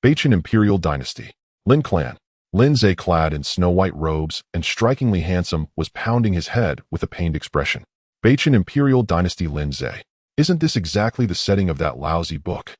Bachan Imperial Dynasty. Lin clan. Lin Ze, clad in snow-white robes and strikingly handsome, was pounding his head with a pained expression. Bachan Imperial Dynasty. Lin Ze. Isn't this exactly the setting of that lousy book?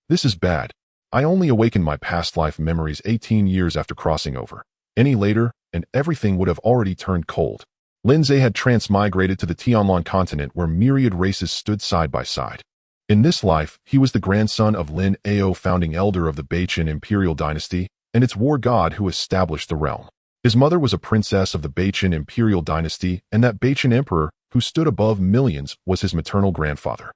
This is bad. I only awakened my past life memories 18 years after crossing over. Any later, and everything would have already turned cold. Lin Ze had transmigrated to the Tianlan continent where myriad races stood side by side. In this life, he was the grandson of Lin Ao, founding elder of the Bachan Imperial Dynasty, and its war god who established the realm. His mother was a princess of the Bachan Imperial Dynasty, and that Bachan emperor, who stood above millions, was his maternal grandfather.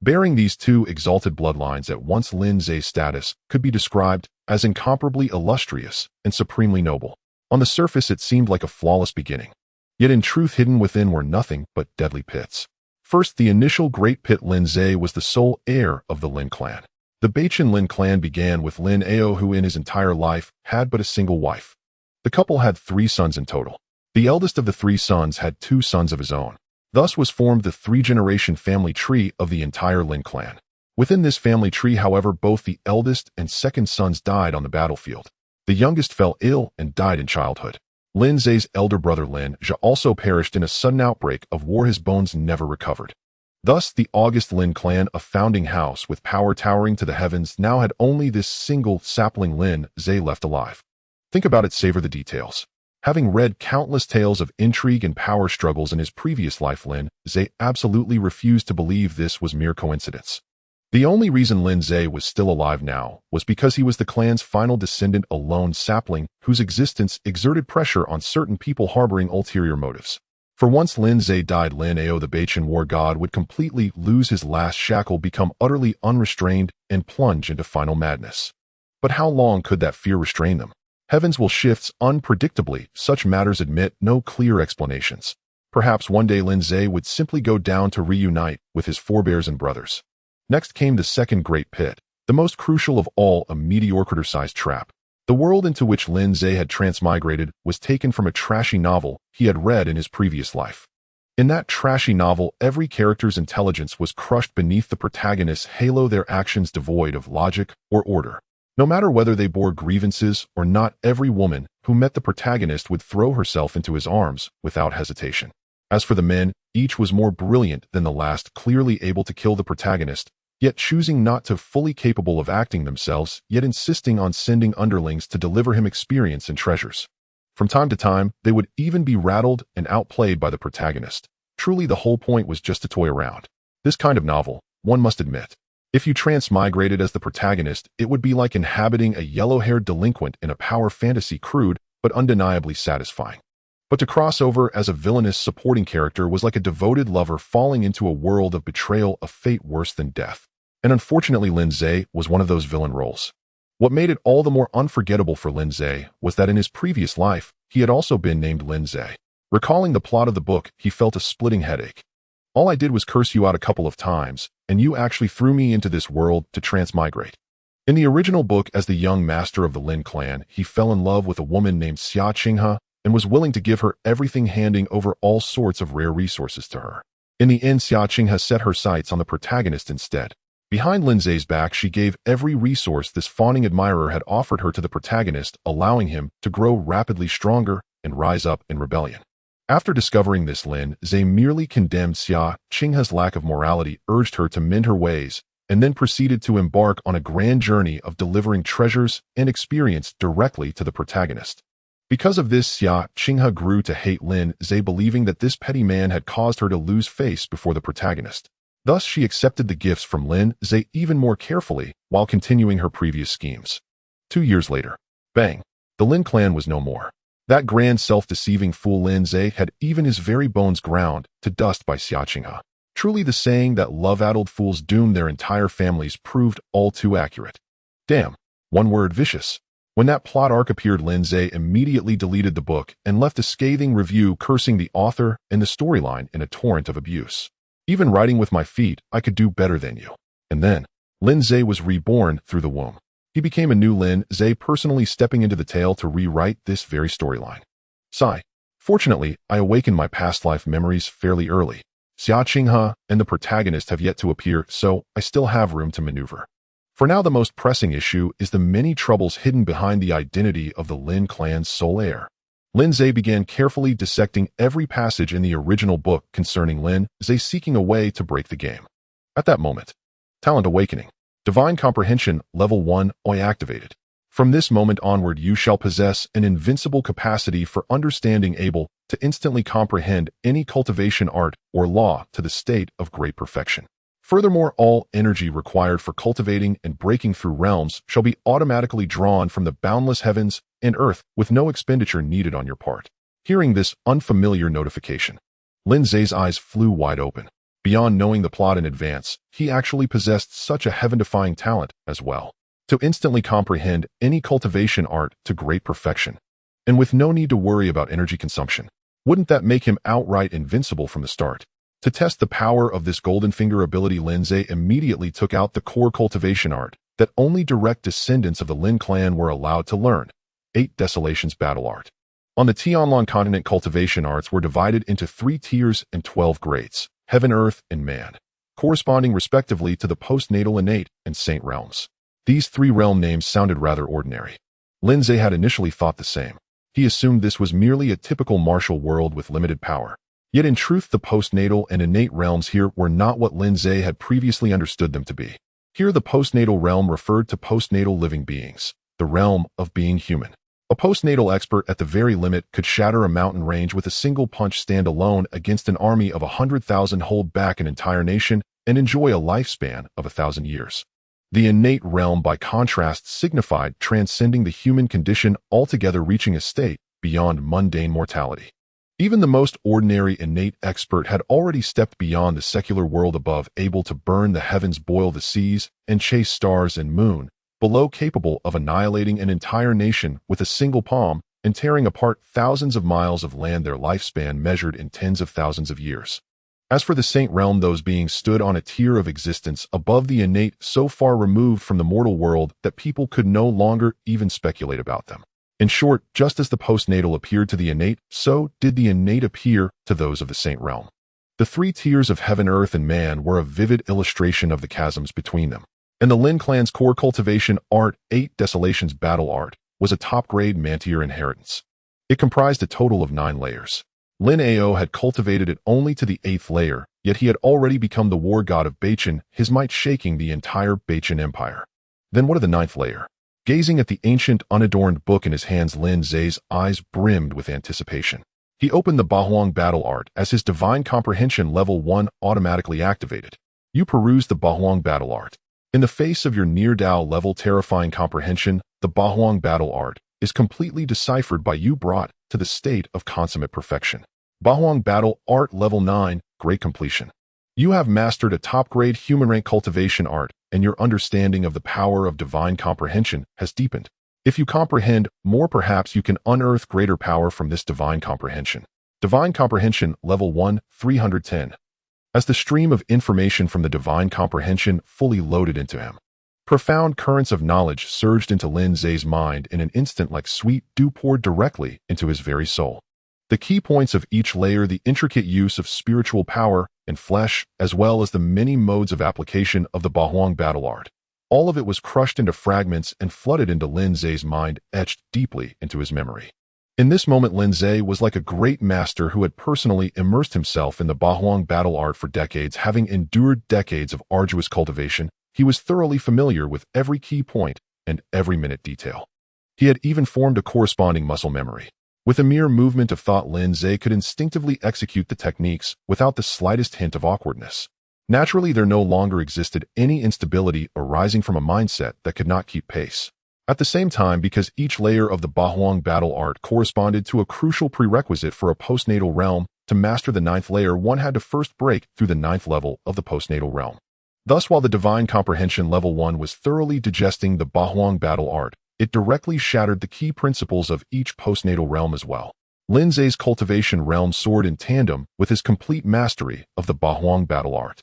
Bearing these two exalted bloodlines at once, Lin Ze's status could be described as incomparably illustrious and supremely noble. On the surface, it seemed like a flawless beginning. Yet in truth, hidden within were nothing but deadly pits. First, the initial great pit. Lin Ze was the sole heir of the Lin clan. The Bachan Lin clan began with Lin Ao, who in his entire life had but a single wife. The couple had 3 sons in total. The eldest of the 3 sons had 2 sons of his own. Thus was formed the 3-generation family tree of the entire Lin clan. Within this family tree, however, both the eldest and second sons died on the battlefield. The youngest fell ill and died in childhood. Lin Ze's elder brother Lin Ze also perished in a sudden outbreak of war. His bones never recovered. Thus, the august Lin clan, a founding house with power towering to the heavens, now had only this single sapling Lin Ze left alive. Think about it, savor the details. Having read countless tales of intrigue and power struggles in his previous life, Lin Ze absolutely refused to believe this was mere coincidence. The only reason Lin Ze was still alive now was because he was the clan's final descendant, a lone sapling whose existence exerted pressure on certain people harboring ulterior motives. For once Lin Ze died, Lin Ao, the Bachan war god, would completely lose his last shackle, become utterly unrestrained, and plunge into final madness. But how long could that fear restrain them? Heavens will shift unpredictably. Such matters admit no clear explanations. Perhaps one day Lin Ze would simply go down to reunite with his forebears and brothers. Next came the second great pit, the most crucial of all, a meteor-sized trap. The world into which Lin Ze had transmigrated was taken from a trashy novel he had read in his previous life. In that trashy novel, every character's intelligence was crushed beneath the protagonist's halo, their actions devoid of logic or order. No matter whether they bore grievances or not, every woman who met the protagonist would throw herself into his arms without hesitation. As for the men, each was more brilliant than the last, clearly able to kill the protagonist, yet choosing not to, fully capable of acting themselves, yet insisting on sending underlings to deliver him experience and treasures. From time to time, they would even be rattled and outplayed by the protagonist. Truly, the whole point was just to toy around. This kind of novel, one must admit, if you transmigrated as the protagonist, it would be like inhabiting a yellow-haired delinquent in a power fantasy, crude but undeniably satisfying. But to cross over as a villainous supporting character was like a devoted lover falling into a world of betrayal, a fate worse than death. And unfortunately, Lin Ze was one of those villain roles. What made it all the more unforgettable for Lin Ze was that in his previous life, he had also been named Lin Ze. Recalling the plot of the book, he felt a splitting headache. All I did was curse you out a couple of times, and you actually threw me into this world to transmigrate. In the original book, as the young master of the Lin clan, he fell in love with a woman named Xia Qinghe and was willing to give her everything, handing over all sorts of rare resources to her. In the end, Xia Qinghe set her sights on the protagonist instead. Behind Lin Ze's back, she gave every resource this fawning admirer had offered her to the protagonist, allowing him to grow rapidly stronger and rise up in rebellion. After discovering this, Lin Ze merely condemned Xia Qinghe's lack of morality, urged her to mend her ways, and then proceeded to embark on a grand journey of delivering treasures and experience directly to the protagonist. Because of this, Xia Qinghe grew to hate Lin Ze, believing that this petty man had caused her to lose face before the protagonist. Thus, she accepted the gifts from Lin Ze even more carefully while continuing her previous schemes. 2 years later, bang, the Lin clan was no more. That grand self-deceiving fool Lin Ze had even his very bones ground to dust by Xia Qinghe. Truly, the saying that love-addled fools doom their entire families proved all too accurate. Damn, one word: vicious. When that plot arc appeared, Lin Ze immediately deleted the book and left a scathing review cursing the author and the storyline in a torrent of abuse. Even writing with my feet, I could do better than you. And then, Lin Ze was reborn through the womb. He became a new Lin Ze, personally stepping into the tale to rewrite this very storyline. Sigh. Fortunately, I awakened my past life memories fairly early. Xia Qinghe and the protagonist have yet to appear, so I still have room to maneuver. For now, the most pressing issue is the many troubles hidden behind the identity of the Lin clan's sole heir. Lin Ze began carefully dissecting every passage in the original book concerning Lin Ze seeking a way to break the game. At that moment, talent awakening. Divine Comprehension Level 1 activated. From this moment onward, you shall possess an invincible capacity for understanding, able to instantly comprehend any cultivation art or law to the state of great perfection. Furthermore, all energy required for cultivating and breaking through realms shall be automatically drawn from the boundless heavens and earth with no expenditure needed on your part. Hearing this unfamiliar notification, Lin Ze's eyes flew wide open. Beyond knowing the plot in advance, he actually possessed such a heaven-defying talent as well. To instantly comprehend any cultivation art to great perfection, and with no need to worry about energy consumption. Wouldn't that make him outright invincible from the start? To test the power of this golden finger ability, Lin Ze immediately took out the core cultivation art that only direct descendants of the Lin clan were allowed to learn. 8 Desolations Battle Art. On the Tianlong continent, cultivation arts were divided into 3 tiers and 12 grades, heaven, earth, and man, corresponding respectively to the postnatal, innate, and saint realms. These 3 realm names sounded rather ordinary. Lin Ze had initially thought the same. He assumed this was merely a typical martial world with limited power. Yet in truth, the postnatal and innate realms here were not what Lin Ze had previously understood them to be. Here the postnatal realm referred to postnatal living beings, the realm of being human. A postnatal expert at the very limit could shatter a mountain range with a single punch, stand alone against an army of 100,000, hold back an entire nation, and enjoy a lifespan of 1,000 years. The innate realm, by contrast, signified transcending the human condition altogether, reaching a state beyond mundane mortality. Even the most ordinary innate expert had already stepped beyond the secular world above, able to burn the heavens, boil the seas, and chase stars and moon, below, capable of annihilating an entire nation with a single palm and tearing apart thousands of miles of land, their lifespan measured in tens of thousands of years. As for the saint realm, those beings stood on a tier of existence above the innate, so far removed from the mortal world that people could no longer even speculate about them. In short, just as the postnatal appeared to the innate, so did the innate appear to those of the saint realm. The 3 tiers of heaven, earth, and man were a vivid illustration of the chasms between them. And the Lin clan's core cultivation art, 8 Desolations Battle Art, was a top-grade man-tier inheritance. It comprised a total of 9 layers. Lin Ao had cultivated it only to the 8th layer, yet he had already become the war god of Bachin, his might shaking the entire Bachin Empire. Then what of the 9th layer? Gazing at the ancient, unadorned book in his hands, Lin Ze's eyes brimmed with anticipation. He opened the Bahuang Battle Art as his Divine Comprehension Level 1 automatically activated. You peruse the Bahuang Battle Art. In the face of your near-Dao level terrifying comprehension, the Bahuang Battle Art is completely deciphered by you, brought to the state of consummate perfection. Bahuang Battle Art Level 9, Great Completion. You have mastered a top-grade human rank cultivation art, and your understanding of the power of divine comprehension has deepened. If you comprehend more, perhaps you can unearth greater power from this divine comprehension. Divine Comprehension Level 1, 310. As the stream of information from the divine comprehension fully loaded into him, profound currents of knowledge surged into Lin Ze's mind in an instant, like sweet dew poured directly into his very soul. The key points of each layer, the intricate use of spiritual power and flesh, as well as the many modes of application of the Bahuang Battle Art. All of it was crushed into fragments and flooded into Lin Ze's mind, etched deeply into his memory. In this moment, Lin Ze was like a great master who had personally immersed himself in the Bahuang Battle Art for decades. Having endured decades of arduous cultivation, he was thoroughly familiar with every key point and every minute detail. He had even formed a corresponding muscle memory. With a mere movement of thought, Lin Ze could instinctively execute the techniques without the slightest hint of awkwardness. Naturally, there no longer existed any instability arising from a mindset that could not keep pace. At the same time, because each layer of the Bahuang Battle Art corresponded to a crucial prerequisite for a postnatal realm, to master the 9th layer, one had to first break through the 9th level of the postnatal realm. Thus, while the Divine Comprehension Level 1 was thoroughly digesting the Bahuang Battle Art, it directly shattered the key principles of each postnatal realm as well. Lin Ze's cultivation realm soared in tandem with his complete mastery of the Bahuang Battle Art.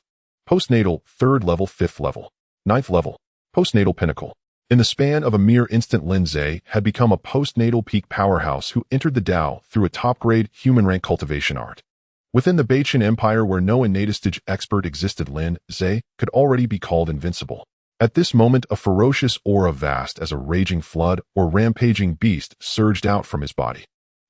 Postnatal, 3rd level, 5th level, 9th level, postnatal pinnacle. In the span of a mere instant, Lin Ze had become a postnatal peak powerhouse who entered the Dao through a top-grade human rank cultivation art. Within the Bachin Empire, where no innate stage expert existed, Lin Ze could already be called invincible. At this moment, a ferocious aura vast as a raging flood or rampaging beast surged out from his body.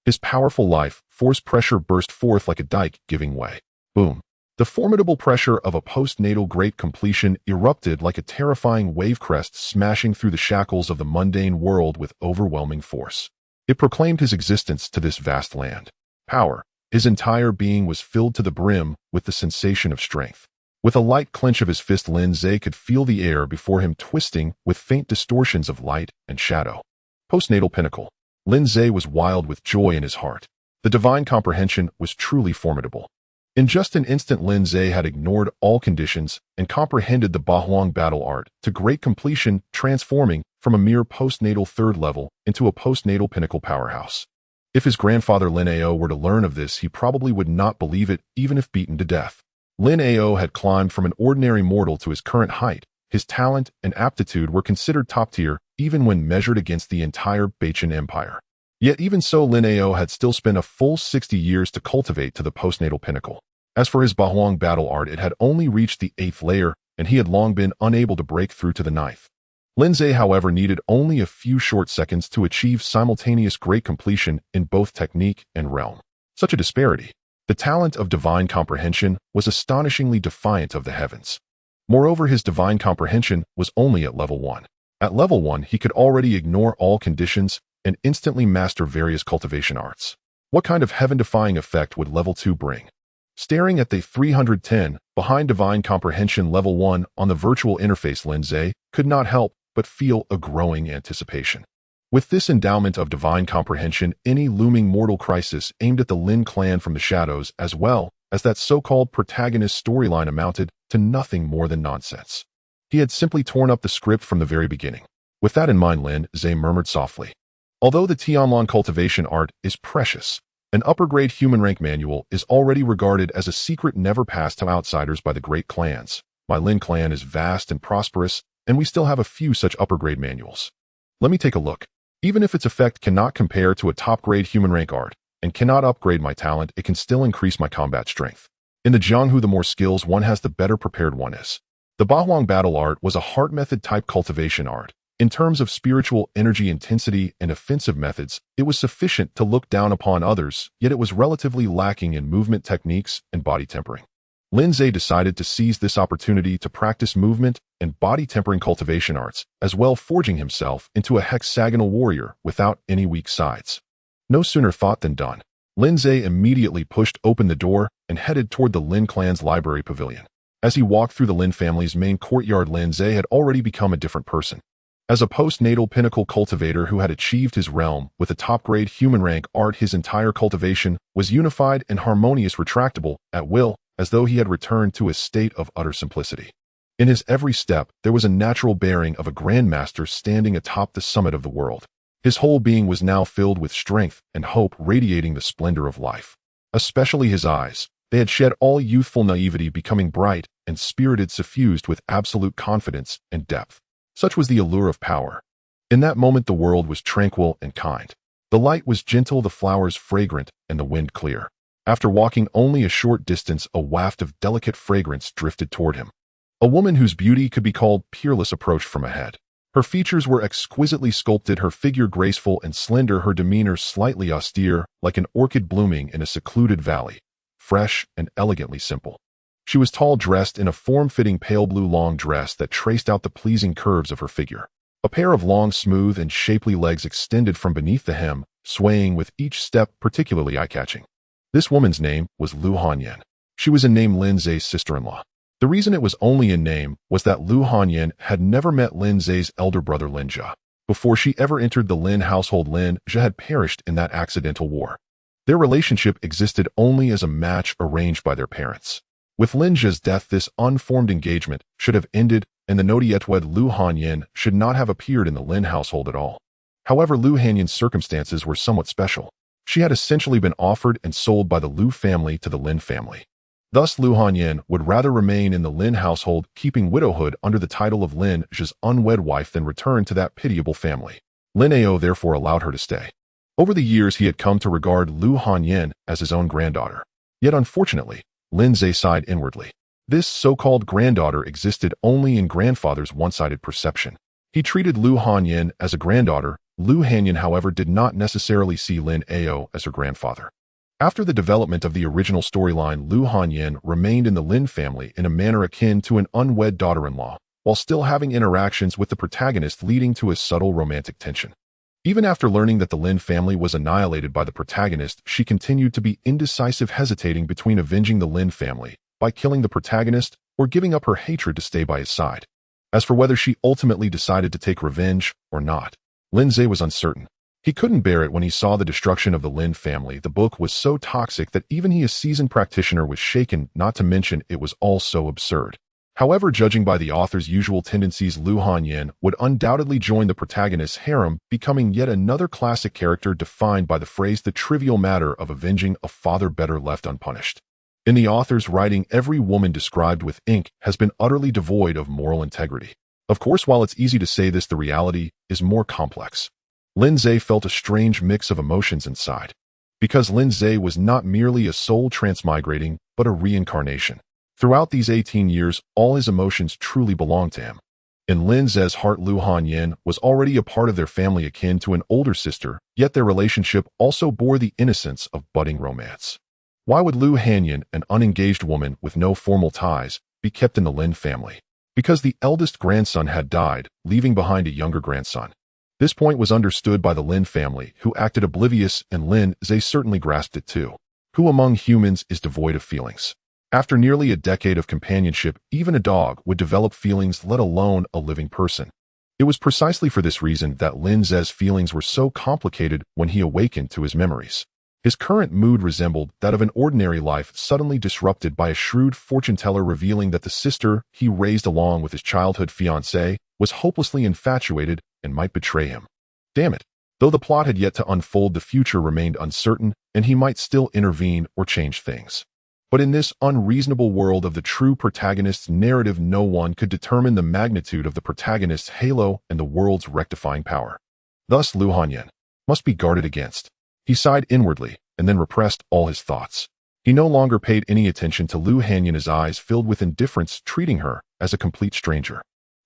His powerful life force pressure burst forth like a dike giving way. Boom. The formidable pressure of a postnatal great completion erupted like a terrifying wave crest smashing through the shackles of the mundane world with overwhelming force. It proclaimed his existence to this vast land. Power. His entire being was filled to the brim with the sensation of strength. With a light clench of his fist, Lin Ze could feel the air before him twisting with faint distortions of light and shadow. Postnatal pinnacle. Lin Ze was wild with joy in his heart. The divine comprehension was truly formidable. In just an instant, Lin Ze had ignored all conditions and comprehended the Bahuang battle art to great completion, transforming from a mere postnatal third level into a postnatal pinnacle powerhouse. If his grandfather Lin Ao were to learn of this, he probably would not believe it, even if beaten to death. Lin Ao had climbed from an ordinary mortal to his current height. His talent and aptitude were considered top tier, even when measured against the entire Bachin Empire. Yet even so, Lin Ao had still spent a full 60 years to cultivate to the postnatal pinnacle. As for his Bahuang battle art, it had only reached the 8th layer, and he had long been unable to break through to the 9th. Lin Ze, however, needed only a few short seconds to achieve simultaneous great completion in both technique and realm. Such a disparity. The talent of divine comprehension was astonishingly defiant of the heavens. Moreover, his divine comprehension was only at level 1. At level 1, he could already ignore all conditions and instantly master various cultivation arts. What kind of heaven-defying effect would level 2 bring? Staring at the 310 behind divine comprehension level 1 on the virtual interface, Lin Ze could not help but feel a growing anticipation. With this endowment of divine comprehension, any looming mortal crisis aimed at the Lin clan from the shadows, as well as that so-called protagonist storyline, amounted to nothing more than nonsense. He had simply torn up the script from the very beginning. With that in mind, Lin Ze murmured softly, "Although the Tianlong cultivation art is precious, an upper-grade human rank manual is already regarded as a secret never passed to outsiders by the great clans. My Lin clan is vast and prosperous, and we still have a few such upper-grade manuals. Let me take a look. Even if its effect cannot compare to a top-grade human rank art and cannot upgrade my talent, it can still increase my combat strength. In the Jianghu, the more skills one has, the better prepared one is." The Bahuang battle art was a heart method type cultivation art. In terms of spiritual energy intensity and offensive methods, it was sufficient to look down upon others, yet it was relatively lacking in movement techniques and body tempering. Lin Ze decided to seize this opportunity to practice movement and body tempering cultivation arts, as well forging himself into a hexagonal warrior without any weak sides. No sooner thought than done. Lin Ze immediately pushed open the door and headed toward the Lin clan's library pavilion. As he walked through the Lin family's main courtyard, Lin Ze had already become a different person. As a postnatal pinnacle cultivator who had achieved his realm with a top-grade human rank art, his entire cultivation was unified and harmonious, retractable, at will, as though he had returned to a state of utter simplicity. In his every step, there was a natural bearing of a grandmaster standing atop the summit of the world. His whole being was now filled with strength and hope, radiating the splendor of life. Especially his eyes. They had shed all youthful naivety, becoming bright and spirited, suffused with absolute confidence and depth. Such was the allure of power. In that moment, the world was tranquil and kind. The light was gentle, the flowers fragrant, and the wind clear. After walking only a short distance, a waft of delicate fragrance drifted toward him. A woman whose beauty could be called peerless approached from ahead. Her features were exquisitely sculpted, her figure graceful and slender, her demeanor slightly austere, like an orchid blooming in a secluded valley, fresh and elegantly simple. She was tall, dressed in a form-fitting pale blue long dress that traced out the pleasing curves of her figure. A pair of long, smooth, and shapely legs extended from beneath the hem, swaying with each step, particularly eye-catching. This woman's name was Lu Hanyan. She was in name Lin Ze's sister-in-law. The reason it was only in name was that Lu Hanyan had never met Lin Ze's elder brother Lin Ze. Before she ever entered the Lin household, Lin Ze had perished in that accidental war. Their relationship existed only as a match arranged by their parents. With Lin Ze's death, this unformed engagement should have ended, and the notitietwed Lu Hanyan should not have appeared in the Lin household at all. However, Lu Hanyan's circumstances were somewhat special. She had essentially been offered and sold by the Lu family to the Lin family. Thus, Lu Hanyan would rather remain in the Lin household, keeping widowhood under the title of Lin Ze's unwed wife, than return to that pitiable family. Lin Ao therefore allowed her to stay. Over the years, he had come to regard Lu Hanyan as his own granddaughter. Yet unfortunately, Lin Ze sighed inwardly. This so-called granddaughter existed only in grandfather's one-sided perception. He treated Lu Hanyin as a granddaughter. Lu Hanyin, however, did not necessarily see Lin Ao as her grandfather. After the development of the original storyline, Lu Hanyin remained in the Lin family in a manner akin to an unwed daughter-in-law, while still having interactions with the protagonist, leading to a subtle romantic tension. Even after learning that the Lin family was annihilated by the protagonist, she continued to be indecisive, hesitating between avenging the Lin family by killing the protagonist or giving up her hatred to stay by his side. As for whether she ultimately decided to take revenge or not, Lin Ze was uncertain. He couldn't bear it when he saw the destruction of the Lin family. The book was so toxic that even he, a seasoned practitioner, was shaken, not to mention it was all so absurd. However, judging by the author's usual tendencies, Lu Hanyin would undoubtedly join the protagonist's harem, becoming yet another classic character defined by the phrase, "the trivial matter of avenging a father better left unpunished." In the author's writing, every woman described with ink has been utterly devoid of moral integrity. Of course, while it's easy to say this, the reality is more complex. Lin Ze felt a strange mix of emotions inside. Because Lin Ze was not merely a soul transmigrating, but a reincarnation. Throughout these 18 years, all his emotions truly belonged to him. In Lin Ze's heart, Lu Hanyin was already a part of their family, akin to an older sister, yet their relationship also bore the innocence of budding romance. Why would Lu Hanyin, an unengaged woman with no formal ties, be kept in the Lin family? Because the eldest grandson had died, leaving behind a younger grandson. This point was understood by the Lin family, who acted oblivious, and Lin Ze certainly grasped it too. Who among humans is devoid of feelings? After nearly a decade of companionship, even a dog would develop feelings, let alone a living person. It was precisely for this reason that Lin Ze's feelings were so complicated when he awakened to his memories. His current mood resembled that of an ordinary life suddenly disrupted by a shrewd fortune-teller revealing that the sister he raised along with his childhood fiancée was hopelessly infatuated and might betray him. Damn it! Though the plot had yet to unfold, the future remained uncertain, and he might still intervene or change things. But in this unreasonable world of the true protagonist's narrative, no one could determine the magnitude of the protagonist's halo and the world's rectifying power. Thus, Lu Hanyin must be guarded against. He sighed inwardly and then repressed all his thoughts. He no longer paid any attention to Lu Hanyin, his eyes filled with indifference, treating her as a complete stranger.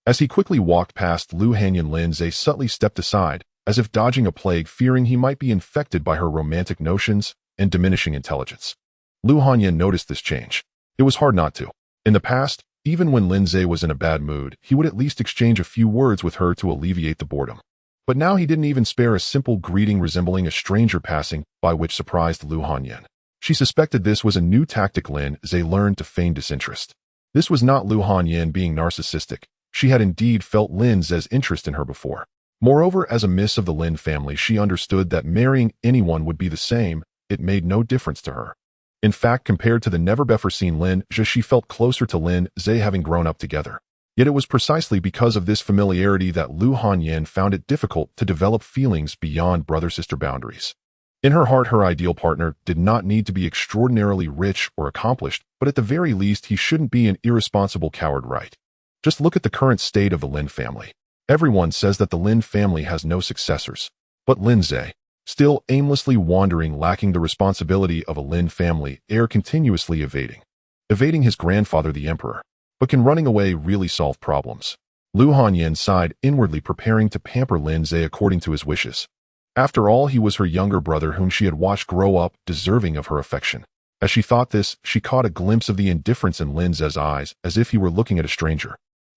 As he quickly walked past Lu Hanyin, Lin Ze subtly stepped aside, as if dodging a plague, fearing he might be infected by her romantic notions and diminishing intelligence. Lu Hanyin noticed this change. It was hard not to. In the past, even when Lin Ze was in a bad mood, he would at least exchange a few words with her to alleviate the boredom. But now he didn't even spare a simple greeting resembling a stranger passing by, which surprised Lu Hanyin. She suspected this was a new tactic Lin Ze learned to feign disinterest. This was not Lu Hanyin being narcissistic. She had indeed felt Lin Ze's interest in her before. Moreover, as a miss of the Lin family, she understood that marrying anyone would be the same. It made no difference to her. In fact, compared to the never-before-seen Lin Ze, she felt closer to Lin Ze, having grown up together. Yet it was precisely because of this familiarity that Lu Hanyin found it difficult to develop feelings beyond brother-sister boundaries. In her heart, her ideal partner did not need to be extraordinarily rich or accomplished, but at the very least he shouldn't be an irresponsible coward, right? Just look at the current state of the Lin family. Everyone says that the Lin family has no successors. But Lin Ze, still aimlessly wandering, lacking the responsibility of a Lin family heir, continuously evading his grandfather the emperor. But can running away really solve problems? Lu Hanyin sighed inwardly, preparing to pamper Lin Ze according to his wishes. After all, he was her younger brother whom she had watched grow up, deserving of her affection. As she thought this, she caught a glimpse of the indifference in Lin Ze's eyes, as if he were looking at a stranger.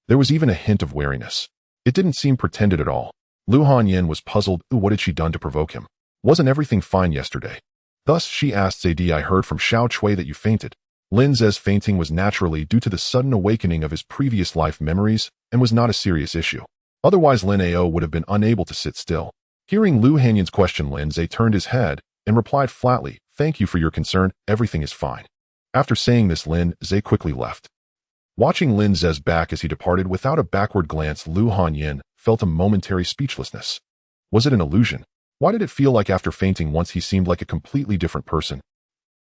There was even a hint of wariness. It didn't seem pretended at all. Lu Hanyin was puzzled. What had she done to provoke him? Wasn't everything fine yesterday? Thus, she asked Zedi, I heard from Xiao Chui that you fainted. Lin Ze's fainting was naturally due to the sudden awakening of his previous life memories and was not a serious issue. Otherwise, Lin Ao would have been unable to sit still. Hearing Lu Hanyin's question, Lin Ze turned his head and replied flatly, Thank you for your concern, everything is fine. After saying this, Lin Ze quickly left. Watching Lin Ze's back as he departed without a backward glance, Lu Hanyin felt a momentary speechlessness. Was it an illusion? Why did it feel like after fainting once he seemed like a completely different person?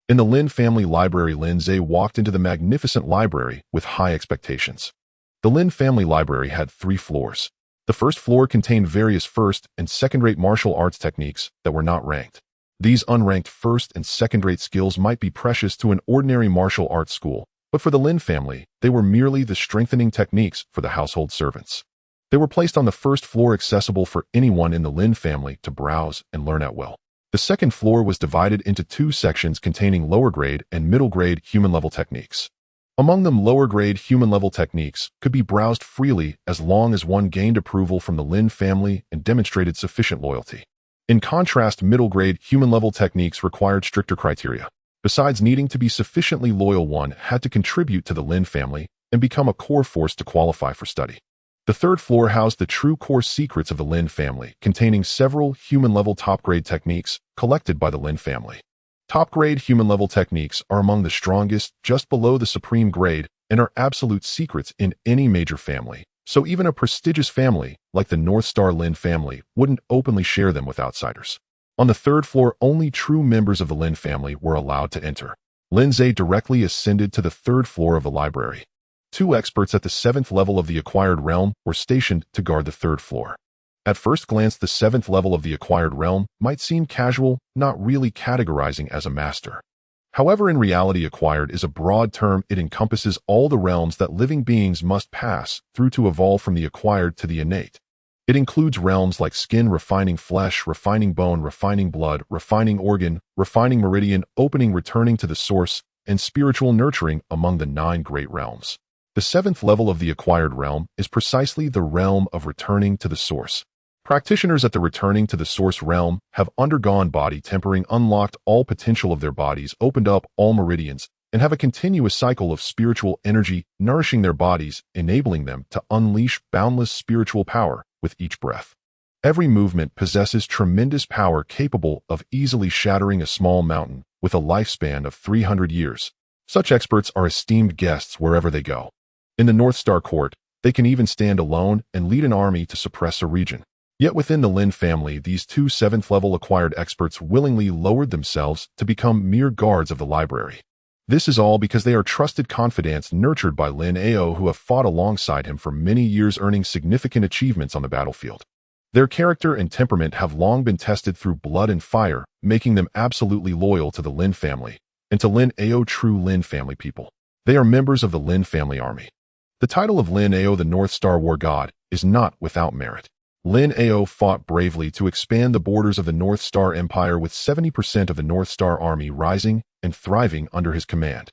In the Lin family library, Lin Ze walked into the magnificent library with high expectations. The Lin family library had 3 floors. The first floor contained various first and second-rate martial arts techniques that were not ranked. These unranked first and second-rate skills might be precious to an ordinary martial arts school, But for the Lin family, they were merely the strengthening techniques for the household servants. They were placed on the first floor accessible for anyone in the Lin family to browse and learn at will. The second floor was divided into two sections containing lower-grade and middle-grade human-level techniques. Among them, lower-grade human-level techniques could be browsed freely as long as one gained approval from the Lin family and demonstrated sufficient loyalty. In contrast, middle-grade human-level techniques required stricter criteria. Besides needing to be sufficiently loyal, one had to contribute to the Lin family and become a core force to qualify for study. The third floor housed the true core secrets of the Lin family, containing several human-level top-grade techniques collected by the Lin family. Top-grade human-level techniques are among the strongest, just below the supreme grade, and are absolute secrets in any major family, so even a prestigious family, like the North Star Lin family, wouldn't openly share them with outsiders. On the third floor, only true members of the Lin family were allowed to enter. Lin Ze directly ascended to the third floor of the library. Two experts at the seventh level of the acquired realm were stationed to guard the third floor. At first glance, the seventh level of the acquired realm might seem casual, not really categorizing as a master. However, in reality, acquired is a broad term. It encompasses all the realms that living beings must pass through to evolve from the acquired to the innate. It includes realms like skin, refining flesh, refining bone, refining blood, refining organ, refining meridian, opening, returning to the source, and spiritual nurturing among the 9 great realms. The seventh level of the acquired realm is precisely the realm of returning to the source. Practitioners at the returning to the source realm have undergone body tempering, unlocked all potential of their bodies, opened up all meridians, and have a continuous cycle of spiritual energy nourishing their bodies, enabling them to unleash boundless spiritual power with each breath. Every movement possesses tremendous power capable of easily shattering a small mountain with a lifespan of 300 years. Such experts are esteemed guests wherever they go. In the North Star Court, they can even stand alone and lead an army to suppress a region. Yet within the Lin family, these two seventh-level acquired experts willingly lowered themselves to become mere guards of the library. This is all because they are trusted confidants nurtured by Lin Ze, who have fought alongside him for many years, earning significant achievements on the battlefield. Their character and temperament have long been tested through blood and fire, making them absolutely loyal to the Lin family and to Lin Ze, true Lin family people. They are members of the Lin family army. The title of Lin Ze, the North Star War God, is not without merit. Lin Ze fought bravely to expand the borders of the North Star Empire, with 70% of the North Star Army rising and thriving under his command.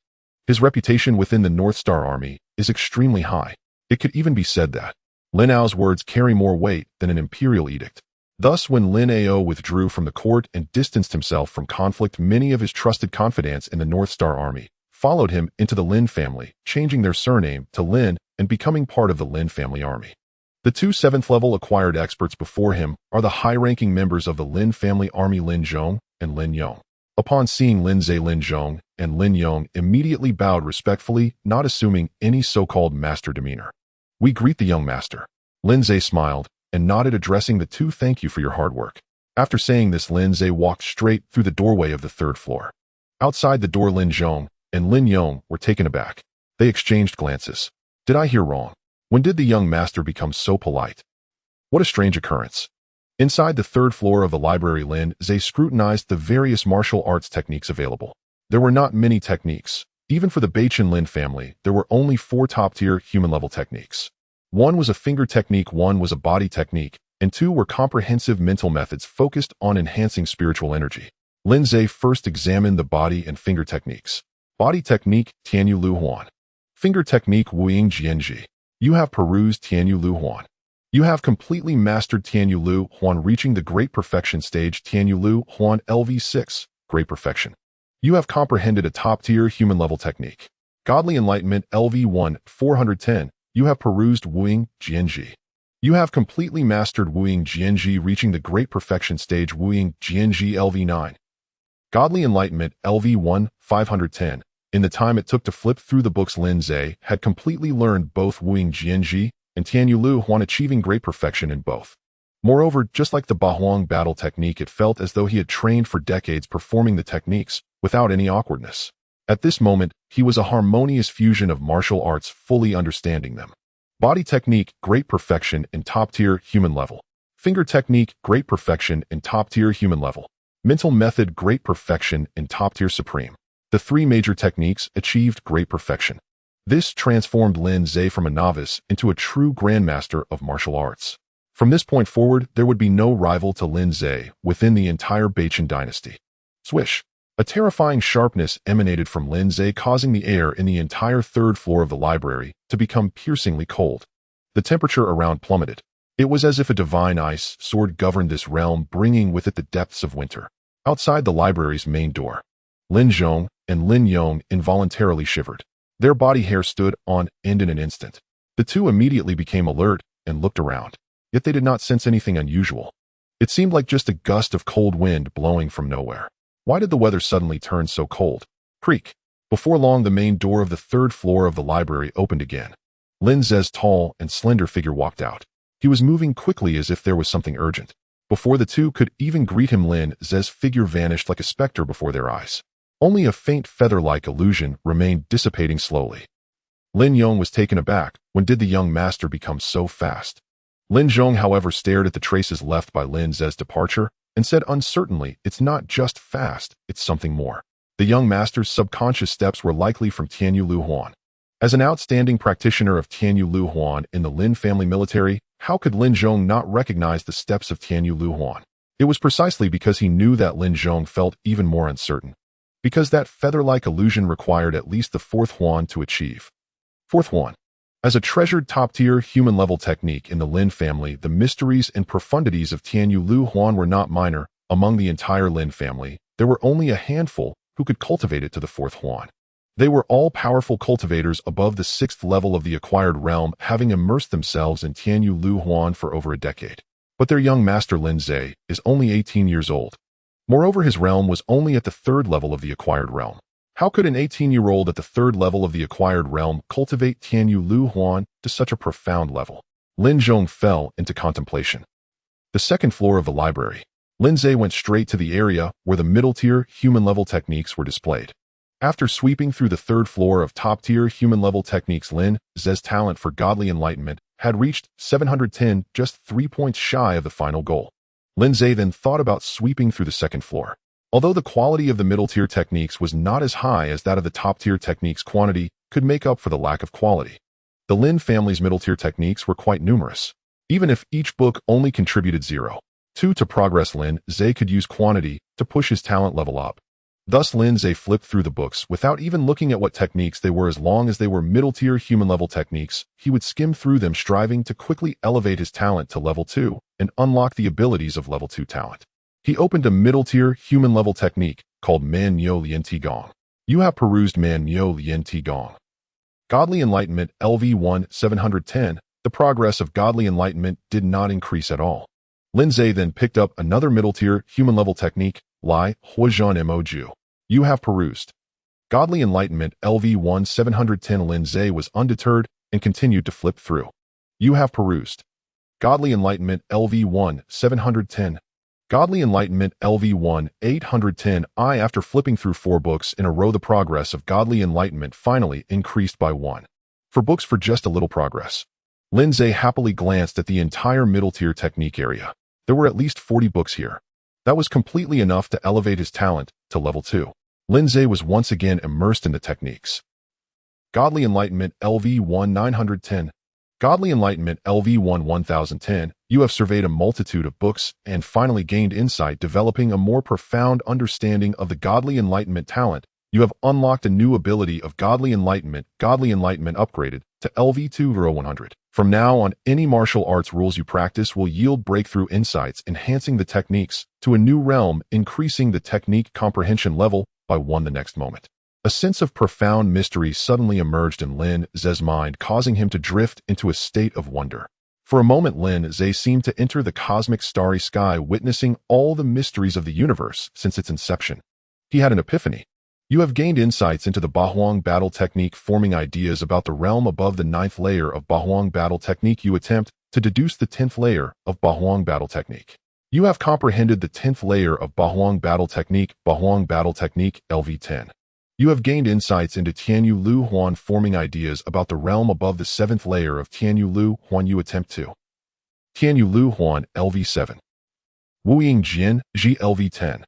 His reputation within the North Star Army is extremely high. It could even be said that Lin Ze's words carry more weight than an imperial edict. Thus, when Lin Ze withdrew from the court and distanced himself from conflict, many of his trusted confidants in the North Star Army followed him into the Lin family, changing their surname to Lin and becoming part of the Lin family army. The two seventh-level acquired experts before him are the high-ranking members of the Lin family army, Lin Zhong and Lin Yong. Upon seeing Lin Ze, Lin Zhong and Lin Yong immediately bowed respectfully, not assuming any so-called master demeanor. "We greet the young master." Lin Ze smiled and nodded, addressing the two. "Thank you for your hard work." After saying this, Lin Ze walked straight through the doorway of the third floor. Outside the door, Lin Zhong and Lin Yong were taken aback. They exchanged glances. Did I hear wrong? When did the young master become so polite? What a strange occurrence. Inside the third floor of the library, Lin Ze scrutinized the various martial arts techniques available. There were not many techniques. Even for the Bachin Lin family, there were only 4 top-tier human-level techniques. 1 was a finger technique, 1 was a body technique, and 2 were comprehensive mental methods focused on enhancing spiritual energy. Lin Ze first examined the body and finger techniques. Body technique, Tianyu Lu Huan. Finger technique, Wu Ying Jianji. You have perused Tianyu Lu Huan. You have completely mastered Tianyu Lu Huan, reaching the Great Perfection stage. Tianyu Lu Huan LV6, Great Perfection. You have comprehended a top-tier human-level technique. Godly Enlightenment LV1, 410. You have perused Wu Ying Jianji. You have completely mastered Wu Ying Jianji, reaching the Great Perfection stage. Wu Ying Jianji LV9. Godly Enlightenment LV1, 510. In the time it took to flip through the books, Lin Ze had completely learned both Wu Ying Jianji and Tianyu Lu Huan, achieving great perfection in both. Moreover, just like the Bahuang battle technique, it felt as though he had trained for decades performing the techniques without any awkwardness. At this moment, he was a harmonious fusion of martial arts, fully understanding them. Body technique, great perfection in top-tier human level. Finger technique, great perfection in top-tier human level. Mental method, great perfection in top-tier supreme. The 3 major techniques achieved great perfection. This transformed Lin Ze from a novice into a true grandmaster of martial arts. From this point forward, there would be no rival to Lin Ze within the entire Baichan dynasty. Swish! A terrifying sharpness emanated from Lin Ze, causing the air in the entire third floor of the library to become piercingly cold. The temperature around plummeted. It was as if a divine ice sword governed this realm, bringing with it the depths of winter. Outside the library's main door, Lin Zhong and Lin Yong involuntarily shivered. Their body hair stood on end in an instant. The two immediately became alert and looked around. Yet they did not sense anything unusual. It seemed like just a gust of cold wind blowing from nowhere. Why did the weather suddenly turn so cold? Creak. Before long, the main door of the third floor of the library opened again. Lin Ze's tall and slender figure walked out. He was moving quickly as if there was something urgent. Before the two could even greet him, Lin Ze's figure vanished like a specter before their eyes. Only a faint feather-like illusion remained, dissipating slowly. Lin Yong was taken aback. When did the young master become so fast? Lin Zhong, however, stared at the traces left by Lin Ze's departure and said uncertainly, "It's not just fast, it's something more." The young master's subconscious steps were likely from Tianyu Lu Huan. As an outstanding practitioner of Tianyu Lu Huan in the Lin family military, how could Lin Zhong not recognize the steps of Tianyu Lu Huan? It was precisely because he knew that Lin Zhong felt even more uncertain. Because that feather-like illusion required at least the fourth Huan to achieve. Fourth Huan. As a treasured top-tier human-level technique in the Lin family, the mysteries and profundities of Tianyu Lu Huan were not minor. Among the entire Lin family, there were only a handful who could cultivate it to the fourth Huan. They were all powerful cultivators above the sixth level of the acquired realm, having immersed themselves in Tianyu Lu Huan for over a decade. But their young master Lin Ze is only 18 years old. Moreover, his realm was only at the third level of the acquired realm. How could an 18-year-old at the third level of the acquired realm cultivate Tianyu Lu Huan to such a profound level? Lin Zhong fell into contemplation. The second floor of the library. Lin Ze went straight to the area where the middle-tier human-level techniques were displayed. After sweeping through the third floor of top-tier human-level techniques, Lin Ze's talent for godly enlightenment had reached 710, just 3 points shy of the final goal. Lin Ze then thought about sweeping through the second floor. Although the quality of the middle-tier techniques was not as high as that of the top-tier techniques, quantity could make up for the lack of quality. The Lin family's middle-tier techniques were quite numerous. Even if each book only contributed 0.2 to progress, Lin Ze could use quantity to push his talent level up. Thus, Lin Ze flipped through the books without even looking at what techniques they were. As long as they were middle-tier human-level techniques, he would skim through them, striving to quickly elevate his talent to level 2 and unlock the abilities of level 2 talent. He opened a middle-tier human-level technique called Man Niu Lian Ti Gong. You have perused Man Niu Lian Ti Gong. Godly Enlightenment LV1 710. The progress of godly enlightenment did not increase at all. Lin Ze then picked up another middle-tier human-level technique, Lai Huazhan Mo Ju. You have perused. Godly Enlightenment LV1 710. Lin Ze was undeterred and continued to flip through. You have perused. Godly Enlightenment LV1 710. Godly Enlightenment LV1 810. After flipping through 4 books in a row, the progress of Godly Enlightenment finally increased by 1. 4 books for just a little progress. Lin Ze happily glanced at the entire middle-tier technique area. There were at least 40 books here. That was completely enough to elevate his talent to level 2. Lin Ze was once again immersed in the techniques. Godly Enlightenment LV1 910. Godly Enlightenment LV1 1010. You have surveyed a multitude of books and finally gained insight, developing a more profound understanding of the Godly Enlightenment talent. You have unlocked a new ability of Godly Enlightenment upgraded to LV2 100. From now on, any martial arts rules you practice will yield breakthrough insights, enhancing the techniques to a new realm, increasing the technique comprehension level by 1 the next moment. A sense of profound mystery suddenly emerged in Lin Ze's mind, causing him to drift into a state of wonder. For a moment, Lin Ze seemed to enter the cosmic starry sky, witnessing all the mysteries of the universe since its inception. He had an epiphany. You have gained insights into the Bahuang battle technique, forming ideas about the realm above the 9th layer of Bahuang battle technique. You attempt to deduce the 10th layer of Bahuang battle technique. You have comprehended the 10th layer of Bahuang battle technique LV10. You have gained insights into Tianyu Lu Huan, forming ideas about the realm above the 7th layer of Tianyu Lu Huan. You attempt to Tianyu Lu Huan LV7. Wuying Jin Ji LV10.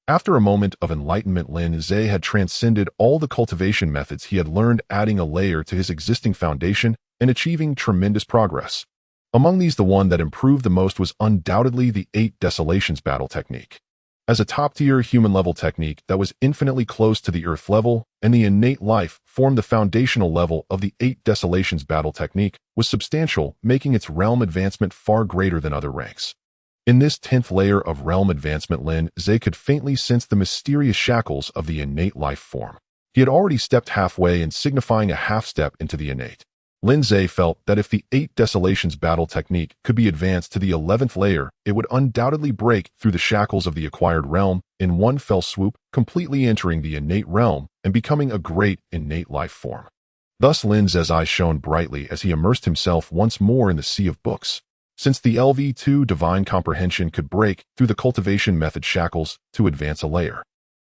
After a moment of enlightenment, Lin Ze had transcended all the cultivation methods he had learned, adding a layer to his existing foundation and achieving tremendous progress. Among these, the one that improved the most was undoubtedly the 8 Desolations battle technique. As a top-tier human-level technique that was infinitely close to the Earth level, and the innate life formed the foundational level of the 8 Desolations battle technique, was substantial, making its realm advancement far greater than other ranks. In this 10th layer of realm advancement, Lin Ze could faintly sense the mysterious shackles of the innate life form. He had already stepped halfway and signifying a half-step into the innate. Lin Ze felt that if the 8 Desolations battle technique could be advanced to the 11th layer, it would undoubtedly break through the shackles of the acquired realm in one fell swoop, completely entering the innate realm and becoming a great innate life form. Thus Lin Ze's eyes shone brightly as he immersed himself once more in the sea of books. Since the LV2 Divine Comprehension could break through the cultivation method shackles to advance a layer,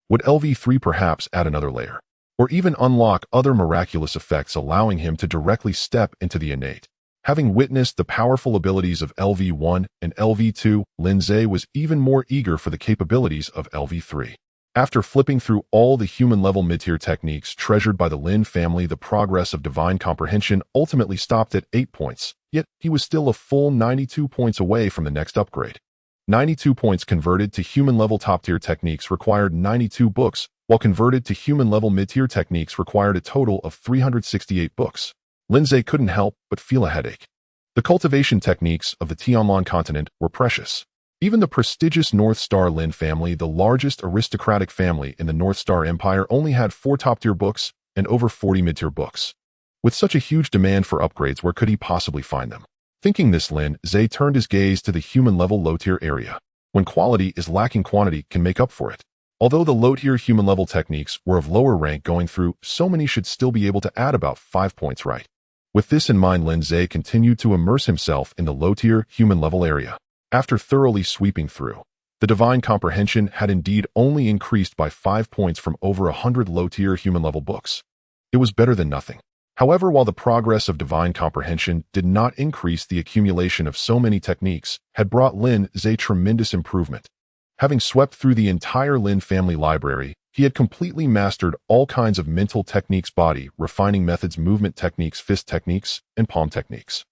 would LV3 perhaps add another layer? Or even unlock other miraculous effects, allowing him to directly step into the innate. Having witnessed the powerful abilities of LV1 and LV2, Lin Ze was even more eager for the capabilities of LV3. After flipping through all the human-level mid-tier techniques treasured by the Lin family, the progress of Divine Comprehension ultimately stopped at 8 points, yet he was still a full 92 points away from the next upgrade. 92 points converted to human-level top-tier techniques required 92 books, while converted to human-level mid-tier techniques required a total of 368 books. Lin Ze couldn't help but feel a headache. The cultivation techniques of the Tianlan continent were precious. Even the prestigious North Star Lin family, the largest aristocratic family in the North Star Empire, only had 4 top-tier books and over 40 mid-tier books. With such a huge demand for upgrades, where could he possibly find them? Thinking this, Lin Ze turned his gaze to the human-level low-tier area. When quality is lacking, quantity can make up for it. Although the low-tier human-level techniques were of lower rank going through, so many should still be able to add about 5 points right. With this in mind, Lin Ze continued to immerse himself in the low-tier human-level area. After thoroughly sweeping through, the Divine Comprehension had indeed only increased by 5 points from over 100 low-tier human-level books. It was better than nothing. However, while the progress of Divine Comprehension did not increase, the accumulation of so many techniques had brought Lin Ze tremendous improvement. Having swept through the entire Lin family library, he had completely mastered all kinds of mental techniques, body refining methods, movement techniques, fist techniques, and palm techniques.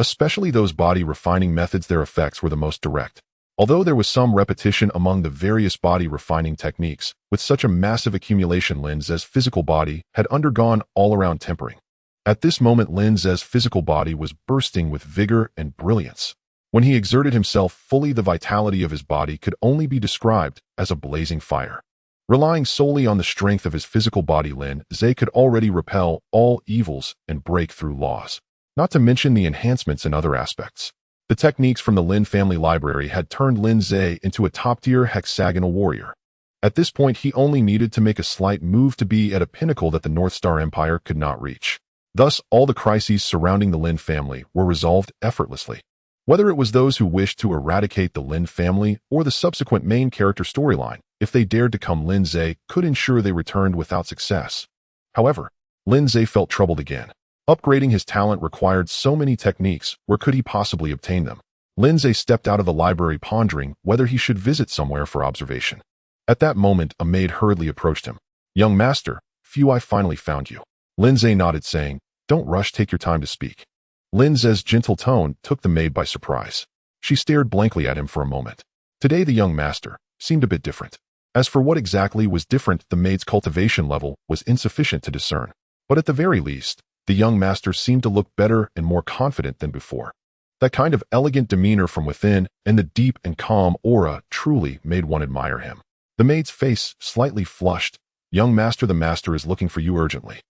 Especially those body refining methods, their effects were the most direct. Although there was some repetition among the various body refining techniques, with such a massive accumulation, Lin Ze's physical body had undergone all-around tempering. At this moment, Lin Ze's physical body was bursting with vigor and brilliance. When he exerted himself fully, the vitality of his body could only be described as a blazing fire. Relying solely on the strength of his physical body, Lin Ze could already repel all evils and break through laws. Not to mention the enhancements in other aspects. The techniques from the Lin family library had turned Lin Ze into a top-tier hexagonal warrior. At this point, he only needed to make a slight move to be at a pinnacle that the North Star Empire could not reach. Thus, all the crises surrounding the Lin family were resolved effortlessly. Whether it was those who wished to eradicate the Lin family or the subsequent main character storyline, if they dared to come, Lin Ze could ensure they returned without success. However, Lin Ze felt troubled again. Upgrading his talent required so many techniques, where could he possibly obtain them? Lin Ze stepped out of the library, pondering whether he should visit somewhere for observation. At that moment, a maid hurriedly approached him. "Young master, I finally found you." Lin Ze nodded, saying, "Don't rush, take your time to speak." Lin Ze's gentle tone took the maid by surprise. She stared blankly at him for a moment. Today the young master seemed a bit different. As for what exactly was different, the maid's cultivation level was insufficient to discern. But at the very least, the young master seemed to look better and more confident than before. That kind of elegant demeanor from within and the deep and calm aura truly made one admire him. The maid's face slightly flushed. "Young master, the master is looking for you urgently."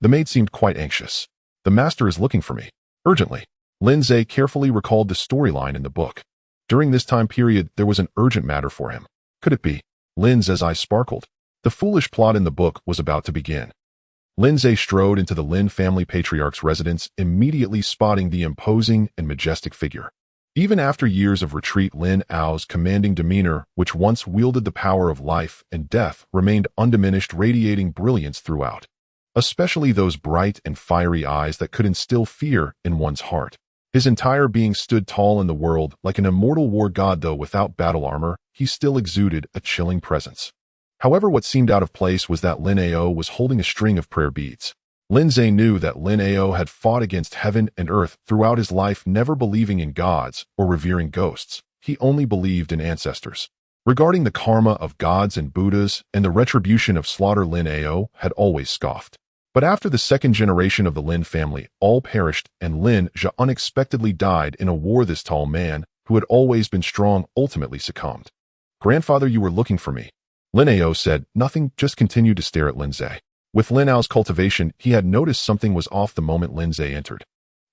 The maid seemed quite anxious. "The master is looking for me urgently." Lin Ze carefully recalled the storyline in the book. During this time period, there was an urgent matter for him. Could it be? Lin Ze's eyes sparkled. The foolish plot in the book was about to begin. Lin Ze strode into the Lin family patriarch's residence, immediately spotting the imposing and majestic figure. Even after years of retreat, Lin Ao's commanding demeanor, which once wielded the power of life and death, remained undiminished, radiating brilliance throughout. Especially those bright and fiery eyes that could instill fear in one's heart. His entire being stood tall in the world like an immortal war god, though without battle armor, he still exuded a chilling presence. However, what seemed out of place was that Lin Ao was holding a string of prayer beads. Lin Ze knew that Lin Ao had fought against heaven and earth throughout his life, never believing in gods or revering ghosts. He only believed in ancestors. Regarding the karma of gods and Buddhas and the retribution of slaughter, Lin Ao had always scoffed. But after the second generation of the Lin family all perished and Lin Ze unexpectedly died in a war, this tall man, who had always been strong, ultimately succumbed. "Grandfather, you were looking for me." Lin Ao said nothing, just continued to stare at Lin Ze. With Lin Ao's cultivation, he had noticed something was off the moment Lin Ze entered.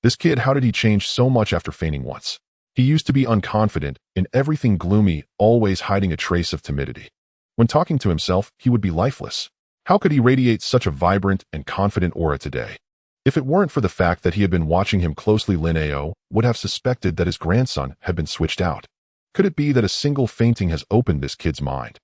This kid, how did he change so much after fainting once? He used to be unconfident, in everything gloomy, always hiding a trace of timidity. When talking to himself, he would be lifeless. How could he radiate such a vibrant and confident aura today? If it weren't for the fact that he had been watching him closely, Lin Ao would have suspected that his grandson had been switched out. Could it be that a single fainting has opened this kid's mind?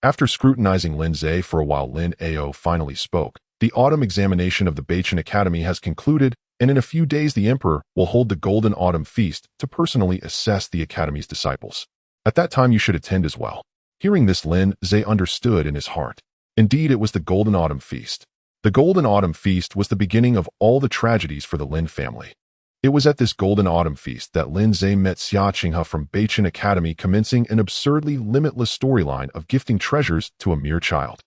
After scrutinizing Lin Ze for a while, Lin Ao finally spoke. "The autumn examination of the Bachin Academy has concluded, and in a few days the Emperor will hold the Golden Autumn Feast to personally assess the Academy's disciples. At that time you should attend as well." Hearing this, Lin Ze understood in his heart. Indeed, it was the Golden Autumn Feast. The Golden Autumn Feast was the beginning of all the tragedies for the Lin family. It was at this Golden Autumn Feast that Lin Ze met Xia Qinghe from Bachin Academy, commencing an absurdly limitless storyline of gifting treasures to a mere child.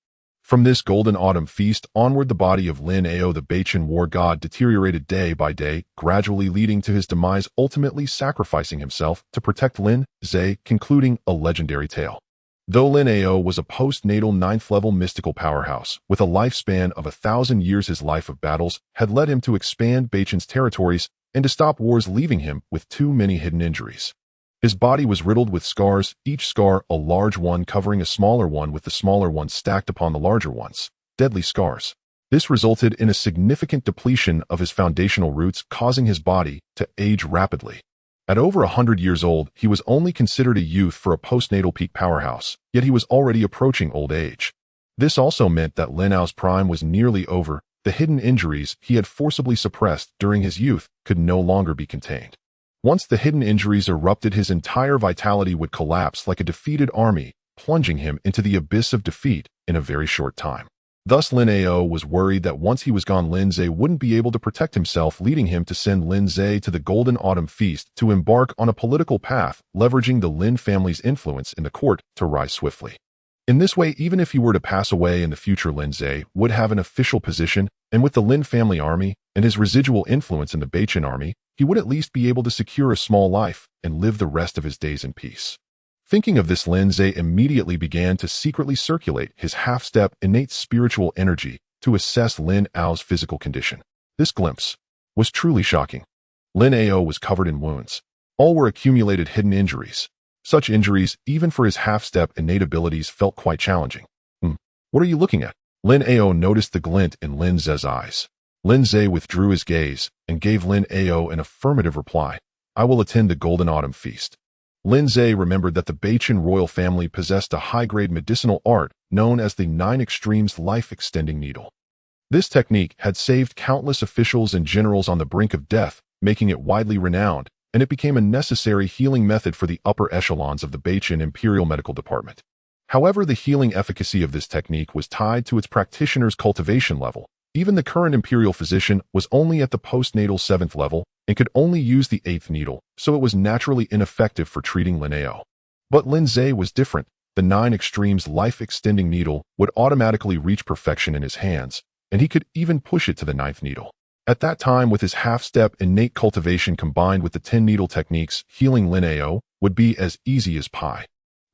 From this Golden Autumn Feast onward, the body of Lin Ao, the Bachin war god, deteriorated day by day, gradually leading to his demise, ultimately sacrificing himself to protect Lin Ze, concluding a legendary tale. Though Lin Ao was a postnatal 9th-level mystical powerhouse, with a lifespan of 1,000 years, his life of battles had led him to expand Bachin's territories and to stop wars, leaving him with too many hidden injuries. His body was riddled with scars, each scar a large one covering a smaller one, with the smaller ones stacked upon the larger ones. Deadly scars. This resulted in a significant depletion of his foundational roots, causing his body to age rapidly. At over 100 years old, he was only considered a youth for a postnatal peak powerhouse, yet he was already approaching old age. This also meant that Lin Ao's prime was nearly over. The hidden injuries he had forcibly suppressed during his youth could no longer be contained. Once the hidden injuries erupted, his entire vitality would collapse like a defeated army, plunging him into the abyss of defeat in a very short time. Thus, Lin Ao was worried that once he was gone, Lin Ze wouldn't be able to protect himself, leading him to send Lin Ze to the Golden Autumn Feast to embark on a political path, leveraging the Lin family's influence in the court to rise swiftly. In this way, even if he were to pass away in the future, Lin Ze would have an official position, and with the Lin family army and his residual influence in the Bachin army, he would at least be able to secure a small life and live the rest of his days in peace. Thinking of this, Lin Ze immediately began to secretly circulate his half-step innate spiritual energy to assess Lin Ao's physical condition. This glimpse was truly shocking. Lin Ao was covered in wounds. All were accumulated hidden injuries. Such injuries, even for his half-step innate abilities, felt quite challenging. What are you looking at?" Lin Ao noticed the glint in Lin Ze's eyes. Lin Ze withdrew his gaze and gave Lin Ao an affirmative reply. "I will attend the Golden Autumn Feast." Lin Ze remembered that the Bachin royal family possessed a high-grade medicinal art known as the 9 Extremes life-extending needle. This technique had saved countless officials and generals on the brink of death, making it widely renowned, and it became a necessary healing method for the upper echelons of the Bachin Imperial Medical Department. However, the healing efficacy of this technique was tied to its practitioner's cultivation level. Even the current imperial physician was only at the postnatal 7th level and could only use the 8th needle, so it was naturally ineffective for treating Lin Ao. But Lin Ze was different. The 9 Extremes life-extending needle would automatically reach perfection in his hands, and he could even push it to the 9th needle. At that time, with his half-step innate cultivation combined with the 10-needle techniques, healing Lin Ao would be as easy as pie.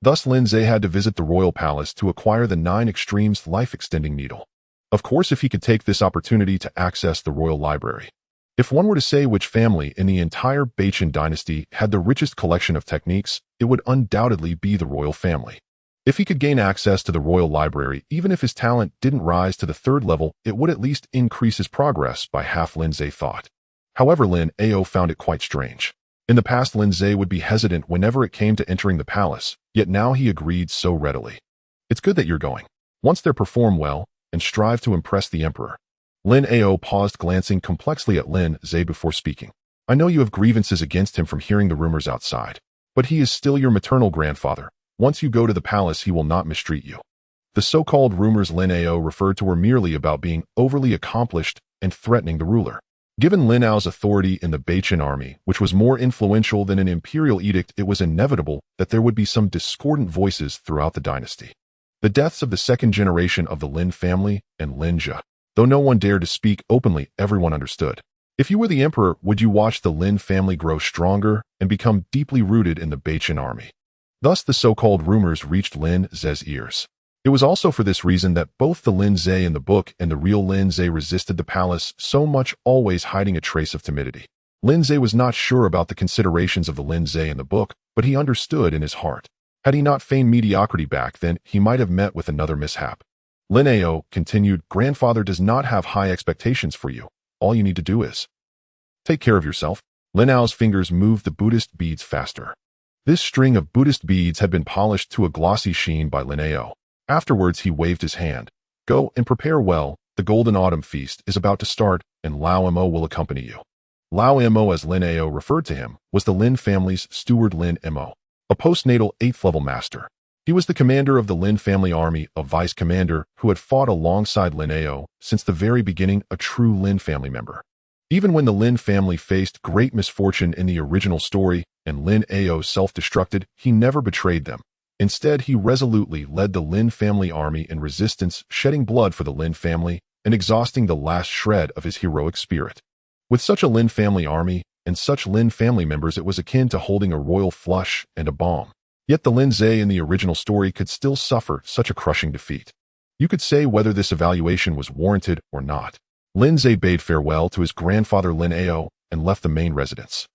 Thus, Lin Ze had to visit the royal palace to acquire the 9 Extremes life-extending needle. Of course, if he could take this opportunity to access the royal library. If one were to say which family in the entire Bachin dynasty had the richest collection of techniques, it would undoubtedly be the royal family. If he could gain access to the royal library, even if his talent didn't rise to the 3rd level, it would at least increase his progress by half, Lin Ze thought. However, Lin Ao found it quite strange. In the past, Lin Ze would be hesitant whenever it came to entering the palace, yet now he agreed so readily. "It's good that you're going. Once there, perform well and strive to impress the emperor." Lin Ao paused, glancing complexly at Lin Ze before speaking. "I know you have grievances against him from hearing the rumors outside, but he is still your maternal grandfather. Once you go to the palace, he will not mistreat you." The so-called rumors Lin Ao referred to were merely about being overly accomplished and threatening the ruler. Given Lin Ao's authority in the Beichen army, which was more influential than an imperial edict, it was inevitable that there would be some discordant voices throughout the dynasty. The deaths of the second generation of the Lin family and Lin Ze. Though no one dared to speak openly, everyone understood. If you were the emperor, would you watch the Lin family grow stronger and become deeply rooted in the Beichen army? Thus, the so-called rumors reached Lin Ze's ears. It was also for this reason that both the Lin Ze in the book and the real Lin Ze resisted the palace so much, always hiding a trace of timidity. Lin Ze was not sure about the considerations of the Lin Ze in the book, but he understood in his heart. Had he not feigned mediocrity back then, he might have met with another mishap. Lin Ao continued, "Grandfather does not have high expectations for you. All you need to do is take care of yourself." Lin Ao's fingers moved the Buddhist beads faster. This string of Buddhist beads had been polished to a glossy sheen by Lin Ao. Afterwards, he waved his hand. "Go and prepare well. The Golden Autumn Feast is about to start, and Lao Mo will accompany you." Lao Mo, as Lin Ao referred to him, was the Lin family's steward Lin Mo, a postnatal 8th-level master. He was the commander of the Lin family army, a vice-commander who had fought alongside Lin Ao since the very beginning, a true Lin family member. Even when the Lin family faced great misfortune in the original story and Lin Ao self-destructed, he never betrayed them. Instead, he resolutely led the Lin family army in resistance, shedding blood for the Lin family and exhausting the last shred of his heroic spirit. With such a Lin family army and such Lin family members, it was akin to holding a royal flush and a bomb. Yet the Lin Ze in the original story could still suffer such a crushing defeat. You could say whether this evaluation was warranted or not. Lin Ze bade farewell to his grandfather Lin Ao and left the main residence.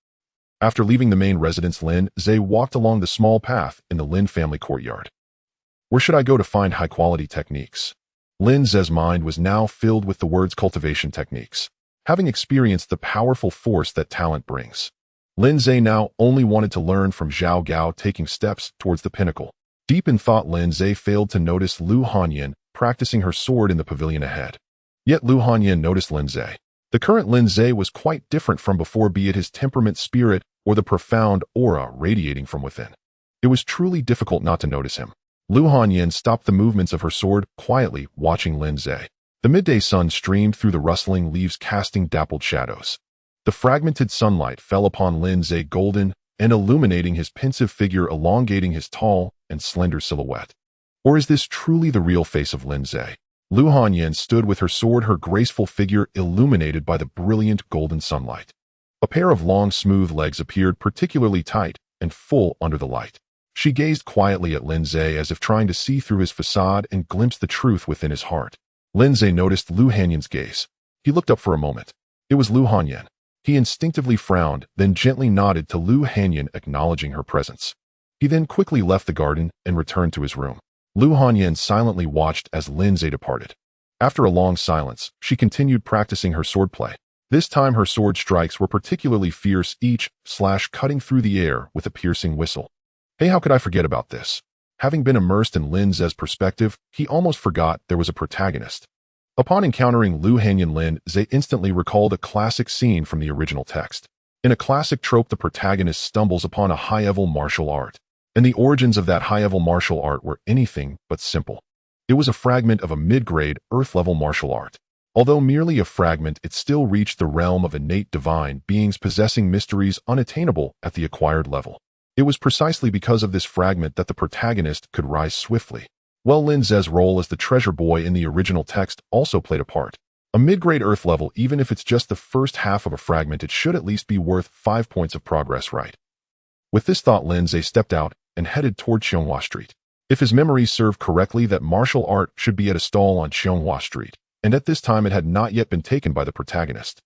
After leaving the main residence, Lin Ze walked along the small path in the Lin family courtyard. Where should I go to find high-quality techniques? Lin Ze's mind was now filled with the words cultivation techniques. Having experienced the powerful force that talent brings, Lin Ze now only wanted to learn from Zhao Gao, taking steps towards the pinnacle. Deep in thought, Lin Ze failed to notice Lu Hanyan practicing her sword in the pavilion ahead. Yet Lu Hanyan noticed Lin Ze. The current Lin Ze was quite different from before, be it his temperament, spirit, or the profound aura radiating from within. It was truly difficult not to notice him. Lu Hanyan stopped the movements of her sword, quietly watching Lin Ze. The midday sun streamed through the rustling leaves, casting dappled shadows. The fragmented sunlight fell upon Lin Ze, golden and illuminating his pensive figure, elongating his tall and slender silhouette. Or is this truly the real face of Lin Ze? Lu Hanyan stood with her sword, her graceful figure illuminated by the brilliant golden sunlight. A pair of long, smooth legs appeared, particularly tight and full under the light. She gazed quietly at Lin Ze as if trying to see through his facade and glimpse the truth within his heart. Lin Ze noticed Lu Hanyan's gaze. He looked up for a moment. It was Lu Hanyan. He instinctively frowned, then gently nodded to Lu Hanyan, acknowledging her presence. He then quickly left the garden and returned to his room. Lu Hanyan silently watched as Lin Ze departed. After a long silence, she continued practicing her swordplay. This time her sword strikes were particularly fierce, each slash cutting through the air with a piercing whistle. Hey, how could I forget about this? Having been immersed in Lin Ze's perspective, he almost forgot there was a protagonist. Upon encountering Lu Hanyan, Lin Ze instantly recalled a classic scene from the original text. In a classic trope, the protagonist stumbles upon a high-level martial art, and the origins of that high-level martial art were anything but simple. It was a fragment of a mid-grade, earth-level martial art. Although merely a fragment, it still reached the realm of innate divine beings possessing mysteries unattainable at the acquired level. It was precisely because of this fragment that the protagonist could rise swiftly. Well, Lin Ze's role as the treasure boy in the original text also played a part. A mid-grade earth level, even if it's just the first half of a fragment, it should at least be worth 5 points of progress, right? With this thought, Lin Ze stepped out and headed toward Xianghua Street. If his memories served correctly, that martial art should be at a stall on Xianghua Street, and at this time it had not yet been taken by the protagonist.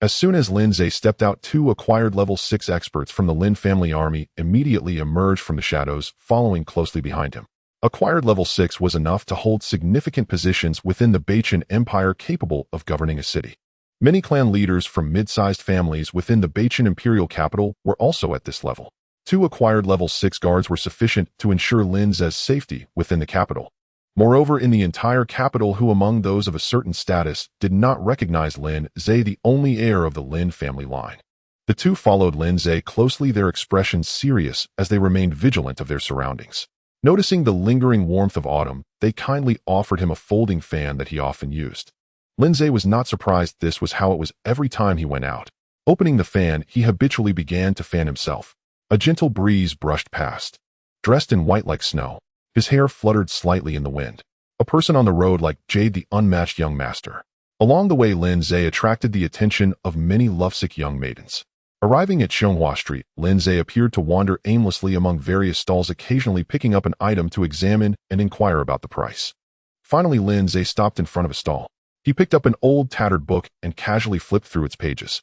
As soon as Lin Ze stepped out, 2 acquired level 6 experts from the Lin family army immediately emerged from the shadows, following closely behind him. Acquired level 6 was enough to hold significant positions within the Beichen Empire, capable of governing a city. Many clan leaders from mid-sized families within the Beichen imperial capital were also at this level. 2 acquired level 6 guards were sufficient to ensure Lin Ze's safety within the capital. Moreover, in the entire capital, who among those of a certain status did not recognize Lin Ze, the only heir of the Lin family line? The 2 followed Lin Ze closely, their expressions serious as they remained vigilant of their surroundings. Noticing the lingering warmth of autumn, they kindly offered him a folding fan that he often used. Lin Ze was not surprised this was how it was every time he went out. Opening the fan, he habitually began to fan himself. A gentle breeze brushed past. Dressed in white like snow, his hair fluttered slightly in the wind. A person on the road like Jade, the unmatched young master. Along the way, Lin Ze attracted the attention of many lovesick young maidens. Arriving at Xianghua Street, Lin Ze appeared to wander aimlessly among various stalls, occasionally picking up an item to examine and inquire about the price. Finally, Lin Ze stopped in front of a stall. He picked up an old, tattered book and casually flipped through its pages.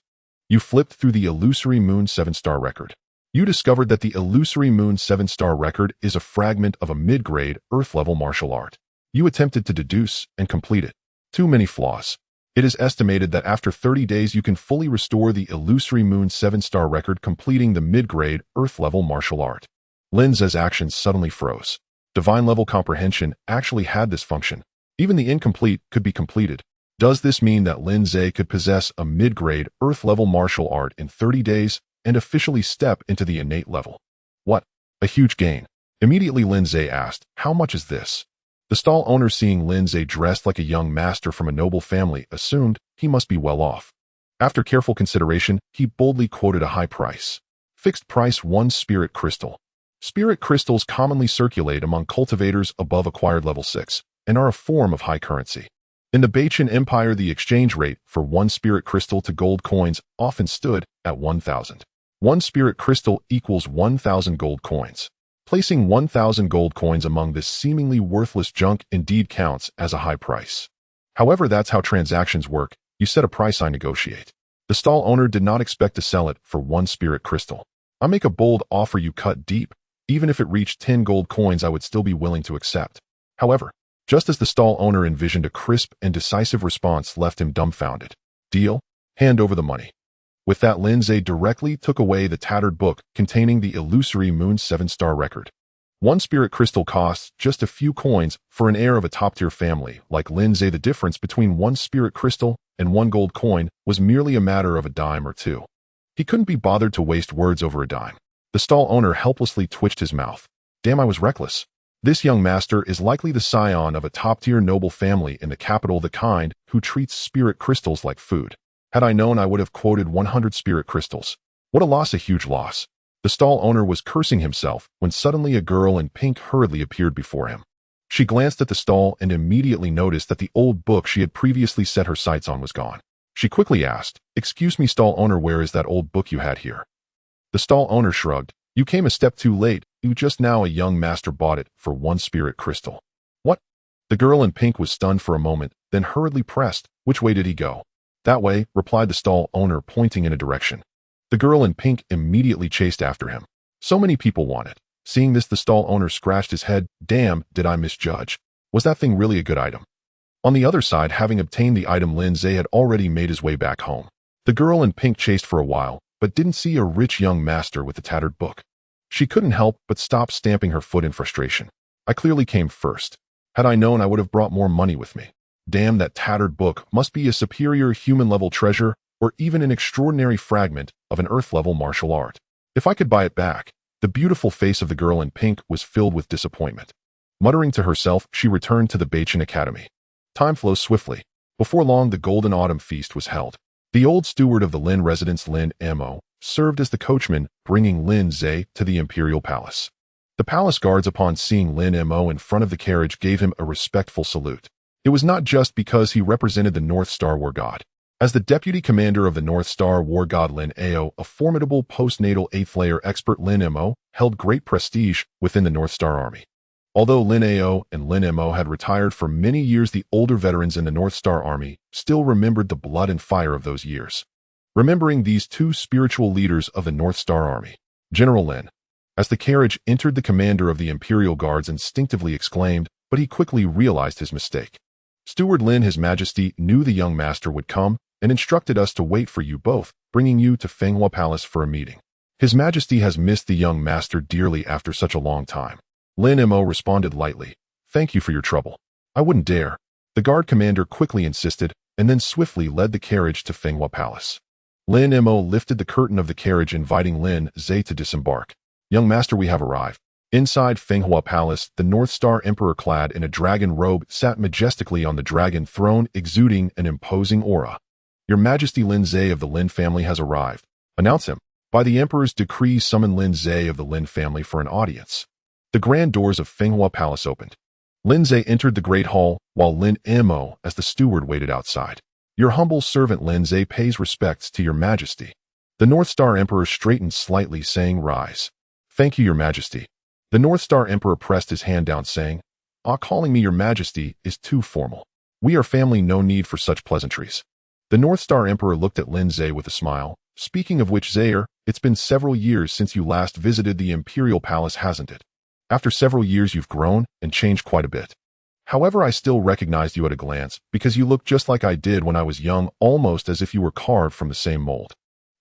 You flipped through the Illusory Moon 7-star record. You discovered that the Illusory Moon 7-star record is a fragment of a mid-grade, Earth-level martial art. You attempted to deduce and complete it. Too many flaws. It is estimated that after 30 days you can fully restore the Illusory Moon 7-star record, completing the mid-grade, Earth-level martial art. Lin Ze's actions suddenly froze. Divine-level comprehension actually had this function. Even the incomplete could be completed. Does this mean that Lin Ze could possess a mid-grade, Earth-level martial art in 30 days and officially step into the innate level? What? A huge gain. Immediately Lin Ze asked, "How much is this?" The stall owner, seeing Lin Ze dressed like a young master from a noble family, assumed he must be well off. After careful consideration, he boldly quoted a high price. Fixed price: 1 spirit crystal. Spirit crystals commonly circulate among cultivators above acquired level 6 and are a form of high currency. In the Bachan Empire, the exchange rate for 1 spirit crystal to gold coins often stood at 1,000. 1 spirit crystal equals 1,000 gold coins. Placing 1,000 gold coins among this seemingly worthless junk indeed counts as a high price. However, that's how transactions work. You set a price, I negotiate. The stall owner did not expect to sell it for 1 spirit crystal. I make a bold offer, you cut deep. Even if it reached 10 gold coins, I would still be willing to accept. However, just as the stall owner envisioned, a crisp and decisive response left him dumbfounded. Deal? Hand over the money. With that, Lin Ze directly took away the tattered book containing the Illusory Moon 7-star record. 1 spirit crystal costs just a few coins. For an heir of a top-tier family like Lin Ze, the difference between 1 spirit crystal and 1 gold coin was merely a matter of a dime or two. He couldn't be bothered to waste words over a dime. The stall owner helplessly twitched his mouth. Damn, I was reckless. This young master is likely the scion of a top-tier noble family in the capital, the kind who treats spirit crystals like food. Had I known, I would have quoted 100 spirit crystals. What a loss, a huge loss. The stall owner was cursing himself when suddenly a girl in pink hurriedly appeared before him. She glanced at the stall and immediately noticed that the old book she had previously set her sights on was gone. She quickly asked, "Excuse me, stall owner, where is that old book you had here?" The stall owner shrugged. "You came a step too late. You just now a young master bought it for 1 spirit crystal." What? The girl in pink was stunned for a moment, then hurriedly pressed, "Which way did he go?" "That way," replied the stall owner, pointing in a direction. The girl in pink immediately chased after him. So many people want it. Seeing this, the stall owner scratched his head. Damn, did I misjudge? Was that thing really a good item? On the other side, having obtained the item, Lin Ze had already made his way back home. The girl in pink chased for a while, but didn't see a rich young master with the tattered book. She couldn't help but stop stamping her foot in frustration. I clearly came first. Had I known, I would have brought more money with me. Damn, that tattered book must be a superior human-level treasure or even an extraordinary fragment of an Earth-level martial art. If I could buy it back. The beautiful face of the girl in pink was filled with disappointment. Muttering to herself, she returned to the Bachan Academy. Time flows swiftly. Before long, the Golden Autumn Feast was held. The old steward of the Lin residence, Lin Mo, served as the coachman, bringing Lin Ze to the imperial palace. The palace guards, upon seeing Lin Mo in front of the carriage, gave him a respectful salute. It was not just because he represented the North Star War God. As the deputy commander of the North Star War God, Lin Ao, a formidable postnatal 8th-layer expert, Lin Mo held great prestige within the North Star Army. Although Lin Ao and Lin Mo had retired for many years, the older veterans in the North Star Army still remembered the blood and fire of those years. Remembering these two spiritual leaders of the North Star Army, General Lin, as the carriage entered, the commander of the Imperial Guards instinctively exclaimed, but he quickly realized his mistake. Steward Lin, His Majesty knew the young master would come and instructed us to wait for you both, bringing you to Fenghua Palace for a meeting. His Majesty has missed the young master dearly after such a long time. Lin Mo responded lightly, "Thank you for your trouble. I wouldn't dare." The guard commander quickly insisted, and then swiftly led the carriage to Fenghua Palace. Lin Mo lifted the curtain of the carriage, inviting Lin Ze to disembark. "Young master, we have arrived." Inside Fenghua Palace, the North Star Emperor clad in a dragon robe sat majestically on the dragon throne, exuding an imposing aura. Your Majesty Lin Ze of the Lin family has arrived. Announce him. By the Emperor's decree, summon Lin Ze of the Lin family for an audience. The grand doors of Fenghua Palace opened. Lin Ze entered the great hall, while Lin Mo, as the steward, waited outside. Your humble servant Lin Ze pays respects to your Majesty. The North Star Emperor straightened slightly, saying, Rise. Thank you, your Majesty. The North Star Emperor pressed his hand down, saying, Calling me your Majesty is too formal. We are family, no need for such pleasantries. The North Star Emperor looked at Lin Ze with a smile. Speaking of which, Zaire, it's been several years since you last visited the Imperial Palace, hasn't it? After several years, you've grown and changed quite a bit. However, I still recognized you at a glance, because you look just like I did when I was young, almost as if you were carved from the same mold.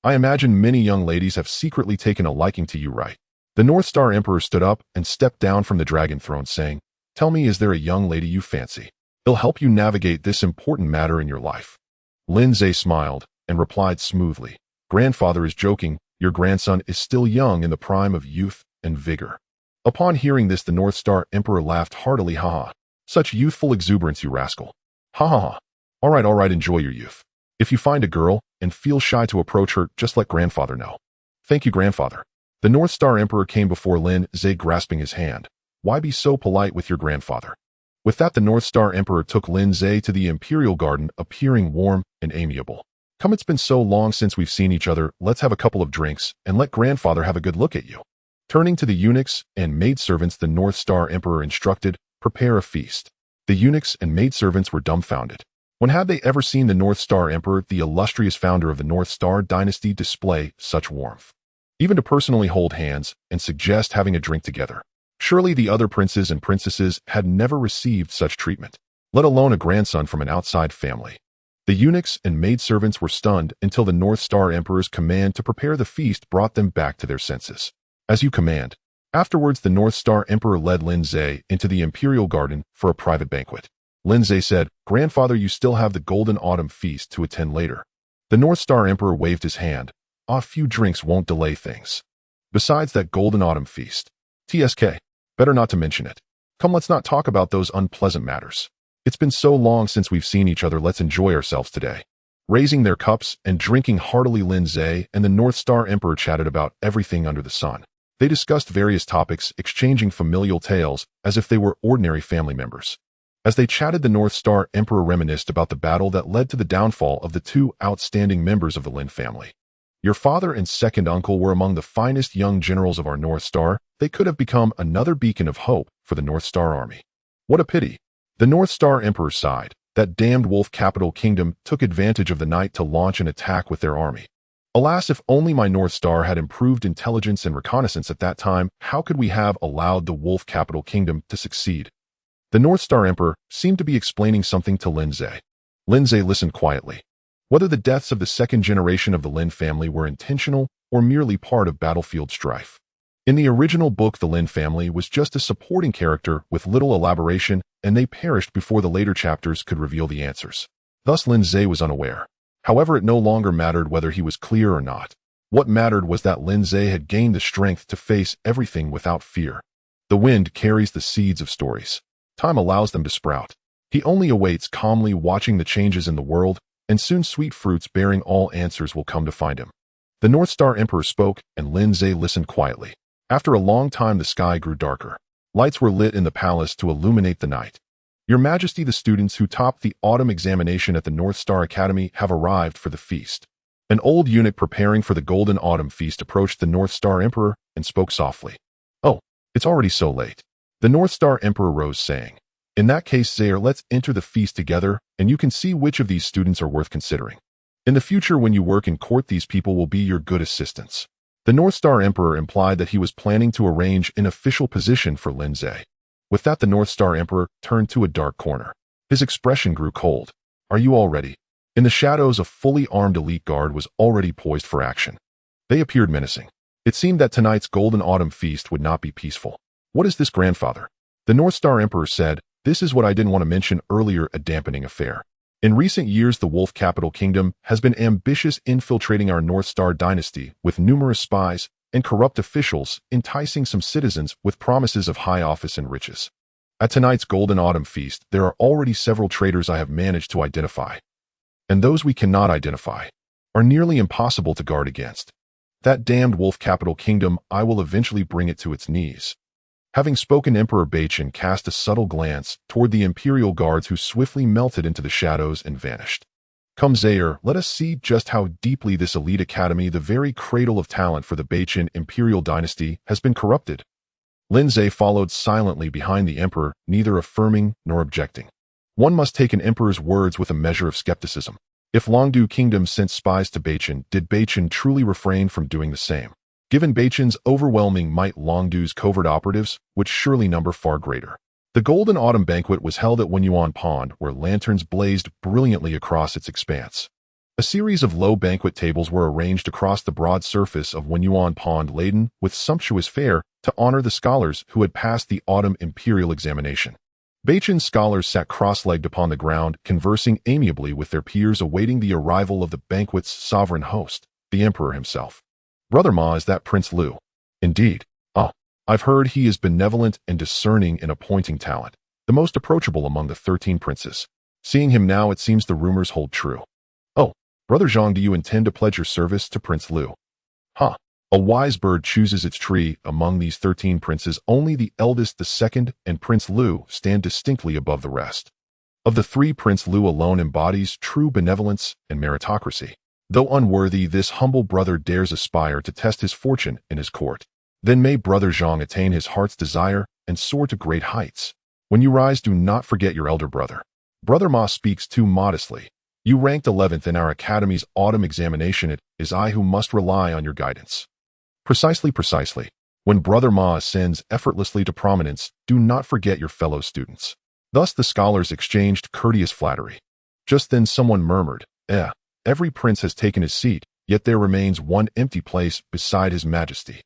I imagine many young ladies have secretly taken a liking to you, right? The North Star Emperor stood up and stepped down from the dragon throne, saying, Tell me, is there a young lady you fancy? It'll help you navigate this important matter in your life. Lin Ze smiled and replied smoothly, Grandfather is joking, your grandson is still young in the prime of youth and vigor. Upon hearing this, the North Star Emperor laughed heartily. Ha. Such youthful exuberance, you rascal. Ha ha ha. All right, enjoy your youth. If you find a girl and feel shy to approach her, just let Grandfather know. Thank you, Grandfather. The North Star Emperor came before Lin Ze, grasping his hand. Why be so polite with your grandfather? With that, the North Star Emperor took Lin Ze to the Imperial Garden, appearing warm and amiable. Come, it's been so long since we've seen each other, let's have a couple of drinks and let Grandfather have a good look at you. Turning to the eunuchs and maidservants, the North Star Emperor instructed, Prepare a feast. The eunuchs and maidservants were dumbfounded. When had they ever seen the North Star Emperor, the illustrious founder of the North Star dynasty, display such warmth? Even to personally hold hands and suggest having a drink together. Surely the other princes and princesses had never received such treatment, let alone a grandson from an outside family. The eunuchs and maidservants were stunned until the North Star Emperor's command to prepare the feast brought them back to their senses. As you command. Afterwards, the North Star Emperor led Lin Ze into the Imperial Garden for a private banquet. Lin Ze said, Grandfather, you still have the Golden Autumn Feast to attend later. The North Star Emperor waved his hand. A few drinks won't delay things. Besides that Golden Autumn Feast. TSK. Better not to mention it. Come, let's not talk about those unpleasant matters. It's been so long since we've seen each other, let's enjoy ourselves today. Raising their cups and drinking heartily, Lin Ze and the North Star Emperor chatted about everything under the sun. They discussed various topics, exchanging familial tales as if they were ordinary family members. As they chatted, the North Star Emperor reminisced about the battle that led to the downfall of the two outstanding members of the Lin family. Your father and second uncle were among the finest young generals of our North Star. They could have become another beacon of hope for the North Star Army. What a pity. The North Star Emperor sighed. That damned wolf capital kingdom took advantage of the night to launch an attack with their army. Alas, if only my North Star had improved intelligence and reconnaissance at that time, how could we have allowed the wolf capital kingdom to succeed? The North Star Emperor seemed to be explaining something to Lin Ze. Lin Ze listened quietly. Whether the deaths of the second generation of the Lin family were intentional or merely part of battlefield strife. In the original book, the Lin family was just a supporting character with little elaboration, and they perished before the later chapters could reveal the answers. Thus Lin Ze was unaware. However, it no longer mattered whether he was clear or not. What mattered was that Lin Ze had gained the strength to face everything without fear. The wind carries the seeds of stories. Time allows them to sprout. He only awaits, calmly watching the changes in the world, and soon sweet fruits bearing all answers will come to find him. The North Star Emperor spoke, and Lin Ze listened quietly. After a long time, the sky grew darker. Lights were lit in the palace to illuminate the night. Your Majesty, the students who topped the autumn examination at the North Star Academy have arrived for the feast. An old eunuch preparing for the Golden Autumn Feast approached the North Star Emperor and spoke softly. Oh, it's already so late. The North Star Emperor rose, saying, In that case, Zaire, let's enter the feast together, and you can see which of these students are worth considering. In the future, when you work in court, these people will be your good assistants. The North Star Emperor implied that he was planning to arrange an official position for Lin Ze. With that, the North Star Emperor turned to a dark corner. His expression grew cold. Are you all ready? In the shadows, a fully armed elite guard was already poised for action. They appeared menacing. It seemed that tonight's Golden Autumn Feast would not be peaceful. What is this, Grandfather? The North Star Emperor said, This is what I didn't want to mention earlier, a dampening affair. In recent years, the Wolf Capital Kingdom has been ambitious, infiltrating our North Star dynasty with numerous spies, and corrupt officials, enticing some citizens with promises of high office and riches. At tonight's Golden Autumn Feast, there are already several traitors I have managed to identify. And those we cannot identify are nearly impossible to guard against. That damned wolf capital kingdom, I will eventually bring it to its knees. Having spoken, Emperor Bachin cast a subtle glance toward the imperial guards who swiftly melted into the shadows and vanished. Come Zaire, let us see just how deeply this elite academy, the very cradle of talent for the Bachin imperial dynasty, has been corrupted. Lin Ze followed silently behind the emperor, neither affirming nor objecting. One must take an emperor's words with a measure of skepticism. If Longdu Kingdom sent spies to Bachin, did Bachin truly refrain from doing the same? Given Bachin's overwhelming might, Longdu's covert operatives would surely number far greater. The Golden Autumn Banquet was held at Wenyuan Pond, where lanterns blazed brilliantly across its expanse. A series of low banquet tables were arranged across the broad surface of Wenyuan Pond, laden with sumptuous fare to honor the scholars who had passed the autumn imperial examination. Bachin's scholars sat cross-legged upon the ground, conversing amiably with their peers, awaiting the arrival of the banquet's sovereign host, the emperor himself. Brother Ma, is that Prince Liu? Indeed. I've heard he is benevolent and discerning in appointing talent, the most approachable among the 13 princes. Seeing him now, it seems the rumors hold true. Oh, Brother Zhang, do you intend to pledge your service to Prince Liu? A wise bird chooses its tree. Among these 13 princes, only the eldest, the second, and Prince Liu stand distinctly above the rest. Of the three, Prince Liu alone embodies true benevolence and meritocracy. Though unworthy, this humble brother dares aspire to test his fortune in his court. Then may Brother Zhang attain his heart's desire and soar to great heights. When you rise, do not forget your elder brother. Brother Ma speaks too modestly. You ranked 11th in our academy's autumn examination. It is I who must rely on your guidance. Precisely. When Brother Ma ascends effortlessly to prominence, do not forget your fellow students. Thus the scholars exchanged courteous flattery. Just then someone murmured, every prince has taken his seat, yet there remains one empty place beside His Majesty.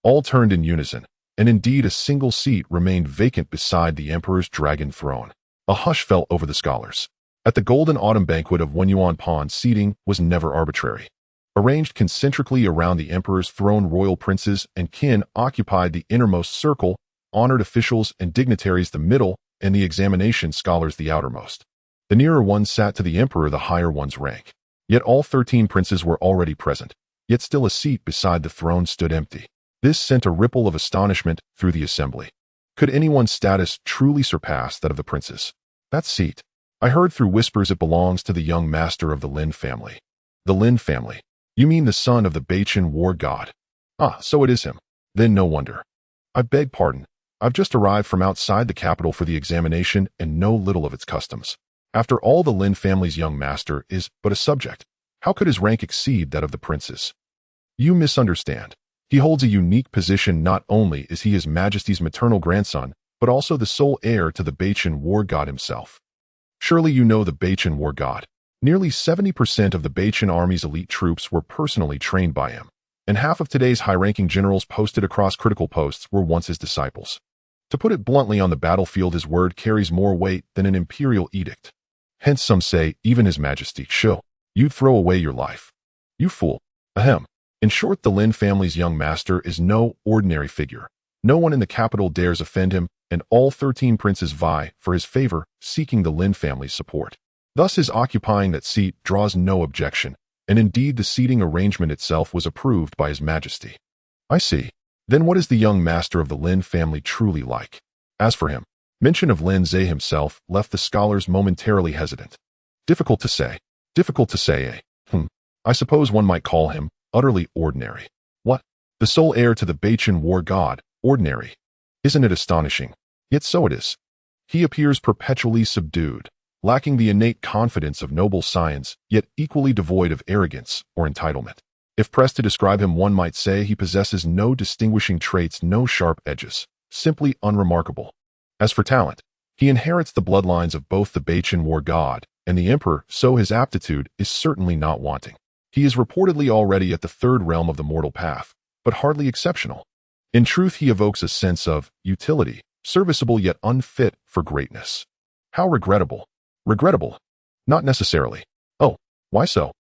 All turned in unison, and indeed a single seat remained vacant beside the emperor's dragon throne. A hush fell over the scholars. At the Golden Autumn Banquet of Wenyuan Pond, seating was never arbitrary. Arranged concentrically around the emperor's throne, royal princes and kin occupied the innermost circle, honored officials and dignitaries the middle, and the examination scholars the outermost. The nearer ones sat to the emperor, the higher one's rank. Yet all 13 princes were already present, yet still a seat beside the throne stood empty. This sent a ripple of astonishment through the assembly. Could anyone's status truly surpass that of the princes? That seat, I heard through whispers, it belongs to the young master of the Lin family. The Lin family? You mean the son of the Bachin war god? So it is him. Then no wonder. I beg pardon. I've just arrived from outside the capital for the examination and know little of its customs. After all, the Lin family's young master is but a subject. How could his rank exceed that of the princes? You misunderstand. He holds a unique position. Not only is he His Majesty's maternal grandson, but also the sole heir to the Bachin war god himself. Surely you know the Bachin war god. Nearly 70% of the Bachin army's elite troops were personally trained by him, and half of today's high-ranking generals posted across critical posts were once his disciples. To put it bluntly, on the battlefield his word carries more weight than an imperial edict. Hence some say, even His Majesty, you'd throw away your life. You fool. Ahem. In short, the Lin family's young master is no ordinary figure. No one in the capital dares offend him, and all 13 princes vie for his favor, seeking the Lin family's support. Thus his occupying that seat draws no objection, and indeed the seating arrangement itself was approved by His Majesty. I see. Then what is the young master of the Lin family truly like? As for him, mention of Lin Ze himself left the scholars momentarily hesitant. Difficult to say, I suppose one might call him utterly ordinary. What? The sole heir to the Bachin war god, ordinary. Isn't it astonishing? Yet so it is. He appears perpetually subdued, lacking the innate confidence of noble science, yet equally devoid of arrogance or entitlement. If pressed to describe him, one might say he possesses no distinguishing traits, no sharp edges, simply unremarkable. As for talent, he inherits the bloodlines of both the Bachin war god and the emperor, so his aptitude is certainly not wanting. He is reportedly already at the third realm of the mortal path, but hardly exceptional. In truth, he evokes a sense of utility, serviceable yet unfit for greatness. How regrettable. Regrettable? Not necessarily. Oh, why so?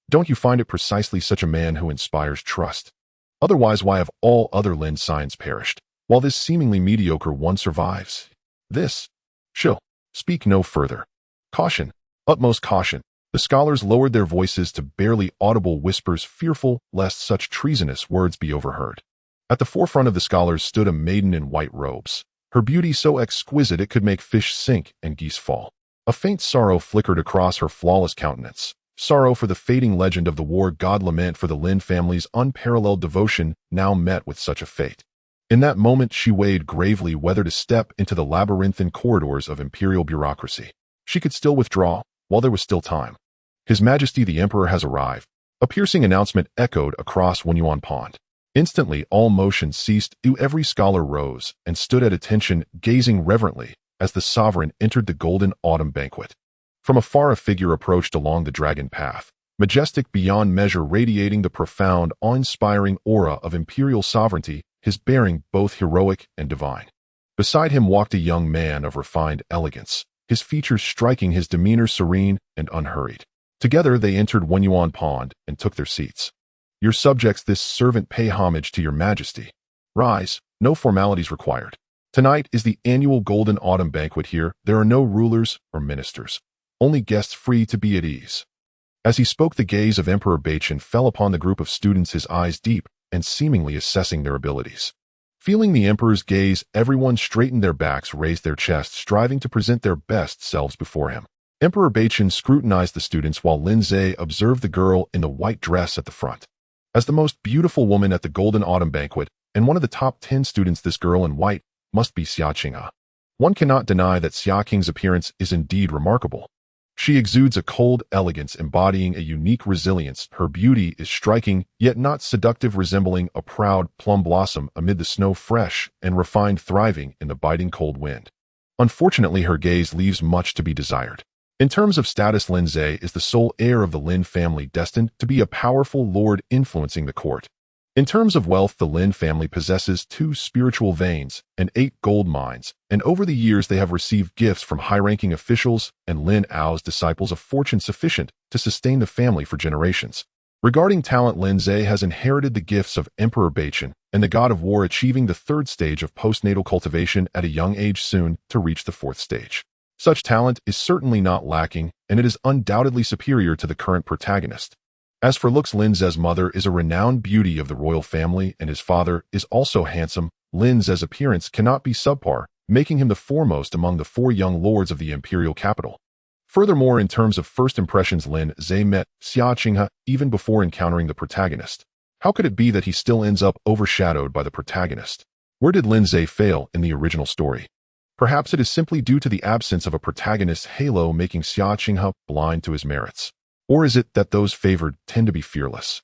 Don't you find it precisely such a man who inspires trust? Otherwise, why have all other Lin signs perished, while this seemingly mediocre one survives? This. Shall speak no further. Caution. Utmost caution. The scholars lowered their voices to barely audible whispers, fearful lest such treasonous words be overheard. At the forefront of the scholars stood a maiden in white robes, her beauty so exquisite it could make fish sink and geese fall. A faint sorrow flickered across her flawless countenance, sorrow for the fading legend of the war god, lament for the Lin family's unparalleled devotion now met with such a fate. In that moment she weighed gravely whether to step into the labyrinthine corridors of imperial bureaucracy. She could still withdraw, while there was still time. His Majesty the Emperor has arrived. A piercing announcement echoed across Wenyuan Pond. Instantly all motion ceased, every scholar rose and stood at attention, gazing reverently as the sovereign entered the golden autumn banquet. From afar a figure approached along the dragon path, majestic beyond measure, radiating the profound, awe-inspiring aura of imperial sovereignty, his bearing both heroic and divine. Beside him walked a young man of refined elegance, his features striking, his demeanor serene and unhurried. Together they entered Wenyuan Pond and took their seats. Your subjects, this servant pay homage to your Majesty. Rise, no formalities required. Tonight is the annual Golden Autumn Banquet here. There are no rulers or ministers, only guests free to be at ease. As he spoke, the gaze of Emperor Bachin fell upon the group of students, his eyes deep and seemingly assessing their abilities. Feeling the Emperor's gaze, everyone straightened their backs, raised their chests, striving to present their best selves before him. Emperor Bachin scrutinized the students while Lin Ze observed the girl in the white dress at the front. As the most beautiful woman at the Golden Autumn Banquet and one of the top 10 students, this girl in white must be Xia Qinghe. One cannot deny that Xia Qing's appearance is indeed remarkable. She exudes a cold elegance embodying a unique resilience. Her beauty is striking, yet not seductive, resembling a proud plum blossom amid the snow, fresh and refined, thriving in the biting cold wind. Unfortunately, her gaze leaves much to be desired. In terms of status, Lin Ze is the sole heir of the Lin family, destined to be a powerful lord influencing the court. In terms of wealth, the Lin family possesses 2 spiritual veins and 8 gold mines, and over the years they have received gifts from high-ranking officials and Lin Ao's disciples, of fortune sufficient to sustain the family for generations. Regarding talent, Lin Ze has inherited the gifts of Emperor Bachin and the god of war, achieving the 3rd stage of postnatal cultivation at a young age, soon to reach the 4th stage. Such talent is certainly not lacking, and it is undoubtedly superior to the current protagonist. As for looks, Lin Ze's mother is a renowned beauty of the royal family, and his father is also handsome. Lin Ze's appearance cannot be subpar, making him the foremost among the 4 young lords of the imperial capital. Furthermore, in terms of first impressions, Lin Ze met Xia Qinghe even before encountering the protagonist. How could it be that he still ends up overshadowed by the protagonist? Where did Lin Ze fail in the original story? Perhaps it is simply due to the absence of a protagonist's halo, making Xia Qinghe blind to his merits. Or is it that those favored tend to be fearless?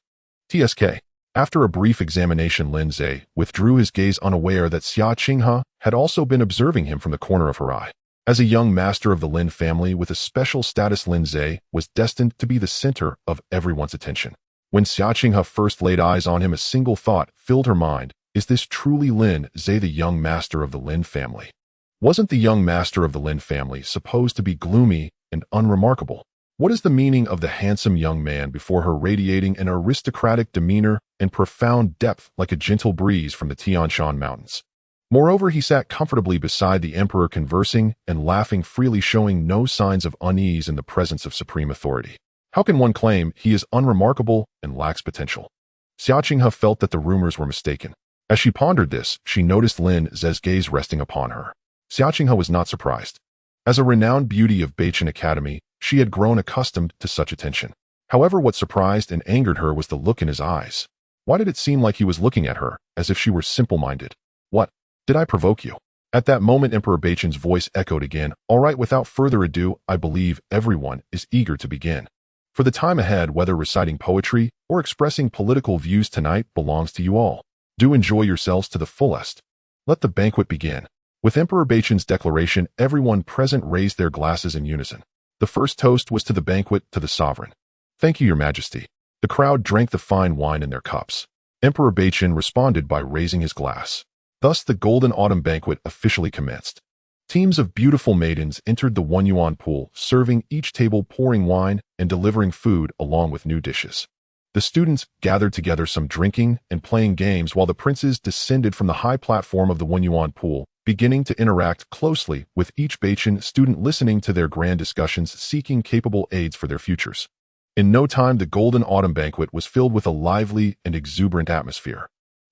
TSK. After a brief examination, Lin Ze withdrew his gaze, unaware that Xia Qinghe had also been observing him from the corner of her eye. As a young master of the Lin family with a special status, Lin Ze was destined to be the center of everyone's attention. When Xia Qinghe first laid eyes on him, a single thought filled her mind. Is this truly Lin Ze, the young master of the Lin family? Wasn't the young master of the Lin family supposed to be gloomy and unremarkable? What is the meaning of the handsome young man before her, radiating an aristocratic demeanor and profound depth like a gentle breeze from the Tian Shan Mountains? Moreover, he sat comfortably beside the emperor, conversing and laughing freely, showing no signs of unease in the presence of supreme authority. How can one claim he is unremarkable and lacks potential? Xia Qinghe felt that the rumors were mistaken. As she pondered this, she noticed Lin Ze's gaze resting upon her. Xia Qinghe was not surprised. As a renowned beauty of Bachin Academy, she had grown accustomed to such attention. However, what surprised and angered her was the look in his eyes. Why did it seem like he was looking at her, as if she were simple-minded? What? Did I provoke you? At that moment, Emperor Bachin's voice echoed again. All right, without further ado, I believe everyone is eager to begin. For the time ahead, whether reciting poetry or expressing political views, tonight belongs to you all. Do enjoy yourselves to the fullest. Let the banquet begin. With Emperor Bachin's declaration, everyone present raised their glasses in unison. The first toast was to the banquet, to the sovereign. Thank you, Your Majesty. The crowd drank the fine wine in their cups. Emperor Bachin responded by raising his glass. Thus, the Golden Autumn Banquet officially commenced. Teams of beautiful maidens entered the Wenyuan pool, serving each table, pouring wine and delivering food along with new dishes. The students gathered together, some drinking and playing games, while the princes descended from the high platform of the Wenyuan pool, beginning to interact closely with each Bachin student, listening to their grand discussions, seeking capable aids for their futures. In no time, the Golden Autumn Banquet was filled with a lively and exuberant atmosphere.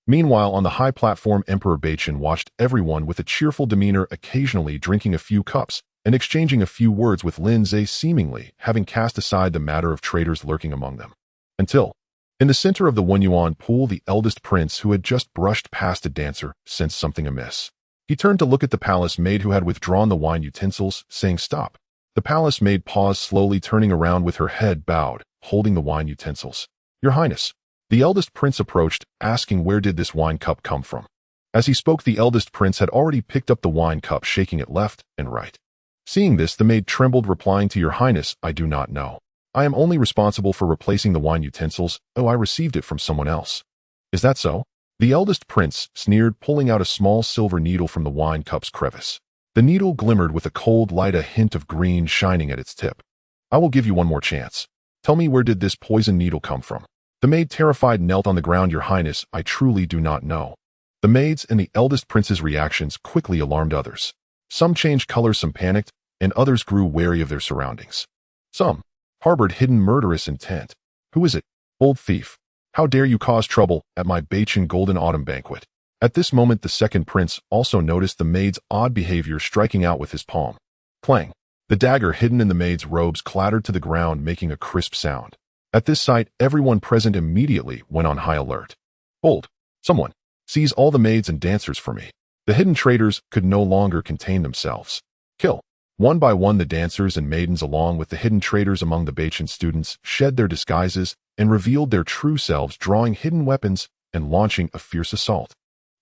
Meanwhile, on the high platform, Emperor Bachin watched everyone with a cheerful demeanor, occasionally drinking a few cups and exchanging a few words with Lin Ze, seemingly having cast aside the matter of traitors lurking among them. Until, in the center of the Wenyuan pool, the eldest prince, who had just brushed past a dancer, sensed something amiss. He turned to look at the palace maid, who had withdrawn the wine utensils, saying, "Stop." The palace maid paused, slowly turning around with her head bowed, holding the wine utensils. "Your Highness." The eldest prince approached, asking where did this wine cup come from. As he spoke, the eldest prince had already picked up the wine cup, shaking it left and right. Seeing this, the maid trembled, replying, "To your Highness, I do not know. I am only responsible for replacing the wine utensils. Oh, I received it from someone else." "Is that so?" The eldest prince sneered, pulling out a small silver needle from the wine cup's crevice. The needle glimmered with a cold light, a hint of green shining at its tip. "I will give you one more chance. Tell me, where did this poison needle come from?" The maid, terrified, knelt on the ground. "Your Highness, I truly do not know." The maid's and the eldest prince's reactions quickly alarmed others. Some changed color, some panicked, and others grew wary of their surroundings. Some harbored hidden murderous intent. "Who is it? Old thief. How dare you cause trouble at my Bachin Golden Autumn Banquet?" At this moment, the second prince also noticed the maid's odd behavior, striking out with his palm. Clang! The dagger hidden in the maid's robes clattered to the ground, making a crisp sound. At this sight, everyone present immediately went on high alert. "Hold! Someone! Seize all the maids and dancers for me." The hidden traitors could no longer contain themselves. "Kill!" One by one, the dancers and maidens, along with the hidden traitors among the Bachin students, shed their disguises and revealed their true selves, drawing hidden weapons and launching a fierce assault.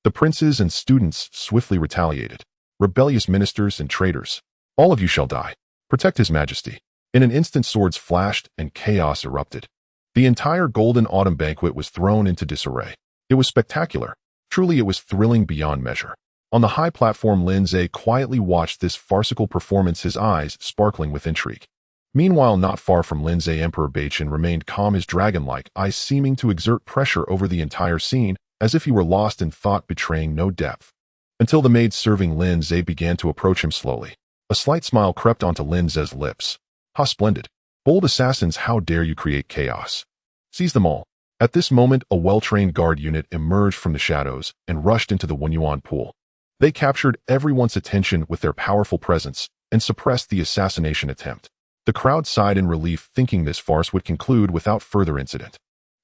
The princes and students swiftly retaliated. "Rebellious ministers and traitors, all of you shall die. Protect His Majesty." In an instant, swords flashed and chaos erupted. The entire Golden Autumn Banquet was thrown into disarray. It was spectacular. Truly, it was thrilling beyond measure. On the high platform, Lin Ze quietly watched this farcical performance, his eyes sparkling with intrigue. Meanwhile, not far from Lin Ze, Emperor Bachin remained calm, his dragon-like eyes seeming to exert pressure over the entire scene, as if he were lost in thought, betraying no depth. Until the maid serving Lin Ze began to approach him slowly. A slight smile crept onto Lin Ze's lips. "How splendid! Bold assassins, how dare you create chaos? Seize them all." At this moment, a well-trained guard unit emerged from the shadows and rushed into the Wenyuan pool. They captured everyone's attention with their powerful presence and suppressed the assassination attempt. The crowd sighed in relief, thinking this farce would conclude without further incident.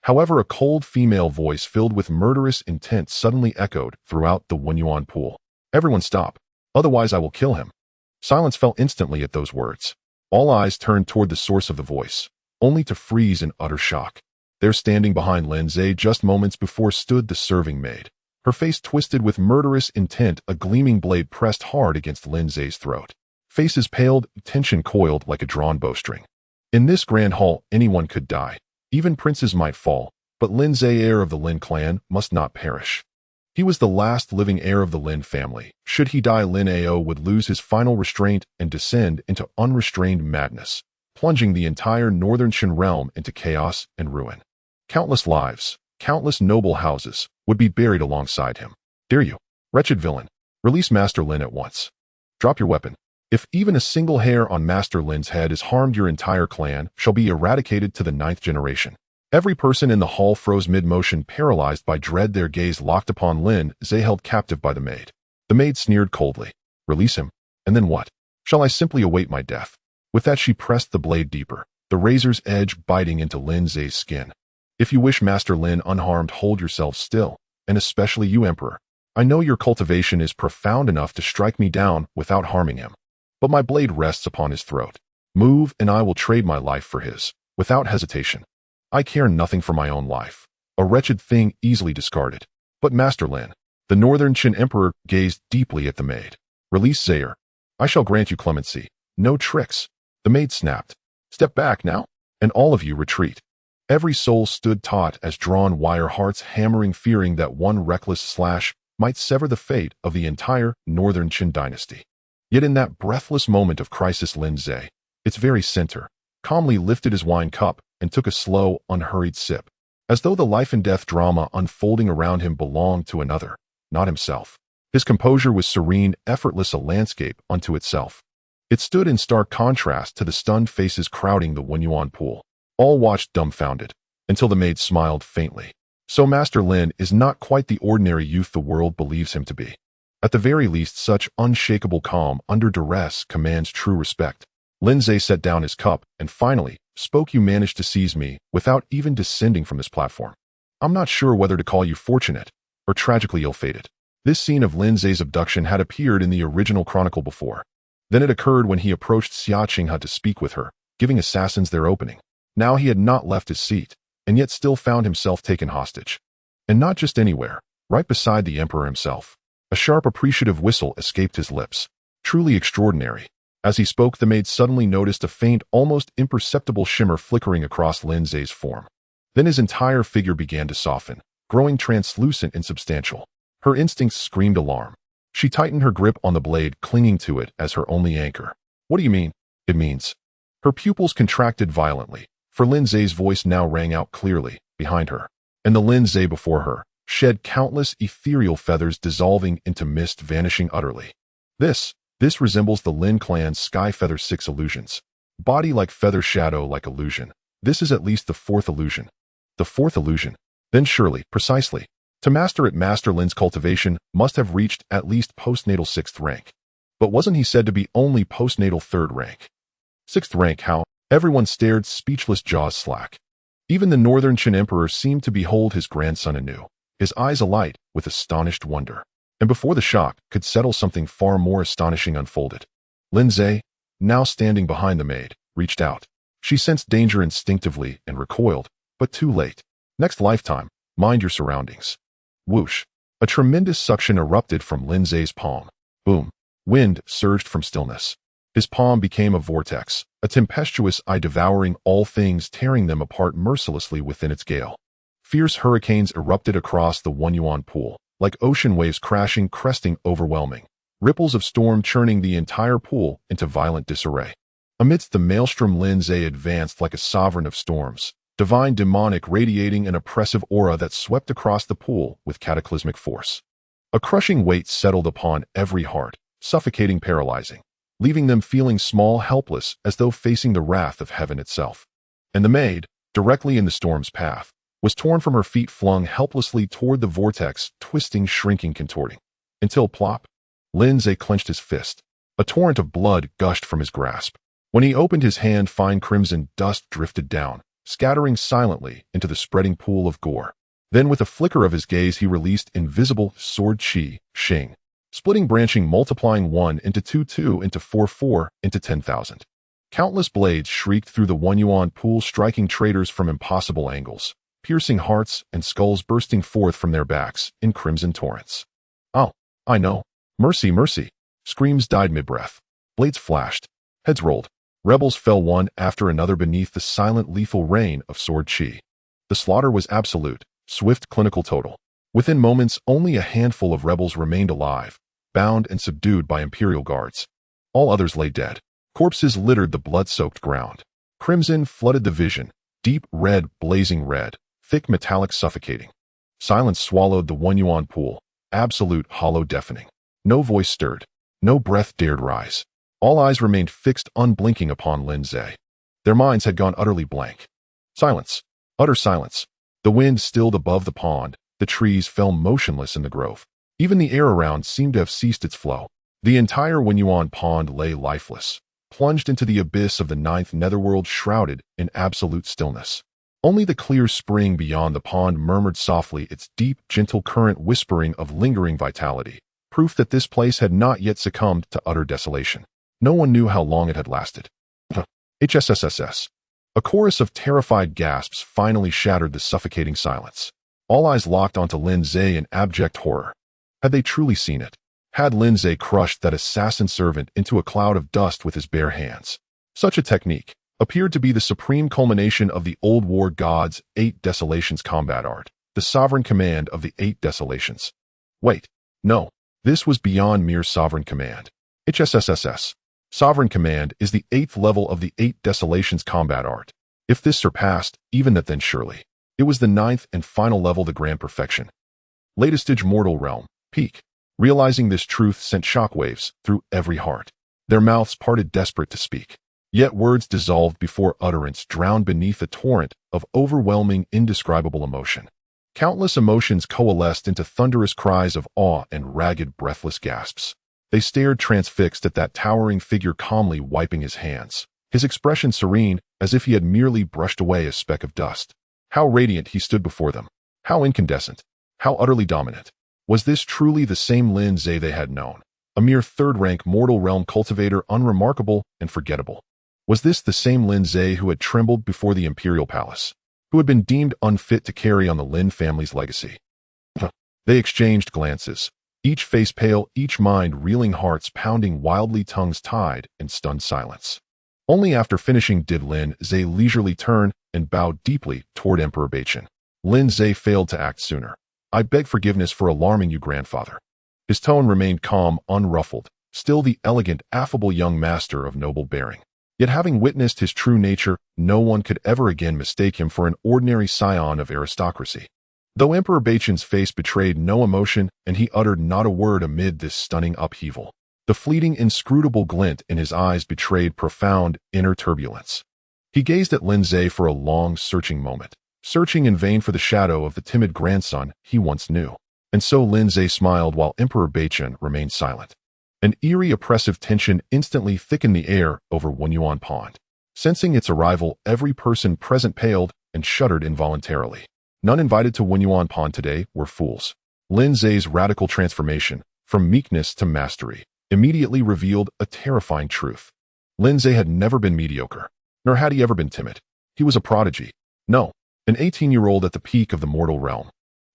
However, a cold female voice filled with murderous intent suddenly echoed throughout the Wenyuan pool. "Everyone stop, otherwise I will kill him." Silence fell instantly at those words. All eyes turned toward the source of the voice, only to freeze in utter shock. There, standing behind Lin Ze just moments before, stood the serving maid. Her face twisted with murderous intent, a gleaming blade pressed hard against Lin Ze's throat. Faces paled, tension coiled like a drawn bowstring. In this grand hall, anyone could die. Even princes might fall, but Lin Ze, heir of the Lin clan, must not perish. He was the last living heir of the Lin family. Should he die, Lin Ao would lose his final restraint and descend into unrestrained madness, plunging the entire northern Qin realm into chaos and ruin. Countless lives, countless noble houses, would be buried alongside him. "Dare you, wretched villain, release Master Lin at once. Drop your weapon. If even a single hair on Master Lin's head is harmed, your entire clan shall be eradicated to the 9th generation." Every person in the hall froze mid-motion, paralyzed by dread, their gaze locked upon Lin Ze, held captive by the maid. The maid sneered coldly. "Release him, and then what? Shall I simply await my death?" With that, she pressed the blade deeper, the razor's edge biting into Lin Ze's skin. "If you wish Master Lin unharmed, hold yourself still, and especially you, Emperor. I know your cultivation is profound enough to strike me down without harming him. But my blade rests upon his throat. Move, and I will trade my life for his, without hesitation. I care nothing for my own life, a wretched thing easily discarded. But Master Lin," the Northern Qin Emperor gazed deeply at the maid. "Release Zaire. I shall grant you clemency. No tricks." The maid snapped. "Step back now, and all of you retreat." Every soul stood taut as drawn wire, hearts hammering, fearing that one reckless slash might sever the fate of the entire Northern Qin dynasty. Yet in that breathless moment of crisis, Lin Ze, its very center, calmly lifted his wine cup and took a slow, unhurried sip. as though the life-and-death drama unfolding around him belonged to another, not himself. His composure was serene, effortless, a landscape unto itself. It stood in stark contrast to the stunned faces crowding the Wenyuan pool. All watched dumbfounded, until the maid smiled faintly. So Master Lin is not quite the ordinary youth the world believes him to be. At the very least, such unshakable calm under duress commands true respect. Lin Ze set down his cup and finally spoke. You managed to seize me without even descending from this platform. I'm not sure whether to call you fortunate or tragically ill-fated. This scene of Lin Ze's abduction had appeared in the original chronicle before. Then it occurred when he approached Xia Qinghe to speak with her, giving assassins their opening. Now he had not left his seat, and yet still found himself taken hostage. And not just anywhere, right beside the emperor himself. A sharp appreciative whistle escaped his lips. Truly extraordinary. As he spoke, the maid suddenly noticed a faint, almost imperceptible shimmer flickering across Lin Ze's form. Then his entire figure began to soften, growing translucent and substantial. Her instincts screamed alarm. She tightened her grip on the blade, clinging to it as her only anchor. What do you mean? It means. Her pupils contracted violently, for Lin Ze's voice now rang out clearly behind her, and the Lin Ze before her shed countless ethereal feathers, dissolving into mist, vanishing utterly. This resembles the Lin clan's Sky Feather 6 illusions. Body like feather, shadow like illusion. This is at least the fourth illusion. The fourth illusion. Then surely, precisely, to master it, Master Lin's cultivation must have reached at least postnatal 6th rank. But wasn't he said to be only postnatal 3rd rank? 6th rank, how? Everyone stared, speechless, jaws slack. Even the Northern Qin Emperor seemed to behold his grandson anew, his eyes alight with astonished wonder. And before the shock could settle, something far more astonishing unfolded. Lin Ze, now standing behind the maid, reached out. She sensed danger instinctively and recoiled, but too late. Next lifetime, mind your surroundings. Whoosh. A tremendous suction erupted from Lin Ze's palm. Boom. Wind surged from stillness. His palm became a vortex, a tempestuous eye devouring all things, tearing them apart mercilessly within its gale. Fierce hurricanes erupted across the Wenyuan pool, like ocean waves crashing, cresting, overwhelming. Ripples of storm churning the entire pool into violent disarray. Amidst the maelstrom, Lin Ze advanced like a sovereign of storms, divine, demonic, radiating an oppressive aura that swept across the pool with cataclysmic force. A crushing weight settled upon every heart, suffocating, paralyzing, leaving them feeling small, helpless, as though facing the wrath of heaven itself. And the maid, directly in the storm's path, was torn from her feet, flung helplessly toward the vortex, twisting, shrinking, contorting. Until plop, Lin Ze clenched his fist. A torrent of blood gushed from his grasp. When he opened his hand, fine crimson dust drifted down, scattering silently into the spreading pool of gore. Then with a flicker of his gaze, he released invisible sword qi, xing, splitting, branching, multiplying 1 into 2, 2 into 4, 4 into 10,000. Countless blades shrieked through the Wenyuan pool, striking traitors from impossible angles, piercing hearts and skulls bursting forth from their backs in crimson torrents. Oh, I know. Mercy, mercy. Screams died mid-breath. Blades flashed. Heads rolled. Rebels fell one after another beneath the silent, lethal rain of sword qi. The slaughter was absolute, swift, clinical, total. Within moments, only a handful of rebels remained alive, bound and subdued by imperial guards. All others lay dead. Corpses littered the blood-soaked ground. Crimson flooded the vision, deep red, blazing red, thick, metallic, suffocating. Silence swallowed the Wenyuan pool, absolute, hollow, deafening. No voice stirred. No breath dared rise. All eyes remained fixed, unblinking upon Lin Ze. Their minds had gone utterly blank. Silence. Utter silence. The wind stilled above the pond. The trees fell motionless in the grove. Even the air around seemed to have ceased its flow. The entire Wenyuan pond lay lifeless, plunged into the abyss of the 9th netherworld, shrouded in absolute stillness. Only the clear spring beyond the pond murmured softly, its deep, gentle current whispering of lingering vitality, proof that this place had not yet succumbed to utter desolation. No one knew how long it had lasted. HSSSS. A chorus of terrified gasps finally shattered the suffocating silence. All eyes locked onto Lin Ze in abject horror. Had they truly seen it? Had Lin Ze crushed that assassin servant into a cloud of dust with his bare hands? Such a technique appeared to be the supreme culmination of the old war gods' 8 desolations combat art, the sovereign command of the 8 desolations. Wait, no, this was beyond mere sovereign command. HSSSS. Sovereign command is the 8th level of the 8 desolations combat art. If this surpassed even that, then surely It was the ninth and final level, the Grand Perfection. Latestage mortal realm, peak. Realizing this truth sent shockwaves through every heart. Their mouths parted, desperate to speak. Yet words dissolved before utterance, drowned beneath a torrent of overwhelming, indescribable emotion. Countless emotions coalesced into thunderous cries of awe and ragged, breathless gasps. They stared transfixed at that towering figure, calmly wiping his hands, his expression serene, as if he had merely brushed away a speck of dust. How radiant he stood before them. How incandescent. How utterly dominant. Was this truly the same Lin Ze they had known? A mere third-rank mortal realm cultivator, unremarkable and forgettable. Was this the same Lin Ze who had trembled before the imperial palace? Who had been deemed unfit to carry on the Lin family's legacy? They exchanged glances, each face pale, each mind reeling, hearts pounding wildly, tongues tied in stunned silence. Only after finishing did Lin Ze leisurely turn and bow deeply toward Emperor Bachin. Lin Ze failed to act sooner. I beg forgiveness for alarming you, grandfather. His tone remained calm, unruffled, still the elegant, affable young master of noble bearing. Yet having witnessed his true nature, no one could ever again mistake him for an ordinary scion of aristocracy. Though Emperor Bachin's face betrayed no emotion and he uttered not a word amid this stunning upheaval, the fleeting, inscrutable glint in his eyes betrayed profound inner turbulence. He gazed at Lin Ze for a long, searching moment, searching in vain for the shadow of the timid grandson he once knew. And so Lin Ze smiled while Emperor Bachin remained silent. An eerie, oppressive tension instantly thickened the air over Wunyuan Pond. Sensing its arrival, every person present paled and shuddered involuntarily. None invited to Wunyuan Pond today were fools. Lin Ze's radical transformation, from meekness to mastery, immediately revealed a terrifying truth. Lin Ze had never been mediocre, nor had he ever been timid. He was a prodigy. No, an 18-year-old at the peak of the mortal realm.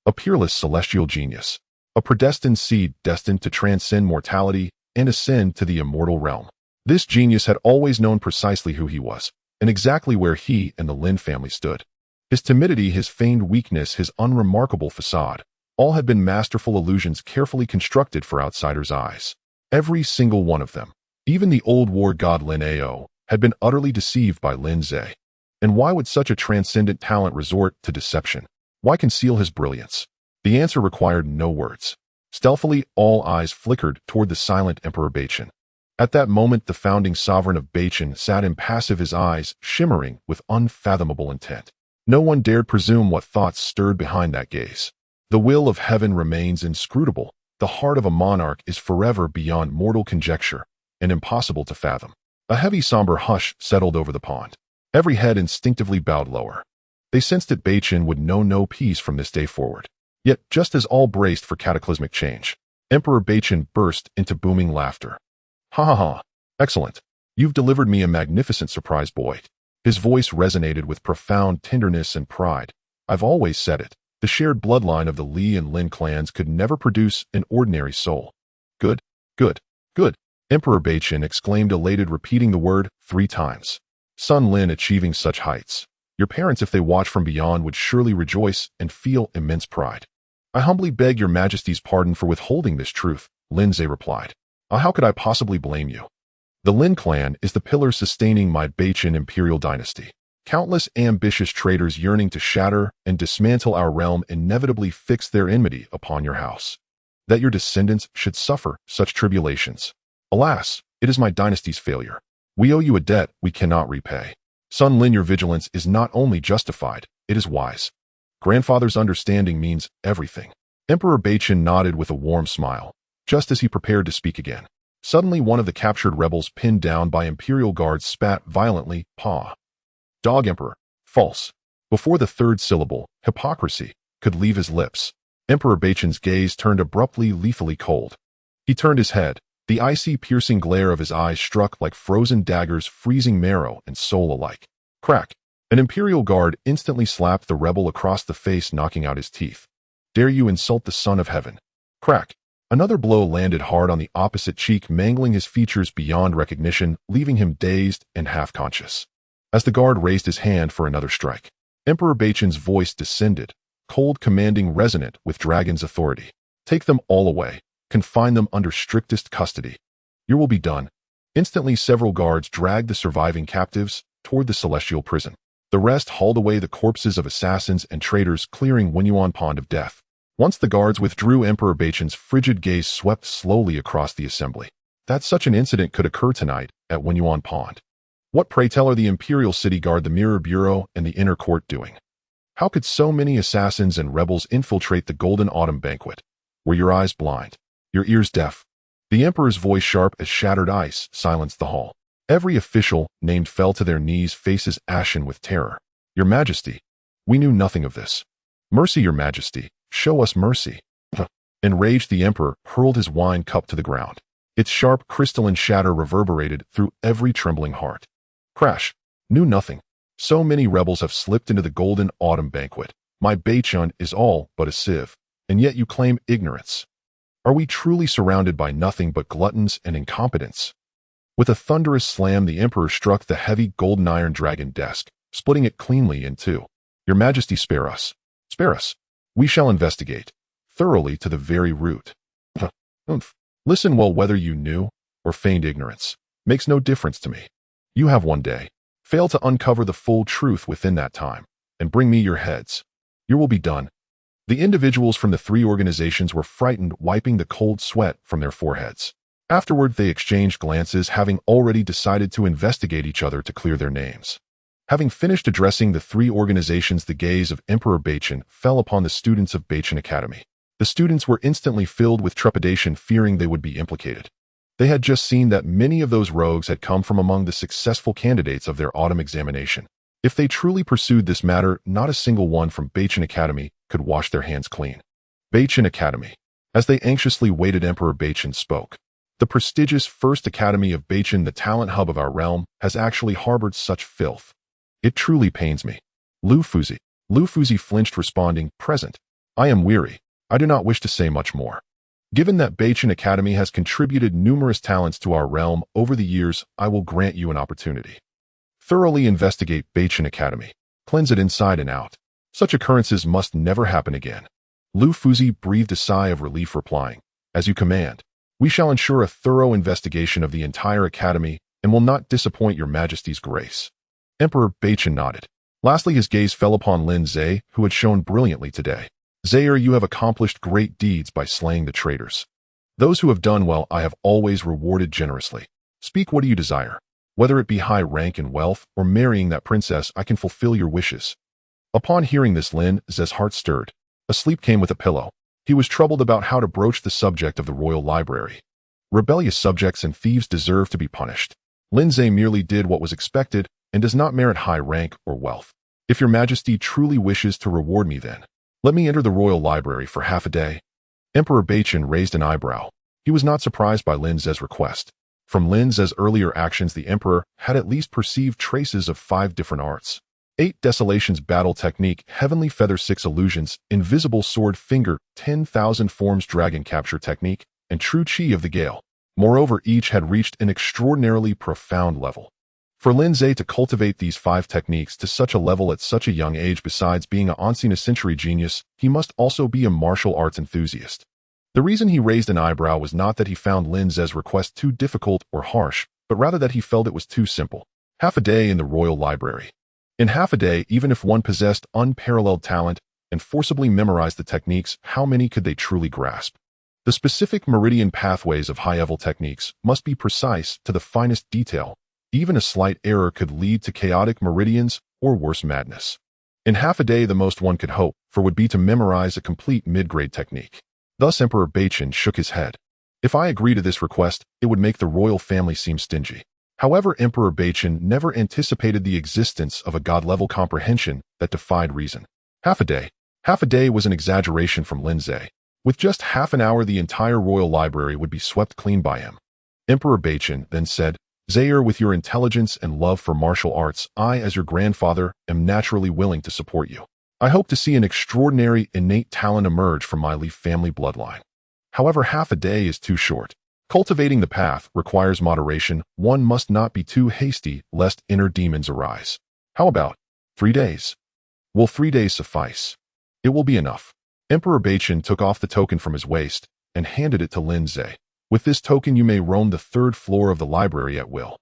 A peerless celestial genius. A predestined seed destined to transcend mortality and ascend to the immortal realm. This genius had always known precisely who he was, and exactly where he and the Lin family stood. His timidity, his feigned weakness, his unremarkable facade, all had been masterful illusions carefully constructed for outsiders' eyes. Every single one of them. Even the old war god Lin Ao had been utterly deceived by Lin Ze. And why would such a transcendent talent resort to deception? Why conceal his brilliance? The answer required no words. Stealthily, all eyes flickered toward the silent Emperor Bachin. At that moment, the founding sovereign of Bachin sat impassive, his eyes shimmering with unfathomable intent. No one dared presume what thoughts stirred behind that gaze. The will of heaven remains inscrutable. The heart of a monarch is forever beyond mortal conjecture and impossible to fathom. A heavy, somber hush settled over the pond. Every head instinctively bowed lower. They sensed that Bachin would know no peace from this day forward. Yet, just as all braced for cataclysmic change, Emperor Bachin burst into booming laughter. Ha ha ha! Excellent! You've delivered me a magnificent surprise, boy. His voice resonated with profound tenderness and pride. I've always said it. The shared bloodline of the Li and Lin clans could never produce an ordinary soul. Good, good, good! Emperor Bachin exclaimed, elated, repeating the word 3 times. Son Lin achieving such heights. Your parents, if they watch from beyond, would surely rejoice and feel immense pride. I humbly beg your majesty's pardon for withholding this truth, Lin Ze replied. How could I possibly blame you? The Lin clan is the pillar sustaining my Bachin imperial dynasty. Countless ambitious traitors yearning to shatter and dismantle our realm inevitably fix their enmity upon your house. That your descendants should suffer such tribulations. Alas, it is my dynasty's failure. We owe you a debt we cannot repay. Son Lin, your vigilance is not only justified, it is wise. Grandfather's understanding means everything. Emperor Bachin nodded with a warm smile, just as he prepared to speak again. Suddenly, one of the captured rebels pinned down by imperial guards spat violently, "Paw! Dog Emperor! False!" Before the third syllable, hypocrisy, could leave his lips, Emperor Bachin's gaze turned abruptly, lethally cold. He turned his head. The icy, piercing glare of his eyes struck like frozen daggers, freezing marrow and soul alike. Crack! An imperial guard instantly slapped the rebel across the face, knocking out his teeth. Dare you insult the Son of Heaven? Crack! Another blow landed hard on the opposite cheek, mangling his features beyond recognition, leaving him dazed and half-conscious. As the guard raised his hand for another strike, Emperor Bachin's voice descended, cold, commanding, resonant with dragon's authority. Take them all away. Confine them under strictest custody. Your will be done. Instantly, several guards dragged the surviving captives toward the celestial prison. The rest hauled away the corpses of assassins and traitors, clearing Winyuan Pond of death. Once the guards withdrew, Emperor Baichen's frigid gaze swept slowly across the assembly. That such an incident could occur tonight at Winyuan Pond. What, pray tell, are the Imperial City Guard, the Mirror Bureau, and the Inner Court doing? How could so many assassins and rebels infiltrate the Golden Autumn Banquet? Were your eyes blind? Your ears deaf? The Emperor's voice, sharp as shattered ice, silenced the hall. Every official named fell to their knees, faces ashen with terror. Your Majesty, we knew nothing of this. Mercy, Your Majesty, show us mercy. Enraged, the Emperor hurled his wine cup to the ground. Its sharp crystalline shatter reverberated through every trembling heart. Crash. Knew nothing. So many rebels have slipped into the Golden Autumn Banquet. My Baichun is all but a sieve, and yet you claim ignorance. Are we truly surrounded by nothing but gluttons and incompetents? With a thunderous slam, the Emperor struck the heavy golden iron dragon desk, splitting it cleanly in two. Your Majesty, spare us. Spare us. We shall investigate, thoroughly to the very root. Listen well, whether you knew or feigned ignorance makes no difference to me. You have one day. Fail to uncover the full truth within that time, and bring me your heads. You will be done. The individuals from the three organizations were frightened, wiping the cold sweat from their foreheads. Afterward, they exchanged glances, having already decided to investigate each other to clear their names. Having finished addressing the three organizations, the gaze of Emperor Baichen fell upon the students of Baichen Academy. The students were instantly filled with trepidation, fearing they would be implicated. They had just seen that many of those rogues had come from among the successful candidates of their autumn examination. If they truly pursued this matter, not a single one from Baichen Academy could wash their hands clean. Baichen Academy. As they anxiously waited, Emperor Baichen spoke. The prestigious First Academy of Baichen, the talent hub of our realm, has actually harbored such filth. It truly pains me. Lu Fuzi. Lu Fuzi flinched, responding, present. I am weary. I do not wish to say much more. Given that Baichen Academy has contributed numerous talents to our realm over the years, I will grant you an opportunity. Thoroughly investigate Baichen Academy. Cleanse it inside and out. Such occurrences must never happen again. Lu Fuzi breathed a sigh of relief, replying, as you command. We shall ensure a thorough investigation of the entire academy and will not disappoint your Majesty's grace. Emperor Baichen nodded. Lastly, his gaze fell upon Lin Ze, who had shown brilliantly today. Zaire, you have accomplished great deeds by slaying the traitors. Those who have done well I have always rewarded generously. Speak, what do you desire? Whether it be high rank and wealth or marrying that princess, I can fulfill your wishes. Upon hearing this, Lin Ze's heart stirred. A sleep came with a pillow. He was troubled about how to broach the subject of the royal library. Rebellious subjects and thieves deserve to be punished. Lin Ze merely did what was expected and does not merit high rank or wealth. If your Majesty truly wishes to reward me, then let me enter the royal library for half a day. Emperor Baichen raised an eyebrow. He was not surprised by Lin Ze's request. From Lin Ze's earlier actions, the Emperor had at least perceived traces of 5 different arts. 8 Desolations Battle Technique, Heavenly Feather 6 Illusions, Invisible Sword Finger, 10,000 Forms Dragon Capture Technique, and True Chi of the Gale. Moreover, each had reached an extraordinarily profound level. For Lin Ze to cultivate these 5 techniques to such a level at such a young age, besides being an ancient century genius, he must also be a martial arts enthusiast. The reason he raised an eyebrow was not that he found Lin Ze's request too difficult or harsh, but rather that he felt it was too simple. Half a day in the royal library. In half a day, even if one possessed unparalleled talent and forcibly memorized the techniques, how many could they truly grasp? The specific meridian pathways of high-level techniques must be precise to the finest detail. Even a slight error could lead to chaotic meridians or worse, madness. In half a day, the most one could hope for would be to memorize a complete mid-grade technique. Thus, Emperor Baichen shook his head. If I agree to this request, it would make the royal family seem stingy. However, Emperor Baichen never anticipated the existence of a god-level comprehension that defied reason. Half a day. Half a day was an exaggeration from Lin Ze. With just half an hour, the entire royal library would be swept clean by him. Emperor Baichen then said, Zaire, with your intelligence and love for martial arts, I, as your grandfather, am naturally willing to support you. I hope to see an extraordinary innate talent emerge from my Leaf family bloodline. However, half a day is too short. Cultivating the path requires moderation. One must not be too hasty, lest inner demons arise. How about 3 days? Will 3 days suffice? It will be enough. Emperor Baichen took off the token from his waist and handed it to Lin Ze. With this token, you may roam the 3rd floor of the library at will.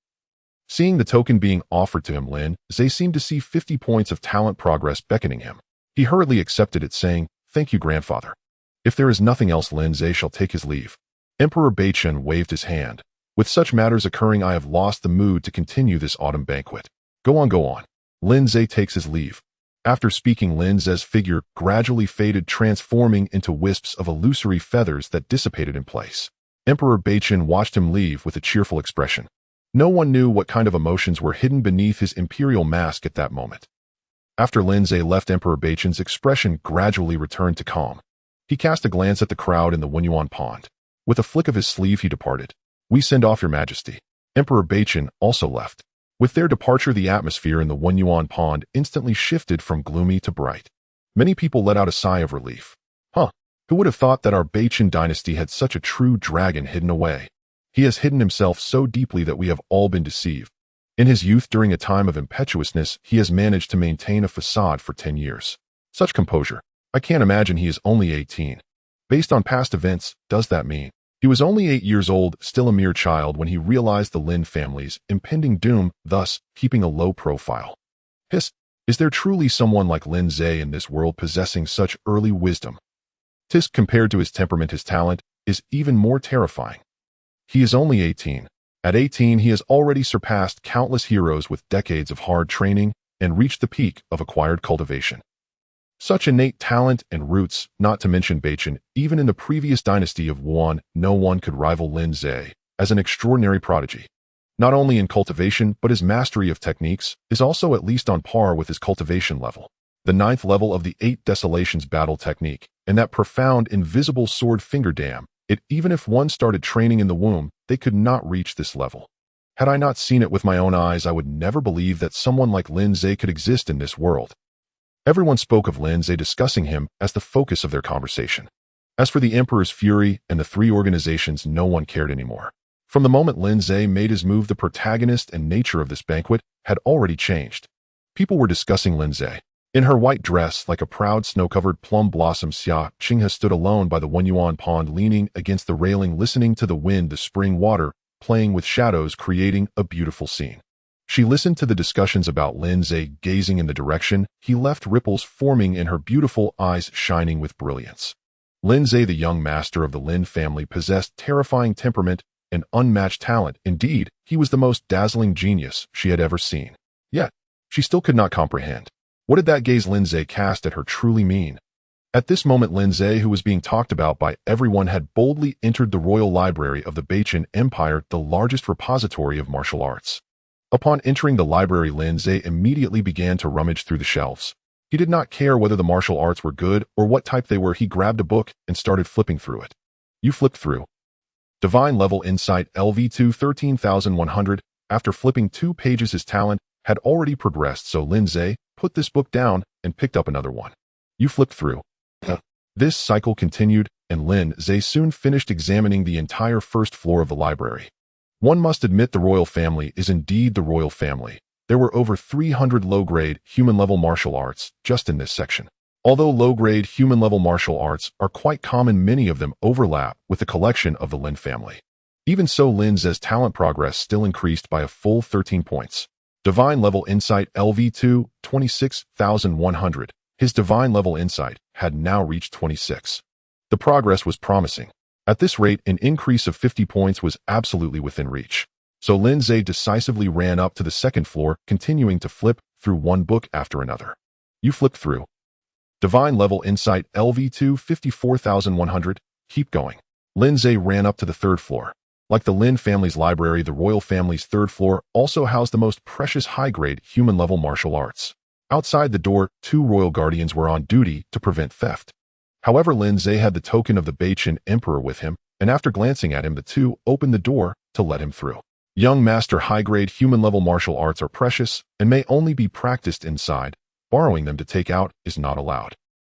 Seeing the token being offered to him, Lin Ze seemed to see 50 points of talent progress beckoning him. He hurriedly accepted it, saying, "Thank you, grandfather. If there is nothing else, Lin Ze shall take his leave." Emperor Beichen waved his hand. "With such matters occurring, I have lost the mood to continue this autumn banquet. Go on, go on." Lin Ze takes his leave. After speaking, Lin Ze's figure gradually faded, transforming into wisps of illusory feathers that dissipated in place. Emperor Beichen watched him leave with a cheerful expression. No one knew what kind of emotions were hidden beneath his imperial mask at that moment. After Lin Ze left, Emperor Beichen's expression gradually returned to calm. He cast a glance at the crowd in the Wenyuan pond. With a flick of his sleeve, he departed. "We send off, Your Majesty." Emperor Beichen also left. With their departure, the atmosphere in the Wenyuan pond instantly shifted from gloomy to bright. Many people let out a sigh of relief. Who would have thought that our Beichen dynasty had such a true dragon hidden away? He has hidden himself so deeply that we have all been deceived. In his youth, during a time of impetuousness, he has managed to maintain a facade for 10 years. Such composure. I can't imagine he is only 18. Based on past events, does that mean he was only 8 years old, still a mere child, when he realized the Lin family's impending doom, thus keeping a low profile? Is there truly someone like Lin Ze in this world possessing such early wisdom? Compared to his temperament, his talent is even more terrifying. He is only 18. At 18, he has already surpassed countless heroes with decades of hard training and reached the peak of acquired cultivation. Such innate talent and roots, not to mention Beichen, even in the previous dynasty of Wuan, no one could rival Lin Ze as an extraordinary prodigy. Not only in cultivation, but his mastery of techniques is also at least on par with his cultivation level. The 9th level of the 8 Desolations battle technique, and that profound invisible sword finger dam, even if one started training in the womb, they could not reach this level. Had I not seen it with my own eyes, I would never believe that someone like Lin Ze could exist in this world. Everyone spoke of Lin Ze, discussing him as the focus of their conversation. As for the Emperor's fury and the 3 organizations, no one cared anymore. From the moment Lin Ze made his move, the protagonist and nature of this banquet had already changed. People were discussing Lin Ze. In her white dress, like a proud snow-covered plum blossom, Xia Qinghe stood alone by the Wenyuan pond, leaning against the railing, listening to the wind, the spring water, playing with shadows, creating a beautiful scene. She listened to the discussions about Lin Ze, gazing in the direction he left, ripples forming in her beautiful eyes shining with brilliance. Lin Ze, the young master of the Lin family, possessed terrifying temperament and unmatched talent. Indeed, he was the most dazzling genius she had ever seen. Yet, she still could not comprehend. What did that gaze Lin Ze cast at her truly mean? At this moment, Lin Ze, who was being talked about by everyone, had boldly entered the royal library of the Beichen Empire, the largest repository of martial arts. Upon entering the library, Lin Ze immediately began to rummage through the shelves. He did not care whether the martial arts were good or what type they were. He grabbed a book and started flipping through it. You flipped through Divine Level Insight LV2 13100. After flipping 2 pages, his talent had already progressed, so Lin Ze put this book down and picked up another one. You flipped through. This cycle continued, and Lin Ze soon finished examining the entire first floor of the library. One must admit, the royal family is indeed the royal family. There were over 300 low-grade, human-level martial arts just in this section. Although low-grade, human-level martial arts are quite common, many of them overlap with the collection of the Lin family. Even so, Lin Ze's talent progress still increased by a full 13 points. Divine Level Insight LV2 26,100. His Divine Level Insight had now reached 26. The progress was promising. At this rate, an increase of 50 points was absolutely within reach. So Lin Ze decisively ran up to the second floor, continuing to flip through one book after another. You flipped through Divine Level Insight LV2 54,100. Keep going. Lin Ze ran up to the third floor. Like the Lin family's library, the royal family's third floor also housed the most precious high-grade human-level martial arts. Outside the door, 2 royal guardians were on duty to prevent theft. However, Lin Ze had the token of the Beichen Emperor with him, and after glancing at him, the 2 opened the door to let him through. Young master, high-grade human-level martial arts are precious and may only be practiced inside. Borrowing them to take out is not allowed.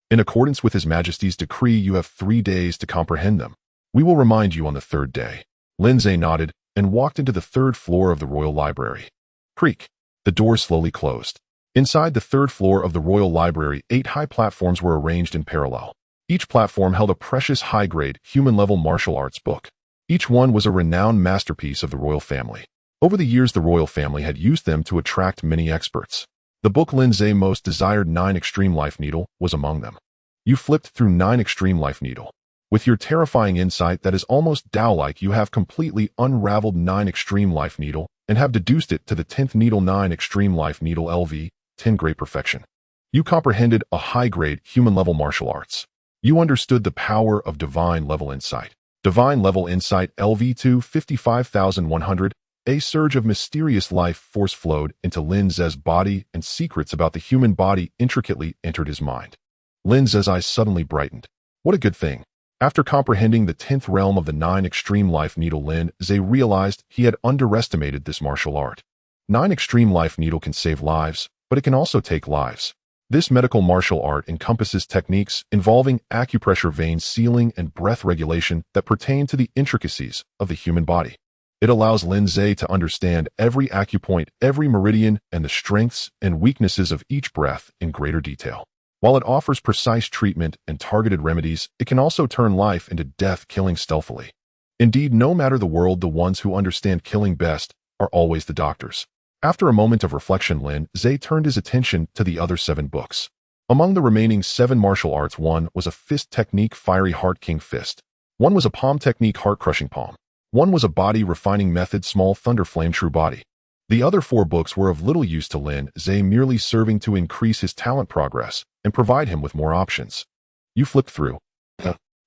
In accordance with His Majesty's decree, you have 3 days to comprehend them. We will remind you on the 3rd day. Lin Ze nodded and walked into the 3rd floor of the royal library. Creak. The door slowly closed. Inside the 3rd floor of the royal library, 8 high platforms were arranged in parallel. Each platform held a precious high-grade human-level martial arts book. Each one was a renowned masterpiece of the royal family. Over the years, the royal family had used them to attract many experts. The book Lin Ze Most Desired 9 Extreme Life Needle was among them. You flipped through 9 Extreme Life Needle. With your terrifying insight that is almost Tao-like, you have completely unraveled 9 Extreme Life Needle and have deduced it to the 10th needle. 9 Extreme Life Needle LV, 10 Great Perfection. You comprehended a high-grade, human-level martial arts. You understood the power of divine-level insight. Divine-level insight LV2 55,100. A surge of mysterious life force flowed into Lin Ze's body, and secrets about the human body intricately entered his mind. Lin Ze's eyes suddenly brightened. What a good thing. After comprehending the 10th realm of the 9 Extreme Life Needle, Lin Ze realized he had underestimated this martial art. 9 Extreme Life Needle can save lives, but it can also take lives. This medical martial art encompasses techniques involving acupressure, vein sealing, and breath regulation that pertain to the intricacies of the human body. It allows Lin Ze to understand every acupoint, every meridian, and the strengths and weaknesses of each breath in greater detail. While it offers precise treatment and targeted remedies, it can also turn life into death, killing stealthily. Indeed, no matter the world, the ones who understand killing best are always the doctors. After a moment of reflection, Lin Ze turned his attention to the other 7 books. Among the remaining 7 martial arts, 1 was a fist technique, Fiery Heart King Fist. 1 was a palm technique, Heart Crushing Palm. 1 was a body refining method, Small Thunder Flame True Body. The other 4 books were of little use to Lin Ze, merely serving to increase his talent progress and provide him with more options. You flipped through.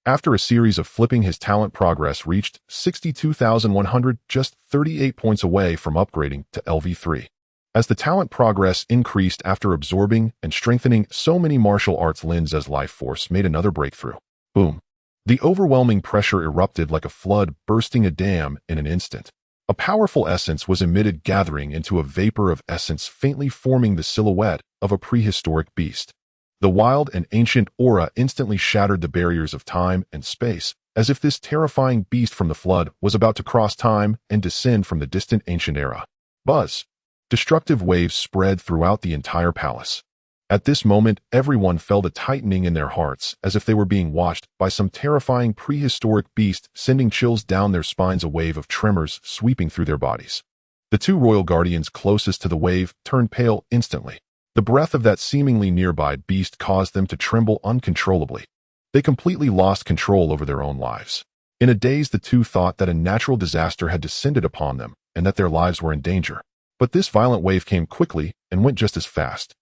After a series of flipping, his talent progress reached 62,100, just 38 points away from upgrading to LV3. As the talent progress increased after absorbing and strengthening so many martial arts, Lin Ze's life force made another breakthrough. Boom. The overwhelming pressure erupted like a flood, bursting a dam in an instant. A powerful essence was emitted, gathering into a vapor of essence, faintly forming the silhouette of a prehistoric beast. The wild and ancient aura instantly shattered the barriers of time and space, as if this terrifying beast from the flood was about to cross time and descend from the distant ancient era. Buzz. Destructive waves spread throughout the entire palace. At this moment, everyone felt a tightening in their hearts, as if they were being watched by some terrifying prehistoric beast, sending chills down their spines, a wave of tremors sweeping through their bodies. The 2 royal guardians closest to the wave turned pale instantly. The breath of that seemingly nearby beast caused them to tremble uncontrollably. They completely lost control over their own lives. In a daze, the 2 thought that a natural disaster had descended upon them and that their lives were in danger. But this violent wave came quickly and went just as fast.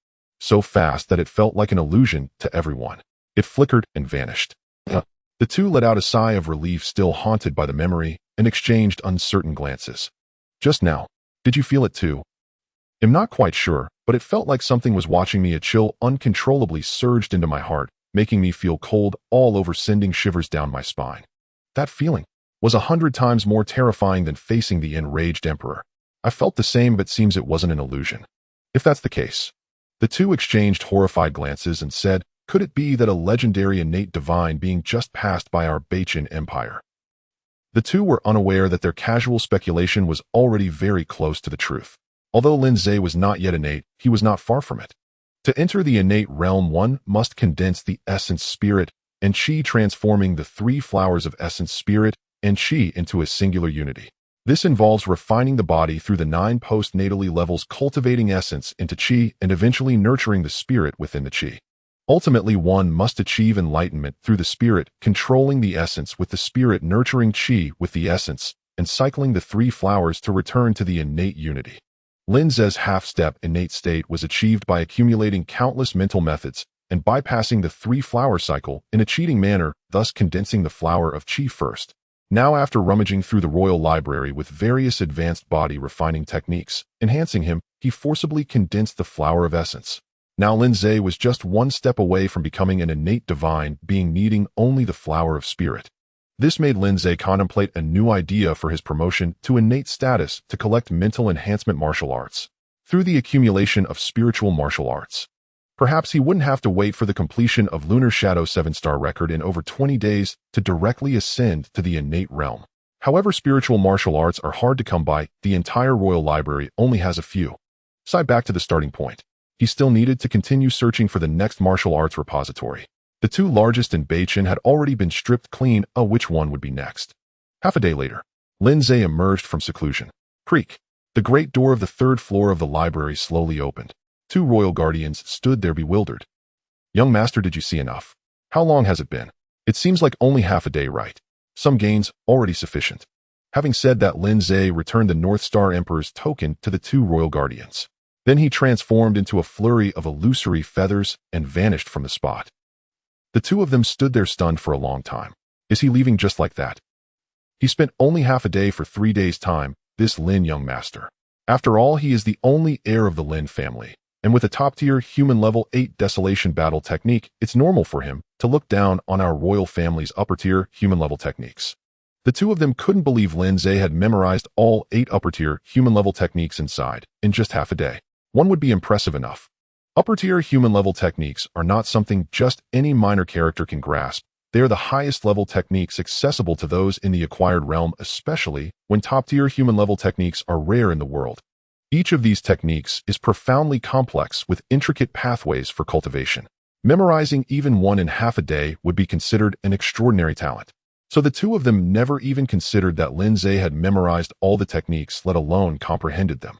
So fast that it felt like an illusion to everyone. It flickered and vanished. The 2 let out a sigh of relief, still haunted by the memory, and exchanged uncertain glances. Just now, did you feel it too? I'm not quite sure, but it felt like something was watching me. A chill uncontrollably surged into my heart, making me feel cold all over, sending shivers down my spine. That feeling was 100 times more terrifying than facing the enraged emperor. I felt the same, but seems it wasn't an illusion. If that's the case. The 2 exchanged horrified glances and said, could it be that a legendary innate divine being just passed by our Bachin Empire? The 2 were unaware that their casual speculation was already very close to the truth. Although Lin Ze was not yet innate, he was not far from it. To enter the innate realm, one must condense the essence, spirit, and chi, transforming the 3 flowers of essence, spirit, and chi into a singular unity. This involves refining the body through the 9 postnatally levels, cultivating essence into chi, and eventually nurturing the spirit within the chi. Ultimately, one must achieve enlightenment through the spirit, controlling the essence with the spirit, nurturing chi with the essence, and cycling the 3 flowers to return to the innate unity. Lin Ze's half-step innate state was achieved by accumulating countless mental methods and bypassing the 3-flower cycle in a cheating manner, thus condensing the flower of chi first. Now, after rummaging through the royal library with various advanced body refining techniques, enhancing him, he forcibly condensed the flower of essence. Now Lin Ze was just 1 step away from becoming an innate divine being, needing only the flower of spirit. This made Lin Ze contemplate a new idea for his promotion to innate status to collect mental enhancement martial arts through the accumulation of spiritual martial arts. Perhaps he wouldn't have to wait for the completion of Lunar Shadow 7-star record in over 20 days to directly ascend to the innate realm. However, spiritual martial arts are hard to come by. The entire royal library only has a few. Side back to the starting point. He still needed to continue searching for the next martial arts repository. The 2 largest in Bachin had already been stripped clean. Which one would be next? Half a day later, Lin Ze emerged from seclusion. Creak. The great door of the third floor of the library slowly opened. Two royal guardians stood there bewildered. Young master, did you see enough? How long has it been? It seems like only half a day, right? Some gains already sufficient. Having said that, Lin Ze returned the North Star Emperor's token to the two royal guardians. Then he transformed into a flurry of illusory feathers and vanished from the spot. The two of them stood there stunned for a long time. Is he leaving just like that? He spent only half a day for 3 days' time, this Lin young master. After all, he is the only heir of the Lin family, and with a top-tier human level 8 desolation battle technique, it's normal for him to look down on our royal family's upper-tier human level techniques. The two of them couldn't believe Lin Ze had memorized all 8 upper-tier human level techniques inside in just half a day. One would be impressive enough. Upper-tier human level techniques are not something just any minor character can grasp. They are the highest level techniques accessible to those in the acquired realm, especially when top-tier human level techniques are rare in the world. Each of these techniques is profoundly complex with intricate pathways for cultivation. Memorizing even one in half a day would be considered an extraordinary talent. So the two of them never even considered that Lin Ze had memorized all the techniques, let alone comprehended them.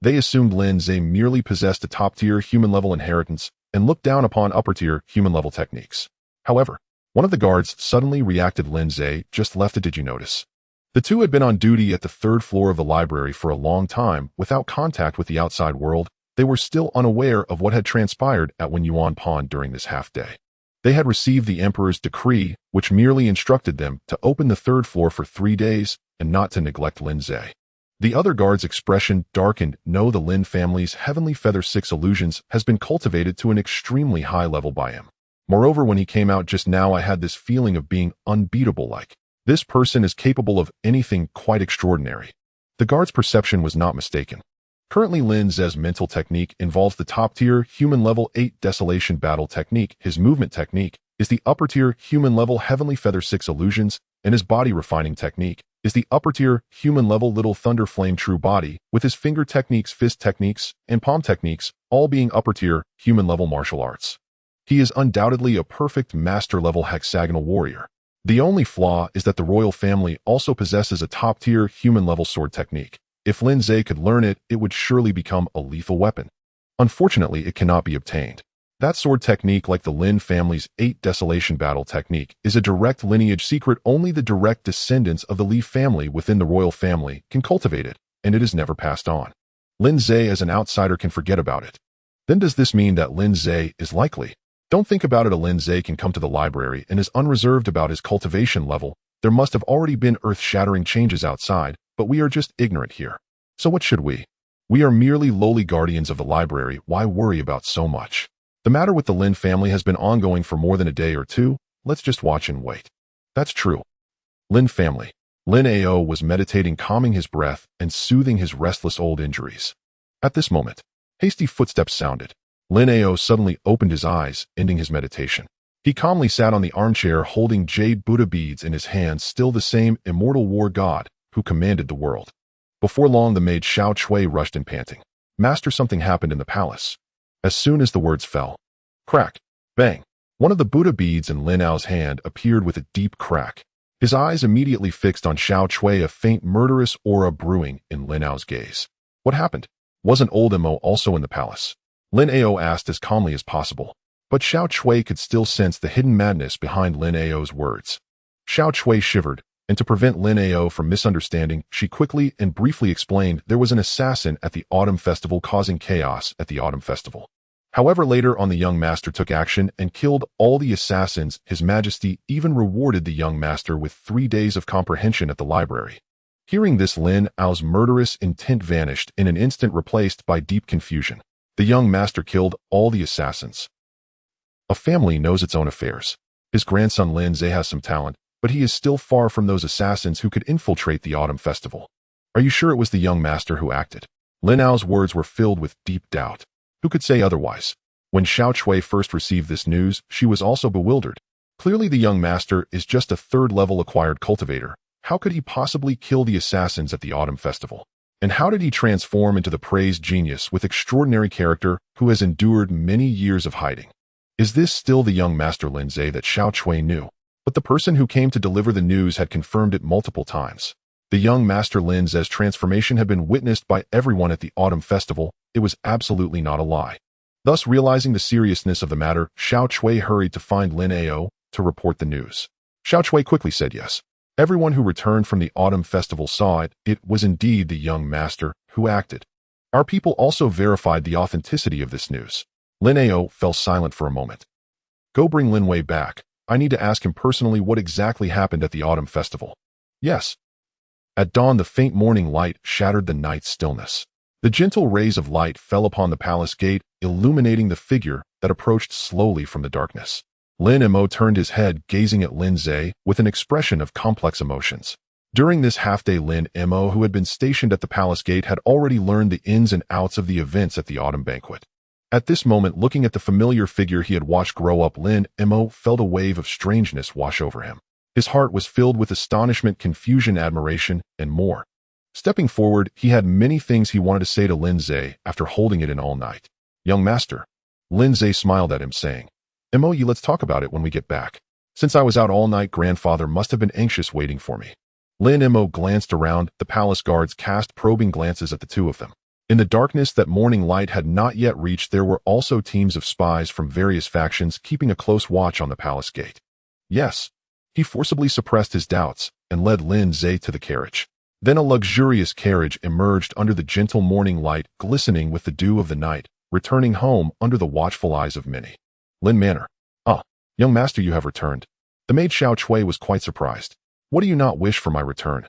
They assumed Lin Ze merely possessed a top-tier human-level inheritance and looked down upon upper-tier human-level techniques. However, one of the guards suddenly reacted. Lin Ze just left it, did you notice? The two had been on duty at the third floor of the library for a long time without contact with the outside world. They were still unaware of what had transpired at Wen Yuan Pond during this half-day. They had received the Emperor's decree, which merely instructed them to open the third floor for 3 days and not to neglect Lin Ze. The other guard's expression darkened. No, the Lin family's Heavenly Feather 6 illusions has been cultivated to an extremely high level by him. Moreover, when he came out just now, I had this feeling of being unbeatable, like, this person is capable of anything quite extraordinary. The guard's perception was not mistaken. Currently, Lin Ze's mental technique involves the top-tier human-level 8 desolation battle technique. His movement technique is the upper-tier human-level Heavenly Feather 6 illusions, and his body-refining technique is the upper-tier human-level Little Thunder Flame True Body, with his finger techniques, fist techniques, and palm techniques all being upper-tier human-level martial arts. He is undoubtedly a perfect master-level hexagonal warrior. The only flaw is that the royal family also possesses a top-tier human-level sword technique. If Lin Ze could learn it, it would surely become a lethal weapon. Unfortunately, it cannot be obtained. That sword technique, like the Lin family's 8 desolation battle technique, is a direct lineage secret. Only the direct descendants of the Li family within the royal family can cultivate it, and it is never passed on. Lin Ze as an outsider can forget about it. Then does this mean that Lin Ze is likely? Don't think about it. A Lin Ze can come to the library and is unreserved about his cultivation level. There must have already been earth-shattering changes outside, but we are just ignorant here. So what should we? We are merely lowly guardians of the library. Why worry about so much? The matter with the Lin family has been ongoing for more than a day or two. Let's just watch and wait. That's true. Lin family. Lin Ao was meditating, calming his breath and soothing his restless old injuries. At this moment, hasty footsteps sounded. Lin Ao suddenly opened his eyes, ending his meditation. He calmly sat on the armchair holding jade Buddha beads in his hands, still the same immortal war god who commanded the world. Before long, the maid Xiao Chui rushed in panting. Master, something happened in the palace. As soon as the words fell, crack, bang, one of the Buddha beads in Lin Ao's hand appeared with a deep crack. His eyes immediately fixed on Xiao Chui, a faint murderous aura brewing in Lin Ao's gaze. What happened? Wasn't old Mo also in the palace? Lin Ao asked as calmly as possible. But Xiao Chui could still sense the hidden madness behind Lin Ao's words. Xiao Chui shivered, and to prevent Lin Ao from misunderstanding, she quickly and briefly explained there was an assassin at the Autumn Festival causing chaos at the Autumn Festival. However, later on the young master took action and killed all the assassins. His Majesty even rewarded the young master with 3 days of comprehension at the library. Hearing this, Lin Ao's murderous intent vanished in an instant, replaced by deep confusion. The young master killed all the assassins. A family knows its own affairs. His grandson Lin Ze has some talent, but he is still far from those assassins who could infiltrate the Autumn Festival. Are you sure it was the young master who acted? Lin Ao's words were filled with deep doubt. Who could say otherwise? When Xiao Chui first received this news, she was also bewildered. Clearly the young master is just a third-level acquired cultivator. How could he possibly kill the assassins at the Autumn Festival? And how did he transform into the praised genius with extraordinary character who has endured many years of hiding? Is this still the young master Lin Ze that Xiao Chui knew? But the person who came to deliver the news had confirmed it multiple times. The young Master Lin Ze's transformation had been witnessed by everyone at the autumn festival. It was absolutely not a lie. Thus, realizing the seriousness of the matter, Xiao Chui hurried to find Lin Ao to report the news. Xiao Chui quickly said yes. Everyone who returned from the autumn festival saw it. It was indeed the young master who acted. Our people also verified the authenticity of this news. Lin Ao fell silent for a moment. Go bring Lin Wei back. I need to ask him personally what exactly happened at the autumn festival. Yes. At dawn, the faint morning light shattered the night's stillness. The gentle rays of light fell upon the palace gate, illuminating the figure that approached slowly from the darkness. Lin Mo turned his head, gazing at Lin Ze with an expression of complex emotions. During this half-day, Lin Mo, who had been stationed at the palace gate, had already learned the ins and outs of the events at the autumn banquet. At this moment, looking at the familiar figure he had watched grow up, Lin Mo felt a wave of strangeness wash over him. His heart was filled with astonishment, confusion, admiration, and more. Stepping forward, he had many things he wanted to say to Lin Ze after holding it in all night. Young master. Lin Ze smiled at him, saying, Mo, let's talk about it when we get back. Since I was out all night, grandfather must have been anxious waiting for me. Lin Mo glanced around. The palace guards cast probing glances at the two of them. In the darkness that morning light had not yet reached, there were also teams of spies from various factions keeping a close watch on the palace gate. Yes. He forcibly suppressed his doubts and led Lin Ze to the carriage. Then a luxurious carriage emerged under the gentle morning light, glistening with the dew of the night, returning home under the watchful eyes of many. Lin Manor. Ah, young master, you have returned. The maid Xiao Chui was quite surprised. What do you not wish for my return?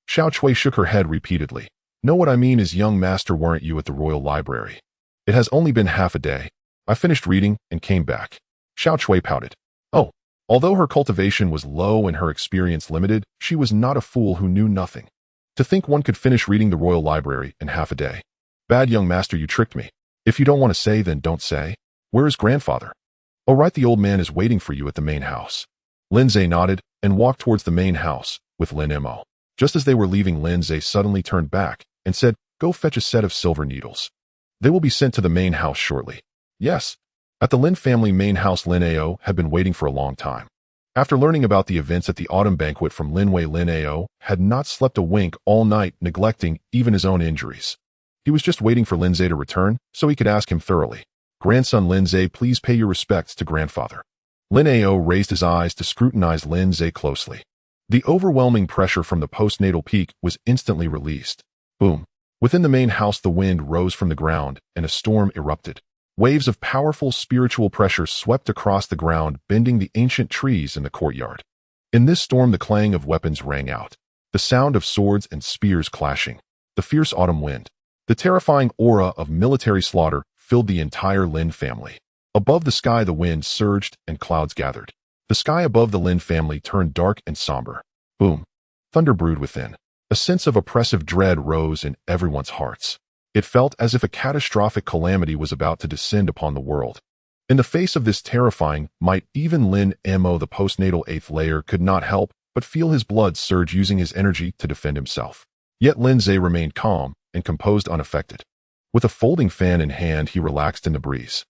Xiao Chui shook her head repeatedly. No, what I mean is, young master, weren't you at the royal library? It has only been half a day. I finished reading and came back. Xiao Chui pouted. Oh. Although her cultivation was low and her experience limited, she was not a fool who knew nothing. To think one could finish reading the royal library in half a day. Bad, young master, you tricked me. If you don't want to say, then don't say. Where is grandfather? Oh, right, the old man is waiting for you at the main house. Lin Ze nodded and walked towards the main house with Lin Mo. Just as they were leaving, Lin Ze suddenly turned back and said, Go fetch a set of silver needles. They will be sent to the main house shortly. Yes. At the Lin family main house, Lin Ao had been waiting for a long time. After learning about the events at the autumn banquet from Lin Wei, Lin Ao had not slept a wink all night, neglecting even his own injuries. He was just waiting for Lin Ze to return so he could ask him thoroughly. Grandson Lin Ze, please pay your respects to grandfather. Lin Ao raised his eyes to scrutinize Lin Ze closely. The overwhelming pressure from the postnatal peak was instantly released. Boom. Within the main house, the wind rose from the ground and a storm erupted. Waves of powerful spiritual pressure swept across the ground, bending the ancient trees in the courtyard. In this storm, the clang of weapons rang out, the sound of swords and spears clashing, the fierce autumn wind. The terrifying aura of military slaughter filled the entire Lin family. Above the sky, the wind surged and clouds gathered. The sky above the Lin family turned dark and somber. Boom. Thunder brewed within. A sense of oppressive dread rose in everyone's hearts. It felt as if a catastrophic calamity was about to descend upon the world. In the face of this terrifying might, even Lin Mo, the postnatal 8th layer, could not help but feel his blood surge, using his energy to defend himself. Yet Lin Ze remained calm and composed, unaffected. With a folding fan in hand, he relaxed in the breeze.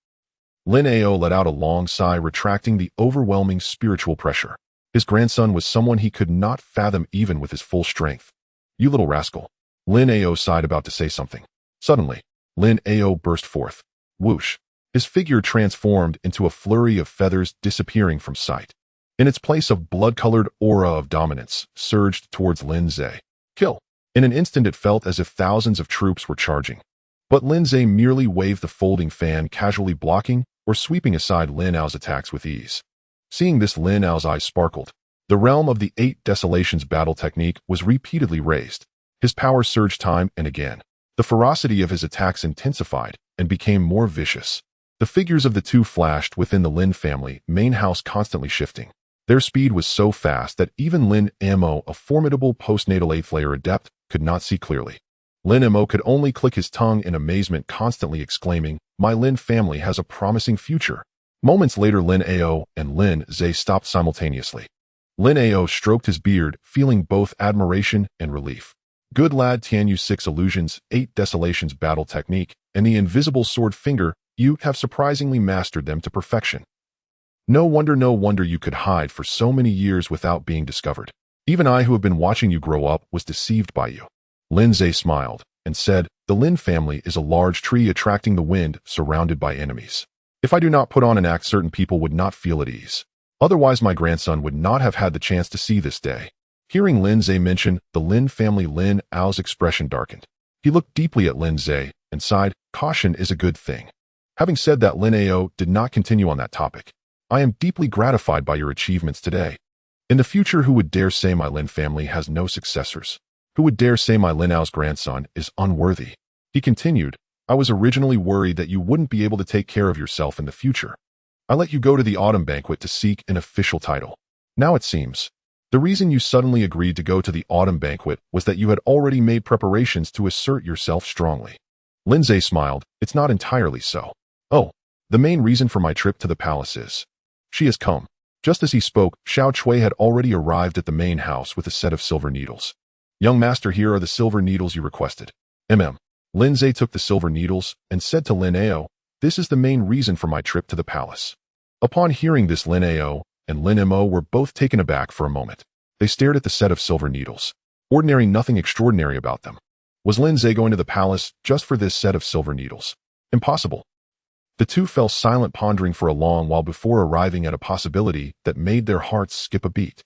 Lin Ao let out a long sigh, retracting the overwhelming spiritual pressure. His grandson was someone he could not fathom even with his full strength. You little rascal. Lin Ao sighed, about to say something. Suddenly, Lin Ao burst forth. Whoosh. His figure transformed into a flurry of feathers, disappearing from sight. In its place, a blood-colored aura of dominance surged towards Lin Ze. Kill. In an instant, it felt as if thousands of troops were charging. But Lin Ze merely waved the folding fan, casually blocking or sweeping aside Lin Ao's attacks with ease. Seeing this, Lin Ao's eyes sparkled. The realm of the 8 Desolations battle technique was repeatedly raised. His power surged time and again. The ferocity of his attacks intensified and became more vicious. The figures of the two flashed within the Lin family main house, constantly shifting. Their speed was so fast that even Lin Mo, a formidable postnatal 8th layer adept, could not see clearly. Lin Mo could only click his tongue in amazement, constantly exclaiming, My Lin family has a promising future. Moments later, Lin Ao and Lin Ze stopped simultaneously. Lin Ao stroked his beard, feeling both admiration and relief. Good lad, Tianyu 6 Illusions, 8 Desolations battle technique, and the invisible sword finger, you have surprisingly mastered them to perfection. No wonder you could hide for so many years without being discovered. Even I, who have been watching you grow up, was deceived by you. Lin Ze smiled and said, the Lin family is a large tree attracting the wind, surrounded by enemies. If I do not put on an act, certain people would not feel at ease. Otherwise, my grandson would not have had the chance to see this day. Hearing Lin Ze mention the Lin family, Lin Ao's expression darkened. He looked deeply at Lin Ze and sighed, caution is a good thing. Having said that, Lin Ao did not continue on that topic. I am deeply gratified by your achievements today. In the future, who would dare say my Lin family has no successors? Who would dare say my Lin Ao's grandson is unworthy? He continued, I was originally worried that you wouldn't be able to take care of yourself in the future. I let you go to the autumn banquet to seek an official title. Now it seems, the reason you suddenly agreed to go to the autumn banquet was that you had already made preparations to assert yourself strongly. Lin Ze smiled, it's not entirely so. Oh, the main reason for my trip to the palace is, she has come. Just as he spoke, Xiao Chui had already arrived at the main house with a set of silver needles. Young master, here are the silver needles you requested. Lin Ze took the silver needles and said to Lin Ao, this is the main reason for my trip to the palace. Upon hearing this, Lin Ao and Lin Mo were both taken aback for a moment. They stared at the set of silver needles. Ordinary, nothing extraordinary about them. Was Lin Ze going to the palace just for this set of silver needles? Impossible. The two fell silent, pondering for a long while before arriving at a possibility that made their hearts skip a beat.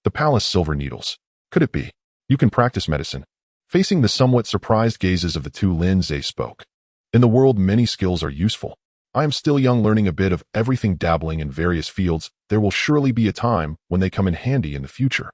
The palace silver needles. Could it be? You can practice medicine. Facing the somewhat surprised gazes of the two, Lin Ze spoke. In the world, many skills are useful. I am still young, learning a bit of everything, dabbling in various fields. There will surely be a time when they come in handy in the future.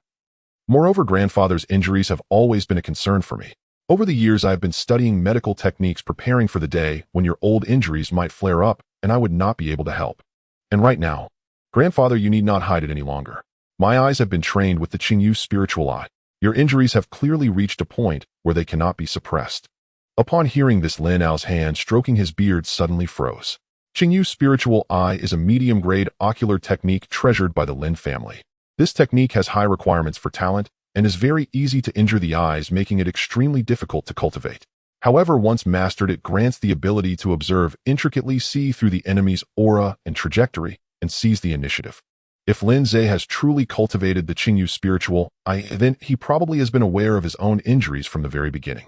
Moreover, grandfather's injuries have always been a concern for me. Over the years, I have been studying medical techniques, preparing for the day when your old injuries might flare up and I would not be able to help. And right now, grandfather, you need not hide it any longer. My eyes have been trained with the Qingyu spiritual eye. Your injuries have clearly reached a point where they cannot be suppressed. Upon hearing this, Lin Ao's hand stroking his beard suddenly froze. Qingyu spiritual eye is a medium-grade ocular technique treasured by the Lin family. This technique has high requirements for talent and is very easy to injure the eyes, making it extremely difficult to cultivate. However, once mastered, it grants the ability to observe, intricately see through the enemy's aura and trajectory, and seize the initiative. If Lin Ze has truly cultivated the Qingyu spiritual eye, then he probably has been aware of his own injuries from the very beginning.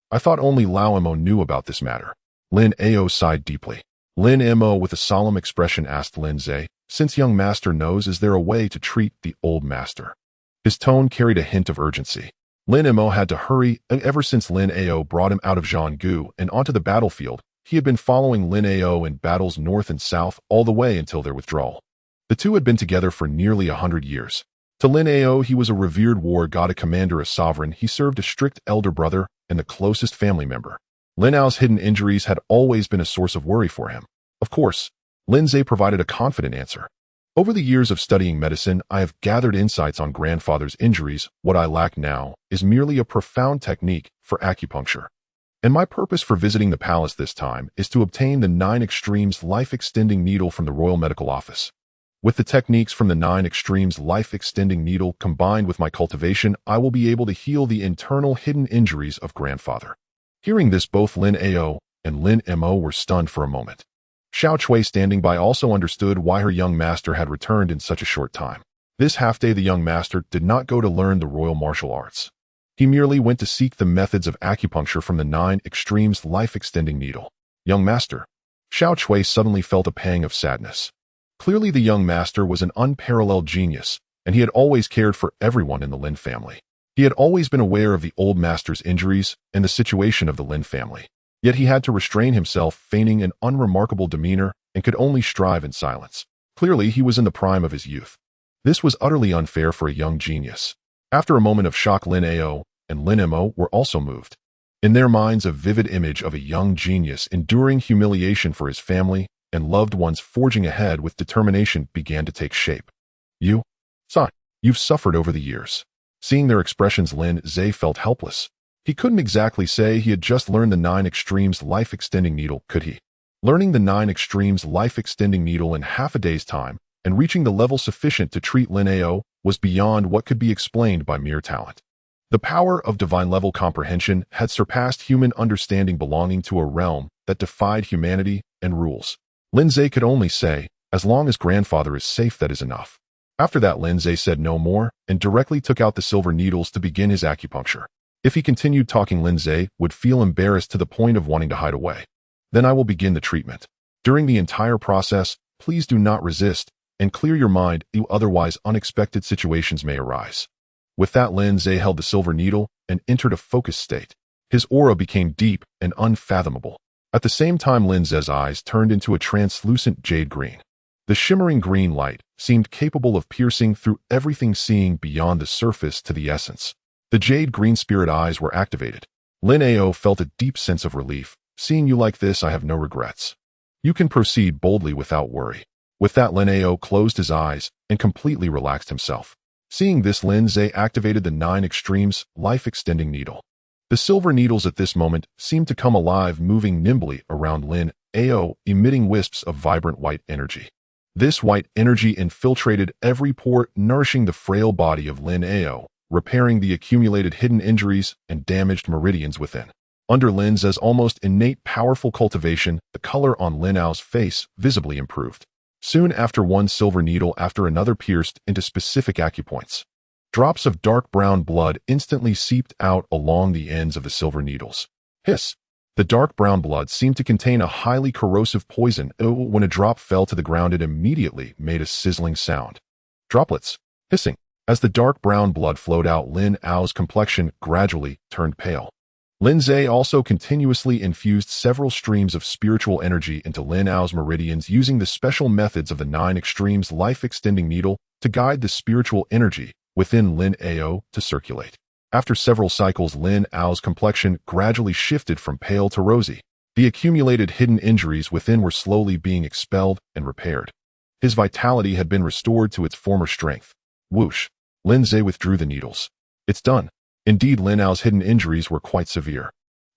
I thought only Lao Mo knew about this matter. Lin Ao sighed deeply. Lin Mo, with a solemn expression, asked Lin Ze, since young master knows, is there a way to treat the old master? His tone carried a hint of urgency. Lin Mo had to hurry. Ever since Lin Ao brought him out of Zhanggu and onto the battlefield, he had been following Lin Ao in battles north and south all the way until their withdrawal. The two had been together for nearly 100 years. To Lin Ao, he was a revered war god, a commander, a sovereign. He served a strict elder brother and the closest family member. Lin Ao's hidden injuries had always been a source of worry for him. Of course, Lin Ze provided a confident answer. Over the years of studying medicine, I have gathered insights on grandfather's injuries. What I lack now is merely a profound technique for acupuncture. And my purpose for visiting the palace this time is to obtain the 9 Extremes life-extending needle from the Royal Medical Office. With the techniques from the 9 Extremes life-extending needle combined with my cultivation, I will be able to heal the internal hidden injuries of grandfather. Hearing this, both Lin Ao and Lin Mo were stunned for a moment. Xiao Chui, standing by, also understood why her young master had returned in such a short time. This half-day, the young master did not go to learn the royal martial arts. He merely went to seek the methods of acupuncture from the 9 Extremes life-extending needle. Young master. Xiao Chui suddenly felt a pang of sadness. Clearly, the young master was an unparalleled genius, and he had always cared for everyone in the Lin family. He had always been aware of the old master's injuries and the situation of the Lin family. Yet he had to restrain himself, feigning an unremarkable demeanor, and could only strive in silence. Clearly, he was in the prime of his youth. This was utterly unfair for a young genius. After a moment of shock, Lin Ao and Lin Mo were also moved. In their minds, a vivid image of a young genius enduring humiliation for his family and loved ones, forging ahead with determination, began to take shape. You, son, you've suffered over the years. Seeing their expressions, Lin Ze felt helpless. He couldn't exactly say he had just learned the 9 Extremes life-extending needle, could he? Learning the 9 Extremes life-extending needle in half a day's time and reaching the level sufficient to treat Lin Ao was beyond what could be explained by mere talent. The power of divine-level comprehension had surpassed human understanding, belonging to a realm that defied humanity and rules. Lin Ze could only say, as long as grandfather is safe, that is enough. After that, Lin Ze said no more and directly took out the silver needles to begin his acupuncture. If he continued talking, Lin Ze would feel embarrassed to the point of wanting to hide away. Then I will begin the treatment. During the entire process, please do not resist and clear your mind, otherwise unexpected situations may arise. With that, Lin Ze held the silver needle and entered a focused state. His aura became deep and unfathomable. At the same time, Lin Ze's eyes turned into a translucent jade green. The shimmering green light seemed capable of piercing through everything, seeing beyond the surface to the essence. The jade green spirit eyes were activated. Lin Ao felt a deep sense of relief. Seeing you like this, I have no regrets. You can proceed boldly without worry. With that, Lin Ao closed his eyes and completely relaxed himself. Seeing this, Lin Ze activated the 9 Extremes life-extending needle. The silver needles at this moment seemed to come alive, moving nimbly around Lin Ao, emitting wisps of vibrant white energy. This white energy infiltrated every pore, nourishing the frail body of Lin Ao, repairing the accumulated hidden injuries and damaged meridians within. Under Lin Ze's almost innate powerful cultivation, the color on Lin Ao's face visibly improved. Soon after, one silver needle after another pierced into specific acupoints. Drops of dark brown blood instantly seeped out along the ends of the silver needles. Hiss! The dark brown blood seemed to contain a highly corrosive poison. When a drop fell to the ground, it immediately made a sizzling sound. Droplets. Hissing. As the dark brown blood flowed out, Lin Ao's complexion gradually turned pale. Lin Ze also continuously infused several streams of spiritual energy into Lin Ao's meridians, using the special methods of the 9 Extremes life-extending needle to guide the spiritual energy within Lin Ao to circulate. After several cycles, Lin Ao's complexion gradually shifted from pale to rosy. The accumulated hidden injuries within were slowly being expelled and repaired. His vitality had been restored to its former strength. Whoosh! Lin Ze withdrew the needles. It's done. Indeed, Lin Ao's hidden injuries were quite severe.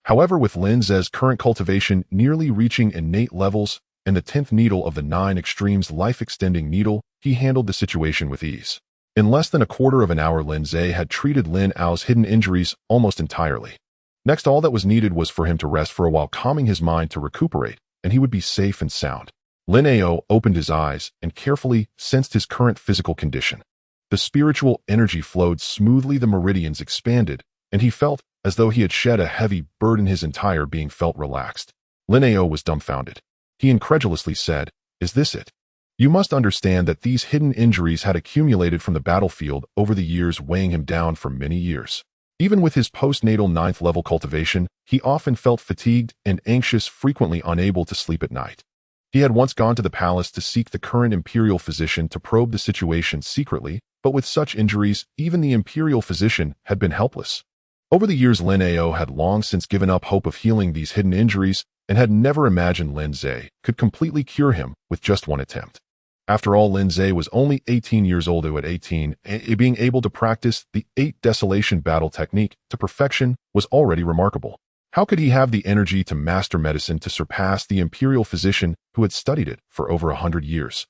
However, with Lin Ze's current cultivation nearly reaching innate levels and the 10th needle of the 9 Extremes life-extending needle, he handled the situation with ease. In less than a quarter of an hour, Lin Ze had treated Lin Ao's hidden injuries almost entirely. Next, all that was needed was for him to rest for a while, calming his mind to recuperate, and he would be safe and sound. Lin Ao opened his eyes and carefully sensed his current physical condition. The spiritual energy flowed smoothly, the meridians expanded, and he felt as though he had shed a heavy burden. His entire being felt relaxed. Lin Ao was dumbfounded. He incredulously said, "Is this it? You must understand that these hidden injuries had accumulated from the battlefield over the years, weighing him down for many years. Even with his postnatal 9th level cultivation, he often felt fatigued and anxious, frequently unable to sleep at night. He had once gone to the palace to seek the current imperial physician to probe the situation secretly, but with such injuries, even the imperial physician had been helpless. Over the years, Lin Ao had long since given up hope of healing these hidden injuries and had never imagined Lin Ze could completely cure him with just one attempt. After all, Lin Ze was only 18 years old. At 18, being able to practice the 8 desolation battle technique to perfection was already remarkable. How could he have the energy to master medicine to surpass the imperial physician who had studied it for over 100 years?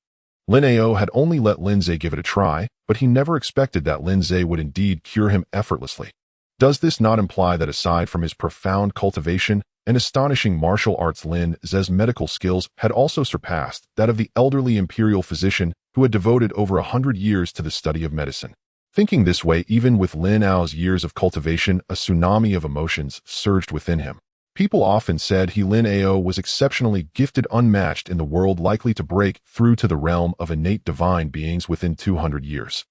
Lin Ao had only let Lin Ze give it a try, but he never expected that Lin Ze would indeed cure him effortlessly. Does this not imply that aside from his profound cultivation and astonishing martial arts, Lin Ze's medical skills had also surpassed that of the elderly imperial physician who had devoted over 100 years to the study of medicine? Thinking this way, even with Lin Ao's years of cultivation, a tsunami of emotions surged within him. People often said Lin Ao was exceptionally gifted, unmatched in the world, likely to break through to the realm of innate divine beings within 200 years.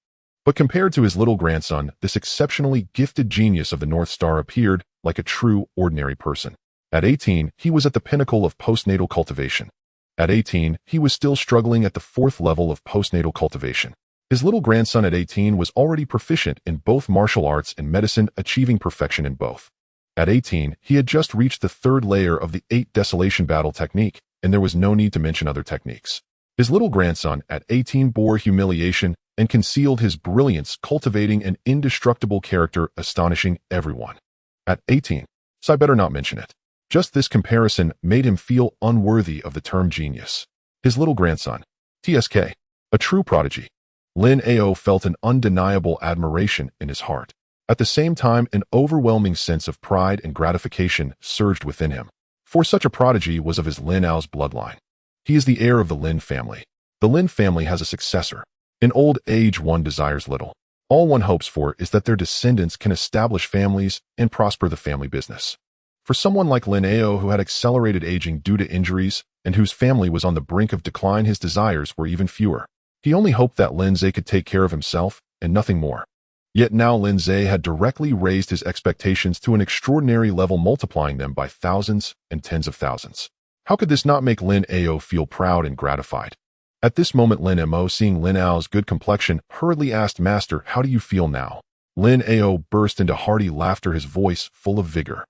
But compared to his little grandson, this exceptionally gifted genius of the North Star appeared like a true, ordinary person. At 18, he was at the pinnacle of postnatal cultivation. At 18, he was still struggling at the 4th level of postnatal cultivation. His little grandson at 18 was already proficient in both martial arts and medicine, achieving perfection in both. At 18, he had just reached the 3rd layer of the 8 desolation battle technique, and there was no need to mention other techniques. His little grandson at 18 bore humiliation and concealed his brilliance, cultivating an indestructible character, astonishing everyone. At 18, so I better not mention it. Just this comparison made him feel unworthy of the term genius. His little grandson, TSK, a true prodigy. Lin Ao felt an undeniable admiration in his heart. At the same time, an overwhelming sense of pride and gratification surged within him. For such a prodigy was of his Lin Ao's bloodline. He is the heir of the Lin family. The Lin family has a successor. In old age, one desires little. All one hopes for is that their descendants can establish families and prosper the family business. For someone like Lin Ze, who had accelerated aging due to injuries and whose family was on the brink of decline, his desires were even fewer. He only hoped that Lin Ze could take care of himself and nothing more. Yet now Lin Ze had directly raised his expectations to an extraordinary level, multiplying them by thousands and tens of thousands. How could this not make Lin Ze feel proud and gratified? At this moment, Lin Ze, seeing Lin Ao's good complexion, hurriedly asked, "Master, how do you feel now?" Lin Ze burst into hearty laughter, his voice full of vigor.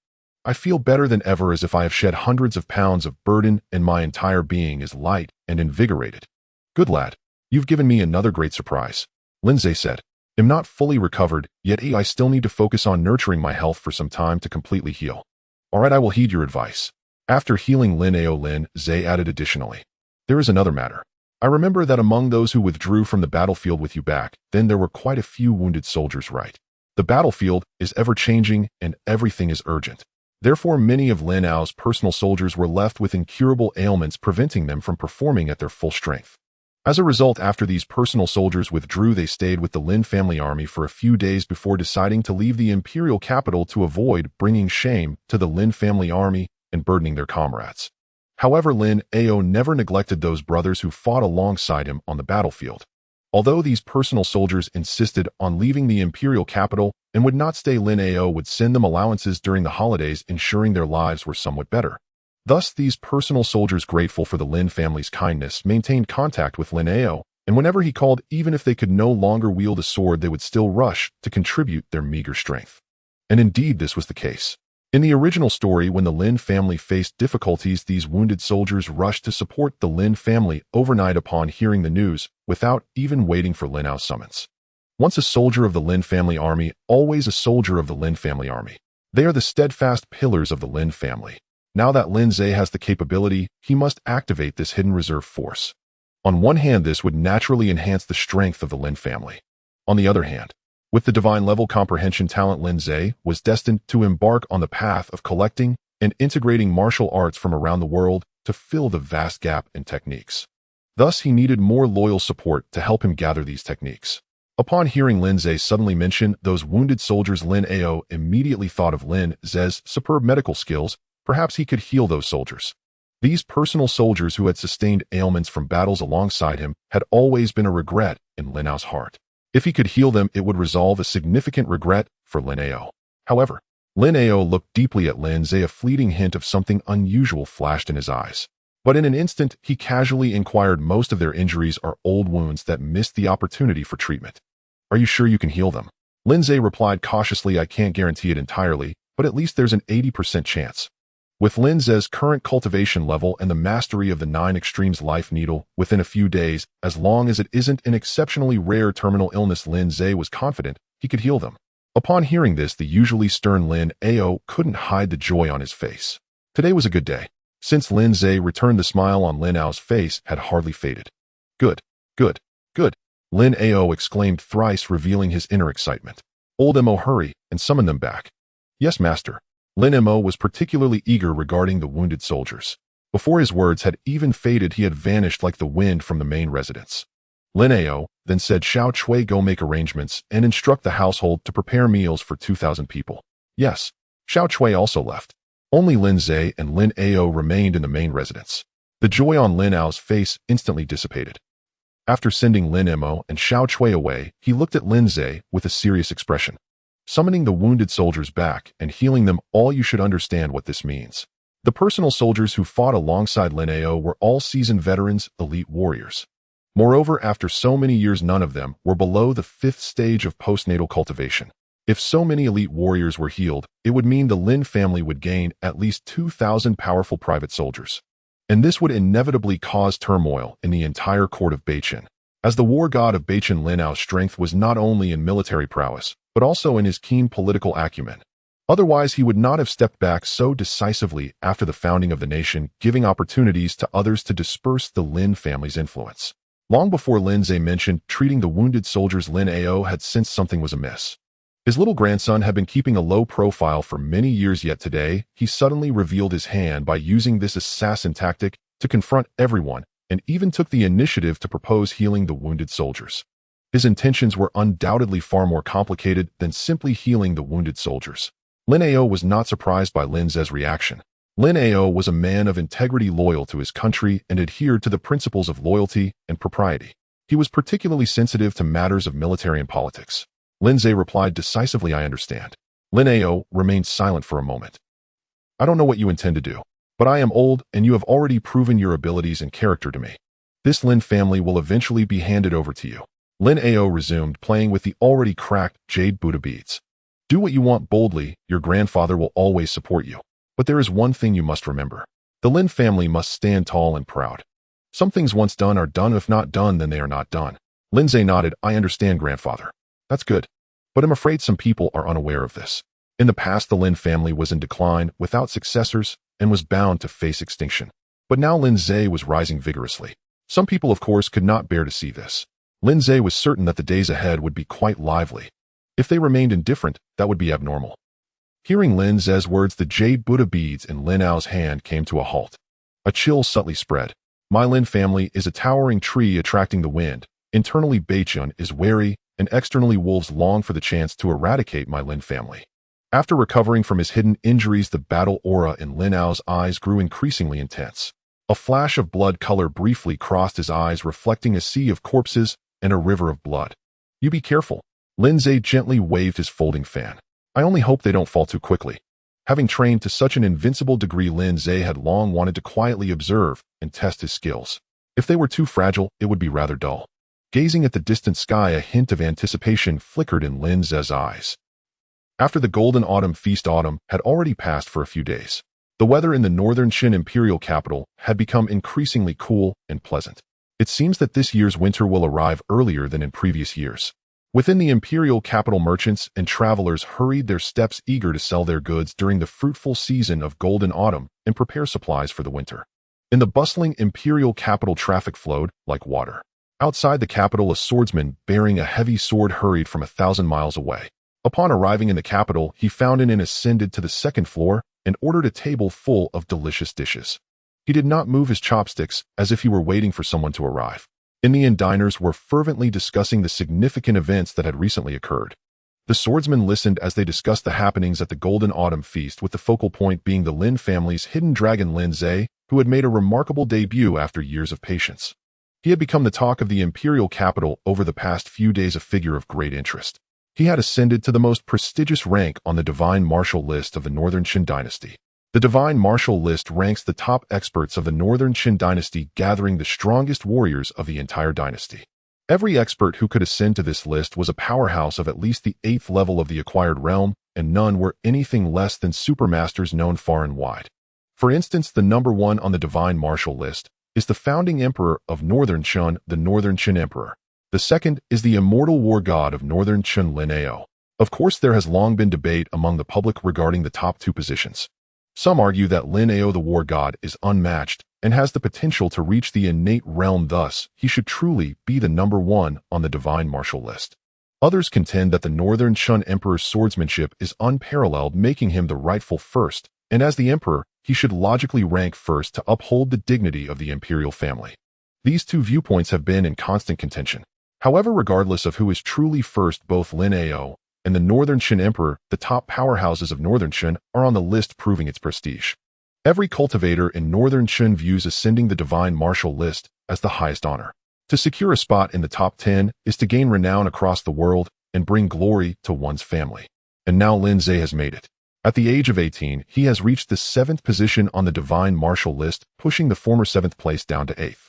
"I feel better than ever, as if I have shed hundreds of pounds of burden and my entire being is light and invigorated." "Good lad, you've given me another great surprise," Lin Ze said. "I'm not fully recovered, yet I still need to focus on nurturing my health for some time to completely heal." "All right, I will heed your advice." After healing Lin Ze added additionally, "There is another matter. I remember that among those who withdrew from the battlefield with you back, then there were quite a few wounded soldiers, right? The battlefield is ever-changing and everything is urgent. Therefore, many of Lin Ao's personal soldiers were left with incurable ailments preventing them from performing at their full strength. As a result, after these personal soldiers withdrew, they stayed with the Lin family army for a few days before deciding to leave the imperial capital to avoid bringing shame to the Lin family army and burdening their comrades. However, Lin Ze never neglected those brothers who fought alongside him on the battlefield. Although these personal soldiers insisted on leaving the imperial capital and would not stay, Lin Ze would send them allowances during the holidays, ensuring their lives were somewhat better. Thus, these personal soldiers, grateful for the Lin family's kindness, maintained contact with Lin Ze, and whenever he called, even if they could no longer wield a sword, they would still rush to contribute their meager strength. And indeed, this was the case. In the original story, when the Lin family faced difficulties, these wounded soldiers rushed to support the Lin family overnight upon hearing the news, without even waiting for Lin Ao's summons. Once a soldier of the Lin family army, always a soldier of the Lin family army. They are the steadfast pillars of the Lin family. Now that Lin Ze has the capability, he must activate this hidden reserve force. On one hand, this would naturally enhance the strength of the Lin family. On the other hand, with the divine level comprehension talent, Lin Ze was destined to embark on the path of collecting and integrating martial arts from around the world to fill the vast gap in techniques. Thus, he needed more loyal support to help him gather these techniques. Upon hearing Lin Ze suddenly mention those wounded soldiers, Lin Ze immediately thought of Lin Ze's superb medical skills. Perhaps he could heal those soldiers. These personal soldiers who had sustained ailments from battles alongside him had always been a regret in Lin Ao's heart. If he could heal them, it would resolve a significant regret for Lin Ze. However, Lin Ze looked deeply at Lin Ze. A fleeting hint of something unusual flashed in his eyes. But in an instant, he casually inquired, "Most of their injuries are old wounds that missed the opportunity for treatment. Are you sure you can heal them?" Lin Ze replied cautiously, "I can't guarantee it entirely, but at least there's an 80% chance." With Lin Ze's current cultivation level and the mastery of the 9 extremes life needle, within a few days, as long as it isn't an exceptionally rare terminal illness, Lin Ze was confident he could heal them. Upon hearing this, the usually stern Lin Ze couldn't hide the joy on his face. Today was a good day. Since Lin Ze returned, the smile on Lin Ao's face had hardly faded. "Good, good, good," Lin Ze exclaimed thrice, revealing his inner excitement. "Old Mo, hurry and summon them back." "Yes, master." Lin Ze was particularly eager regarding the wounded soldiers. Before his words had even faded, he had vanished like the wind from the main residence. Lin Ze then said, "Xiao Chui, go make arrangements and instruct the household to prepare meals for 2,000 people." Yes, Xiao Chui also left. Only Lin Ze and Lin Ze remained in the main residence. The joy on Lin Ao's face instantly dissipated. After sending Lin Ze and Xiao Chui away, he looked at Lin Ze with a serious expression. "Summoning the wounded soldiers back and healing them, all you should understand what this means." The personal soldiers who fought alongside Lin Ze were all seasoned veterans, elite warriors. Moreover, after so many years, none of them were below the 5th stage of postnatal cultivation. If so many elite warriors were healed, it would mean the Lin family would gain at least 2,000 powerful private soldiers. And this would inevitably cause turmoil in the entire court of Beichen. As the war god of Beichen, Lin Ao's strength was not only in military prowess, but also in his keen political acumen. Otherwise, he would not have stepped back so decisively after the founding of the nation, giving opportunities to others to disperse the Lin family's influence. Long before Lin Ze mentioned treating the wounded soldiers, Lin Ze had sensed something was amiss. His little grandson had been keeping a low profile for many years, yet today, he suddenly revealed his hand by using this assassin tactic to confront everyone, and even took the initiative to propose healing the wounded soldiers. His intentions were undoubtedly far more complicated than simply healing the wounded soldiers. Lin Ao was not surprised by Lin Ze's reaction. Lin Ao was a man of integrity, loyal to his country and adhered to the principles of loyalty and propriety. He was particularly sensitive to matters of military and politics. Lin Ze replied decisively, "I understand." Lin Ao remained silent for a moment. "I don't know what you intend to do, but I am old and you have already proven your abilities and character to me. This Lin family will eventually be handed over to you." Lin Ao resumed, playing with the already cracked jade Buddha beads. "Do what you want boldly, your grandfather will always support you. But there is one thing you must remember. The Lin family must stand tall and proud. Some things once done are done. If not done, then they are not done." Lin Ze nodded. "I understand, grandfather. That's good. But I'm afraid some people are unaware of this. In the past, the Lin family was in decline, without successors, and was bound to face extinction. But now Lin Ze was rising vigorously. Some people, of course, could not bear to see this. Lin Ze was certain that the days ahead would be quite lively. If they remained indifferent, that would be abnormal." Hearing Lin Ze's words, the jade Buddha beads in Lin Ao's hand came to a halt. A chill subtly spread. "My Lin family is a towering tree attracting the wind. Internally, Beichun is wary, and externally, wolves long for the chance to eradicate my Lin family." After recovering from his hidden injuries, the battle aura in Lin Ao's eyes grew increasingly intense. A flash of blood color briefly crossed his eyes, reflecting a sea of corpses and a river of blood. "You be careful." Lin Ze gently waved his folding fan. "I only hope they don't fall too quickly." Having trained to such an invincible degree, Lin Ze had long wanted to quietly observe and test his skills. If they were too fragile, it would be rather dull. Gazing at the distant sky, a hint of anticipation flickered in Lin Ze's eyes. After the golden autumn feast, autumn had already passed for a few days. The weather in the northern Qin imperial capital had become increasingly cool and pleasant. It seems that this year's winter will arrive earlier than in previous years. Within the imperial capital, merchants and travelers hurried their steps, eager to sell their goods during the fruitful season of golden autumn and prepare supplies for the winter. In the bustling imperial capital, traffic flowed like water. Outside the capital, a swordsman bearing a heavy sword hurried from 1,000 miles away. Upon arriving in the capital, he found an inn, ascended to the second floor, and ordered a table full of delicious dishes. He did not move his chopsticks, as if he were waiting for someone to arrive. In the inn, diners were fervently discussing the significant events that had recently occurred. The swordsman listened as they discussed the happenings at the Golden Autumn Feast, with the focal point being the Lin family's hidden dragon Lin Ze, who had made a remarkable debut after years of patience. He had become the talk of the imperial capital over the past few days, a figure of great interest. He had ascended to the most prestigious rank on the Divine Martial List of the Northern Qin dynasty. The Divine Martial List ranks the top experts of the Northern Qin dynasty, gathering the strongest warriors of the entire dynasty. Every expert who could ascend to this list was a powerhouse of at least the 8th level of the acquired realm, and none were anything less than supermasters known far and wide. For instance, the number 1 on the Divine Martial List is the founding emperor of Northern Qin, the Northern Qin Emperor. The second is the immortal war god of Northern Qin, Lin Ao. Of course, there has long been debate among the public regarding the top 2 positions. Some argue that Lin Ao, the war god, is unmatched and has the potential to reach the innate realm, thus he should truly be the number 1 on the Divine Martial List. Others contend that the Northern Qin Emperor's swordsmanship is unparalleled, making him the rightful first, and as the emperor, he should logically rank first to uphold the dignity of the imperial family. These 2 viewpoints have been in constant contention. However, regardless of who is truly first, both Lin Ao and the Northern Qin Emperor, the top powerhouses of Northern Qin, are on the list, proving its prestige. Every cultivator in Northern Qin views ascending the Divine Martial List as the highest honor. To secure a spot in the top 10 is to gain renown across the world and bring glory to one's family. And now Lin Ze has made it. At the age of 18, he has reached the 7th position on the Divine Martial List, pushing the former 7th place down to 8th.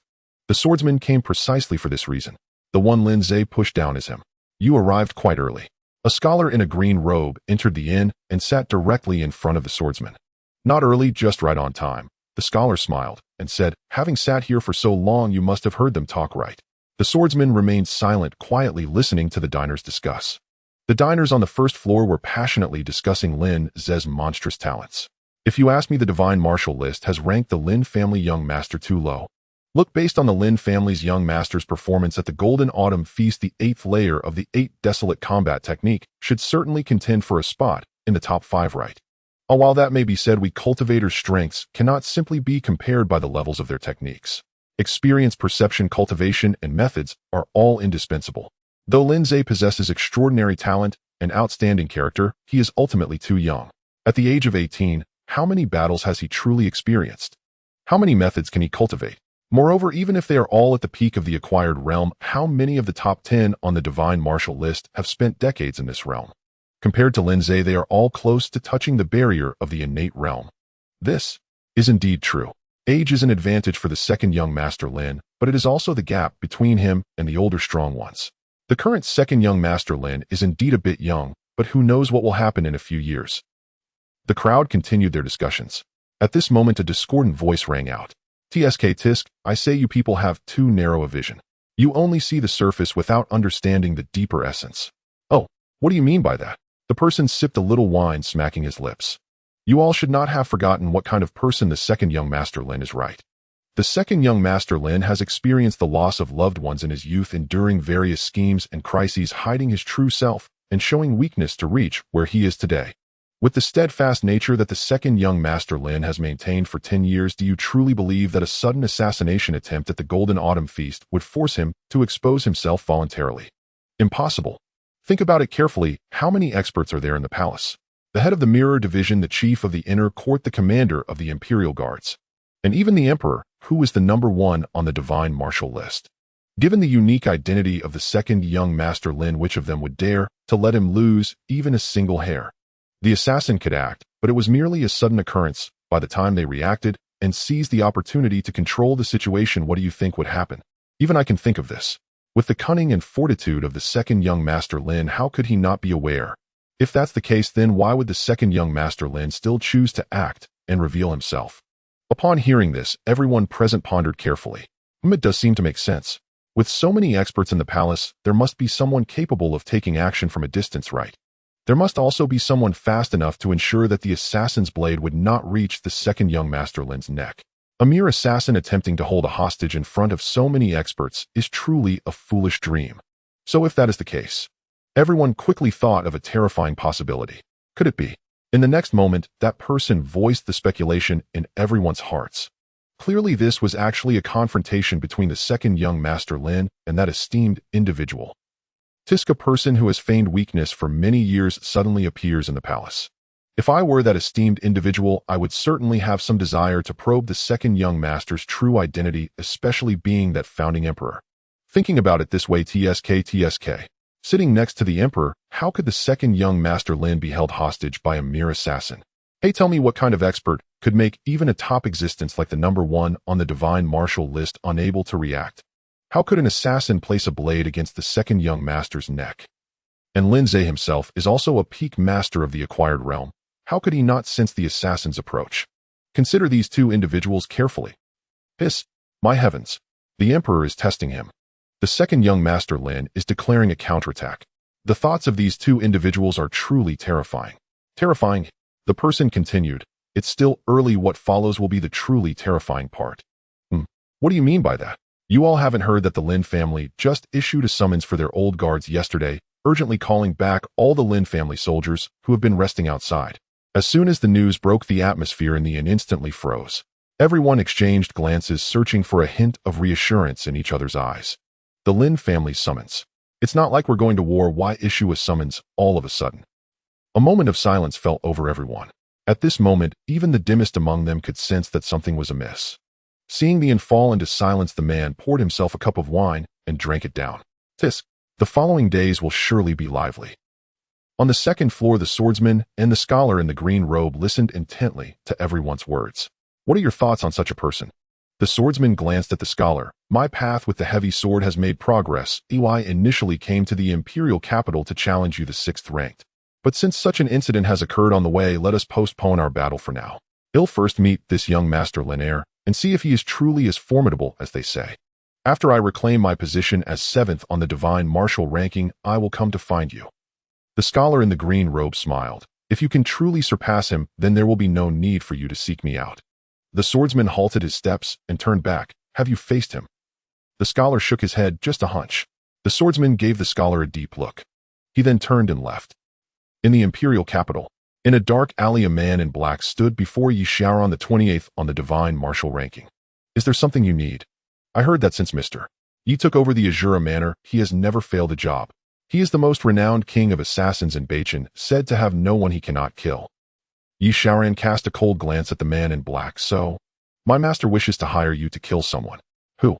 The swordsman came precisely for this reason. The one Lin Ze pushed down is him. "You arrived quite early." A scholar in a green robe entered the inn and sat directly in front of the swordsman. "Not early, just right on time." The scholar smiled and said, "Having sat here for so long, you must have heard them talk, right?" The swordsman remained silent, quietly listening to the diners discuss. The diners on the first floor were passionately discussing Lin Ze's monstrous talents. "If you ask me, the Divine Martial List has ranked the Lin family young master too low. Look, based on the Lin family's young master's performance at the Golden Autumn Feast, the 8th layer of the 8 desolate combat technique should certainly contend for a spot in the top 5, right? While that may be said, we cultivators' strengths cannot simply be compared by the levels of their techniques. Experience, perception, cultivation, and methods are all indispensable. Though Lin Ze possesses extraordinary talent and outstanding character, he is ultimately too young. At the age of 18, how many battles has he truly experienced? How many methods can he cultivate? Moreover, even if they are all at the peak of the acquired realm, how many of the top 10 on the divine martial list have spent decades in this realm? Compared to Lin Ze, they are all close to touching the barrier of the innate realm. This is indeed true. Age is an advantage for the second young master Lin, but it is also the gap between him and the older strong ones. The current second young master Lin is indeed a bit young, but who knows what will happen in a few years. The crowd continued their discussions. At this moment, a discordant voice rang out. Tisk, I say you people have too narrow a vision. You only see the surface without understanding the deeper essence. Oh, what do you mean by that? The person sipped a little wine, smacking his lips. You all should not have forgotten what kind of person the second young master Lin is, right? The second young master Lin has experienced the loss of loved ones in his youth, enduring various schemes and crises, hiding his true self and showing weakness to reach where he is today. With the steadfast nature that the second young master Lin has maintained for 10 years, do you truly believe that a sudden assassination attempt at the Golden Autumn Feast would force him to expose himself voluntarily? Impossible. Think about it carefully. How many experts are there in the palace? The head of the Mirror Division, the chief of the Inner Court, the commander of the Imperial Guards, and even the Emperor, who is the number 1 on the divine martial list. Given the unique identity of the second young master Lin, which of them would dare to let him lose even a single hair? The assassin could act, but it was merely a sudden occurrence. By the time they reacted and seized the opportunity to control the situation, what do you think would happen? Even I can think of this. With the cunning and fortitude of the second young master Lin, how could he not be aware? If that's the case, then why would the second young master Lin still choose to act and reveal himself? Upon hearing this, everyone present pondered carefully. It does seem to make sense. With so many experts in the palace, there must be someone capable of taking action from a distance, right? There must also be someone fast enough to ensure that the assassin's blade would not reach the second young master Lin's neck. A mere assassin attempting to hold a hostage in front of so many experts is truly a foolish dream. So if that is the case, everyone quickly thought of a terrifying possibility. Could it be? In the next moment, that person voiced the speculation in everyone's hearts. Clearly, this was actually a confrontation between the second young master Lin and that esteemed individual. A person who has feigned weakness for many years suddenly appears in the palace. If I were that esteemed individual, I would certainly have some desire to probe the second young master's true identity, especially being that founding emperor. Thinking about it this way, TSK. Sitting next to the emperor, how could the second young master Lin be held hostage by a mere assassin? Hey, tell me what kind of expert could make even a top existence like the number 1 on the divine martial list unable to react? How could an assassin place a blade against the second young master's neck? And Lin Ze himself is also a peak master of the acquired realm. How could he not sense the assassin's approach? Consider these two individuals carefully. My heavens! The emperor is testing him. The second young master Lin is declaring a counterattack. The thoughts of these two individuals are truly terrifying. Terrifying, the person continued. It's still early. What follows will be the truly terrifying part. What do you mean by that? You all haven't heard that the Lin family just issued a summons for their old guards yesterday, urgently calling back all the Lin family soldiers who have been resting outside. As soon as the news broke, the atmosphere in the inn instantly froze. Everyone exchanged glances, searching for a hint of reassurance in each other's eyes. The Lin family's summons. It's not like we're going to war. Why issue a summons all of a sudden? A moment of silence fell over everyone. At this moment, even the dimmest among them could sense that something was amiss. Seeing the inn fall into silence, the man poured himself a cup of wine and drank it down. The following days will surely be lively. On the second floor, the swordsman and the scholar in the green robe listened intently to everyone's words. What are your thoughts on such a person? The swordsman glanced at the scholar. My path with the heavy sword has made progress. I initially came to the imperial capital to challenge you, the 6th ranked. But since such an incident has occurred on the way, let us postpone our battle for now. I'll first meet this young master Linaire and see if he is truly as formidable as they say. After I reclaim my position as 7th on the divine martial ranking, I will come to find you. The scholar in the green robe smiled. If you can truly surpass him, then there will be no need for you to seek me out. The swordsman halted his steps and turned back. Have you faced him? The scholar shook his head. Just a hunch. The swordsman gave the scholar a deep look. He then turned and left. In the imperial capital, in a dark alley, a man in black stood before Yi Xiaoran, the 28th on the divine martial ranking. Is there something you need? I heard that since Mr. Yi took over the Azura Manor. He has never failed a job. He is the most renowned king of assassins in Beichin, said to have no one he cannot kill. Yi Xiaoran cast a cold glance at the man in black. So, my master wishes to hire you to kill someone. Who?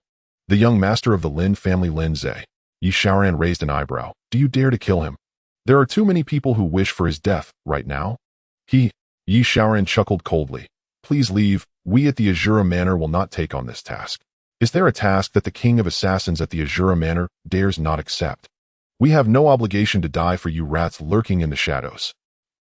The young master of the Lin family, Lin Ze. Yi Xiaoran raised an eyebrow. Do you dare to kill him? There are too many people who wish for his death right now. Yi Xiaoran chuckled coldly. Please leave. We at the Azura Manor will not take on this task. Is there a task that the king of assassins at the Azura Manor dares not accept? We have no obligation to die for you rats lurking in the shadows.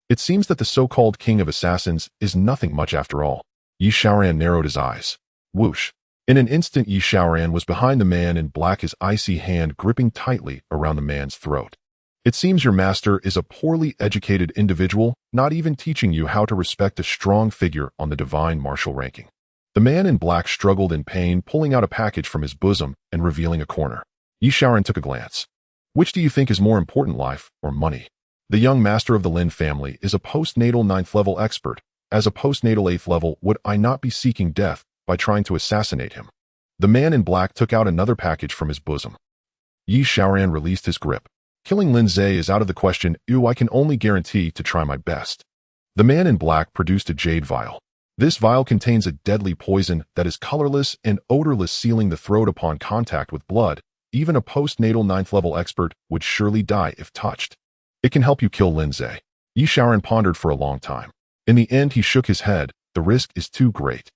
It seems that the so-called king of assassins is nothing much after all. Yi Xiaoran narrowed his eyes. Whoosh. In an instant, Yi Xiaoran was behind the man in black, his icy hand gripping tightly around the man's throat. It seems your master is a poorly educated individual, not even teaching you how to respect a strong figure on the divine martial ranking. The man in black struggled in pain, pulling out a package from his bosom and revealing a corner. Yi Xiaoran took a glance. Which do you think is more important, life or money? The young master of the Lin family is a postnatal 9th level expert. As a postnatal 8th level, would I not be seeking death by trying to assassinate him? The man in black took out another package from his bosom. Yi Xiaoran released his grip. Killing Lin Ze is out of the question. I can only guarantee to try my best. The man in black produced a jade vial. This vial contains a deadly poison that is colorless and odorless, sealing the throat upon contact with blood. Even a postnatal 9th level expert would surely die if touched. It can help you kill Lin Ze. Yi Xiaoran pondered for a long time. In the end, he shook his head. The risk is too great.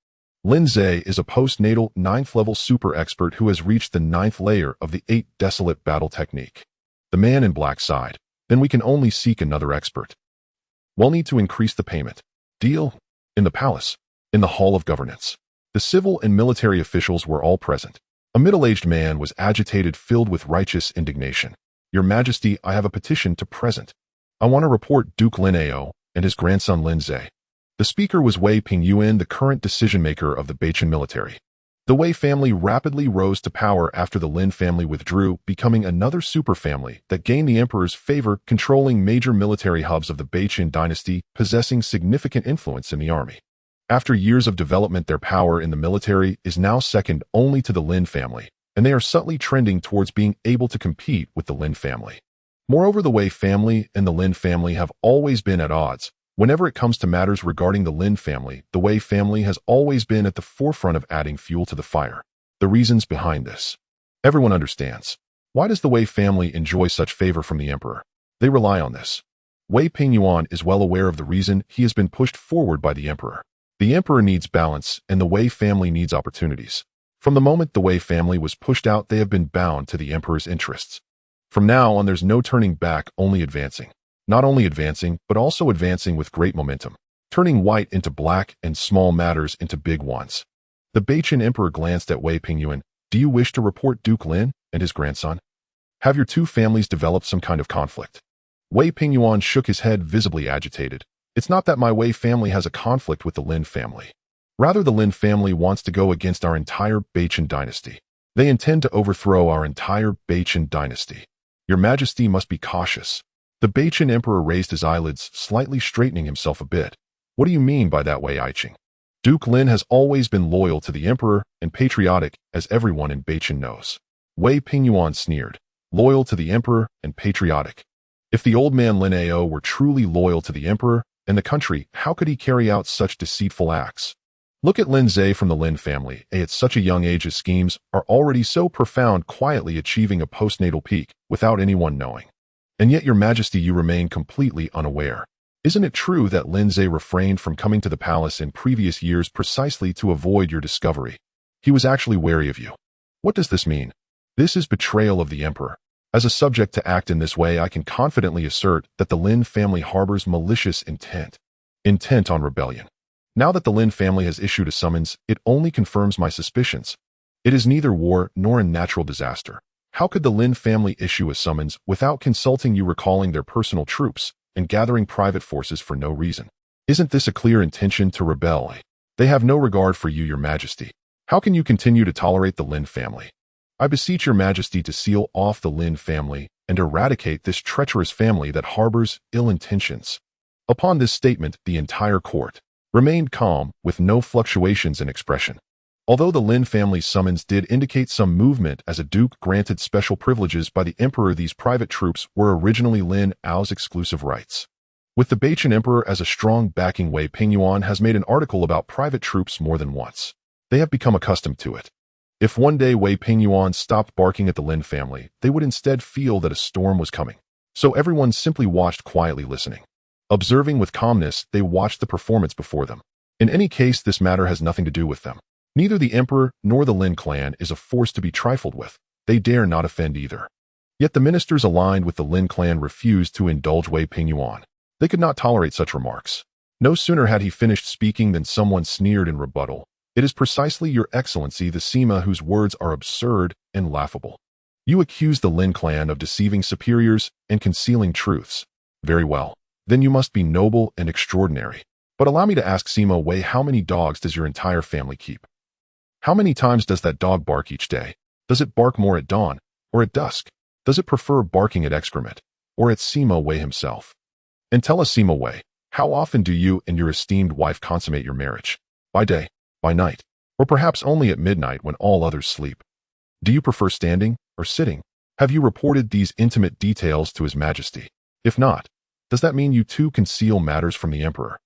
Lin Ze is a postnatal 9th level super expert who has reached the 9th layer of the 8 desolate battle technique. The man in black sighed. Then we can only seek another expert. We'll need to increase the payment. Deal? In the palace. In the hall of governance. The civil and military officials were all present. A middle-aged man was agitated, filled with righteous indignation. Your Majesty, I have a petition to present. I want to report Duke Lin Ao and his grandson Lin Ze. The speaker was Wei Pingyuan, the current decision-maker of the Beichin military. The Wei family rapidly rose to power after the Lin family withdrew, becoming another superfamily that gained the emperor's favor, controlling major military hubs of the Beichin dynasty, possessing significant influence in the army. After years of development, their power in the military is now second only to the Lin family, and they are subtly trending towards being able to compete with the Lin family. Moreover, the Wei family and the Lin family have always been at odds. Whenever it comes to matters regarding the Lin family, the Wei family has always been at the forefront of adding fuel to the fire. The reasons behind this. Everyone understands. Why does the Wei family enjoy such favor from the emperor? They rely on this. Wei Pingyuan is well aware of the reason he has been pushed forward by the emperor. The emperor needs balance, and the Wei family needs opportunities. From the moment the Wei family was pushed out, they have been bound to the emperor's interests. From now on, there's no turning back, only advancing. Not only advancing, but also advancing with great momentum, turning white into black and small matters into big ones. The Beichin emperor glanced at Wei Pingyuan. Do you wish to report Duke Lin and his grandson? Have your two families developed some kind of conflict? Wei Pingyuan shook his head, visibly agitated. It's not that my Wei family has a conflict with the Lin family. Rather, the Lin family wants to go against our entire Beichin dynasty. They intend to overthrow our entire Beichin dynasty. Your Majesty must be cautious. The Beichin emperor raised his eyelids, slightly straightening himself a bit. What do you mean by that, Wei Aiqing? Duke Lin has always been loyal to the emperor and patriotic, as everyone in Beichin knows. Wei Pingyuan sneered. Loyal to the emperor and patriotic. If the old man Lin Ao were truly loyal to the emperor and the country, how could he carry out such deceitful acts? Look at Lin Ze from the Lin family. At such a young age, his schemes are already so profound, quietly achieving a postnatal peak without anyone knowing. And yet, Your Majesty, you remain completely unaware. Isn't it true that Lin Ze refrained from coming to the palace in previous years precisely to avoid your discovery? He was actually wary of you. What does this mean? This is betrayal of the emperor. As a subject to act in this way, I can confidently assert that the Lin family harbors malicious intent. Intent on rebellion. Now that the Lin family has issued a summons, it only confirms my suspicions. It is neither war nor a natural disaster. How could the Lin family issue a summons without consulting you, recalling their personal troops and gathering private forces for no reason? Isn't this a clear intention to rebel? They have no regard for you, Your Majesty. How can you continue to tolerate the Lin family? I beseech Your Majesty to seal off the Lin family and eradicate this treacherous family that harbors ill intentions. Upon this statement, the entire court remained calm, with no fluctuations in expression. Although the Lin family's summons did indicate some movement as a duke granted special privileges by the emperor, these private troops were originally Lin Ao's exclusive rights. With the Bachan emperor as a strong backing, Wei Pingyuan has made an article about private troops more than once. They have become accustomed to it. If one day Wei Pingyuan stopped barking at the Lin family, they would instead feel that a storm was coming. So everyone simply watched quietly, listening. Observing with calmness, they watched the performance before them. In any case, this matter has nothing to do with them. Neither the emperor nor the Lin clan is a force to be trifled with. They dare not offend either. Yet the ministers aligned with the Lin clan refused to indulge Wei Pingyuan. They could not tolerate such remarks. No sooner had he finished speaking than someone sneered in rebuttal. It is precisely your excellency, the Sima, whose words are absurd and laughable. You accuse the Lin clan of deceiving superiors and concealing truths. Very well. Then you must be noble and extraordinary. But allow me to ask, Sima Wei, how many dogs does your entire family keep? How many times does that dog bark each day? Does it bark more at dawn or at dusk? Does it prefer barking at excrement or at Sima Wei himself? And tell us, Sima Wei, how often do you and your esteemed wife consummate your marriage? By day, by night, or perhaps only at midnight when all others sleep? Do you prefer standing or sitting? Have you reported these intimate details to His Majesty? If not, does that mean you too conceal matters from the Emperor?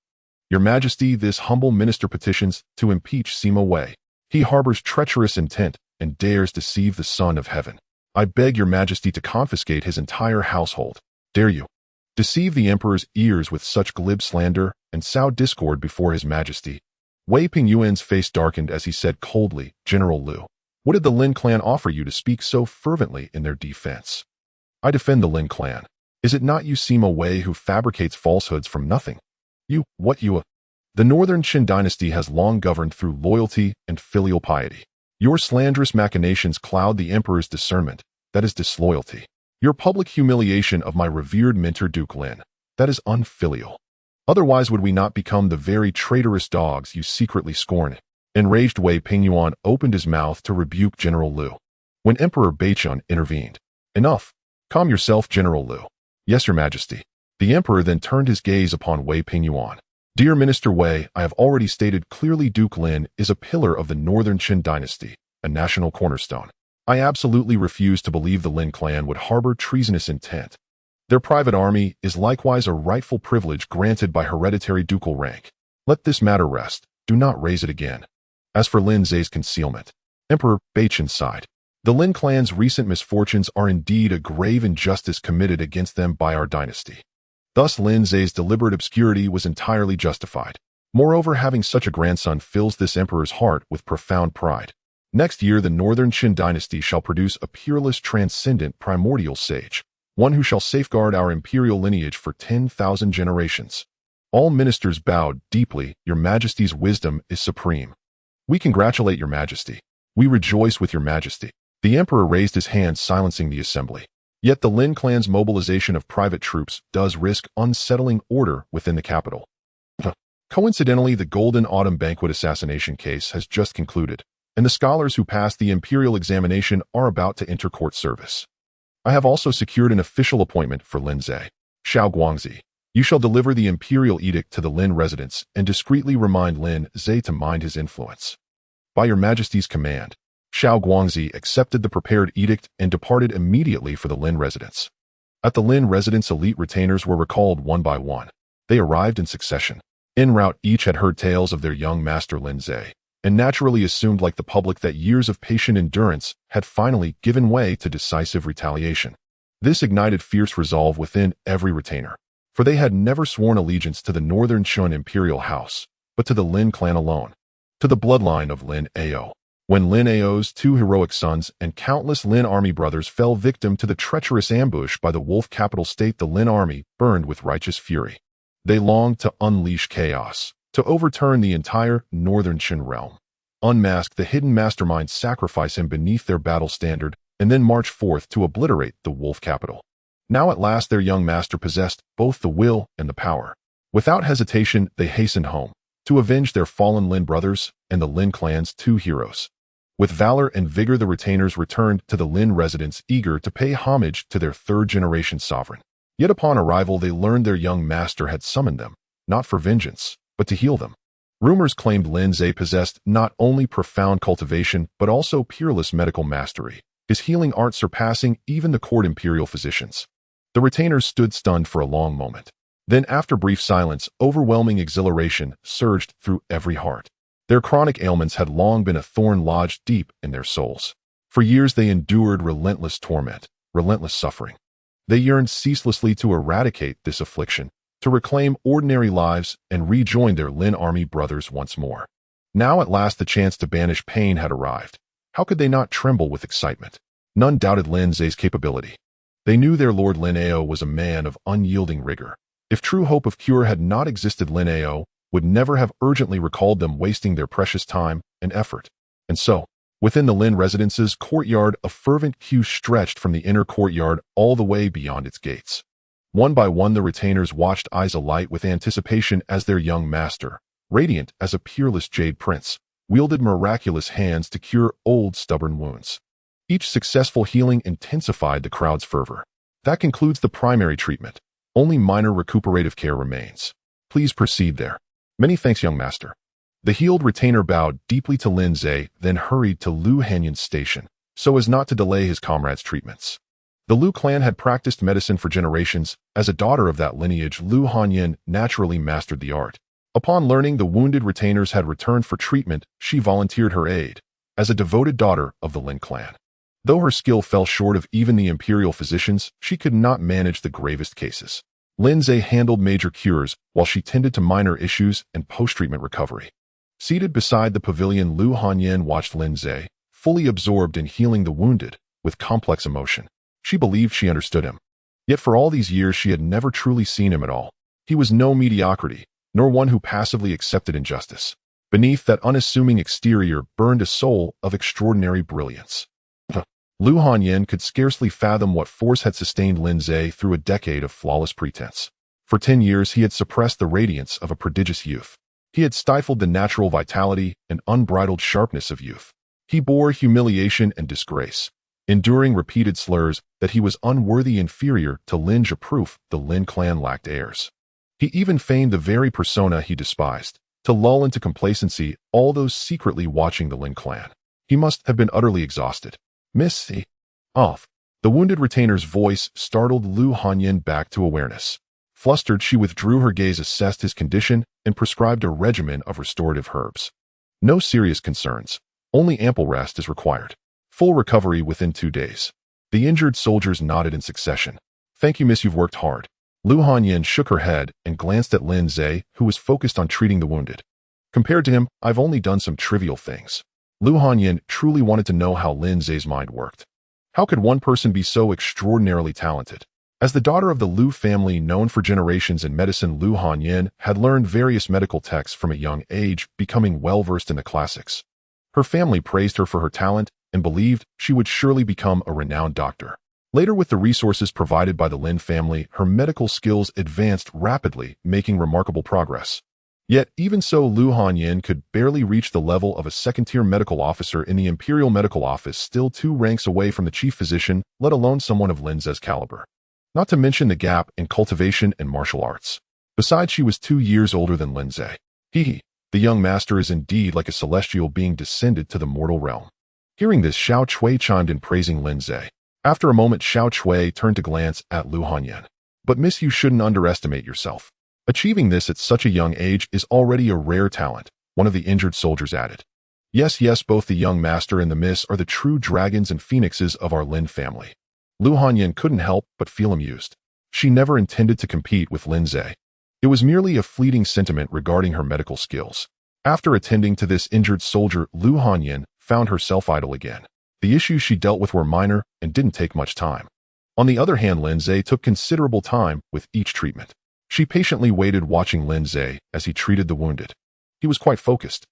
Your Majesty, this humble minister petitions to impeach Sima Wei. He harbors treacherous intent and dares deceive the Son of Heaven. I beg your Majesty to confiscate his entire household. Dare you deceive the Emperor's ears with such glib slander and sow discord before His Majesty? Wei Pingyuan's face darkened as he said coldly, General Liu, what did the Lin clan offer you to speak so fervently in their defense? I defend the Lin clan. Is it not you, Sima Wei, who fabricates falsehoods from nothing? You. The Northern Qin dynasty has long governed through loyalty and filial piety. Your slanderous machinations cloud the Emperor's discernment. That is disloyalty. Your public humiliation of my revered mentor Duke Lin. That is unfilial. Otherwise would we not become the very traitorous dogs you secretly scorn? Enraged, Wei Pingyuan opened his mouth to rebuke General Liu, when Emperor Baichun intervened. Enough. Calm yourself, General Liu. Yes, Your Majesty. The Emperor then turned his gaze upon Wei Pingyuan. Dear Minister Wei, I have already stated clearly Duke Lin is a pillar of the Northern Qin dynasty, a national cornerstone. I absolutely refuse to believe the Lin clan would harbor treasonous intent. Their private army is likewise a rightful privilege granted by hereditary ducal rank. Let this matter rest. Do not raise it again. As for Lin Ze's concealment, Emperor Baichun sighed. The Lin clan's recent misfortunes are indeed a grave injustice committed against them by our dynasty. Thus Lin Ze's deliberate obscurity was entirely justified. Moreover, having such a grandson fills this emperor's heart with profound pride. Next year, the Northern Qin dynasty shall produce a peerless, transcendent, primordial sage, one who shall safeguard our imperial lineage for 10,000 generations. All ministers bowed deeply. Your Majesty's wisdom is supreme. We congratulate Your Majesty. We rejoice with Your Majesty. The Emperor raised his hand, silencing the assembly. Yet the Lin clan's mobilization of private troops does risk unsettling order within the capital. Coincidentally, the Golden Autumn Banquet assassination case has just concluded, and the scholars who passed the imperial examination are about to enter court service. I have also secured an official appointment for Lin Ze. Xiao Guangzi, you shall deliver the imperial edict to the Lin residents and discreetly remind Lin Ze to mind his influence. By Your Majesty's command. Xiao Guangzi accepted the prepared edict and departed immediately for the Lin residence. At the Lin residence, elite retainers were recalled one by one. They arrived in succession. En route, each had heard tales of their young master Lin Ze, and naturally assumed, like the public, that years of patient endurance had finally given way to decisive retaliation. This ignited fierce resolve within every retainer, for they had never sworn allegiance to the Northern Qin imperial house, but to the Lin clan alone, to the bloodline of Lin Ao. When Lin Ao's two heroic sons and countless Lin army brothers fell victim to the treacherous ambush by the wolf capital state, the Lin army burned with righteous fury. They longed to unleash chaos, to overturn the entire Northern Qin realm, unmask the hidden mastermind, sacrifice him beneath their battle standard, and then march forth to obliterate the wolf capital. Now at last their young master possessed both the will and the power. Without hesitation, they hastened home to avenge their fallen Lin brothers and the Lin clan's two heroes. With valor and vigor, the retainers returned to the Lin residence, eager to pay homage to their third-generation sovereign. Yet upon arrival, they learned their young master had summoned them, not for vengeance, but to heal them. Rumors claimed Lin Ze possessed not only profound cultivation but also peerless medical mastery, his healing art surpassing even the court imperial physicians. The retainers stood stunned for a long moment. Then, after brief silence, overwhelming exhilaration surged through every heart. Their chronic ailments had long been a thorn lodged deep in their souls. For years they endured relentless torment, relentless suffering. They yearned ceaselessly to eradicate this affliction, to reclaim ordinary lives and rejoin their Lin army brothers once more. Now at last the chance to banish pain had arrived. How could they not tremble with excitement? None doubted Lin Ze's capability. They knew their Lord Lin Ao was a man of unyielding rigor. If true hope of cure had not existed, Lin Ao would never have urgently recalled them, wasting their precious time and effort. And so, within the Lin residence's courtyard, a fervent queue stretched from the inner courtyard all the way beyond its gates. One by one the retainers watched, eyes alight with anticipation, as their young master, radiant as a peerless jade prince, wielded miraculous hands to cure old stubborn wounds. Each successful healing intensified the crowd's fervor. That concludes the primary treatment. Only minor recuperative care remains. Please proceed there. Many thanks, young master. The healed retainer bowed deeply to Lin Ze, then hurried to Lu Hanyan's station, so as not to delay his comrades' treatments. The Lu clan had practiced medicine for generations. As a daughter of that lineage, Lu Hanyan naturally mastered the art. Upon learning the wounded retainers had returned for treatment, she volunteered her aid, as a devoted daughter of the Lin clan. Though her skill fell short of even the imperial physicians, she could not manage the gravest cases. Lin Ze handled major cures, while she tended to minor issues and post-treatment recovery. Seated beside the pavilion, Lu Hanyan watched Lin Ze, fully absorbed in healing the wounded, with complex emotion. She believed she understood him. Yet for all these years she had never truly seen him at all. He was no mediocrity, nor one who passively accepted injustice. Beneath that unassuming exterior burned a soul of extraordinary brilliance. Lu Hanyan could scarcely fathom what force had sustained Lin Ze through a decade of flawless pretense. For 10 years he had suppressed the radiance of a prodigious youth. He had stifled the natural vitality and unbridled sharpness of youth. He bore humiliation and disgrace, enduring repeated slurs that he was unworthy, inferior to Lin Ze, proof the Lin clan lacked heirs. He even feigned the very persona he despised, to lull into complacency all those secretly watching the Lin clan. He must have been utterly exhausted. Miss Z. Off. The wounded retainer's voice startled Lu Hanyan back to awareness. Flustered, she withdrew her gaze, assessed his condition, and prescribed a regimen of restorative herbs. No serious concerns. Only ample rest is required. Full recovery within 2 days. The injured soldiers nodded in succession. Thank you, miss, you've worked hard. Lu Hanyan shook her head and glanced at Lin Ze, who was focused on treating the wounded. Compared to him, I've only done some trivial things. Lu Hanyan truly wanted to know how Lin Ze's mind worked. How could one person be so extraordinarily talented? As the daughter of the Lu family known for generations in medicine, Lu Hanyan had learned various medical texts from a young age, becoming well-versed in the classics. Her family praised her for her talent and believed she would surely become a renowned doctor. Later, with the resources provided by the Lin family, her medical skills advanced rapidly, making remarkable progress. Yet, even so, Lu Hanyan could barely reach the level of a second-tier medical officer in the Imperial Medical Office, still 2 ranks away from the chief physician, let alone someone of Lin Ze's caliber. Not to mention the gap in cultivation and martial arts. Besides, she was 2 years older than Lin Ze. The young master is indeed like a celestial being descended to the mortal realm. Hearing this, Xiao Chui chimed in, praising Lin Ze. After a moment, Xiao Chui turned to glance at Lu Hanyan. But miss, you shouldn't underestimate yourself. Achieving this at such a young age is already a rare talent, one of the injured soldiers added. Yes, both the young master and the miss are the true dragons and phoenixes of our Lin family. Lu Hanyan couldn't help but feel amused. She never intended to compete with Lin Ze. It was merely a fleeting sentiment regarding her medical skills. After attending to this injured soldier, Lu Hanyan found herself idle again. The issues she dealt with were minor and didn't take much time. On the other hand, Lin Ze took considerable time with each treatment. She patiently waited, watching Lin Ze as he treated the wounded. He was quite focused.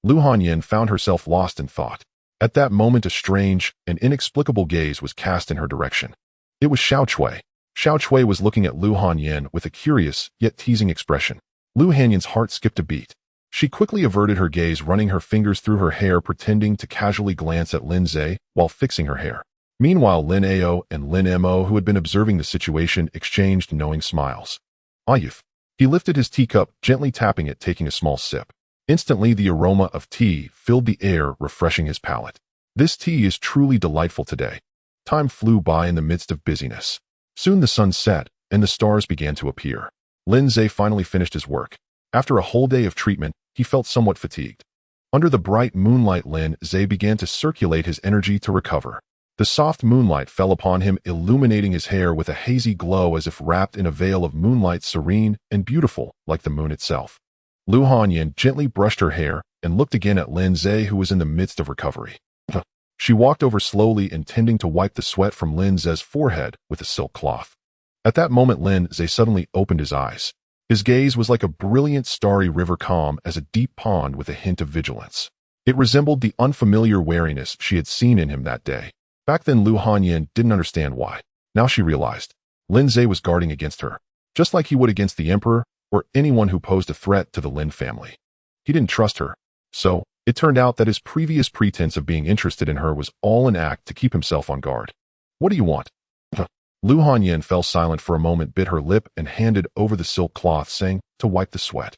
Lu Hanyan found herself lost in thought. At that moment, a strange and inexplicable gaze was cast in her direction. It was Xiao Chui. Xiao Chui was looking at Lu Hanyan with a curious yet teasing expression. Lu Hanyan's heart skipped a beat. She quickly averted her gaze, running her fingers through her hair, pretending to casually glance at Lin Ze while fixing her hair. Meanwhile, Lin Ao and Lin Mo, who had been observing the situation, exchanged knowing smiles. Ah, youth. He lifted his teacup, gently tapping it, taking a small sip. Instantly, the aroma of tea filled the air, refreshing his palate. This tea is truly delightful today. Time flew by in the midst of busyness. Soon the sun set, and the stars began to appear. Lin Ze finally finished his work. After a whole day of treatment, he felt somewhat fatigued. Under the bright moonlight, Lin Ze began to circulate his energy to recover. The soft moonlight fell upon him, illuminating his hair with a hazy glow as if wrapped in a veil of moonlight, serene and beautiful, like the moon itself. Lu Hanyan gently brushed her hair and looked again at Lin Ze, who was in the midst of recovery. She walked over slowly, intending to wipe the sweat from Lin Ze's forehead with a silk cloth. At that moment, Lin Ze suddenly opened his eyes. His gaze was like a brilliant starry river, calm as a deep pond with a hint of vigilance. It resembled the unfamiliar wariness she had seen in him that day. Back then, Lu Hanyan didn't understand why. Now she realized. Lin Ze was guarding against her, just like he would against the emperor or anyone who posed a threat to the Lin family. He didn't trust her, so it turned out that his previous pretense of being interested in her was all an act to keep himself on guard. What do you want? Lu Hanyan fell silent for a moment, bit her lip, and handed over the silk cloth, saying, to wipe the sweat.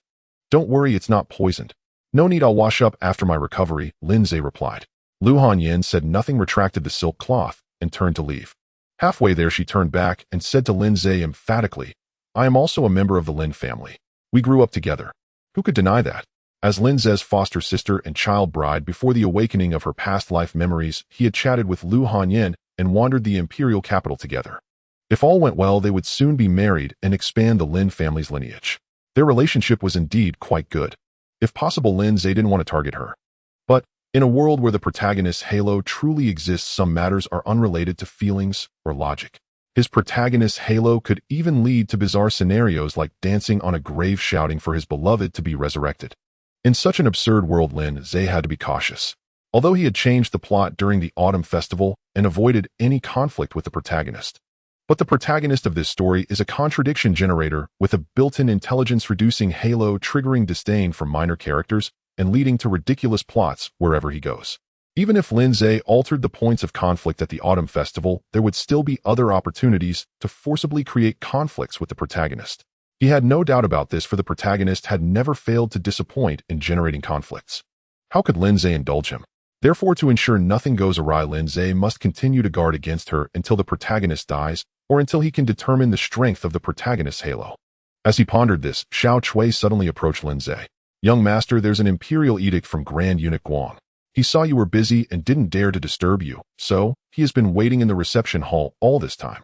Don't worry, it's not poisoned. No need, I'll wash up after my recovery, Lin Ze replied. Lu Hanyan said nothing, retracted the silk cloth, and turned to leave. Halfway there, she turned back and said to Lin Ze emphatically, I am also a member of the Lin family. We grew up together. Who could deny that? As Lin Ze's foster sister and child bride, before the awakening of her past life memories, he had chatted with Lu Hanyan and wandered the imperial capital together. If all went well, they would soon be married and expand the Lin family's lineage. Their relationship was indeed quite good. If possible, Lin Ze didn't want to target her. But in a world where the protagonist's halo truly exists, some matters are unrelated to feelings or logic. His protagonist's halo could even lead to bizarre scenarios like dancing on a grave, shouting for his beloved to be resurrected. In such an absurd world, Lin Ze had to be cautious. Although he had changed the plot during the autumn festival and avoided any conflict with the protagonist. But the protagonist of this story is a contradiction generator with a built-in intelligence, reducing halo, triggering disdain for minor characters, and leading to ridiculous plots wherever he goes. Even if Lin Ze altered the points of conflict at the autumn festival, there would still be other opportunities to forcibly create conflicts with the protagonist. He had no doubt about this, for the protagonist had never failed to disappoint in generating conflicts. How could Lin Ze indulge him? Therefore, to ensure nothing goes awry, Lin Ze must continue to guard against her until the protagonist dies, or until he can determine the strength of the protagonist's halo. As he pondered this, Xiao Chui suddenly approached Lin Ze. Young master, there's an imperial edict from Grand Eunuch Guang. He saw you were busy and didn't dare to disturb you, so he has been waiting in the reception hall all this time.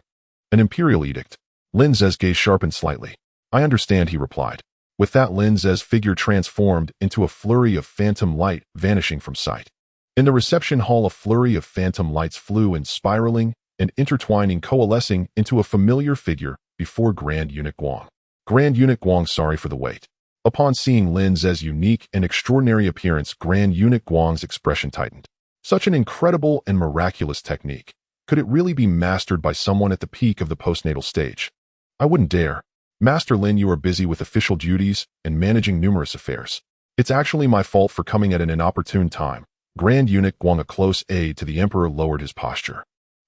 An imperial edict. Lin Ze's gaze sharpened slightly. I understand, he replied. With that, Lin Ze's figure transformed into a flurry of phantom light, vanishing from sight. In the reception hall, a flurry of phantom lights flew in, spiraling and intertwining, coalescing into a familiar figure before Grand Eunuch Guang. Grand Eunuch Guang, sorry for the wait. Upon seeing Lin Ze's unique and extraordinary appearance, Grand Eunuch Guang's expression tightened. Such an incredible and miraculous technique. Could it really be mastered by someone at the peak of the postnatal stage? I wouldn't dare. Master Lin, you are busy with official duties and managing numerous affairs. It's actually my fault for coming at an inopportune time. Grand Eunuch Guang, a close aide to the emperor, lowered his posture.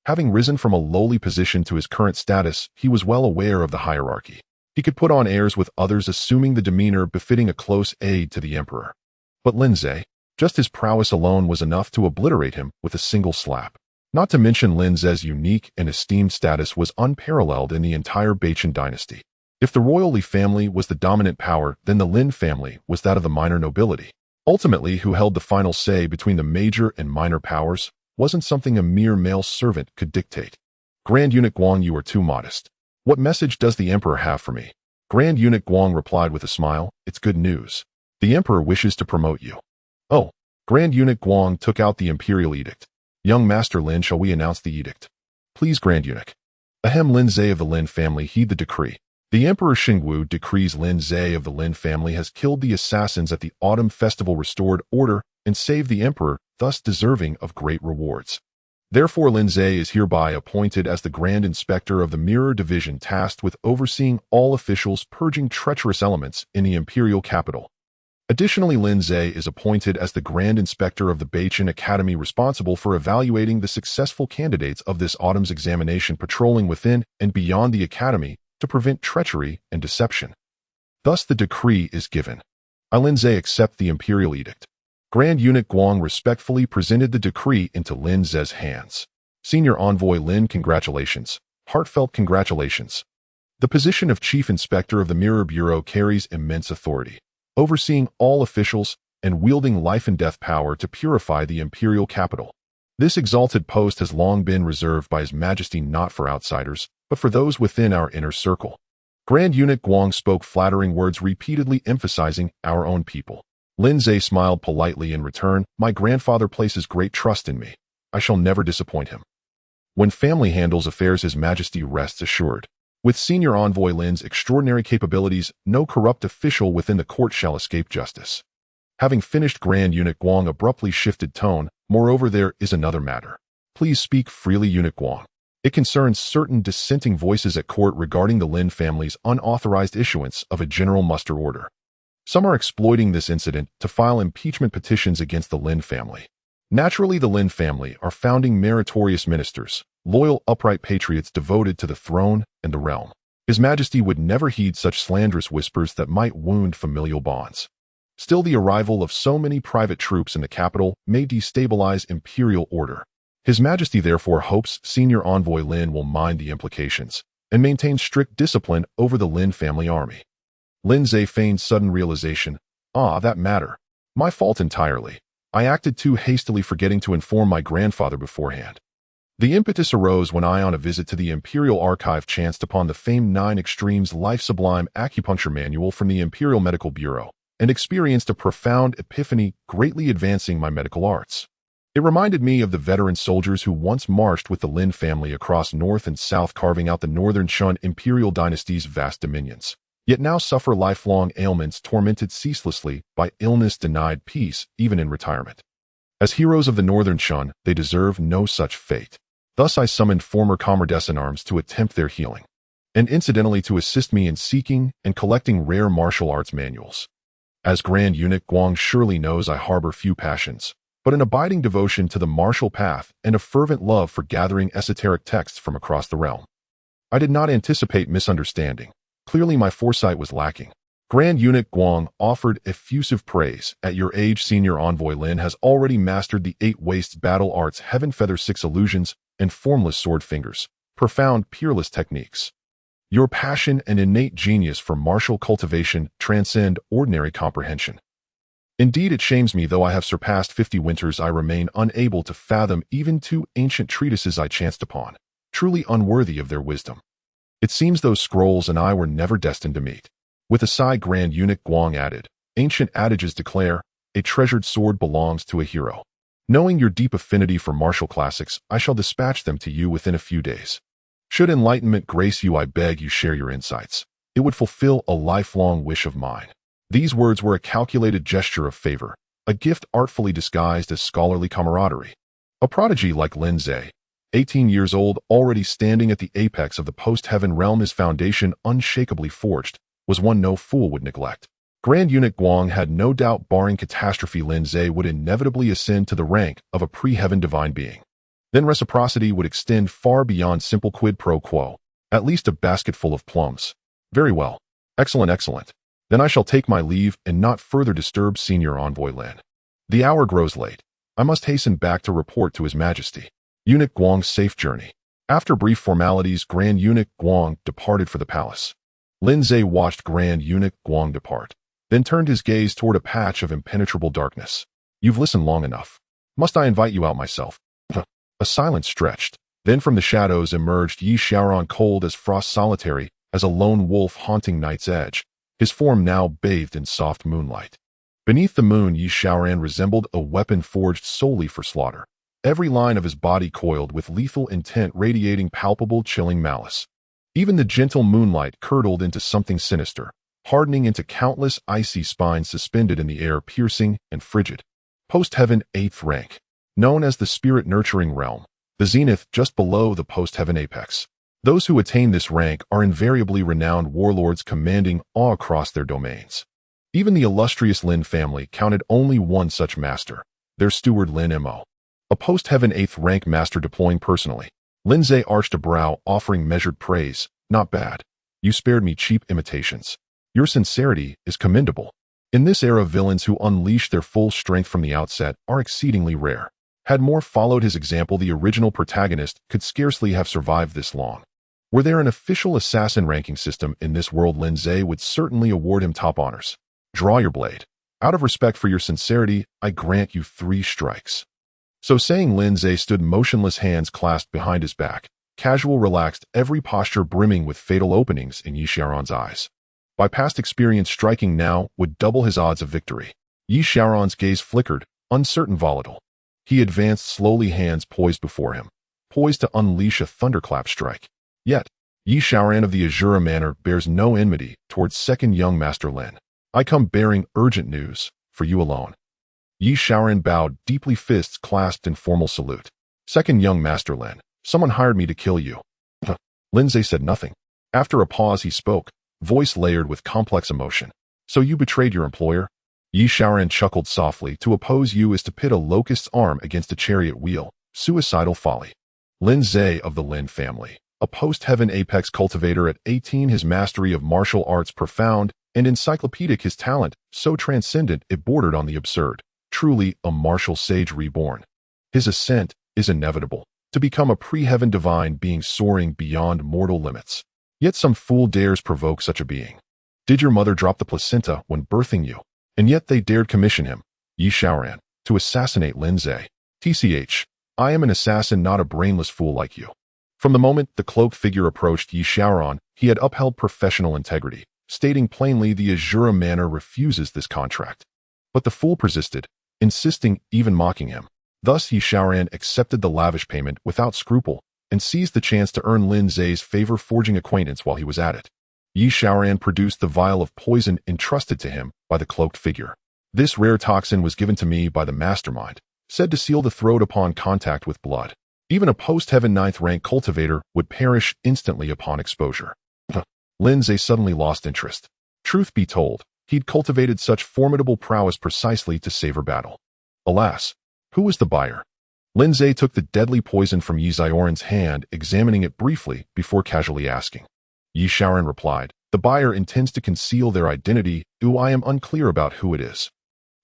Having risen from a lowly position to his current status, he was well aware of the hierarchy. He could put on airs with others, assuming the demeanor befitting a close aide to the emperor. But Lin Ze, just his prowess alone was enough to obliterate him with a single slap. Not to mention Lin Ze's unique and esteemed status was unparalleled in the entire Bachin dynasty. If the royal Li family was the dominant power, then the Lin family was that of the minor nobility. Ultimately, who held the final say between the major and minor powers wasn't something a mere male servant could dictate. Grand Eunuch Guang, you are too modest. What message does the emperor have for me? Grand Eunuch Guang replied with a smile, it's good news. The emperor wishes to promote you. Oh, Grand Eunuch Guang took out the imperial edict. Young Master Lin, shall we announce the edict? Please, Grand Eunuch. Ahem, Lin Ze of the Lin family, heed the decree. The Emperor Xingwu decrees Lin Ze of the Lin family has killed the assassins at the autumn festival, restored order, and saved the emperor, thus deserving of great rewards. Therefore, Lin Ze is hereby appointed as the Grand Inspector of the Mirror Division, tasked with overseeing all officials purging treacherous elements in the imperial capital. Additionally, Lin Ze is appointed as the Grand Inspector of the Bachin Academy, responsible for evaluating the successful candidates of this autumn's examination, patrolling within and beyond the academy to prevent treachery and deception. Thus the decree is given. I, Lin Ze, accept the imperial edict. Grand Eunuch Guang respectfully presented the decree into Lin Ze's hands. Senior Envoy Lin, congratulations. Heartfelt congratulations. The position of Chief Inspector of the Mirror Bureau carries immense authority, overseeing all officials and wielding life and death power to purify the imperial capital. This exalted post has long been reserved by His Majesty not for outsiders, but for those within our inner circle. Grand Eunuch Guang spoke flattering words, repeatedly emphasizing our own people. Lin Ze smiled politely in return. My grandfather places great trust in me. I shall never disappoint him. When family handles affairs, His Majesty rests assured. With Senior Envoy Lin's extraordinary capabilities, no corrupt official within the court shall escape justice. Having finished, Grand Eunuch Guang abruptly shifted tone. Moreover, there is another matter. Please speak freely, Eunuch Guang. It concerns certain dissenting voices at court regarding the Lin family's unauthorized issuance of a general muster order. Some are exploiting this incident to file impeachment petitions against the Lin family. Naturally, the Lin family are founding meritorious ministers, loyal, upright patriots devoted to the throne and the realm. His Majesty would never heed such slanderous whispers that might wound familial bonds. Still, the arrival of so many private troops in the capital may destabilize imperial order. His Majesty therefore hopes Senior Envoy Lin will mind the implications and maintain strict discipline over the Lin family army. Lin Ze feigned sudden realization. That matter. My fault entirely. I acted too hastily, forgetting to inform my grandfather beforehand. The impetus arose when I, on a visit to the Imperial Archive, chanced upon the famed 9 Extremes Life Sublime Acupuncture Manual from the Imperial Medical Bureau, and experienced a profound epiphany, greatly advancing my medical arts. It reminded me of the veteran soldiers who once marched with the Lin family across north and south, carving out the northern Shun imperial dynasty's vast dominions, yet now suffer lifelong ailments, tormented ceaselessly by illness, denied peace even in retirement. As heroes of the northern Shun, they deserve no such fate. Thus I summoned former comrades in arms to attempt their healing, and incidentally to assist me in seeking and collecting rare martial arts manuals. As Grand Eunuch Guang surely knows, I harbor few passions, but an abiding devotion to the martial path and a fervent love for gathering esoteric texts from across the realm. I did not anticipate misunderstanding. Clearly my foresight was lacking. Grand Eunuch Guang offered effusive praise. At your age, Senior Envoy Lin has already mastered the 8 wastes battle arts, Heaven Feather 6 illusions, and formless sword fingers, profound peerless techniques. Your passion and innate genius for martial cultivation transcend ordinary comprehension. Indeed, it shames me, though I have surpassed 50 winters, I remain unable to fathom even 2 ancient treatises I chanced upon, truly unworthy of their wisdom. It seems those scrolls and I were never destined to meet. With a sigh, Grand Eunuch Guang added, ancient adages declare, a treasured sword belongs to a hero. Knowing your deep affinity for martial classics, I shall dispatch them to you within a few days. Should enlightenment grace you, I beg you share your insights. It would fulfill a lifelong wish of mine. These words were a calculated gesture of favor, a gift artfully disguised as scholarly camaraderie. A prodigy like Lin Ze, 18 years old, already standing at the apex of the post-heaven realm, his foundation unshakably forged, was one no fool would neglect. Grand Eunuch Guang had no doubt, barring catastrophe, Lin Ze would inevitably ascend to the rank of a pre-heaven divine being. Then reciprocity would extend far beyond simple quid pro quo, at least a basketful of plums. Very well. Excellent, excellent. Then I shall take my leave and not further disturb Senior Envoy Lin. The hour grows late. I must hasten back to report to His Majesty. Eunuch Guang's safe journey. After brief formalities, Grand Eunuch Guang departed for the palace. Lin Ze watched Grand Eunuch Guang depart, then turned his gaze toward a patch of impenetrable darkness. You've listened long enough. Must I invite you out myself? A silence stretched. Then from the shadows emerged Yi Xiaoran, cold as frost, solitary as a lone wolf haunting night's edge, his form now bathed in soft moonlight. Beneath the moon, Yi Xiaoran resembled a weapon forged solely for slaughter, every line of his body coiled with lethal intent, radiating palpable, chilling malice. Even the gentle moonlight curdled into something sinister, hardening into countless icy spines suspended in the air, piercing and frigid. Post-heaven 8th rank. Known as the spirit-nurturing realm, the zenith just below the post-heaven apex. Those who attain this rank are invariably renowned warlords commanding awe across their domains. Even the illustrious Lin family counted only one such master, their steward Lin Mo, a post-heaven 8th rank master deploying personally. Lin Ze arched a brow, offering measured praise. Not bad. You spared me cheap imitations. Your sincerity is commendable. In this era, villains who unleash their full strength from the outset are exceedingly rare. Had Moore followed his example, the original protagonist could scarcely have survived this long. Were there an official assassin ranking system in this world, Lin Ze would certainly award him top honors. Draw your blade. Out of respect for your sincerity, I grant you 3 strikes. So saying, Lin Ze stood motionless, hands clasped behind his back, casual, relaxed, every posture brimming with fatal openings in Yi Xiaoran's eyes. By past experience, striking now would double his odds of victory. Yi Xiaoran's gaze flickered, uncertain, volatile. He advanced slowly, hands poised before him, poised to unleash a thunderclap strike. Yet, Yi Xiaoran of the Azura Manor bears no enmity towards second young Master Lin. I come bearing urgent news, for you alone. Yi Xiaoran bowed deeply, fists clasped in formal salute. Second young Master Lin, someone hired me to kill you. Lin Ze said nothing. After a pause he spoke, voice layered with complex emotion. So you betrayed your employer? Yi Xiaoran chuckled softly. To oppose you is to pit a locust's arm against a chariot wheel. Suicidal folly. Lin Ze of the Lin family, a post-heaven apex cultivator at 18, his mastery of martial arts profound and encyclopedic, his talent so transcendent it bordered on the absurd. Truly a martial sage reborn. His ascent is inevitable, to become a pre-heaven divine being soaring beyond mortal limits. Yet some fool dares provoke such a being. Did your mother drop the placenta when birthing you? And yet they dared commission him, Yi Xiaoran, to assassinate Lin Ze. TCH, I am an assassin, not a brainless fool like you. From the moment the cloaked figure approached Yi Xiaoran, he had upheld professional integrity, stating plainly the Azura Manor refuses this contract. But the fool persisted, insisting, even mocking him. Thus Yi Xiaoran accepted the lavish payment without scruple and seized the chance to earn Lin Ze's favor, forging acquaintance while he was at it. Yi Xiaoran produced the vial of poison entrusted to him by the cloaked figure. This rare toxin was given to me by the mastermind, said to seal the throat upon contact with blood. Even a post-heaven 9th rank cultivator would perish instantly upon exposure. Lin Ze suddenly lost interest. Truth be told, he'd cultivated such formidable prowess precisely to savor battle. Alas, who was the buyer? Lin Ze took the deadly poison from Yi Xiaoran's hand, examining it briefly before casually asking. Yi Xiaoran replied, the buyer intends to conceal their identity. I am unclear about who it is.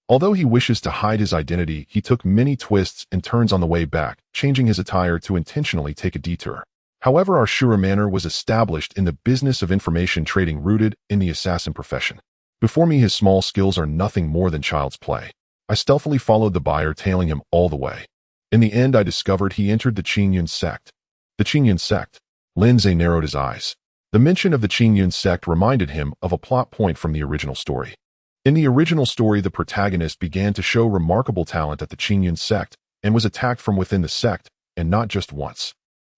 Although he wishes to hide his identity, he took many twists and turns on the way back, changing his attire to intentionally take a detour. However, our Azura Manor was established in the business of information trading rooted in the assassin profession. Before me, his small skills are nothing more than child's play. I stealthily followed the buyer, tailing him all the way. In the end, I discovered he entered the Qingyun sect. The Qingyun sect? Lin Ze narrowed his eyes. The mention of the Qingyun sect reminded him of a plot point from the original story. In the original story, the protagonist began to show remarkable talent at the Qingyun sect and was attacked from within the sect, and not just once.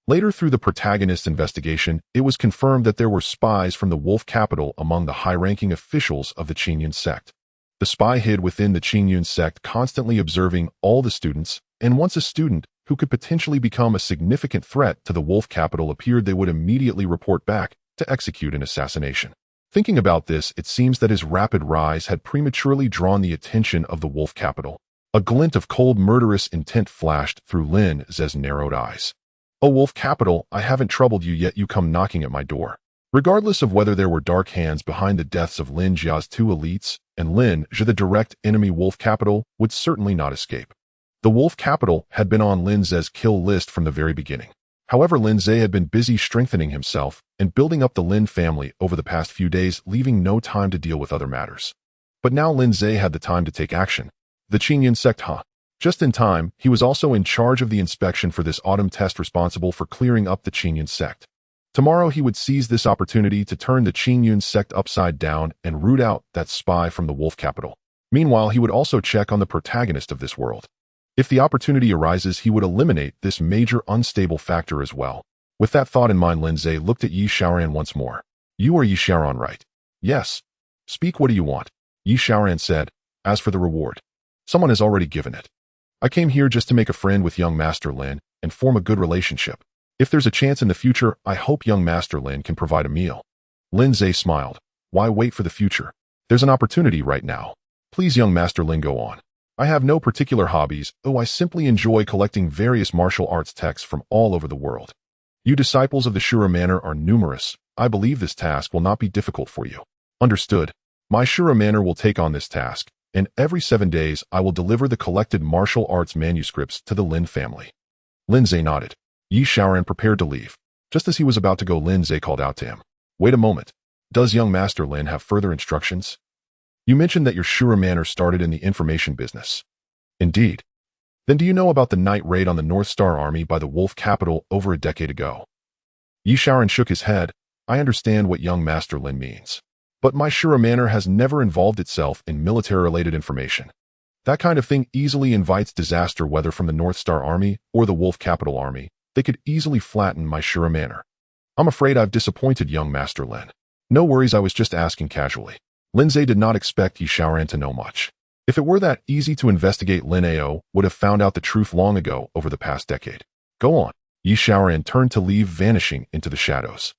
Later, through the protagonist's investigation, it was confirmed that there were spies from the Wolf Capital among the high-ranking officials of the Qingyun sect. The spy hid within the Qingyun sect, constantly observing all the students, and once a student who could potentially become a significant threat to the Wolf Capital appeared, they would immediately report back to execute an assassination. Thinking about this, it seems that his rapid rise had prematurely drawn the attention of the Wolf Capital. A glint of cold, murderous intent flashed through Lin Ze's narrowed eyes. Oh, Wolf Capital, I haven't troubled you yet. You come knocking at my door. Regardless of whether there were dark hands behind the deaths of Lin Jia's 2 elites and Lin Ze, the direct enemy, Wolf Capital would certainly not escape. The Wolf Capital had been on Lin Ze's kill list from the very beginning. However, Lin Ze had been busy strengthening himself and building up the Lin family over the past few days, leaving no time to deal with other matters. But now Lin Ze had the time to take action. The Qingyun sect, Just in time, he was also in charge of the inspection for this autumn test, responsible for clearing up the Qingyun sect. Tomorrow he would seize this opportunity to turn the Qingyun sect upside down and root out that spy from the Wolf Capital. Meanwhile, he would also check on the protagonist of this world. If the opportunity arises, he would eliminate this major unstable factor as well. With that thought in mind, Lin Ze looked at Yi Xiaoran once more. You are Yi Xiaoran, right? Yes. Speak, what do you want? Yi Xiaoran said. As for the reward, someone has already given it. I came here just to make a friend with young Master Lin and form a good relationship. If there's a chance in the future, I hope young Master Lin can provide a meal. Lin Ze smiled. Why wait for the future? There's an opportunity right now. Please, young Master Lin, go on. I have no particular hobbies. I simply enjoy collecting various martial arts texts from all over the world. You disciples of the Azura Manor are numerous. I believe this task will not be difficult for you. Understood. My Shura manor will take on this task, and every 7 days I will deliver the collected martial arts manuscripts to the Lin family. Lin Ze nodded. Yi Shaoran prepared to leave. Just as he was about to go, Lin Ze called out to him. Wait a moment. Does young Master Lin have further instructions? You mentioned that your Shura manor started in the information business. Indeed. Then do you know about the night raid on the North Star Army by the Wolf Capital over a decade ago? Yi Shaoran shook his head. I understand what young Master Lin means. But my Shura manor has never involved itself in military-related information. That kind of thing easily invites disaster, whether from the North Star Army or the Wolf Capital Army. They could easily flatten my Shura manor. I'm afraid I've disappointed young Master Lin. No worries, I was just asking casually. Lin Ze did not expect Yi Shaoran to know much. If it were that easy to investigate, Lin Ao would have found out the truth long ago over the past decade. Go on. Yi Shaoran turned to leave, vanishing into the shadows.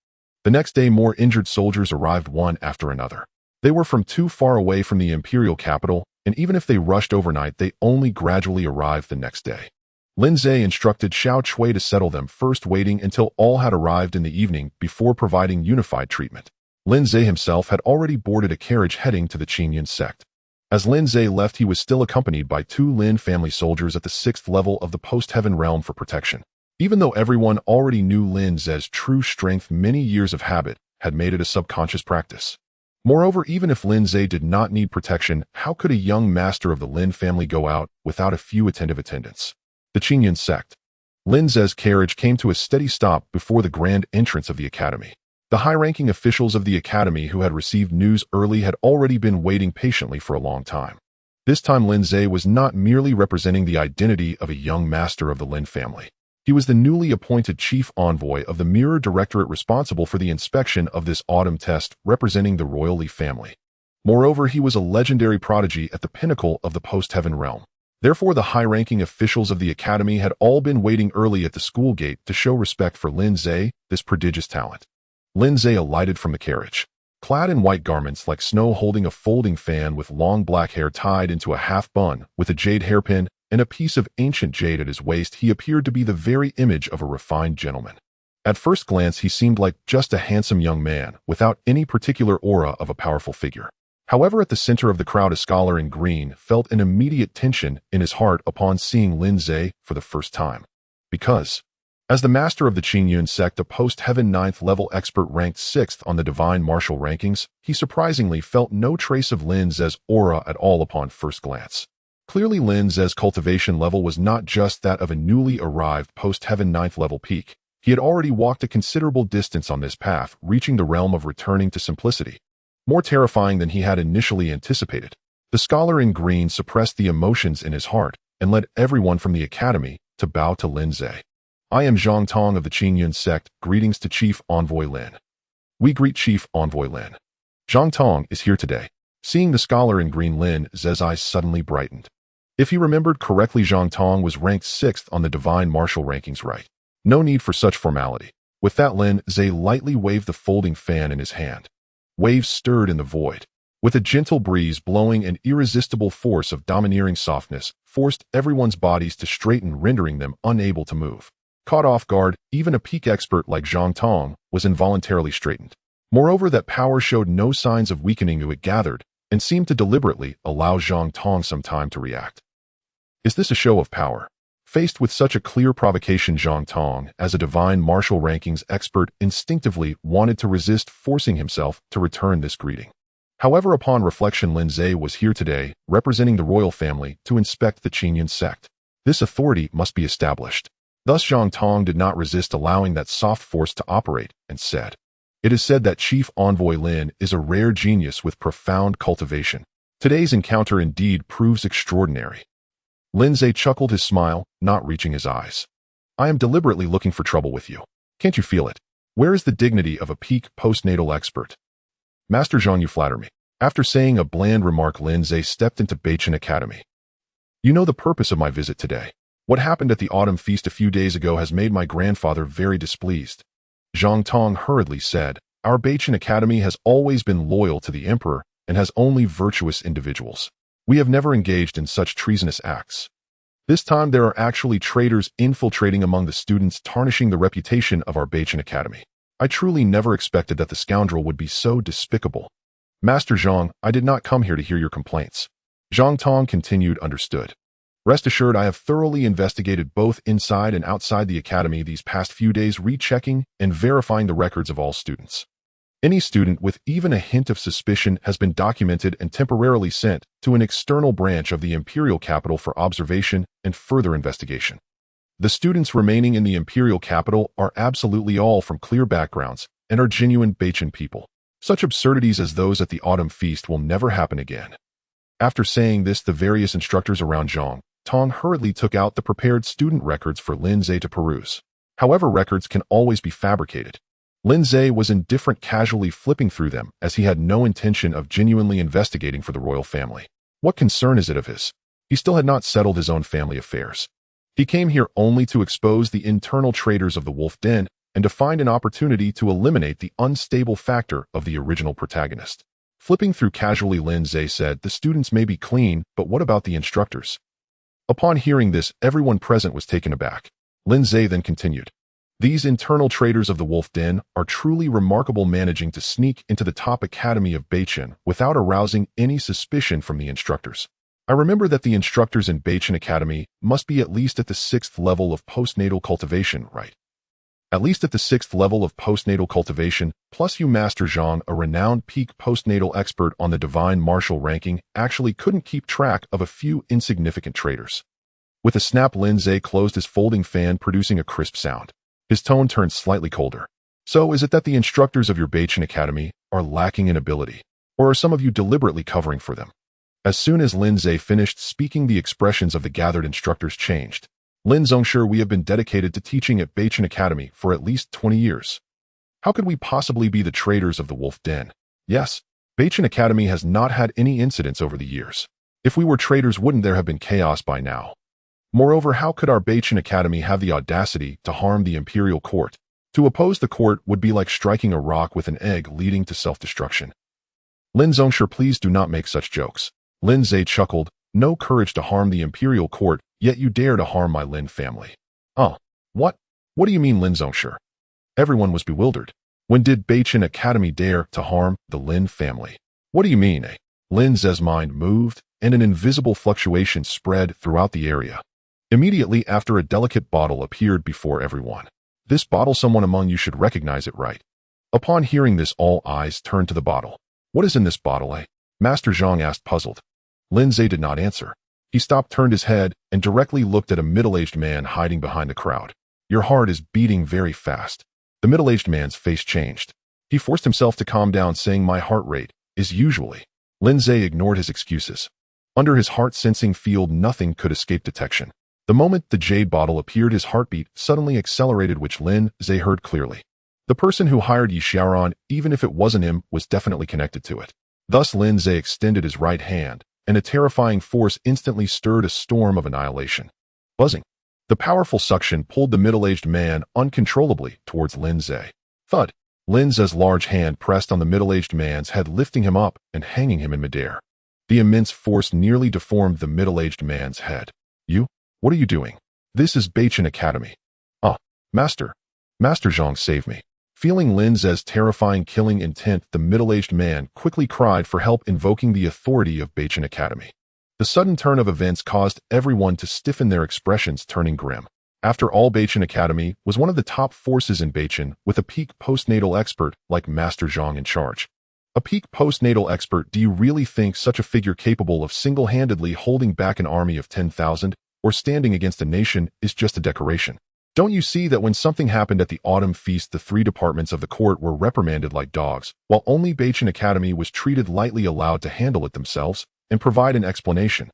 The next day, more injured soldiers arrived one after another. They were from too far away from the imperial capital, and even if they rushed overnight, they only gradually arrived the next day. Lin Ze instructed Xiao Chui to settle them first, waiting until all had arrived in the evening before providing unified treatment. Lin Ze himself had already boarded a carriage heading to the Qingyun sect. As Lin Ze left, he was still accompanied by 2 Lin family soldiers at the 6th level of the post-heaven realm for protection. Even though everyone already knew Lin Ze's true strength, many years of habit had made it a subconscious practice. Moreover, even if Lin Ze did not need protection, how could a young master of the Lin family go out without a few attentive attendants? The Qingyun sect. Lin Ze's carriage came to a steady stop before the grand entrance of the academy. The high-ranking officials of the academy who had received news early had already been waiting patiently for a long time. This time Lin Ze was not merely representing the identity of a young master of the Lin family. He was the newly appointed chief envoy of the Mirror Directorate responsible for the inspection of this autumn test, representing the royal Li family. Moreover, he was a legendary prodigy at the pinnacle of the post-heaven realm. Therefore, the high-ranking officials of the academy had all been waiting early at the school gate to show respect for Lin Ze, this prodigious talent. Lin Ze alighted from the carriage. Clad in white garments like snow, holding a folding fan with long black hair tied into a half bun, with a jade hairpin and a piece of ancient jade at his waist, he appeared to be the very image of a refined gentleman. At first glance, he seemed like just a handsome young man, without any particular aura of a powerful figure. However, at the center of the crowd, a scholar in green felt an immediate tension in his heart upon seeing Lin Ze for the first time. Because, as the master of the Qingyun sect, a post-heaven 9th level expert ranked 6th on the divine martial rankings, he surprisingly felt no trace of Lin Ze's aura at all upon first glance. Clearly, Lin Ze's cultivation level was not just that of a newly arrived post-heaven 9th level peak. He had already walked a considerable distance on this path, reaching the realm of returning to simplicity. More terrifying than he had initially anticipated, the scholar in green suppressed the emotions in his heart and led everyone from the academy to bow to Lin Ze. I am Zhang Tong of the Qingyun sect. Greetings to Chief Envoy Lin. We greet Chief Envoy Lin. Zhang Tong is here today. Seeing the scholar in green, Lin Ze's eyes suddenly brightened. If he remembered correctly, Zhang Tong was ranked 6th on the divine martial rankings, right? No need for such formality. With that, Lin Ze lightly waved the folding fan in his hand. Waves stirred in the void. With a gentle breeze blowing, an irresistible force of domineering softness forced everyone's bodies to straighten, rendering them unable to move. Caught off guard, even a peak expert like Zhang Tong was involuntarily straightened. Moreover, that power showed no signs of weakening as it gathered, and seemed to deliberately allow Zhang Tong some time to react. Is this a show of power? Faced with such a clear provocation, Zhang Tong, as a divine martial rankings expert, instinctively wanted to resist, forcing himself to return this greeting. However, upon reflection, Lin Ze was here today, representing the royal family, to inspect the Qingyun sect. This authority must be established. Thus, Zhang Tong did not resist allowing that soft force to operate, and said, "It is said that Chief Envoy Lin is a rare genius with profound cultivation. Today's encounter indeed proves extraordinary." Lin Ze chuckled, his smile not reaching his eyes. "I am deliberately looking for trouble with you. Can't you feel it? Where is the dignity of a peak postnatal expert? Master Zhang, you flatter me." After saying a bland remark, Lin Ze stepped into Beichin Academy. "You know the purpose of my visit today. What happened at the autumn feast a few days ago has made my grandfather very displeased." Zhang Tong hurriedly said, "Our Beichin Academy has always been loyal to the emperor and has only virtuous individuals. We have never engaged in such treasonous acts. This time there are actually traitors infiltrating among the students, tarnishing the reputation of our Beichin Academy. I truly never expected that the scoundrel would be so despicable." Master Zhang, I did not come here to hear your complaints. Zhang Tong continued, understood. Rest assured, I have thoroughly investigated both inside and outside the academy these past few days, rechecking and verifying the records of all students. Any student with even a hint of suspicion has been documented and temporarily sent to an external branch of the Imperial Capital for observation and further investigation. The students remaining in the Imperial Capital are absolutely all from clear backgrounds and are genuine Bachan people. Such absurdities as those at the Autumn Feast will never happen again. After saying this, the various instructors around Zhang Tong hurriedly took out the prepared student records for Lin Ze to peruse. However, records can always be fabricated. Lin Ze was indifferent, casually flipping through them, as he had no intention of genuinely investigating for the royal family. What concern is it of his? He still had not settled his own family affairs. He came here only to expose the internal traitors of the Wolf Den and to find an opportunity to eliminate the unstable factor of the original protagonist. Flipping through casually, Lin Ze said, "The students may be clean, but what about the instructors?" Upon hearing this, everyone present was taken aback. Lin Ze then continued, "These internal traitors of the Wolf Den are truly remarkable, managing to sneak into the top academy of Bachan without arousing any suspicion from the instructors. I remember that the instructors in Bachan Academy must be at least at the 6th level of postnatal cultivation, right? At least at the 6th level of postnatal cultivation, plus you, Master Zhang, a renowned peak postnatal expert on the divine martial ranking, actually couldn't keep track of a few insignificant traitors." With a snap, Lin Ze closed his folding fan, producing a crisp sound. His tone turned slightly colder. "So is it that the instructors of your Bachan Academy are lacking in ability? Or are some of you deliberately covering for them?" As soon as Lin Ze finished speaking, the expressions of the gathered instructors changed. "Lin Zongshi, we have been dedicated to teaching at Bachan Academy for at least 20 years. How could we possibly be the traitors of the Wolf Den? Yes, Bachan Academy has not had any incidents over the years. If we were traitors, wouldn't there have been chaos by now? Moreover, how could our Bachan Academy have the audacity to harm the Imperial Court? To oppose the court would be like striking a rock with an egg, leading to self-destruction." "Lin Zongshi, please do not make such jokes." Lin Ze chuckled. "No courage to harm the Imperial Court, yet you dare to harm my Lin family." "Oh, what? What do you mean, Lin Zongshi?" Everyone was bewildered. "When did Bachan Academy dare to harm the Lin family? What do you mean, eh?" Lin Ze's mind moved, and an invisible fluctuation spread throughout the area. Immediately after, a delicate bottle appeared before everyone. "This bottle, someone among you should recognize it, right?" Upon hearing this, all eyes turned to the bottle. "What is in this bottle, eh?" Master Zhang asked, puzzled. Lin Ze did not answer. He stopped, turned his head, and directly looked at a middle-aged man hiding behind the crowd. "Your heart is beating very fast." The middle-aged man's face changed. He forced himself to calm down, saying, "My heart rate is usually." Lin Ze ignored his excuses. Under his heart-sensing field, nothing could escape detection. The moment the jade bottle appeared, his heartbeat suddenly accelerated, which Lin Ze heard clearly. The person who hired Yi Xiaoran, even if it wasn't him, was definitely connected to it. Thus Lin Ze extended his right hand, and a terrifying force instantly stirred a storm of annihilation. Buzzing. The powerful suction pulled the middle-aged man uncontrollably towards Lin Ze. Thud. Lin Ze's large hand pressed on the middle-aged man's head, lifting him up and hanging him in midair. The immense force nearly deformed the middle-aged man's head. "You? What are you doing? This is Bachan Academy." "Ah, Master. Master Zhang, save me." Feeling Lin Ze's terrifying killing intent, the middle-aged man quickly cried for help, invoking the authority of Bachan Academy. The sudden turn of events caused everyone to stiffen, their expressions turning grim. After all, Bachan Academy was one of the top forces in Bachan, with a peak postnatal expert like Master Zhang in charge. A peak postnatal expert? Do you really think such a figure, capable of single-handedly holding back an army of 10,000 or standing against a nation, is just a decoration? Don't you see that when something happened at the Autumn Feast, the 3 departments of the court were reprimanded like dogs, while only Bachan Academy was treated lightly, allowed to handle it themselves and provide an explanation?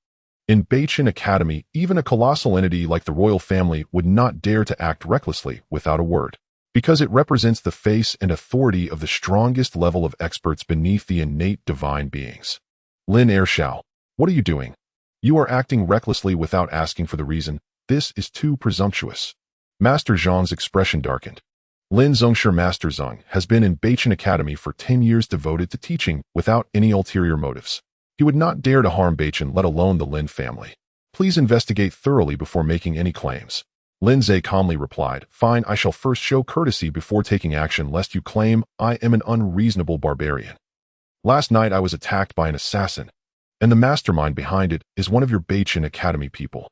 In Bachan Academy, even a colossal entity like the royal family would not dare to act recklessly without a word, because it represents the face and authority of the strongest level of experts beneath the innate divine beings. Lin Ershao, what are you doing? You are acting recklessly without asking for the reason. This is too presumptuous. Master Zhang's expression darkened. Lin Zongshi, Master Zhang, has been in Bachan Academy for 10 years, devoted to teaching without any ulterior motives. He would not dare to harm Bachan, let alone the Lin family. Please investigate thoroughly before making any claims. Lin Ze calmly replied, "Fine, I shall first show courtesy before taking action, lest you claim I am an unreasonable barbarian." Last night I was attacked by an assassin, and the mastermind behind it is one of your Beichin Academy people.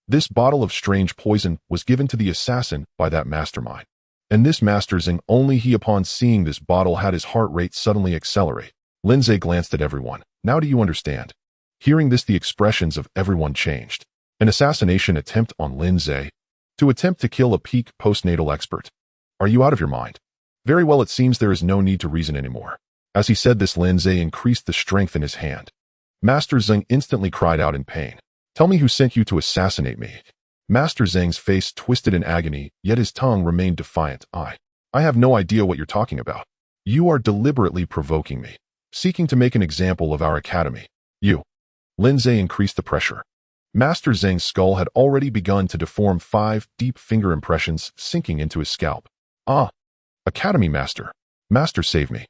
This bottle of strange poison was given to the assassin by that mastermind. And this Master Zeng, only he upon seeing this bottle had his heart rate suddenly accelerate. Lin Ze glanced at everyone. Now do you understand? Hearing this, the expressions of everyone changed. An assassination attempt on Lin Ze? To attempt to kill a peak postnatal expert? Are you out of your mind? Very well, it seems there is no need to reason anymore. As he said this, Lin Ze increased the strength in his hand. Master Zeng instantly cried out in pain. Tell me who sent you to assassinate me. Master Zeng's face twisted in agony, yet his tongue remained defiant. I have no idea what you're talking about. You are deliberately provoking me, seeking to make an example of our academy. You. Lin Ze increased the pressure. Master Zeng's skull had already begun to deform, 5 deep finger impressions sinking into his scalp. Academy Master. Master, save me.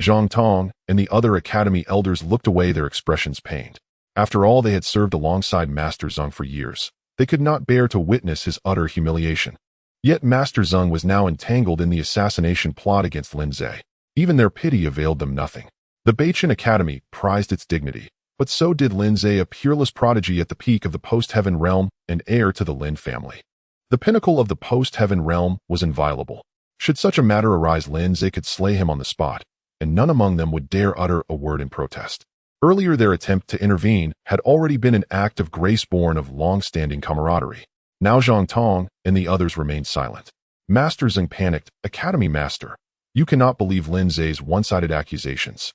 Zhang Tong and the other academy elders looked away, their expressions pained. After all, they had served alongside Master Zeng for years. They could not bear to witness his utter humiliation. Yet Master Zeng was now entangled in the assassination plot against Lin Ze. Even their pity availed them nothing. The Beichin Academy prized its dignity, but so did Lin Ze, a peerless prodigy at the peak of the post-heaven realm and heir to the Lin family. The pinnacle of the post-heaven realm was inviolable. Should such a matter arise, Lin Ze could slay him on the spot, and none among them would dare utter a word in protest. Earlier, their attempt to intervene had already been an act of grace born of long-standing camaraderie. Now Zhang Tong and the others remained silent. Master Zeng panicked. Academy Master, you cannot believe Lin Ze's one-sided accusations.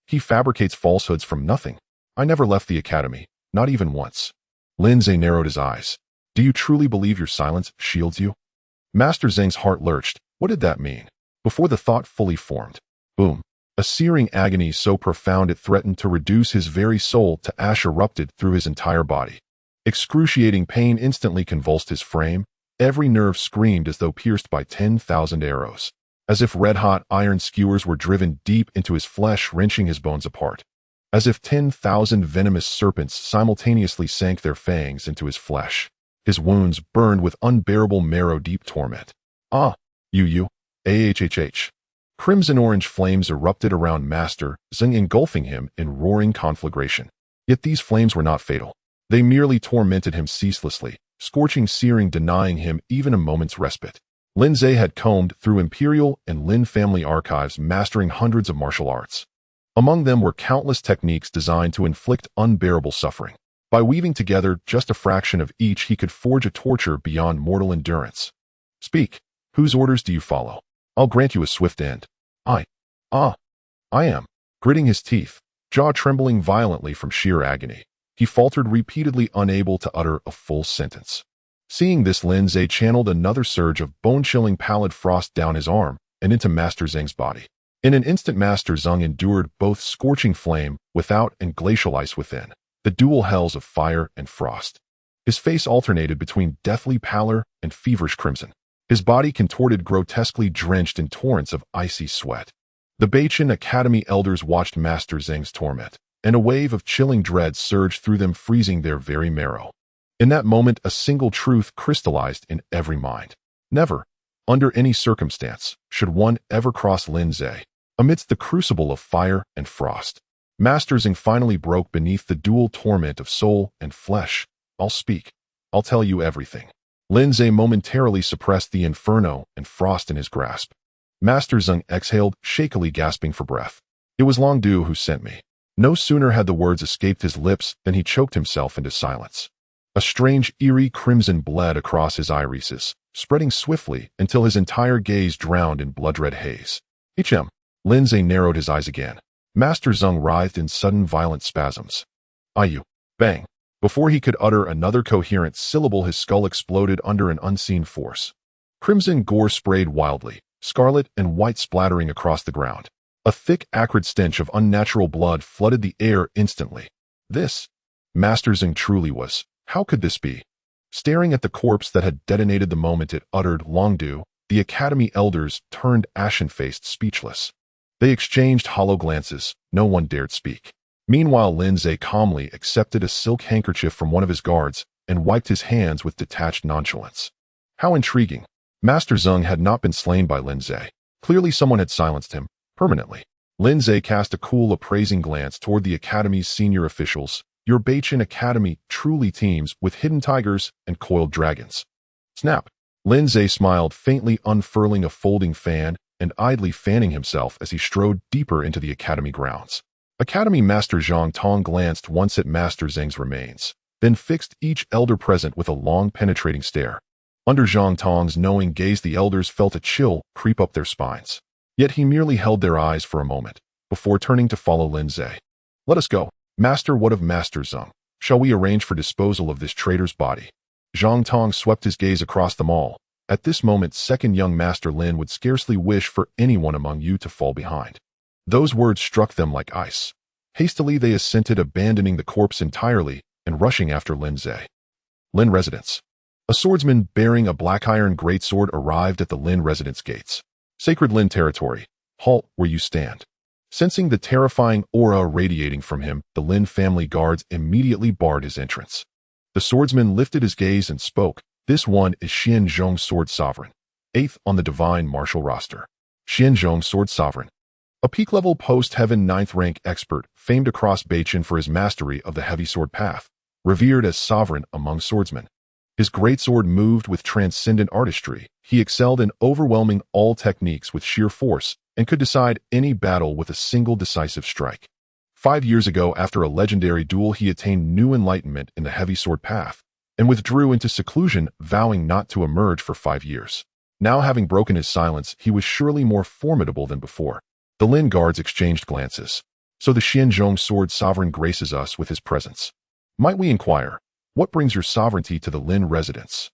He fabricates falsehoods from nothing. I never left the academy, not even once. Lin Ze narrowed his eyes. Do you truly believe your silence shields you? Master Zeng's heart lurched. What did that mean? Before the thought fully formed. Boom. A searing agony so profound it threatened to reduce his very soul to ash erupted through his entire body. Excruciating pain instantly convulsed his frame. Every nerve screamed as though pierced by 10,000 arrows. As if red-hot iron skewers were driven deep into his flesh, wrenching his bones apart. As if 10,000 venomous serpents simultaneously sank their fangs into his flesh. His wounds burned with unbearable marrow-deep torment. Ahhhh. Crimson-orange flames erupted around Master Zeng, engulfing him in roaring conflagration. Yet these flames were not fatal. They merely tormented him ceaselessly, scorching, searing, denying him even a moment's respite. Lin Ze had combed through Imperial and Lin family archives, mastering hundreds of martial arts. Among them were countless techniques designed to inflict unbearable suffering. By weaving together just a fraction of each, he could forge a torture beyond mortal endurance. Speak. Whose orders do you follow? I'll grant you a swift end. I am. Gritting his teeth, jaw trembling violently from sheer agony, he faltered repeatedly, unable to utter a full sentence. Seeing this, Lin Ze channeled another surge of bone-chilling pallid frost down his arm and into Master Zeng's body. In an instant, Master Zeng endured both scorching flame without and glacial ice within, the dual hells of fire and frost. His face alternated between deathly pallor and feverish crimson. His body contorted, grotesquely drenched in torrents of icy sweat. The Beichin Academy elders watched Master Zeng's torment, and a wave of chilling dread surged through them, freezing their very marrow. In that moment, a single truth crystallized in every mind. Never, under any circumstance, should one ever cross Lin Ze. Amidst the crucible of fire and frost, Master Zeng finally broke beneath the dual torment of soul and flesh. I'll speak. I'll tell you everything. Lin Ze momentarily suppressed the inferno and frost in his grasp. Master Zeng exhaled, shakily gasping for breath. It was Long Du who sent me. No sooner had the words escaped his lips than he choked himself into silence. A strange, eerie crimson bled across his irises, spreading swiftly until his entire gaze drowned in blood-red haze. Lin Ze narrowed his eyes again. Master Zeng writhed in sudden violent spasms. Bang. Before he could utter another coherent syllable, his skull exploded under an unseen force. Crimson gore sprayed wildly, scarlet and white splattering across the ground. A thick, acrid stench of unnatural blood flooded the air instantly. This, Master Zeng truly was. How could this be? Staring at the corpse that had detonated the moment it uttered Long Du, the Academy elders turned ashen-faced, speechless. They exchanged hollow glances. No one dared speak. Meanwhile, Lin Ze calmly accepted a silk handkerchief from one of his guards and wiped his hands with detached nonchalance. How intriguing. Master Zeng had not been slain by Lin Ze. Clearly someone had silenced him, permanently. Lin Ze cast a cool, appraising glance toward the Academy's senior officials. Your Beichin Academy truly teems with hidden tigers and coiled dragons. Snap. Lin Ze smiled faintly, unfurling a folding fan and idly fanning himself as he strode deeper into the Academy grounds. Academy Master Zhang Tong glanced once at Master Zheng's remains, then fixed each elder present with a long, penetrating stare. Under Zhang Tong's knowing gaze, the elders felt a chill creep up their spines. Yet he merely held their eyes for a moment, before turning to follow Lin Ze. Let us go. Master, what of Master Zheng? Shall we arrange for disposal of this traitor's body? Zhang Tong swept his gaze across them all. At this moment, second young Master Lin would scarcely wish for anyone among you to fall behind. Those words struck them like ice. Hastily they assented, abandoning the corpse entirely and rushing after Lin Ze. Lin residence. A swordsman bearing a black iron greatsword arrived at the Lin residence gates. Sacred Lin territory. Halt where you stand. Sensing the terrifying aura radiating from him, the Lin family guards immediately barred his entrance. The swordsman lifted his gaze and spoke. This one is Xian Zhong Sword Sovereign, 8th on the Divine Martial roster. Xian Zhong Sword Sovereign. A peak-level post-heaven 9th rank expert, famed across Beichin for his mastery of the heavy sword path, revered as sovereign among swordsmen. His greatsword moved with transcendent artistry. He excelled in overwhelming all techniques with sheer force and could decide any battle with a single decisive strike. 5 years ago, after a legendary duel, he attained new enlightenment in the heavy sword path and withdrew into seclusion, vowing not to emerge for 5 years. Now, having broken his silence, he was surely more formidable than before. The Lin guards exchanged glances. So the Xianzhong Sword Sovereign graces us with his presence. Might we inquire, what brings your sovereignty to the Lin residence?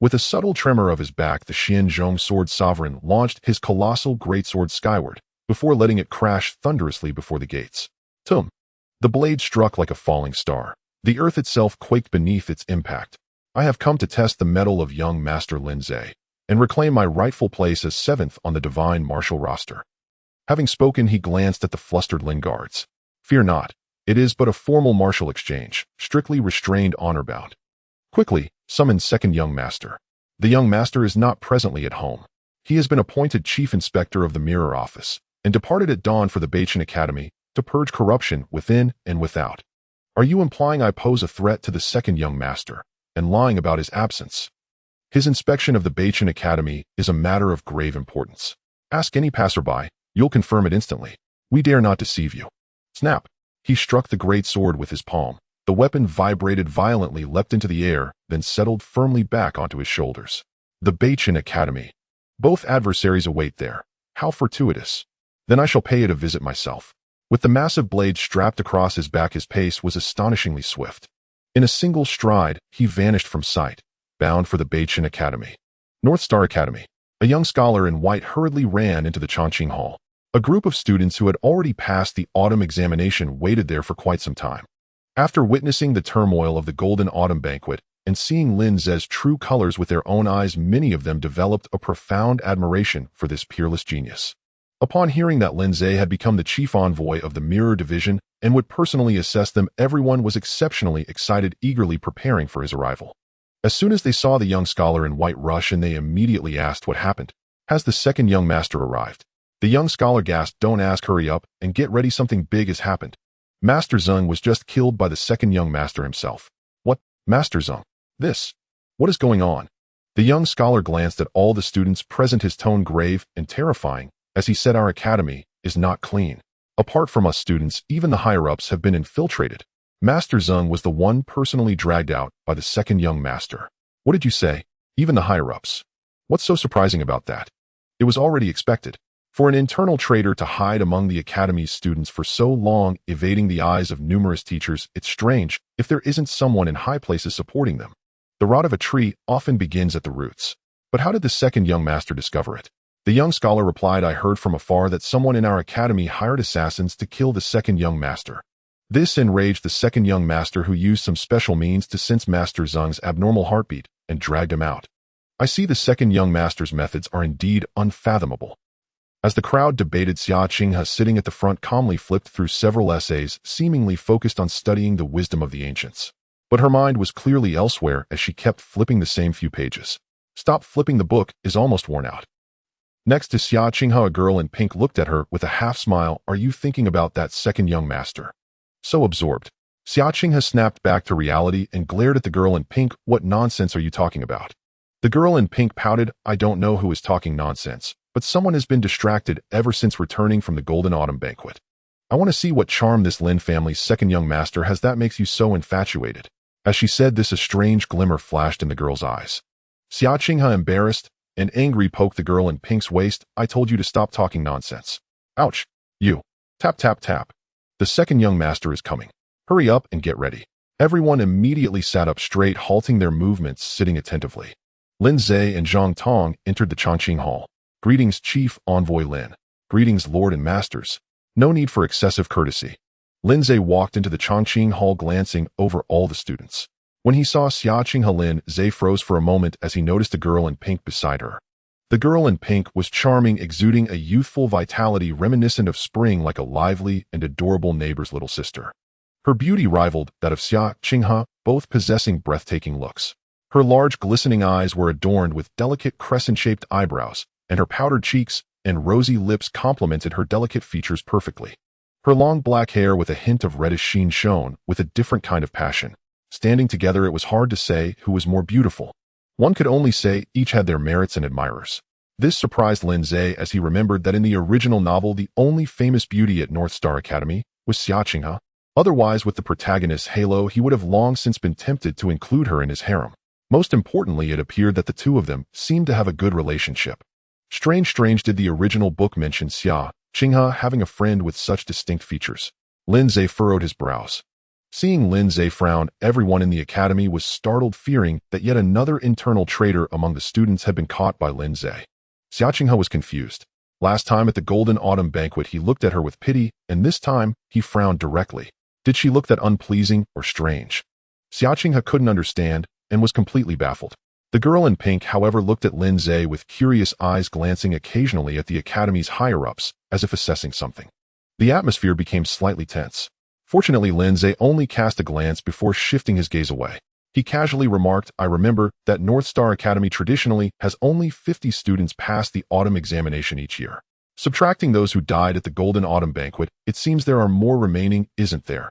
With a subtle tremor of his back, the Xianzhong Sword Sovereign launched his colossal greatsword skyward, before letting it crash thunderously before the gates. Tum! The blade struck like a falling star. The earth itself quaked beneath its impact. I have come to test the mettle of young Master Lin Ze, and reclaim my rightful place as 7th on the Divine Martial roster. Having spoken, he glanced at the flustered Lin guards. Fear not. It is but a formal martial exchange, strictly restrained, honor-bound. Quickly, summon second young master. The young master is not presently at home. He has been appointed chief inspector of the Mirror Office, and departed at dawn for the Beichin Academy to purge corruption within and without. Are you implying I pose a threat to the second young master, and lying about his absence? His inspection of the Beichin Academy is a matter of grave importance. Ask any passerby, you'll confirm it instantly. We dare not deceive you. Snap! He struck the great sword with his palm. The weapon vibrated violently, leapt into the air, then settled firmly back onto his shoulders. The Beichin Academy. Both adversaries await there. How fortuitous. Then I shall pay it a visit myself. With the massive blade strapped across his back, his pace was astonishingly swift. In a single stride, he vanished from sight, bound for the Beichin Academy. North Star Academy. A young scholar in white hurriedly ran into the Chongqing Hall. A group of students who had already passed the autumn examination waited there for quite some time. After witnessing the turmoil of the Golden Autumn Banquet and seeing Lin Ze's true colors with their own eyes, many of them developed a profound admiration for this peerless genius. Upon hearing that Lin Ze had become the chief envoy of the Mirror Division and would personally assess them, everyone was exceptionally excited, eagerly preparing for his arrival. As soon as they saw the young scholar in white rush in, they immediately asked what happened. Has the second young master arrived? The young scholar gasped, don't ask, hurry up, and get ready, something big has happened. Master Zheng was just killed by the second young master himself. What? Master Zheng? What is going on? The young scholar glanced at all the students present, his tone grave and terrifying, as he said, our academy is not clean. Apart from us students, even the higher-ups have been infiltrated. Master Zheng was the one personally dragged out by the second young master. What did you say? Even the higher-ups. What's so surprising about that? It was already expected. For an internal traitor to hide among the academy's students for so long, evading the eyes of numerous teachers, it's strange if there isn't someone in high places supporting them. The rot of a tree often begins at the roots. But how did the second young master discover it? The young scholar replied, I heard from afar that someone in our academy hired assassins to kill the second young master. This enraged the second young master, who used some special means to sense Master Zheng's abnormal heartbeat and dragged him out. I see the second young master's methods are indeed unfathomable. As the crowd debated, Xia Qinghe, sitting at the front, calmly flipped through several essays, seemingly focused on studying the wisdom of the ancients. But her mind was clearly elsewhere as she kept flipping the same few pages. Stop flipping, the book is almost worn out. Next to Xia Qinghe, a girl in pink looked at her with a half-smile. Are you thinking about that second young master? So absorbed. Xia Qinghe snapped back to reality and glared at the girl in pink. What nonsense are you talking about? The girl in pink pouted. I don't know who is talking nonsense, but someone has been distracted ever since returning from the Golden Autumn Banquet. I want to see what charm this Lin family's second young master has that makes you so infatuated. As she said this, a strange glimmer flashed in the girl's eyes. Xia Qinghe, embarrassed and angry, poked the girl in pink's waist. I told you to stop talking nonsense. Ouch. You. Tap, tap, tap. The second young master is coming. Hurry up and get ready. Everyone immediately sat up straight, halting their movements, sitting attentively. Lin Ze and Zhang Tong entered the Chongqing Hall. Greetings, Chief Envoy Lin. Greetings, Lord and Masters. No need for excessive courtesy. Lin Ze walked into the Chongqing Hall, glancing over all the students. When he saw Xia Qinghe, Lin Ze froze for a moment as he noticed a girl in pink beside her. The girl in pink was charming, exuding a youthful vitality reminiscent of spring, like a lively and adorable neighbor's little sister. Her beauty rivaled that of Xia Qinghe, both possessing breathtaking looks. Her large, glistening eyes were adorned with delicate crescent-shaped eyebrows, and her powdered cheeks and rosy lips complemented her delicate features perfectly. Her long black hair with a hint of reddish sheen shone with a different kind of passion. Standing together, it was hard to say who was more beautiful. One could only say each had their merits and admirers. This surprised Lin Ze as he remembered that in the original novel, the only famous beauty at North Star Academy was Xia Qinghe. Otherwise, with the protagonist's halo, he would have long since been tempted to include her in his harem. Most importantly, it appeared that the two of them seemed to have a good relationship. Strange did the original book mention Xia Qinghe having a friend with such distinct features. Lin Ze furrowed his brows. Seeing Lin Ze frown, everyone in the academy was startled, fearing that yet another internal traitor among the students had been caught by Lin Ze. Xia Qinghe was confused. Last time at the Golden Autumn Banquet, he looked at her with pity, and this time he frowned directly. Did she look that unpleasing or strange? Xia Qinghe couldn't understand and was completely baffled. The girl in pink, however, looked at Lin Ze with curious eyes, glancing occasionally at the academy's higher-ups as if assessing something. The atmosphere became slightly tense. Fortunately, Lin Ze only cast a glance before shifting his gaze away. He casually remarked, I remember that North Star Academy traditionally has only 50 students pass the autumn examination each year. Subtracting those who died at the Golden Autumn Banquet, it seems there are more remaining, isn't there?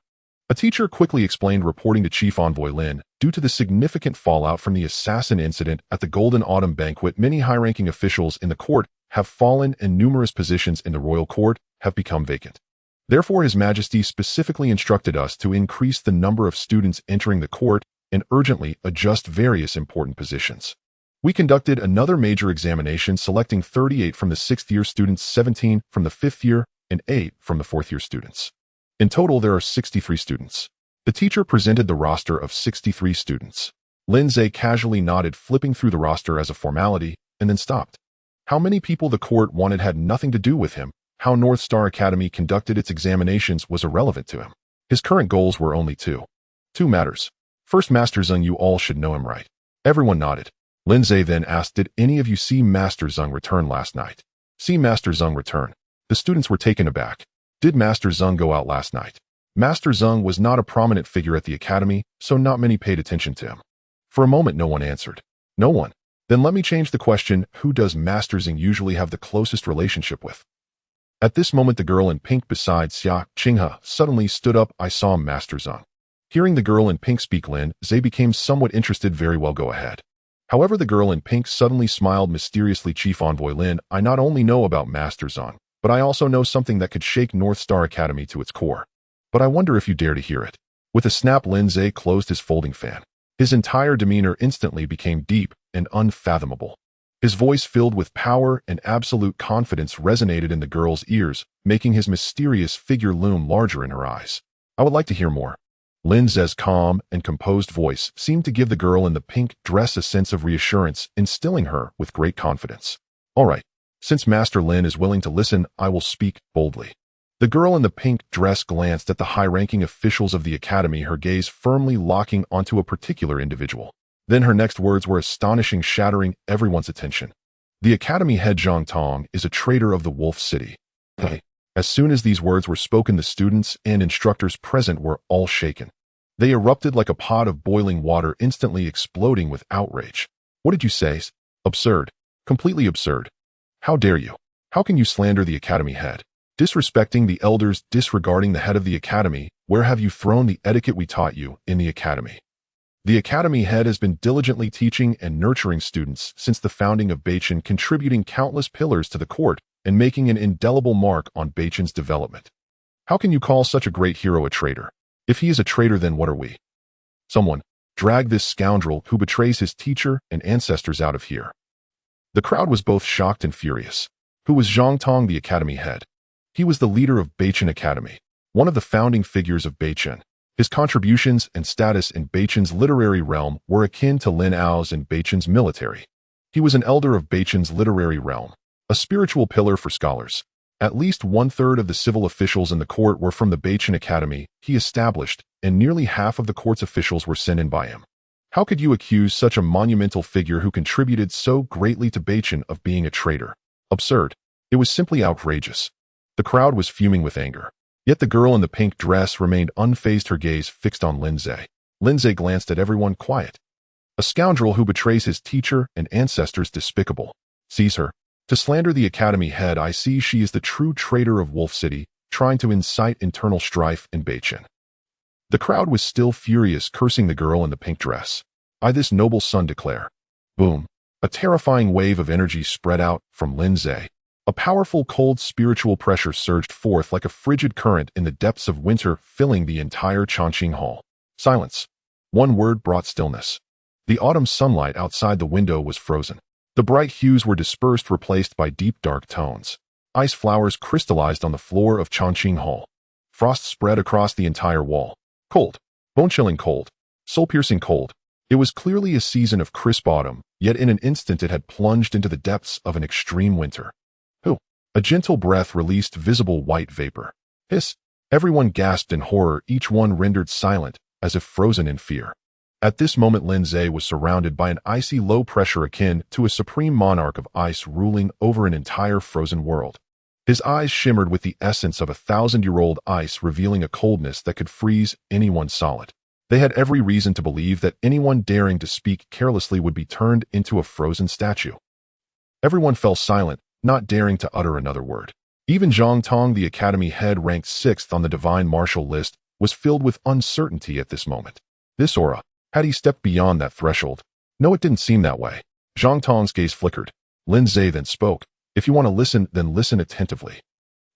A teacher quickly explained, reporting to Chief Envoy Lin. Due to the significant fallout from the assassin incident at the Golden Autumn Banquet, many high-ranking officials in the court have fallen and numerous positions in the royal court have become vacant. Therefore, His Majesty specifically instructed us to increase the number of students entering the court and urgently adjust various important positions. We conducted another major examination, selecting 38 from the 6th-year students, 17 from the 5th year, and 8 from the 4th-year students. In total, there are 63 students. The teacher presented the roster of 63 students. Lin Ze casually nodded, flipping through the roster as a formality, and then stopped. How many people the court wanted had nothing to do with him. How North Star Academy conducted its examinations was irrelevant to him. His current goals were only two matters. First, Master Zeng, you all should know him, right? Everyone nodded. Lin Ze then asked, did any of you see Master Zeng return last night? See Master Zeng return. The students were taken aback. Did Master Zeng go out last night? Master Zeng was not a prominent figure at the academy, so not many paid attention to him. For a moment, no one answered. No one. Then let me change the question. Who does Master Zeng usually have the closest relationship with? At this moment, the girl in pink beside Xia Qinghe suddenly stood up. I saw Master Zeng. Hearing the girl in pink speak, Lin Ze became somewhat interested. Very well, go ahead. However, the girl in pink suddenly smiled mysteriously. Chief Envoy Lin, I not only know about Master Zeng, but I also know something that could shake North Star Academy to its core. But I wonder if you dare to hear it. With a snap, Lin Ze closed his folding fan. His entire demeanor instantly became deep and unfathomable. His voice, filled with power and absolute confidence, resonated in the girl's ears, making his mysterious figure loom larger in her eyes. I would like to hear more. Lin Ze's calm and composed voice seemed to give the girl in the pink dress a sense of reassurance, instilling her with great confidence. All right. Since Master Lin is willing to listen, I will speak boldly. The girl in the pink dress glanced at the high-ranking officials of the academy, her gaze firmly locking onto a particular individual. Then her next words were astonishing, shattering everyone's attention. The academy head Zhang Tong is a traitor of the Wolf City. As soon as these words were spoken, the students and instructors present were all shaken. They erupted like a pot of boiling water, instantly exploding with outrage. What did you say? Absurd. Completely absurd. How dare you? How can you slander the academy head? Disrespecting the elders, disregarding the head of the academy, where have you thrown the etiquette we taught you in the academy? The academy head has been diligently teaching and nurturing students since the founding of Bachin, contributing countless pillars to the court and making an indelible mark on Bachin's development. How can you call such a great hero a traitor? If he is a traitor, then what are we? Someone, drag this scoundrel who betrays his teacher and ancestors out of here. The crowd was both shocked and furious. Who was Zhang Tong, the academy head? He was the leader of Bachin Academy, one of the founding figures of Bachin. His contributions and status in Bachin's literary realm were akin to Lin Ao's in Bachin's military. He was an elder of Bachin's literary realm, a spiritual pillar for scholars. At least one-third of the civil officials in the court were from the Bachin Academy he established, and nearly half of the court's officials were sent in by him. How could you accuse such a monumental figure who contributed so greatly to Bachin of being a traitor? Absurd. It was simply outrageous. The crowd was fuming with anger. Yet the girl in the pink dress remained unfazed, her gaze fixed on Lin Ze. Lin Ze glanced at everyone, quiet. A scoundrel who betrays his teacher and ancestors, despicable. Seize her. To slander the academy head, I see she is the true traitor of Wolf City, trying to incite internal strife in Bachin. The crowd was still furious, cursing the girl in the pink dress. I this noble son declare. Boom. A terrifying wave of energy spread out from Lin Ze. A powerful cold spiritual pressure surged forth like a frigid current in the depths of winter, filling the entire Chongqing Hall. Silence. One word brought stillness. The autumn sunlight outside the window was frozen. The bright hues were dispersed, replaced by deep dark tones. Ice flowers crystallized on the floor of Chongqing Hall. Frost spread across the entire wall. Cold. Bone-chilling cold. Soul-piercing cold. It was clearly a season of crisp autumn, yet in an instant it had plunged into the depths of an extreme winter. A gentle breath released visible white vapor. Hiss! Everyone gasped in horror, each one rendered silent, as if frozen in fear. At this moment Lin Ze was surrounded by an icy low pressure akin to a supreme monarch of ice ruling over an entire frozen world. His eyes shimmered with the essence of 1,000-year-old ice, revealing a coldness that could freeze anyone solid. They had every reason to believe that anyone daring to speak carelessly would be turned into a frozen statue. Everyone fell silent, not daring to utter another word. Even Zhang Tong, the academy head ranked 6th on the divine martial list, was filled with uncertainty at this moment. This aura, had he stepped beyond that threshold? No, it didn't seem that way. Zhang Tong's gaze flickered. Lin Ze then spoke. If you want to listen, then listen attentively.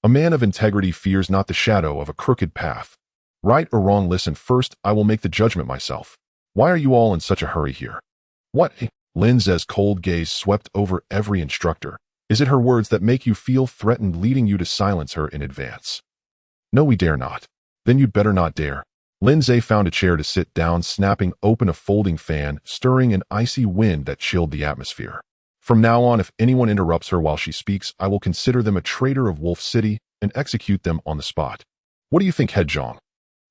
A man of integrity fears not the shadow of a crooked path. Right or wrong, listen first, I will make the judgment myself. Why are you all in such a hurry here? What? Lin Ze's cold gaze swept over every instructor. Is it her words that make you feel threatened, leading you to silence her in advance? No, we dare not. Then you'd better not dare. Lin Ze found a chair to sit down, snapping open a folding fan, stirring an icy wind that chilled the atmosphere. From now on, if anyone interrupts her while she speaks, I will consider them a traitor of Wolf City and execute them on the spot. What do you think, Head Zhang?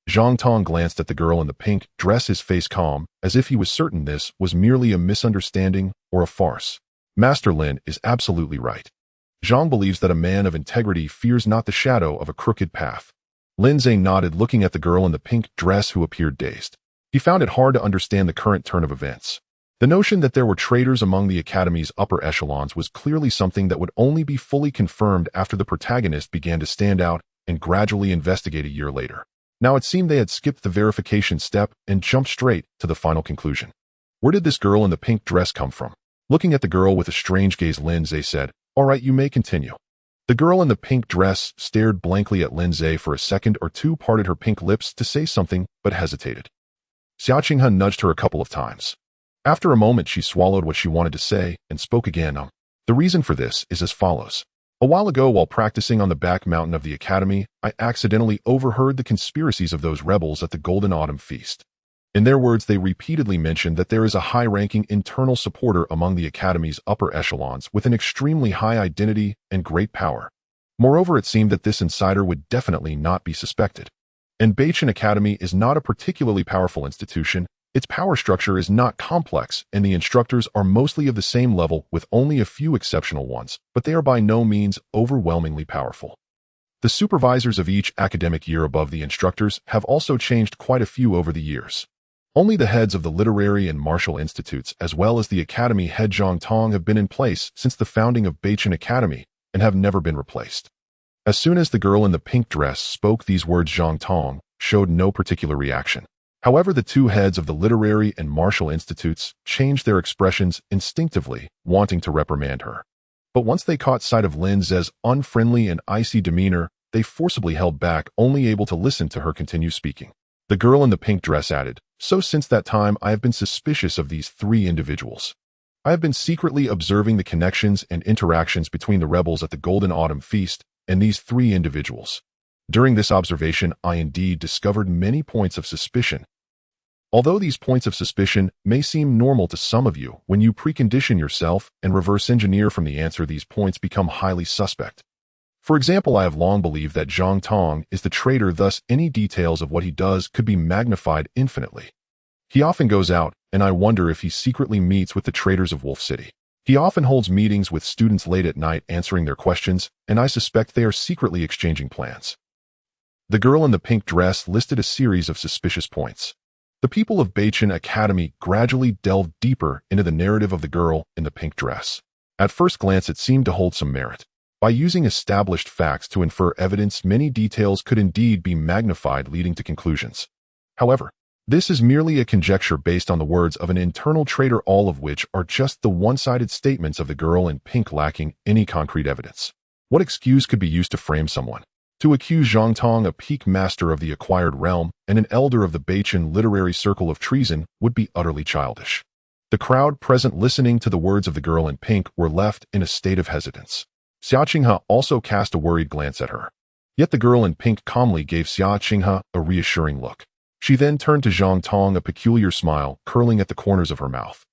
Zhang Tong glanced at the girl in the pink dress, his face calm, as if he was certain this was merely a misunderstanding or a farce. Master Lin is absolutely right. Zhang believes that a man of integrity fears not the shadow of a crooked path. Lin Ze nodded, looking at the girl in the pink dress who appeared dazed. He found it hard to understand the current turn of events. The notion that there were traitors among the academy's upper echelons was clearly something that would only be fully confirmed after the protagonist began to stand out and gradually investigate a year later. Now it seemed they had skipped the verification step and jumped straight to the final conclusion. Where did this girl in the pink dress come from? Looking at the girl with a strange gaze, Lin Ze said, "All right, you may continue." The girl in the pink dress stared blankly at Lin Ze for a second or two, parted her pink lips to say something, but hesitated. Xiao Qinghan nudged her a couple of times. After a moment, she swallowed what she wanted to say and spoke again. The reason for this is as follows. A while ago, while practicing on the back mountain of the academy, I accidentally overheard the conspiracies of those rebels at the Golden Autumn Feast. In their words, they repeatedly mentioned that there is a high-ranking internal supporter among the academy's upper echelons with an extremely high identity and great power. Moreover, it seemed that this insider would definitely not be suspected. And Bachin Academy is not a particularly powerful institution. Its power structure is not complex, and the instructors are mostly of the same level with only a few exceptional ones, but they are by no means overwhelmingly powerful. The supervisors of each academic year above the instructors have also changed quite a few over the years. Only the heads of the literary and martial institutes, as well as the academy head Zhang Tong, have been in place since the founding of Beichin Academy and have never been replaced. As soon as the girl in the pink dress spoke these words, Zhang Tong showed no particular reaction. However, the two heads of the literary and martial institutes changed their expressions instinctively, wanting to reprimand her. But once they caught sight of Lin Ze's unfriendly and icy demeanor, they forcibly held back, only able to listen to her continue speaking. The girl in the pink dress added, "So since that time, I have been suspicious of these three individuals. I have been secretly observing the connections and interactions between the rebels at the Golden Autumn Feast and these three individuals. During this observation, I indeed discovered many points of suspicion. Although these points of suspicion may seem normal to some of you, when you precondition yourself and reverse engineer from the answer, these points become highly suspect. For example, I have long believed that Zhang Tong is the traitor, thus any details of what he does could be magnified infinitely. He often goes out, and I wonder if he secretly meets with the traitors of Wolf City. He often holds meetings with students late at night answering their questions, and I suspect they are secretly exchanging plans." The girl in the pink dress listed a series of suspicious points. The people of Beichin Academy gradually delved deeper into the narrative of the girl in the pink dress. At first glance, it seemed to hold some merit. By using established facts to infer evidence, many details could indeed be magnified, leading to conclusions. However, this is merely a conjecture based on the words of an internal traitor, all of which are just the one-sided statements of the girl in pink, lacking any concrete evidence. What excuse could be used to frame someone? To accuse Zhang Tong, a peak master of the acquired realm and an elder of the Beichin literary circle, of treason would be utterly childish. The crowd present listening to the words of the girl in pink were left in a state of hesitance. Xia Qinghe also cast a worried glance at her. Yet the girl in pink calmly gave Xia Qinghe a reassuring look. She then turned to Zhang Tong, a peculiar smile curling at the corners of her mouth.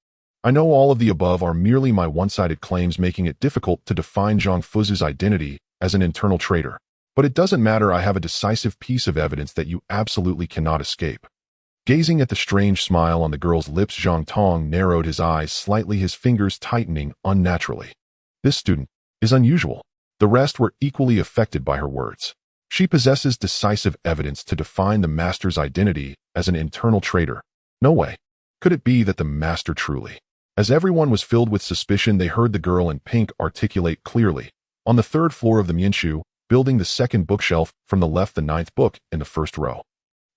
"I know all of the above are merely my one-sided claims, making it difficult to define Zhang Fuzi's identity as an internal traitor. But it doesn't matter, I have a decisive piece of evidence that you absolutely cannot escape." Gazing at the strange smile on the girl's lips, Zhang Tong narrowed his eyes slightly, his fingers tightening unnaturally. This student is unusual. The rest were equally affected by her words. She possesses decisive evidence to define the master's identity as an internal traitor. No way. Could it be that the master truly? As everyone was filled with suspicion, they heard the girl in pink articulate clearly. On the third floor of the Mianshu building, the second bookshelf from the left, the ninth book in the first row.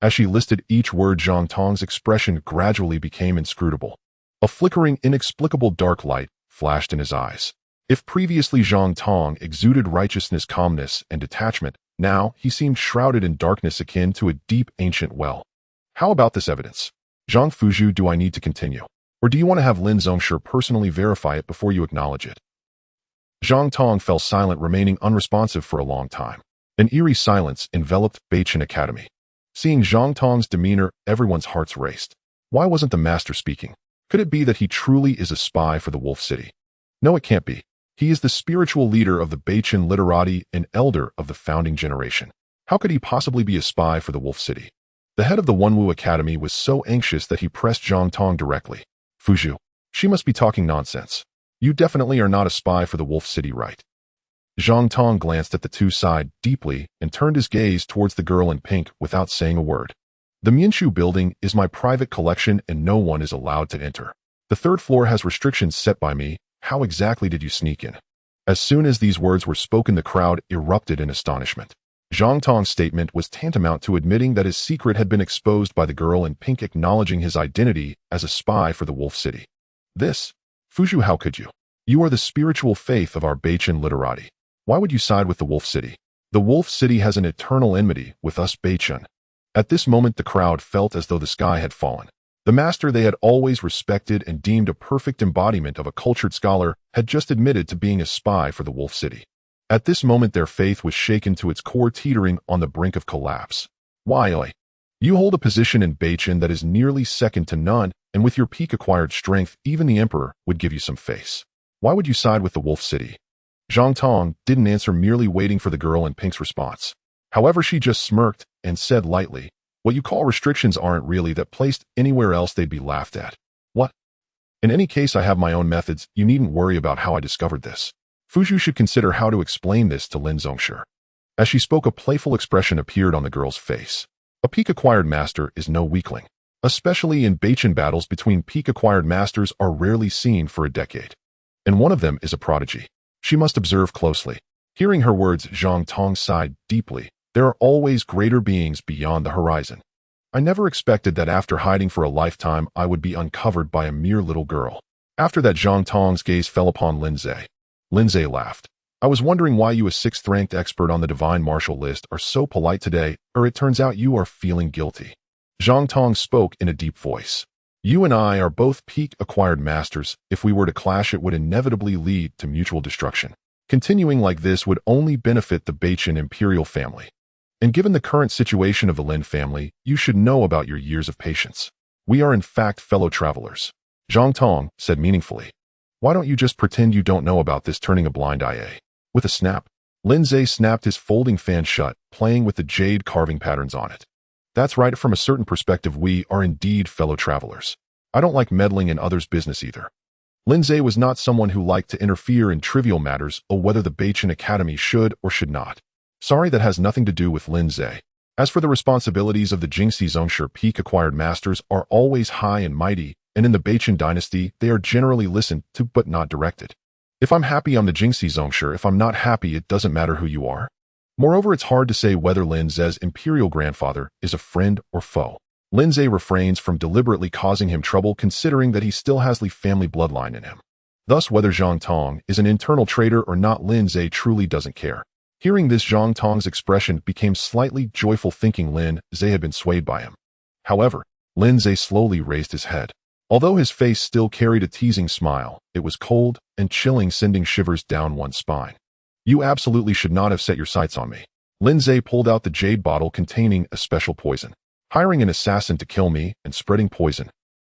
As she listed each word, Zhang Tong's expression gradually became inscrutable. A flickering, inexplicable dark light flashed in his eyes. If previously Zhang Tong exuded righteousness, calmness, and detachment, now he seemed shrouded in darkness akin to a deep ancient well. "How about this evidence? Zhang Fuzhu, do I need to continue? Or do you want to have Lin Zongshi personally verify it before you acknowledge it?" Zhang Tong fell silent, remaining unresponsive for a long time. An eerie silence enveloped Beichin Academy. Seeing Zhang Tong's demeanor, everyone's hearts raced. Why wasn't the master speaking? Could it be that he truly is a spy for the Wolf City? No, it can't be. He is the spiritual leader of the Beichin literati and elder of the founding generation. How could he possibly be a spy for the Wolf City? The head of the Wenwu Academy was so anxious that he pressed Zhang Tong directly. "Fuzhu, she must be talking nonsense. You definitely are not a spy for the Wolf City, right?" Zhang Tong glanced at the two, sighed deeply, and turned his gaze towards the girl in pink without saying a word. "The Mianshu building is my private collection and no one is allowed to enter. The third floor has restrictions set by me. How exactly did you sneak in?" As soon as these words were spoken, the crowd erupted in astonishment. Zhang Tong's statement was tantamount to admitting that his secret had been exposed by the girl in pink, acknowledging his identity as a spy for the Wolf City. "This? Fuzhu, how could you? You are the spiritual faith of our Beichin literati. Why would you side with the Wolf City? The Wolf City has an eternal enmity with us Beichin." At this moment, the crowd felt as though the sky had fallen. The master they had always respected and deemed a perfect embodiment of a cultured scholar had just admitted to being a spy for the Wolf City. At this moment, their faith was shaken to its core, teetering on the brink of collapse. "Why, oi? You hold a position in Beichin that is nearly second to none, and with your peak acquired strength, even the emperor would give you some face. Why would you side with the Wolf City?" Zhang Tong didn't answer, merely waiting for the girl in pink's response. However, she just smirked and said lightly, "What you call restrictions aren't really that placed anywhere else, they'd be laughed at." "What? In any case, I have my own methods. You needn't worry about how I discovered this. Fuzhu should consider how to explain this to Lin Zongshi." As she spoke, a playful expression appeared on the girl's face. A peak-acquired master is no weakling. especially in Bachin battles between peak-acquired masters are rarely seen for a decade. And one of them is a prodigy. She must observe closely. Hearing her words, Zhang Tong sighed deeply. There are always greater beings beyond the horizon. I never expected that after hiding for a lifetime, I would be uncovered by a mere little girl. After that, Zhang Tong's gaze fell upon Lin Ze. Lin Ze laughed. I was wondering why you, a 6th-ranked expert on the divine martial list, are so polite today, or it turns out you are feeling guilty. Zhang Tong spoke in a deep voice. You and I are both peak-acquired masters. If we were to clash, it would inevitably lead to mutual destruction. Continuing like this would only benefit the Bachin imperial family. And given the current situation of the Lin family, you should know about your years of patience. We are in fact fellow travelers. Zhang Tong said meaningfully. Why don't you just pretend you don't know about this, turning a blind eye? With a snap, Lin Ze snapped his folding fan shut, playing with the jade carving patterns on it. That's right, from a certain perspective we are indeed fellow travelers. I don't like meddling in others' business either. Lin Ze was not someone who liked to interfere in trivial matters or whether the Bachin Academy should or should not. Sorry, that has nothing to do with Lin Ze. As for the responsibilities of the Jingxi Zhongshe, peak-acquired masters are always high and mighty, and in the Bachin dynasty, they are generally listened to but not directed. If I'm happy, I'm the Jingxi Zhongshe. If I'm not happy, it doesn't matter who you are. Moreover, it's hard to say whether Lin Ze's imperial grandfather is a friend or foe. Lin Ze refrains from deliberately causing him trouble, considering that he still has the family bloodline in him. Thus, whether Zhang Tong is an internal traitor or not, Lin Ze truly doesn't care. Hearing this, Zhang Tong's expression became slightly joyful, thinking Lin Ze had been swayed by him. However, Lin Ze slowly raised his head. Although his face still carried a teasing smile, it was cold and chilling, sending shivers down one's spine. You absolutely should not have set your sights on me. Lin Ze pulled out the jade bottle containing a special poison. Hiring an assassin to kill me and spreading poison.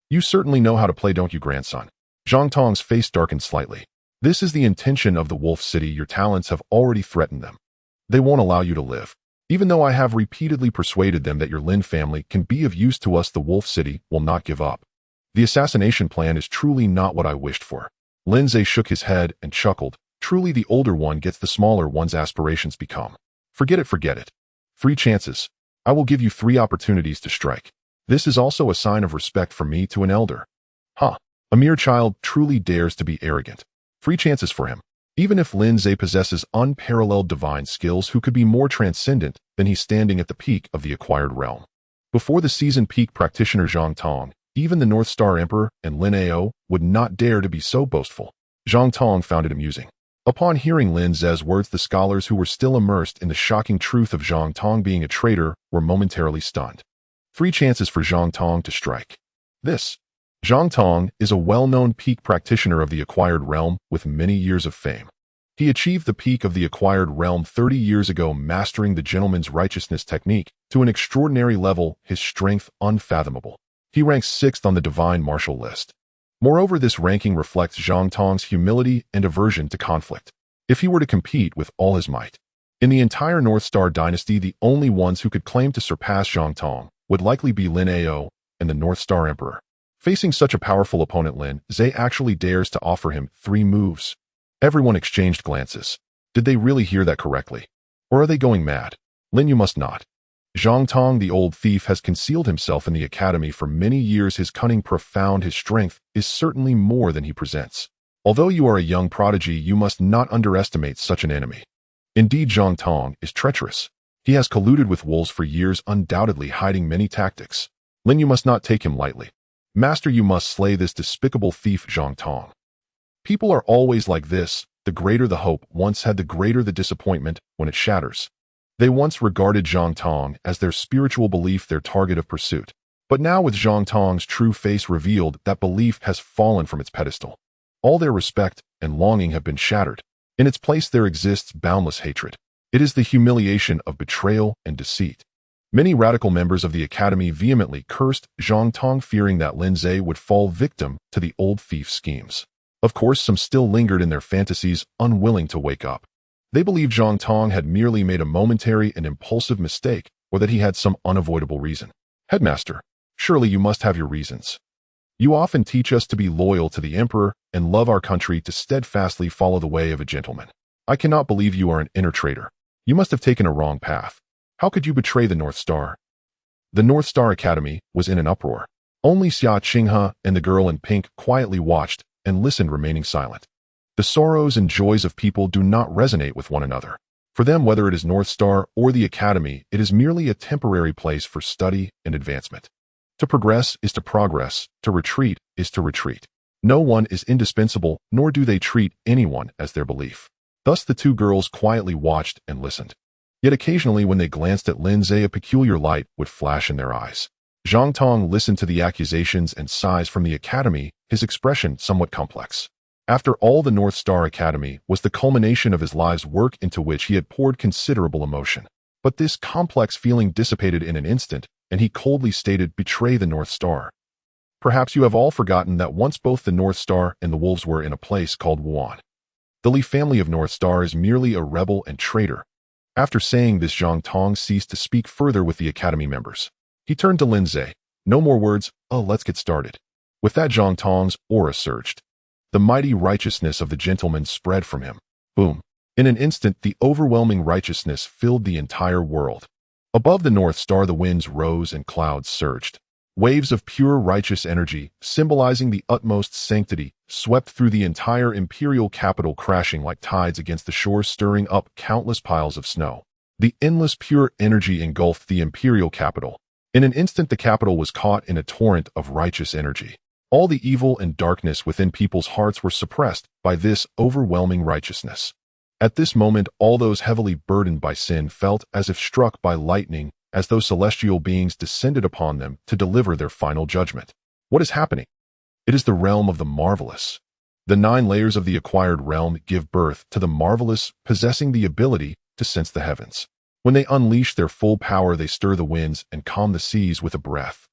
You certainly know how to play, don't you, grandson? Zhang Tong's face darkened slightly. This is the intention of the Wolf City. Your talents have already threatened them. They won't allow you to live. Even though I have repeatedly persuaded them that your Lin family can be of use to us, the Wolf City will not give up. The assassination plan is truly not what I wished for. Lin Ze shook his head and chuckled. Truly, the older one gets, the smaller one's aspirations become. Forget it, forget it. 3 chances. I will give you 3 opportunities to strike. This is also a sign of respect from me to an elder. Huh. A mere child truly dares to be arrogant. 3 chances for him. Even if Lin Ze possesses unparalleled divine skills, who could be more transcendent than he, standing at the peak of the acquired realm? Before the seasoned peak practitioner Zhang Tong, even the North Star Emperor and Lin Ao would not dare to be so boastful. Zhang Tong found it amusing. Upon hearing Lin Ze's words, the scholars who were still immersed in the shocking truth of Zhang Tong being a traitor were momentarily stunned. 3 chances for Zhang Tong to strike. This. Zhang Tong is a well-known peak practitioner of the acquired realm with many years of fame. He achieved the peak of the acquired realm 30 years ago, mastering the gentleman's righteousness technique to an extraordinary level, his strength unfathomable. He ranks 6th on the divine martial list. Moreover, this ranking reflects Zhang Tong's humility and aversion to conflict. If he were to compete with all his might, in the entire North Star dynasty, the only ones who could claim to surpass Zhang Tong would likely be Lin Ao and the North Star Emperor. Facing such a powerful opponent, Lin Ze actually dares to offer him 3 moves. Everyone exchanged glances. Did they really hear that correctly? Or are they going mad? Lin, you must not. Zhang Tong, the old thief, has concealed himself in the academy for many years. His cunning profound, his strength is certainly more than he presents. Although you are a young prodigy, you must not underestimate such an enemy. Indeed, Zhang Tong is treacherous. He has colluded with wolves for years, undoubtedly hiding many tactics. Lin, you must not take him lightly. Master, you must slay this despicable thief, Zhang Tong. People are always like this. The greater the hope once had, the greater the disappointment when it shatters. They once regarded Zhang Tong as their spiritual belief, their target of pursuit. But now, with Zhang Tong's true face revealed, that belief has fallen from its pedestal. All their respect and longing have been shattered. In its place there exists boundless hatred. It is the humiliation of betrayal and deceit. Many radical members of the academy vehemently cursed Zhang Tong, fearing that Lin Ze would fall victim to the old thief's schemes. Of course, some still lingered in their fantasies, unwilling to wake up. They believed Zhang Tong had merely made a momentary and impulsive mistake, or that he had some unavoidable reason. Headmaster, surely you must have your reasons. You often teach us to be loyal to the emperor and love our country, to steadfastly follow the way of a gentleman. I cannot believe you are an inner traitor. You must have taken a wrong path. How could you betray the North Star? The North Star Academy was in an uproar. Only Xia Qinghe and the girl in pink quietly watched and listened, remaining silent. The sorrows and joys of people do not resonate with one another. For them, whether it is North Star or the Academy, it is merely a temporary place for study and advancement. To progress is to progress, to retreat is to retreat. No one is indispensable, nor do they treat anyone as their belief. Thus the two girls quietly watched and listened. Yet occasionally when they glanced at Lin Ze, a peculiar light would flash in their eyes. Zhang Tong listened to the accusations and sighs from the Academy, his expression somewhat complex. After all, the North Star Academy was the culmination of his life's work into which he had poured considerable emotion. But this complex feeling dissipated in an instant, and he coldly stated, "Betray the North Star. Perhaps you have all forgotten that once both the North Star and the Wolves were in a place called Wuan. The Li family of North Star is merely a rebel and traitor." After saying this, Zhang Tong ceased to speak further with the Academy members. He turned to Lin Ze. "No more words. Let's get started." With that, Zhang Tong's aura surged. The mighty righteousness of the gentleman spread from him. Boom. In an instant, the overwhelming righteousness filled the entire world. Above the North Star, the winds rose and clouds surged. Waves of pure righteous energy, symbolizing the utmost sanctity, swept through the entire imperial capital, crashing like tides against the shore, stirring up countless piles of snow. The endless pure energy engulfed the imperial capital. In an instant, the capital was caught in a torrent of righteous energy. All the evil and darkness within people's hearts were suppressed by this overwhelming righteousness. At this moment, all those heavily burdened by sin felt as if struck by lightning, as though celestial beings descended upon them to deliver their final judgment. What is happening? It is the realm of the marvelous. The 9 layers of the acquired realm give birth to the marvelous, possessing the ability to sense the heavens. When they unleash their full power, they stir the winds and calm the seas with a breath.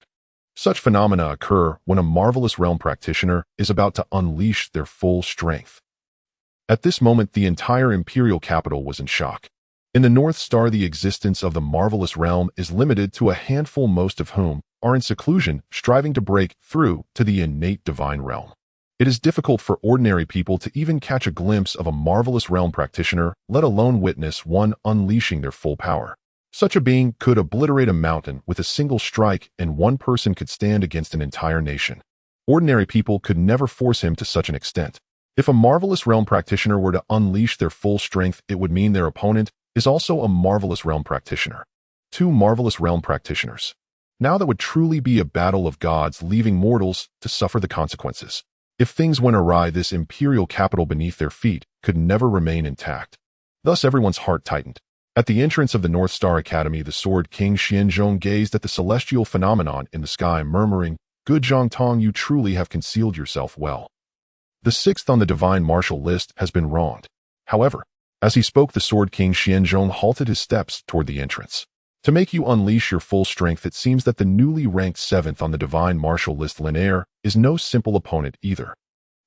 Such phenomena occur when a marvelous realm practitioner is about to unleash their full strength. At this moment, the entire imperial capital was in shock. In the North Star, the existence of the marvelous realm is limited to a handful, most of whom are in seclusion, striving to break through to the innate divine realm. It is difficult for ordinary people to even catch a glimpse of a marvelous realm practitioner, let alone witness one unleashing their full power. Such a being could obliterate a mountain with a single strike, and one person could stand against an entire nation. Ordinary people could never force him to such an extent. If a marvelous realm practitioner were to unleash their full strength, it would mean their opponent is also a marvelous realm practitioner. 2 marvelous realm practitioners. Now that would truly be a battle of gods, leaving mortals to suffer the consequences. If things went awry, this imperial capital beneath their feet could never remain intact. Thus everyone's heart tightened. At the entrance of the North Star Academy, the Sword King Xianzhong gazed at the celestial phenomenon in the sky, murmuring, "Good Zhang Tong, you truly have concealed yourself well. The 6th on the divine martial list has been wronged." However, as he spoke, the Sword King Xianzhong halted his steps toward the entrance. "To make you unleash your full strength, it seems that the newly ranked 7th on the divine martial list, Lin Ze, is no simple opponent either."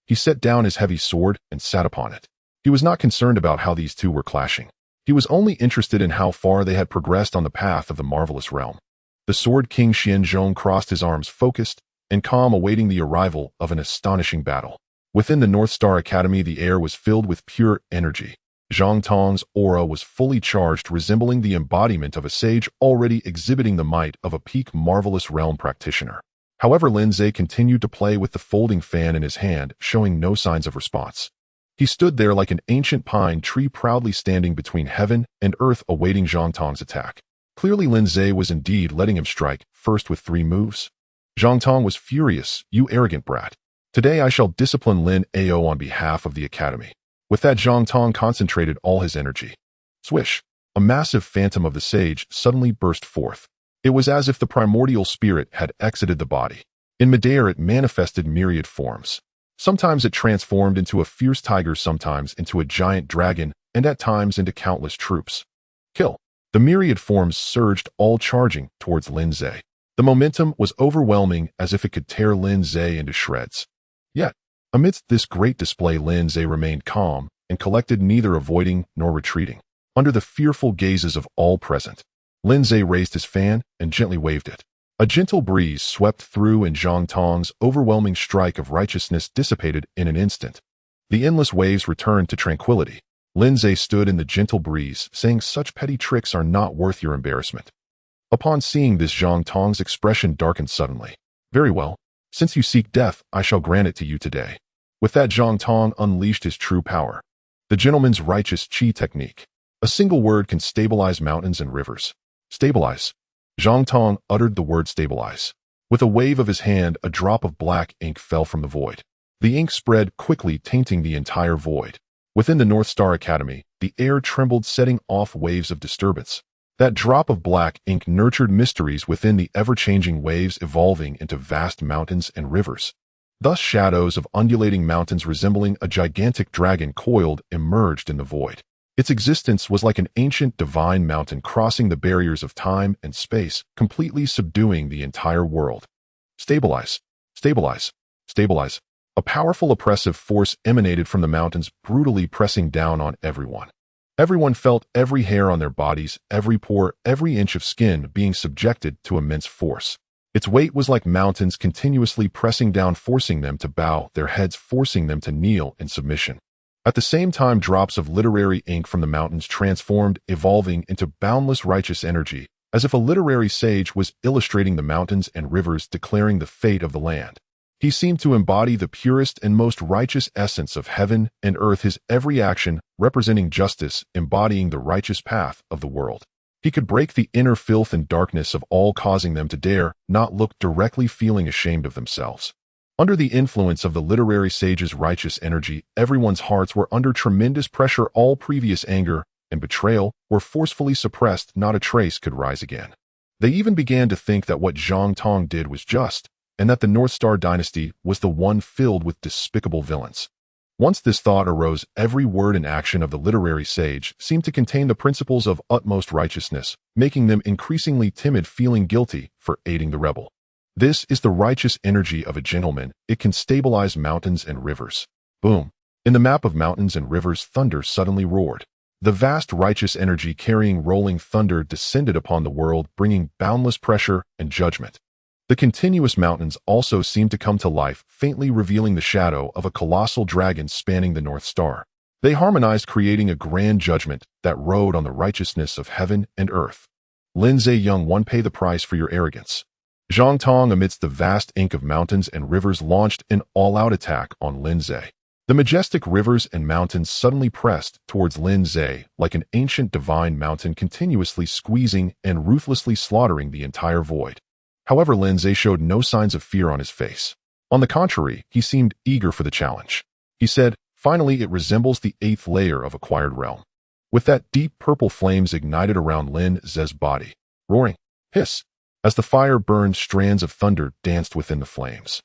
He set down his heavy sword and sat upon it. He was not concerned about how these two were clashing. He was only interested in how far they had progressed on the path of the marvelous realm. The Sword King Xianzhong crossed his arms, focused and calm, awaiting the arrival of an astonishing battle. Within the North Star Academy, the air was filled with pure energy. Zhang Tong's aura was fully charged, resembling the embodiment of a sage, already exhibiting the might of a peak marvelous realm practitioner. However, Lin Ze continued to play with the folding fan in his hand, showing no signs of response. He stood there like an ancient pine tree, proudly standing between heaven and earth, awaiting Zhang Tong's attack. Clearly, Lin Ze was indeed letting him strike, first with 3 moves. Zhang Tong was furious. "You arrogant brat. Today I shall discipline Lin Ao on behalf of the Academy." With that, Zhang Tong concentrated all his energy. Swish! A massive phantom of the sage suddenly burst forth. It was as if the primordial spirit had exited the body. In midair, it manifested myriad forms. Sometimes it transformed into a fierce tiger, sometimes into a giant dragon, and at times into countless troops. Kill! The myriad forms surged, all charging towards Lin Ze. The momentum was overwhelming, as if it could tear Lin Ze into shreds. Yet, amidst this great display, Lin Ze remained calm and collected, neither avoiding nor retreating. Under the fearful gazes of all present, Lin Ze raised his fan and gently waved it. A gentle breeze swept through, and Zhang Tong's overwhelming strike of righteousness dissipated in an instant. The endless waves returned to tranquility. Lin Ze stood in the gentle breeze, saying, "Such petty tricks are not worth your embarrassment." Upon seeing this, Zhang Tong's expression darkened suddenly. Very well. Since you seek death, I shall grant it to you today. With that, Zhang Tong unleashed his true power. The gentleman's righteous qi technique. A single word can stabilize mountains and rivers. Stabilize. Zhang Tong uttered the word stabilize. With a wave of his hand, a drop of black ink fell from the void. The ink spread quickly, tainting the entire void. Within the North Star Academy, the air trembled, setting off waves of disturbance. That drop of black ink nurtured mysteries within the ever-changing waves, evolving into vast mountains and rivers. Thus, shadows of undulating mountains resembling a gigantic dragon coiled emerged in the void. Its existence was like an ancient divine mountain crossing the barriers of time and space, completely subduing the entire world. Stabilize. Stabilize. Stabilize. A powerful oppressive force emanated from the mountains, brutally pressing down on everyone. Everyone felt every hair on their bodies, every pore, every inch of skin being subjected to immense force. Its weight was like mountains continuously pressing down, forcing them to bow their heads, forcing them to kneel in submission. At the same time, drops of literary ink from the mountains transformed, evolving into boundless righteous energy, as if a literary sage was illustrating the mountains and rivers, declaring the fate of the land. He seemed to embody the purest and most righteous essence of heaven and earth, his every action representing justice, embodying the righteous path of the world. He could break the inner filth and darkness of all, causing them to dare not look directly, feeling ashamed of themselves. Under the influence of the literary sage's righteous energy, everyone's hearts were under tremendous pressure. All previous anger and betrayal were forcefully suppressed. Not a trace could rise again. They even began to think that what Zhang Tong did was just, and that the North Star dynasty was the one filled with despicable villains. Once this thought arose, every word and action of the literary sage seemed to contain the principles of utmost righteousness, making them increasingly timid, feeling guilty for aiding the rebel. This is the righteous energy of a gentleman. It can stabilize mountains and rivers. Boom. In the map of mountains and rivers, thunder suddenly roared. The vast righteous energy carrying rolling thunder descended upon the world, bringing boundless pressure and judgment. The continuous mountains also seemed to come to life, faintly revealing the shadow of a colossal dragon spanning the North Star. They harmonized, creating a grand judgment that rode on the righteousness of heaven and earth. Lin Ze, young one, pay the price for your arrogance. Zhang Tong, amidst the vast ink of mountains and rivers, launched an all-out attack on Lin Ze. The majestic rivers and mountains suddenly pressed towards Lin Ze like an ancient divine mountain, continuously squeezing and ruthlessly slaughtering the entire void. However, Lin Ze showed no signs of fear on his face. On the contrary, he seemed eager for the challenge. He said, "Finally, it resembles the 8th layer of acquired realm." With that, deep purple flames ignited around Lin Ze's body. Roaring. Hiss. As the fire burned, strands of thunder danced within the flames.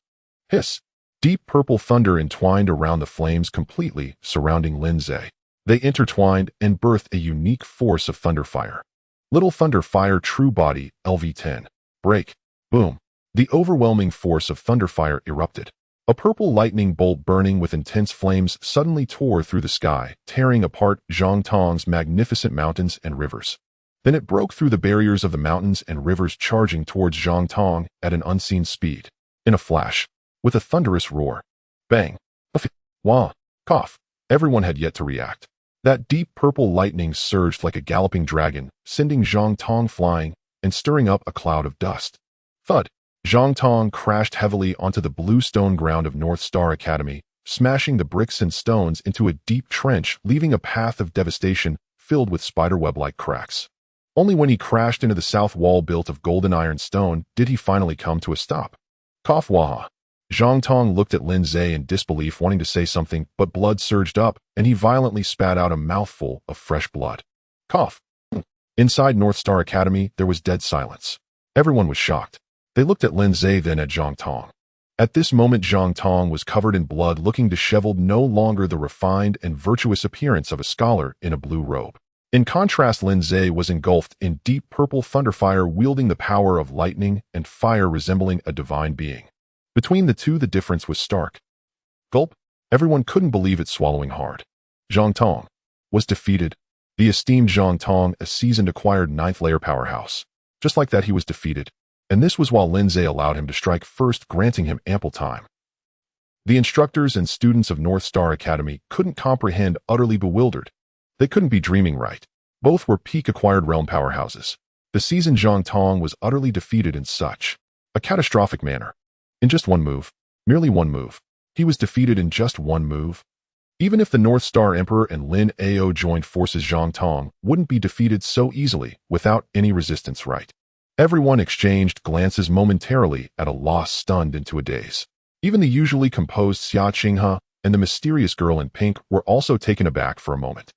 Hiss. Deep purple thunder entwined around the flames, completely surrounding Lin Ze. They intertwined and birthed a unique force of thunder fire. Little thunder fire, true body, LV10. Break. Boom. The overwhelming force of thunderfire erupted. A purple lightning bolt burning with intense flames suddenly tore through the sky, tearing apart Zhang Tong's magnificent mountains and rivers. Then it broke through the barriers of the mountains and rivers, charging towards Zhang Tong at an unseen speed. In a flash, with a thunderous roar. Bang. Wah. Cough. Everyone had yet to react. That deep purple lightning surged like a galloping dragon, sending Zhang Tong flying and stirring up a cloud of dust. Thud. Zhang Tong crashed heavily onto the blue stone ground of North Star Academy, smashing the bricks and stones into a deep trench, leaving a path of devastation filled with spiderweb-like cracks. Only when he crashed into the south wall built of golden iron stone did he finally come to a stop. Cough. Waha. Zhang Tong looked at Lin Ze in disbelief, wanting to say something, but blood surged up, and he violently spat out a mouthful of fresh blood. Cough. Inside North Star Academy, there was dead silence. Everyone was shocked. They looked at Lin Ze, then at Zhang Tong. At this moment, Zhang Tong was covered in blood, looking disheveled, no longer the refined and virtuous appearance of a scholar in a blue robe. In contrast, Lin Ze was engulfed in deep purple thunderfire, wielding the power of lightning and fire, resembling a divine being. Between the two, the difference was stark. Gulp. Everyone couldn't believe it, swallowing hard. Zhang Tong was defeated. The esteemed Zhang Tong, a seasoned acquired 9th layer powerhouse. Just like that, he was defeated. And this was while Lin Ze allowed him to strike first, granting him ample time. The instructors and students of North Star Academy couldn't comprehend, utterly bewildered. They couldn't be dreaming, right? Both were peak acquired realm powerhouses. The seasoned Zhang Tong was utterly defeated in such a catastrophic manner. In just one move. Merely one move. He was defeated in just one move. Even if the North Star Emperor and Lin Ao joined forces, Zhang Tong wouldn't be defeated so easily without any resistance, right? Everyone exchanged glances momentarily at a loss, stunned into a daze. Even the usually composed Xia Qinghe and the mysterious girl in pink were also taken aback for a moment.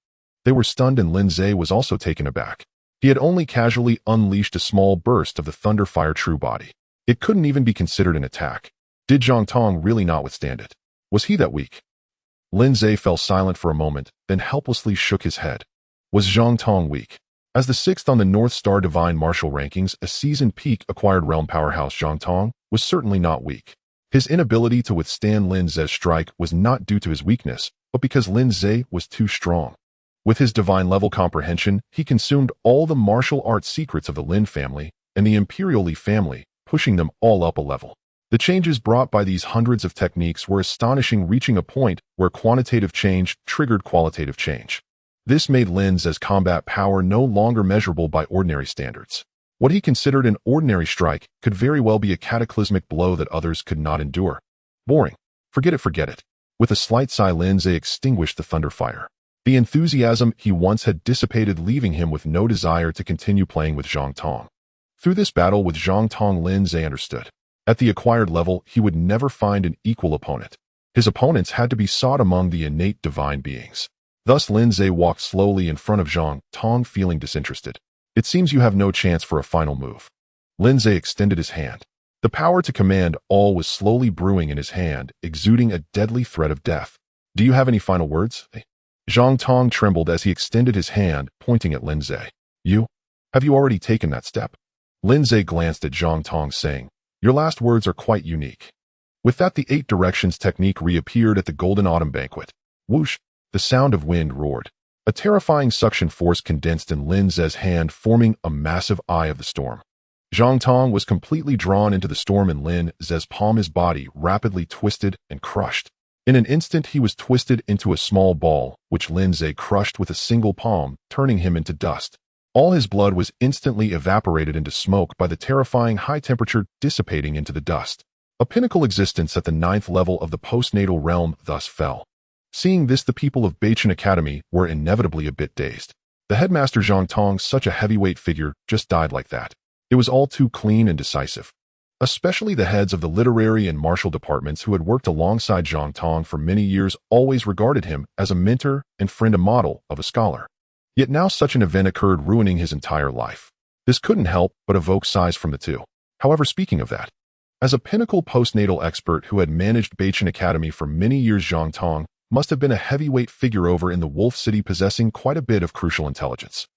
They were stunned, and Lin Ze was also taken aback. He had only casually unleashed a small burst of the thunder fire true body. It couldn't even be considered an attack. Did Zhang Tong really not withstand it? Was he that weak? Lin Ze fell silent for a moment, then helplessly shook his head. Was Zhang Tong weak? As the 6th on the North Star Divine Martial Rankings, a seasoned peak acquired realm powerhouse, Zhang Tong was certainly not weak. His inability to withstand Lin Ze's strike was not due to his weakness, but because Lin Ze was too strong. With his divine level comprehension, he consumed all the martial arts secrets of the Lin family and the Imperial Li family, pushing them all up a level. The changes brought by these hundreds of techniques were astonishing, reaching a point where quantitative change triggered qualitative change. This made Lin Ze's combat power no longer measurable by ordinary standards. What he considered an ordinary strike could very well be a cataclysmic blow that others could not endure. Boring. Forget it, forget it. With a slight sigh, Lin Ze extinguished the thunder fire. The enthusiasm he once had dissipated, leaving him with no desire to continue playing with Zhang Tong. Through this battle with Zhang Tong, Lin Ze understood. At the acquired level, he would never find an equal opponent. His opponents had to be sought among the innate divine beings. Thus Lin Ze walked slowly in front of Zhang Tong, feeling disinterested. It seems you have no chance for a final move. Lin Ze extended his hand. The power to command all was slowly brewing in his hand, exuding a deadly threat of death. Do you have any final words? Zhang Tong trembled as he extended his hand, pointing at Lin Ze. Have you already taken that step? Lin Ze glanced at Zhang Tong, saying, your last words are quite unique. With that, the 8 directions technique reappeared at the Golden Autumn Banquet. Whoosh! The sound of wind roared. A terrifying suction force condensed in Lin Ze's hand, forming a massive eye of the storm. Zhang Tong was completely drawn into the storm in Lin Ze's palm, his body rapidly twisted and crushed. In an instant, he was twisted into a small ball, which Lin Ze crushed with a single palm, turning him into dust. All his blood was instantly evaporated into smoke by the terrifying high temperature, dissipating into the dust. A pinnacle existence at the 9th level of the postnatal realm thus fell. Seeing this, the people of Beichen Academy were inevitably a bit dazed. The headmaster Zhang Tong, such a heavyweight figure, just died like that. It was all too clean and decisive. Especially the heads of the literary and martial departments who had worked alongside Zhang Tong for many years always regarded him as a mentor and friend, a model of a scholar. Yet now such an event occurred, ruining his entire life. This couldn't help but evoke sighs from the two. However, speaking of that, as a pinnacle postnatal expert who had managed Beichen Academy for many years, Zhang Tong must have been a heavyweight figure over in the Wolf City, possessing quite a bit of crucial intelligence.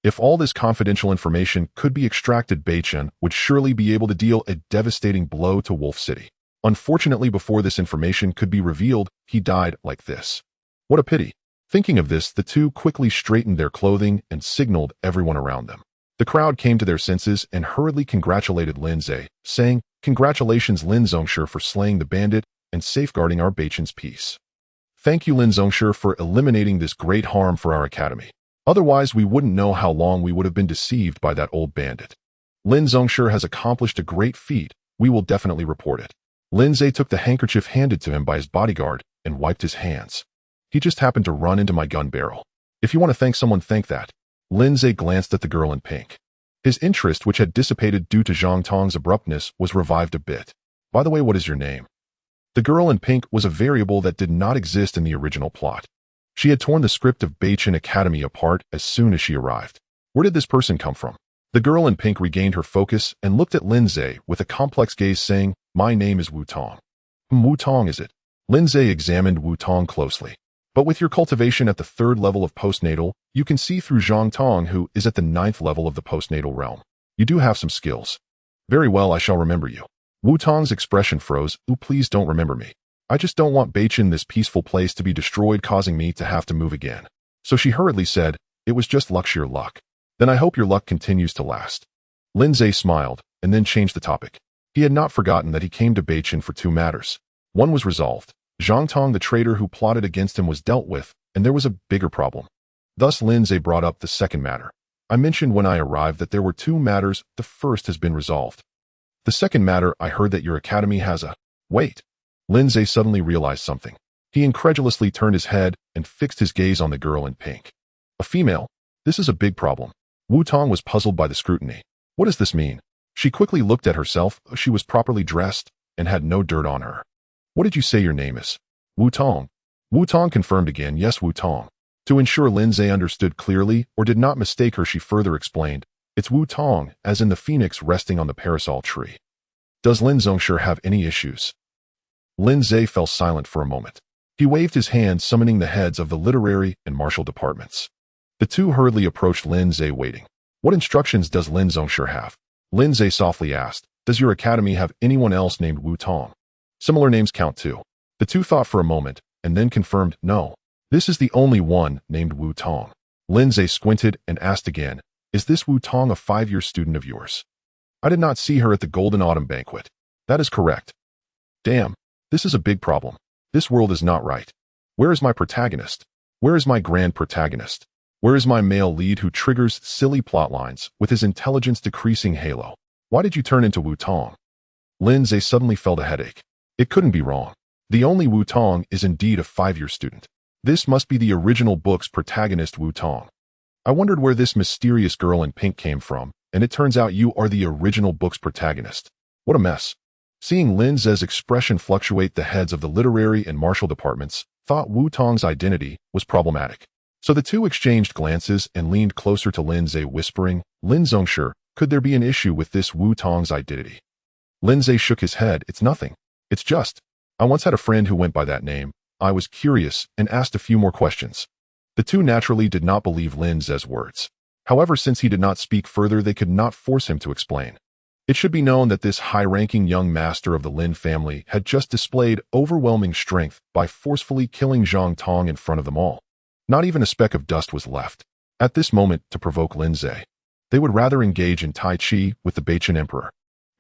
If all this confidential information could be extracted, Beichen would surely be able to deal a devastating blow to Wolf City. Unfortunately, before this information could be revealed, he died like this. What a pity. Thinking of this, the two quickly straightened their clothing and signaled everyone around them. The crowd came to their senses and hurriedly congratulated Lin Ze, saying, "Congratulations, Lin Zongshi, for slaying the bandit and safeguarding our Beichen's peace. Thank you, Lin Zongshi, for eliminating this great harm for our academy. Otherwise, we wouldn't know how long we would have been deceived by that old bandit. Lin Zongshi has accomplished a great feat. We will definitely report it." Lin Ze took the handkerchief handed to him by his bodyguard and wiped his hands. He just happened to run into my gun barrel. If you want to thank someone, thank that. Lin Ze glanced at the girl in pink. His interest, which had dissipated due to Zhang Tong's abruptness, was revived a bit. By the way, what is your name? The girl in pink was a variable that did not exist in the original plot. She had torn the script of Beichen Academy apart as soon as she arrived. Where did this person come from? The girl in pink regained her focus and looked at Lin Ze with a complex gaze, saying, "My name is Wu Tong." Wu Tong, is it? Lin Ze examined Wu Tong closely. But with your cultivation at the 3rd level of postnatal, you can see through Zhang Tong, who is at the 9th level of the postnatal realm. You do have some skills. Very well, I shall remember you. Wu Tong's expression froze. Please don't remember me. I just don't want Beichen, this peaceful place, to be destroyed, causing me to have to move again. So she hurriedly said, "It was just luck, sheer luck. Then I hope your luck continues to last." Lin Ze smiled, and then changed the topic. He had not forgotten that he came to Beichen for 2 matters. One was resolved. Zhang Tong, the traitor who plotted against him, was dealt with, and there was a bigger problem. Thus Lin Ze brought up the second matter. I mentioned when I arrived that there were 2 matters. The first has been resolved. The second matter, I heard that your academy has a... Wait. Lin Ze suddenly realized something. He incredulously turned his head and fixed his gaze on the girl in pink. A female? This is a big problem. Wu Tong was puzzled by the scrutiny. What does this mean? She quickly looked at herself. She was properly dressed and had no dirt on her. What did you say your name is? Wu Tong. Wu Tong confirmed again, yes, Wu Tong. To ensure Lin Ze understood clearly or did not mistake her, she further explained, it's Wu Tong, as in the phoenix resting on the parasol tree. Does Lin Zongshi have any issues? Lin Ze fell silent for a moment. He waved his hand, summoning the heads of the literary and martial departments. The two hurriedly approached Lin Ze, waiting. What instructions does Lin Zongshi have? Lin Ze softly asked, does your academy have anyone else named Wu Tong? Similar names count too. The two thought for a moment, and then confirmed, no. This is the only one named Wu Tong. Lin Ze squinted and asked again, is this Wu Tong a 5-year student of yours? I did not see her at the Golden Autumn Banquet. That is correct. Damn, this is a big problem. This world is not right. Where is my protagonist? Where is my grand protagonist? Where is my male lead who triggers silly plotlines with his intelligence decreasing halo? Why did you turn into Wu Tong? Lin Ze suddenly felt a headache. It couldn't be wrong. The only Wu Tong is indeed a 5-year student. This must be the original book's protagonist, Wu Tong. I wondered where this mysterious girl in pink came from, and it turns out you are the original book's protagonist. What a mess. Seeing Lin Ze's expression fluctuate, the heads of the literary and martial departments thought Wu Tong's identity was problematic. So the two exchanged glances and leaned closer to Lin Ze, whispering, Lin Zongshi, could there be an issue with this Wu Tong's identity? Lin Ze shook his head. It's nothing. It's just, I once had a friend who went by that name. I was curious and asked a few more questions. The two naturally did not believe Lin Ze's words. However, since he did not speak further, they could not force him to explain. It should be known that this high-ranking young master of the Lin family had just displayed overwhelming strength by forcefully killing Zhang Tong in front of them all. Not even a speck of dust was left at this moment to provoke Lin Ze. They would rather engage in Tai Chi with the Beichen Emperor.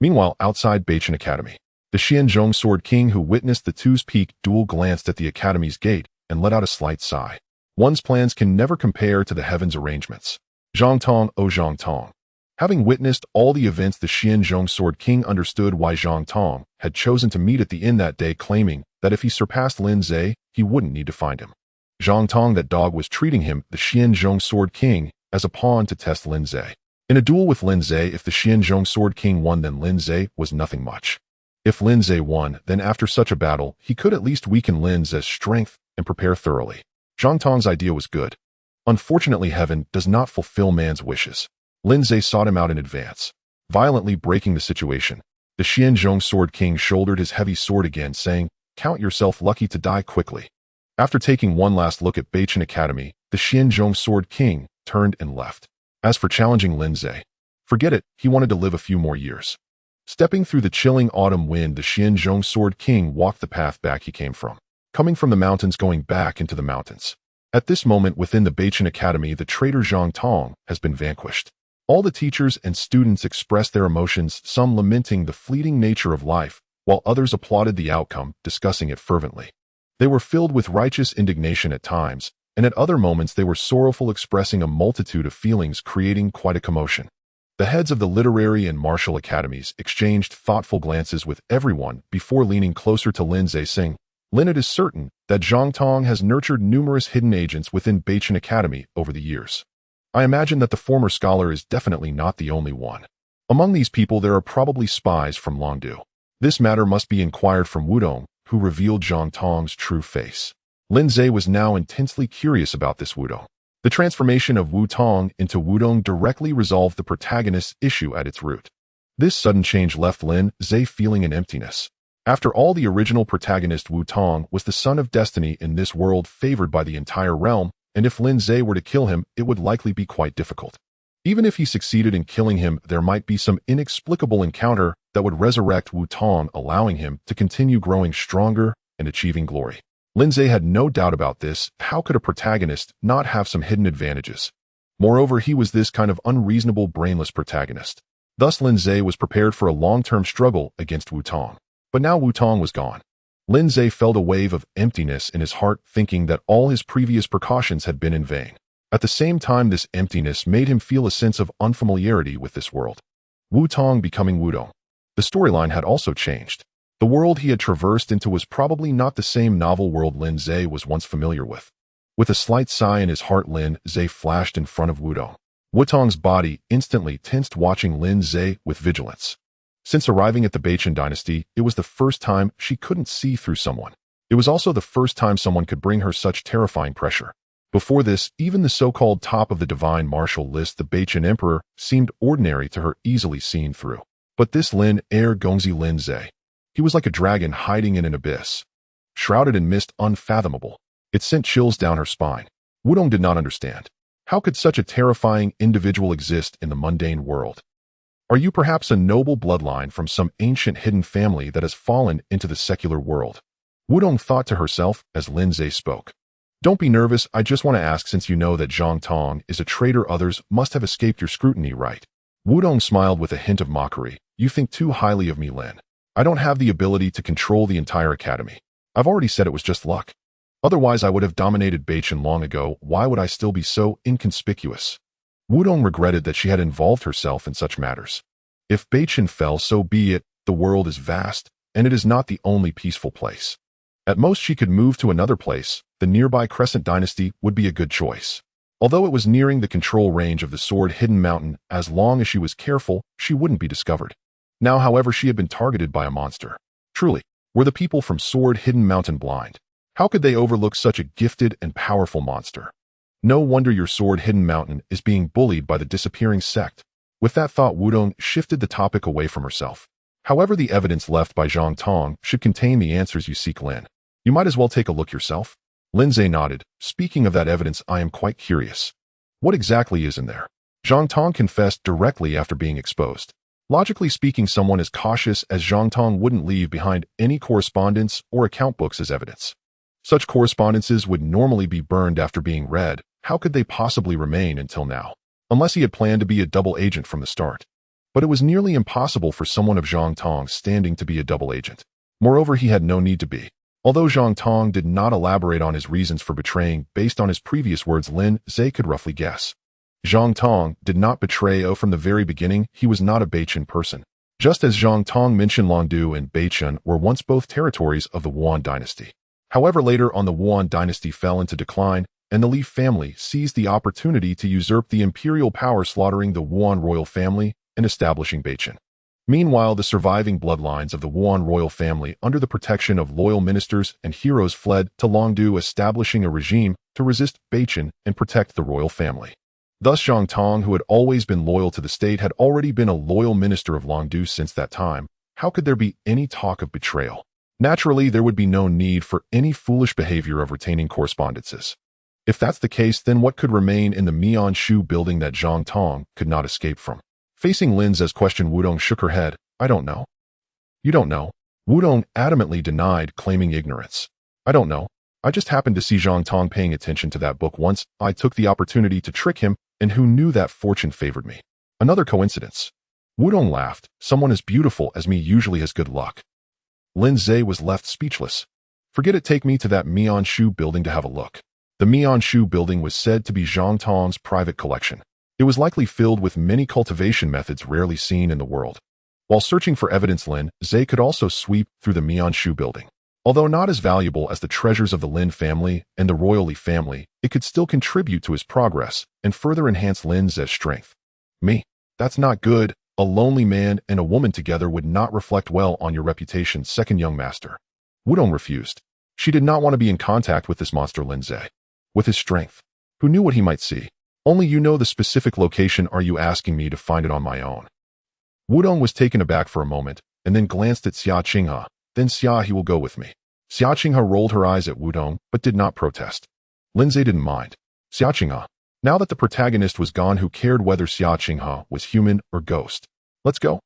Meanwhile, outside Beichen Academy, the Xianzhong Sword King, who witnessed the two's peak duel, glanced at the academy's gate and let out a slight sigh. One's plans can never compare to the heavens' arrangements. Zhang Tong, oh Zhang Tong. Having witnessed all the events, the Xianzhong Sword King understood why Zhang Tong had chosen to meet at the inn that day, claiming that if he surpassed Lin Ze, he wouldn't need to find him. Zhang Tong, that dog, was treating him, the Xianzhong Sword King, as a pawn to test Lin Ze. In a duel with Lin Ze, if the Xianzhong Sword King won, then Lin Ze was nothing much. If Lin Ze won, then after such a battle, he could at least weaken Lin Ze's strength and prepare thoroughly. Zhang Tong's idea was good. Unfortunately, heaven does not fulfill man's wishes. Lin Ze sought him out in advance. Violently breaking the situation, the Xianzhong Sword King shouldered his heavy sword again, saying, count yourself lucky to die quickly. After taking one last look at Beichen Academy, the Xianzhong Sword King turned and left. As for challenging Lin Ze, forget it, he wanted to live a few more years. Stepping through the chilling autumn wind, the Xianzhong Sword King walked the path back he came from, coming from the mountains, going back into the mountains. At this moment within the Beichen Academy, the traitor Zhang Tong has been vanquished. All the teachers and students expressed their emotions, some lamenting the fleeting nature of life, while others applauded the outcome, discussing it fervently. They were filled with righteous indignation at times, and at other moments they were sorrowful, expressing a multitude of feelings, creating quite a commotion. The heads of the literary and martial academies exchanged thoughtful glances with everyone before leaning closer to Lin Ze, saying, Lin, it is certain that Zhang Tong has nurtured numerous hidden agents within Beichen Academy over the years. I imagine that the former scholar is definitely not the only one. Among these people there are probably spies from Longdu. This matter must be inquired from Wudong, who revealed Zhang Tong's true face. Lin Ze was now intensely curious about this Wudong. The transformation of Wu Tong into Wudong directly resolved the protagonist's issue at its root. This sudden change left Lin Ze feeling an emptiness. After all, the original protagonist Wu Tong was the son of destiny in this world, favored by the entire realm, and if Lin Ze were to kill him, it would likely be quite difficult. Even if he succeeded in killing him, there might be some inexplicable encounter that would resurrect Wu Tong, allowing him to continue growing stronger and achieving glory. Lin Ze had no doubt about this. How could a protagonist not have some hidden advantages? Moreover, he was this kind of unreasonable, brainless protagonist. Thus, Lin Ze was prepared for a long-term struggle against Wu Tong. But now Wu Tong was gone. Lin Ze felt a wave of emptiness in his heart, thinking that all his previous precautions had been in vain. At the same time, this emptiness made him feel a sense of unfamiliarity with this world. Wu Tong becoming Wudong. The storyline had also changed. The world he had traversed into was probably not the same novel world Lin Ze was once familiar with. With a slight sigh in his heart, Lin Ze flashed in front of Wudong. Wutong's body instantly tensed, watching Lin Ze with vigilance. Since arriving at the Bachin dynasty, it was the first time she couldn't see through someone. It was also the first time someone could bring her such terrifying pressure. Before this, even the so-called top of the divine martial list, the Bachin emperor, seemed ordinary to her, easily seen through. But this Lin Gongzi Lin Ze, he was like a dragon hiding in an abyss, shrouded in mist unfathomable. It sent chills down her spine. Wudong did not understand. How could such a terrifying individual exist in the mundane world? Are you perhaps a noble bloodline from some ancient hidden family that has fallen into the secular world? Wudong thought to herself as Lin Ze spoke. Don't be nervous, I just want to ask, since you know that Zhang Tong is a traitor, others must have escaped your scrutiny, right? Wudong smiled with a hint of mockery. You think too highly of me, Lin. I don't have the ability to control the entire academy. I've already said it was just luck. Otherwise, I would have dominated Bachin long ago. Why would I still be so inconspicuous? Wudong regretted that she had involved herself in such matters. If Bachin fell, so be it. The world is vast, and it is not the only peaceful place. At most, she could move to another place. The nearby Crescent Dynasty would be a good choice. Although it was nearing the control range of the sword-hidden mountain, as long as she was careful, she wouldn't be discovered. Now, however, she had been targeted by a monster. Truly, were the people from sword-hidden mountain blind? How could they overlook such a gifted and powerful monster? No wonder your sword-hidden mountain is being bullied by the disappearing sect. With that thought, Wudong shifted the topic away from herself. However, the evidence left by Zhang Tong should contain the answers you seek, Lin. You might as well take a look yourself. Lin Ze nodded. Speaking of that evidence, I am quite curious. What exactly is in there? Zhang Tong confessed directly after being exposed. Logically speaking, someone as cautious as Zhang Tong wouldn't leave behind any correspondence or account books as evidence. Such correspondences would normally be burned after being read. How could they possibly remain until now? Unless he had planned to be a double agent from the start. But it was nearly impossible for someone of Zhang Tong's standing to be a double agent. Moreover, he had no need to be. Although Zhang Tong did not elaborate on his reasons for betraying, based on his previous words, Lin Ze could roughly guess. Zhang Tong did not betray from the very beginning. He was not a Bachin person. Just as Zhang Tong mentioned, Longdu and Bachin were once both territories of the Wuan dynasty. However, later on, the Wuan dynasty fell into decline, and the Li family seized the opportunity to usurp the imperial power, slaughtering the Wuan royal family and establishing Bachin. Meanwhile, the surviving bloodlines of the Wuan royal family, under the protection of loyal ministers and heroes, fled to Longdu, establishing a regime to resist Bachin and protect the royal family. Thus, Zhang Tong, who had always been loyal to the state, had already been a loyal minister of Longdu since that time. How could there be any talk of betrayal? Naturally, there would be no need for any foolish behavior of retaining correspondences. If that's the case, then what could remain in the Mianshu building that Zhang Tong could not escape from? Facing Lin Ze's question, Wudong shook her head. I don't know. You don't know? Wudong adamantly denied, claiming ignorance. I don't know. I just happened to see Zhang Tong paying attention to that book once. I took the opportunity to trick him, and who knew that fortune favored me? Another coincidence. Wudong laughed. Someone as beautiful as me usually has good luck. Lin Ze was left speechless. Forget it, take me to that Mianshu building to have a look. The Mianshu building was said to be Zhang Tong's private collection. It was likely filled with many cultivation methods rarely seen in the world. While searching for evidence, Lin Ze could also sweep through the Mianshu building. Although not as valuable as the treasures of the Lin family and the royal Li family, it could still contribute to his progress and further enhance Lin Ze's strength. Me? That's not good. A lonely man and a woman together would not reflect well on your reputation, second young master. Wudong refused. She did not want to be in contact with this monster Lin Ze. With his strength. Who knew what he might see? Only you know the specific location. Are you asking me to find it on my own? Wudong was taken aback for a moment, and then glanced at Xia Qinghe. Then Xia, he will go with me. Xia Qinghe rolled her eyes at Wudong, but did not protest. Lin Ze didn't mind. Xia Qinghe. Now that the protagonist was gone, who cared whether Xia Qinghe was human or ghost? Let's go.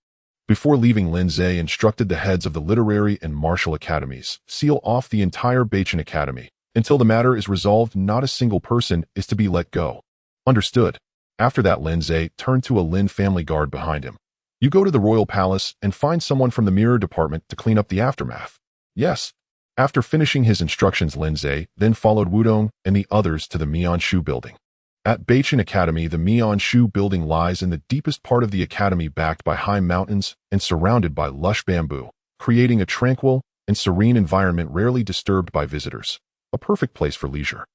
Before leaving, Lin Ze instructed the heads of the literary and martial academies, seal off the entire Bachin Academy. Until the matter is resolved, not a single person is to be let go. Understood. After that, Lin Ze turned to a Lin family guard behind him. You go to the royal palace and find someone from the mirror department to clean up the aftermath. Yes. After finishing his instructions, Lin Ze then followed Wudong and the others to the Mianshu building. At Beichen Academy, the Mian Shu building lies in the deepest part of the academy, backed by high mountains and surrounded by lush bamboo, creating a tranquil and serene environment rarely disturbed by visitors. A perfect place for leisure.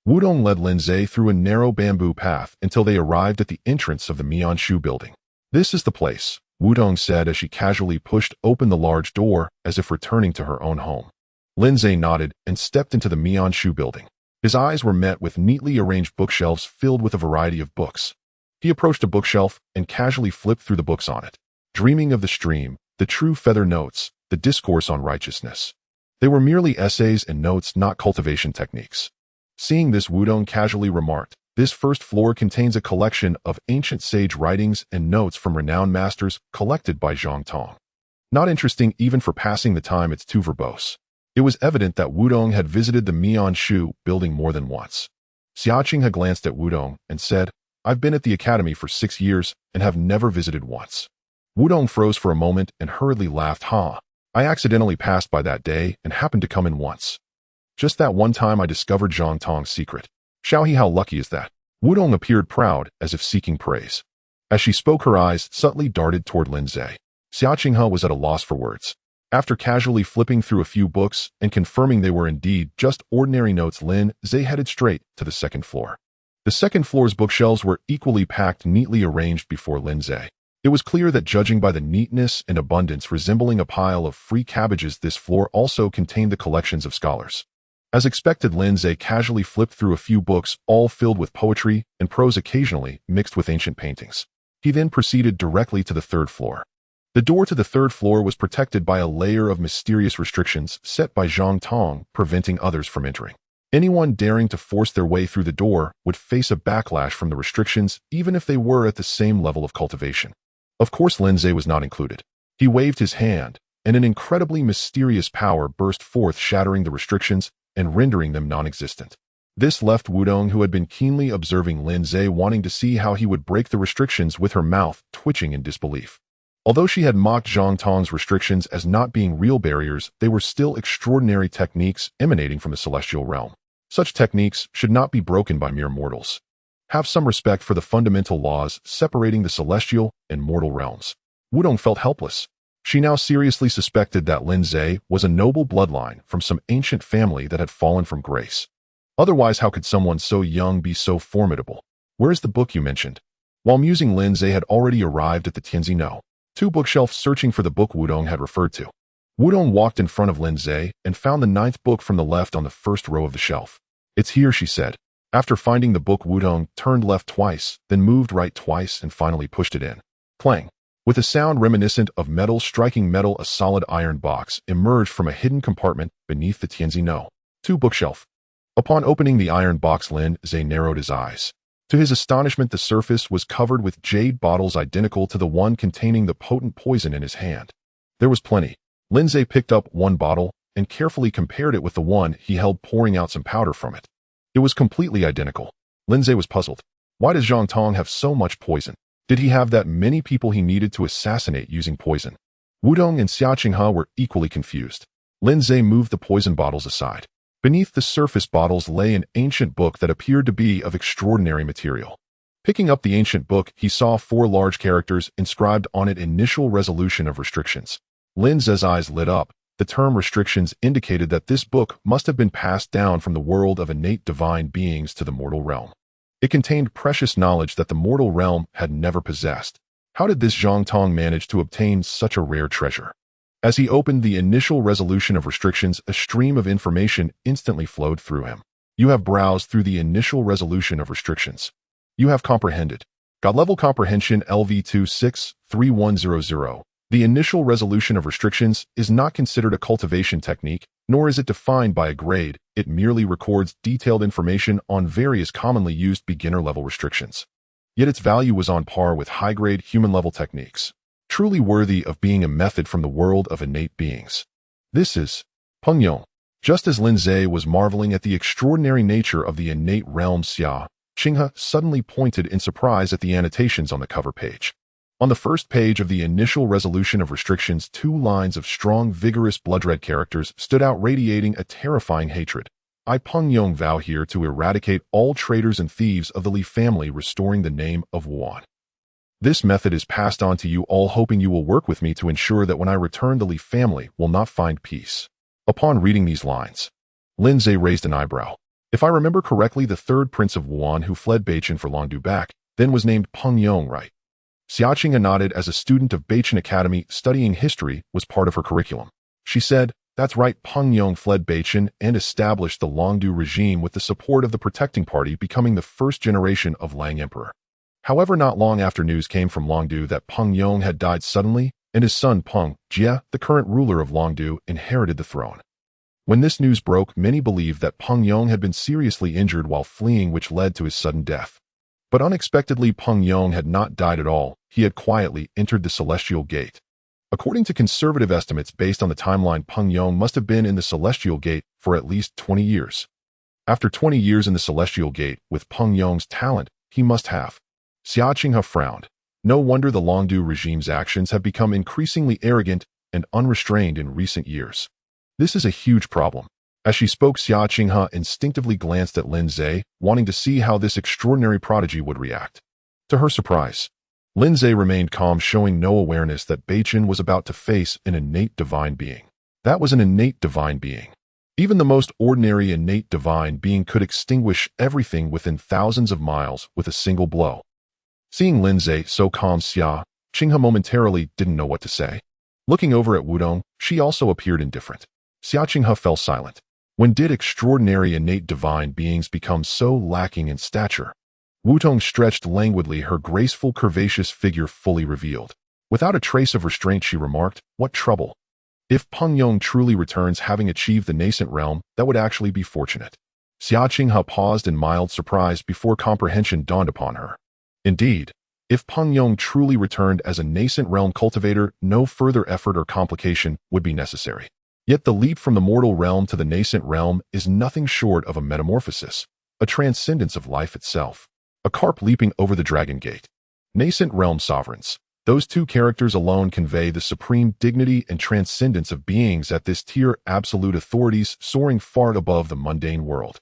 Wudong led Lin Ze through a narrow bamboo path until they arrived at the entrance of the Mian Shu building. "This is the place," Wudong said as she casually pushed open the large door as if returning to her own home. Lin Ze nodded and stepped into the Mian Shu building. His eyes were met with neatly arranged bookshelves filled with a variety of books. He approached a bookshelf and casually flipped through the books on it. Dreaming of the Stream, The True Feather Notes, The Discourse on Righteousness. They were merely essays and notes, not cultivation techniques. Seeing this, Wudong casually remarked, "This first floor contains a collection of ancient sage writings and notes from renowned masters collected by Zhang Tong. Not interesting even for passing the time, it's too verbose." It was evident that Wudong had visited the Mian Shu building more than once. Xiaoqing had glanced at Wudong and said, "I've been at the academy for 6 years and have never visited once." Wudong froze for a moment and hurriedly laughed. "Huh. I accidentally passed by that day and happened to come in once. Just that one time I discovered Zhang Tong's secret. Xiaohe, how lucky is that?" Wudong appeared proud, as if seeking praise. As she spoke, her eyes subtly darted toward Lin Ze. Xiaoqing was at a loss for words. After casually flipping through a few books and confirming they were indeed just ordinary notes, Lin Ze headed straight to the second floor. The second floor's bookshelves were equally packed, neatly arranged before Lin Ze. It was clear that, judging by the neatness and abundance resembling a pile of free cabbages, this floor also contained the collections of scholars. As expected, Lin Ze casually flipped through a few books, all filled with poetry and prose, occasionally mixed with ancient paintings. He then proceeded directly to the third floor. The door to the third floor was protected by a layer of mysterious restrictions set by Zhang Tong, preventing others from entering. Anyone daring to force their way through the door would face a backlash from the restrictions, even if they were at the same level of cultivation. Of course, Lin Ze was not included. He waved his hand, and an incredibly mysterious power burst forth, shattering the restrictions and rendering them non-existent. This left Wudong, who had been keenly observing Lin Ze, wanting to see how he would break the restrictions, with her mouth twitching in disbelief. Although she had mocked Zhang Tong's restrictions as not being real barriers, they were still extraordinary techniques emanating from the celestial realm. Such techniques should not be broken by mere mortals. Have some respect for the fundamental laws separating the celestial and mortal realms. Wudong felt helpless. She now seriously suspected that Lin Ze was a noble bloodline from some ancient family that had fallen from grace. Otherwise, how could someone so young be so formidable? "Where's the book you mentioned?" While musing, Lin Ze had already arrived at the Tianzi No 2 bookshelf, searching for the book Wudong had referred to. Wudong walked in front of Lin Ze and found the 9th book from the left on the first row of the shelf. "It's here," she said. After finding the book, Wudong turned left twice, then moved right twice, and finally pushed it in. Clang! With a sound reminiscent of metal striking metal, a solid iron box emerged from a hidden compartment beneath the Tianzi No 2 bookshelf. Upon opening the iron box, Lin Ze narrowed his eyes. To his astonishment, the surface was covered with jade bottles identical to the one containing the potent poison in his hand. There was plenty. Lin Ze picked up one bottle and carefully compared it with the one he held, pouring out some powder from it. It was completely identical. Lin Ze was puzzled. Why does Zhang Tong have so much poison? Did he have that many people he needed to assassinate using poison? Wudong and Xiaoqing were equally confused. Lin Ze moved the poison bottles aside. Beneath the surface bottles lay an ancient book that appeared to be of extraordinary material. Picking up the ancient book, he saw 4 large characters inscribed on it: Initial Resolution of Restrictions. Lin Ze's eyes lit up. The term restrictions indicated that this book must have been passed down from the world of innate divine beings to the mortal realm. It contained precious knowledge that the mortal realm had never possessed. How did this Zhang Tong manage to obtain such a rare treasure? As he opened the Initial Resolution of Restrictions, a stream of information instantly flowed through him. You have browsed through the Initial Resolution of Restrictions. You have comprehended. God-level comprehension LV263100. The Initial Resolution of Restrictions is not considered a cultivation technique, nor is it defined by a grade. It merely records detailed information on various commonly used beginner-level restrictions. Yet its value was on par with high-grade human-level techniques, truly worthy of being a method from the world of innate beings. This is Pengyong. Just as Lin Ze was marveling at the extraordinary nature of the innate realm, Xiaoqing suddenly pointed in surprise at the annotations on the cover page. On the first page of the Initial Resolution of Restrictions, 2 lines of strong, vigorous blood-red characters stood out, radiating a terrifying hatred. I Peng Yong vow here to eradicate all traitors and thieves of the Li family, restoring the name of Wuan. This method is passed on to you all, hoping you will work with me to ensure that when I return, the Li family will not find peace. Upon reading these lines, Lin Ze raised an eyebrow. If I remember correctly, the third prince of Wuan who fled Beichen for Longdu back then was named Peng Yong, right? Xiaqing nodded, as a student of Beichen Academy studying history was part of her curriculum. She said, "That's right, Peng Yong fled Beichen and established the Longdu regime with the support of the protecting party, becoming the first generation of Lang Emperor." However, not long after news came from Longdu that Peng Yong had died suddenly, and his son Peng Jie, the current ruler of Longdu, inherited the throne. When this news broke, many believed that Peng Yong had been seriously injured while fleeing, which led to his sudden death. But unexpectedly, Peng Yong had not died at all. He had quietly entered the Celestial Gate. According to conservative estimates based on the timeline, Peng Yong must have been in the Celestial Gate for at least 20 years. After 20 years in the Celestial Gate, with Peng Yong's talent, he must have. Xiaqing frowned. No wonder the Longdu regime's actions have become increasingly arrogant and unrestrained in recent years. This is a huge problem. As she spoke, Xiaqing instinctively glanced at Lin Ze, wanting to see how this extraordinary prodigy would react. To her surprise, Lin Ze remained calm, showing no awareness that Beichen was about to face an innate divine being. That was an innate divine being. Even the most ordinary innate divine being could extinguish everything within thousands of miles with a single blow. Seeing Lin Ze so calm, Xiaqing momentarily didn't know what to say. Looking over at Wudong, she also appeared indifferent. Xiaqing fell silent. When did extraordinary innate divine beings become so lacking in stature? Wudong stretched languidly, her graceful, curvaceous figure fully revealed. Without a trace of restraint, she remarked, "What trouble? If Peng Yong truly returns having achieved the nascent realm, that would actually be fortunate." Xiaqing paused in mild surprise before comprehension dawned upon her. Indeed, if Peng Yong truly returned as a nascent realm cultivator, no further effort or complication would be necessary. Yet the leap from the mortal realm to the nascent realm is nothing short of a metamorphosis, a transcendence of life itself. A carp leaping over the dragon gate. Nascent realm sovereigns. Those two characters alone convey the supreme dignity and transcendence of beings at this tier, absolute authorities soaring far above the mundane world.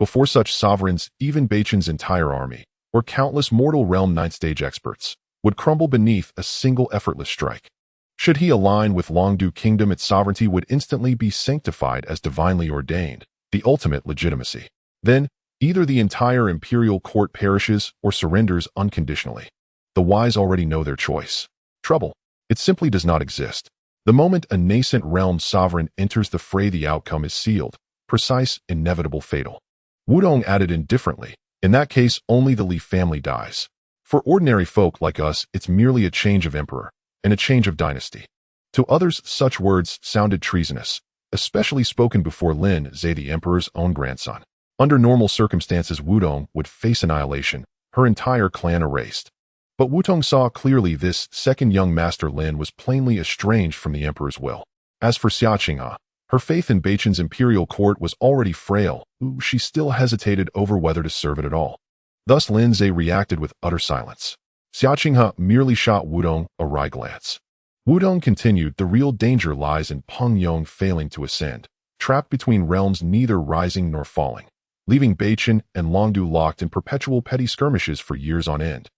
Before such sovereigns, even Beichen's entire army, or countless mortal realm 9th stage experts, would crumble beneath a single effortless strike. Should he align with Longdu Kingdom, its sovereignty would instantly be sanctified as divinely ordained, the ultimate legitimacy. Then, either the entire imperial court perishes or surrenders unconditionally. The wise already know their choice. Trouble. It simply does not exist. The moment a nascent realm sovereign enters the fray, the outcome is sealed, precise, inevitable, fatal. Wudong added indifferently, "In that case, only the Li family dies. For ordinary folk like us, it's merely a change of emperor, and a change of dynasty." To others, such words sounded treasonous, especially spoken before Lin Ze, the emperor's own grandson. Under normal circumstances, Wudong would face annihilation, her entire clan erased. But Wudong saw clearly this second young master Lin was plainly estranged from the emperor's will. As for Xiaqing, her faith in Beichen's imperial court was already frail. She still hesitated over whether to serve it at all. Thus Lin Ze reacted with utter silence. Xiaqing merely shot Wudong a wry glance. Wudong continued, "The real danger lies in Peng Yong failing to ascend, trapped between realms, neither rising nor falling, leaving Beichen and Longdu locked in perpetual petty skirmishes for years on end.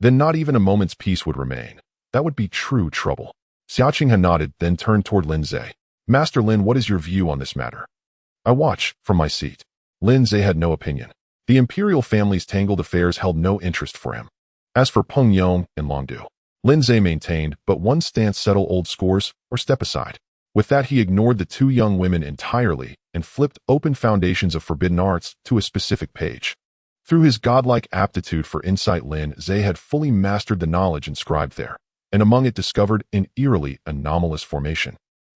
Then not even a moment's peace would remain. That would be true trouble." Xiaqing nodded, then turned toward Lin Ze. "Master Lin, what is your view on this matter?" "I watch from my seat." Lin Ze had no opinion. The imperial family's tangled affairs held no interest for him. As for Peng Yong and Longdu, Lin Ze maintained but one stance: settle old scores or step aside. With that, he ignored the two young women entirely and flipped open Foundations of Forbidden Arts to a specific page. Through his godlike aptitude for insight, Lin Ze had fully mastered the knowledge inscribed there, and among it discovered an eerily anomalous formation.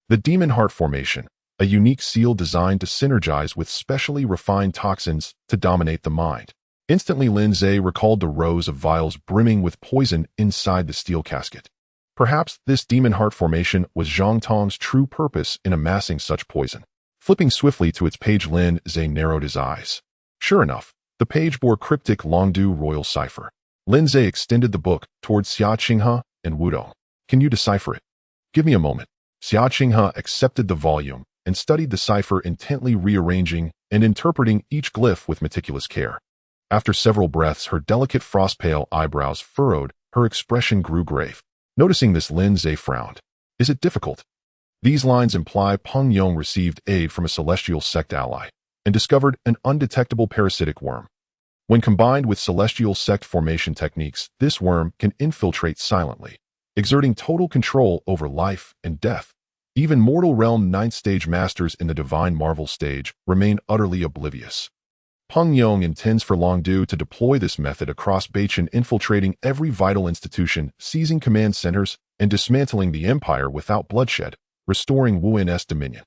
The Demon Heart Formation, a unique seal designed to synergize with specially refined toxins to dominate the mind. Instantly, Lin Ze recalled the rows of vials brimming with poison inside the steel casket. Perhaps this Demon Heart Formation was Zhang Tong's true purpose in amassing such poison. Flipping swiftly to its page, Lin Ze narrowed his eyes. Sure enough, the page bore cryptic Longdu royal cipher. Lin Ze extended the book towards Xiaqing and Wudong. "Can you decipher it?" "Give me a moment." Xiaqing accepted the volume, and studied the cipher intently, rearranging and interpreting each glyph with meticulous care. After several breaths, her delicate frost-pale eyebrows furrowed, her expression grew grave. Noticing this, Lin Ze frowned. Is it difficult? These lines imply Peng Yong received aid from a celestial sect ally and discovered an undetectable parasitic worm. When combined with celestial sect formation techniques, this worm can infiltrate silently, exerting total control over life and death. Even mortal realm 9th stage masters in the divine marvel stage remain utterly oblivious. Peng Yong intends for Longdu to deploy this method across Beichen, infiltrating every vital institution, seizing command centers, and dismantling the empire without bloodshed, restoring Wu's dominion.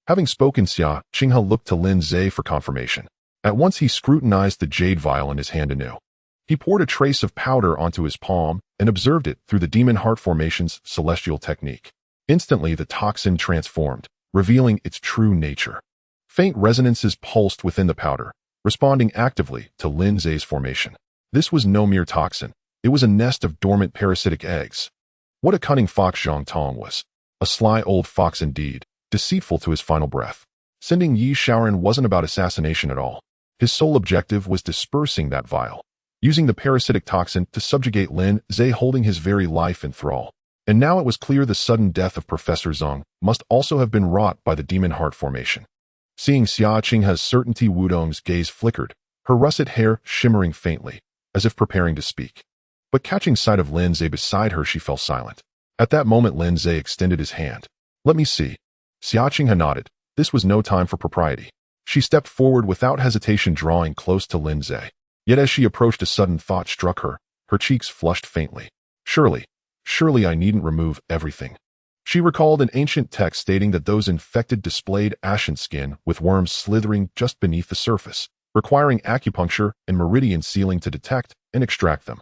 Having spoken, Xia Qinghe looked to Lin Ze for confirmation. At once he scrutinized the jade vial in his hand anew. He poured a trace of powder onto his palm and observed it through the demon heart formation's celestial technique. Instantly, the toxin transformed, revealing its true nature. Faint resonances pulsed within the powder, responding actively to Lin Ze's formation. This was no mere toxin. It was a nest of dormant parasitic eggs. What a cunning fox Zhang Tong was. A sly old fox indeed, deceitful to his final breath. Sending Yi Shaoran wasn't about assassination at all. His sole objective was dispersing that vial, using the parasitic toxin to subjugate Lin Ze, holding his very life in thrall. And now it was clear the sudden death of Professor Zhang must also have been wrought by the demon heart formation. Seeing Xia Qinghe's certainty, Wudong's gaze flickered, her russet hair shimmering faintly, as if preparing to speak. But catching sight of Lin Ze beside her, she fell silent. At that moment, Lin Ze extended his hand. Let me see. Xia Qinghe nodded. This was no time for propriety. She stepped forward without hesitation, drawing close to Lin Ze. Yet as she approached, a sudden thought struck her. Her cheeks flushed faintly. Surely I needn't remove everything. She recalled an ancient text stating that those infected displayed ashen skin with worms slithering just beneath the surface, requiring acupuncture and meridian sealing to detect and extract them.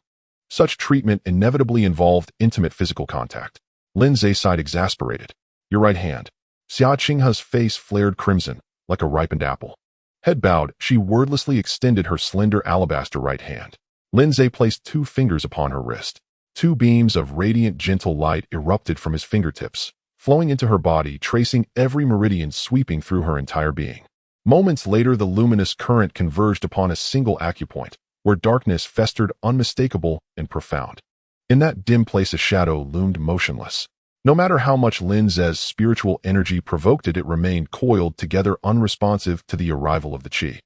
Such treatment inevitably involved intimate physical contact. Lin Ze sighed, exasperated. Your right hand. Xia Qinghe's face flared crimson, like a ripened apple. Head bowed, she wordlessly extended her slender alabaster right hand. Lin Ze placed 2 fingers upon her wrist. 2 beams of radiant, gentle light erupted from his fingertips, flowing into her body, tracing every meridian, sweeping through her entire being. Moments later, the luminous current converged upon a single acupoint, where darkness festered, unmistakable and profound. In that dim place, a shadow loomed motionless. No matter how much Lin Ze's spiritual energy provoked it, it remained coiled together, unresponsive to the arrival of the qi.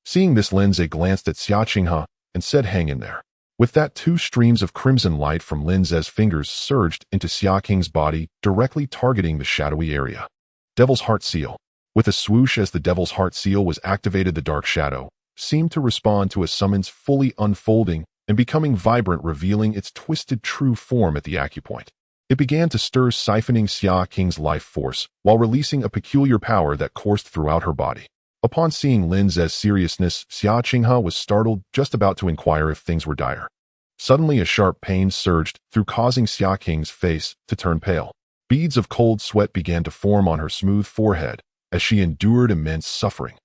Seeing this, Lin Ze glanced at Xia Qinghe and said, hang in there. With that, 2 streams of crimson light from Lin Ze's fingers surged into Xia Qinghe's body, directly targeting the shadowy area. Devil's Heart Seal. With a swoosh, as the Devil's Heart Seal was activated, the dark shadow seemed to respond to a summons, fully unfolding and becoming vibrant, revealing its twisted true form at the acupoint. It began to stir, siphoning Xia Qinghe's life force, while releasing a peculiar power that coursed throughout her body. Upon seeing Lin Ze's seriousness, Xia Qinghe was startled, just about to inquire if things were dire. Suddenly, a sharp pain surged through, causing Xia Qinghe's face to turn pale. Beads of cold sweat began to form on her smooth forehead as she endured immense suffering.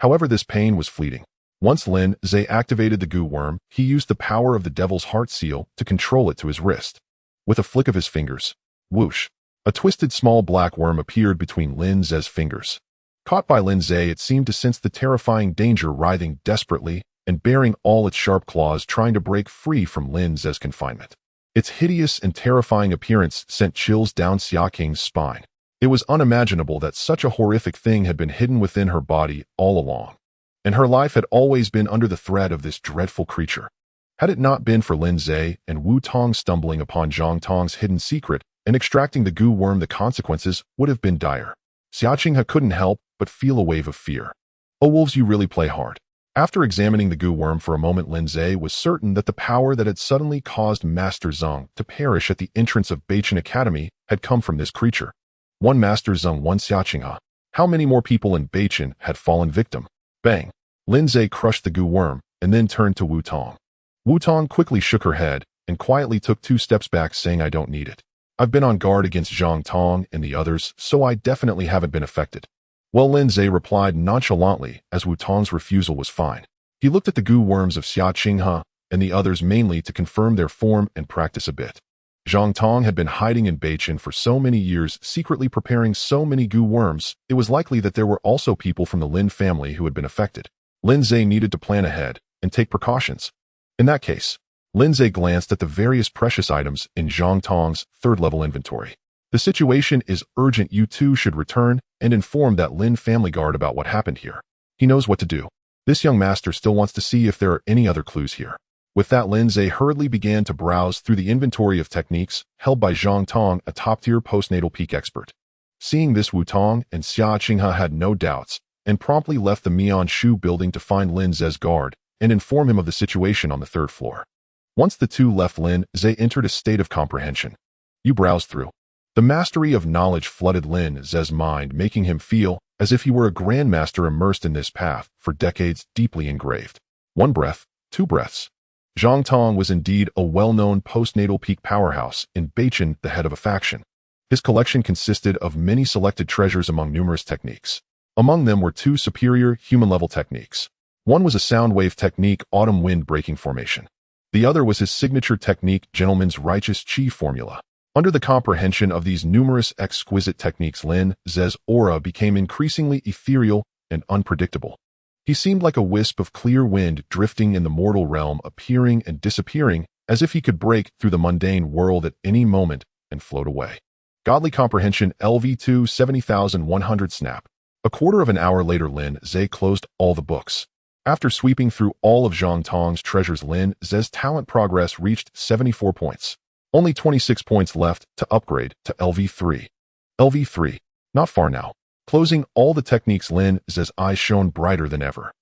However, this pain was fleeting. Once Lin Ze activated the goo worm, he used the power of the Devil's Heart Seal to control it to his wrist. With a flick of his fingers, whoosh, a twisted small black worm appeared between Lin Ze's fingers. Caught by Lin Ze, it seemed to sense the terrifying danger, writhing desperately and baring all its sharp claws, trying to break free from Lin Ze's confinement. Its hideous and terrifying appearance sent chills down Xia Qinghe's spine. It was unimaginable that such a horrific thing had been hidden within her body all along, and her life had always been under the threat of this dreadful creature. Had it not been for Lin Ze and Wu Tong stumbling upon Zhang Tong's hidden secret and extracting the goo worm, the consequences would have been dire. Xia Qinghe couldn't help but feel a wave of fear. Oh, wolves, you really play hard. After examining the goo worm for a moment, Lin Ze was certain that the power that had suddenly caused Master Zhang to perish at the entrance of Beichen Academy had come from this creature. One Master Zhang, one Xia Qinghe. How many more people in Beichen had fallen victim? Bang! Lin Ze crushed the goo worm and then turned to Wu Tong. Wu Tong quickly shook her head and quietly took 2 steps back, saying, I don't need it. I've been on guard against Zhang Tong and the others, so I definitely haven't been affected. Well, Lin Ze replied nonchalantly, as Wu Tong's refusal was fine. He looked at the goo worms of Xia Qinghe and the others mainly to confirm their form and practice a bit. Zhang Tong had been hiding in Beichin for so many years, secretly preparing so many goo worms, it was likely that there were also people from the Lin family who had been affected. Lin Ze needed to plan ahead and take precautions. In that case, Lin Ze glanced at the various precious items in Zhang Tong's third-level inventory. The situation is urgent. You two should return and inform that Lin family guard about what happened here. He knows what to do. This young master still wants to see if there are any other clues here. With that, Lin Ze hurriedly began to browse through the inventory of techniques held by Zhang Tong, a top-tier postnatal peak expert. Seeing this, Wu Tong and Xia Qinghe had no doubts and promptly left the Mian Shu building to find Lin Ze's guard and inform him of the situation on the third floor. Once the two left, Lin Ze entered a state of comprehension. You browsed through. The mastery of knowledge flooded Lin Ze's mind, making him feel as if he were a grandmaster immersed in this path for decades, deeply engraved. One breath, two breaths. Zhang Tong was indeed a well-known postnatal peak powerhouse in Beichin, the head of a faction. His collection consisted of many selected treasures among numerous techniques. Among them were two superior human-level techniques. One was a sound wave technique, autumn wind breaking formation. The other was his signature technique, gentleman's righteous chi formula. Under the comprehension of these numerous exquisite techniques, Lin Ze's aura became increasingly ethereal and unpredictable. He seemed like a wisp of clear wind drifting in the mortal realm, appearing and disappearing as if he could break through the mundane world at any moment and float away. Godly comprehension, LV2 70,100 snap. A quarter of an hour later, Lin Ze closed all the books. After sweeping through all of Zhang Tong's treasures, Lin Ze's talent progress reached 74 points. Only 26 points left to upgrade to LV3. LV3. Not far now. Closing all the techniques, Lin Ze's eyes shone brighter than ever.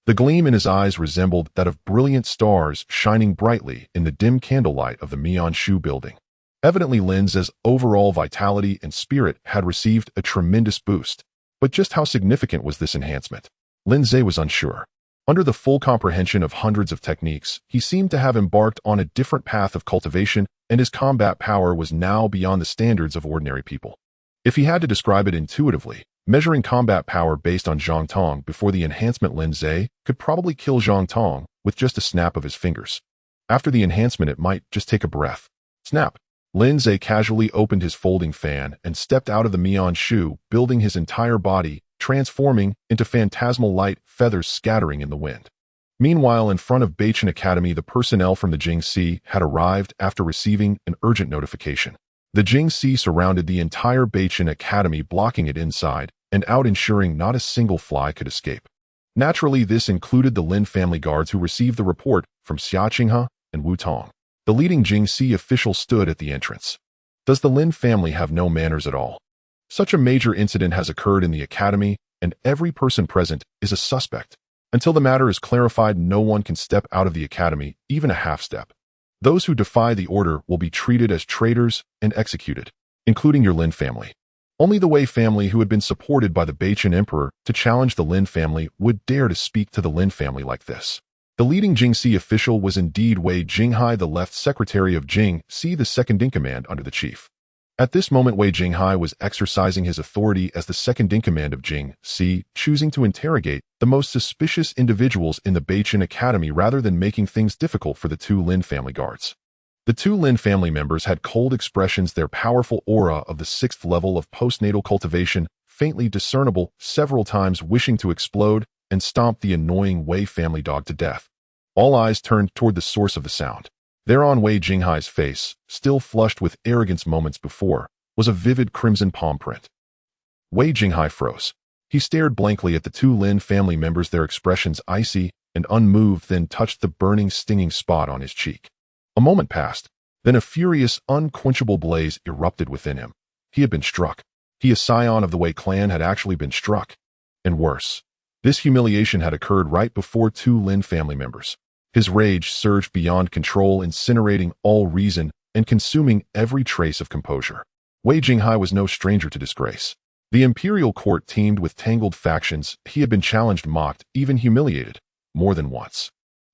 The gleam in his eyes resembled that of brilliant stars shining brightly in the dim candlelight of the Mian Shu building. Evidently, Lin Ze's overall vitality and spirit had received a tremendous boost. But just how significant was this enhancement? Lin Ze was unsure. Under the full comprehension of hundreds of techniques, he seemed to have embarked on a different path of cultivation, and his combat power was now beyond the standards of ordinary people. If he had to describe it intuitively, measuring combat power based on Zhang Tong before the enhancement, Lin Ze could probably kill Zhang Tong with just a snap of his fingers. After the enhancement, it might just take a breath. Snap. Lin Ze casually opened his folding fan and stepped out of the Mian Shu, building his entire body, transforming into phantasmal light feathers scattering in the wind. Meanwhile, in front of Beichin Academy, the personnel from the Jingxi had arrived after receiving an urgent notification. The Jingxi surrounded the entire Beichin Academy, blocking it inside and out, ensuring not a single fly could escape. Naturally, this included the Lin family guards who received the report from Xia Qinghe and Wu Tong. The leading Jingxi official stood at the entrance. Does the Lin family have no manners at all? Such a major incident has occurred in the academy, and every person present is a suspect. Until the matter is clarified, no one can step out of the academy, even a half step. Those who defy the order will be treated as traitors and executed, including your Lin family. Only the Wei family, who had been supported by the Beichin emperor to challenge the Lin family, would dare to speak to the Lin family like this. The leading Jingxi official was indeed Wei Jinghai, the left secretary of Jingxi, the second-in-command under the chief. At this moment, Wei Jinghai was exercising his authority as the second-in-command of Jingxi, choosing to interrogate the most suspicious individuals in the Beichin Academy rather than making things difficult for the two Lin family guards. The two Lin family members had cold expressions, their powerful aura of the 6th level of postnatal cultivation faintly discernible, several times wishing to explode and stomp the annoying Wei family dog to death. All eyes turned toward the source of the sound. There on Wei Jinghai's face, still flushed with arrogance moments before, was a vivid crimson palm print. Wei Jinghai froze. He stared blankly at the two Lin family members, their expressions icy and unmoved, then touched the burning, stinging spot on his cheek. A moment passed, then a furious, unquenchable blaze erupted within him. He had been struck. He, a scion of the Wei clan, had actually been struck. And worse, this humiliation had occurred right before two Lin family members. His rage surged beyond control, incinerating all reason and consuming every trace of composure. Wei Jinghai was no stranger to disgrace. The imperial court teemed with tangled factions. He had been challenged, mocked, even humiliated, more than once.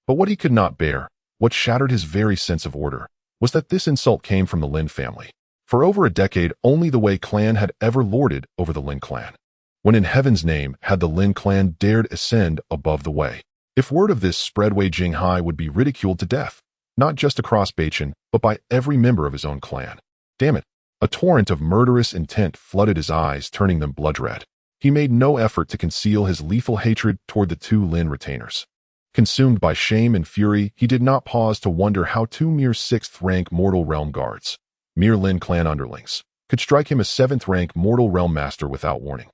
But what he could not bear, what shattered his very sense of order, was that this insult came from the Lin family. For over a decade, only the Wei clan had ever lorded over the Lin clan. When in heaven's name had the Lin clan dared ascend above the Wei? If word of this spread, Wei Jinghai would be ridiculed to death. not just across Bachin, but by every member of his own clan. Damn it. A torrent of murderous intent flooded his eyes, turning them blood red. He made no effort to conceal his lethal hatred toward the two Lin retainers. Consumed by shame and fury, he did not pause to wonder how two mere 6th-rank mortal realm guards, mere Lin clan underlings, could strike him a 7th-rank mortal realm master without warning.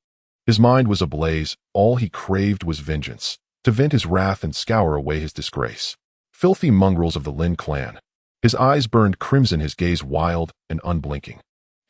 His mind was ablaze. All he craved was vengeance, to vent his wrath and scour away his disgrace. Filthy mongrels of the Lin clan. His eyes burned crimson, his gaze wild and unblinking.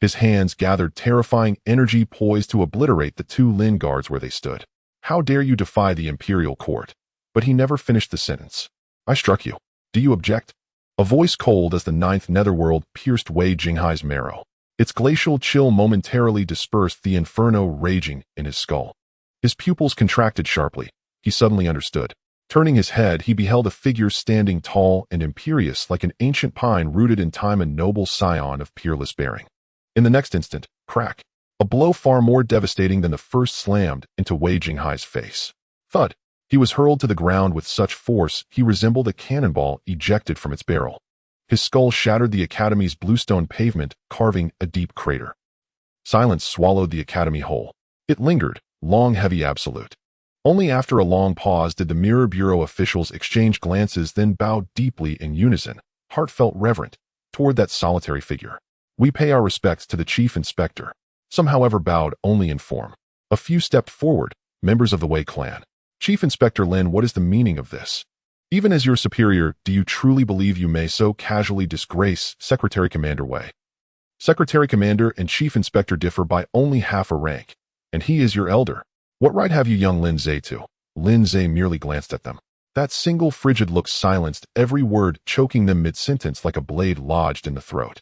His hands gathered terrifying energy, poised to obliterate the two Lin guards where they stood. How dare you defy the imperial court? But he never finished the sentence. I struck you. Do you object? A voice cold as the 9th netherworld pierced Wei Jinghai's marrow. Its glacial chill momentarily dispersed the inferno raging in his skull. His pupils contracted sharply. He suddenly understood. Turning his head, he beheld a figure standing tall and imperious like an ancient pine rooted in time, a noble scion of peerless bearing. In the next instant, crack. A blow far more devastating than the first slammed into Wei Jinghai's face. Thud. He was hurled to the ground with such force he resembled a cannonball ejected from its barrel. His skull shattered the academy's bluestone pavement, carving a deep crater. Silence swallowed the academy whole. It lingered, long, heavy, absolute. Only after a long pause did the Mirror Bureau officials exchange glances, then bow deeply in unison, heartfelt, reverent, toward that solitary figure. We pay our respects to the chief inspector. Some, however, bowed only in form. A few stepped forward, members of the Wei clan. Chief Inspector Lin, what is the meaning of this? Even as your superior, do you truly believe you may so casually disgrace Secretary Commander Wei? Secretary Commander and Chief Inspector differ by only half a rank, and he is your elder. What right have you, young Lin Ze, to? Lin Ze merely glanced at them. That single frigid look silenced every word, choking them mid-sentence like a blade lodged in the throat.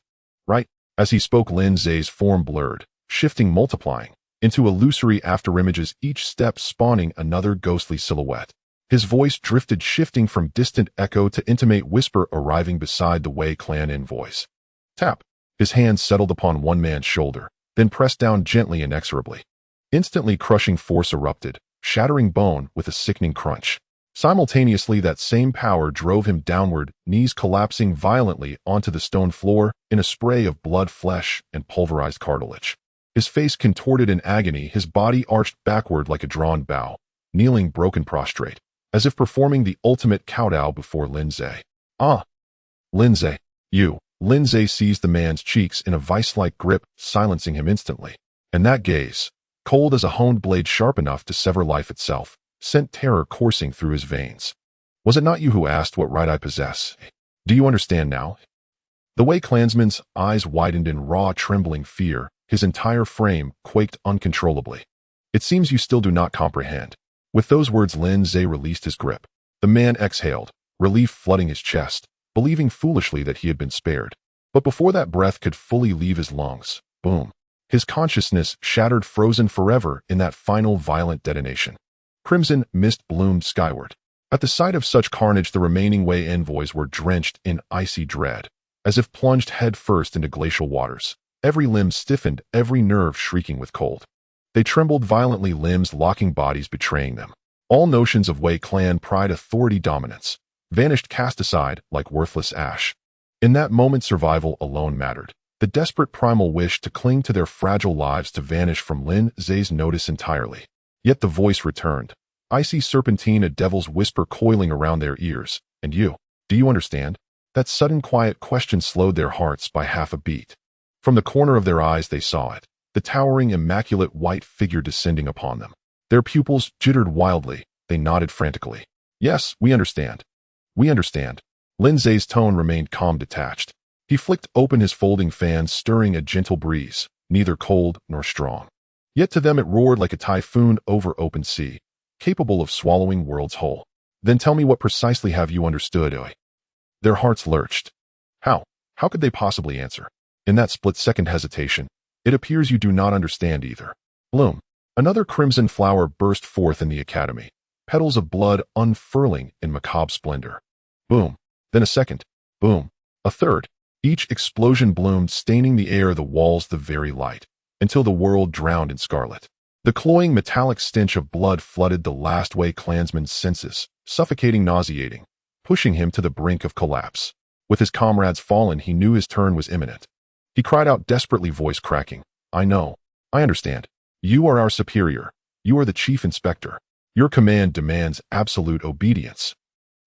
Right? As he spoke, Lin Ze's form blurred, shifting, multiplying into illusory afterimages, each step spawning another ghostly silhouette. His voice drifted, shifting from distant echo to intimate whisper, arriving beside the Wei clan envoys. Tap. His hand settled upon one man's shoulder, then pressed down gently, inexorably. Instantly, crushing force erupted, shattering bone with a sickening crunch. Simultaneously, that same power drove him downward, knees collapsing violently onto the stone floor in a spray of blood, flesh, and pulverized cartilage. His face contorted in agony, his body arched backward like a drawn bow, kneeling, broken, prostrate, as if performing the ultimate kowtow before Lin Ze. Ah! Lin Ze, you! Lin Ze seized the man's cheeks in a vice-like grip, silencing him instantly. And that gaze, cold as a honed blade sharp enough to sever life itself, sent terror coursing through his veins. Was it not you who asked what right I possess? Do you understand now? The Wei clansman's eyes widened in raw, trembling fear. His entire frame quaked uncontrollably. It seems you still do not comprehend. With those words, Lin Ze released his grip. The man exhaled, relief flooding his chest, believing foolishly that he had been spared. But before that breath could fully leave his lungs, boom. His consciousness shattered, frozen forever in that final violent detonation. Crimson mist bloomed skyward. At the sight of such carnage, the remaining Wei envoys were drenched in icy dread, as if plunged head-first into glacial waters. Every limb stiffened, every nerve shrieking with cold. They trembled violently, limbs locking, bodies betraying them. All notions of Wei clan pride, authority, dominance vanished, cast aside like worthless ash. In that moment, survival alone mattered. The desperate primal wish to cling to their fragile lives to vanish from Lin Ze's notice entirely. Yet the voice returned. Icy serpentine, a devil's whisper coiling around their ears. And you, do you understand? That sudden quiet question slowed their hearts by half a beat. From the corner of their eyes they saw it, the towering, immaculate white figure descending upon them. Their pupils jittered wildly. They nodded frantically. Yes, we understand. We understand. Lin Ze's tone remained calm, detached. He flicked open his folding fan, stirring a gentle breeze, neither cold nor strong. Yet to them it roared like a typhoon over open sea, capable of swallowing worlds whole. Then tell me, what precisely have you understood, Oi? Their hearts lurched. How? How could they possibly answer? In that split-second hesitation, it appears you do not understand either. Bloom. Another crimson flower burst forth in the academy, petals of blood unfurling in macabre splendor. Boom. Then a second. Boom. A third. Each explosion bloomed, staining the air, the walls, the very light, until the world drowned in scarlet. The cloying metallic stench of blood flooded the last Wei clansman's senses, suffocating, nauseating, pushing him to the brink of collapse. With his comrades fallen, he knew his turn was imminent. He cried out desperately, voice cracking, "I know. I understand. You are our superior. You are the chief inspector. Your command demands absolute obedience.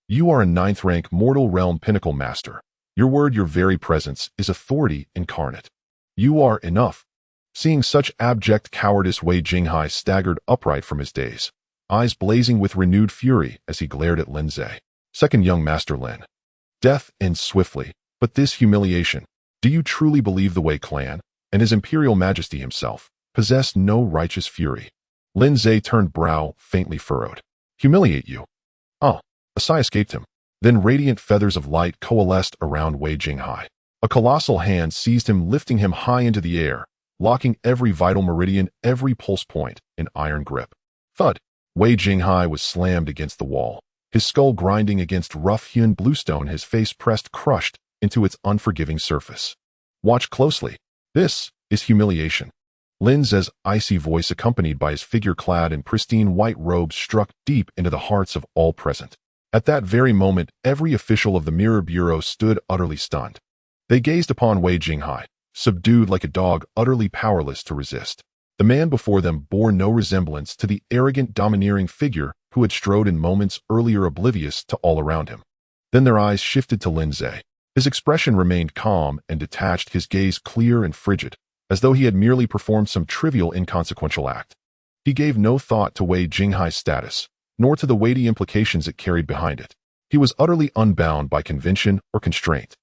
You are a ninth-rank mortal realm pinnacle master. Your word, your very presence, is authority incarnate. You are enough." Seeing such abject cowardice, Wei Jinghai staggered upright from his daze, eyes blazing with renewed fury as he glared at Lin Ze. "Second young master Lin. Death ends swiftly, but this humiliation. Do you truly believe the Wei clan, and his imperial majesty himself, possess no righteous fury?" Lin Ze turned brow faintly furrowed. "Humiliate you?" Oh, a sigh escaped him. Then radiant feathers of light coalesced around Wei Jinghai. A colossal hand seized him, lifting him high into the air, locking every vital meridian, every pulse point, in iron grip. Thud! Wei Jinghai was slammed against the wall, his skull grinding against rough-hewn bluestone, his face pressed crushed into its unforgiving surface. "Watch closely. This is humiliation." Lin Ze's icy voice, accompanied by his figure clad in pristine white robes, struck deep into the hearts of all present. At that very moment, every official of the Mirror Bureau stood utterly stunned. They gazed upon Wei Jinghai, subdued like a dog, utterly powerless to resist. The man before them bore no resemblance to the arrogant, domineering figure who had strode in moments earlier, oblivious to all around him. Then their eyes shifted to Lin Ze. His expression remained calm and detached, his gaze clear and frigid, as though he had merely performed some trivial, inconsequential act. He gave no thought to Wei Jinghai's status, nor to the weighty implications it carried behind it. He was utterly unbound by convention or constraint.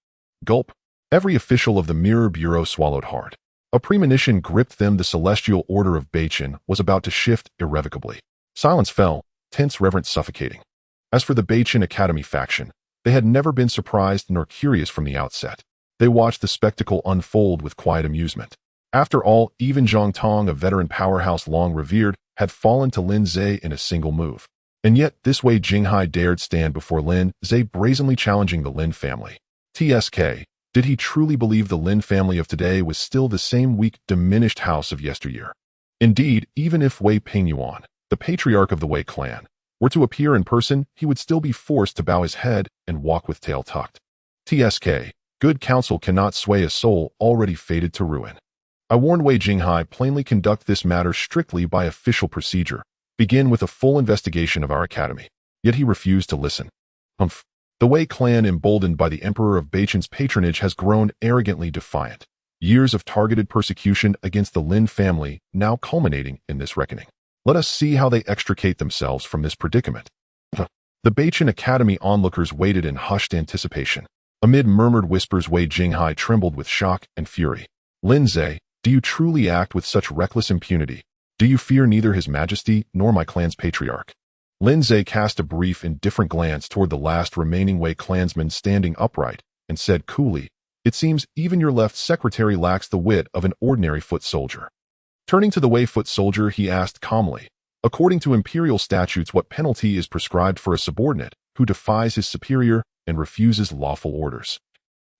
Gulp. Every official of the Mirror Bureau swallowed hard. A premonition gripped them. The celestial order of Beichin was about to shift irrevocably. Silence fell, tense, reverent, suffocating. As for the Beichin Academy faction, they had never been surprised nor curious from the outset. They watched the spectacle unfold with quiet amusement. After all, even Zhang Tong, a veteran powerhouse long revered, had fallen to Lin Ze in a single move. And yet this Wei Jinghai dared stand before Lin Ze, brazenly challenging the Lin family. TSK. Did he truly believe the Lin family of today was still the same weak, diminished house of yesteryear? Indeed, even if Wei Pingyuan, the patriarch of the Wei clan, were to appear in person, he would still be forced to bow his head and walk with tail tucked. TSK. Good counsel cannot sway a soul already fated to ruin. I warned Wei Jinghai, plainly conduct this matter strictly by official procedure. Begin with a full investigation of our academy. Yet he refused to listen. Humph. The Wei clan, emboldened by the Emperor of Beichin's patronage, has grown arrogantly defiant. Years of targeted persecution against the Lin family now culminating in this reckoning. Let us see how they extricate themselves from this predicament. The Beichin Academy onlookers waited in hushed anticipation. Amid murmured whispers, Wei Jinghai trembled with shock and fury. Lin Ze, do you truly act with such reckless impunity? Do you fear neither His Majesty nor my clan's patriarch? Lin Ze cast a brief, indifferent glance toward the last remaining Wei clansman standing upright and said coolly, "It seems even your left secretary lacks the wit of an ordinary foot soldier." Turning to the Wei foot soldier, he asked calmly, "According to imperial statutes, what penalty is prescribed for a subordinate who defies his superior and refuses lawful orders?"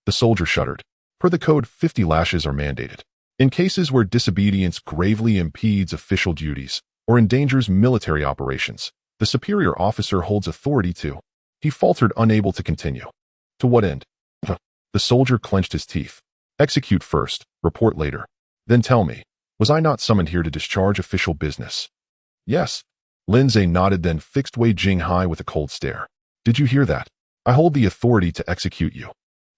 The soldier shuddered. Per the code, 50 lashes are mandated. In cases where disobedience gravely impedes official duties or endangers military operations, the superior officer holds authority to. He faltered, unable to continue. To what end? The soldier clenched his teeth. Execute first, report later. Then tell me, was I not summoned here to discharge official business? Yes. Lin Ze nodded, then fixed Wei Jinghai with a cold stare. Did you hear that? I hold the authority to execute you.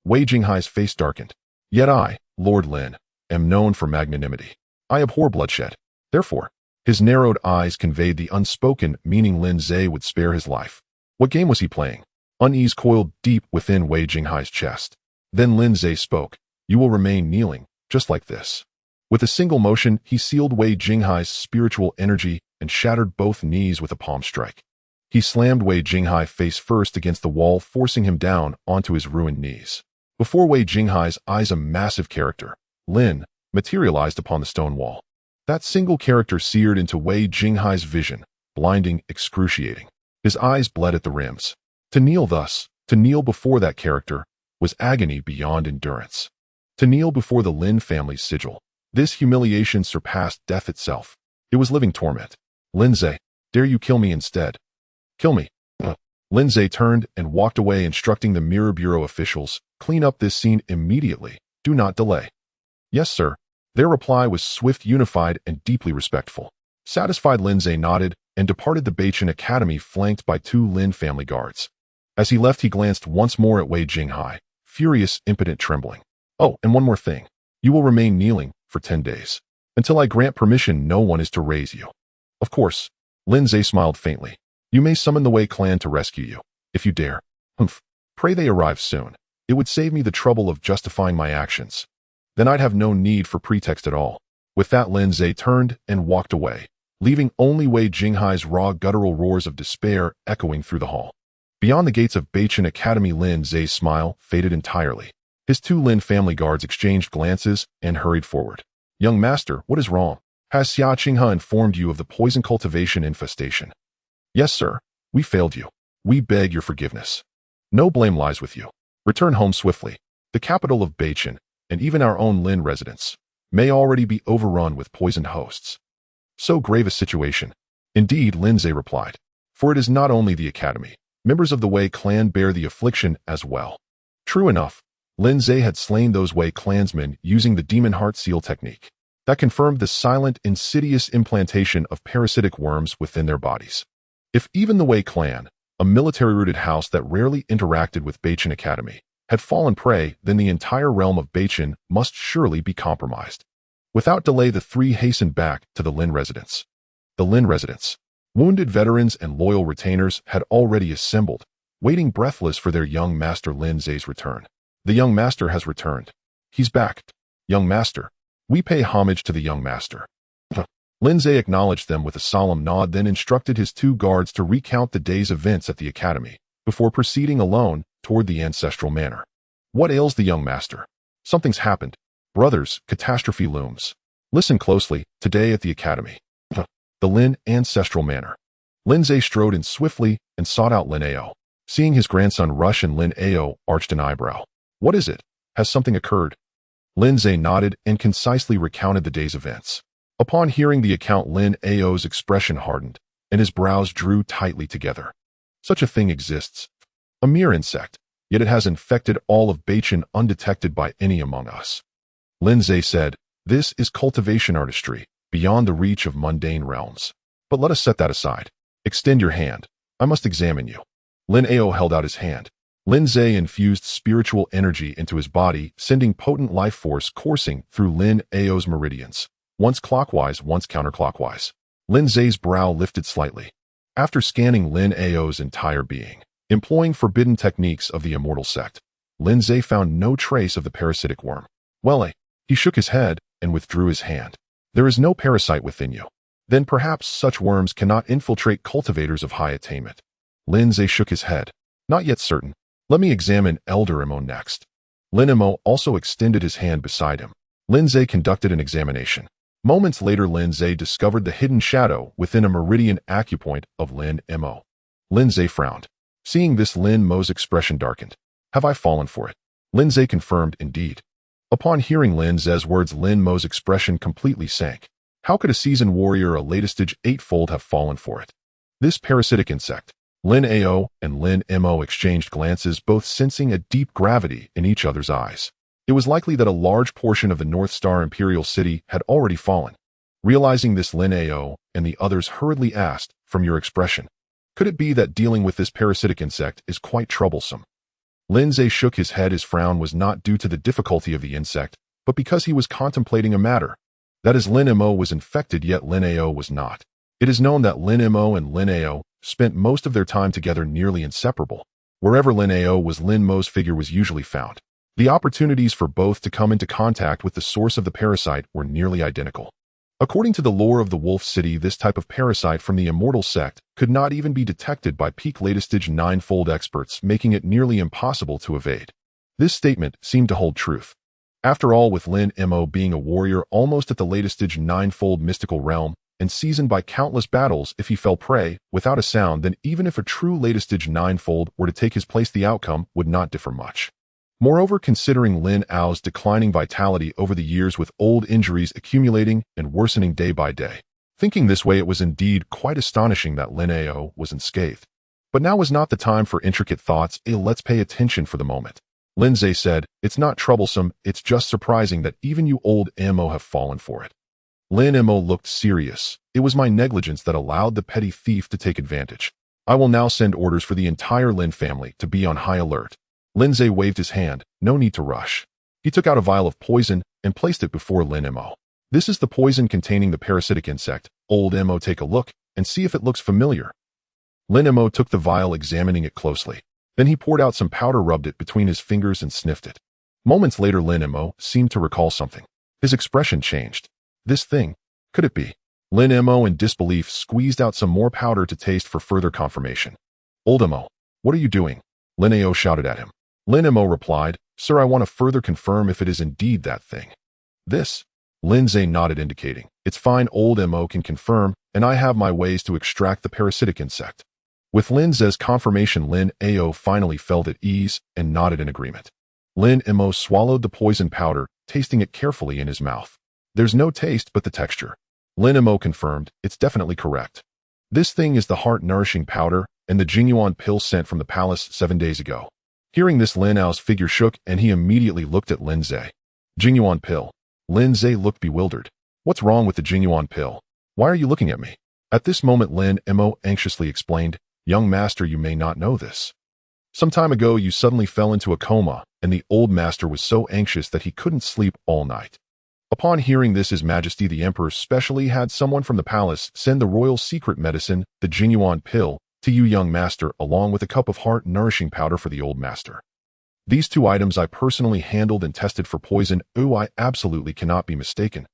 Wei Jinghai's face darkened. Yet I, Lord Lin, am known for magnanimity. I abhor bloodshed. Therefore, his narrowed eyes conveyed the unspoken meaning Lin Ze would spare his life. What game was he playing? Unease coiled deep within Wei Jinghai's chest. Then Lin Ze spoke. You will remain kneeling, just like this. With a single motion, he sealed Wei Jinghai's spiritual energy and shattered both knees with a palm strike. He slammed Wei Jinghai face first against the wall, forcing him down onto his ruined knees. Before Wei Jinghai's eyes, a massive character, Lin, materialized upon the stone wall. That single character seared into Wei Jinghai's vision, blinding, excruciating. His eyes bled at the rims. To kneel thus, to kneel before that character, was agony beyond endurance. To kneel before the Lin family's sigil, this humiliation surpassed death itself. It was living torment. Lin Ze, dare you kill me instead? Kill me. Lin Ze turned and walked away, instructing the Mirror Bureau officials, "Clean up this scene immediately. Do not delay." "Yes, sir." Their reply was swift, unified, and deeply respectful. Satisfied, Lin Ze nodded and departed the Beichin Academy, flanked by 2 Lin family guards. As he left, he glanced once more at Wei Jinghai, furious, impotent, trembling. "Oh, and one more thing. You will remain kneeling for 10 days. Until I grant permission, no one is to raise you." "Of course." Lin Ze smiled faintly. "You may summon the Wei clan to rescue you, if you dare." "Humph. Pray they arrive soon. It would save me the trouble of justifying my actions. Then I'd have no need for pretext at all." With that, Lin Ze turned and walked away, leaving only Wei Jinghai's raw, guttural roars of despair echoing through the hall. Beyond the gates of Beichin Academy, Lin Ze's smile faded entirely. His 2 Lin family guards exchanged glances and hurried forward. "Young master, what is wrong? Has Xia Qinghe informed you of the poison cultivation infestation?" "Yes, sir. We failed you. We beg your forgiveness. No blame lies with you. Return home swiftly. The capital of Beichin, and even our own Lin residence, may already be overrun with poisoned hosts." "So grave a situation." "Indeed," Lin Ze replied. "For it is not only the academy. Members of the Wei clan bear the affliction as well." True enough, Lin Ze had slain those Wei clansmen using the Demon Heart Seal technique. That confirmed the silent, insidious implantation of parasitic worms within their bodies. If even the Wei clan, a military-rooted house that rarely interacted with Beichin Academy, had fallen prey, then the entire realm of Beichin must surely be compromised. Without delay, the 3 hastened back to the Lin residence. The Lin residence. Wounded veterans and loyal retainers had already assembled, waiting breathless for their young master Lin Ze's return. "The young master has returned. He's back. Young master. We pay homage to the young master." Lin Ze acknowledged them with a solemn nod, then instructed his 2 guards to recount the day's events at the academy, before proceeding alone toward the ancestral manor. "What ails the young master?" "Something's happened. Brothers, catastrophe looms. Listen closely, today at the academy." The Lin ancestral manor. Lin Ze strode in swiftly and sought out Lin Ao. Seeing his grandson rush in, Lin Ao arched an eyebrow. "What is it? Has something occurred?" Lin Ze nodded and concisely recounted the day's events. Upon hearing the account, Lin Ao's expression hardened, and his brows drew tightly together. "Such a thing exists. A mere insect, yet it has infected all of Beichin undetected by any among us." Lin Ze said, "This is cultivation artistry, beyond the reach of mundane realms. But let us set that aside. Extend your hand. I must examine you." Lin Ao held out his hand. Lin Ze infused spiritual energy into his body, sending potent life force coursing through Lin Ao's meridians, once clockwise, once counterclockwise. Lin Ze's brow lifted slightly. After scanning Lin Ao's entire being, employing forbidden techniques of the immortal sect, Lin Ze found no trace of the parasitic worm. "Well, he shook his head and withdrew his hand. "There is no parasite within you. Then perhaps such worms cannot infiltrate cultivators of high attainment." Lin Ze shook his head. "Not yet certain. Let me examine Elder Imo next." Lin Imo also extended his hand beside him. Lin Ze conducted an examination. Moments later, Lin Ze discovered the hidden shadow within a meridian acupoint of Lin Imo. Lin Ze frowned. Seeing this, Lin Mo's expression darkened. "Have I fallen for it?" Lin Ze confirmed, "Indeed." Upon hearing Lin Ze's words, Lin Mo's expression completely sank. How could a seasoned warrior, a latest-stage eightfold, have fallen for it? This parasitic insect. Lin Ao and Lin Mo exchanged glances, both sensing a deep gravity in each other's eyes. It was likely that a large portion of the North Star Imperial City had already fallen. Realizing this, Lin Ao and the others hurriedly asked, "From your expression, could it be that dealing with this parasitic insect is quite troublesome?" Lin Ze shook his head. His frown was not due to the difficulty of the insect, but because he was contemplating a matter. That is, Lin Mo was infected, yet Lin Ao was not. It is known that Lin Mo and Lin Ao spent most of their time together, nearly inseparable. Wherever Lin Ao was, Lin Mo's figure was usually found. The opportunities for both to come into contact with the source of the parasite were nearly identical. According to the lore of the Wolf City, this type of parasite from the Immortal Sect could not even be detected by peak latest-stage ninefold experts, making it nearly impossible to evade. This statement seemed to hold truth. After all, with Lin Mo being a warrior almost at the latest-stage ninefold mystical realm, and seasoned by countless battles, if he fell prey without a sound, then even if a true latest-stage ninefold were to take his place, the outcome would not differ much. Moreover, considering Lin Ao's declining vitality over the years, with old injuries accumulating and worsening day by day, thinking this way, it was indeed quite astonishing that Lin Ao was unscathed. But now is not the time for intricate thoughts. Let's pay attention for the moment. Lin Ze said, it's not troublesome, it's just surprising that even you old Mo have fallen for it. Lin Mo looked serious. It was my negligence that allowed the petty thief to take advantage. I will now send orders for the entire Lin family to be on high alert. Lin Ze waved his hand, no need to rush. He took out a vial of poison and placed it before Lin Mo. This is the poison containing the parasitic insect. Old Mo, take a look and see if it looks familiar. Lin Mo took the vial, examining it closely. Then he poured out some powder, rubbed it between his fingers and sniffed it. Moments later, Lin Mo seemed to recall something. His expression changed. This thing, could it be? Lin Mo, in disbelief, squeezed out some more powder to taste for further confirmation. Old Mo, what are you doing? Lin Mo shouted at him. Lin Mo replied, Sir, I want to further confirm if it is indeed that thing. This? Lin Ze nodded, indicating, it's fine, Old Mo can confirm, and I have my ways to extract the parasitic insect. With Lin Ze's confirmation, Lin Ao finally felt at ease and nodded in agreement. Lin Mo swallowed the poison powder, tasting it carefully in his mouth. There's no taste but the texture. Lin Mo confirmed, it's definitely correct. This thing is the heart-nourishing powder and the genuine pill sent from the palace 7 days ago. Hearing this, Lin Ao's figure shook and he immediately looked at Lin Ze. Genuine pill. Lin Ze looked bewildered. What's wrong with the genuine pill? Why are you looking at me? At this moment, Lin Mo anxiously explained, Young master, you may not know this. Some time ago, you suddenly fell into a coma, and the old master was so anxious that he couldn't sleep all night. Upon hearing this, His Majesty the Emperor specially had someone from the palace send the royal secret medicine, the genuine pill, to you, young master, along with a cup of heart-nourishing powder for the old master. These 2 items I personally handled and tested for poison. I absolutely cannot be mistaken.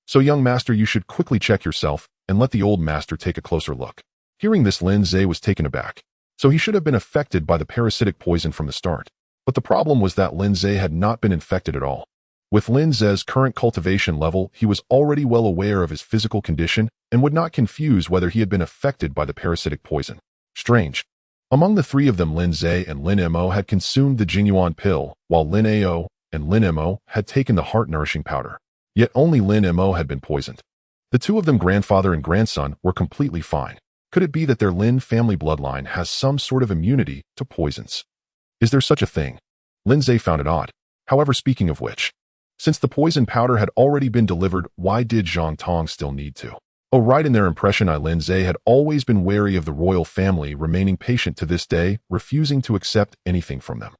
So, young master, you should quickly check yourself and let the old master take a closer look. Hearing this, Lin Ze was taken aback. So he should have been affected by the parasitic poison from the start. But the problem was that Lin Ze had not been infected at all. With Lin Ze's current cultivation level, he was already well aware of his physical condition and would not confuse whether he had been affected by the parasitic poison. Strange. Among the 3 of them, Lin Ze and Lin Mo had consumed the genuine pill, while Lin Ao and Lin Mo had taken the heart-nourishing powder. Yet only Lin Mo had been poisoned. The 2 of them, grandfather and grandson, were completely fine. Could it be that their Lin family bloodline has some sort of immunity to poisons? Is there such a thing? Lin Ze found it odd. However, speaking of which, since the poison powder had already been delivered, why did Zhang Tong still need to? Oh, right, in their impression, Lin Ze had always been wary of the royal family, remaining patient to this day, refusing to accept anything from them.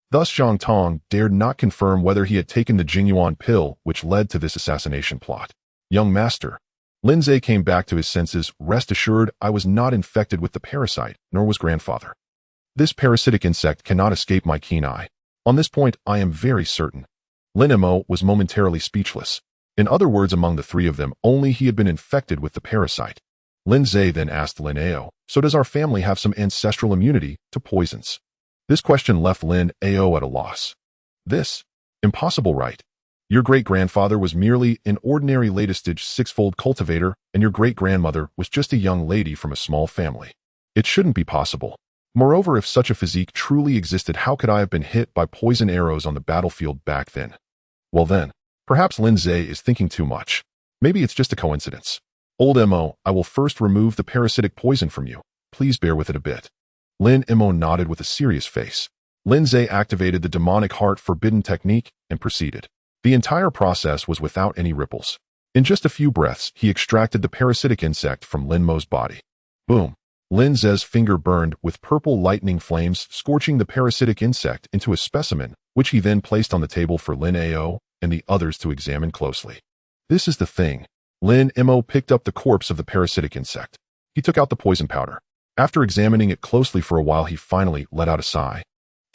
Thus, Zhang Tong dared not confirm whether he had taken the genuine pill, which led to this assassination plot. Young master. Lin Ze came back to his senses. Rest assured, I was not infected with the parasite, nor was grandfather. This parasitic insect cannot escape my keen eye. On this point, I am very certain. Lin Mo was momentarily speechless. In other words, among the 3 of them, only he had been infected with the parasite. Lin Ze then asked Lin Ao, so does our family have some ancestral immunity to poisons? This question left Lin Ao at a loss. This? Impossible, right? Your great-grandfather was merely an ordinary latest-stage 6-fold cultivator, and your great-grandmother was just a young lady from a small family. It shouldn't be possible. Moreover, if such a physique truly existed, how could I have been hit by poison arrows on the battlefield back then? Well then, perhaps Lin Ze is thinking too much. Maybe it's just a coincidence. Old Mo, I will first remove the parasitic poison from you. Please bear with it a bit. Lin Mo nodded with a serious face. Lin Ze activated the demonic heart forbidden technique and proceeded. The entire process was without any ripples. In just a few breaths, he extracted the parasitic insect from Lin Mo's body. Boom! Lin Ze's finger burned with purple lightning flames, scorching the parasitic insect into a specimen, which he then placed on the table for Lin Ao and the others to examine closely. This is the thing. Lin Mo picked up the corpse of the parasitic insect. He took out the poison powder. After examining it closely for a while, he finally let out a sigh.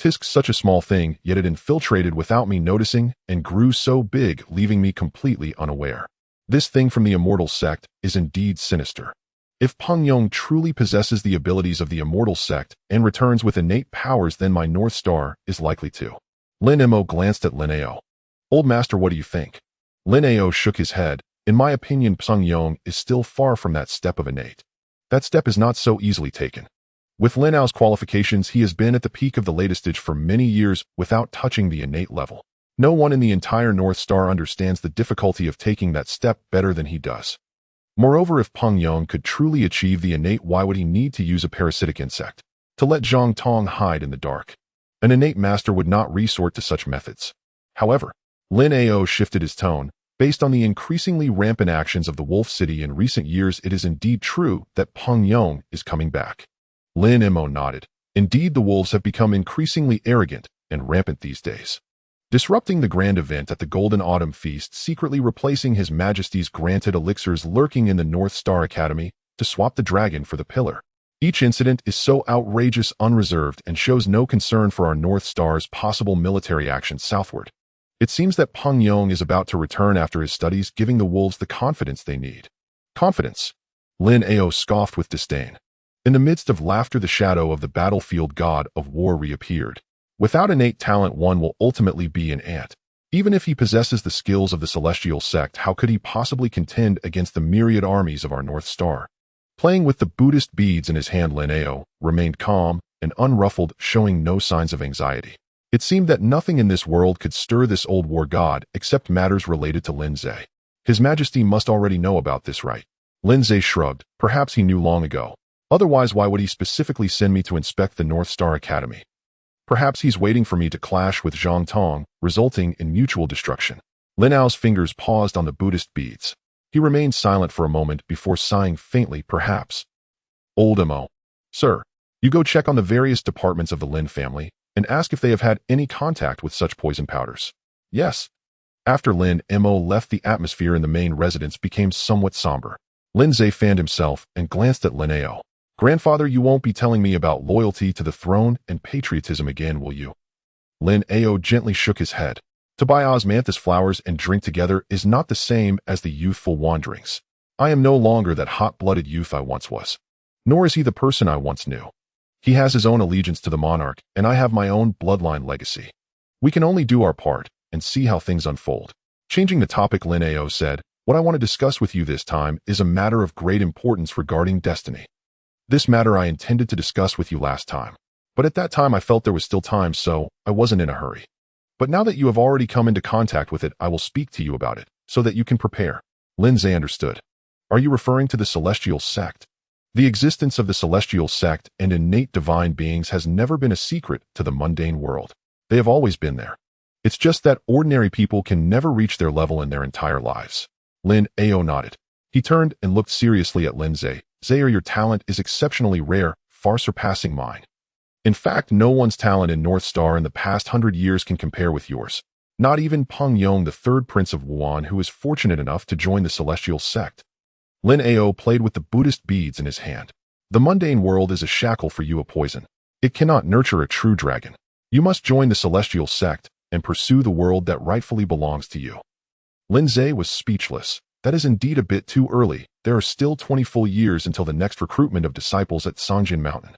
Tisk, such a small thing, yet it infiltrated without me noticing and grew so big, leaving me completely unaware. This thing from the immortal sect is indeed sinister. If Peng Yong truly possesses the abilities of the immortal sect and returns with innate powers, then my North Star is likely to. Lin Mo glanced at Lin Ao. Old master, what do you think? Lin Ao shook his head. In my opinion, Peng Yong is still far from that step of innate. That step is not so easily taken. With Lin Ao's qualifications, he has been at the peak of the latest stage for many years without touching the innate level. No one in the entire North Star understands the difficulty of taking that step better than he does. Moreover, if Peng Yong could truly achieve the innate, why would he need to use a parasitic insect? to let Zhang Tong hide in the dark. An innate master would not resort to such methods. However, Lin Ao shifted his tone. Based on the increasingly rampant actions of the Wolf City in recent years, it is indeed true that Peng Yong is coming back. Lin Mo nodded. Indeed, the wolves have become increasingly arrogant and rampant these days, disrupting the grand event at the Golden Autumn Feast, secretly replacing His Majesty's granted elixirs lurking in the North Star Academy to swap the dragon for the pillar. Each incident is so outrageous, unreserved, and shows no concern for our North Star's possible military action southward. It seems that Peng Yong is about to return after his studies, giving the wolves the confidence they need. Confidence? Lin Ao scoffed with disdain. In the midst of laughter, the shadow of the battlefield god of war reappeared. Without innate talent, one will ultimately be an ant. Even if he possesses the skills of the celestial sect, how could he possibly contend against the myriad armies of our North Star? Playing with the Buddhist beads in his hand, Lin Ao remained calm and unruffled, showing no signs of anxiety. It seemed that nothing in this world could stir this old war god except matters related to Lin Ze. His Majesty must already know about this, right? Lin Ze shrugged. Perhaps he knew long ago. Otherwise, why would he specifically send me to inspect the North Star Academy? Perhaps he's waiting for me to clash with Zhang Tong, resulting in mutual destruction. Lin Ao's fingers paused on the Buddhist beads. He remained silent for a moment before sighing faintly. Perhaps. Old Mo. Sir, you go check on the various departments of the Lin family and ask if they have had any contact with such poison powders. Yes. After Lin Mo left, the atmosphere in the main residence became somewhat somber. Lin Ze fanned himself and glanced at Lin Ao. Grandfather, you won't be telling me about loyalty to the throne and patriotism again, will you? Lin Ao gently shook his head. To buy osmanthus flowers and drink together is not the same as the youthful wanderings. I am no longer that hot-blooded youth I once was. Nor is he the person I once knew. He has his own allegiance to the monarch, and I have my own bloodline legacy. We can only do our part and see how things unfold. Changing the topic, Lin Ao said, what I want to discuss with you this time is a matter of great importance regarding destiny. This matter I intended to discuss with you last time, but at that time I felt there was still time, so I wasn't in a hurry. But now that you have already come into contact with it, I will speak to you about it, so that you can prepare. Lin Ze understood. Are you referring to the celestial sect? The existence of the celestial sect and innate divine beings has never been a secret to the mundane world. They have always been there. It's just that ordinary people can never reach their level in their entire lives. Lin Ao nodded. He turned and looked seriously at Lin Ze. Ze, your talent is exceptionally rare, far surpassing mine. In fact, no one's talent in North Star in the past 100 years can compare with yours. Not even Peng Yong, the third prince of Wuan, who is fortunate enough to join the celestial sect. Lin Ao played with the Buddhist beads in his hand. The mundane world is a shackle for you, a poison. It cannot nurture a true dragon. You must join the celestial sect and pursue the world that rightfully belongs to you. Lin Ze was speechless. That is indeed a bit too early. There are still 20 full years until the next recruitment of disciples at Songjin Mountain.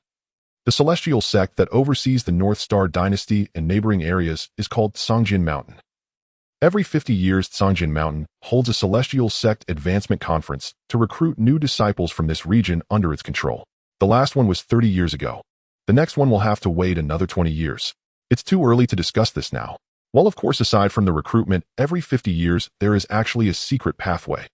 The celestial sect that oversees the North Star dynasty and neighboring areas is called Songjin Mountain. Every 50 years, Songjin Mountain holds a celestial sect advancement conference to recruit new disciples from this region under its control. The last one was 30 years ago. The next one will have to wait another 20 years. It's too early to discuss this now. Well, of course, aside from the recruitment, every 50 years, there is actually a secret pathway.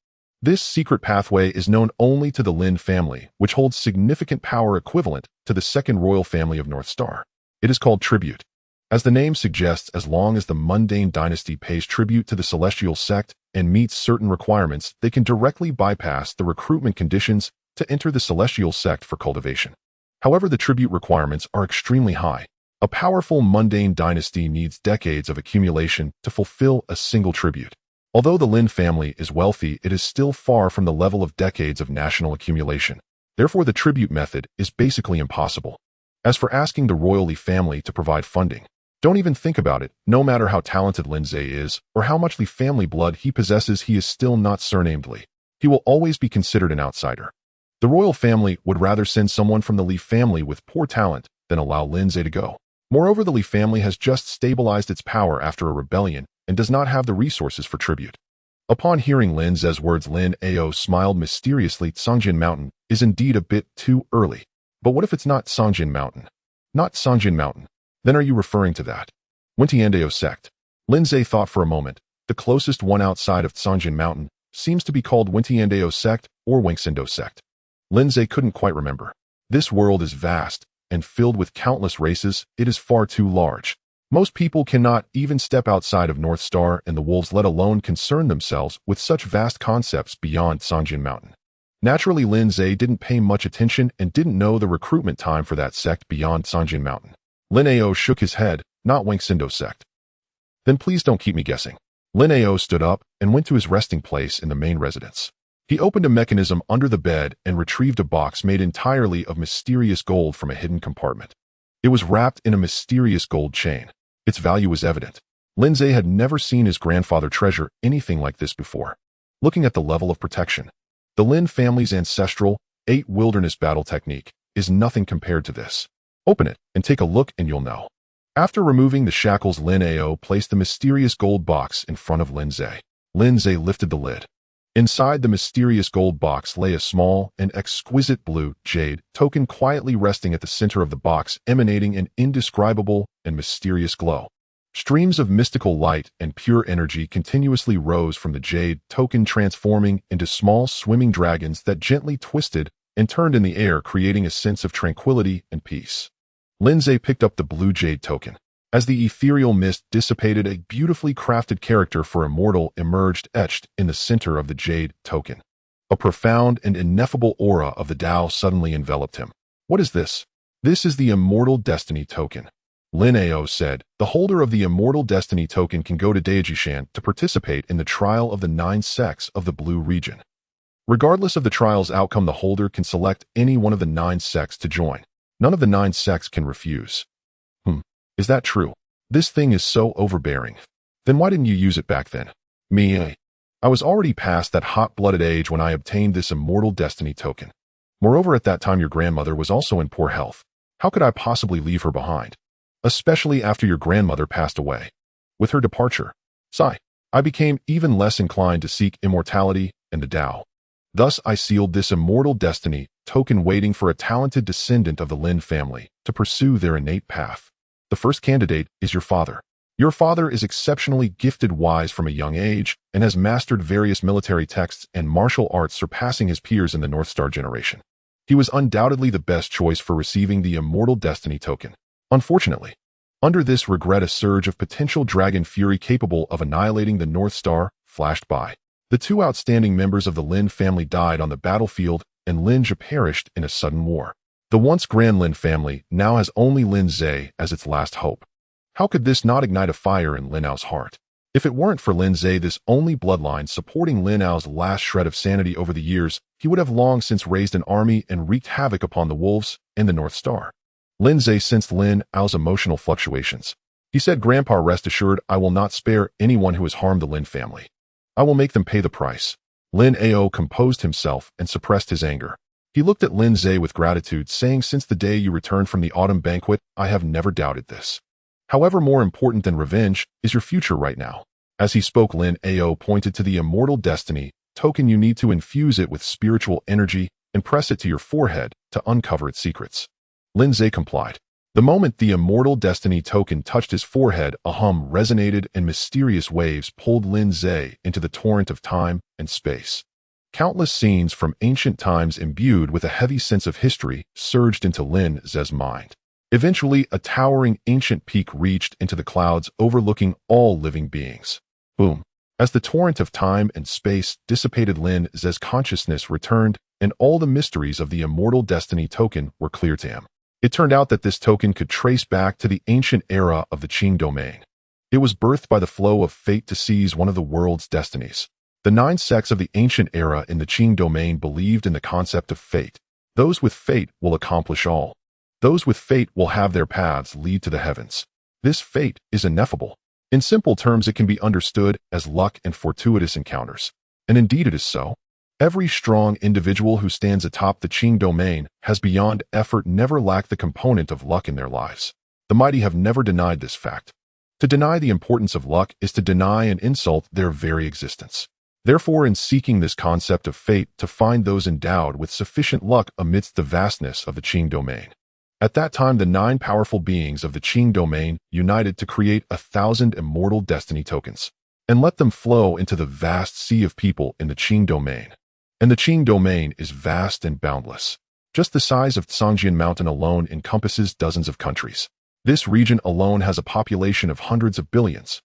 This secret pathway is known only to the Lin family, which holds significant power equivalent to the second royal family of North Star. It is called tribute. As the name suggests, as long as the mundane dynasty pays tribute to the celestial sect and meets certain requirements, they can directly bypass the recruitment conditions to enter the celestial sect for cultivation. However, the tribute requirements are extremely high. A powerful mundane dynasty needs decades of accumulation to fulfill a single tribute. Although the Lin family is wealthy, it is still far from the level of decades of national accumulation. Therefore, the tribute method is basically impossible. As for asking the royal family to provide funding, don't even think about it. No matter how talented Lin Ze is, or how much Li family blood he possesses, he is still not surnamed Li. He will always be considered an outsider. The royal family would rather send someone from the Li family with poor talent than allow Lin Ze to go. Moreover, the Li family has just stabilized its power after a rebellion and does not have the resources for tribute. Upon hearing Lin Ze's words, Lin Ao smiled mysteriously. Songjin Mountain is indeed a bit too early. But what if it's not Songjin Mountain? Not Songjin Mountain. Then are you referring to that Wintiandao sect? Lin Ze thought for a moment. The closest one outside of Songjin Mountain seems to be called Wintiandao sect or Wangxindo sect. Lin Ze couldn't quite remember. This world is vast, and filled with countless races, it is far too large. Most people cannot even step outside of North Star and the wolves, let alone concern themselves with such vast concepts beyond Sanjian Mountain. Naturally, Lin Ze didn't pay much attention and didn't know the recruitment time for that sect beyond Sanjian Mountain. Lin Ao shook his head, not Wang Xindo sect. Then please don't keep me guessing. Lin Ao stood up and went to his resting place in the main residence. He opened a mechanism under the bed and retrieved a box made entirely of mysterious gold from a hidden compartment. It was wrapped in a mysterious gold chain. Its value was evident. Lin Ze had never seen his grandfather treasure anything like this before. Looking at the level of protection, the Lin family's ancestral 8 wilderness battle technique is nothing compared to this. Open it and take a look and you'll know. After removing the shackles, Lin Ao placed the mysterious gold box in front of Lin Ze. Lin Ze lifted the lid. Inside the mysterious gold box lay a small and exquisite blue jade token quietly resting at the center of the box, emanating an indescribable and mysterious glow. Streams of mystical light and pure energy continuously rose from the jade token, transforming into small swimming dragons that gently twisted and turned in the air, creating a sense of tranquility and peace. Lin Ze picked up the blue jade token. As the ethereal mist dissipated, a beautifully crafted character for immortal emerged, etched in the center of the jade token. A profound and ineffable aura of the Tao suddenly enveloped him. What is this? This is the Immortal Destiny token. Lin Ao said, the holder of the Immortal Destiny token can go to Daijishan to participate in the trial of the 9 sects of the Blue region. Regardless of the trial's outcome, the holder can select any one of the 9 sects to join. None of the 9 sects can refuse. Is that true? This thing is so overbearing. Then why didn't you use it back then? Me, I was already past that hot-blooded age when I obtained this Immortal Destiny token. Moreover, at that time your grandmother was also in poor health. How could I possibly leave her behind? Especially after your grandmother passed away. With her departure, I became even less inclined to seek immortality and the Tao. Thus I sealed this Immortal Destiny token, waiting for a talented descendant of the Lin family to pursue their innate path. The first candidate is your father. Your father is exceptionally gifted, wise from a young age, and has mastered various military texts and martial arts, surpassing his peers in the North Star generation. He was undoubtedly the best choice for receiving the Immortal Destiny token. Unfortunately, under this regret, a surge of potential dragon fury capable of annihilating the North Star flashed by. The 2 outstanding members of the Lin family died on the battlefield, and Lin Ze perished in a sudden war. The once grand Lin family now has only Lin Ze as its last hope. How could this not ignite a fire in Lin Ao's heart? If it weren't for Lin Ze, this only bloodline supporting Lin Ao's last shred of sanity over the years, he would have long since raised an army and wreaked havoc upon the wolves and the North Star. Lin Ze sensed Lin Ao's emotional fluctuations. He said, Grandpa, rest assured, I will not spare anyone who has harmed the Lin family. I will make them pay the price. Lin Ao composed himself and suppressed his anger. He looked at Lin Ze with gratitude, saying, since the day you returned from the autumn banquet, I have never doubted this. However, more important than revenge is your future right now. As he spoke, Lin Ao pointed to the Immortal Destiny token. You need to infuse it with spiritual energy and press it to your forehead to uncover its secrets. Lin Ze complied. The moment the Immortal Destiny token touched his forehead, a hum resonated and mysterious waves pulled Lin Ze into the torrent of time and space. Countless scenes from ancient times imbued with a heavy sense of history surged into Lin Ze's mind. Eventually, a towering ancient peak reached into the clouds, overlooking all living beings. Boom! As the torrent of time and space dissipated, Lin Ze's consciousness returned, and all the mysteries of the Immortal Destiny token were clear to him. It turned out that this token could trace back to the ancient era of the Qing domain. It was birthed by the flow of fate to seize one of the world's destinies. The 9 sects of the ancient era in the Qing domain believed in the concept of fate. Those with fate will accomplish all. Those with fate will have their paths lead to the heavens. This fate is ineffable. In simple terms, it can be understood as luck and fortuitous encounters. And indeed it is so. Every strong individual who stands atop the Qing domain has beyond effort never lacked the component of luck in their lives. The mighty have never denied this fact. To deny the importance of luck is to deny and insult their very existence. Therefore, in seeking this concept of fate, to find those endowed with sufficient luck amidst the vastness of the Qing domain. At that time, the 9 powerful beings of the Qing domain united to create 1,000 Immortal Destiny tokens, and let them flow into the vast sea of people in the Qing domain. And the Qing domain is vast and boundless. Just the size of Tsangjian Mountain alone encompasses dozens of countries. This region alone has a population of hundreds of billions.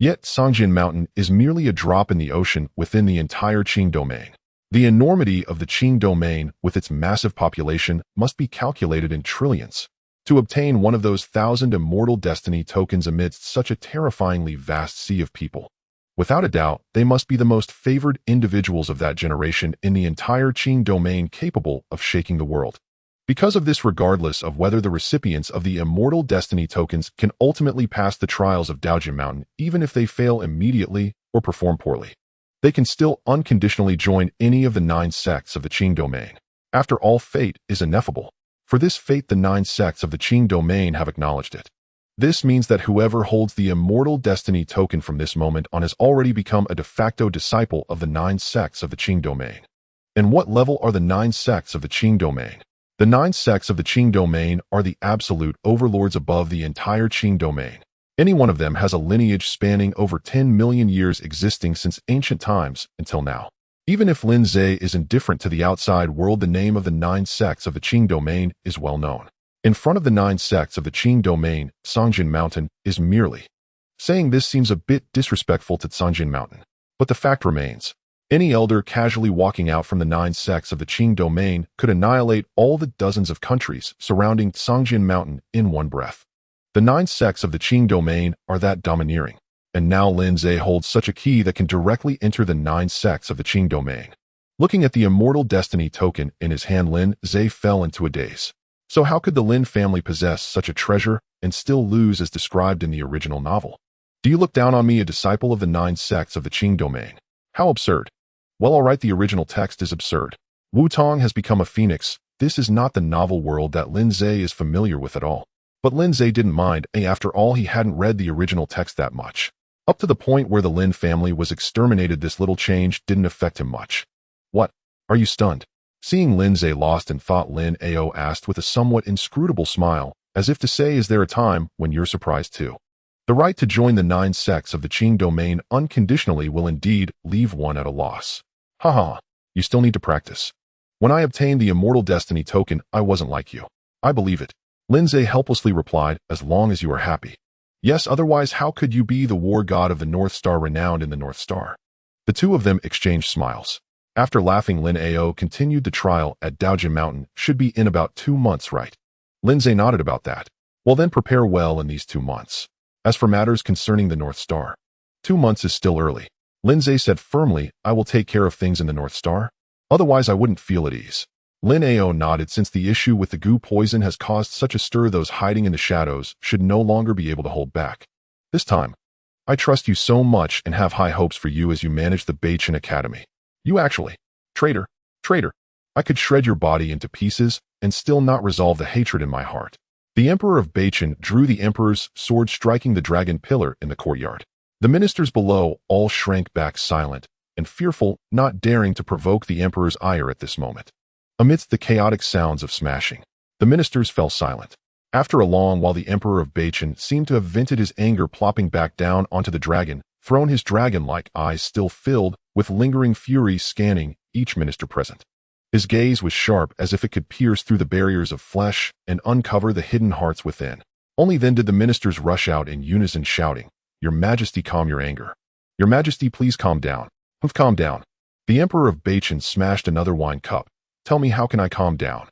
Yet Tsangjian Mountain is merely a drop in the ocean within the entire Qing domain. The enormity of the Qing domain with its massive population must be calculated in trillions. To obtain one of those 1,000 immortal destiny tokens amidst such a terrifyingly vast sea of people. Without a doubt, they must be the most favored individuals of that generation in the entire Qing domain capable of shaking the world. Because of this, regardless of whether the recipients of the immortal destiny tokens can ultimately pass the trials of Daojia Mountain, even if they fail immediately or perform poorly, they can still unconditionally join any of the 9 sects of the Qing domain. After all, fate is ineffable. For this fate, the 9 sects of the Qing domain have acknowledged it. This means that whoever holds the immortal destiny token from this moment on has already become a de facto disciple of the 9 sects of the Qing domain. And what level are the 9 sects of the Qing domain? The 9 sects of the Qing domain are the absolute overlords above the entire Qing domain. Any one of them has a lineage spanning over 10 million years, existing since ancient times until now. Even if Lin Ze is indifferent to the outside world, the name of the 9 sects of the Qing domain is well known. In front of the 9 sects of the Qing domain, Tsangjian Mountain is merely. Saying this seems a bit disrespectful to Tsangjian Mountain, but the fact remains. Any elder casually walking out from the 9 sects of the Qing domain could annihilate all the dozens of countries surrounding Tsangjian Mountain in one breath. The 9 sects of the Qing domain are that domineering, and now Lin Ze holds such a key that can directly enter the 9 sects of the Qing domain. Looking at the immortal destiny token in his hand, Lin Ze fell into a daze. So how could the Lin family possess such a treasure and still lose as described in the original novel? Do you look down on me, a disciple of the 9 sects of the Qing domain? How absurd. Well, alright, the original text is absurd. Wu Tong has become a phoenix. This is not the novel world that Lin Ze is familiar with at all. But Lin Ze didn't mind, after all, he hadn't read the original text that much. Up to the point where the Lin family was exterminated, this little change didn't affect him much. What? Are you stunned? Seeing Lin Ze lost in thought, Lin Ao asked with a somewhat inscrutable smile, as if to say, is there a time when you're surprised too? The right to join the 9 sects of the Qing domain unconditionally will indeed leave one at a loss. Haha, you still need to practice. When I obtained the immortal destiny token, I wasn't like you. I believe it. Lin Ze helplessly replied, as long as you are happy. Yes, otherwise how could you be the war god of the North Star, renowned in the North Star? The two of them exchanged smiles. After laughing, Lin Ao continued, the trial at Daojia Mountain should be in about 2 months, right? Lin Ze nodded. About that. Well then, prepare well in these 2 months. As for matters concerning the North Star, 2 months is still early. Lin Ze said firmly, I will take care of things in the North Star. Otherwise I wouldn't feel at ease. Lin Ao nodded. Since the issue with the goo poison has caused such a stir, those hiding in the shadows should no longer be able to hold back. This time, I trust you so much and have high hopes for you as you manage the Beichen Academy. You actually, traitor, I could shred your body into pieces and still not resolve the hatred in my heart. The Emperor of Beichen drew the Emperor's sword, striking the dragon pillar in the courtyard. The ministers below all shrank back, silent and fearful, not daring to provoke the Emperor's ire at this moment. Amidst the chaotic sounds of smashing, the ministers fell silent. After a long while, the Emperor of Beichen seemed to have vented his anger, plopping back down onto the dragon throne, his dragon-like eyes still filled with lingering fury, scanning each minister present. His gaze was sharp, as if it could pierce through the barriers of flesh and uncover the hidden hearts within. Only then did the ministers rush out in unison, shouting, Your Majesty, calm your anger. Your Majesty, please calm down. Calm down. The Emperor of Beichen smashed another wine cup. Tell me, how can I calm down?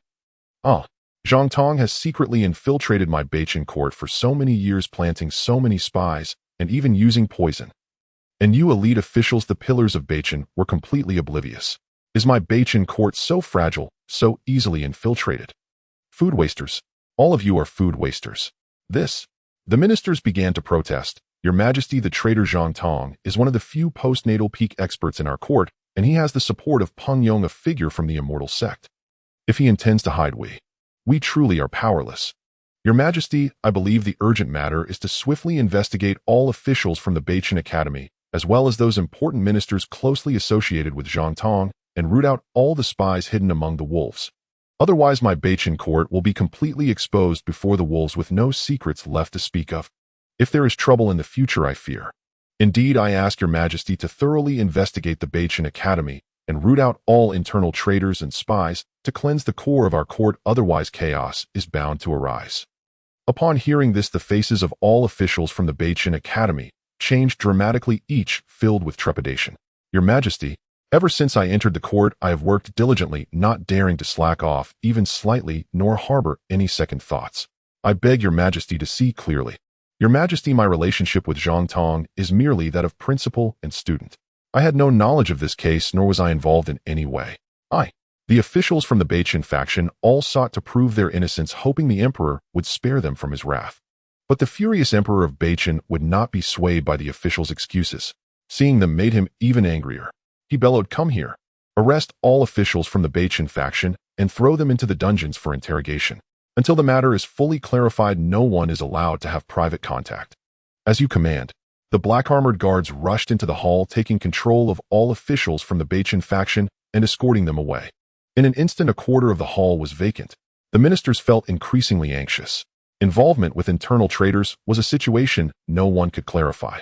Zhang Tong has secretly infiltrated my Beichen court for so many years, planting so many spies, and even using poison. And you elite officials, the pillars of Beichen, were completely oblivious. Is my Beichen court so fragile, so easily infiltrated? Food wasters. All of you are food wasters. The ministers began to protest. Your Majesty, the traitor Zhang Tong is one of the few postnatal peak experts in our court, and he has the support of Peng Yong, a figure from the immortal sect. If he intends to hide, we truly are powerless. Your Majesty, I believe the urgent matter is to swiftly investigate all officials from the Beichen Academy, as well as those important ministers closely associated with Zhang Tong, and root out all the spies hidden among the wolves. Otherwise my Beichen court will be completely exposed before the wolves, with no secrets left to speak of. If there is trouble in the future, I fear. Indeed, I ask your Majesty to thoroughly investigate the Beichen Academy and root out all internal traitors and spies to cleanse the core of our court, otherwise chaos is bound to arise. Upon hearing this, the faces of all officials from the Beichin Academy changed dramatically, each filled with trepidation. Your Majesty, ever since I entered the court, I have worked diligently, not daring to slack off even slightly, nor harbor any second thoughts. I beg Your Majesty to see clearly. Your Majesty, my relationship with Zhang Tong is merely that of principal and student. I had no knowledge of this case, nor was I involved in any way. The officials from the Beichin faction all sought to prove their innocence, hoping the emperor would spare them from his wrath. But the furious emperor of Beichin would not be swayed by the officials' excuses. Seeing them made him even angrier. He bellowed, "Come here. Arrest all officials from the Beichin faction and throw them into the dungeons for interrogation. Until the matter is fully clarified, no one is allowed to have private contact." As you command. The black-armored guards rushed into the hall, taking control of all officials from the Beichin faction and escorting them away. In an instant, a quarter of the hall was vacant. The ministers felt increasingly anxious. Involvement with internal traitors was a situation no one could clarify.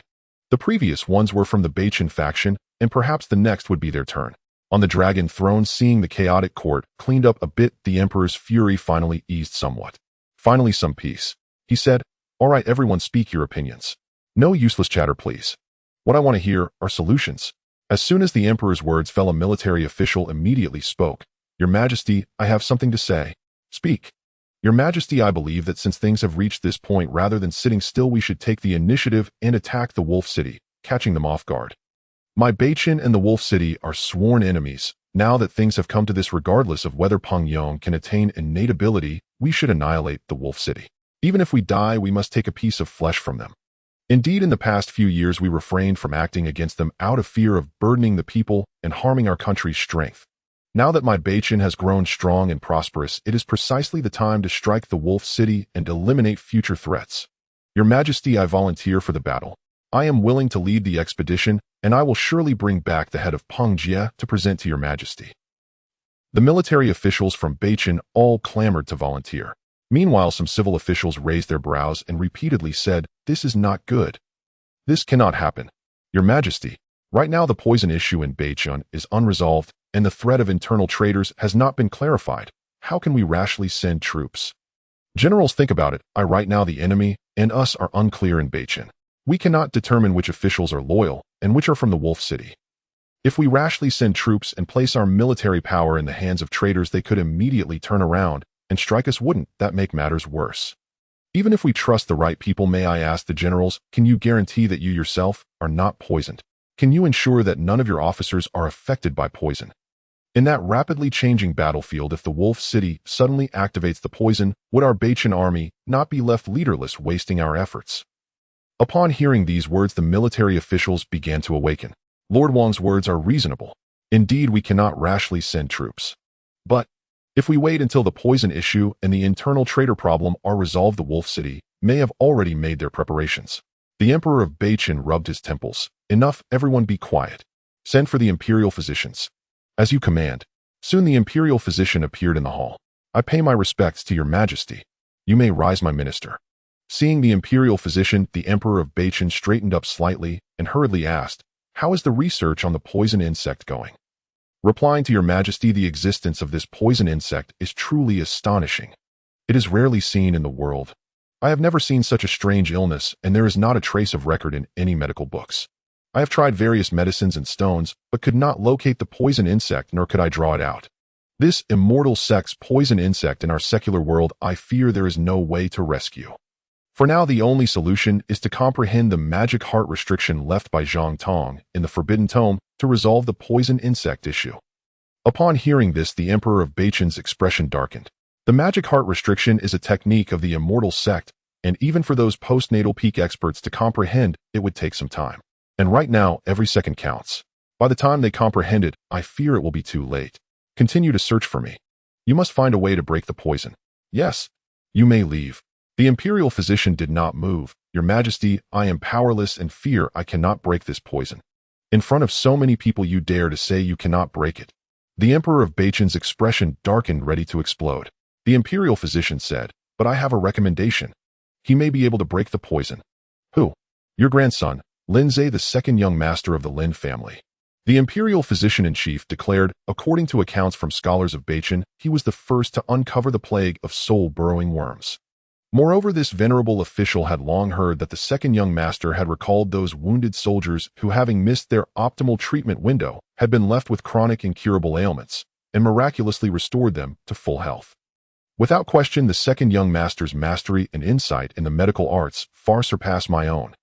The previous ones were from the Beichin faction, and perhaps the next would be their turn. On the dragon throne, seeing the chaotic court cleaned up a bit, the emperor's fury finally eased somewhat. Finally, some peace. He said, "All right, everyone, speak your opinions. No useless chatter, please. What I want to hear are solutions." As soon as the emperor's words fell, a military official immediately spoke. "Your Majesty, I have something to say." "Speak." "Your Majesty, I believe that since things have reached this point, rather than sitting still, we should take the initiative and attack the Wolf City, catching them off guard. My Beichin and the Wolf City are sworn enemies. Now that things have come to this, regardless of whether Peng Yong can attain innate ability, we should annihilate the Wolf City. Even if we die, we must take a piece of flesh from them. Indeed, in the past few years, we refrained from acting against them out of fear of burdening the people and harming our country's strength. Now that my Beichin has grown strong and prosperous, it is precisely the time to strike the Wolf City and eliminate future threats. Your Majesty, I volunteer for the battle. I am willing to lead the expedition, and I will surely bring back the head of Peng Jie to present to Your Majesty." The military officials from Beichin all clamored to volunteer. Meanwhile, some civil officials raised their brows and repeatedly said, "This is not good. This cannot happen. Your Majesty, right now the poison issue in Beichin is unresolved, and the threat of internal traitors has not been clarified. How can we rashly send troops? Generals, think about it. Right now the enemy and us are unclear in Beichin. We cannot determine which officials are loyal and which are from the Wolf City. If we rashly send troops and place our military power in the hands of traitors, they could immediately turn around and strike us. Wouldn't that make matters worse? Even if we trust the right people, may I ask the generals, can you guarantee that you yourself are not poisoned? Can you ensure that none of your officers are affected by poison? In that rapidly changing battlefield, if the Wolf City suddenly activates the poison, would our Beichin army not be left leaderless, wasting our efforts?" Upon hearing these words, the military officials began to awaken. Lord Wang's words are reasonable. Indeed, we cannot rashly send troops. But if we wait until the poison issue and the internal traitor problem are resolved, the Wolf City may have already made their preparations. The Emperor of Beichin rubbed his temples. "Enough, everyone be quiet. Send for the imperial physicians." "As you command." Soon the imperial physician appeared in the hall. "I pay my respects to Your Majesty. You may rise, my minister." Seeing the imperial physician, the Emperor of Beichin straightened up slightly and hurriedly asked, "How is the research on the poison insect going?" Replying, "To Your Majesty, the existence of this poison insect is truly astonishing. It is rarely seen in the world. I have never seen such a strange illness, and there is not a trace of record in any medical books. I have tried various medicines and stones, but could not locate the poison insect, nor could I draw it out. This immortal sex poison insect in our secular world, I fear there is no way to rescue. For now, the only solution is to comprehend the magic heart restriction left by Zhang Tong in the Forbidden Tome to resolve the poison insect issue." Upon hearing this, the Emperor of Beichin's expression darkened. The magic heart restriction is a technique of the immortal sect, and even for those postnatal peak experts to comprehend, it would take some time. And right now, every second counts. By the time they comprehend it, I fear it will be too late. Continue to search for me. You must find a way to break the poison. Yes, you may leave." The imperial physician did not move. "Your Majesty, I am powerless and fear I cannot break this poison. In front of so many people, you dare to say you cannot break it." The Emperor of Beichin's expression darkened, ready to explode. The imperial physician said, "But I have a recommendation. He may be able to break the poison." "Who?" "Your grandson, Lin Ze, the second young master of the Lin family." The imperial physician-in-chief declared, according to accounts from scholars of Beichen, he was the first to uncover the plague of soul-burrowing worms. Moreover, this venerable official had long heard that the second young master had recalled those wounded soldiers who, having missed their optimal treatment window, had been left with chronic incurable ailments, and miraculously restored them to full health. Without question, the second young master's mastery and insight in the medical arts far surpass my own.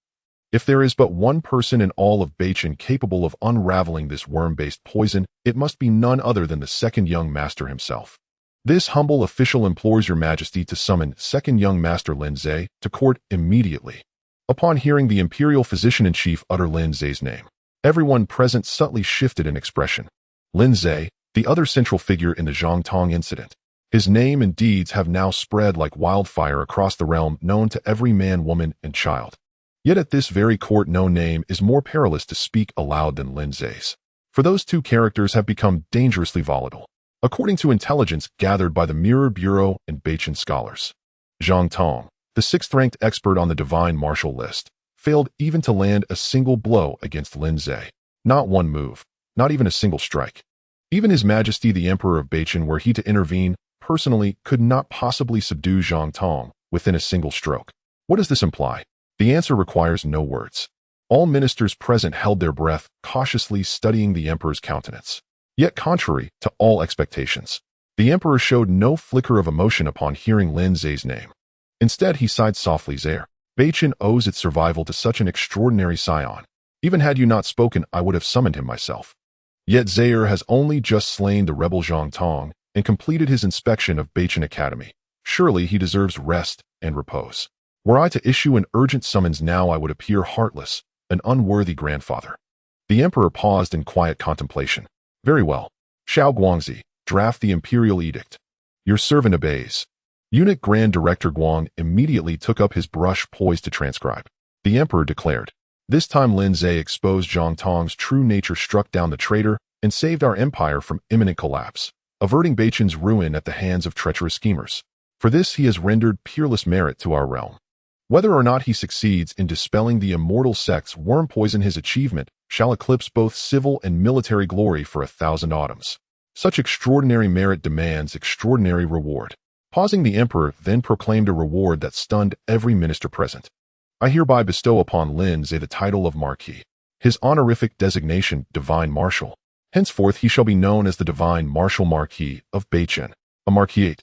If there is but one person in all of Beichen capable of unraveling this worm-based poison, it must be none other than the second young master himself. This humble official implores your majesty to summon second young master Lin Ze to court immediately. Upon hearing the imperial physician-in-chief utter Lin Ze's name, everyone present subtly shifted in expression. Lin Ze, the other central figure in the Zhongtong incident. His name and deeds have now spread like wildfire across the realm, known to every man, woman, and child. Yet at this very court no name is more perilous to speak aloud than Lin Ze's. For those two characters have become dangerously volatile, according to intelligence gathered by the Mirror Bureau and Beichen scholars. Zhang Tong, the sixth-ranked expert on the divine martial list, failed even to land a single blow against Lin Ze. Not one move, not even a single strike. Even His Majesty the Emperor of Beichen, were he to intervene, personally could not possibly subdue Zhang Tong within a single stroke. What does this imply? The answer requires no words. All ministers present held their breath, cautiously studying the emperor's countenance. Yet contrary to all expectations, the emperor showed no flicker of emotion upon hearing Lin Ze's name. Instead, he sighed softly. Zaire, Beichen owes its survival to such an extraordinary scion. Even had you not spoken, I would have summoned him myself. Yet Zaire has only just slain the rebel Zhang Tong and completed his inspection of Beichen Academy. Surely he deserves rest and repose. Were I to issue an urgent summons now, I would appear heartless, an unworthy grandfather. The emperor paused in quiet contemplation. Very well. Xiao Guangzi, draft the imperial edict. Your servant obeys. Eunuch Grand Director Guang immediately took up his brush, poised to transcribe. The emperor declared. This time Lin Ze exposed Zhang Tong's true nature, struck down the traitor, and saved our empire from imminent collapse, averting Beichen's ruin at the hands of treacherous schemers. For this he has rendered peerless merit to our realm. Whether or not he succeeds in dispelling the immortal sect's worm poison, his achievement shall eclipse both civil and military glory for 1,000 autumns. Such extraordinary merit demands extraordinary reward. Pausing, the emperor then proclaimed a reward that stunned every minister present. I hereby bestow upon Lin Ze the title of Marquis, his honorific designation Divine Marshal. Henceforth he shall be known as the Divine Marshal Marquis of Beichen, a Marquisate.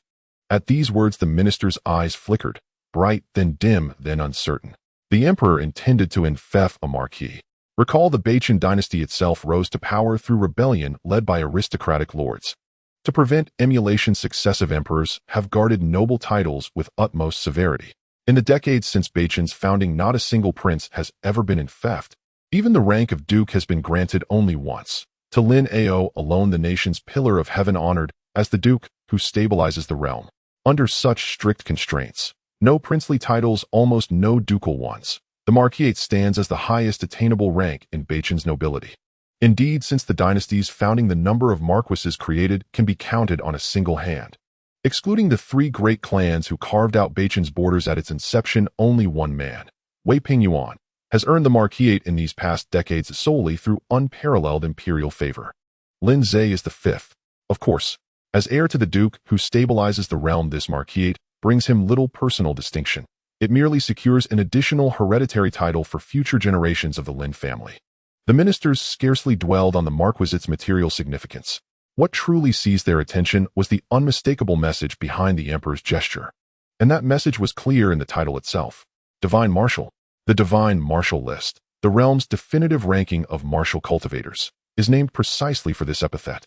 At these words the minister's eyes flickered, bright, then dim, then uncertain. The emperor intended to infect a marquis. Recall, the Beichen dynasty itself rose to power through rebellion led by aristocratic lords. To prevent emulation, successive emperors have guarded noble titles with utmost severity. In the decades since Beichen's founding, not a single prince has ever been infected. Even the rank of duke has been granted only once. To Lin Ao alone, the nation's pillar of heaven, honored as the duke who stabilizes the realm. Under such strict constraints, no princely titles, almost no ducal ones. The Marquisate stands as the highest attainable rank in Beichen's nobility. Indeed, since the dynasty's founding, the number of marquises created can be counted on a single hand. Excluding the three great clans who carved out Beichen's borders at its inception, only one man, Wei Pingyuan, has earned the Marquisate in these past decades solely through unparalleled imperial favor. Lin Ze is the fifth. Of course, as heir to the duke who stabilizes the realm, this Marquisate brings him little personal distinction. It merely secures an additional hereditary title for future generations of the Lin family. The ministers scarcely dwelled on the Marquisate's material significance. What truly seized their attention was the unmistakable message behind the emperor's gesture. And that message was clear in the title itself. Divine Marshal. The Divine Marshal List, the realm's definitive ranking of martial cultivators, is named precisely for this epithet.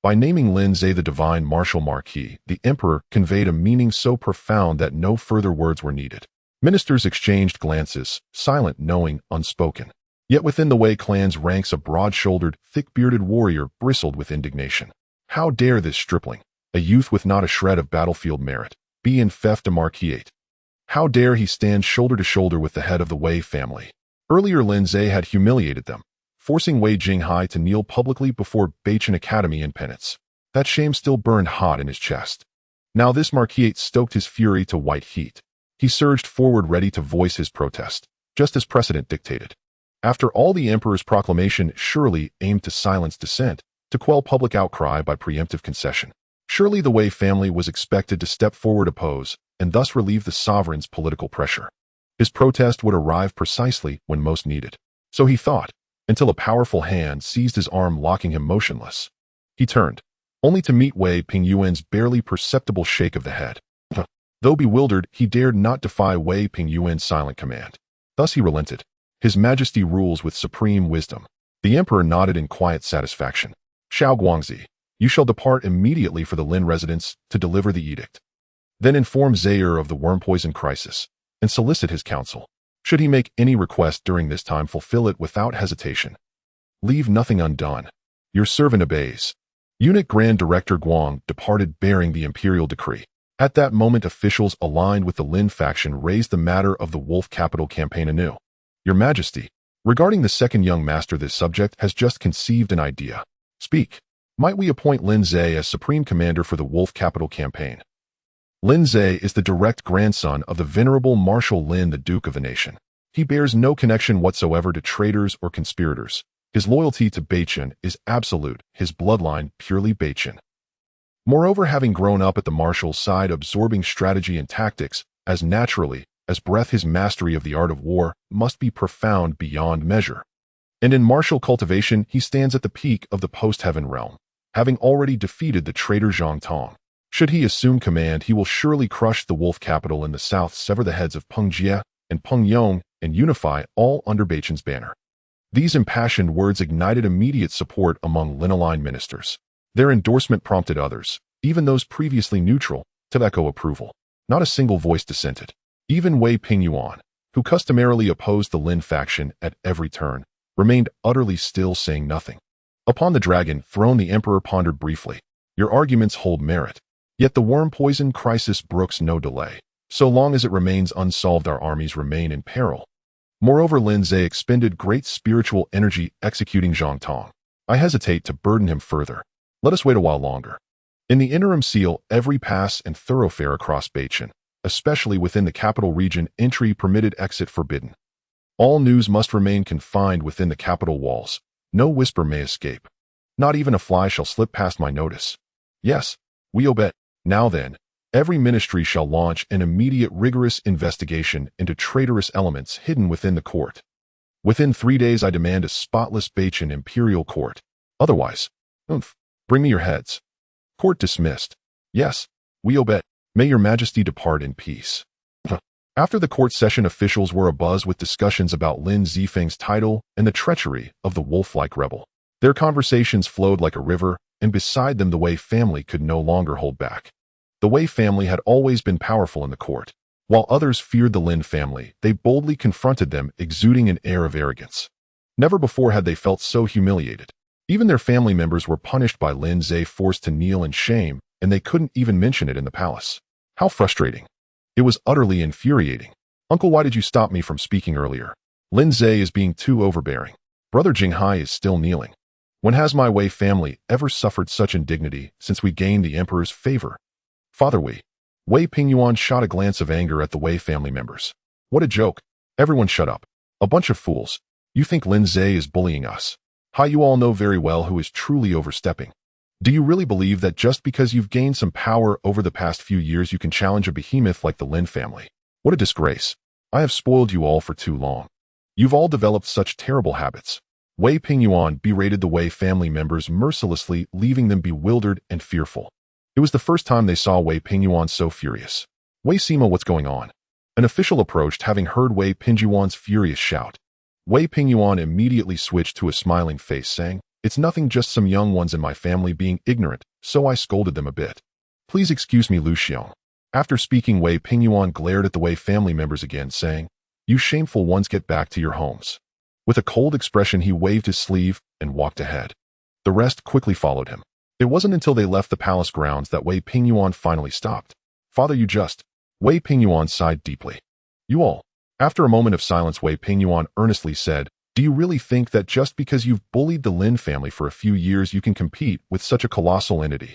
By naming Lin Ze the Divine Marshal Marquis, the emperor conveyed a meaning so profound that no further words were needed. Ministers exchanged glances, silent, knowing, unspoken. Yet within the Wei clan's ranks a broad-shouldered, thick-bearded warrior bristled with indignation. How dare this stripling, a youth with not a shred of battlefield merit, be in theft a Marquisate? How dare he stand shoulder to shoulder with the head of the Wei family? Earlier Lin Ze had humiliated them, forcing Wei Jinghai to kneel publicly before Beichen Academy in penance. That shame still burned hot in his chest. Now this Marquisate stoked his fury to white heat. He surged forward, ready to voice his protest, just as precedent dictated. After all, the emperor's proclamation surely aimed to silence dissent, to quell public outcry by preemptive concession. Surely the Wei family was expected to step forward, oppose, and thus relieve the sovereign's political pressure. His protest would arrive precisely when most needed. So he thought, until a powerful hand seized his arm, locking him motionless. He turned, only to meet Wei Pingyuan's barely perceptible shake of the head. Though bewildered, he dared not defy Wei Pingyuan's silent command. Thus he relented. His Majesty rules with supreme wisdom. The emperor nodded in quiet satisfaction. Xiao Guangzi, you shall depart immediately for the Lin residence to deliver the edict. Then inform Zaire of the worm poison crisis, and solicit his counsel. Should he make any request during this time, fulfill it without hesitation. Leave nothing undone. Your servant obeys. Eunuch Grand Director Guang departed bearing the imperial decree. At that moment, officials aligned with the Lin faction raised the matter of the Wolf Capital campaign anew. Your Majesty, regarding the second young master, this subject has just conceived an idea. Speak. Might we appoint Lin Ze as Supreme Commander for the Wolf Capital campaign? Lin Ze is the direct grandson of the venerable Marshal Lin, the Duke of the nation. He bears no connection whatsoever to traitors or conspirators. His loyalty to Beichen is absolute, his bloodline purely Beichen. Moreover, having grown up at the marshal's side, absorbing strategy and tactics, as naturally as breath, his mastery of the art of war must be profound beyond measure. And in martial cultivation, he stands at the peak of the post-heaven realm, having already defeated the traitor Zhang Tong. Should he assume command, he will surely crush the Wolf Capital in the south, sever the heads of Peng Jie and Peng Yong, and unify all under Beichen's banner. These impassioned words ignited immediate support among Lin-aligned ministers. Their endorsement prompted others, even those previously neutral, to echo approval. Not a single voice dissented. Even Wei Pingyuan, who customarily opposed the Lin faction at every turn, remained utterly still, saying nothing. Upon the dragon throne, the emperor pondered briefly. Your arguments hold merit. Yet the worm poison crisis brooks no delay. So long as it remains unsolved, our armies remain in peril. Moreover, Lin Ze expended great spiritual energy executing Zhang Tong. I hesitate to burden him further. Let us wait a while longer. In the interim, seal every pass and thoroughfare across Beichen, especially within the capital region, entry permitted, exit forbidden. All news must remain confined within the capital walls. No whisper may escape. Not even a fly shall slip past my notice. Yes, we obey. Now then, every ministry shall launch an immediate rigorous investigation into traitorous elements hidden within the court. Within 3 days I demand a spotless Beichen imperial court. Otherwise, bring me your heads. Court dismissed. Yes, we obey. May your Majesty depart in peace. After the court session, officials were abuzz with discussions about Lin Zifeng's title and the treachery of the wolf-like rebel. Their conversations flowed like a river, and beside them the Wei family could no longer hold back. The Wei family had always been powerful in the court. While others feared the Lin family, they boldly confronted them, exuding an air of arrogance. Never before had they felt so humiliated. Even their family members were punished by Lin Ze, forced to kneel in shame, and they couldn't even mention it in the palace. How frustrating. It was utterly infuriating. Uncle, why did you stop me from speaking earlier? Lin Ze is being too overbearing. Brother Jinghai is still kneeling. When has my Wei family ever suffered such indignity since we gained the emperor's favor? Father Wei Pingyuan shot a glance of anger at the Wei family members. What a joke. Everyone shut up. A bunch of fools. You think Lin Ze is bullying us? Hi, you all know very well who is truly overstepping. Do you really believe that just because you've gained some power over the past few years you can challenge a behemoth like the Lin family? What a disgrace. I have spoiled you all for too long. You've all developed such terrible habits. Wei Pingyuan berated the Wei family members mercilessly, leaving them bewildered and fearful. It was the first time they saw Wei Pingyuan so furious. Wei Sima, what's going on? An official approached, having heard Wei Pingyuan's furious shout. Wei Pingyuan immediately switched to a smiling face, saying, It's nothing, just some young ones in my family being ignorant, so I scolded them a bit. Please excuse me, Lu Xiong. After speaking, Wei Pingyuan glared at the Wei family members again, saying, You shameful ones, get back to your homes. With a cold expression, he waved his sleeve and walked ahead. The rest quickly followed him. It wasn't until they left the palace grounds that Wei Pingyuan finally stopped. Father, you just... Wei Pingyuan sighed deeply. You all. After a moment of silence, Wei Pingyuan earnestly said, Do you really think that just because you've bullied the Lin family for a few years you can compete with such a colossal entity?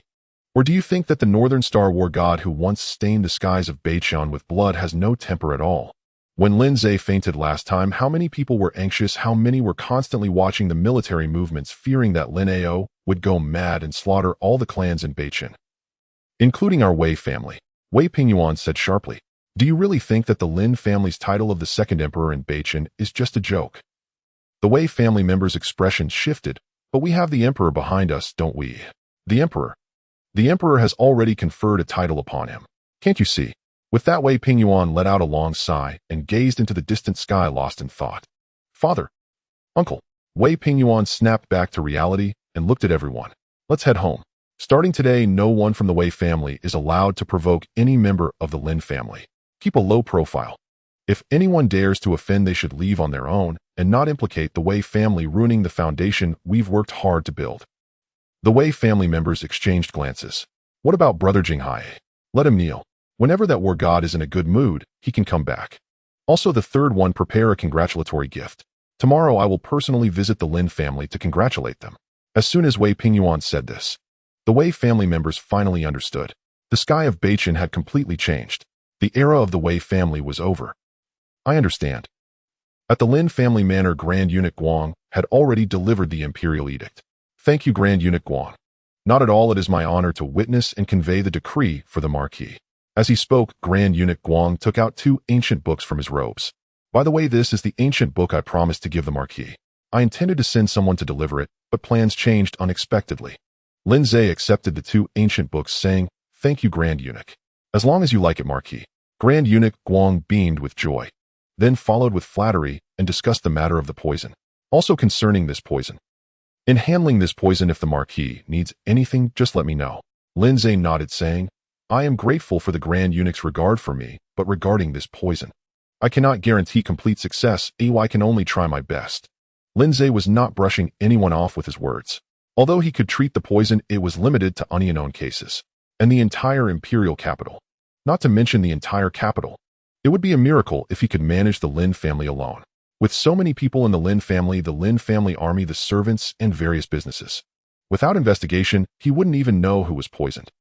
Or do you think that the Northern Star War god who once stained the skies of Beichen with blood has no temper at all? When Lin Ze fainted last time, how many people were anxious, how many were constantly watching the military movements, fearing that Lin Ao would go mad and slaughter all the clans in Beichin, including our Wei family. Wei Pingyuan said sharply, "Do you really think that the Lin family's title of the second emperor in Beichin is just a joke?" The Wei family members' expression shifted. "But we have the emperor behind us, don't we?" The emperor? The emperor has already conferred a title upon him. Can't you see? With that, Wei Pingyuan let out a long sigh and gazed into the distant sky, lost in thought. "Father, uncle." Wei Pingyuan snapped back to reality and looked at everyone. "Let's head home. Starting today, no one from the Wei family is allowed to provoke any member of the Lin family. Keep a low profile. If anyone dares to offend, they should leave on their own and not implicate the Wei family, ruining the foundation we've worked hard to build." The Wei family members exchanged glances. "What about Brother Jinghai? Let him kneel. Whenever that war god is in a good mood, he can come back. Also, the third one, prepare a congratulatory gift. Tomorrow I will personally visit the Lin family to congratulate them." As soon as Wei Pingyuan said this, the Wei family members finally understood. The sky of Beichin had completely changed. The era of the Wei family was over. "I understand." At the Lin family manor, Grand Eunuch Guang had already delivered the imperial edict. "Thank you, Grand Eunuch Guang. Not at all, it is my honor to witness and convey the decree for the Marquis." As he spoke, Grand Eunuch Guang took out 2 ancient books from his robes. "By the way, this is the ancient book I promised to give the Marquis. I intended to send someone to deliver it, but plans changed unexpectedly." Lin Ze accepted the 2 ancient books, saying, "Thank you, Grand Eunuch. As long as you like it, Marquis." Grand Eunuch Guang beamed with joy, then followed with flattery and discussed the matter of the poison. Also concerning this poison. "In handling this poison, if the Marquis needs anything, just let me know." Lin Ze nodded, saying, "I am grateful for the Grand Eunuch's regard for me, but regarding this poison, I cannot guarantee complete success. I can only try my best." Lin Ze was not brushing anyone off with his words. Although he could treat the poison, it was limited to unknown cases and the entire imperial capital. Not to mention the entire capital. It would be a miracle if he could manage the Lin family alone. With so many people in the Lin family army, the servants, and various businesses. Without investigation, he wouldn't even know who was poisoned.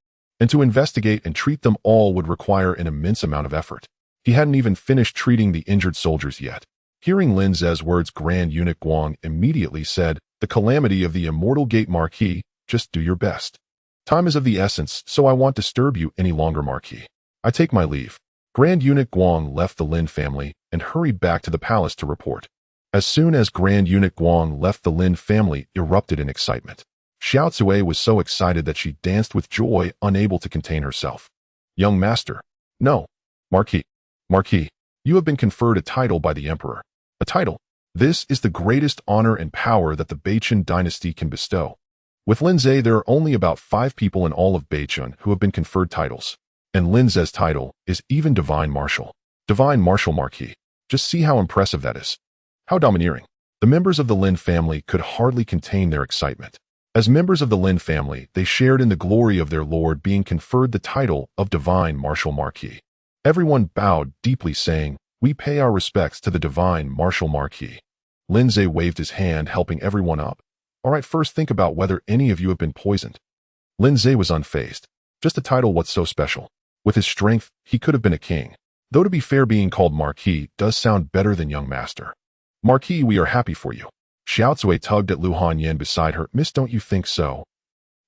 And to investigate and treat them all would require an immense amount of effort. He hadn't even finished treating the injured soldiers yet. Hearing Lin Ze's words, Grand Eunuch Guang immediately said, "The calamity of the Immortal Gate, Marquis, just do your best. Time is of the essence, so I won't disturb you any longer, Marquis. I take my leave." Grand Eunuch Guang left the Lin family and hurried back to the palace to report. As soon as Grand Eunuch Guang left, the Lin family erupted in excitement. Xiao Cui was so excited that she danced with joy, unable to contain herself. "Young master." "No. Marquis. Marquis, you have been conferred a title by the emperor." "A title? This is the greatest honor and power that the Beichin dynasty can bestow. With Lin Ze, there are only about 5 people in all of Beichin who have been conferred titles. And Lin Ze's title is even Divine Marshal." "Divine Marshal, Marquis. Just see how impressive that is. How domineering." The members of the Lin family could hardly contain their excitement. As members of the Lin family, they shared in the glory of their lord being conferred the title of Divine Marshal Marquis. Everyone bowed deeply, saying, "We pay our respects to the Divine Marshal Marquis." Lin Ze waved his hand, helping everyone up. "All right, first think about whether any of you have been poisoned." Lin Ze was unfazed. Just a title, what's so special? With his strength, he could have been a king. Though to be fair, being called Marquis does sound better than young master. "Marquis, we are happy for you." Xiao Cui tugged at Lu Hanyan beside her. "Miss, don't you think so?"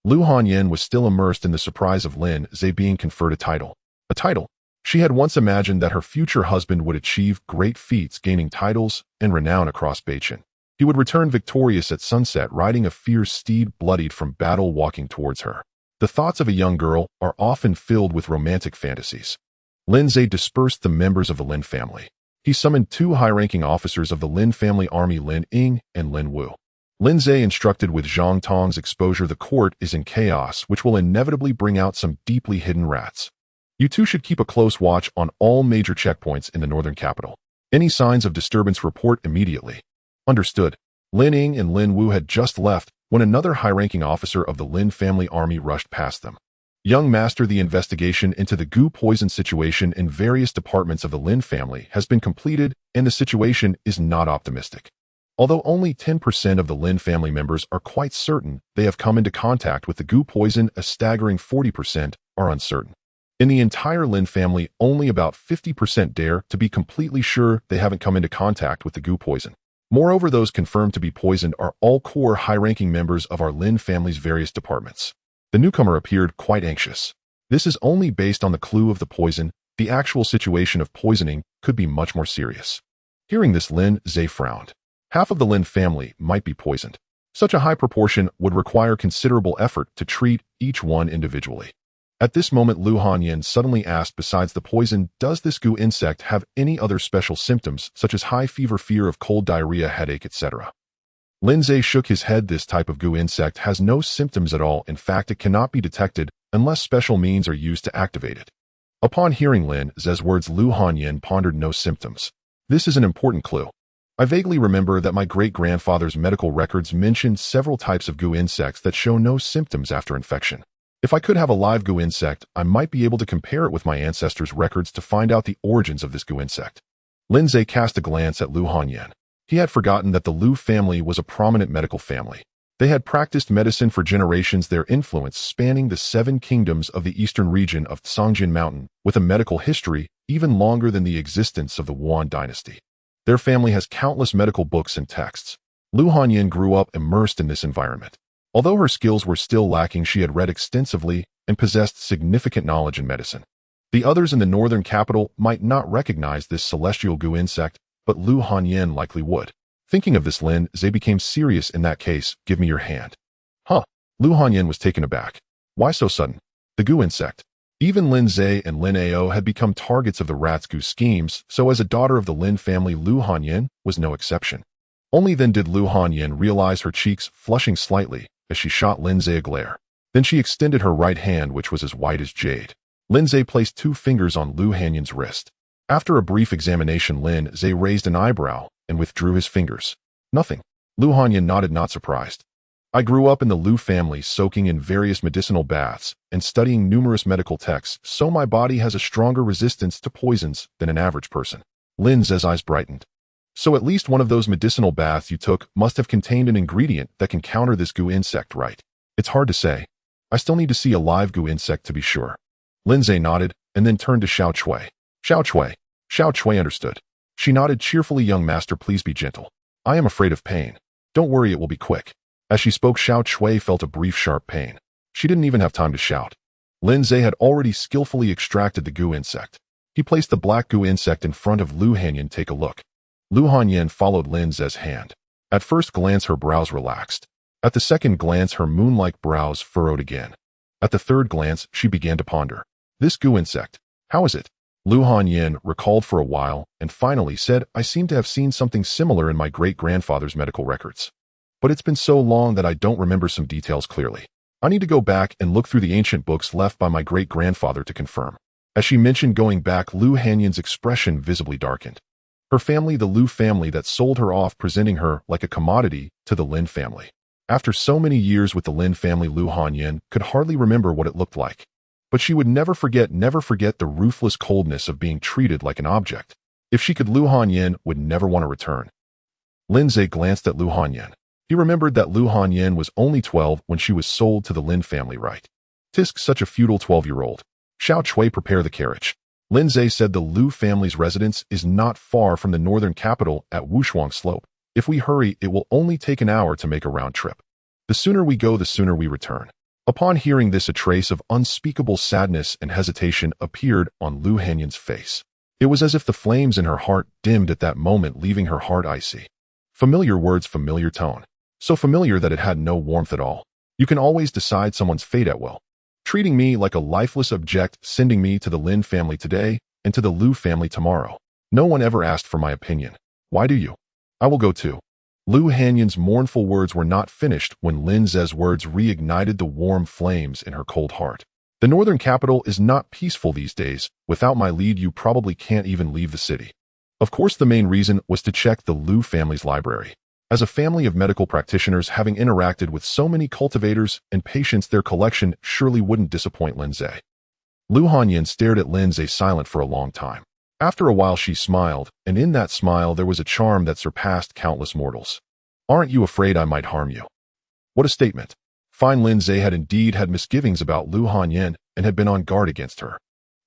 Lu Hanyan was still immersed in the surprise of Lin Ze being conferred a title. A title? She had once imagined that her future husband would achieve great feats, gaining titles and renown across Beichin. He would return victorious at sunset, riding a fierce steed, bloodied from battle, walking towards her. The thoughts of a young girl are often filled with romantic fantasies. Lin Ze dispersed the members of the Lin family. He summoned 2 high-ranking officers of the Lin family army, Lin Ying and Lin Wu. Lin Ze instructed with Zhang Tong's exposure, the court is in chaos, which will inevitably bring out some deeply hidden rats. You 2 should keep a close watch on all major checkpoints in the northern capital. Any signs of disturbance, report immediately. Understood. Lin Ying and Lin Wu had just left when another high-ranking officer of the Lin family army rushed past them. "Young master, the investigation into the goo poison situation in various departments of the Lin family has been completed, and the situation is not optimistic. Although only 10% of the Lin family members are quite certain they have come into contact with the goo poison, a staggering 40% are uncertain. In the entire Lin family, only about 50% dare to be completely sure they haven't come into contact with the goo poison. Moreover, those confirmed to be poisoned are all core high-ranking members of our Lin family's various departments. The newcomer appeared quite anxious. This is only based on the clue of the poison. The actual situation of poisoning could be much more serious. Hearing this, Lin Ze frowned. Half of the Lin family might be poisoned. Such a high proportion would require considerable effort to treat each one individually. At this moment, Lu Hanyan suddenly asked, besides the poison, does this goo insect have any other special symptoms, such as high fever, fear of cold, diarrhea, headache, etc.? Lin Ze shook his head. This type of goo insect has no symptoms at all. In fact, it cannot be detected unless special means are used to activate it. Upon hearing Lin Ze's words, Lu Hanyan pondered. No symptoms. This is an important clue. I vaguely remember that my great-grandfather's medical records mentioned several types of goo insects that show no symptoms after infection. If I could have a live goo insect, I might be able to compare it with my ancestors' records to find out the origins of this goo insect. Lin Ze cast a glance at Lu Hanyan. He had forgotten that the Lu family was a prominent medical family. They had practiced medicine for generations, their influence spanning the 7 kingdoms of the eastern region of Songjin Mountain, with a medical history even longer than the existence of the Yuan dynasty. Their family has countless medical books and texts. Lu Hanyan grew up immersed in this environment. Although her skills were still lacking, she had read extensively and possessed significant knowledge in medicine. The others in the northern capital might not recognize this celestial goo insect, but Lu Hanyan likely would. Thinking of this, Lin Ze became serious. In that case, give me your hand. Huh? Lu Hanyan was taken aback. Why so sudden? The goo insect. Even Lin Ze and Lin Ao had become targets of the rat's goo schemes, so as a daughter of the Lin family, Lu Hanyan was no exception. Only then did Lu Hanyan realize, her cheeks flushing slightly as she shot Lin Ze a glare. Then she extended her right hand, which was as white as jade. Lin Ze placed 2 fingers on Lu Hanyan's wrist. After a brief examination, Lin Ze raised an eyebrow and withdrew his fingers. Nothing. Lu Hanyan nodded, not surprised. I grew up in the Lu family, soaking in various medicinal baths and studying numerous medical texts, so my body has a stronger resistance to poisons than an average person. Lin Ze's eyes brightened. So at least one of those medicinal baths you took must have contained an ingredient that can counter this goo insect, right? It's hard to say. I still need to see a live goo insect to be sure. Lin Ze nodded and then turned to Xiao Chui. Xiao Chui. Xiao Chui understood. She nodded cheerfully. Young master, please be gentle. I am afraid of pain. Don't worry, it will be quick. As she spoke, Xiao Chui felt a brief sharp pain. She didn't even have time to shout. Lin Ze had already skillfully extracted the goo insect. He placed the black goo insect in front of Lu Hanyan. Take a look. Lu Hanyan followed Lin Ze's hand. At first glance, her brows relaxed. At the second glance, her moon-like brows furrowed again. At the third glance, she began to ponder. This goo insect, how is it? Lu Hanyan recalled for a while and finally said, I seem to have seen something similar in my great-grandfather's medical records. But it's been so long that I don't remember some details clearly. I need to go back and look through the ancient books left by my great-grandfather to confirm. As she mentioned going back, Lu Hanyan's expression visibly darkened. Her family, the Lu family that sold her off, presenting her like a commodity to the Lin family. After so many years with the Lin family, Lu Hanyan could hardly remember what it looked like. But she would never forget the ruthless coldness of being treated like an object. If she could, Lu Hanyan would never want to return. Lin Ze glanced at Lu Hanyan. He remembered that Lu Hanyan was only 12 when she was sold to the Lin family, right? Tisk, such a feudal 12-year-old. Xiao Chui, prepare the carriage. Lin Ze said the Lu family's residence is not far from the northern capital at Wushuang Slope. If we hurry, it will only take an hour to make a round trip. The sooner we go, the sooner we return. Upon hearing this, a trace of unspeakable sadness and hesitation appeared on Lu Hanyan's face. It was as if the flames in her heart dimmed at that moment, leaving her heart icy. Familiar words, familiar tone. So familiar that it had no warmth at all. You can always decide someone's fate at will. Treating me like a lifeless object, sending me to the Lin family today and to the Lu family tomorrow. No one ever asked for my opinion. Why do you? I will go too. Lu Hanyan's mournful words were not finished when Lin Ze's words reignited the warm flames in her cold heart. The northern capital is not peaceful these days. Without my lead, you probably can't even leave the city. Of course, the main reason was to check the Lu family's library. As a family of medical practitioners, having interacted with so many cultivators and patients, their collection surely wouldn't disappoint Lin Ze. Lu Hanyan stared at Lin Ze, silent for a long time. After a while, she smiled, and in that smile there was a charm that surpassed countless mortals. Aren't you afraid I might harm you? What a statement. Fine. Lin Ze had indeed had misgivings about Lu Hanyan and had been on guard against her.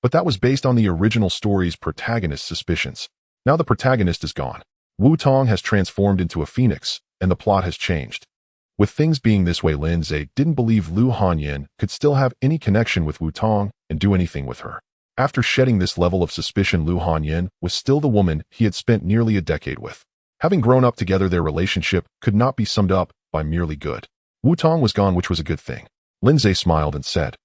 But that was based on the original story's protagonist's suspicions. Now the protagonist is gone. Wu Tong has transformed into a phoenix, and the plot has changed. With things being this way, Lin Ze didn't believe Lu Hanyin could still have any connection with Wu Tong and do anything with her. After shedding this level of suspicion, Lu Hanyin was still the woman he had spent nearly a decade with. Having grown up together, their relationship could not be summed up by merely good. Wu Tong was gone, which was a good thing. Lin Ze smiled and said,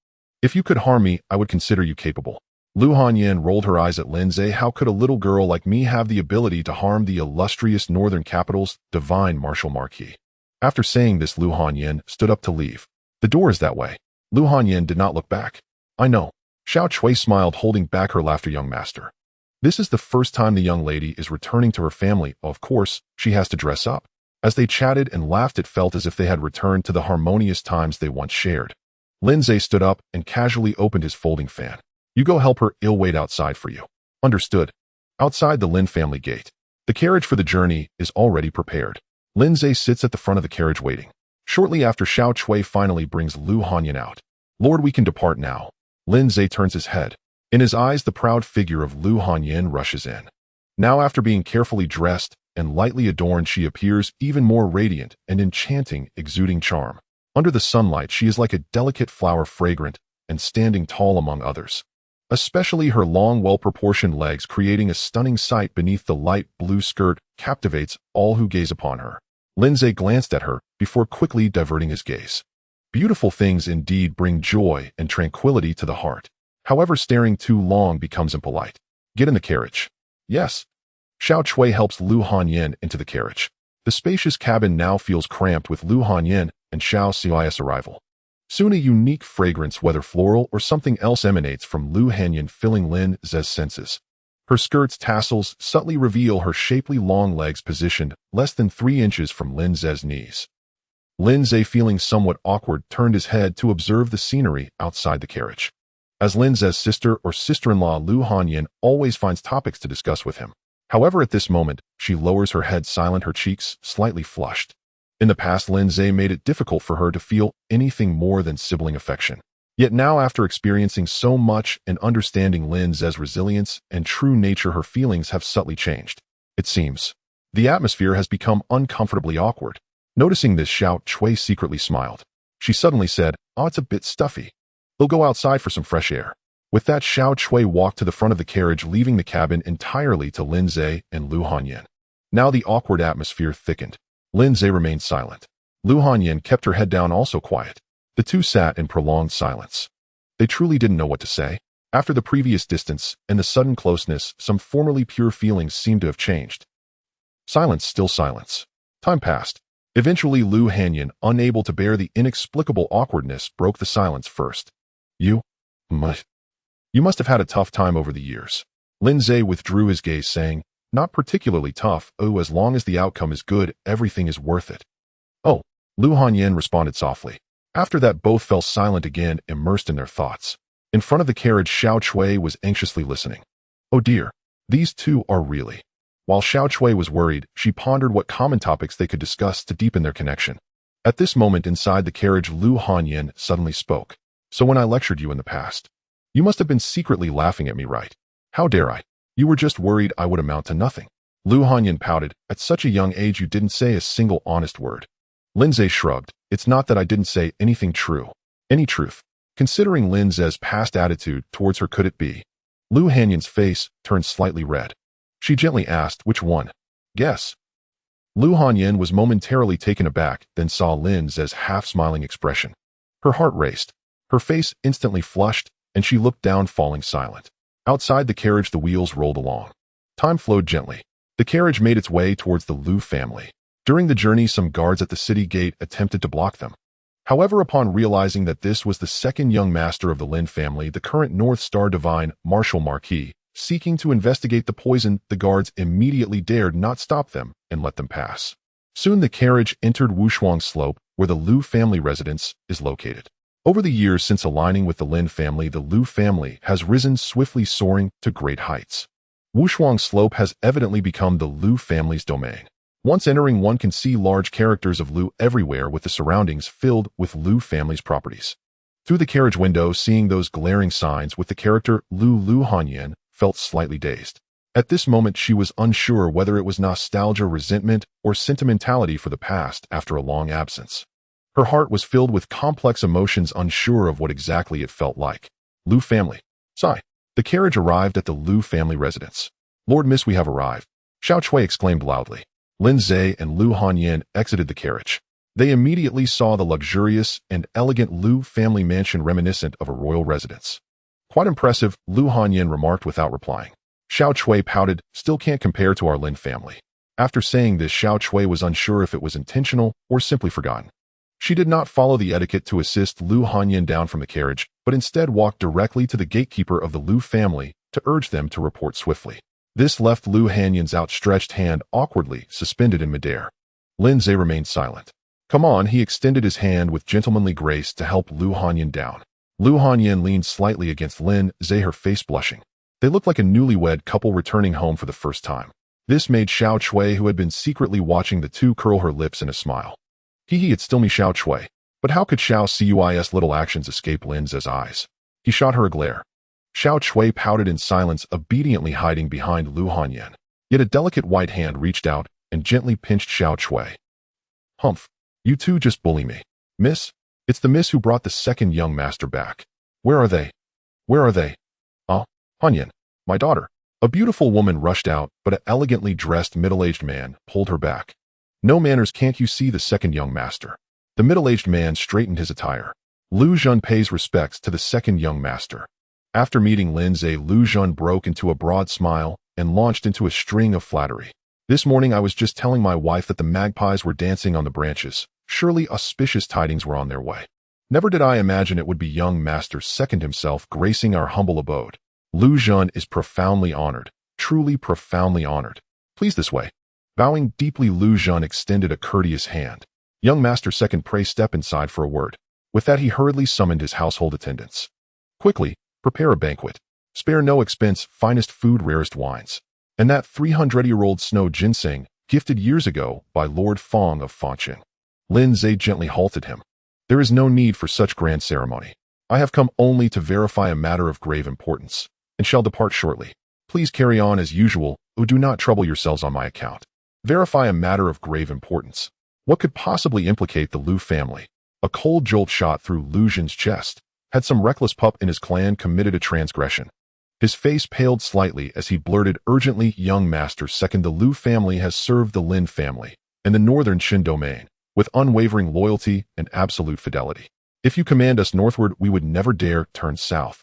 "If you could harm me, I would consider you capable." Lu Hanyin rolled her eyes at Lin Ze. How could a little girl like me have the ability to harm the illustrious northern capital's divine martial marquis? After saying this, Lu Hanyin stood up to leave. The door is that way. Lu Hanyin did not look back. I know. Xiao Chui smiled, holding back her laughter. Young master. This is the first time the young lady is returning to her family. Of course, she has to dress up. As they chatted and laughed, it felt as if they had returned to the harmonious times they once shared. Lin Ze stood up and casually opened his folding fan. You go help her, I'll wait outside for you. Understood. Outside the Lin family gate. The carriage for the journey is already prepared. Lin Ze sits at the front of the carriage waiting. Shortly after, Xiao Chui finally brings Lu Hanyin out. Lord, we can depart now. Lin Ze turns his head. In his eyes, the proud figure of Lu Hanyin rushes in. Now, after being carefully dressed and lightly adorned, she appears even more radiant and enchanting, exuding charm. Under the sunlight, she is like a delicate flower, fragrant and standing tall among others. Especially her long, well-proportioned legs, creating a stunning sight beneath the light blue skirt, captivates all who gaze upon her. Lin Ze glanced at her before quickly diverting his gaze. Beautiful things indeed bring joy and tranquility to the heart. However, staring too long becomes impolite. Get in the carriage. Yes. Xiao Chui helps Lu Hanyin into the carriage. The spacious cabin now feels cramped with Lu Hanyin and Xiao Cui's arrival. Soon a unique fragrance, whether floral or something else, emanates from Lu Hanyin, filling Lin Ze's senses. Her skirt's tassels subtly reveal her shapely long legs positioned less than 3 inches from Lin Ze's knees. Lin Ze, feeling somewhat awkward, turned his head to observe the scenery outside the carriage. As Lin Ze's sister or sister-in-law, Lu Hanyin always finds topics to discuss with him. However, at this moment, she lowers her head, silent, her cheeks slightly flushed. In the past, Lin Ze made it difficult for her to feel anything more than sibling affection. Yet now, after experiencing so much and understanding Lin Ze's resilience and true nature, her feelings have subtly changed. It seems the atmosphere has become uncomfortably awkward. Noticing this, Xiao Chui secretly smiled. She suddenly said, "Oh, it's a bit stuffy. We'll go outside for some fresh air." With that, Xiao Chui walked to the front of the carriage, leaving the cabin entirely to Lin Ze and Lu Hanyin. Now the awkward atmosphere thickened. Lin Ze remained silent. Lu Hanyin kept her head down, also quiet. The two sat in prolonged silence. They truly didn't know what to say. After the previous distance and the sudden closeness, some formerly pure feelings seemed to have changed. Silence, still silence. Time passed. Eventually, Lu Hanyin, unable to bear the inexplicable awkwardness, broke the silence first. You must have had a tough time over the years. Lin Ze withdrew his gaze, saying, "Not particularly tough. Oh, as long as the outcome is good, everything is worth it." "Oh," Lu Hanyin responded softly. After that, both fell silent again, immersed in their thoughts. In front of the carriage, Xiao Chui was anxiously listening. Oh dear, these two are really... While Xiao Chui was worried, she pondered what common topics they could discuss to deepen their connection. At this moment, inside the carriage, Lu Hanyin suddenly spoke. "So when I lectured you in the past, you must have been secretly laughing at me, right? How dare I? You were just worried I would amount to nothing." Lu Hanyin pouted. "At such a young age, you didn't say a single honest word." Lin Ze shrugged. "It's not that I didn't say anything true. Any truth." Considering Lin Ze's past attitude towards her, could it be? Lu Hanyin's face turned slightly red. She gently asked, "Which one?" "Guess." Lu Hanyin was momentarily taken aback, then saw Lin Ze's half-smiling expression. Her heart raced. Her face instantly flushed, and she looked down, falling silent. Outside the carriage, the wheels rolled along. Time flowed gently. The carriage made its way towards the Lu family. During the journey, some guards at the city gate attempted to block them. However, upon realizing that this was the second young master of the Lin family, the current North Star Divine Martial Marquis, seeking to investigate the poison, the guards immediately dared not stop them and let them pass. Soon the carriage entered Wushuang Slope, where the Lu family residence is located. Over the years since aligning with the Lin family, the Lu family has risen swiftly, soaring to great heights. Wushuang Slope has evidently become the Lu family's domain. Once entering, one can see large characters of Lu everywhere, with the surroundings filled with Lu family's properties. Through the carriage window, seeing those glaring signs with the character Lu Hanyan felt slightly dazed. At this moment, she was unsure whether it was nostalgia, resentment, or sentimentality for the past after a long absence. Her heart was filled with complex emotions, unsure of what exactly it felt like. Lu family. Sigh. The carriage arrived at the Lu family residence. Lord Miss, we have arrived. Xiao Chui exclaimed loudly. Lin Ze and Lu Hanyan exited the carriage. They immediately saw the luxurious and elegant Lu family mansion reminiscent of a royal residence. Quite impressive, Lu Hanyan remarked without replying. Xiao Chui pouted, still can't compare to our Lin family. After saying this, Xiao Chui was unsure if it was intentional or simply forgotten. She did not follow the etiquette to assist Lu Hanyan down from the carriage, but instead walked directly to the gatekeeper of the Lu family to urge them to report swiftly. This left Lu Hanyan's outstretched hand awkwardly suspended in midair. Lin Ze remained silent. Come on, he extended his hand with gentlemanly grace to help Lu Hanyan down. Lu Hanyan leaned slightly against Lin Ze, her face blushing. They looked like a newlywed couple returning home for the first time. This made Xiao Chui, who had been secretly watching the two, curl her lips in a smile. It's still me, Xiao Chui. But how could Xiao Cui's little actions escape Lin Ze's eyes? He shot her a glare. Xiao Chui pouted in silence, obediently hiding behind Lu Hanyan. Yet a delicate white hand reached out and gently pinched Xiao Chui. Humph. You two just bully me. Miss? It's the miss who brought the second young master back. Where are they? Where are they? Hanyan, my daughter. A beautiful woman rushed out, but an elegantly dressed middle-aged man pulled her back. No manners, can't you see the second young master? The middle-aged man straightened his attire. Lu Zhen pays respects to the second young master. After meeting Lin Ze, Lu Zhen broke into a broad smile and launched into a string of flattery. This morning I was just telling my wife that the magpies were dancing on the branches. Surely auspicious tidings were on their way. Never did I imagine it would be young master second himself gracing our humble abode. Lu Zhen is profoundly honored, truly profoundly honored. Please this way. Bowing deeply, Lu Zhen extended a courteous hand. Young master second, pray step inside for a word. With that, he hurriedly summoned his household attendants. Quickly, prepare a banquet. Spare no expense, finest food, rarest wines. And that 300-year-old snow ginseng, gifted years ago by Lord Fong of Fangqing. Lin Ze gently halted him. There is no need for such grand ceremony. I have come only to verify a matter of grave importance, and shall depart shortly. Please carry on as usual, or do not trouble yourselves on my account. Verify a matter of grave importance. What could possibly implicate the Lu family? A cold jolt shot through Lu Zhen's chest. Had some reckless pup in his clan committed a transgression? His face paled slightly as he blurted urgently, young master second, the Lu family has served the Lin family and the northern Qin domain with unwavering loyalty and absolute fidelity. If you command us northward, we would never dare turn south.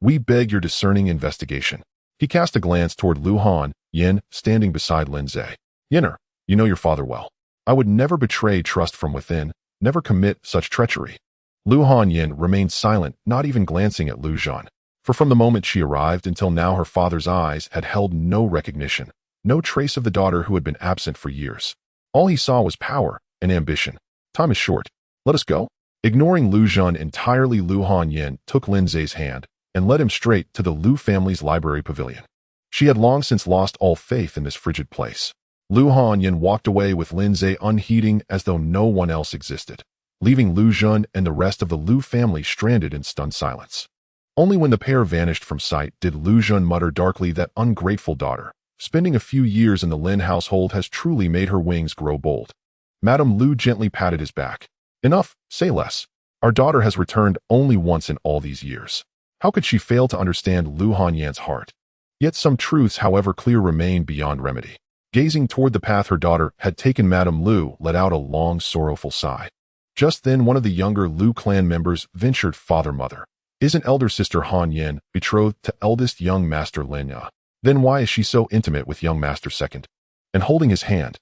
We beg your discerning investigation. He cast a glance toward Lu Hanyan, standing beside Lin Ze. Yenner, you know your father well. I would never betray trust from within, never commit such treachery. Lu Hanyan remained silent, not even glancing at Lu Zhen. For from the moment she arrived until now, her father's eyes had held no recognition, no trace of the daughter who had been absent for years. All he saw was power and ambition. Time is short. Let us go. Ignoring Lu Zhen entirely, Lu Hanyan took Lin Ze's hand and led him straight to the Lu family's library pavilion. She had long since lost all faith in this frigid place. Lu Hanyan walked away with Lin Ze unheeding as though no one else existed, leaving Lu Zhen and the rest of the Lu family stranded in stunned silence. Only when the pair vanished from sight did Lu Zhen mutter darkly, that ungrateful daughter, spending a few years in the Lin household, has truly made her wings grow bold. Madame Lu gently patted his back. Enough, say less. Our daughter has returned only once in all these years. How could she fail to understand Lu Hanyan's heart? Yet some truths, however clear, remained beyond remedy. Gazing toward the path her daughter had taken, Madame Lu let out a long, sorrowful sigh. Just then, one of the younger Lu clan members ventured, Father, Mother, isn't elder sister Hanyan betrothed to eldest young master Lin Ye? Then why is she so intimate with young master second? And holding his hand.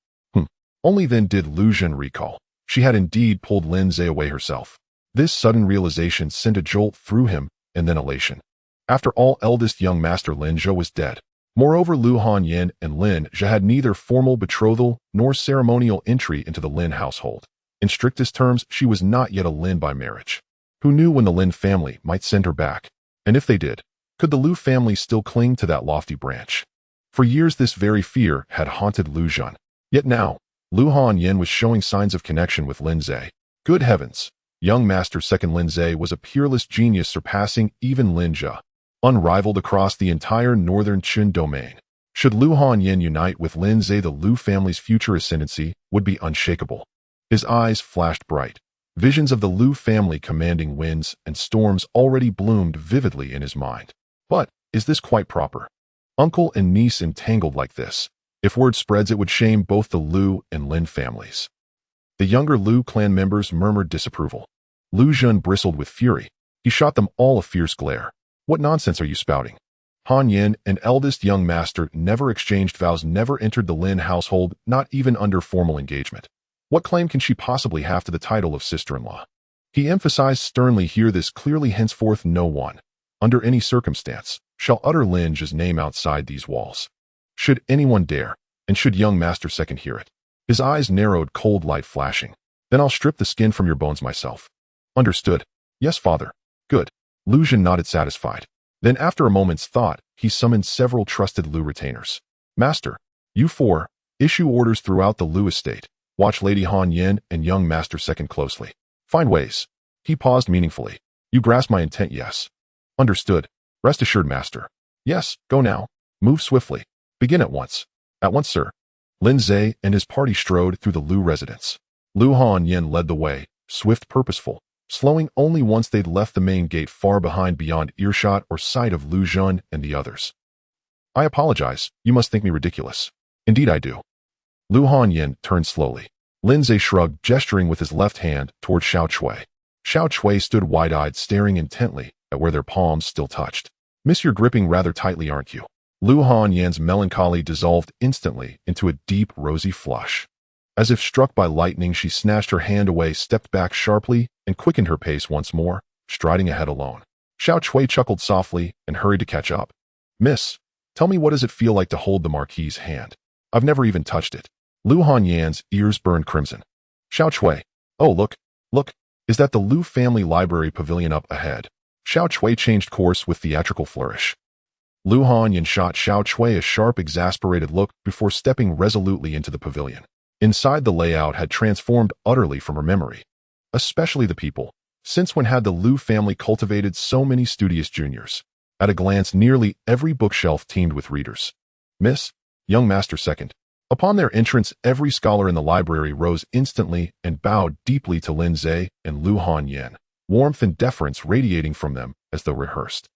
Only then did Lu Zhen recall. She had indeed pulled Lin Ze away herself. This sudden realization sent a jolt through him, and then elation. After all, eldest young master Lin Ze was dead. Moreover, Lu Hanyan and Lin Ze had neither formal betrothal nor ceremonial entry into the Lin household. In strictest terms, she was not yet a Lin by marriage. Who knew when the Lin family might send her back? And if they did, could the Lu family still cling to that lofty branch? For years this very fear had haunted Lu Zhen. Yet now, Lu Hanyan was showing signs of connection with Lin Ze. Good heavens! Young Master Second Lin Ze was a peerless genius surpassing even Lin Ze, unrivaled across the entire northern Qin domain. Should Lu Hanyin unite with Lin Ze, the Lu family's future ascendancy would be unshakable. His eyes flashed bright. Visions of the Lu family commanding winds and storms already bloomed vividly in his mind. But is this quite proper? Uncle and niece entangled like this. If word spreads, it would shame both the Lu and Lin families. The younger Lu clan members murmured disapproval. Lu Jun bristled with fury. He shot them all a fierce glare. What nonsense are you spouting? Han Yin, an eldest young master, never exchanged vows, never entered the Lin household, not even under formal engagement. What claim can she possibly have to the title of sister-in-law? He emphasized sternly, hear this clearly, henceforth no one, under any circumstance, shall utter Lin Ze's name outside these walls. Should anyone dare, and should young Master Second hear it. His eyes narrowed, cold light flashing. Then I'll strip the skin from your bones myself. Understood. Yes, father. Good. Lu Jun nodded, satisfied. Then after a moment's thought, he summoned several trusted Lu retainers. Master, you four, issue orders throughout the Lu estate. Watch Lady Han Yin and young Master Second closely. Find ways. He paused meaningfully. You grasp my intent, yes. Understood. Rest assured, Master. Yes, go now. Move swiftly. Begin at once. At once, sir. Lin Ze and his party strode through the Lu residence. Lu Han Yin led the way, swift, purposeful, slowing only once they'd left the main gate, far behind, beyond earshot or sight of Lu Jun and the others. I apologize. You must think me ridiculous. Indeed I do. Lu Han Yin turned slowly. Lin Ze shrugged, gesturing with his left hand toward Xiao Chui. Xiao Chui stood wide-eyed, staring intently at where their palms still touched. Miss, you're gripping rather tightly, aren't you? Lu Han Yin's melancholy dissolved instantly into a deep, rosy flush. As if struck by lightning, she snatched her hand away, stepped back sharply, and quickened her pace once more, striding ahead alone. Xiao Chui chuckled softly and hurried to catch up. Miss, tell me, what does it feel like to hold the Marquis's hand? I've never even touched it. Lu Han Yin's ears burned crimson. Xiao Chui. Oh, look. Is that the Lu family library pavilion up ahead? Xiao Chui changed course with theatrical flourish. Lu Han Yin shot Xiao Chui a sharp, exasperated look before stepping resolutely into the pavilion. Inside, the layout had transformed utterly from her memory. Especially the people. Since when had the Lu family cultivated so many studious juniors? At a glance, nearly every bookshelf teemed with readers. Miss, young Master Second. Upon their entrance, every scholar in the library rose instantly and bowed deeply to Lin Ze and Lu Han Yin, warmth and deference radiating from them as though rehearsed.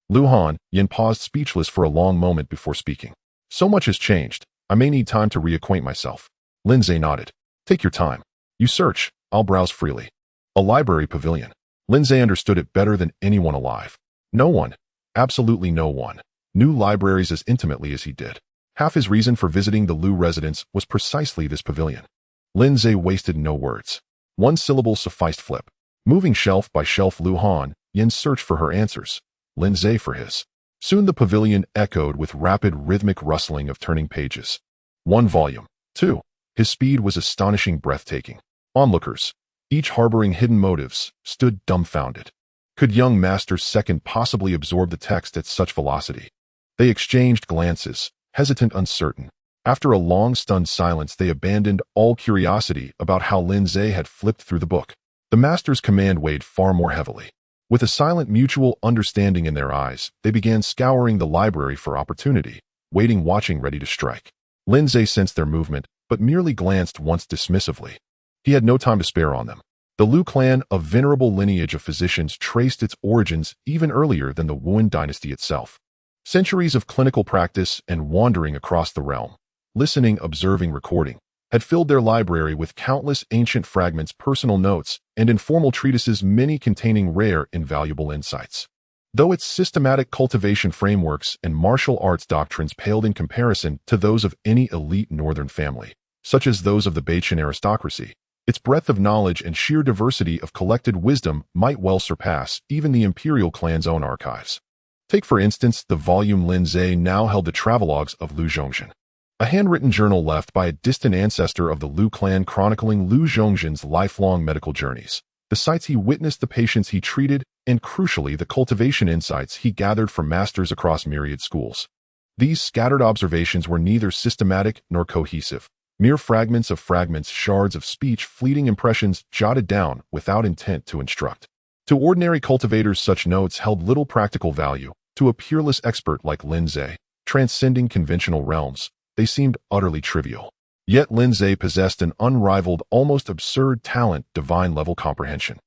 Lu Han Yin paused, speechless for a long moment before speaking. So much has changed. I may need time to reacquaint myself. Lin Ze nodded. Take your time. You search, I'll browse freely. A library pavilion. Lin Ze understood it better than anyone alive. No one, absolutely no one, knew libraries as intimately as he did. Half his reason for visiting the Lu residence was precisely this pavilion. Lin Ze wasted no words. One syllable sufficed. Flip. Moving shelf by shelf, Lu Han Yin searched for her answers, Lin Ze for his. Soon the pavilion echoed with rapid, rhythmic rustling of turning pages. 1 volume. 2. His speed was astonishing, breathtaking. Onlookers, each harboring hidden motives, stood dumbfounded. Could young Master Second possibly absorb the text at such velocity? They exchanged glances, hesitant, uncertain. After a long, stunned silence, they abandoned all curiosity about how Lin Ze had flipped through the book. The master's command weighed far more heavily. With a silent mutual understanding in their eyes, they began scouring the library for opportunity, waiting, watching, ready to strike. Lin Ze sensed their movement, but merely glanced once dismissively. He had no time to spare on them. The Lu clan, a venerable lineage of physicians, traced its origins even earlier than the Wen dynasty itself. Centuries of clinical practice and wandering across the realm, listening, observing, recording, had filled their library with countless ancient fragments, personal notes, and informal treatises, many containing rare, invaluable insights. Though its systematic cultivation frameworks and martial arts doctrines paled in comparison to those of any elite northern family, such as those of the Beichen aristocracy, its breadth of knowledge and sheer diversity of collected wisdom might well surpass even the imperial clan's own archives. Take, for instance, the volume Lin Ze now held, the travelogues of Lu Zhongzhen, a handwritten journal left by a distant ancestor of the Lu clan chronicling Lu Zhongzhen's lifelong medical journeys, the sights he witnessed, the patients he treated, and crucially, the cultivation insights he gathered from masters across myriad schools. These scattered observations were neither systematic nor cohesive. Mere fragments, shards of speech, fleeting impressions jotted down without intent to instruct. To ordinary cultivators, such notes held little practical value. To a peerless expert like Lin Ze, transcending conventional realms, they seemed utterly trivial. Yet Lin Ze possessed an unrivaled, almost absurd talent, divine-level comprehension.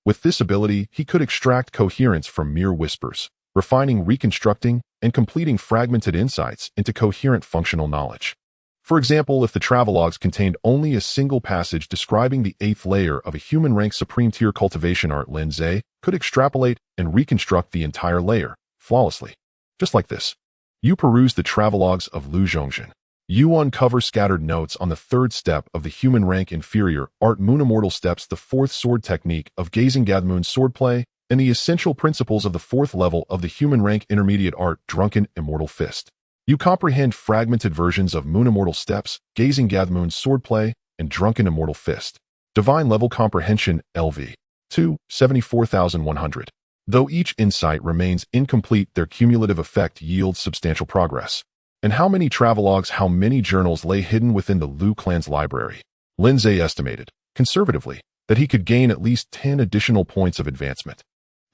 With this ability, he could extract coherence from mere whispers, refining, reconstructing, and completing fragmented insights into coherent functional knowledge. For example, if the travelogues contained only a single passage describing the 8th layer of a human-rank supreme-tier cultivation art, Lin Ze could extrapolate and reconstruct the entire layer flawlessly. Just like this. You peruse the travelogues of Lu Zhongzhen. You uncover scattered notes on the 3rd step of the human-rank inferior art Moon Immortal steps, the 4th sword technique of Gazing Gadmoon's swordplay, and the essential principles of the 4th level of the human-rank intermediate art Drunken Immortal Fist. You comprehend fragmented versions of Moon Immortal steps, Gazing Gadmoon's swordplay, and Drunken Immortal Fist. Divine-level comprehension, LV. 2, 74,100. Though each insight remains incomplete, their cumulative effect yields substantial progress. And how many travelogues, how many journals lay hidden within the Lu clan's library? Lin Ze estimated, conservatively, that he could gain at least 10 additional points of advancement.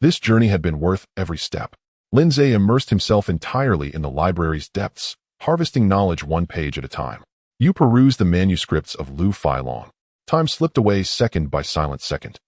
This journey had been worth every step. Lin Ze immersed himself entirely in the library's depths, harvesting knowledge one page at a time. You perused the manuscripts of Lu Failong. Time slipped away second by silent second.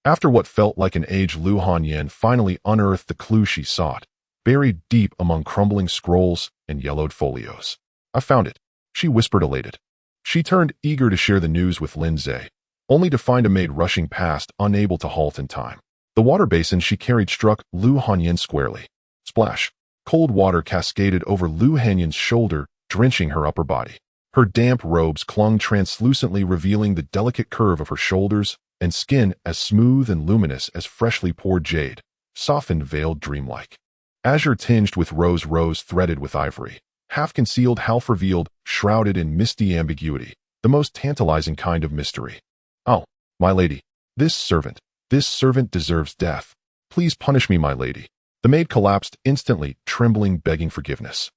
After what felt like an age, Lu Hanyan finally unearthed the clue she sought, buried deep among crumbling scrolls and yellowed folios. I found it, she whispered, elated. She turned, eager to share the news with Lin Ze, only to find a maid rushing past, unable to halt in time. The water basin she carried struck Lu Hanyan squarely. Splash. Cold water cascaded over Lu Hanyan's shoulder, drenching her upper body. Her damp robes clung translucently, revealing the delicate curve of her shoulders and skin as smooth and luminous as freshly poured jade, softened, veiled, dreamlike. Azure tinged with rose threaded with ivory, half-concealed, half-revealed, shrouded in misty ambiguity, the most tantalizing kind of mystery. Oh, my lady, this servant deserves death. Please punish me, my lady. The maid collapsed instantly, trembling, begging forgiveness.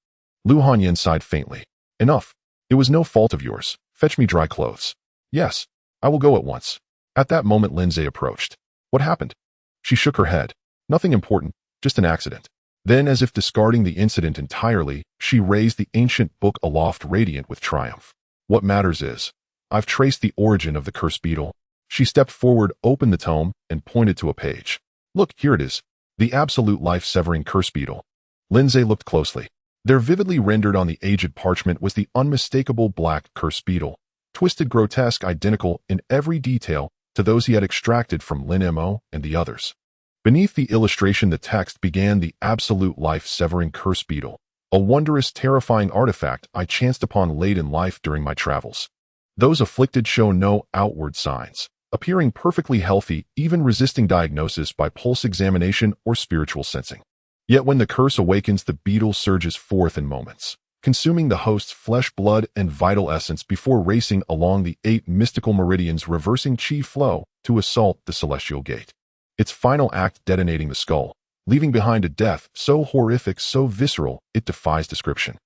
Lu Hanyan sighed faintly. Enough. It was no fault of yours. Fetch me dry clothes. Yes, I will go at once. At that moment, Lin Ze approached. What happened? She shook her head. Nothing important, just an accident. Then, as if discarding the incident entirely, she raised the ancient book aloft, radiant with triumph. What matters is, I've traced the origin of the cursed beetle. She stepped forward, opened the tome, and pointed to a page. Look, here it is. The absolute life-severing curse beetle. Lin Ze looked closely. There, vividly rendered on the aged parchment, was the unmistakable black curse beetle, twisted, grotesque, identical in every detail to those he had extracted from Lin Mo and the others. Beneath the illustration, the text began: the absolute life-severing curse beetle, a wondrous, terrifying artifact I chanced upon late in life during my travels. Those afflicted show no outward signs, appearing perfectly healthy, even resisting diagnosis by pulse examination or spiritual sensing. Yet when the curse awakens, the beetle surges forth in moments, consuming the host's flesh, blood, and vital essence before racing along the 8 mystical meridians, reversing chi flow to assault the celestial gate. Its final act detonating the skull, leaving behind a death so horrific, so visceral, it defies description.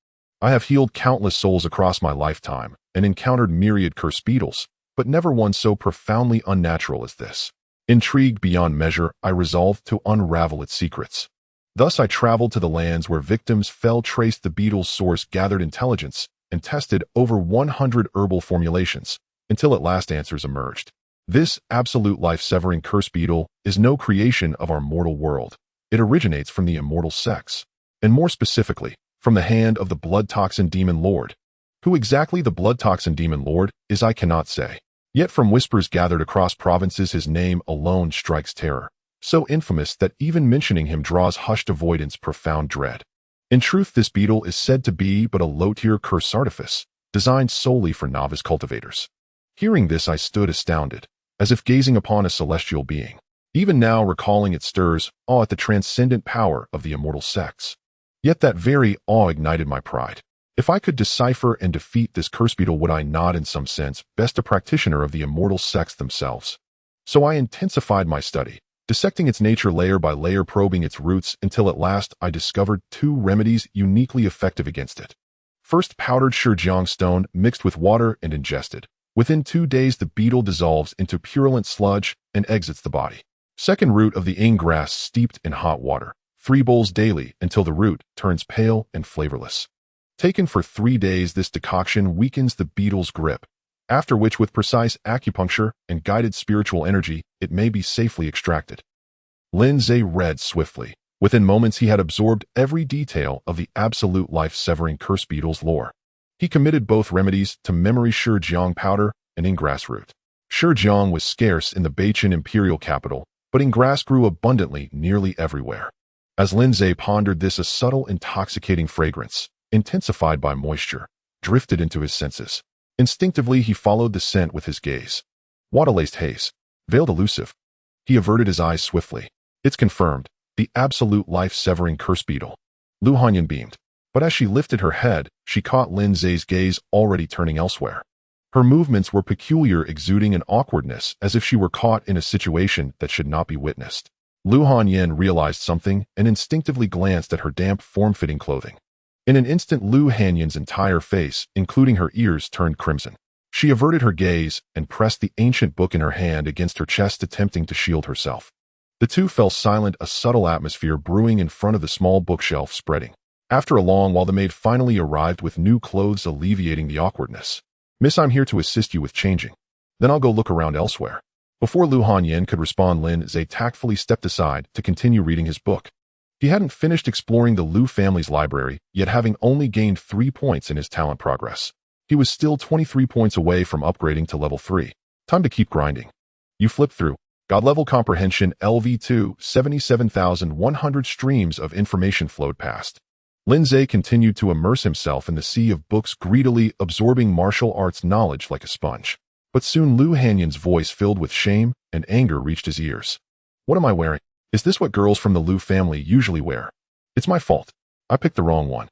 I have healed countless souls across my lifetime and encountered myriad cursed beetles, but never one so profoundly unnatural as this. Intrigued beyond measure, I resolved to unravel its secrets. Thus I traveled to the lands where victims fell, traced the beetle's source, gathered intelligence, and tested over 100 herbal formulations, until at last answers emerged. This absolute life-severing curse beetle is no creation of our mortal world. It originates from the immortal sex, and more specifically, from the hand of the blood toxin demon lord. Who exactly the blood toxin demon lord is, I cannot say. Yet from whispers gathered across provinces, his name alone strikes terror, so infamous that even mentioning him draws hushed avoidance, profound dread. In truth, this beetle is said to be but a low-tier curse artifice, designed solely for novice cultivators. Hearing this, I stood astounded, as if gazing upon a celestial being. Even now, recalling it stirs awe at the transcendent power of the immortal sex. Yet that very awe ignited my pride. If I could decipher and defeat this curse beetle, would I not, in some sense, best a practitioner of the immortal sex themselves? So I intensified my study, dissecting its nature layer by layer, probing its roots, until at last I discovered 2 remedies uniquely effective against it. First, powdered Shijiang stone mixed with water and ingested. Within 2 days, the beetle dissolves into purulent sludge and exits the body. Second, root of the ing grass steeped in hot water. 3 bowls daily until the root turns pale and flavorless. Taken for 3 days, this decoction weakens the beetle's grip, after which with precise acupuncture and guided spiritual energy, it may be safely extracted. Lin Ze read swiftly. Within moments, he had absorbed every detail of the absolute life-severing curse beetle's lore. He committed both remedies to memory: Shijiang powder and ingrass root. Shijiang was scarce in the Beichin imperial capital, but ingrass grew abundantly nearly everywhere. As Lin Ze pondered this, a subtle, intoxicating fragrance, intensified by moisture, drifted into his senses. Instinctively, he followed the scent with his gaze. Water-laced haze, veiled elusive. He averted his eyes swiftly. It's confirmed. The absolute life-severing curse beetle. Lu Hanyan beamed. But as she lifted her head, she caught Lin Ze's gaze already turning elsewhere. Her movements were peculiar, exuding an awkwardness as if she were caught in a situation that should not be witnessed. Lu Hanyan realized something and instinctively glanced at her damp, form-fitting clothing. In an instant, Lu Hanyan's entire face, including her ears, turned crimson. She averted her gaze and pressed the ancient book in her hand against her chest, attempting to shield herself. The two fell silent, a subtle atmosphere brewing in front of the small bookshelf spreading. After a long while, the maid finally arrived with new clothes, alleviating the awkwardness. "Miss, I'm here to assist you with changing. Then I'll go look around elsewhere." Before Lu Hanyan could respond, Lin Ze tactfully stepped aside to continue reading his book. He hadn't finished exploring the Lu family's library, yet having only gained 3 points in his talent progress. He was still 23 points away from upgrading to level 3. Time to keep grinding. You flip through. God-level comprehension LV2, 77,100 streams of information flowed past. Lin Ze continued to immerse himself in the sea of books, greedily absorbing martial arts knowledge like a sponge. But soon Lu Hanyan's voice, filled with shame and anger, reached his ears. "What am I wearing? Is this what girls from the Lu family usually wear? It's my fault. I picked the wrong one."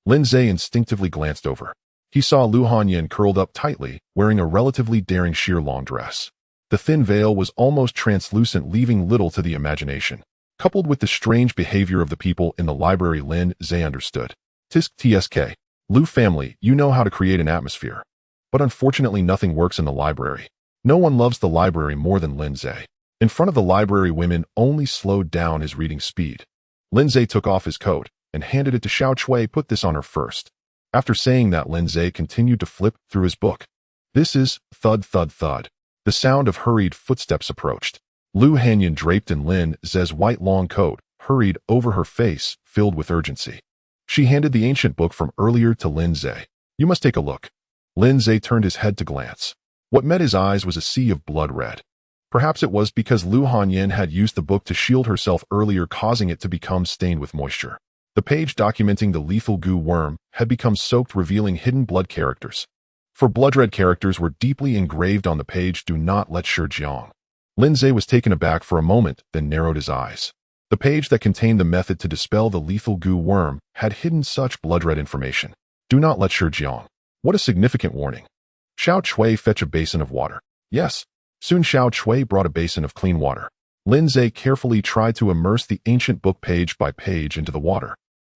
Lin Ze instinctively glanced over. He saw Lu Hanyan curled up tightly, wearing a relatively daring sheer long dress. The thin veil was almost translucent, leaving little to the imagination. Coupled with the strange behavior of the people in the library, Lin Ze understood. TSK. Lu family, you know how to create an atmosphere. But unfortunately, nothing works in the library. No one loves the library more than Lin Ze. In front of the library, women only slowed down his reading speed. Lin Ze took off his coat and handed it to Xiao Chui. "Put this on her first." After saying that, Lin Ze continued to flip through his book. This is thud, thud, thud. The sound of hurried footsteps approached. Lu Hanyan, draped in Lin Ze's white long coat, hurried over, her face filled with urgency. She handed the ancient book from earlier to Lin Ze. "You must take a look." Lin Ze turned his head to glance. What met his eyes was a sea of blood red. Perhaps it was because Lu Hanyan had used the book to shield herself earlier, causing it to become stained with moisture. The page documenting the lethal goo worm had become soaked, revealing hidden blood characters. For blood-red characters were deeply engraved on the page: "Do not let Shijiang." Lin Ze was taken aback for a moment, then narrowed his eyes. The page that contained the method to dispel the lethal goo worm had hidden such blood-red information. "Do not let Shijiang." What a significant warning. "Xiao Chui, fetch a basin of water." Yes. Soon Xiao Chui brought a basin of clean water. Lin Ze carefully tried to immerse the ancient book page by page into the water.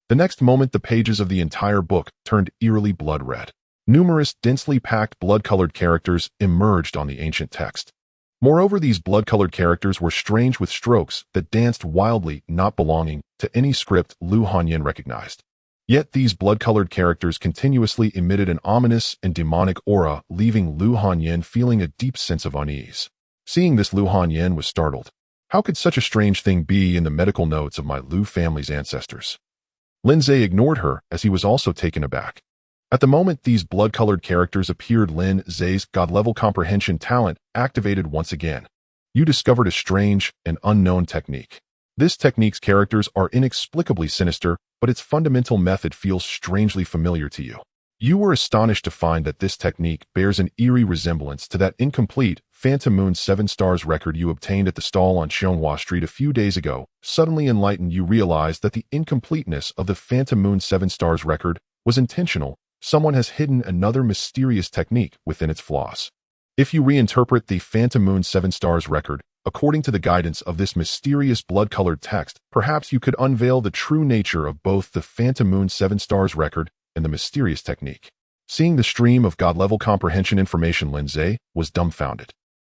The next moment, the pages of the entire book turned eerily blood-red. Numerous densely packed blood-colored characters emerged on the ancient text. Moreover, these blood-colored characters were strange, with strokes that danced wildly, not belonging to any script Lu Hanyan recognized. Yet these blood-colored characters continuously emitted an ominous and demonic aura, leaving Lu Hanyan feeling a deep sense of unease. Seeing this, Lu Hanyan was startled. How could such a strange thing be in the medical notes of my Lu family's ancestors? Lin Ze ignored her, as he was also taken aback. At the moment these blood-colored characters appeared, Lin Ze's God-level comprehension talent activated once again. You discovered a strange and unknown technique. This technique's characters are inexplicably sinister, but its fundamental method feels strangely familiar to you. You were astonished to find that this technique bears an eerie resemblance to that incomplete Phantom Moon 7 Stars record you obtained at the stall on Xianghua Street a few days ago. Suddenly enlightened, you realized that the incompleteness of the Phantom Moon 7 Stars record was intentional. Someone has hidden another mysterious technique within its flaws. If you reinterpret the Phantom Moon 7 Stars record according to the guidance of this mysterious blood-colored text, perhaps you could unveil the true nature of both the Phantom Moon 7 Stars record and the mysterious technique. Seeing the stream of God-level comprehension information, Lin Ze was dumbfounded.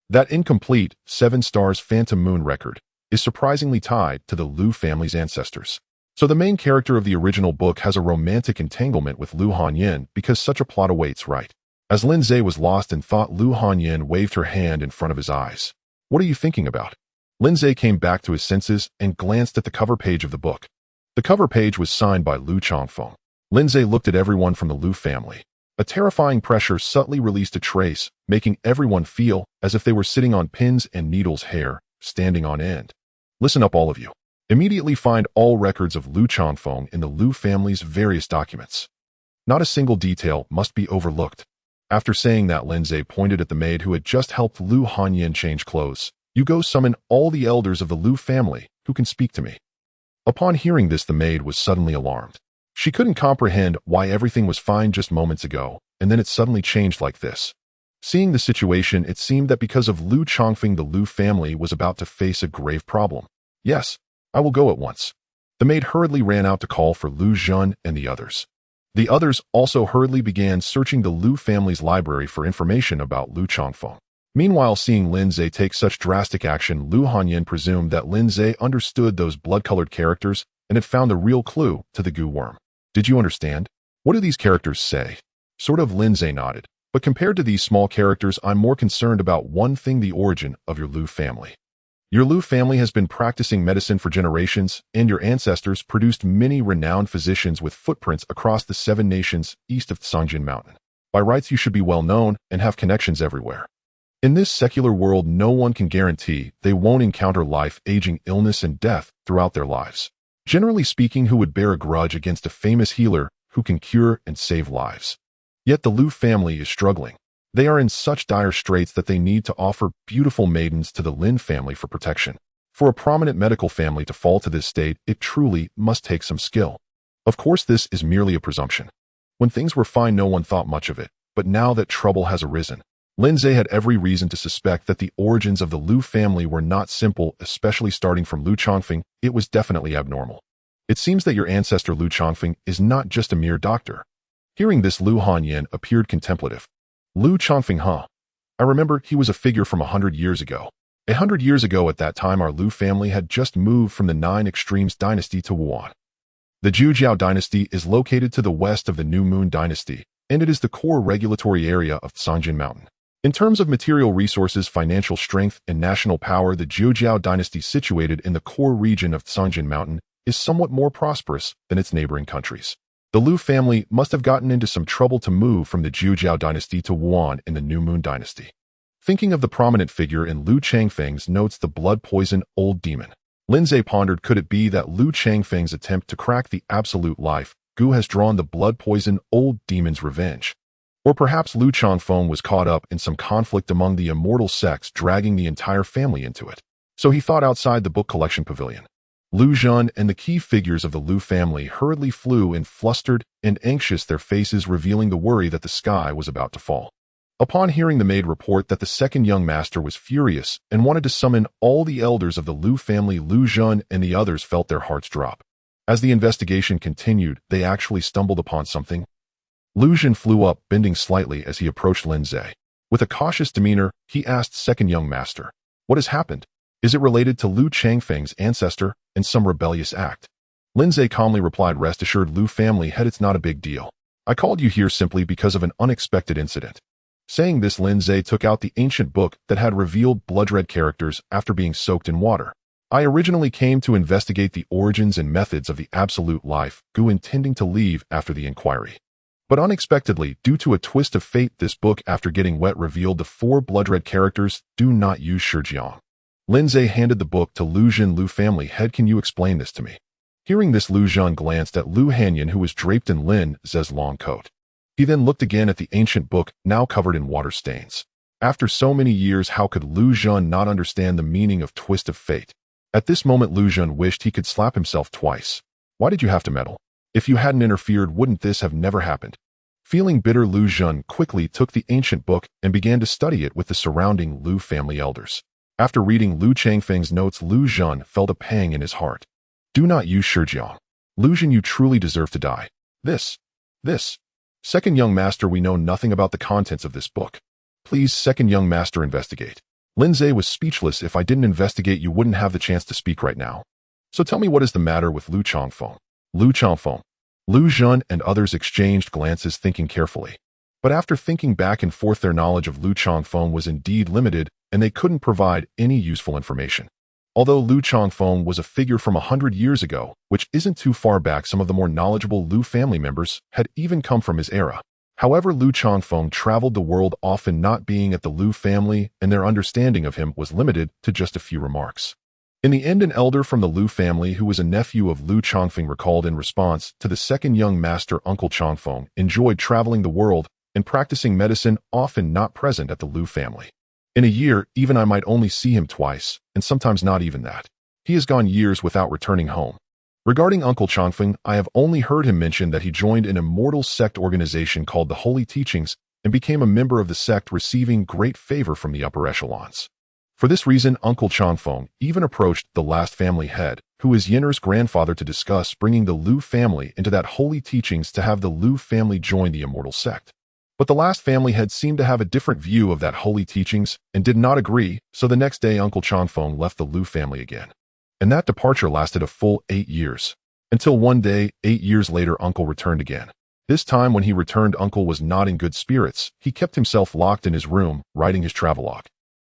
That incomplete 7 stars phantom moon record is surprisingly tied to the Lu family's ancestors. So the main character of the original book has a romantic entanglement with Lu Hanyin because such a plot awaits, right? As Lin Ze was lost in thought, Lu Hanyin waved her hand in front of his eyes. What are you thinking about? Lin Ze came back to his senses and glanced at the cover page of the book. The cover page was signed by Lu Changfeng. Lin Ze looked at everyone from the Lu family. A terrifying pressure subtly released a trace, making everyone feel as if they were sitting on pins and needles, hair standing on end. Listen up, all of you. Immediately find all records of Lu Changfeng in the Lu family's various documents. Not a single detail must be overlooked. After saying that, Lin Ze pointed at the maid who had just helped Lu Hanyin change clothes. You go summon all the elders of the Lu family who can speak to me. Upon hearing this, the maid was suddenly alarmed. She couldn't comprehend why everything was fine just moments ago, and then it suddenly changed like this. Seeing the situation, it seemed that because of Lu Changfeng, the Lu family was about to face a grave problem. Yes, I will go at once. The maid hurriedly ran out to call for Lu Zhen and the others. The others also hurriedly began searching the Lu family's library for information about Lu Changfeng. Meanwhile, seeing Lin Ze take such drastic action, Lu Hanyin presumed that Lin Ze understood those blood-colored characters and had found the real clue to the goo worm. Did you understand? What do these characters say? Sort of, Lin Ze nodded. But compared to these small characters, I'm more concerned about one thing: the origin of your Lu family. Your Lu family has been practicing medicine for generations, and your ancestors produced many renowned physicians with footprints across the 7 nations east of Sanjin Mountain. By rights, you should be well known and have connections everywhere. In this secular world, no one can guarantee they won't encounter life, aging, illness, and death throughout their lives. Generally speaking, who would bear a grudge against a famous healer who can cure and save lives? Yet the Lu family is struggling. They are in such dire straits that they need to offer beautiful maidens to the Lin family for protection. For a prominent medical family to fall to this state, it truly must take some skill. Of course, this is merely a presumption. When things were fine, no one thought much of it, but now that trouble has arisen, Lin Ze had every reason to suspect that the origins of the Lu family were not simple, especially starting from Lu Changfeng. It was definitely abnormal. It seems that your ancestor Lu Changfeng is not just a mere doctor. Hearing this, Lu Hanyin appeared contemplative. Lu Changfeng, huh? I remember he was a figure from 100 years ago. 100 years ago, at that time, our Lu family had just moved from the 9 Extremes dynasty to Wuan. The Zhujiao dynasty is located to the west of the New Moon dynasty, and it is the core regulatory area of Sanjin Mountain. In terms of material resources, financial strength, and national power, the Zhujiao dynasty, situated in the core region of Sanjin Mountain, is somewhat more prosperous than its neighboring countries. The Lu family must have gotten into some trouble to move from the Zhujiao dynasty to Wuan in the New Moon dynasty. Thinking of the prominent figure in Lu Changfeng's notes, the blood poison old demon, Lin Ze pondered, could it be that Lu Changfeng's attempt to crack the absolute life goo has drawn the blood poison old demon's revenge? Or perhaps Lu Changfeng was caught up in some conflict among the immortal sects, dragging the entire family into it. So he thought outside the book collection pavilion. Lu Zhen and the key figures of the Lu family hurriedly flew in, flustered and anxious, their faces revealing the worry that the sky was about to fall. Upon hearing the maid report that the second young master was furious and wanted to summon all the elders of the Lu family, Lu Zhen and the others felt their hearts drop. As the investigation continued, they actually stumbled upon something. Lu Zhen flew up, bending slightly as he approached Lin Ze. With a cautious demeanor, he asked, "Second young master, what has happened? Is it related to Lu Changfeng's ancestor and some rebellious act?" Lin Ze calmly replied, "Rest assured, Lu family head, it's not a big deal. I called you here simply because of an unexpected incident." Saying this, Lin Ze took out the ancient book that had revealed blood-red characters after being soaked in water. "I originally came to investigate the origins and methods of the absolute life goo, intending to leave after the inquiry. But unexpectedly, due to a twist of fate, this book, after getting wet, revealed the 4 blood-red characters. Do not use Shijiang." Lin Ze handed the book to Lu Zhen. "Lu family head, can you explain this to me?" Hearing this, Lu Zhen glanced at Lu Hanyin, who was draped in Lin Ze's long coat. He then looked again at the ancient book, now covered in water stains. After so many years, how could Lu Zhen not understand the meaning of twist of fate? At this moment, Lu Zhen wished he could slap himself twice. Why did you have to meddle? If you hadn't interfered, wouldn't this have never happened? Feeling bitter, Lu Zhen quickly took the ancient book and began to study it with the surrounding Lu family elders. After reading Lu Changfeng's notes, Lu Zhen felt a pang in his heart. "Do not use Shijiang. Lu Zhen, you truly deserve to die." This This. Second young master, we know nothing about the contents of this book. Please, second young master, investigate. Lin Ze was speechless. If I didn't investigate, you wouldn't have the chance to speak right now. So tell me, what is the matter with Lu Changfeng? Lu Changfeng. Lu Zhen and others exchanged glances, thinking carefully. But after thinking back and forth, their knowledge of Lu Changfeng was indeed limited, and they couldn't provide any useful information. Although Lu Changfeng was a figure from 100 years ago, which isn't too far back, some of the more knowledgeable Lu family members had even come from his era. However, Lu Changfeng traveled the world, often not being at the Lu family, and their understanding of him was limited to just a few remarks. In the end, an elder from the Lu family, who was a nephew of Lu Changfeng, recalled in response to the second young master, Uncle Changfeng enjoyed traveling the world and practicing medicine, often not present at the Lu family. In a year, even I might only see him twice, and sometimes not even that. He has gone years without returning home. Regarding Uncle Changfeng, I have only heard him mention that he joined an immortal sect organization called the Holy Teachings and became a member of the sect, receiving great favor from the upper echelons. For this reason, Uncle Changfeng even approached the last family head, who is Yin'er's grandfather, to discuss bringing the Lu family into that Holy Teachings to have the Lu family join the immortal sect. But the last family head seemed to have a different view of that Holy Teachings and did not agree, so the next day Uncle Changfeng left the Lu family again. And that departure lasted a full 8 years. Until one day, 8 years later, Uncle returned again. This time when he returned, Uncle was not in good spirits. He kept himself locked in his room, writing his travelogue.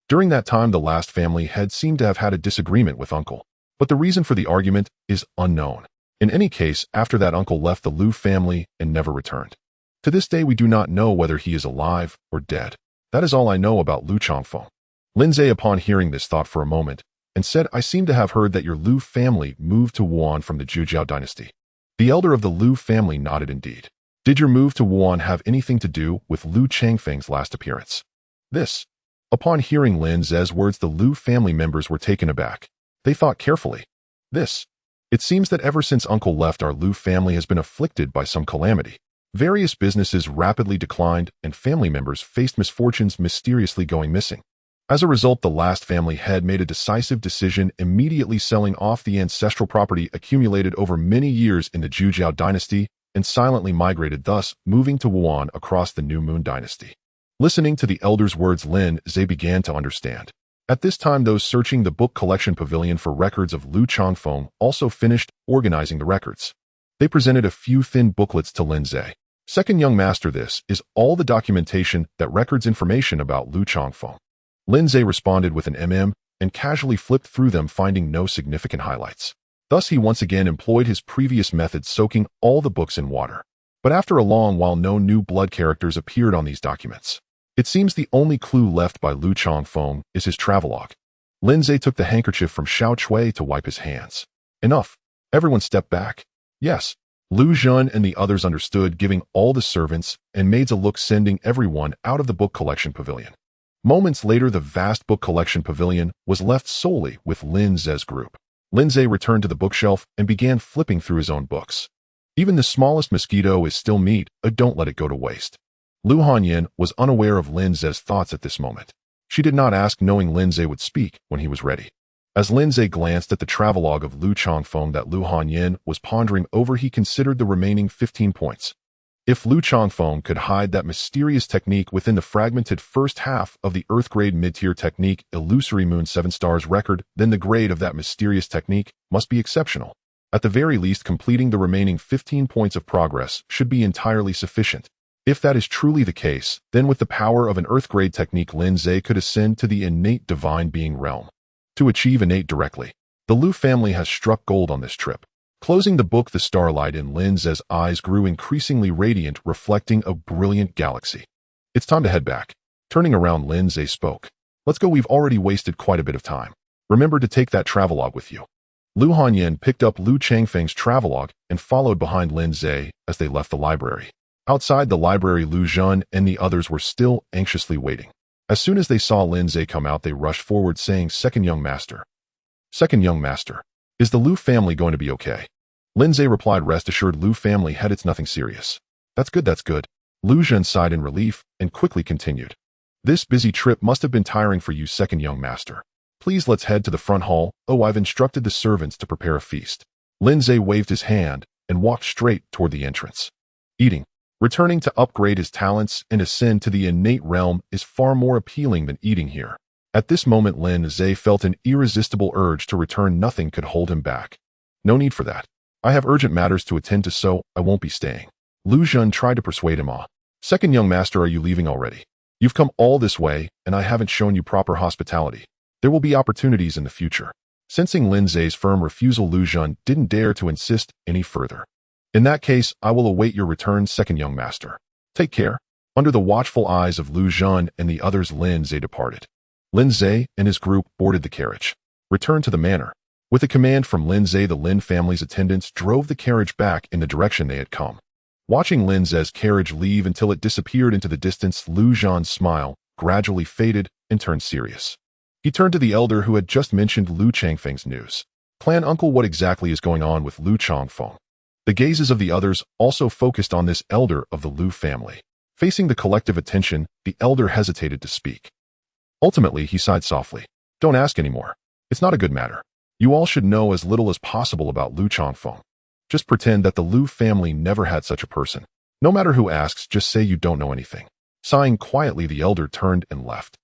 During that time, the last family head seemed to have had a disagreement with Uncle. But the reason for the argument is unknown. In any case, after that, Uncle left the Lu family and never returned. To this day, we do not know whether he is alive or dead. That is all I know about Lu Changfeng. Lin Ze, upon hearing this, thought for a moment and said, I seem to have heard that your Lu family moved to Wuan from the Zhujiao dynasty. The elder of the Lu family nodded. Indeed. Did your move to Wuan have anything to do with Lu Changfeng's last appearance? This. Upon hearing Lin Ze's words, the Lu family members were taken aback. They thought carefully. This. It seems that ever since Uncle left, our Lu family has been afflicted by some calamity. Various businesses rapidly declined, and family members faced misfortunes, mysteriously going missing. As a result, the last family head made a decisive decision, immediately selling off the ancestral property accumulated over many years in the Zhujiao dynasty, and silently migrated, thus moving to Wuan across the New Moon dynasty. Listening to the elder's words, Lin Ze began to understand. At this time, those searching the book collection pavilion for records of Lu Changfeng also finished organizing the records. They presented a few thin booklets to Lin Ze. Second young master, this is all the documentation that records information about Lu Changfeng. Lin Ze responded with an and casually flipped through them, finding no significant highlights. Thus he once again employed his previous method, soaking all the books in water. But after a long while, no new blood characters appeared on these documents. It seems the only clue left by Lu Changfeng is his travelogue. Lin Ze took the handkerchief from Xiao Chui to wipe his hands. Enough. Everyone stepped back. Yes. Lu Zhen and the others understood, giving all the servants and maids a look, sending everyone out of the book collection pavilion. Moments later, the vast book collection pavilion was left solely with Lin Ze's group. Lin Ze returned to the bookshelf and began flipping through his own books. Even the smallest mosquito is still meat, don't let it go to waste. Lu Hanyin was unaware of Lin Ze's thoughts at this moment. She did not ask, knowing Lin Ze would speak when he was ready. As Lin Ze glanced at the travelogue of Lu Changfeng that Lu Hanyin was pondering over, he considered the remaining 15 points. If Lu Changfeng could hide that mysterious technique within the fragmented first half of the Earth-grade mid-tier technique Illusory Moon 7 Stars record, then the grade of that mysterious technique must be exceptional. At the very least, completing the remaining 15 points of progress should be entirely sufficient. If that is truly the case, then with the power of an Earth-grade technique, Lin Ze could ascend to the innate divine being realm. To achieve innate directly, the Lu family has struck gold on this trip. Closing the book, the starlight in Lin Ze's eyes grew increasingly radiant, reflecting a brilliant galaxy. It's time to head back. Turning around, Lin Ze spoke. Let's go, we've already wasted quite a bit of time. Remember to take that travelogue with you. Lu Hanyin picked up Lu Changfeng's travelogue and followed behind Lin Ze as they left the library. Outside the library, Lu Zhen and the others were still anxiously waiting. As soon as they saw Lin Ze come out, they rushed forward, saying, Second young master. Second young master. Is the Lu family going to be okay? Lin Ze replied, rest assured, Lu family head, it's nothing serious. That's good, that's good. Lu Zhen sighed in relief and quickly continued. This busy trip must have been tiring for you, second young master. Please let's head to the front hall. Oh, I've instructed the servants to prepare a feast. Lin Ze waved his hand and walked straight toward the entrance. Eating. Returning to upgrade his talents and ascend to the innate realm is far more appealing than eating here. At this moment, Lin Ze felt an irresistible urge to return. Nothing could hold him back. No need for that. I have urgent matters to attend to, so I won't be staying. Lu Zhen tried to persuade him. Second young master, are you leaving already? You've come all this way, and I haven't shown you proper hospitality. There will be opportunities in the future. Sensing Lin Ze's firm refusal, Lu Zhen didn't dare to insist any further. In that case, I will await your return, second young master. Take care. Under the watchful eyes of Lu Zhen and the others, Lin Ze departed. Lin Ze and his group boarded the carriage. Returned to the manor. With a command from Lin Ze, the Lin family's attendants drove the carriage back in the direction they had come. Watching Lin Ze's carriage leave until it disappeared into the distance, Lu Zhen's smile gradually faded and turned serious. He turned to the elder who had just mentioned Lu Changfeng's news. Clan uncle, what exactly is going on with Lu Changfeng? The gazes of the others also focused on this elder of the Lu family. Facing the collective attention, the elder hesitated to speak. Ultimately, he sighed softly. Don't ask anymore. It's not a good matter. You all should know as little as possible about Lu Changfeng. Just pretend that the Lu family never had such a person. No matter who asks, just say you don't know anything. Sighing quietly, the elder turned and left.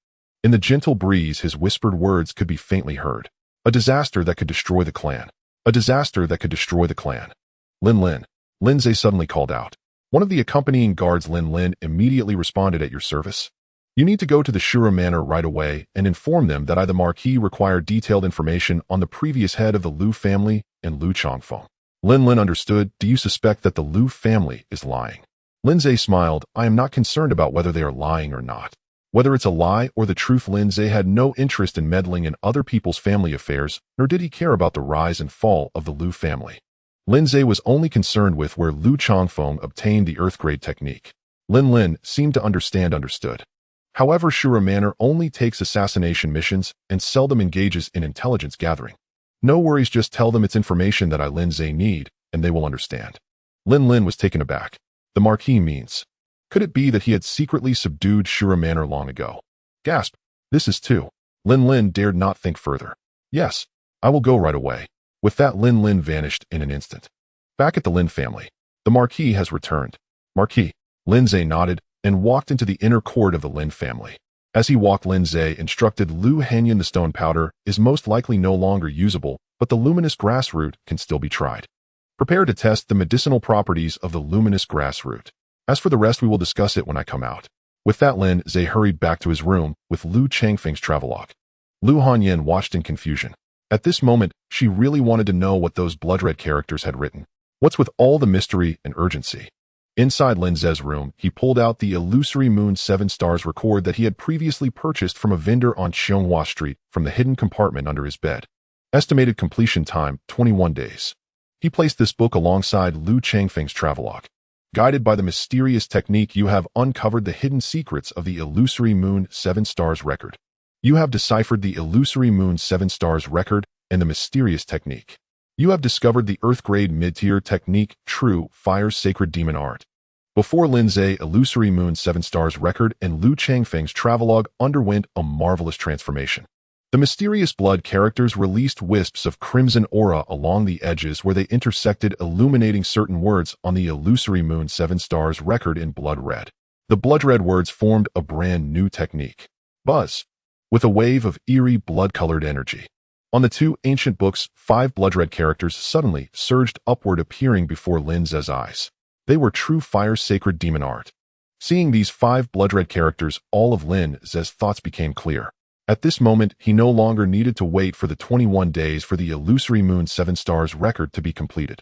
In the gentle breeze, his whispered words could be faintly heard. A disaster that could destroy the clan. A disaster that could destroy the clan. Lin Ze suddenly called out. One of the accompanying guards, Lin, immediately responded, at your service. You need to go to the Shura Manor right away and inform them that I, the Marquis, require detailed information on the previous head of the Lu family and Lu Changfeng. Lin understood. Do you suspect that the Lu family is lying? Lin Ze smiled. I am not concerned about whether they are lying or not. Whether it's a lie or the truth, Lin Ze had no interest in meddling in other people's family affairs, nor did he care about the rise and fall of the Lu family. Lin Ze was only concerned with where Lu Changfeng obtained the Earth-grade technique. Lin seemed to understood. However, Shura Manor only takes assassination missions and seldom engages in intelligence gathering. No worries, just tell them it's information that I, Lin Ze, need, and they will understand. Lin was taken aback. The Marquis means. Could it be that he had secretly subdued Shura Manor long ago? Gasp. This is too. Lin dared not think further. Yes, I will go right away. With that, Lin vanished in an instant. Back at the Lin family, the Marquis has returned. Marquis. Lin Ze nodded and walked into the inner court of the Lin family. As he walked, Lin Ze instructed Lu Hanyan the stone powder is most likely no longer usable, but the luminous grass root can still be tried. Prepare to test the medicinal properties of the luminous grass root. As for the rest, we will discuss it when I come out. With that, Lin Ze hurried back to his room with Lu Changfeng's travelogue. Lu Hanyan watched in confusion. At this moment, she really wanted to know what those blood-red characters had written. What's with all the mystery and urgency? Inside Lin Ze's room, he pulled out the illusory Moon 7 Stars record that he had previously purchased from a vendor on Xianghua Street from the hidden compartment under his bed. Estimated completion time, 21 days. He placed this book alongside Lu Changfeng's travelogue. Guided by the mysterious technique, you have uncovered the hidden secrets of the illusory Moon 7 Stars record. You have deciphered the illusory Moon 7 Stars record and the mysterious technique. You have discovered the Earth-grade mid-tier technique, True Fire's Sacred Demon Art. Before Lin Ze, illusory Moon 7 Stars record and Lu Changfeng's travelogue underwent a marvelous transformation. The mysterious blood characters released wisps of crimson aura along the edges where they intersected, illuminating certain words on the illusory Moon 7 Stars record in blood red. The blood red words formed a brand new technique. Buzz. With a wave of eerie blood-colored energy. On the two ancient books, 5 blood-red characters suddenly surged upward, appearing before Lin Ze's eyes. They were True Fire's Sacred Demon Art. Seeing these 5 blood-red characters, all of Lin Ze's thoughts became clear. At this moment, he no longer needed to wait for the 21 days for the illusory Moon 7 Stars record to be completed.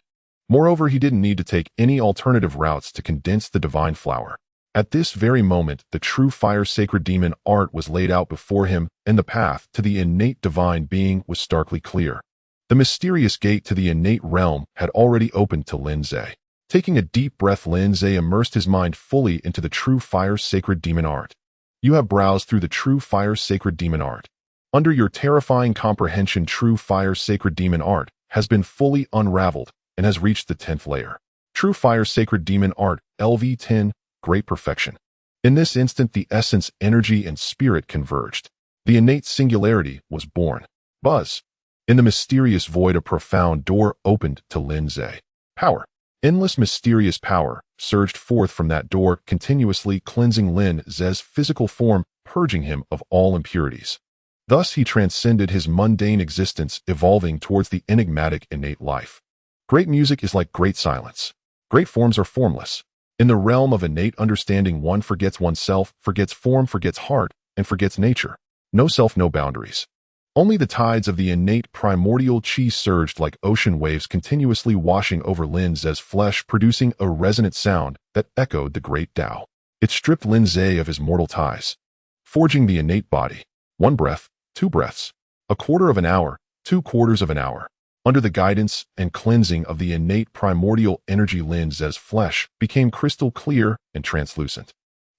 Moreover, he didn't need to take any alternative routes to condense the divine flower. At this very moment, the True Fire Sacred Demon Art was laid out before him, and the path to the innate divine being was starkly clear. The mysterious gate to the innate realm had already opened to Lin Ze. Taking a deep breath, Lin Ze immersed his mind fully into the True Fire Sacred Demon Art. You have browsed through the True Fire Sacred Demon Art. Under your terrifying comprehension, True Fire Sacred Demon Art has been fully unraveled and has reached the 10th layer. True Fire Sacred Demon Art, LV10, Great Perfection. In this instant, the essence, energy, and spirit converged. The innate singularity was born. Buzz. In the mysterious void, a profound door opened to Lin Ze. Power. Endless mysterious power surged forth from that door, continuously cleansing Lin Ze's physical form, purging him of all impurities. Thus he transcended his mundane existence, evolving towards the enigmatic innate life. Great music is like great silence. Great forms are formless. In the realm of innate understanding, one forgets oneself, forgets form, forgets heart, and forgets nature. No self, no boundaries. Only the tides of the innate primordial chi surged like ocean waves, continuously washing over Lin Ze's flesh, producing a resonant sound that echoed the great Tao. It stripped Lin Ze of his mortal ties, forging the innate body. 1 breath, 2 breaths, a quarter of an hour, 2 quarters of an hour. Under the guidance and cleansing of the innate primordial energy, Lin Ze's flesh became crystal clear and translucent.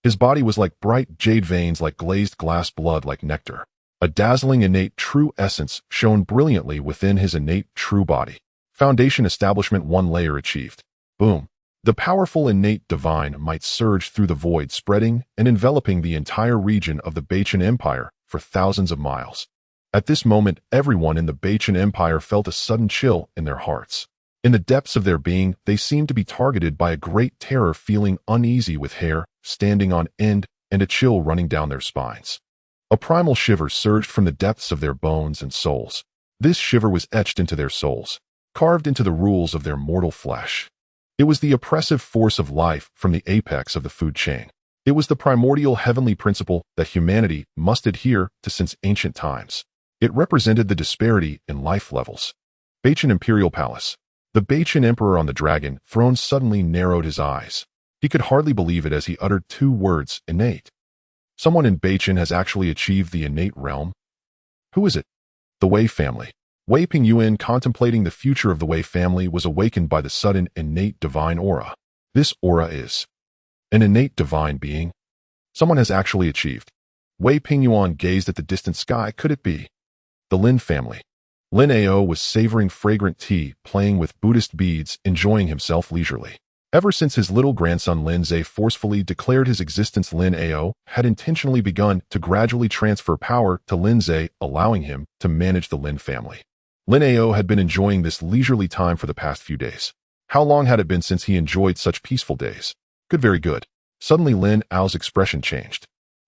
His body was like bright jade veins, like glazed glass, blood like nectar. A dazzling innate true essence shone brilliantly within his innate true body. Foundation establishment, 1 layer achieved. Boom. The powerful innate divine might surge through the void, spreading and enveloping the entire region of the Bachan Empire for thousands of miles. At this moment, everyone in the Bachan Empire felt a sudden chill in their hearts. In the depths of their being, they seemed to be targeted by a great terror, feeling uneasy with hair standing on end and a chill running down their spines. A primal shiver surged from the depths of their bones and souls. This shiver was etched into their souls, carved into the rules of their mortal flesh. It was the oppressive force of life from the apex of the food chain. It was the primordial heavenly principle that humanity must adhere to since ancient times. It represented the disparity in life levels. Bachan Imperial Palace. The Bachan Emperor on the dragon throne suddenly narrowed his eyes. He could hardly believe it as he uttered 2 words, innate. Someone in Bachan has actually achieved the innate realm. Who is it? The Wei family. Wei Pingyuan, contemplating the future of the Wei family, was awakened by the sudden innate divine aura. This aura is an innate divine being. Someone has actually achieved. Wei Pingyuan gazed at the distant sky. Could it be the Lin family? Lin Ao was savoring fragrant tea, playing with Buddhist beads, enjoying himself leisurely. Ever since his little grandson Lin Ze forcefully declared his existence, Lin Ao had intentionally begun to gradually transfer power to Lin Ze, allowing him to manage the Lin family. Lin Ao had been enjoying this leisurely time for the past few days. How long had it been since he enjoyed such peaceful days? Good, very good. Suddenly Lin Ao's expression changed.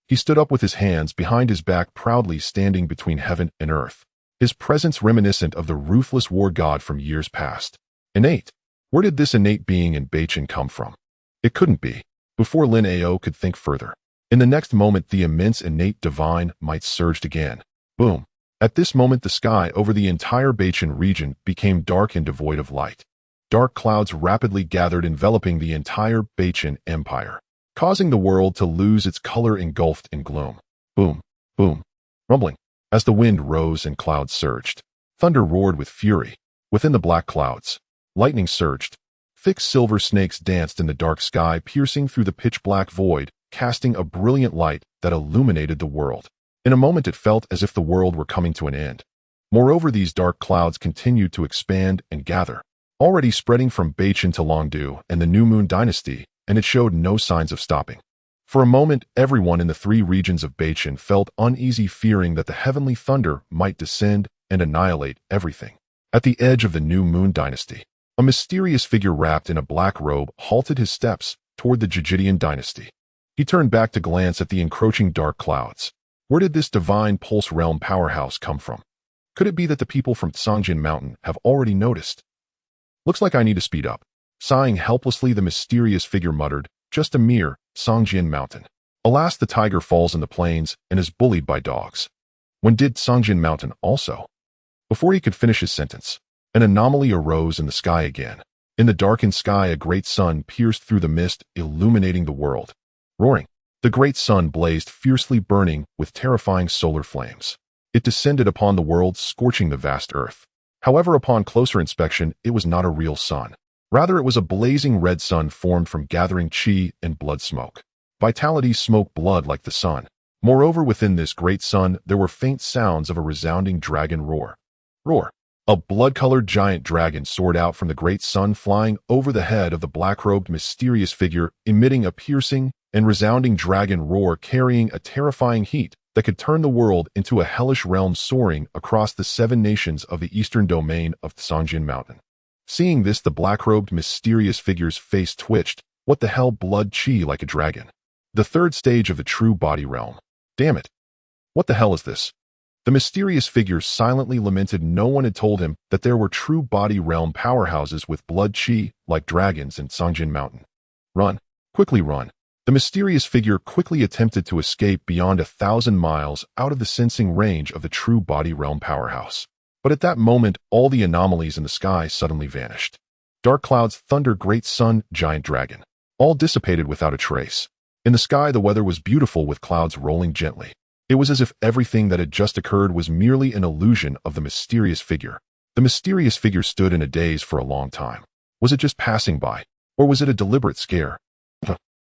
He stood up with his hands behind his back, proudly standing between heaven and earth. His presence reminiscent of the ruthless war god from years past. Innate. Where did this innate being in Bachan come from? It couldn't be. Before Lin Ao could think further, in the next moment the immense innate divine might surged again. Boom. At this moment the sky over the entire Bachan region became dark and devoid of light. Dark clouds rapidly gathered, enveloping the entire Bachan Empire, causing the world to lose its color, engulfed in gloom. Boom. Boom. Rumbling. As the wind rose and clouds surged, thunder roared with fury. Within the black clouds, lightning surged. Thick silver snakes danced in the dark sky, piercing through the pitch-black void, casting a brilliant light that illuminated the world. In a moment it felt as if the world were coming to an end. Moreover, these dark clouds continued to expand and gather, already spreading from Bachan to Longdu and the New Moon Dynasty, and it showed no signs of stopping. For a moment, everyone in the 3 regions of Bachan felt uneasy, fearing that the heavenly thunder might descend and annihilate everything. At the edge of the New Moon Dynasty, a mysterious figure wrapped in a black robe halted his steps toward the Jijidian dynasty. He turned back to glance at the encroaching dark clouds. Where did this divine pulse realm powerhouse come from? Could it be that the people from Songjin Mountain have already noticed? Looks like I need to speed up. Sighing helplessly, the mysterious figure muttered, just a mere Songjin Mountain. Alas, the tiger falls in the plains and is bullied by dogs. When did Songjin Mountain also? Before he could finish his sentence, an anomaly arose in the sky again. In the darkened sky, a great sun pierced through the mist, illuminating the world. Roaring, the great sun blazed fiercely, burning with terrifying solar flames. It descended upon the world, scorching the vast earth. However, upon closer inspection, it was not a real sun. Rather, it was a blazing red sun formed from gathering chi and blood smoke. Vitality smoke blood like the sun. Moreover, within this great sun, there were faint sounds of a resounding dragon roar. Roar. A blood-colored giant dragon soared out from the great sun, flying over the head of the black-robed mysterious figure, emitting a piercing and resounding dragon roar, carrying a terrifying heat that could turn the world into a hellish realm, soaring across the 7 nations of the eastern domain of Songjin Mountain. Seeing this, the black-robed mysterious figure's face twitched, What the hell, blood chi like a dragon? The third stage of the true body realm. Damn it. What the hell is this? The mysterious figure silently lamented no one had told him that there were true body realm powerhouses with blood chi like dragons in Songjin Mountain. Run. Quickly run. The mysterious figure quickly attempted to escape beyond 1,000 miles out of the sensing range of the true body realm powerhouse. But at that moment, all the anomalies in the sky suddenly vanished. Dark clouds, thunder, great sun, giant dragon. All dissipated without a trace. In the sky, the weather was beautiful with clouds rolling gently. It was as if everything that had just occurred was merely an illusion of the mysterious figure. The mysterious figure stood in a daze for a long time. Was it just passing by? Or was it a deliberate scare?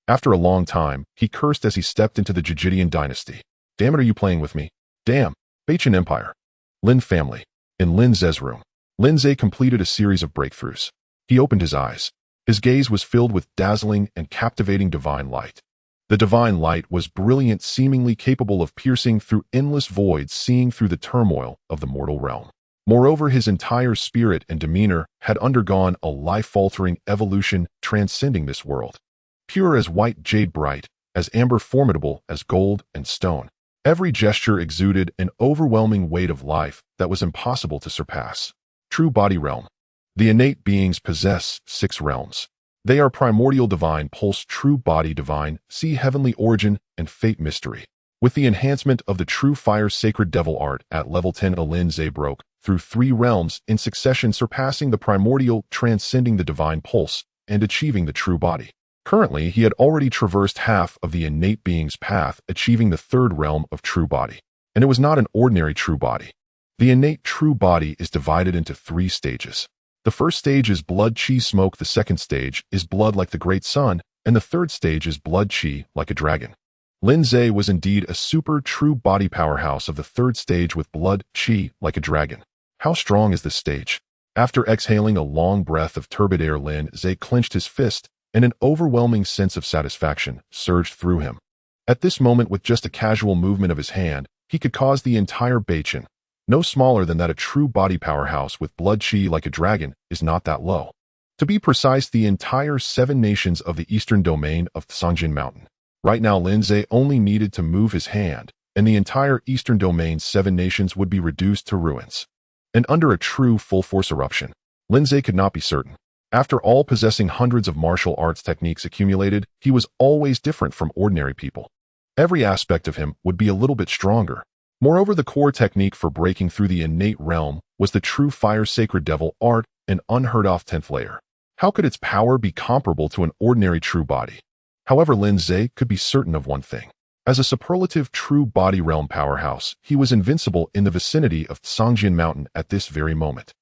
After a long time, he cursed as he stepped into the Jijidian dynasty. Damn it, are you playing with me? Damn. Bachin Empire. Lin family. In Lin Ze's room. Lin Ze completed a series of breakthroughs. He opened his eyes. His gaze was filled with dazzling and captivating divine light. The divine light was brilliant, seemingly capable of piercing through endless voids, seeing through the turmoil of the mortal realm. Moreover, his entire spirit and demeanor had undergone a life-altering evolution, transcending this world. Pure as white jade, bright as amber, formidable as gold and stone. Every gesture exuded an overwhelming weight of life that was impossible to surpass. True body realm. The innate beings possess 6 realms. They are primordial, divine, pulse, true body, divine, see heavenly origin, and fate mystery. With the enhancement of the true fire sacred devil art at level 10, Lin Ze broke through 3 realms in succession, surpassing the primordial, transcending the divine pulse, and achieving the true body. Currently, he had already traversed half of the innate being's path, achieving the 3rd realm of true body. And it was not an ordinary true body. The innate true body is divided into 3 stages. The first stage is blood chi smoke, the second stage is blood like the great sun, and the third stage is blood chi like a dragon. Lin Ze was indeed a super true body powerhouse of the 3rd stage with blood chi like a dragon. How strong is this stage? After exhaling a long breath of turbid air, Lin Ze clenched his fist, and an overwhelming sense of satisfaction surged through him. At this moment, with just a casual movement of his hand, he could cause the entire Bachin, no smaller than that a true body powerhouse with blood chi like a dragon, is not that low. To be precise, the entire 7 nations of the eastern domain of Songjin Mountain. Right now, Lin Ze only needed to move his hand, and the entire eastern domain's 7 nations would be reduced to ruins. And under a true full-force eruption, Lin Ze could not be certain. After all, possessing hundreds of martial arts techniques accumulated, he was always different from ordinary people. Every aspect of him would be a little bit stronger. Moreover, the core technique for breaking through the innate realm was the true fire sacred devil art, an unheard-of 10th layer. How could its power be comparable to an ordinary true body? However, Lin Ze could be certain of one thing. As a superlative true body realm powerhouse, he was invincible in the vicinity of Songjin Mountain at this very moment.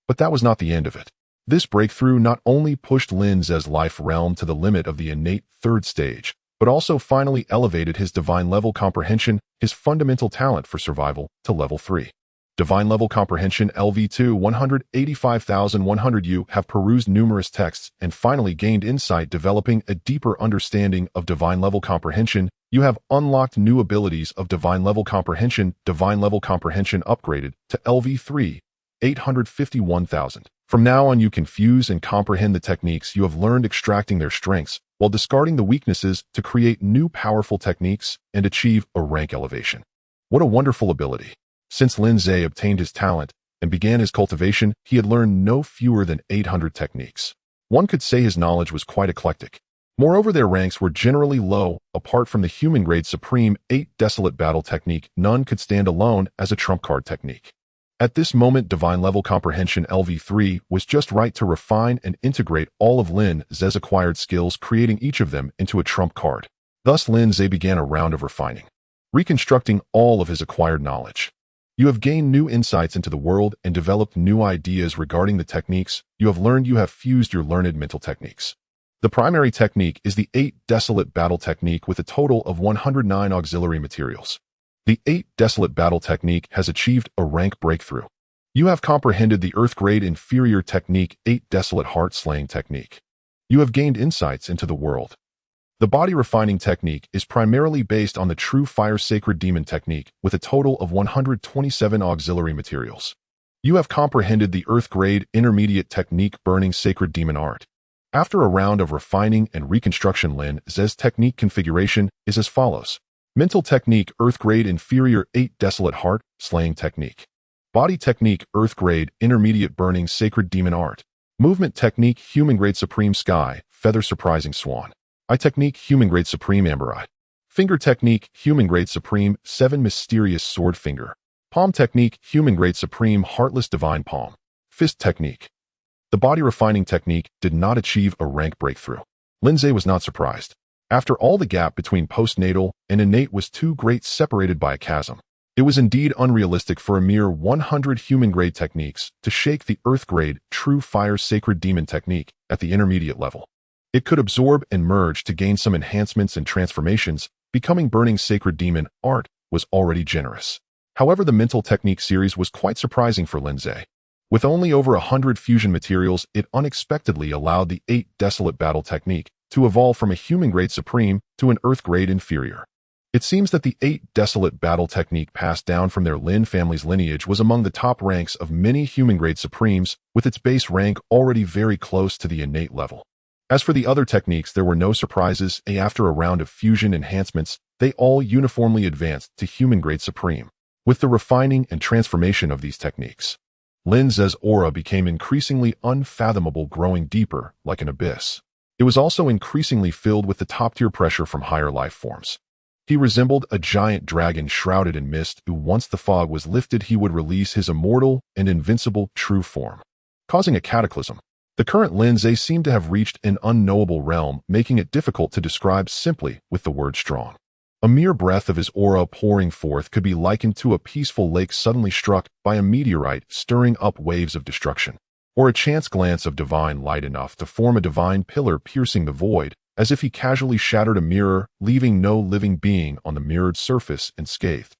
But that was not the end of it. This breakthrough not only pushed Lin Ze's life realm to the limit of the innate 3rd stage, but also finally elevated his divine level comprehension, his fundamental talent for survival, to level 3. Divine level comprehension LV2 185,100. You have perused numerous texts and finally gained insight, developing a deeper understanding of divine level comprehension. You have unlocked new abilities of divine level comprehension. Divine level comprehension upgraded to LV3 851,000. From now on, you can fuse and comprehend the techniques you have learned, extracting their strengths while discarding the weaknesses to create new powerful techniques and achieve a rank elevation. What a wonderful ability. Since Lin Ze obtained his talent and began his cultivation, he had learned no fewer than 800 techniques. One could say his knowledge was quite eclectic. Moreover, their ranks were generally low. Apart from the human-grade Supreme 8 Desolate Battle technique, none could stand alone as a trump card technique. At this moment, Divine Level Comprehension LV3 was just right to refine and integrate all of Lin Ze's acquired skills, creating each of them into a trump card. Thus, Lin Ze began a round of refining, reconstructing all of his acquired knowledge. You have gained new insights into the world and developed new ideas regarding the techniques you have learned. You have fused your learned mental techniques. The primary technique is the 8 Desolate Battle technique with a total of 109 auxiliary materials. The 8 Desolate Battle technique has achieved a rank breakthrough. You have comprehended the Earth-grade inferior technique 8 Desolate Heart Slaying technique. You have gained insights into the world. The body refining technique is primarily based on the true fire sacred demon technique with a total of 127 auxiliary materials. You have comprehended the Earth-grade intermediate technique burning sacred demon art. After a round of refining and reconstruction, Lin Ze's technique configuration is as follows. Mental technique, Earth grade inferior 8 desolate heart, slaying technique. Body technique, Earth grade intermediate burning sacred demon art. Movement technique, human grade supreme sky, feather surprising swan. Eye technique, human grade supreme amber eye. Finger technique, human grade supreme 7 mysterious sword finger. Palm technique, human grade supreme heartless divine palm. Fist technique. The body refining technique did not achieve a rank breakthrough. Lin Ze was not surprised. After all, the gap between postnatal and innate was too great, separated by a chasm. It was indeed unrealistic for a mere 100 human-grade techniques to shake the Earth-grade true fire sacred demon technique at the intermediate level. It could absorb and merge to gain some enhancements and transformations. Becoming burning sacred demon art was already generous. However, the mental technique series was quite surprising for Lin Ze. With only over 100 fusion materials, it unexpectedly allowed the 8 desolate battle technique to evolve from a human-grade supreme to an Earth-grade inferior. It seems that the 8 desolate battle technique passed down from their Lin family's lineage was among the top ranks of many human-grade supremes, with its base rank already very close to the innate level. As for the other techniques, there were no surprises. After a round of fusion enhancements, they all uniformly advanced to human-grade supreme. With the refining and transformation of these techniques, Lin Ze's aura became increasingly unfathomable, growing deeper like an abyss. It was also increasingly filled with the top-tier pressure from higher life forms. He resembled a giant dragon shrouded in mist who, once the fog was lifted, he would release his immortal and invincible true form, causing a cataclysm. The current Lin Ze seemed to have reached an unknowable realm, making it difficult to describe simply with the word strong. A mere breath of his aura pouring forth could be likened to a peaceful lake suddenly struck by a meteorite stirring up waves of destruction, or a chance glance of divine light enough to form a divine pillar piercing the void, as if he casually shattered a mirror, leaving no living being on the mirrored surface unscathed.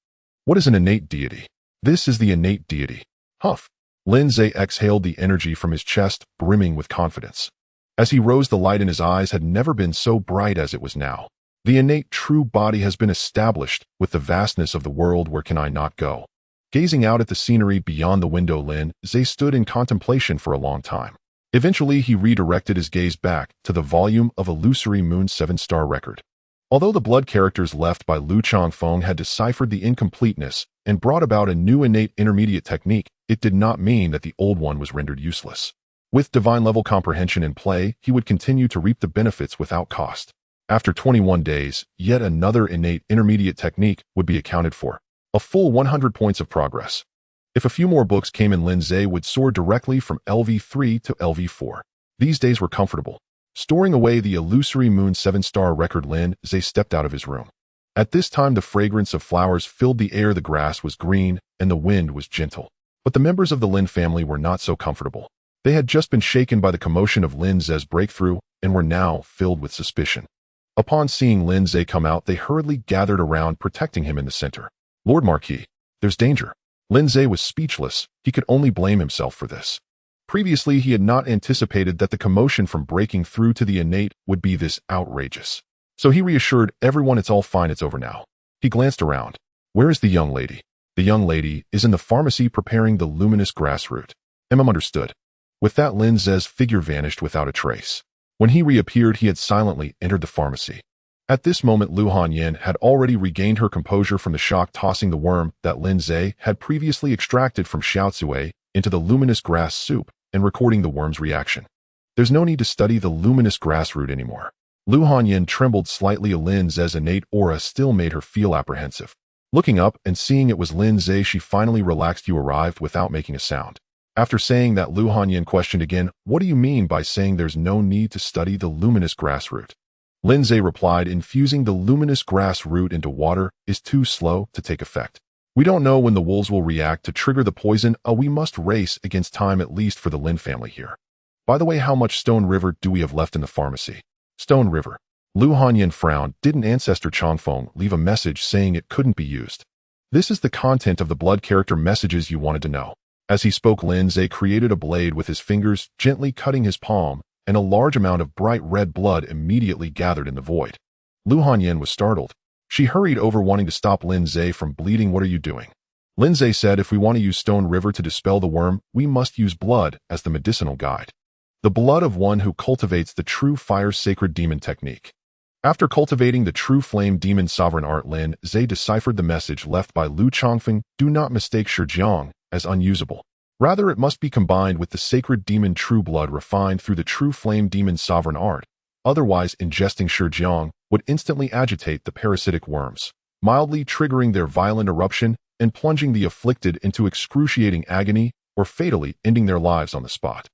What is an innate deity? This is the innate deity. Huff. Lin Ze exhaled the energy from his chest, brimming with confidence. As he rose, the light in his eyes had never been so bright as it was now. The innate true body has been established. With the vastness of the world, where can I not go? Gazing out at the scenery beyond the window, Lin Ze stood in contemplation for a long time. Eventually, he redirected his gaze back to the volume of Illusory Moon 7-star record. Although the blood characters left by Lu Changfeng had deciphered the incompleteness and brought about a new innate intermediate technique, it did not mean that the old one was rendered useless. With divine-level comprehension in play, he would continue to reap the benefits without cost. After 21 days, yet another innate intermediate technique would be accounted for. A full 100 points of progress. If a few more books came in, Lin Ze would soar directly from LV3 to LV4. These days were comfortable. Storing away the Illusory Moon 7-star record, Lin Ze stepped out of his room. At this time, the fragrance of flowers filled the air, the grass was green, and the wind was gentle. But the members of the Lin family were not so comfortable. They had just been shaken by the commotion of Lin Ze's breakthrough and were now filled with suspicion. Upon seeing Lin Ze come out, they hurriedly gathered around, protecting him in the center. Lord Marquis, there's danger. Lin Ze was speechless. He could only blame himself for this. Previously, he had not anticipated that the commotion from breaking through to the innate would be this outrageous. So he reassured everyone, it's all fine, it's over now. He glanced around. Where is the young lady? The young lady is in the pharmacy preparing the luminous grassroot. Understood. With that, Lin Ze's figure vanished without a trace. When he reappeared, he had silently entered the pharmacy. At this moment, Lu Hanyan had already regained her composure from the shock, tossing the worm that Lin Ze had previously extracted from Xiaotsue into the luminous grass soup and recording the worm's reaction. There's no need to study the luminous grass root anymore. Lu Hanyan trembled slightly. Lin Ze's innate aura still made her feel apprehensive. Looking up and seeing it was Lin Ze, she finally relaxed. You arrived without making a sound. After saying that, Lu Hanyan questioned again, what do you mean by saying there's no need to study the luminous grass root? Lin Ze replied, infusing the luminous grass root into water is too slow to take effect. We don't know when the wolves will react to trigger the poison. We must race against time, at least for the Lin family here. By the way, how much Stone River do we have left in the pharmacy? Stone River. Lu Hanyan frowned. Didn't Ancestor Changfeng leave a message saying it couldn't be used? This is the content of the blood character messages you wanted to know. As he spoke, Lin Ze created a blade with his fingers, gently cutting his palm, and a large amount of bright red blood immediately gathered in the void. Lu Hanyan was startled. She hurried over, wanting to stop Lin Ze from bleeding. What are you doing? Lin Ze said, if we want to use Stone River to dispel the worm, we must use blood as the medicinal guide. the blood of one who cultivates the true fire sacred demon technique. After cultivating the true flame demon sovereign art, Lin Ze deciphered the message left by Lu Chongfeng: do not mistake Shijiang as unusable. Rather, it must be combined with the sacred demon true blood refined through the true flame demon sovereign art. Otherwise, ingesting Shijiang would instantly agitate the parasitic worms, mildly triggering their violent eruption and plunging the afflicted into excruciating agony or fatally ending their lives on the spot.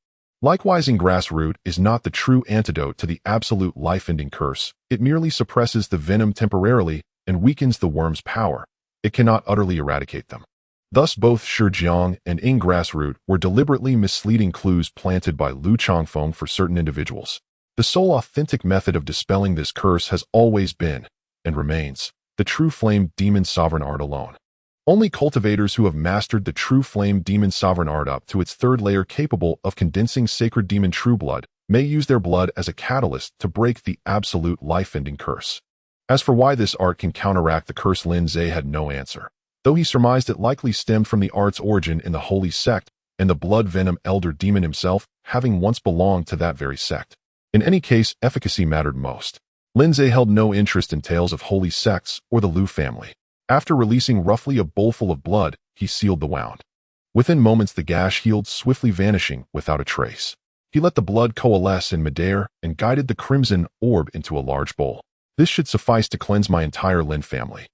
Likewise, grass root is not the true antidote to the absolute life-ending curse. It merely suppresses the venom temporarily and weakens the worm's power. It cannot utterly eradicate them. Thus, both Shijiang and grass root were deliberately misleading clues planted by Lu Chongfeng for certain individuals. The sole authentic method of dispelling this curse has always been, and remains, the true flame demon sovereign art alone. Only cultivators who have mastered the true flame demon sovereign art up to its third layer, capable of condensing sacred demon true blood, may use their blood as a catalyst to break the absolute life-ending curse. As for why this art can counteract the curse, Lin Ze had no answer, though he surmised it likely stemmed from the art's origin in the holy sect and the blood venom elder demon himself having once belonged to that very sect. In any case, efficacy mattered most. Lin Ze held no interest in tales of holy sects or the Lu family. After releasing roughly a bowlful of blood, he sealed the wound. Within moments, the gash healed, swiftly vanishing without a trace. He let the blood coalesce in midair and guided the crimson orb into a large bowl. This should suffice to cleanse my entire Lin family.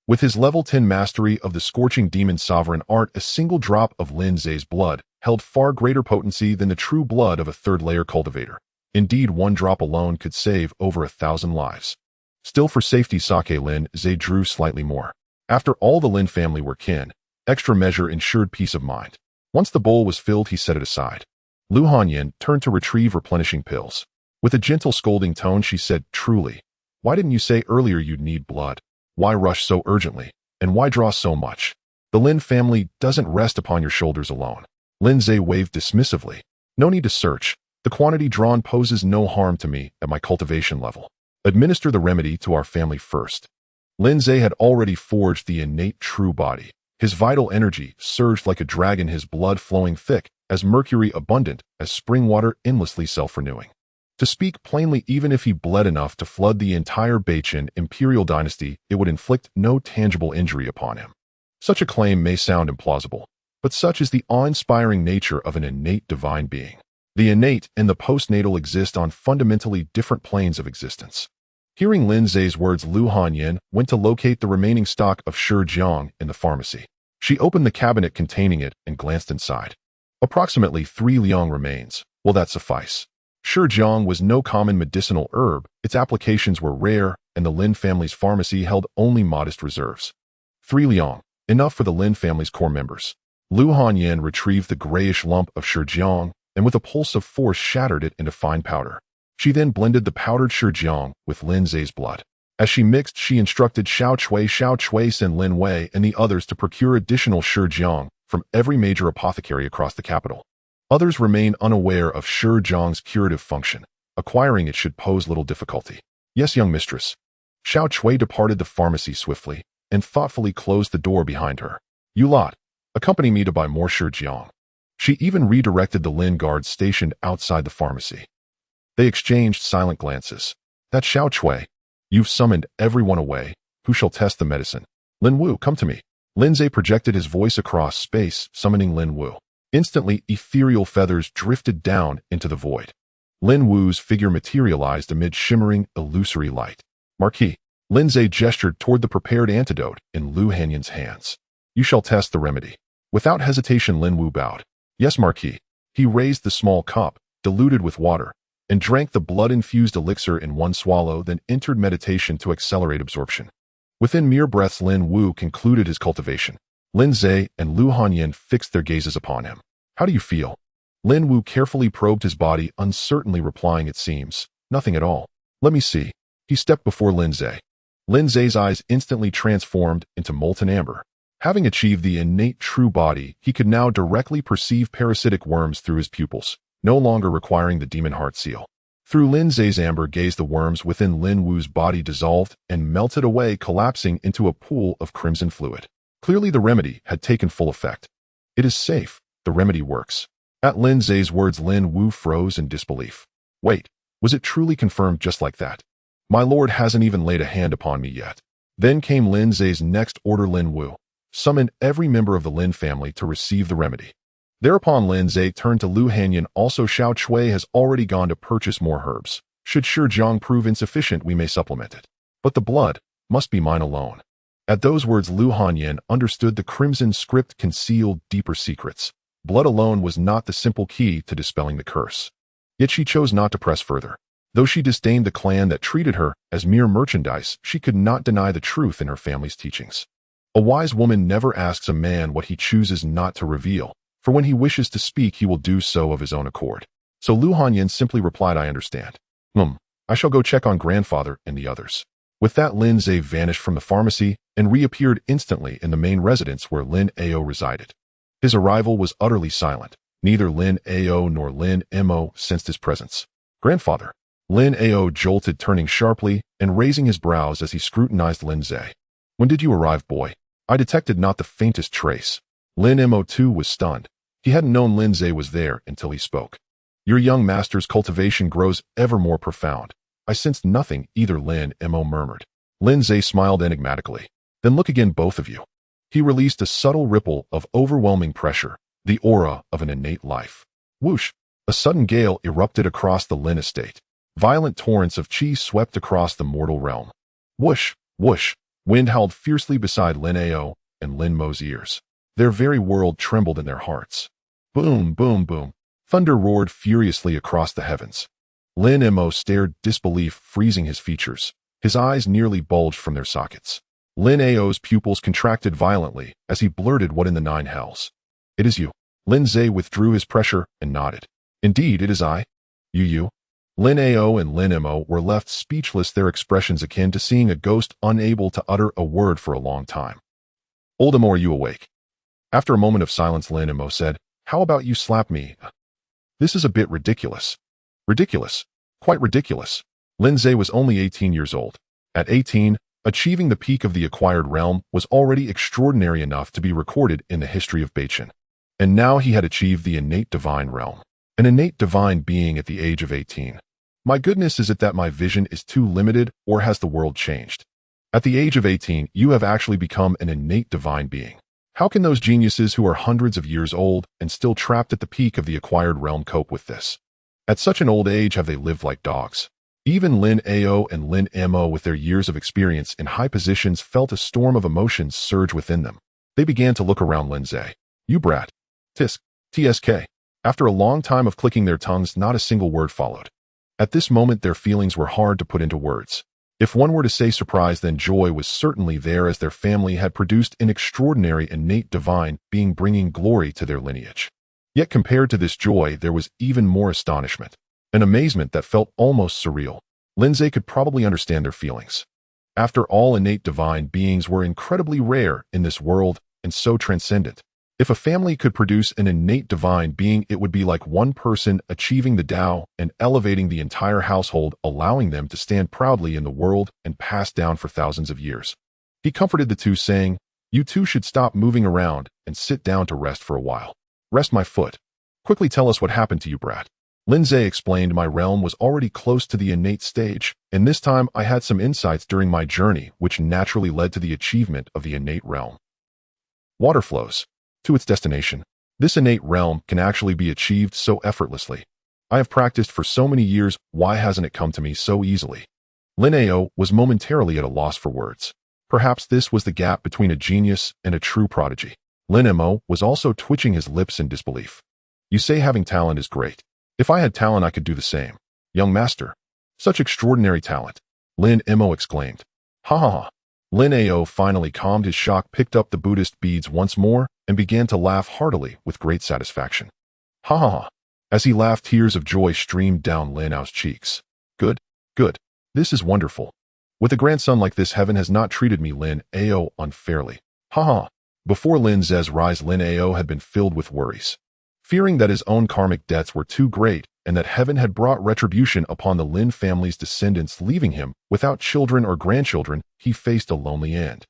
With his level 10 mastery of the scorching demon sovereign art, a single drop of Lin Ze's blood held far greater potency than the true blood of a third-layer cultivator. Indeed, one drop alone could save over 1,000 lives. Still, for safety's sake, Lin Ze drew slightly more. After all, the Lin family were kin. Extra measure ensured peace of mind. Once the bowl was filled, he set it aside. Lu Hanyan turned to retrieve replenishing pills. With a gentle scolding tone, she said, truly, why didn't you say earlier you'd need blood? Why rush so urgently? And why draw so much? The Lin family doesn't rest upon your shoulders alone. Lin Ze waved dismissively. No need to search. The quantity drawn poses no harm to me at my cultivation level. Administer the remedy to our family first. Lin Ze had already forged the innate true body. His vital energy surged like a dragon, his blood flowing thick as mercury, abundant as spring water, endlessly self-renewing. To speak plainly, even if he bled enough to flood the entire Beichen imperial dynasty, it would inflict no tangible injury upon him. Such a claim may sound implausible, but such is the awe-inspiring nature of an innate divine being. The innate and the postnatal exist on fundamentally different planes of existence. Hearing Lin Ze's words, Lu Hanyan went to locate the remaining stock of Shijiang in the pharmacy. She opened the cabinet containing it and glanced inside. Approximately 3 liang remains. Will that suffice? Shijiang was no common medicinal herb. Its applications were rare, and the Lin family's pharmacy held only modest reserves. 3 liang, enough for the Lin family's core members. Lu Hanyan retrieved the grayish lump of Shijiang and with a pulse of force shattered it into fine powder. She then blended the powdered Shijiang with Lin Ze's blood. As she mixed, she instructed Xiao Chui, send Lin Wei and the others to procure additional Shijiang from every major apothecary across the capital. Others remain unaware of Shijiang's curative function. Acquiring it should pose little difficulty. Yes, young mistress. Xiao Chui departed the pharmacy swiftly and thoughtfully closed the door behind her. You lot, accompany me to buy more Shijiang. She even redirected the Lin guards stationed outside the pharmacy. They exchanged silent glances. That Xiao Chui. You've summoned everyone away. Who shall test the medicine? Lin Wu, come to me. Lin Ze projected his voice across space, summoning Lin Wu. Instantly, ethereal feathers drifted down into the void. Lin Wu's figure materialized amid shimmering, illusory light. Marquis. Lin Ze gestured toward the prepared antidote in Lu Hanyan's hands. You shall test the remedy. Without hesitation, Lin Wu bowed. Yes, Marquis. He raised the small cup, diluted with water, and drank the blood-infused elixir in one swallow, then entered meditation to accelerate absorption. Within mere breaths, Lin Wu concluded his cultivation. Lin Ze and Lu Hanyan fixed their gazes upon him. How do you feel? Lin Wu carefully probed his body, uncertainly replying, it seems nothing at all. Let me see. He stepped before Lin Ze. Lin Ze's eyes instantly transformed into molten amber. Having achieved the innate true body, he could now directly perceive parasitic worms through his pupils, no longer requiring the demon heart seal. Through Lin Ze's amber gaze, the worms within Lin Wu's body dissolved and melted away, collapsing into a pool of crimson fluid. Clearly, the remedy had taken full effect. It is safe. The remedy works. At Lin Ze's words, Lin Wu froze in disbelief. Wait, was it truly confirmed just like that? My lord hasn't even laid a hand upon me yet. Then came Lin Ze's next order. Lin Wu, summon every member of the Lin family to receive the remedy. Thereupon Lin Ze turned to Lu Hanyan. Also, Xiao Chui has already gone to purchase more herbs. Should Shijiang prove insufficient, we may supplement it. But the blood must be mine alone. At those words, Lu Hanyan understood the crimson script concealed deeper secrets. Blood alone was not the simple key to dispelling the curse. Yet she chose not to press further. Though she disdained the clan that treated her as mere merchandise, she could not deny the truth in her family's teachings. A wise woman never asks a man what he chooses not to reveal, for when he wishes to speak, he will do so of his own accord. So Lu Hanyan simply replied, I understand. I shall go check on grandfather and the others. With that, Lin Ze vanished from the pharmacy and reappeared instantly in the main residence where Lin Ao resided. His arrival was utterly silent. Neither Lin Ao nor Lin Mo sensed his presence. Grandfather. Lin Ao jolted, turning sharply and raising his brows as he scrutinized Lin Ze. When did you arrive, boy? I detected not the faintest trace. Lin Mo too was stunned. He hadn't known Lin Ze was there until he spoke. Your young master's cultivation grows ever more profound. I sensed nothing either, Lin Mo murmured. Lin Ze smiled enigmatically. Then look again, both of you. He released a subtle ripple of overwhelming pressure, the aura of an innate life. Whoosh! A sudden gale erupted across the Lin estate. Violent torrents of chi swept across the mortal realm. Whoosh! Whoosh! Wind howled fiercely beside Lin Ao and Lin Mo's ears. Their very world trembled in their hearts. Boom! Boom! Boom! Thunder roared furiously across the heavens. Lin Mo stared, disbelief freezing his features. His eyes nearly bulged from their sockets. Lin Ao's pupils contracted violently as he blurted, what in the nine hells? It is you. Lin Ze withdrew his pressure and nodded. Indeed, it is I. You. Lin Ao and Lin Mo were left speechless, their expressions akin to seeing a ghost unable to utter a word for a long time. Old Mo, are you awake? After a moment of silence, Lin Mo said, how about you slap me? This is a bit ridiculous. Ridiculous. Quite ridiculous. Lin Ze was only 18 years old. At 18, achieving the peak of the acquired realm was already extraordinary enough to be recorded in the history of Beichen. And now he had achieved the innate divine realm. An innate divine being at the age of 18. My goodness, is it that my vision is too limited, or has the world changed? At the age of 18, you have actually become an innate divine being. How can those geniuses who are hundreds of years old and still trapped at the peak of the acquired realm cope with this? At such an old age have they lived like dogs. Even Lin Ao and Lin Mo, with their years of experience in high positions, felt a storm of emotions surge within them. They began to look around Lin Ze. You brat. Tisk. TSK. After a long time of clicking their tongues, not a single word followed. At this moment, their feelings were hard to put into words. If one were to say surprise, then joy was certainly there, as their family had produced an extraordinary innate divine being bringing glory to their lineage. Yet compared to this joy, there was even more astonishment, an amazement that felt almost surreal. Lin Ze could probably understand their feelings. After all, innate divine beings were incredibly rare in this world and so transcendent. If a family could produce an innate divine being, it would be like one person achieving the Tao and elevating the entire household, allowing them to stand proudly in the world and pass down for thousands of years. He comforted the two, saying, you two should stop moving around and sit down to rest for a while. Rest my foot. Quickly tell us what happened to you, brat. Lin Ze explained, my realm was already close to the innate stage, and this time I had some insights during my journey which naturally led to the achievement of the innate realm. Water flows to its destination. This innate realm can actually be achieved so effortlessly. I have practiced for so many years, why hasn't it come to me so easily? Lin Ao was momentarily at a loss for words. Perhaps this was the gap between a genius and a true prodigy. Lin Mo was also twitching his lips in disbelief. You say having talent is great. If I had talent, I could do the same. Young master. Such extraordinary talent. Lin Mo exclaimed. Ha ha ha. Lin Ao finally calmed his shock, picked up the Buddhist beads once more, and began to laugh heartily with great satisfaction. Ha ha ha. As he laughed, tears of joy streamed down Lin Ao's cheeks. Good. This is wonderful. With a grandson like this, heaven has not treated me, Lin Ao, unfairly. Ha ha. Before Lin Ze's rise, Lin Ao had been filled with worries. Fearing that his own karmic debts were too great and that heaven had brought retribution upon the Lin family's descendants, leaving him without children or grandchildren, he faced a lonely end.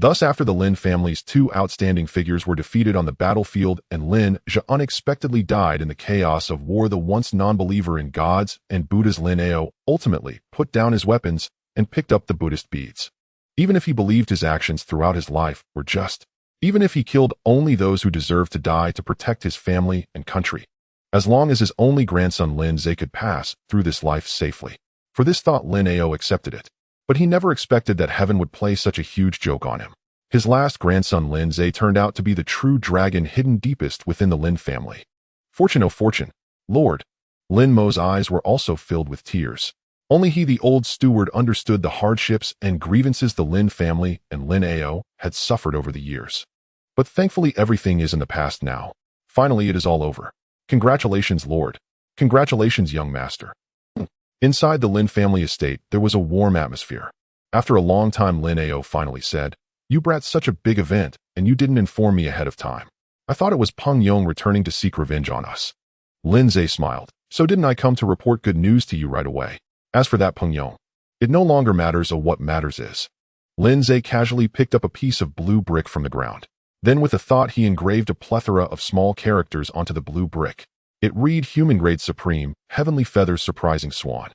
Thus, after the Lin family's two outstanding figures were defeated on the battlefield and Lin Ze unexpectedly died in the chaos of war, the once non-believer in gods and Buddha's Lin Ze ultimately put down his weapons and picked up the Buddhist beads. Even if he believed his actions throughout his life were just, even if he killed only those who deserved to die to protect his family and country, as long as his only grandson Lin Ze could pass through this life safely. For this thought, Lin Ze accepted it. But he never expected that heaven would play such a huge joke on him. His last grandson Lin Ze turned out to be the true dragon hidden deepest within the Lin family. Fortune, oh fortune, Lord. Lin Mo's eyes were also filled with tears. Only he, the old steward, understood the hardships and grievances the Lin family and Lin Ze had suffered over the years. But thankfully everything is in the past now. Finally it is all over. Congratulations, Lord. Congratulations, young master. Inside the Lin family estate, there was a warm atmosphere. After a long time, Lin Ze finally said, "You brought such a big event, and you didn't inform me ahead of time. I thought it was Peng Yong returning to seek revenge on us." Lin Ze smiled. "So didn't I come to report good news to you right away? As for that Peng Yong, it no longer matters. What matters is." Lin Ze casually picked up a piece of blue brick from the ground. Then with a thought, he engraved a plethora of small characters onto the blue brick. It read Human Grade Supreme, Heavenly Feathers Surprising Swan.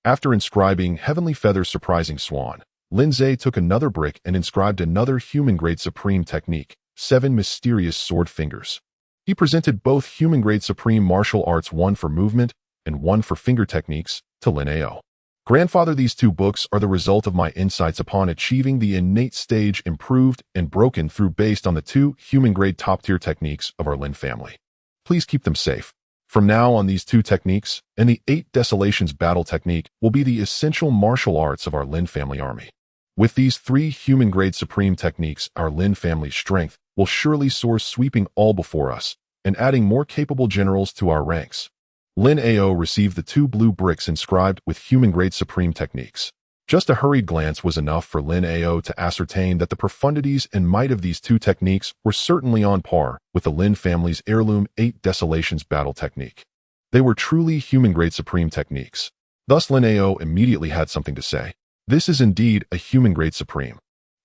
After inscribing Heavenly Feathers Surprising Swan, Lin Ze took another brick and inscribed another Human Grade Supreme technique, 7 Mysterious Sword Fingers. He presented both Human Grade Supreme martial arts, one for movement and one for finger techniques, to Lin Ze. "Grandfather, these 2 books are the result of my insights upon achieving the innate stage improved and broken through based on the 2 human grade top-tier techniques of our Lin family. Please keep them safe. From now on, these 2 techniques and the 8 Desolations battle technique will be the essential martial arts of our Lin family army. With these 3 human grade supreme techniques, our Lin family's strength will surely soar, sweeping all before us and adding more capable generals to our ranks." Lin Ze received the 2 blue bricks inscribed with human grade supreme techniques. Just a hurried glance was enough for Lin Ze to ascertain that the profundities and might of these 2 techniques were certainly on par with the Lin family's heirloom 8 Desolations battle technique. They were truly human-grade supreme techniques. Thus Lin Ze immediately had something to say. "This is indeed a human-grade supreme.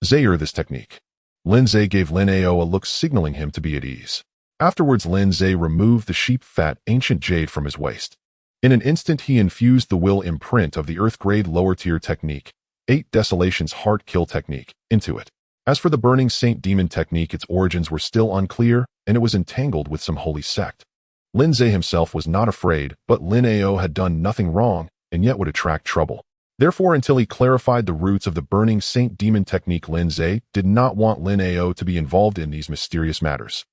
Zayer this technique." Lin Ze gave Lin Ze a look signaling him to be at ease. Afterwards, Lin Ze removed the sheep-fat ancient jade from his waist. In an instant, he infused the will imprint of the Earth-grade lower-tier technique, 8 Desolations Heart Kill technique, into it. As for the Burning Saint Demon technique, its origins were still unclear, and it was entangled with some holy sect. Lin Ze himself was not afraid, but Lin Ze had done nothing wrong, and yet would attract trouble. Therefore, until he clarified the roots of the Burning Saint Demon technique, Lin Ze did not want Lin Ze to be involved in these mysterious matters.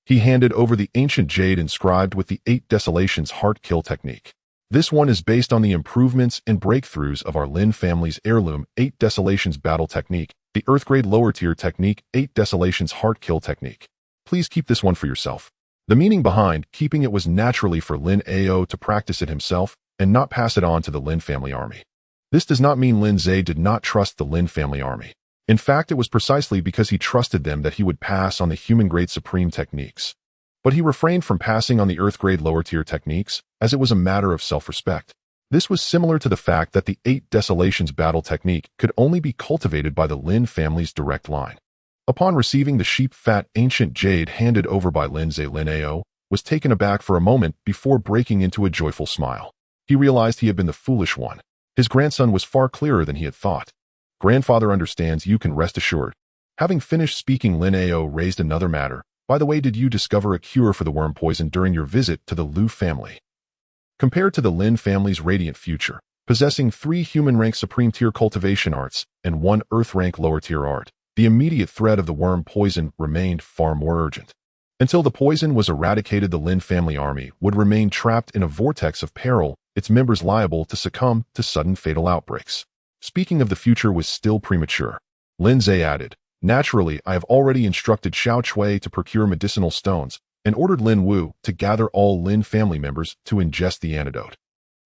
He handed over the ancient jade inscribed with the 8 Desolations Heart Kill technique. This one is based on the improvements and breakthroughs of our Lin family's heirloom 8 Desolations battle technique, the Earth-grade lower-tier technique 8 Desolations Heart Kill technique. Please keep this one for yourself. The meaning behind keeping it was naturally for Lin Ze to practice it himself and not pass it on to the Lin family army. This does not mean Lin Ze did not trust the Lin family army. In fact, it was precisely because he trusted them that he would pass on the human-grade supreme techniques. But he refrained from passing on the Earth-grade lower-tier techniques, as it was a matter of self-respect. This was similar to the fact that the 8 Desolations battle technique could only be cultivated by the Lin family's direct line. Upon receiving the sheep-fat ancient jade handed over by Lin Ze, Lin Ze was taken aback for a moment before breaking into a joyful smile. He realized he had been the foolish one. His grandson was far clearer than he had thought. "Grandfather understands, you can rest assured." Having finished speaking, Lin Ze raised another matter. "By the way, did you discover a cure for the worm poison during your visit to the Liu family?" Compared to the Lin family's radiant future, possessing 3 human-rank supreme-tier cultivation arts and 1 earth-rank lower-tier art, the immediate threat of the worm poison remained far more urgent. Until the poison was eradicated, the Lin family army would remain trapped in a vortex of peril, its members liable to succumb to sudden fatal outbreaks. Speaking of the future was still premature. Lin Ze added, "Naturally, I have already instructed Xiao Chui to procure medicinal stones and ordered Lin Wu to gather all Lin family members to ingest the antidote.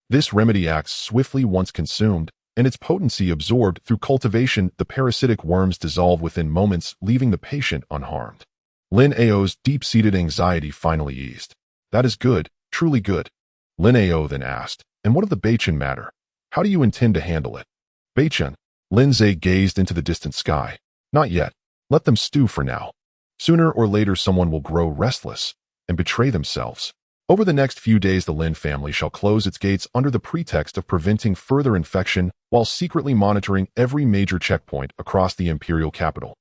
This remedy acts swiftly once consumed, and its potency absorbed through cultivation. The parasitic worms dissolve within moments, leaving the patient unharmed." Lin Ze's deep-seated anxiety finally eased. "That is good, truly good." Lin Ze then asked, "And what of the Beichen matter? How do you intend to handle it?" "Beichen?" Lin Ze gazed into the distant sky. "Not yet. Let them stew for now. Sooner or later someone will grow restless and betray themselves. Over the next few days the Lin family shall close its gates under the pretext of preventing further infection while secretly monitoring every major checkpoint across the imperial capital.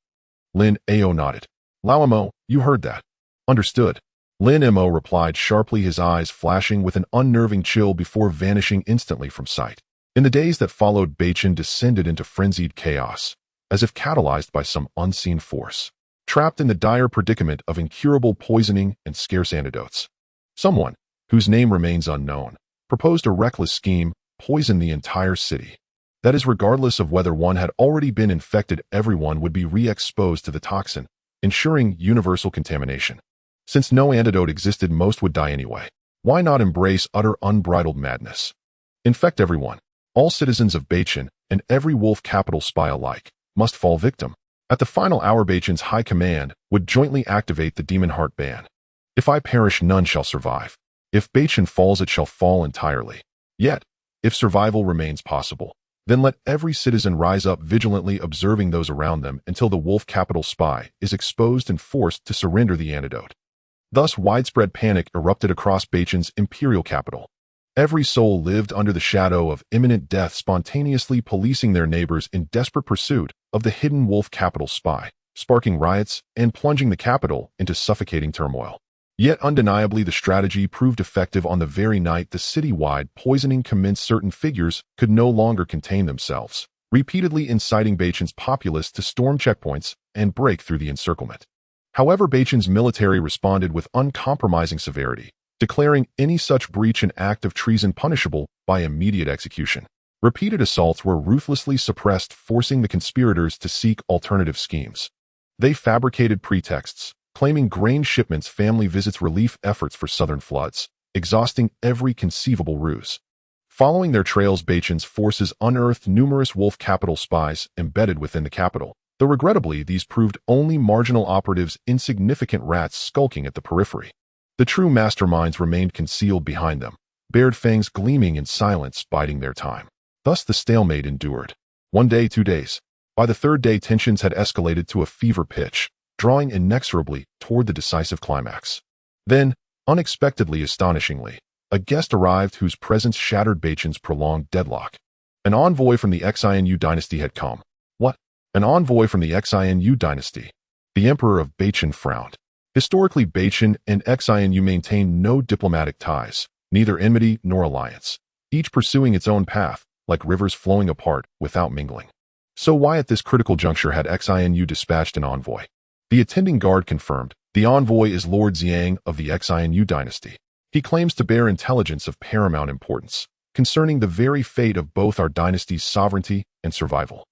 Lin Ao nodded. Lao Mo, you heard that. Understood. Lin Mo replied sharply, his eyes flashing with an unnerving chill before vanishing instantly from sight. In the days that followed, Beichin descended into frenzied chaos, as if catalyzed by some unseen force. Trapped in the dire predicament of incurable poisoning and scarce antidotes, someone, whose name remains unknown, proposed a reckless scheme, poison the entire city. That is, regardless of whether one had already been infected, everyone would be re-exposed to the toxin, ensuring universal contamination. Since no antidote existed, most would die anyway. Why not embrace utter unbridled madness? Infect everyone. All citizens of Beichin and every wolf capital spy alike must fall victim. At the final hour, Beichin's high command would jointly activate the Demon Heart ban. If I perish, none shall survive. If Beichin falls, it shall fall entirely. Yet, if survival remains possible, then let every citizen rise up vigilantly, observing those around them until the wolf capital spy is exposed and forced to surrender the antidote. Thus, widespread panic erupted across Beichin's imperial capital. Every soul lived under the shadow of imminent death, spontaneously policing their neighbors in desperate pursuit of the hidden wolf capital spy, sparking riots and plunging the capital into suffocating turmoil. Yet undeniably, the strategy proved effective. On the very night the citywide poisoning commenced, certain figures could no longer contain themselves, repeatedly inciting Beichin's populace to storm checkpoints and break through the encirclement. However, Beichin's military responded with uncompromising severity, declaring any such breach an act of treason punishable by immediate execution. Repeated assaults were ruthlessly suppressed, forcing the conspirators to seek alternative schemes. They fabricated pretexts, claiming grain shipments, family visits, relief efforts for southern floods, exhausting every conceivable ruse. Following their trails, Beichin's forces unearthed numerous wolf capital spies embedded within the capital, though regrettably these proved only marginal operatives, insignificant rats skulking at the periphery. The true masterminds remained concealed behind them, bared fangs gleaming in silence, biding their time. Thus the stalemate endured. 1 day, 2 days. By the 3rd day, tensions had escalated to a fever pitch, drawing inexorably toward the decisive climax. Then, unexpectedly, astonishingly, a guest arrived whose presence shattered Beichin's prolonged deadlock. An envoy from the Xinu dynasty had come. What? An envoy from the Xinu dynasty? The Emperor of Beichin frowned. Historically, Beichin and Xinu maintained no diplomatic ties, neither enmity nor alliance, each pursuing its own path, like rivers flowing apart without mingling. So why at this critical juncture had Xinu dispatched an envoy? The attending guard confirmed. The envoy is Lord Ziyang of the Xinu dynasty. He claims to bear intelligence of paramount importance, concerning the very fate of both our dynasty's sovereignty and survival.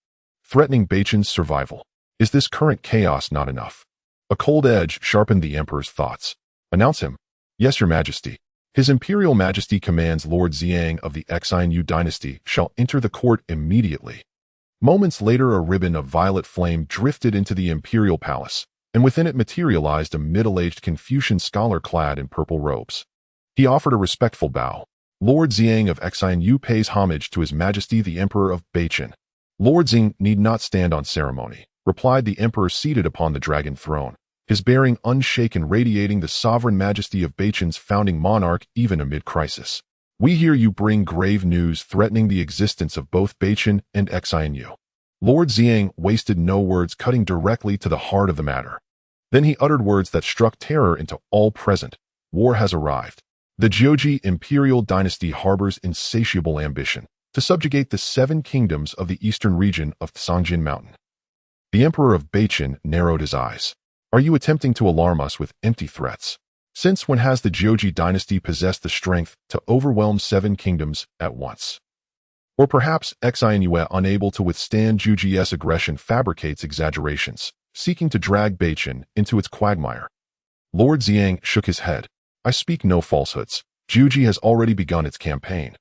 Threatening Beichin's survival. Is this current chaos not enough? A cold edge sharpened the emperor's thoughts. Announce him. Yes, your majesty. His imperial majesty commands Lord Ziyang of the Xinu dynasty shall enter the court immediately. Moments later, a ribbon of violet flame drifted into the imperial palace, and within it materialized a middle-aged Confucian scholar clad in purple robes. He offered a respectful bow. Lord Ziyang of Xinu pays homage to his majesty the Emperor of Beichin. Lord Ziyang need not stand on ceremony, replied the emperor seated upon the dragon throne, his bearing unshaken, radiating the sovereign majesty of Beichin's founding monarch even amid crisis. We hear you bring grave news threatening the existence of both Beichin and Xinu. Lord Ziyang wasted no words, cutting directly to the heart of the matter. Then he uttered words that struck terror into all present. War has arrived. The Jiuji imperial dynasty harbors insatiable ambition to subjugate the 7 kingdoms of the eastern region of Tsangjin Mountain. The Emperor of Beichin narrowed his eyes. Are you attempting to alarm us with empty threats? Since when has the Jiuji dynasty possessed the strength to overwhelm 7 kingdoms at once? Or perhaps Xinu, unable to withstand Jiuji's aggression, fabricates exaggerations, seeking to drag Beichin into its quagmire. Lord Ziyang shook his head. I speak no falsehoods. Jiuji has already begun its campaign.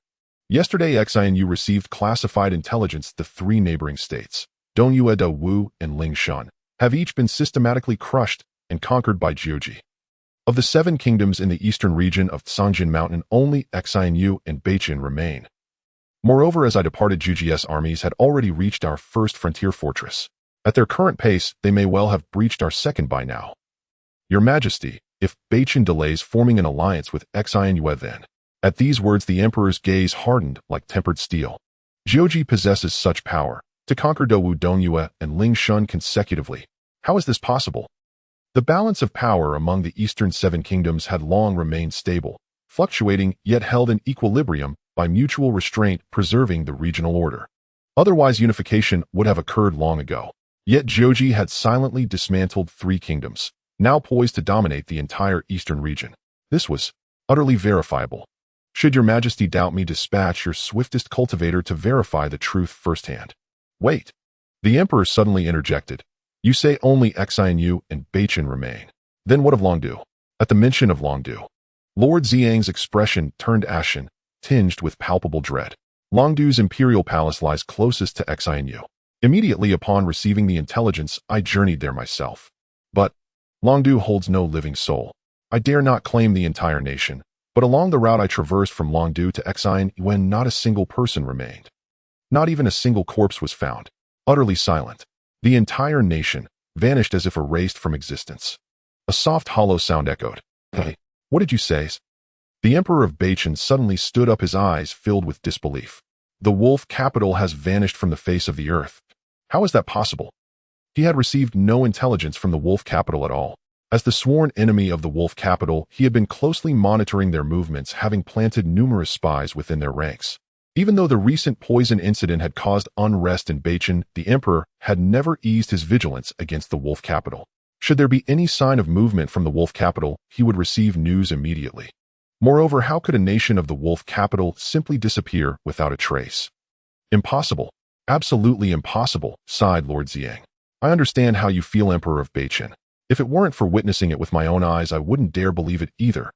Yesterday, Xinu received classified intelligence the 3 neighboring states, Dongyue, De Wu, and Lingshan, have each been systematically crushed and conquered by Jiuji. Of the 7 kingdoms in the eastern region of Tsangjin Mountain, only Xinu and Beichin remain. Moreover, as I departed, Jiuji's armies had already reached our first frontier fortress. At their current pace, they may well have breached our second by now. Your Majesty, if Bachin delays forming an alliance with Xianyue then. At these words the emperor's gaze hardened like tempered steel. Jiuji possesses such power, to conquer Dou Dongyue and Ling Shun consecutively. How is this possible? The balance of power among the eastern seven kingdoms had long remained stable, fluctuating yet held in equilibrium by mutual restraint preserving the regional order. Otherwise unification would have occurred long ago. Yet Jiuji had silently dismantled three kingdoms, now poised to dominate the entire eastern region. This was utterly verifiable. Should your Majesty doubt me, dispatch your swiftest cultivator to verify the truth firsthand. Wait. The emperor suddenly interjected. You say only Xianyue and Bachin remain. Then what of Longdu? At the mention of Longdu, Lord Ziyang's expression turned ashen, tinged with palpable dread. Longdu's imperial palace lies closest to Xianyue. Immediately upon receiving the intelligence, I journeyed there myself. But Longdu holds no living soul. I dare not claim the entire nation, but along the route I traversed from Longdu to Xianyue, not a single person remained. Not even a single corpse was found. Utterly silent. The entire nation vanished as if erased from existence. A soft hollow sound echoed. Hey, what did you say? The Emperor of Bachin suddenly stood up, his eyes filled with disbelief. The wolf capital has vanished from the face of the earth. How is that possible? He had received no intelligence from the wolf capital at all. As the sworn enemy of the wolf capital, he had been closely monitoring their movements, having planted numerous spies within their ranks. Even though the recent poison incident had caused unrest in Bachin, the emperor had never eased his vigilance against the wolf capital. Should there be any sign of movement from the wolf capital, he would receive news immediately. Moreover, how could a nation of the wolf capital simply disappear without a trace? Impossible. Absolutely impossible, sighed Lord Ziyang. I understand how you feel, Emperor of Bachin. If it weren't for witnessing it with my own eyes, I wouldn't dare believe it either.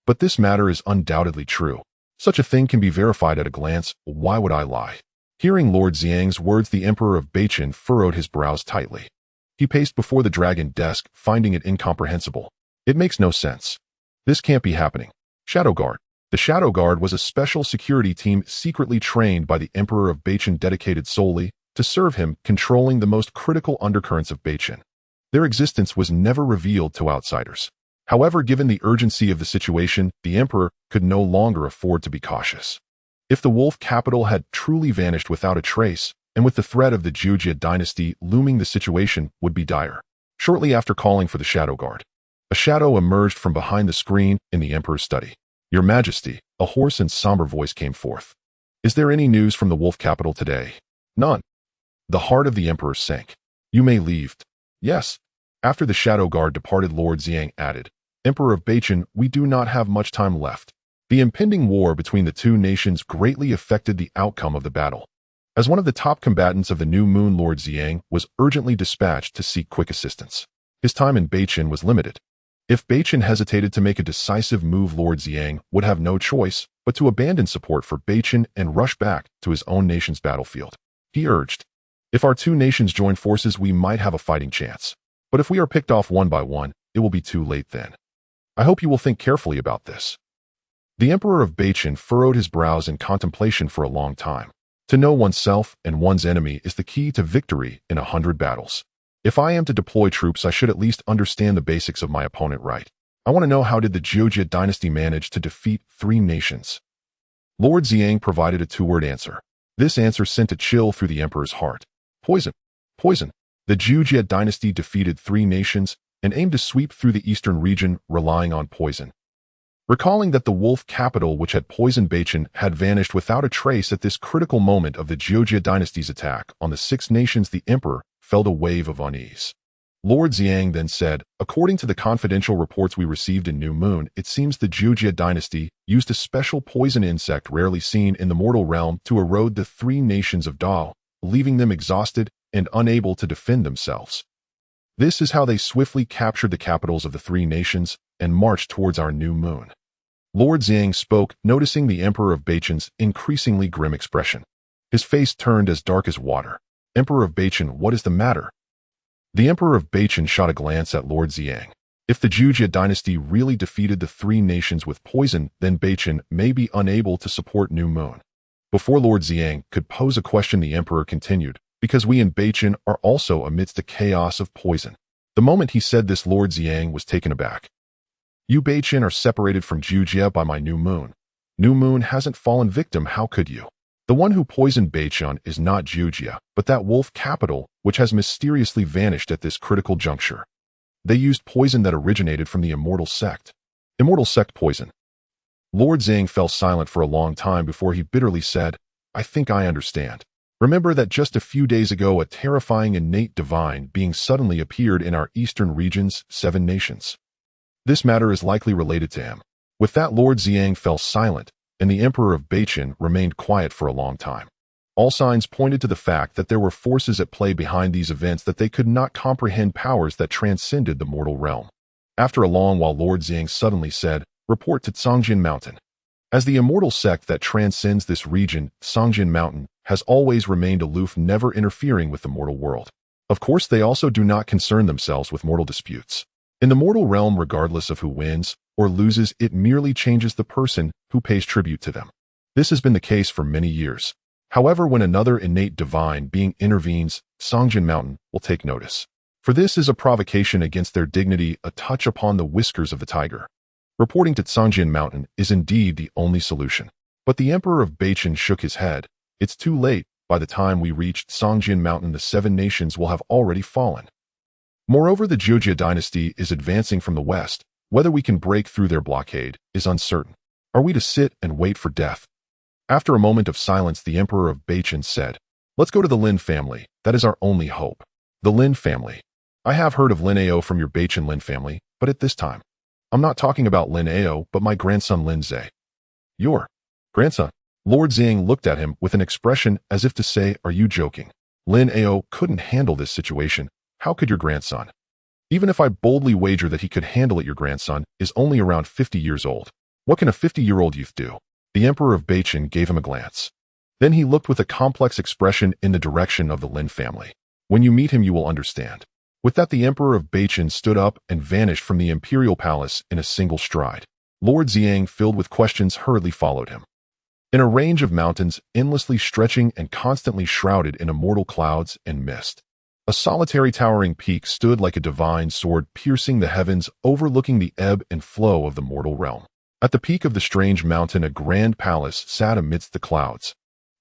But this matter is undoubtedly true. Such a thing can be verified at a glance. Why would I lie? Hearing Lord Ziyang's words, the Emperor of Bachin furrowed his brows tightly. He paced before the dragon desk, finding it incomprehensible. It makes no sense. This can't be happening. Shadow Guard. The Shadow Guard was a special security team secretly trained by the Emperor of Bachin, dedicated solely to serve him, controlling the most critical undercurrents of Bachin. Their existence was never revealed to outsiders. However, given the urgency of the situation, the Emperor could no longer afford to be cautious. If the wolf capital had truly vanished without a trace, and with the threat of the Jiujia dynasty looming, the situation would be dire. Shortly after calling for the Shadow Guard, a shadow emerged from behind the screen in the Emperor's study. Your Majesty, a hoarse and somber voice came forth. Is there any news from the wolf capital today? None. The heart of the Emperor sank. You may leave. Yes. After the Shadow Guard departed, Lord Ziyang added, Emperor of Bachin, we do not have much time left. The impending war between the two nations greatly affected the outcome of the battle. As one of the top combatants of the new moon, Lord Ziyang was urgently dispatched to seek quick assistance. His time in Bachin was limited. If Bachin hesitated to make a decisive move, Lord Ziyang would have no choice but to abandon support for Bachin and rush back to his own nation's battlefield. He urged, if our two nations join forces, we might have a fighting chance. But if we are picked off one by one, it will be too late then. I hope you will think carefully about this. The Emperor of Bachin furrowed his brows in contemplation for a long time. To know oneself and one's enemy is the key to victory in 100 battles. If I am to deploy troops, I should at least understand the basics of my opponent right. I want to know, how did the Jiujia dynasty manage to defeat 3 nations? Lord Ziyang provided a 2-word answer. This answer sent a chill through the Emperor's heart. Poison. Poison. The Jiujia dynasty defeated 3 nations and aimed to sweep through the eastern region, relying on poison. Recalling that the wolf capital, which had poisoned Bachin, had vanished without a trace at this critical moment of the Jiujia dynasty's attack on the 6 nations, the Emperor felt a wave of unease. Lord Ziyang then said, according to the confidential reports we received in New Moon, it seems the Jiujia dynasty used a special poison insect rarely seen in the mortal realm to erode the 3 nations of Dao, leaving them exhausted and unable to defend themselves. This is how they swiftly captured the capitals of the 3 nations and marched towards our new moon. Lord Ziyang spoke, noticing the Emperor of Bachin's increasingly grim expression. His face turned as dark as water. Emperor of Bachin, what is the matter? The Emperor of Bachin shot a glance at Lord Ziyang. If the Jiujia dynasty really defeated the 3 nations with poison, then Bachin may be unable to support New Moon. Before Lord Ziyang could pose a question, the Emperor continued, because we in Beichin are also amidst a chaos of poison. The moment he said this, Lord Ziyang was taken aback. You Beichin are separated from Jujia by my new moon. New moon hasn't fallen victim, how could you? The one who poisoned Beichin is not Jujia, but that wolf capital, which has mysteriously vanished at this critical juncture. They used poison that originated from the immortal sect. Immortal sect poison. Lord Ziyang fell silent for a long time before he bitterly said, I think I understand. Remember that just a few days ago a terrifying innate divine being suddenly appeared in our eastern region's 7 nations. This matter is likely related to him. With that, Lord Ziyang fell silent, and the Emperor of Beichin remained quiet for a long time. All signs pointed to the fact that there were forces at play behind these events, that they could not comprehend powers that transcended the mortal realm. After a long while, Lord Ziyang suddenly said, Report to Songjin Mountain. As the immortal sect that transcends this region, Songjin Mountain has always remained aloof, never interfering with the mortal world. Of course, they also do not concern themselves with mortal disputes. In the mortal realm, regardless of who wins or loses, it merely changes the person who pays tribute to them. This has been the case for many years. However, when another innate divine being intervenes, Songjin Mountain will take notice. For this is a provocation against their dignity, a touch upon the whiskers of the tiger. Reporting to Songjin Mountain is indeed the only solution. But the Emperor of Beichin shook his head. It's too late. By the time we reached Songjin Mountain, the 7 nations will have already fallen. Moreover, the Jujia dynasty is advancing from the west. Whether we can break through their blockade is uncertain. Are we to sit and wait for death? After a moment of silence, the Emperor of Beichin said, Let's go to the Lin family. That is our only hope. The Lin family. I have heard of Lin Ao from your Beichin Lin family, but at this time, I'm not talking about Lin Ao, but my grandson Lin Ze. Your grandson? Lord Ziyang looked at him with an expression as if to say, Are you joking? Lin Ao couldn't handle this situation. How could your grandson? Even if I boldly wager that he could handle it, your grandson is only around 50 years old. What can a 50-year-old youth do? The Emperor of Beichin gave him a glance. Then he looked with a complex expression in the direction of the Lin family. When you meet him, you will understand. With that, the Emperor of Beichin stood up and vanished from the imperial palace in a single stride. Lord Ziyang, filled with questions, hurriedly followed him. In a range of mountains, endlessly stretching and constantly shrouded in immortal clouds and mist, a solitary towering peak stood like a divine sword piercing the heavens, overlooking the ebb and flow of the mortal realm. At the peak of the strange mountain, a grand palace sat amidst the clouds.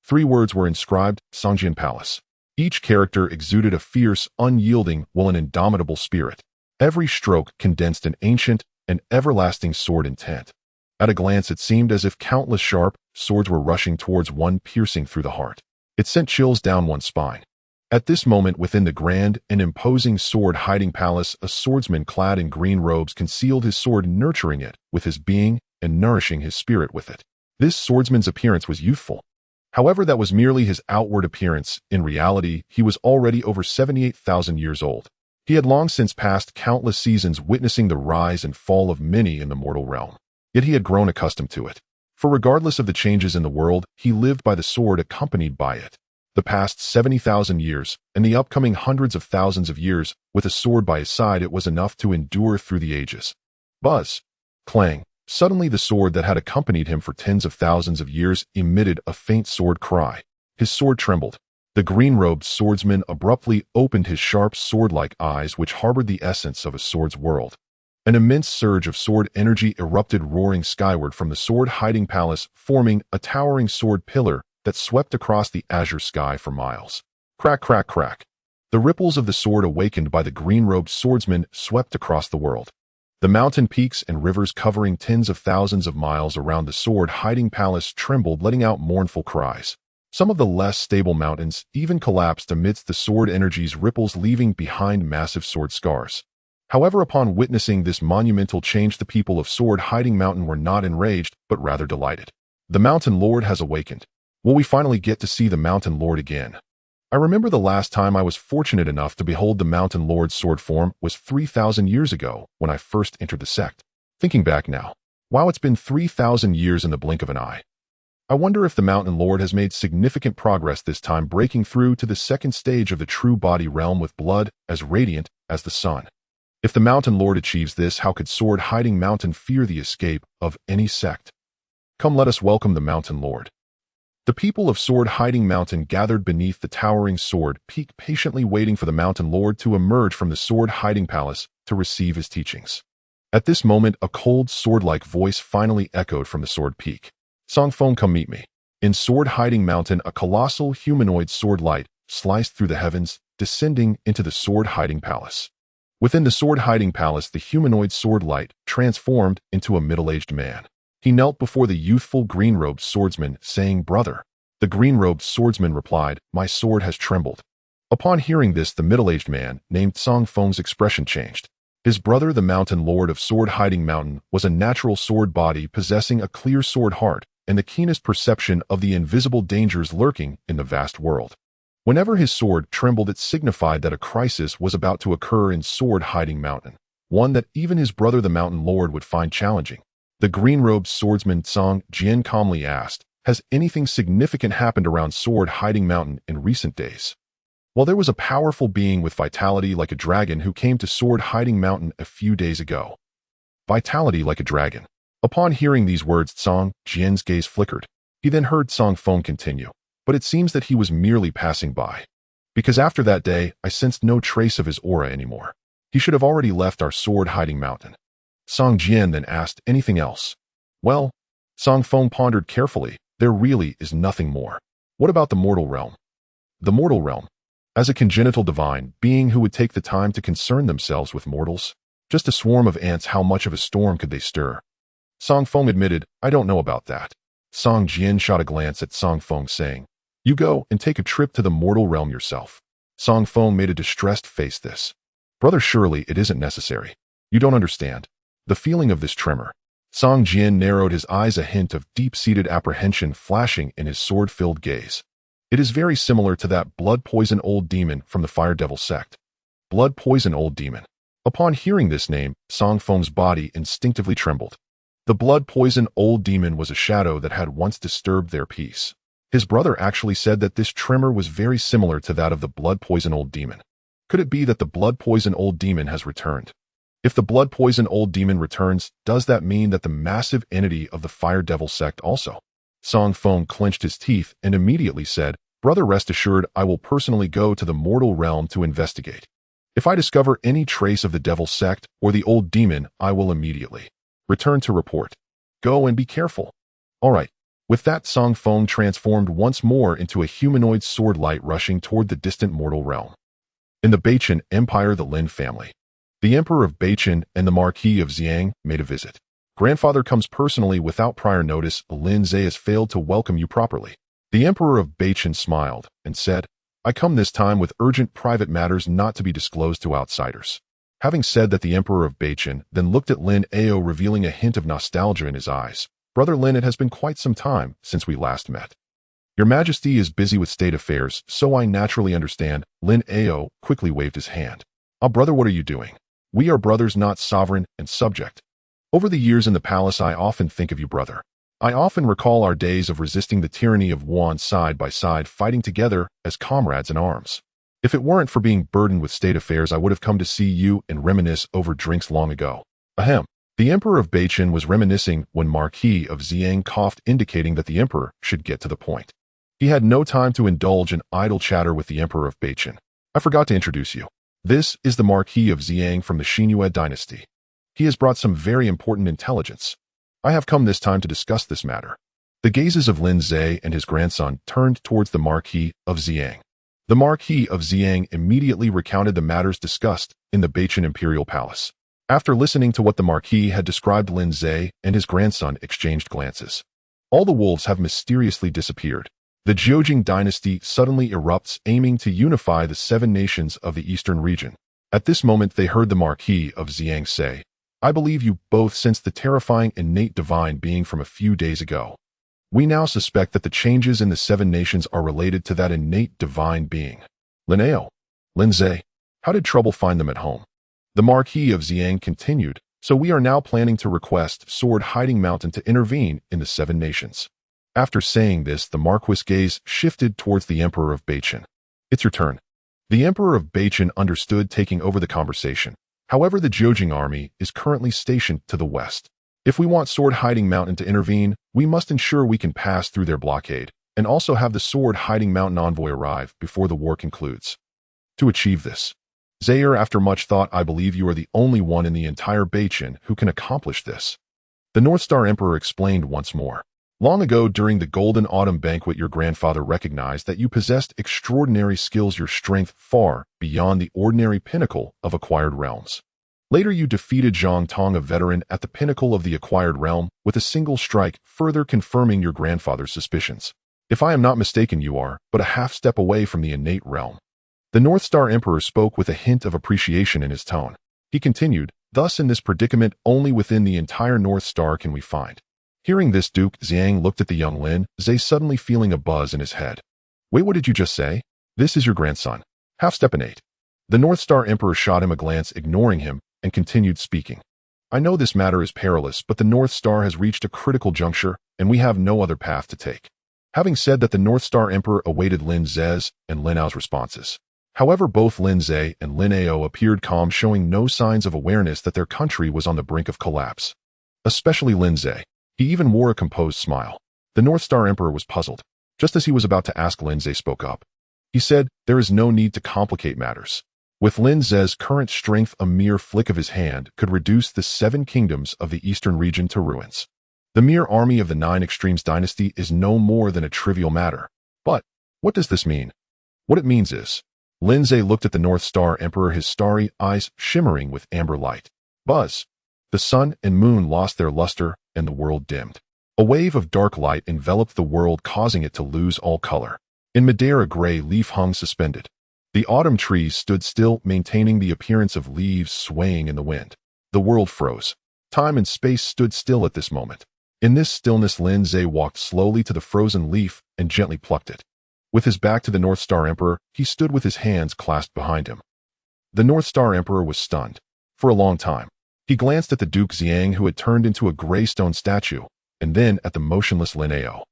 3 words were inscribed, Songjin Palace. Each character exuded a fierce, unyielding, while an indomitable spirit. Every stroke condensed an ancient and everlasting sword intent. At a glance, it seemed as if countless sharp swords were rushing towards one, piercing through the heart. It sent chills down one's spine. At this moment, within the grand and imposing sword-hiding palace, a swordsman clad in green robes concealed his sword, nurturing it with his being and nourishing his spirit with it. This swordsman's appearance was youthful. However, that was merely his outward appearance. In reality, he was already over 78,000 years old. He had long since passed countless seasons witnessing the rise and fall of many in the mortal realm. Yet he had grown accustomed to it. For regardless of the changes in the world, he lived by the sword, accompanied by it. The past 70,000 years, and the upcoming hundreds of thousands of years, with a sword by his side, it was enough to endure through the ages. Buzz. Clang. Suddenly the sword that had accompanied him for tens of thousands of years emitted a faint sword cry. His sword trembled. The green-robed swordsman abruptly opened his sharp sword-like eyes, which harbored the essence of a sword's world. An immense surge of sword energy erupted, roaring skyward from the sword-hiding palace, forming a towering sword pillar that swept across the azure sky for miles. Crack, crack, crack. The ripples of the sword awakened by the green-robed swordsman swept across the world. The mountain peaks and rivers covering tens of thousands of miles around the sword-hiding palace trembled, letting out mournful cries. Some of the less stable mountains even collapsed amidst the sword energy's ripples, leaving behind massive sword scars. However, upon witnessing this monumental change, the people of Sword-Hiding Mountain were not enraged, but rather delighted. The Mountain Lord has awakened. Will we finally get to see the Mountain Lord again? I remember the last time I was fortunate enough to behold the Mountain Lord's sword form was 3,000 years ago when I first entered the sect. Thinking back now, wow, it's been 3,000 years in the blink of an eye. I wonder if the Mountain Lord has made significant progress this time, breaking through to the second stage of the true body realm with blood as radiant as the sun. If the Mountain Lord achieves this, how could Sword-Hiding Mountain fear the escape of any sect? Come, let us welcome the Mountain Lord. The people of Sword Hiding Mountain gathered beneath the towering sword peak, patiently waiting for the mountain lord to emerge from the sword hiding palace to receive his teachings. At this moment, a cold, sword-like voice finally echoed from the sword peak. Song Feng, come meet me. In Sword Hiding Mountain, a colossal humanoid sword light sliced through the heavens, descending into the sword hiding palace. Within the sword hiding palace, the humanoid sword light transformed into a middle-aged man. He knelt before the youthful green-robed swordsman, saying, "Brother." The green-robed swordsman replied, "My sword has trembled." Upon hearing this, the middle-aged man, named Song Feng's expression changed. His brother, the mountain lord of Sword Hiding Mountain, was a natural sword body possessing a clear sword heart and the keenest perception of the invisible dangers lurking in the vast world. Whenever his sword trembled, it signified that a crisis was about to occur in Sword Hiding Mountain, one that even his brother, the mountain lord, would find challenging. The green-robed swordsman Song Jian calmly asked, "Has anything significant happened around Sword Hiding Mountain in recent days?" Well, there was a powerful being with vitality like a dragon who came to Sword Hiding Mountain a few days ago. Vitality like a dragon. Upon hearing these words, Song Jian's gaze flickered. He then heard Song Feng continue, but it seems that he was merely passing by. Because after that day, I sensed no trace of his aura anymore. He should have already left our Sword Hiding Mountain. Song Jian then asked, "Anything else?" "Well," Song Feng pondered carefully, "there really is nothing more." "What about the mortal realm?" "The mortal realm? As a congenital divine being who would take the time to concern themselves with mortals? Just a swarm of ants, how much of a storm could they stir?" Song Feng admitted, "I don't know about that." Song Jian shot a glance at Song Feng, saying, "You go and take a trip to the mortal realm yourself." Song Feng made a distressed face. "This, brother, surely it isn't necessary. You don't understand the feeling of this tremor." Song Jian narrowed his eyes, a hint of deep-seated apprehension flashing in his sword-filled gaze. "It is very similar to that blood poison old demon from the Fire Devil sect." Blood poison old demon. Upon hearing this name, Song Feng's body instinctively trembled. The blood poison old demon was a shadow that had once disturbed their peace. His brother actually said that this tremor was very similar to that of the blood poison old demon. Could it be that the blood poison old demon has returned? If the blood poison old demon returns, does that mean that the massive entity of the Fire Devil sect also? Song Feng clenched his teeth and immediately said, "Brother, rest assured, I will personally go to the mortal realm to investigate. If I discover any trace of the devil sect or the old demon, I will immediately return to report. Go and be careful." All right. With that, Song Feng transformed once more into a humanoid sword light rushing toward the distant mortal realm. In the Beichen Empire, the Lin family. The Emperor of Beichen and the Marquis of Xiang made a visit. "Grandfather comes personally without prior notice. Lin Ze has failed to welcome you properly." The Emperor of Beichen smiled and said, "I come this time with urgent private matters not to be disclosed to outsiders." Having said that, the Emperor of Beichen then looked at Lin Ao, revealing a hint of nostalgia in his eyes. "Brother Lin, it has been quite some time since we last met. Your Majesty is busy with state affairs, so I naturally understand." Lin Ao quickly waved his hand. "Ah, brother, what are you doing? We are brothers, not sovereign and subject. Over the years in the palace, I often think of you, brother. I often recall our days of resisting the tyranny of Wuan side by side, fighting together as comrades in arms. If it weren't for being burdened with state affairs, I would have come to see you and reminisce over drinks long ago." Ahem. The Emperor of Beichen was reminiscing when Marquis of Xiang coughed, indicating that the Emperor should get to the point. He had no time to indulge in idle chatter with the Emperor of Beichen. "I forgot to introduce you. This is the Marquis of Xiang from the Xinyue dynasty. He has brought some very important intelligence. I have come this time to discuss this matter." The gazes of Lin Ze and his grandson turned towards the Marquis of Xiang. The Marquis of Xiang immediately recounted the matters discussed in the Beichen Imperial Palace. After listening to what the Marquis had described, Lin Ze and his grandson exchanged glances. All the wolves have mysteriously disappeared. The Jiojing dynasty suddenly erupts, aiming to unify the 7 nations of the eastern region. At this moment, they heard the Marquis of Xiang say, "I believe you both sensed the terrifying innate divine being from a few days ago. We now suspect that the changes in the 7 nations are related to that innate divine being." Lin Ao, Lin Ze, how did trouble find them at home? The Marquis of Xiang continued, "So we are now planning to request Sword Hiding Mountain to intervene in the 7 nations. After saying this, the Marquis' gaze shifted towards the Emperor of Beichen. "It's your turn." The Emperor of Beichen understood, taking over the conversation. "However, the Jiojing army is currently stationed to the west. If we want Sword Hiding Mountain to intervene, we must ensure we can pass through their blockade and also have the sword-hiding mountain envoy arrive before the war concludes. To achieve this, Zaire, after much thought, I believe you are the only one in the entire Beichin who can accomplish this. The North Star Emperor explained once more. Long ago, during the Golden Autumn Banquet, your grandfather recognized that you possessed extraordinary skills, your strength far beyond the ordinary pinnacle of acquired realms. Later, you defeated Zhang Tong, a veteran at the pinnacle of the acquired realm, with a single strike, further confirming your grandfather's suspicions. If I am not mistaken, you are but a half step away from the innate realm. The North Star Emperor spoke with a hint of appreciation in his tone. He continued, thus in this predicament only within the entire North Star can we find. Hearing this, Duke Xiang looked at the young Lin Ze, suddenly feeling a buzz in his head. Wait, what did you just say? This is your grandson. Half step innate. The North Star Emperor shot him a glance, ignoring him, and continued speaking. I know this matter is perilous, but the North Star has reached a critical juncture, and we have no other path to take. Having said that, the North Star Emperor awaited Lin Ze's and Lin Ao's responses. However, both Lin Ze and Lin Ao appeared calm, showing no signs of awareness that their country was on the brink of collapse. Especially Lin Ze. He even wore a composed smile. The North Star Emperor was puzzled. Just as he was about to ask, Lin Ze spoke up. He said, there is no need to complicate matters. With Lin Ze's current strength, a mere flick of his hand could reduce the 7 kingdoms of the eastern region to ruins. The mere army of the 9 Extremes dynasty is no more than a trivial matter. But what does this mean? What it means is, Lin Ze looked at the North Star Emperor, his starry eyes shimmering with amber light. Buzz. The sun and moon lost their luster, and the world dimmed. A wave of dark light enveloped the world, causing it to lose all color. In midair, a gray leaf hung suspended. The autumn trees stood still, maintaining the appearance of leaves swaying in the wind. The world froze. Time and space stood still at this moment. In this stillness, Lin Ze walked slowly to the frozen leaf and gently plucked it. With his back to the North Star Emperor, he stood with his hands clasped behind him. The North Star Emperor was stunned. For a long time, he glanced at the Duke Xiang, who had turned into a gray stone statue, and then at the motionless Lin Ao.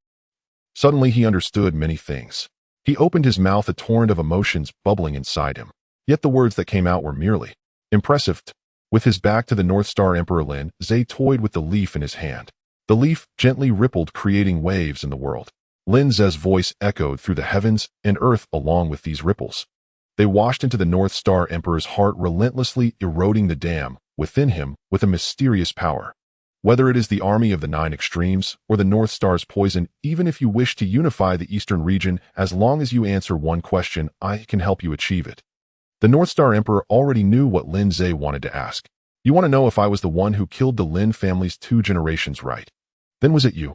Suddenly, he understood many things. He opened his mouth, a torrent of emotions bubbling inside him. Yet the words that came out were merely impressive. With his back to the North Star Emperor, Lin Ze toyed with the leaf in his hand. The leaf gently rippled, creating waves in the world. Lin Ze's voice echoed through the heavens and earth along with these ripples. They washed into the North Star Emperor's heart, relentlessly eroding the dam within him with a mysterious power. Whether it is the army of the 9 Extremes or the North Star's poison, even if you wish to unify the eastern region, as long as you answer one question, I can help you achieve it. The North Star Emperor already knew what Lin Ze wanted to ask. You want to know if I was the one who killed the Lin family's 2 generations, right? Then was it you?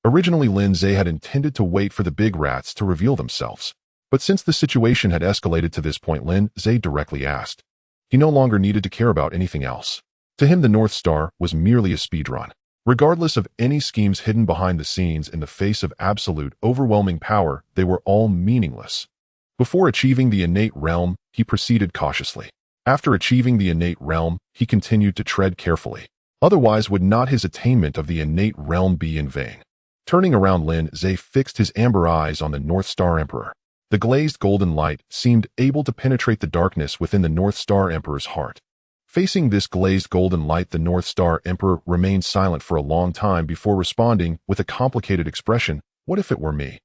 Originally, Lin Ze had intended to wait for the big rats to reveal themselves. But since the situation had escalated to this point, Lin Ze directly asked. He no longer needed to care about anything else. To him, the North Star was merely a speedrun. Regardless of any schemes hidden behind the scenes, in the face of absolute, overwhelming power, they were all meaningless. Before achieving the innate realm, he proceeded cautiously. After achieving the innate realm, he continued to tread carefully. Otherwise, would not his attainment of the innate realm be in vain? Turning around, Lin Ze fixed his amber eyes on the North Star Emperor. The glazed golden light seemed able to penetrate the darkness within the North Star Emperor's heart. Facing this glazed golden light, the North Star Emperor remained silent for a long time before responding with a complicated expression. What if it were me?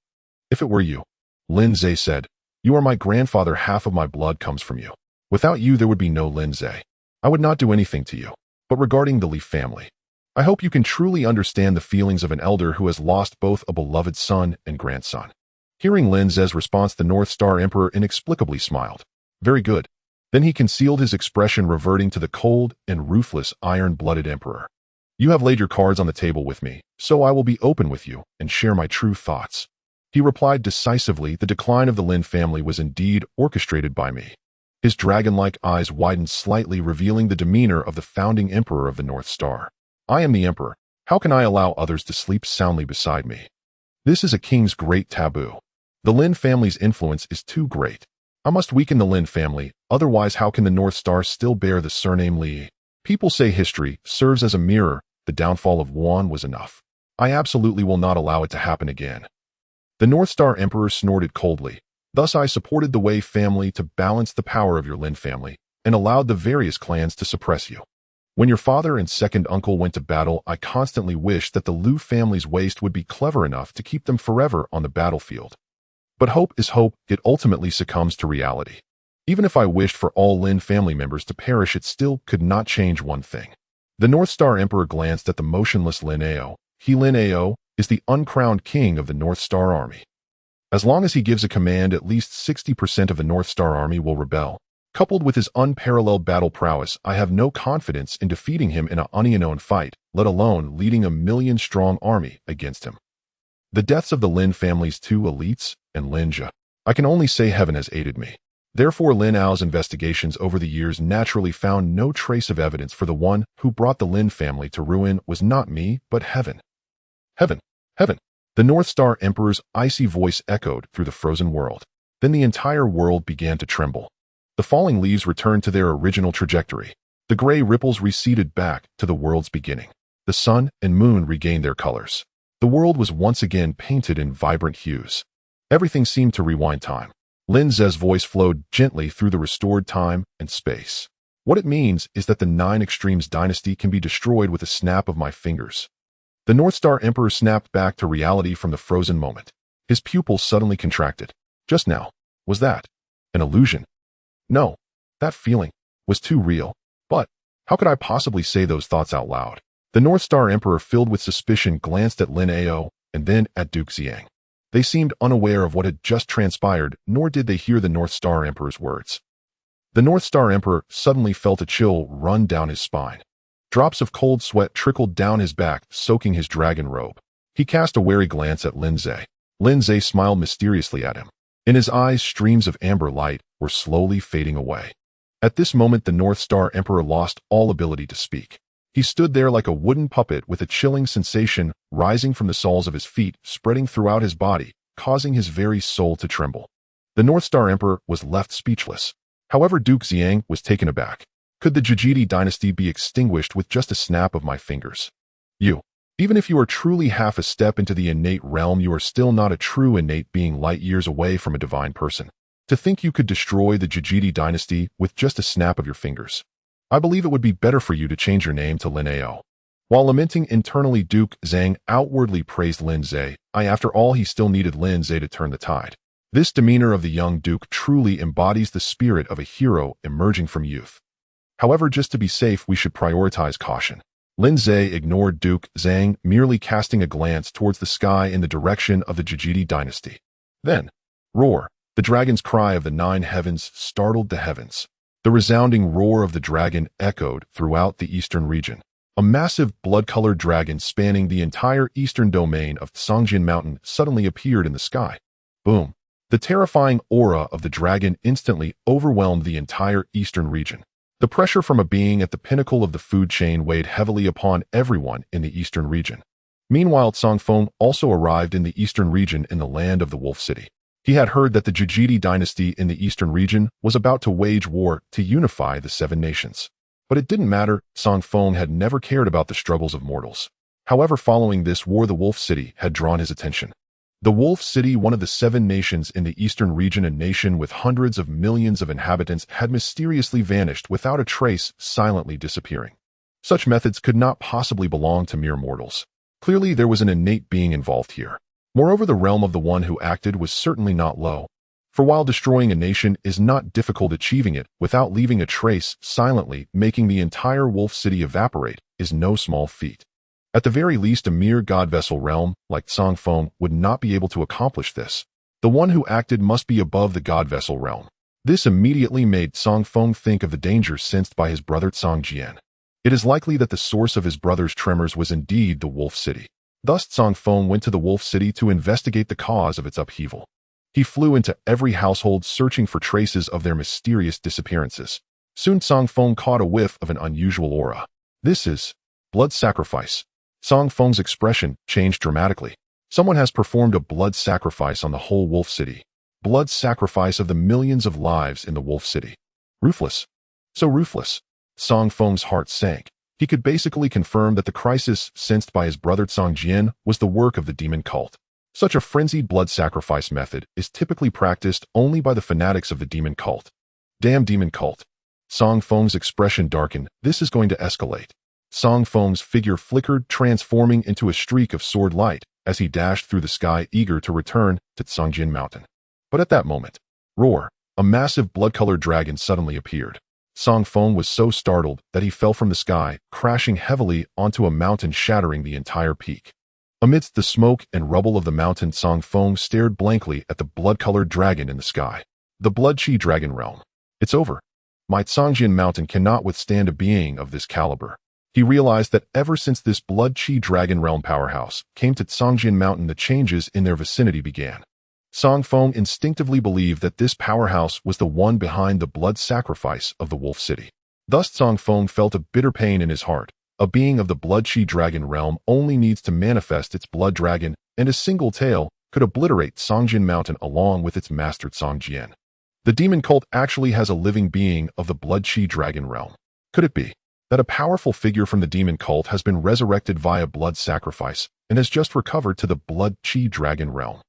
If it were you? Lin Ze said. You are my grandfather. Half of my blood comes from you. Without you, there would be no Lin Ze. I would not do anything to you. But regarding the Li family, I hope you can truly understand the feelings of an elder who has lost both a beloved son and grandson. Hearing Lin Ze's response, the North Star Emperor inexplicably smiled. Very good. Then he concealed his expression, reverting to the cold and ruthless iron-blooded emperor. You have laid your cards on the table with me, so I will be open with you and share my true thoughts. He replied decisively. The decline of the Lin family was indeed orchestrated by me. His dragon-like eyes widened slightly, revealing the demeanor of the founding emperor of the North Star. I am the emperor. How can I allow others to sleep soundly beside me? This is a king's great taboo. The Lin family's influence is too great. I must weaken the Lin family, otherwise how can the North Star still bear the surname Li? People say history serves as a mirror. The downfall of Wuan was enough. I absolutely will not allow it to happen again. The North Star Emperor snorted coldly. Thus I supported the Wei family to balance the power of your Lin family, and allowed the various clans to suppress you. When your father and second uncle went to battle, I constantly wished that the Liu family's waste would be clever enough to keep them forever on the battlefield. But hope is hope, it ultimately succumbs to reality. Even if I wished for all Lin family members to perish, it still could not change one thing. The North Star Emperor glanced at the motionless Lin Ao. Lin Ao is the uncrowned king of the North Star Army. As long as he gives a command, at least 60% of the North Star Army will rebel. Coupled with his unparalleled battle prowess, I have no confidence in defeating him in an unknown fight, let alone leading a million-strong army against him. The deaths of the Lin family's two elites and Lin Ze. I can only say heaven has aided me. Therefore, Lin Ao's investigations over the years naturally found no trace of evidence for the one who brought the Lin family to ruin was not me, but heaven. Heaven. Heaven. The North Star Emperor's icy voice echoed through the frozen world. Then the entire world began to tremble. The falling leaves returned to their original trajectory. The gray ripples receded back to the world's beginning. The sun and moon regained their colors. The world was once again painted in vibrant hues. Everything seemed to rewind time. Lin Ze's voice flowed gently through the restored time and space. What it means is that the Nine Extremes dynasty can be destroyed with a snap of my fingers. The North Star Emperor snapped back to reality from the frozen moment. His pupils suddenly contracted. Just now, was that an illusion? No, that feeling was too real. But how could I possibly say those thoughts out loud? The North Star Emperor, filled with suspicion, glanced at Lin Ao and then at Duke Xiang. They seemed unaware of what had just transpired, nor did they hear the North Star Emperor's words. The North Star Emperor suddenly felt a chill run down his spine. Drops of cold sweat trickled down his back, soaking his dragon robe. He cast a wary glance at Lin Ze. Lin Ze smiled mysteriously at him. In his eyes, streams of amber light were slowly fading away. At this moment, the North Star Emperor lost all ability to speak. He stood there like a wooden puppet, with a chilling sensation rising from the soles of his feet, spreading throughout his body, causing his very soul to tremble. The North Star Emperor was left speechless. However, Duke Xiang was taken aback. Could the Jijidi dynasty be extinguished with just a snap of my fingers? Even if you are truly half a step into the innate realm, you are still not a true innate being, light years away from a divine person. To think you could destroy the Jijidi dynasty with just a snap of your fingers. I believe it would be better for you to change your name to Lin Ao. While lamenting internally, Duke Xiang outwardly praised Lin Ze. After all, he still needed Lin Ze to turn the tide. This demeanor of the young Duke truly embodies the spirit of a hero emerging from youth. However, just to be safe, we should prioritize caution. Lin Ze ignored Duke Xiang, merely casting a glance towards the sky in the direction of the Jijidi dynasty. Then, roar! The dragon's cry of the 9 heavens startled the heavens. The resounding roar of the dragon echoed throughout the eastern region. A massive blood-colored dragon spanning the entire eastern domain of Songjin Mountain suddenly appeared in the sky. Boom! The terrifying aura of the dragon instantly overwhelmed the entire eastern region. The pressure from a being at the pinnacle of the food chain weighed heavily upon everyone in the eastern region. Meanwhile, Songfeng also arrived in the eastern region in the land of the Wolf City. He had heard that the Jijidi dynasty in the eastern region was about to wage war to unify the 7 nations. But it didn't matter. Songfeng had never cared about the struggles of mortals. However, following this war, the Wolf City had drawn his attention. The Wolf City, one of the 7 nations in the eastern region, a nation with hundreds of millions of inhabitants, had mysteriously vanished without a trace, silently disappearing. Such methods could not possibly belong to mere mortals. Clearly, there was an innate being involved here. Moreover, the realm of the one who acted was certainly not low. For while destroying a nation is not difficult, achieving it without leaving a trace, silently making the entire Wolf City evaporate, is no small feat. At the very least, a mere god vessel realm like Songfeng would not be able to accomplish this. The one who acted must be above the god vessel realm. This immediately made Songfeng think of the danger sensed by his brother Songjian. It is likely that the source of his brother's tremors was indeed the Wolf City. Thus, Songfeng went to the Wolf City to investigate the cause of its upheaval. He flew into every household searching for traces of their mysterious disappearances. Soon, Songfeng caught a whiff of an unusual aura. This is blood sacrifice. Songfeng's expression changed dramatically. Someone has performed a blood sacrifice on the whole Wolf City. Blood sacrifice of the millions of lives in the Wolf City. Ruthless. So ruthless. Songfeng's heart sank. He could basically confirm that the crisis sensed by his brother Songjian was the work of the demon cult. Such a frenzied blood sacrifice method is typically practiced only by the fanatics of the demon cult. Damn demon cult. Song Feng's expression darkened. This is going to escalate. Song Feng's figure flickered, transforming into a streak of sword light as he dashed through the sky, eager to return to Tsongjin Mountain. But at that moment, roar, a massive blood-colored dragon suddenly appeared. Song Feng was so startled that he fell from the sky, crashing heavily onto a mountain, shattering the entire peak. Amidst the smoke and rubble of the mountain, Song Feng stared blankly at the blood-colored dragon in the sky. The Blood-Chi Dragon Realm. It's over. My Tsongjin Mountain cannot withstand a being of this caliber. He realized that ever since this Blood-Chi Dragon Realm powerhouse came to Tsongjin Mountain, the changes in their vicinity began. Song Feng instinctively believed that this powerhouse was the one behind the blood sacrifice of the Wolf City. Thus Song Feng felt a bitter pain in his heart. A being of the Blood-Chi Dragon Realm only needs to manifest its blood dragon, and a single tail could obliterate Tsongjin Mountain along with its master Tsongjian. The demon cult actually has a living being of the Blood-Chi Dragon Realm. Could it be that a powerful figure from the demon cult has been resurrected via blood sacrifice and has just recovered to the Blood-Chi Dragon Realm?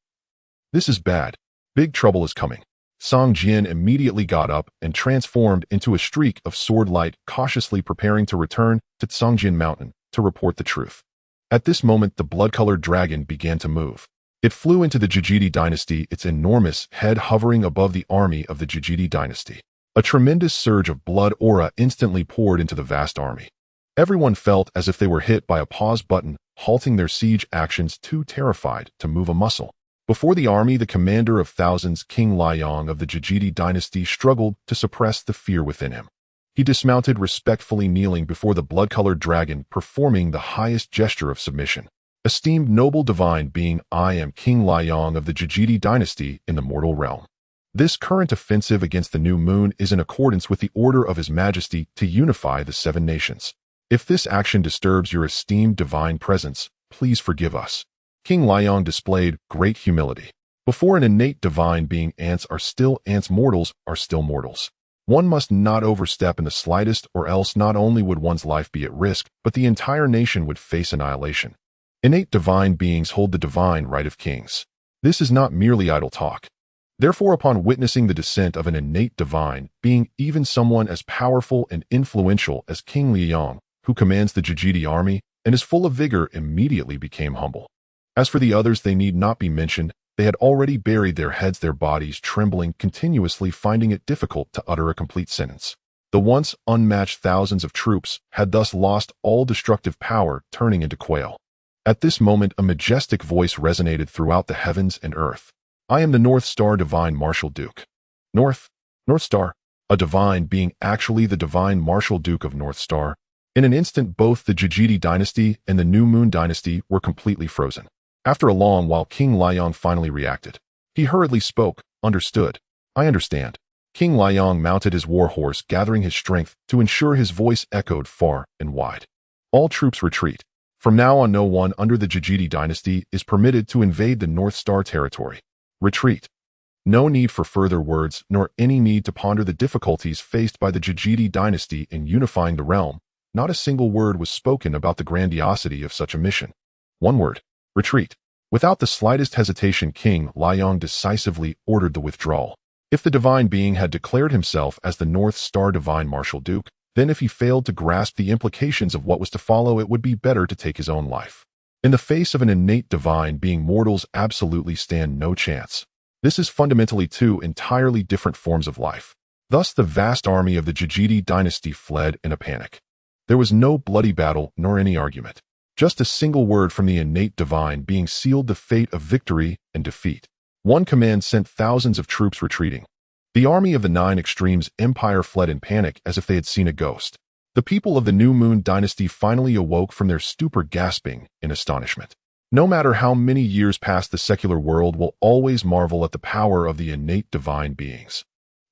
This is bad. Big trouble is coming. Song Jian immediately got up and transformed into a streak of sword light, cautiously preparing to return to Tsongjin Mountain to report the truth. At this moment, the blood-colored dragon began to move. It flew into the Jijidi dynasty, its enormous head hovering above the army of the Jijidi dynasty. A tremendous surge of blood aura instantly poured into the vast army. Everyone felt as if they were hit by a pause button, halting their siege actions, too terrified to move a muscle. Before the army, the commander of thousands, King Liang of the Jijidi dynasty, struggled to suppress the fear within him. He dismounted, respectfully kneeling before the blood-colored dragon, performing the highest gesture of submission. Esteemed noble divine being, I am King Liang of the Jijidi dynasty in the mortal realm. This current offensive against the new moon is in accordance with the order of His Majesty to unify the 7 nations. If this action disturbs your esteemed divine presence, please forgive us. King Liang displayed great humility. Before an innate divine being, ants are still ants, mortals are still mortals. One must not overstep in the slightest, or else not only would one's life be at risk, but the entire nation would face annihilation. Innate divine beings hold the divine right of kings. This is not merely idle talk. Therefore, upon witnessing the descent of an innate divine being, even someone as powerful and influential as King Liang, who commands the Jijidi army and is full of vigor, immediately became humble. As for the others, they need not be mentioned. They had already buried their heads, their bodies trembling continuously, finding it difficult to utter a complete sentence. The once unmatched thousands of troops had thus lost all destructive power, turning into quail. At this moment, a majestic voice resonated throughout the heavens and earth. I am the North Star Divine Marshal Duke. North Star, a divine being, actually the Divine Marshal Duke of North Star. In an instant, both the Jijidi dynasty and the New Moon dynasty were completely frozen. After a long while, King Liang finally reacted. He hurriedly spoke. Understood. I understand. King Liang mounted his war horse, gathering his strength to ensure his voice echoed far and wide. All troops retreat. From now on, no one under the Jijidi dynasty is permitted to invade the North Star territory. Retreat. No need for further words, nor any need to ponder the difficulties faced by the Jijidi dynasty in unifying the realm. Not a single word was spoken about the grandiosity of such a mission. One word. Retreat. Without the slightest hesitation, King Liang decisively ordered the withdrawal. If the divine being had declared himself as the North Star Divine Marshal Duke, then if he failed to grasp the implications of what was to follow, it would be better to take his own life. In the face of an innate divine being, mortals absolutely stand no chance. This is fundamentally 2 entirely different forms of life. Thus, the vast army of the Jijidi dynasty fled in a panic. There was no bloody battle nor any argument. Just a single word from the innate divine being sealed the fate of victory and defeat. One command sent thousands of troops retreating. The army of the 9 Extremes Empire fled in panic as if they had seen a ghost. The people of the New Moon dynasty finally awoke from their stupor, gasping in astonishment. No matter how many years pass, the secular world will always marvel at the power of the innate divine beings.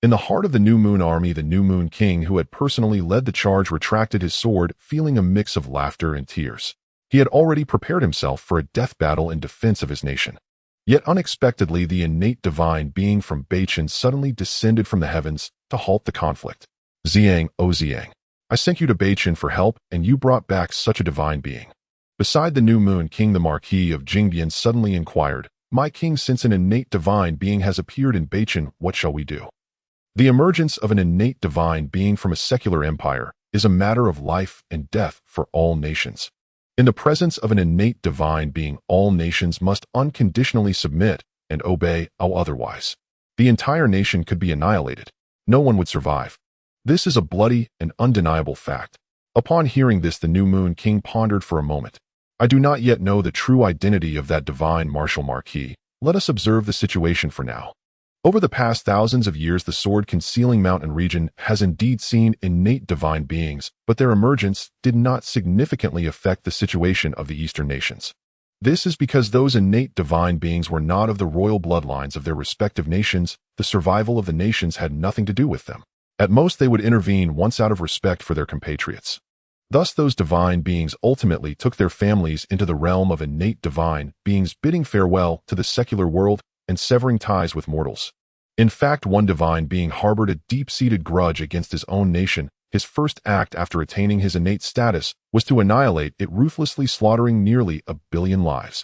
In the heart of the New Moon army, the New Moon King, who had personally led the charge, retracted his sword, feeling a mix of laughter and tears. He had already prepared himself for a death battle in defense of his nation. Yet unexpectedly, the innate divine being from Beichen suddenly descended from the heavens to halt the conflict. Xiang, O Xiang, I sent you to Beichen for help, and you brought back such a divine being. Beside the New Moon King, the Marquis of Jingbian suddenly inquired, My king, since an innate divine being has appeared in Beichen, what shall we do? The emergence of an innate divine being from a secular empire is a matter of life and death for all nations. In the presence of an innate divine being, all nations must unconditionally submit and obey, or otherwise the entire nation could be annihilated. No one would survive. This is a bloody and undeniable fact. Upon hearing this, the New Moon King pondered for a moment. I do not yet know the true identity of that divine martial marquis. Let us observe the situation for now. Over the past thousands of years, the sword-concealing mountain region has indeed seen innate divine beings, but their emergence did not significantly affect the situation of the Eastern nations. This is because those innate divine beings were not of the royal bloodlines of their respective nations. The survival of the nations had nothing to do with them. At most, they would intervene once out of respect for their compatriots. Thus, those divine beings ultimately took their families into the realm of innate divine beings, bidding farewell to the secular world and severing ties with mortals. In fact, one divine being harbored a deep-seated grudge against his own nation. His first act after attaining his innate status was to annihilate it, ruthlessly slaughtering nearly 1 billion lives.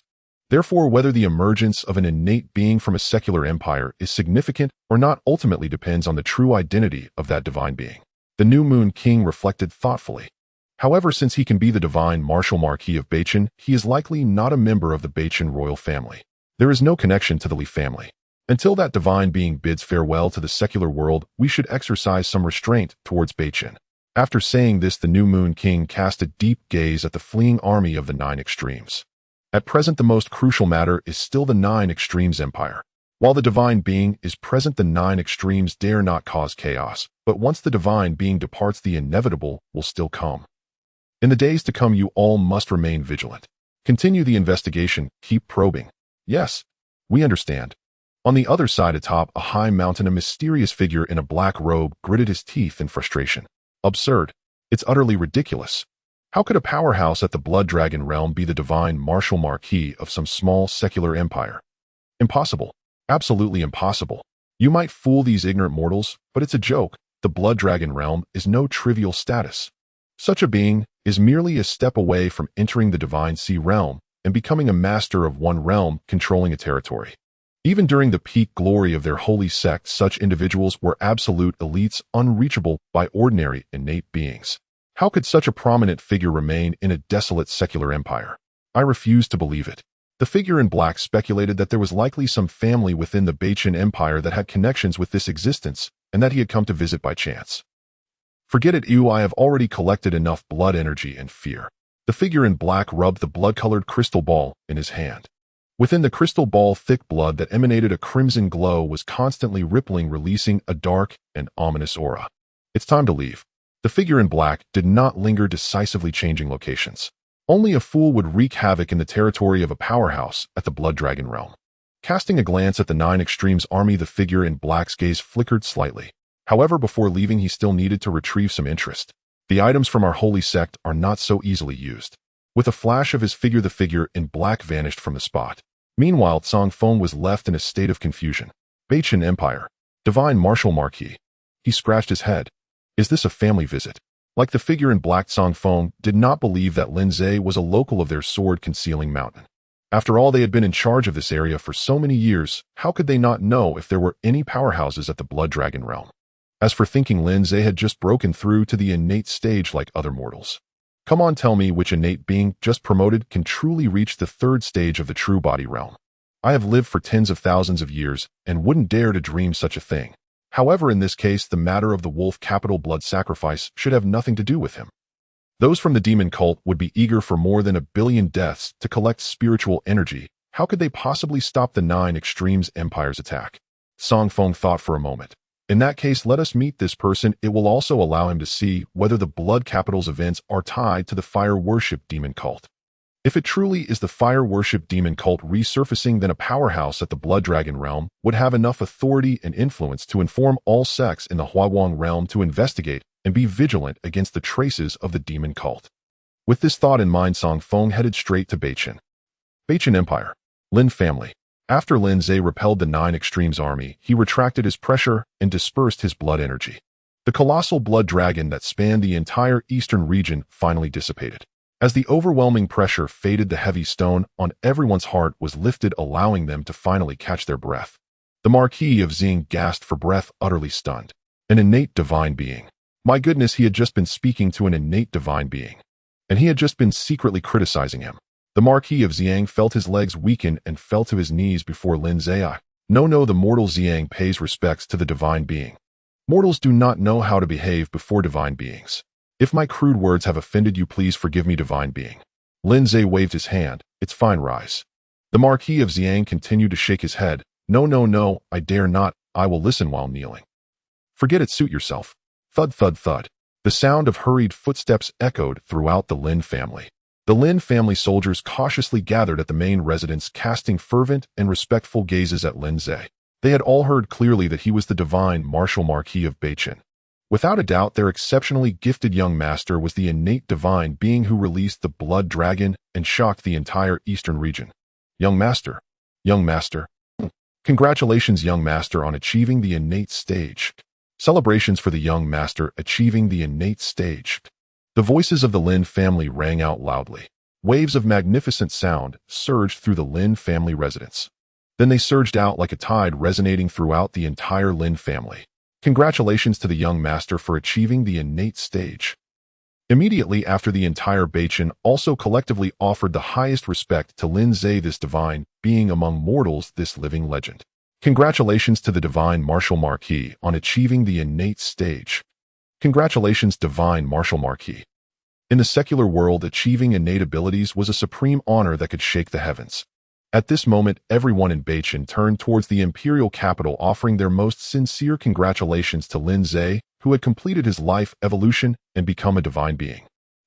Therefore, whether the emergence of an innate being from a secular empire is significant or not ultimately depends on the true identity of that divine being. The New Moon King reflected thoughtfully. However, since he can be the divine martial marquis of Bachin, he is likely not a member of the Bachin royal family. There is no connection to the Li family. Until that divine being bids farewell to the secular world, we should exercise some restraint towards Bachin. After saying this, the New Moon King cast a deep gaze at the fleeing army of the Nine Extremes. At present, the most crucial matter is still the Nine Extremes Empire. While the divine being is present, the Nine Extremes dare not cause chaos, but once the divine being departs, the inevitable will still come. In the days to come, you all must remain vigilant. Continue the investigation, keep probing. Yes, we understand. On the other side atop a high mountain, a mysterious figure in a black robe gritted his teeth in frustration. Absurd. It's utterly ridiculous. How could a powerhouse at the Blood Dragon realm be the divine martial marquis of some small secular empire? Impossible. Absolutely impossible. You might fool these ignorant mortals, but it's a joke. The Blood Dragon realm is no trivial status. Such a being is merely a step away from entering the Divine Sea realm and becoming a master of one realm, controlling a territory. Even during the peak glory of their holy sect, such individuals were absolute elites, unreachable by ordinary innate beings. How could such a prominent figure remain in a desolate secular empire? I refuse to believe it. The figure in black speculated that there was likely some family within the Bachin Empire that had connections with this existence, and that he had come to visit by chance. Forget it, I have already collected enough blood energy and fear. The figure in black rubbed the blood-colored crystal ball in his hand. Within the crystal ball, thick blood that emanated a crimson glow was constantly rippling, releasing a dark and ominous aura. It's time to leave. The figure in black did not linger, decisively changing locations. Only a fool would wreak havoc in the territory of a powerhouse at the Blood Dragon realm. Casting a glance at the Nine Extremes army, the figure in black's gaze flickered slightly. However, before leaving, he still needed to retrieve some interest. The items from our holy sect are not so easily used. With a flash of his figure, the figure in black vanished from the spot. Meanwhile, Tsang Feng was left in a state of confusion. Bachin Empire. Divine Martial Marquis. He scratched his head. Is this a family visit? Like the figure in black, Tsang Feng did not believe that Lin Ze was a local of their sword-concealing mountain. After all, they had been in charge of this area for so many years. How could they not know if there were any powerhouses at the Blood Dragon realm? As for thinking, Lin Ze had just broken through to the innate stage like other mortals. Come on, tell me which innate being, just promoted, can truly reach the third stage of the true body realm. I have lived for tens of thousands of years and wouldn't dare to dream such a thing. However, in this case, the matter of the wolf capital blood sacrifice should have nothing to do with him. Those from the demon cult would be eager for more than 1 billion deaths to collect spiritual energy. How could they possibly stop the Nine Extremes Empire's attack? Tsang Feng thought for a moment. In that case, let us meet this person. It will also allow him to see whether the Blood Capital's events are tied to the fire worship demon cult. If it truly is the fire worship demon cult resurfacing, then a powerhouse at the Blood Dragon realm would have enough authority and influence to inform all sects in the Huawang realm to investigate and be vigilant against the traces of the demon cult. With this thought in mind, Tsang Feng headed straight to Bachin. Bachin Empire. Lin family. After Lin Ze repelled the Nine Extremes army, he retracted his pressure and dispersed his blood energy. The colossal blood dragon that spanned the entire eastern region finally dissipated. As the overwhelming pressure faded, the heavy stone on everyone's heart was lifted, allowing them to finally catch their breath. The Marquis of Xing gasped for breath, utterly stunned. An innate divine being. My goodness, he had just been speaking to an innate divine being. And he had just been secretly criticizing him. The Marquis of Xiang felt his legs weaken and fell to his knees before Lin Ze. No, the mortal Xiang pays respects to the divine being. Mortals do not know how to behave before divine beings. If my crude words have offended you, please forgive me, divine being. Lin Ze waved his hand. It's fine, rise. The Marquis of Xiang continued to shake his head. No, I dare not. I will listen while kneeling. Forget it, suit yourself. Thud, thud, thud. The sound of hurried footsteps echoed throughout the Lin family. The Lin family soldiers cautiously gathered at the main residence, casting fervent and respectful gazes at Lin Ze. They had all heard clearly that he was the divine martial Marquis of Beichin. Without a doubt, their exceptionally gifted young master was the innate divine being who released the blood dragon and shocked the entire eastern region. Young master. Congratulations, young master, on achieving the innate stage. Celebrations for the young master achieving the innate stage. The voices of the Lin family rang out loudly. Waves of magnificent sound surged through the Lin family residence. Then they surged out like a tide, resonating throughout the entire Lin family. Congratulations to the young master for achieving the innate stage. Immediately after, the entire Beichin also collectively offered the highest respect to Lin Ze, this divine being among mortals, this living legend. Congratulations to the divine martial Marquis on achieving the innate stage. Congratulations, divine martial Marquis. In the secular world, achieving innate abilities was a supreme honor that could shake the heavens. At this moment, everyone in Beichin turned towards the imperial capital, offering their most sincere congratulations to Lin Ze, who had completed his life evolution and become a divine being.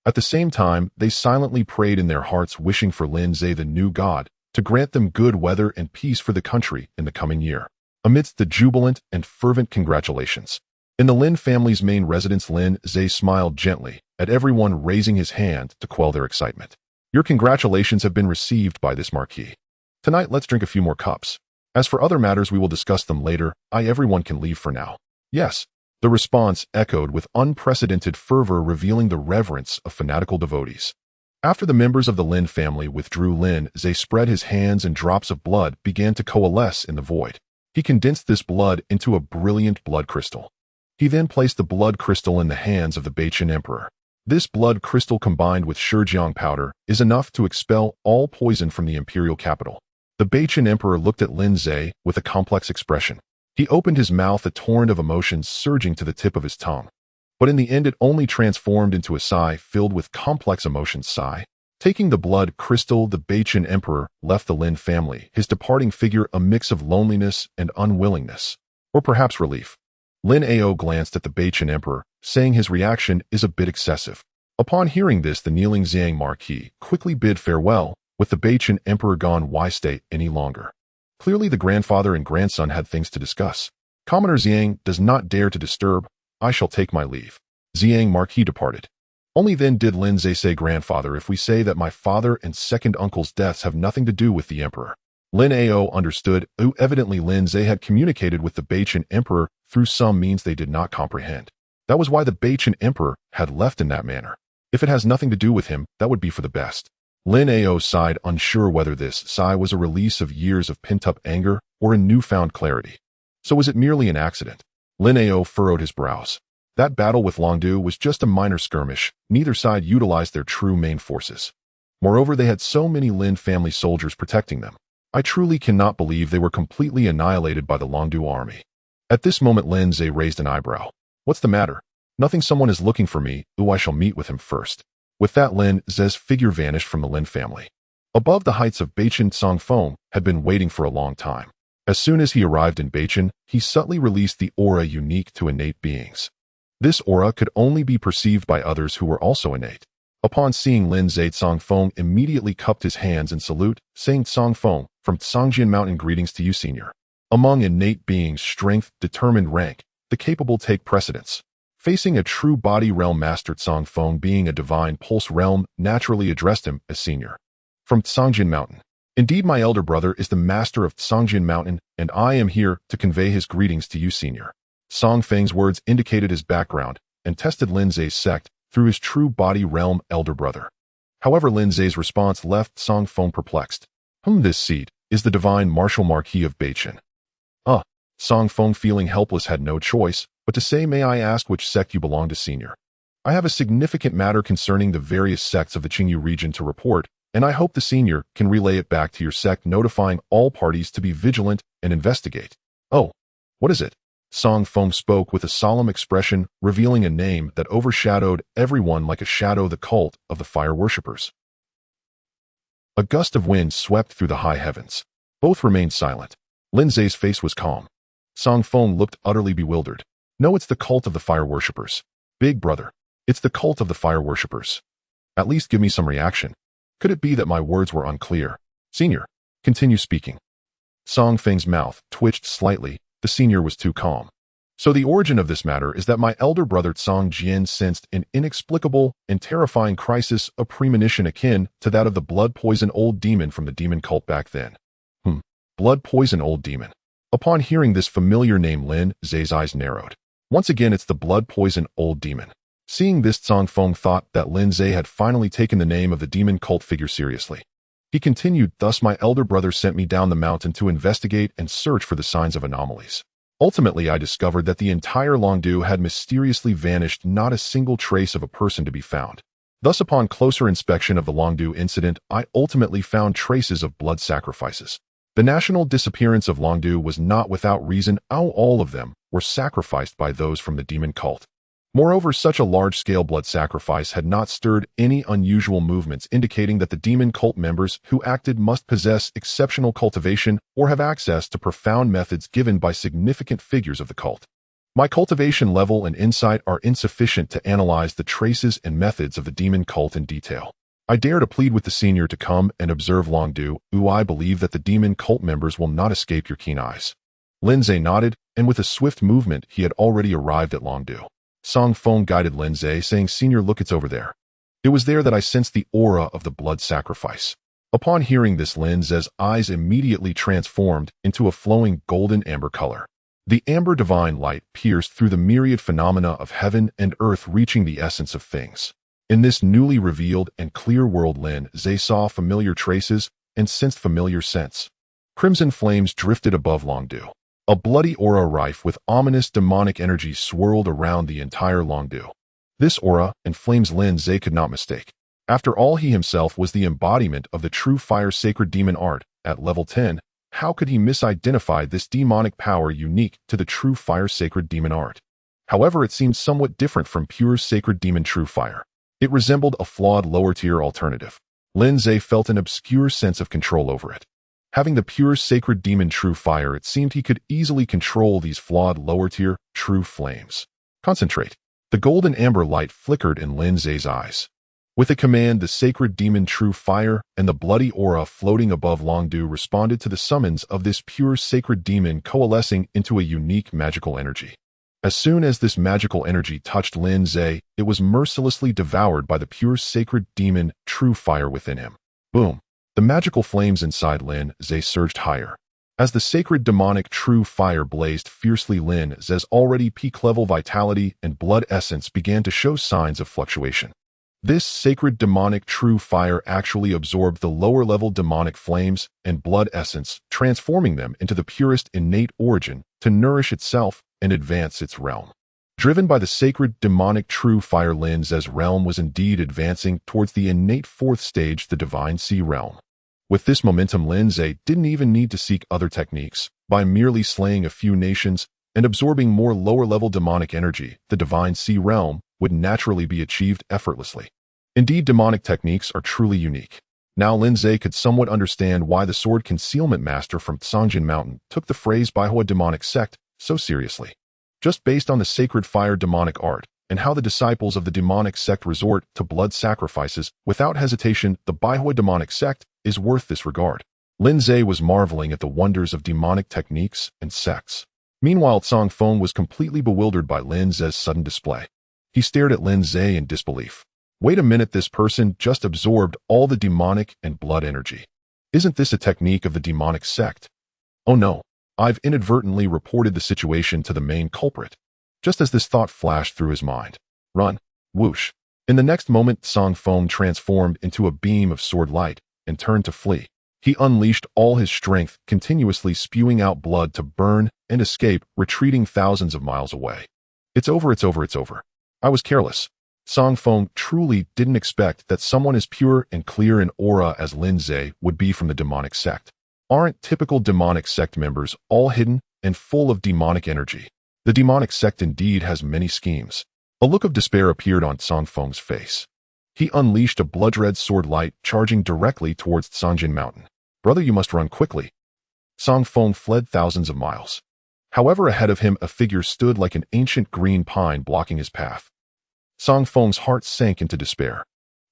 At the same time, they silently prayed in their hearts, wishing for Lin Ze, the new god, to grant them good weather and peace for the country in the coming year. Amidst the jubilant and fervent congratulations, in the Lin family's main residence, Lin Ze smiled gently at everyone, raising his hand to quell their excitement. Your congratulations have been received by this Marquis. Tonight, let's drink a few more cups. As for other matters, we will discuss them later. Everyone can leave for now. Yes. The response echoed with unprecedented fervor, revealing the reverence of fanatical devotees. After the members of the Lin family withdrew, Lin Ze spread his hands and drops of blood began to coalesce in the void. He condensed this blood into a brilliant blood crystal. He then placed the blood crystal in the hands of the Beichin Emperor. This blood crystal, combined with Shijiang powder, is enough to expel all poison from the imperial capital. The Beichin Emperor looked at Lin Ze with a complex expression. He opened his mouth, a torrent of emotions surging to the tip of his tongue. But in the end, it only transformed into a sigh filled with complex emotions. Sigh. Taking the blood crystal, the Beichin Emperor left the Lin family, his departing figure a mix of loneliness and unwillingness, or perhaps relief. Lin Ao glanced at the Beichin Emperor, saying his reaction is a bit excessive. Upon hearing this, the kneeling Xiang Marquis quickly bid farewell, with the Beichin Emperor gone. Why stay any longer? Clearly the grandfather and grandson had things to discuss. Commoner Xiang does not dare to disturb. I shall take my leave. Xiang Marquis departed. Only then did Lin Ze say, grandfather, if we say that my father and second uncle's deaths have nothing to do with the emperor. Lin Ao understood. Evidently Lin Ze had communicated with the Beichin Emperor through some means they did not comprehend. That was why the Beichin Emperor had left in that manner. If it has nothing to do with him, that would be for the best. Lin Ao sighed, unsure whether this sigh was a release of years of pent-up anger or a newfound clarity. So was it merely an accident? Lin Ao furrowed his brows. That battle with Longdu was just a minor skirmish. Neither side utilized their true main forces. Moreover, they had so many Lin family soldiers protecting them. I truly cannot believe they were completely annihilated by the Longdu army. At this moment, Lin Ze raised an eyebrow. What's the matter? Nothing. Someone is looking for me. I shall meet with him first. With that, Lin Ze's figure vanished from the Lin family. Above the heights of Beichin, Songfeng had been waiting for a long time. As soon as he arrived in Beichin, he subtly released the aura unique to innate beings. This aura could only be perceived by others who were also innate. Upon seeing Lin Ze, Songfeng immediately cupped his hands in salute, saying, Songfeng, from Songjian Mountain, greetings to you, senior. Among innate beings, strength, determined rank, the capable take precedence. Facing a true body realm master, Songfeng, being a divine pulse realm, naturally addressed him as senior. From Songjian Mountain. Indeed, my elder brother is the master of Songjian Mountain, and I am here to convey his greetings to you, senior. Songfeng's words indicated his background and tested Lin Ze's sect through his true body realm elder brother. However, Lin Ze's response left Songfeng perplexed. This seed is the divine martial Marquis of Beichin. Songfeng, feeling helpless, had no choice but to say, may I ask which sect you belong to, senior? I have a significant matter concerning the various sects of the Qingyu region to report, and I hope the senior can relay it back to your sect, notifying all parties to be vigilant and investigate. Oh, what is it? Song Feng spoke with a solemn expression, revealing a name that overshadowed everyone like a shadow: the cult of the fire worshippers. A gust of wind swept through the high heavens. Both remained silent. Lin Ze's face was calm. Song Feng looked utterly bewildered. No, it's the cult of the fire worshippers. Big brother, it's the cult of the fire worshippers. At least give me some reaction. Could it be that my words were unclear? Senior, continue speaking. Song Feng's mouth twitched slightly. The senior was too calm. So the origin of this matter is that my elder brother Song Jian sensed an inexplicable and terrifying crisis, a premonition akin to that of the blood poison old demon from the demon cult back then. Blood poison old demon. Upon hearing this familiar name, Lin Ze's eyes narrowed. Once again, it's the blood poison old demon. Seeing this, Song Feng thought that Lin Ze had finally taken the name of the demon cult figure seriously. He continued, thus my elder brother sent me down the mountain to investigate and search for the signs of anomalies. Ultimately, I discovered that the entire Longdu had mysteriously vanished, not a single trace of a person to be found. Thus, upon closer inspection of the Longdu incident, I ultimately found traces of blood sacrifices. The national disappearance of Longdu was not without reason. All of them were sacrificed by those from the demon cult. Moreover, such a large-scale blood sacrifice had not stirred any unusual movements, indicating that the demon cult members who acted must possess exceptional cultivation or have access to profound methods given by significant figures of the cult. My cultivation level and insight are insufficient to analyze the traces and methods of the demon cult in detail. I dare to plead with the senior to come and observe Longdu. I believe that the demon cult members will not escape your keen eyes. Lin Ze nodded, and with a swift movement he had already arrived at Longdu. Song Feng guided Lin Ze, saying, Senior, look, it's over there. It was there that I sensed the aura of the blood sacrifice. Upon hearing this, Lin Ze's eyes immediately transformed into a flowing golden amber color. The amber divine light pierced through the myriad phenomena of heaven and earth, reaching the essence of things. In this newly revealed and clear world, Lin Ze saw familiar traces and sensed familiar scents. Crimson flames drifted above Longdu. A bloody aura rife with ominous demonic energy swirled around the entire Longdu. This aura and flames Lin Ze could not mistake. After all, he himself was the embodiment of the true fire sacred demon art. At level 10, how could he misidentify this demonic power unique to the true fire sacred demon art? However, it seemed somewhat different from pure sacred demon true fire. It resembled a flawed lower-tier alternative. Lin Ze felt an obscure sense of control over it. Having the pure sacred demon true fire, it seemed he could easily control these flawed lower-tier true flames. Concentrate. The golden amber light flickered in Lin Ze's eyes. With a command, the sacred demon true fire and the bloody aura floating above Longdu responded to the summons of this pure sacred demon, coalescing into a unique magical energy. As soon as this magical energy touched Lin Ze, it was mercilessly devoured by the pure sacred demon true fire within him. Boom! The magical flames inside Lin Ze surged higher. As the sacred demonic true fire blazed fiercely, Lin Ze's already peak-level vitality and blood essence began to show signs of fluctuation. This sacred demonic true fire actually absorbed the lower-level demonic flames and blood essence, transforming them into the purest innate origin to nourish itself and advance its realm. Driven by the sacred demonic true fire, Lin Ze's realm was indeed advancing towards the innate fourth stage, the divine sea realm. With this momentum, Lin Ze didn't even need to seek other techniques. By merely slaying a few nations and absorbing more lower-level demonic energy, the divine sea realm would naturally be achieved effortlessly. Indeed, demonic techniques are truly unique. Now Lin Ze could somewhat understand why the sword concealment master from Songjin Mountain took the phrase Baihua demonic sect so seriously. Just based on the sacred fire demonic art and how the disciples of the demonic sect resort to blood sacrifices, without hesitation, the Baihua demonic sect is worth this regard. Lin Ze was marveling at the wonders of demonic techniques and sects. Meanwhile, Song Feng was completely bewildered by Lin Ze's sudden display. He stared at Lin Ze in disbelief. Wait a minute, this person just absorbed all the demonic and blood energy. Isn't this a technique of the demonic sect? Oh no, I've inadvertently reported the situation to the main culprit. Just as this thought flashed through his mind. Run. Whoosh. In the next moment, Song Feng transformed into a beam of sword light and turned to flee. He unleashed all his strength, continuously spewing out blood to burn and escape, retreating thousands of miles away. It's over, it's over, it's over. I was careless. Song Feng truly didn't expect that someone as pure and clear in aura as Lin Ze would be from the demonic sect. Aren't typical demonic sect members all hidden and full of demonic energy? The demonic sect indeed has many schemes. A look of despair appeared on Song Feng's face. He unleashed a blood-red sword light, charging directly towards Sangjin Mountain. Brother, you must run quickly. Song Feng fled thousands of miles. However, ahead of him a figure stood like an ancient green pine blocking his path. Song Feng's heart sank into despair.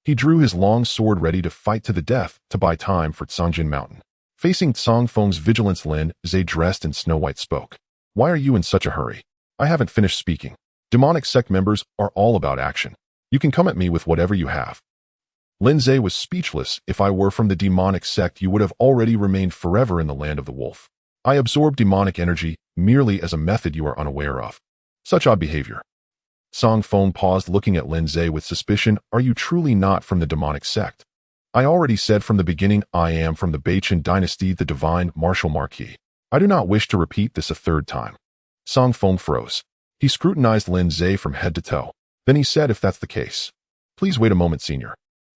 He drew his long sword ready to fight to the death to buy time for Sangjin Mountain. Facing Song Feng's vigilance, Lin Ze, dressed in snow white, spoke. Why are you in such a hurry? I haven't finished speaking. Demonic sect members are all about action. You can come at me with whatever you have. Lin Ze was speechless. If I were from the demonic sect, you would have already remained forever in the land of the wolf. I absorb demonic energy merely as a method you are unaware of. Such odd behavior. Song Feng paused, looking at Lin Ze with suspicion. Are you truly not from the demonic sect? I already said from the beginning I am from the Bachin dynasty, the divine martial marquis. I do not wish to repeat this a third time. Song Feng froze. He scrutinized Lin Ze from head to toe. Then he said, if that's the case. Please wait a moment, senior.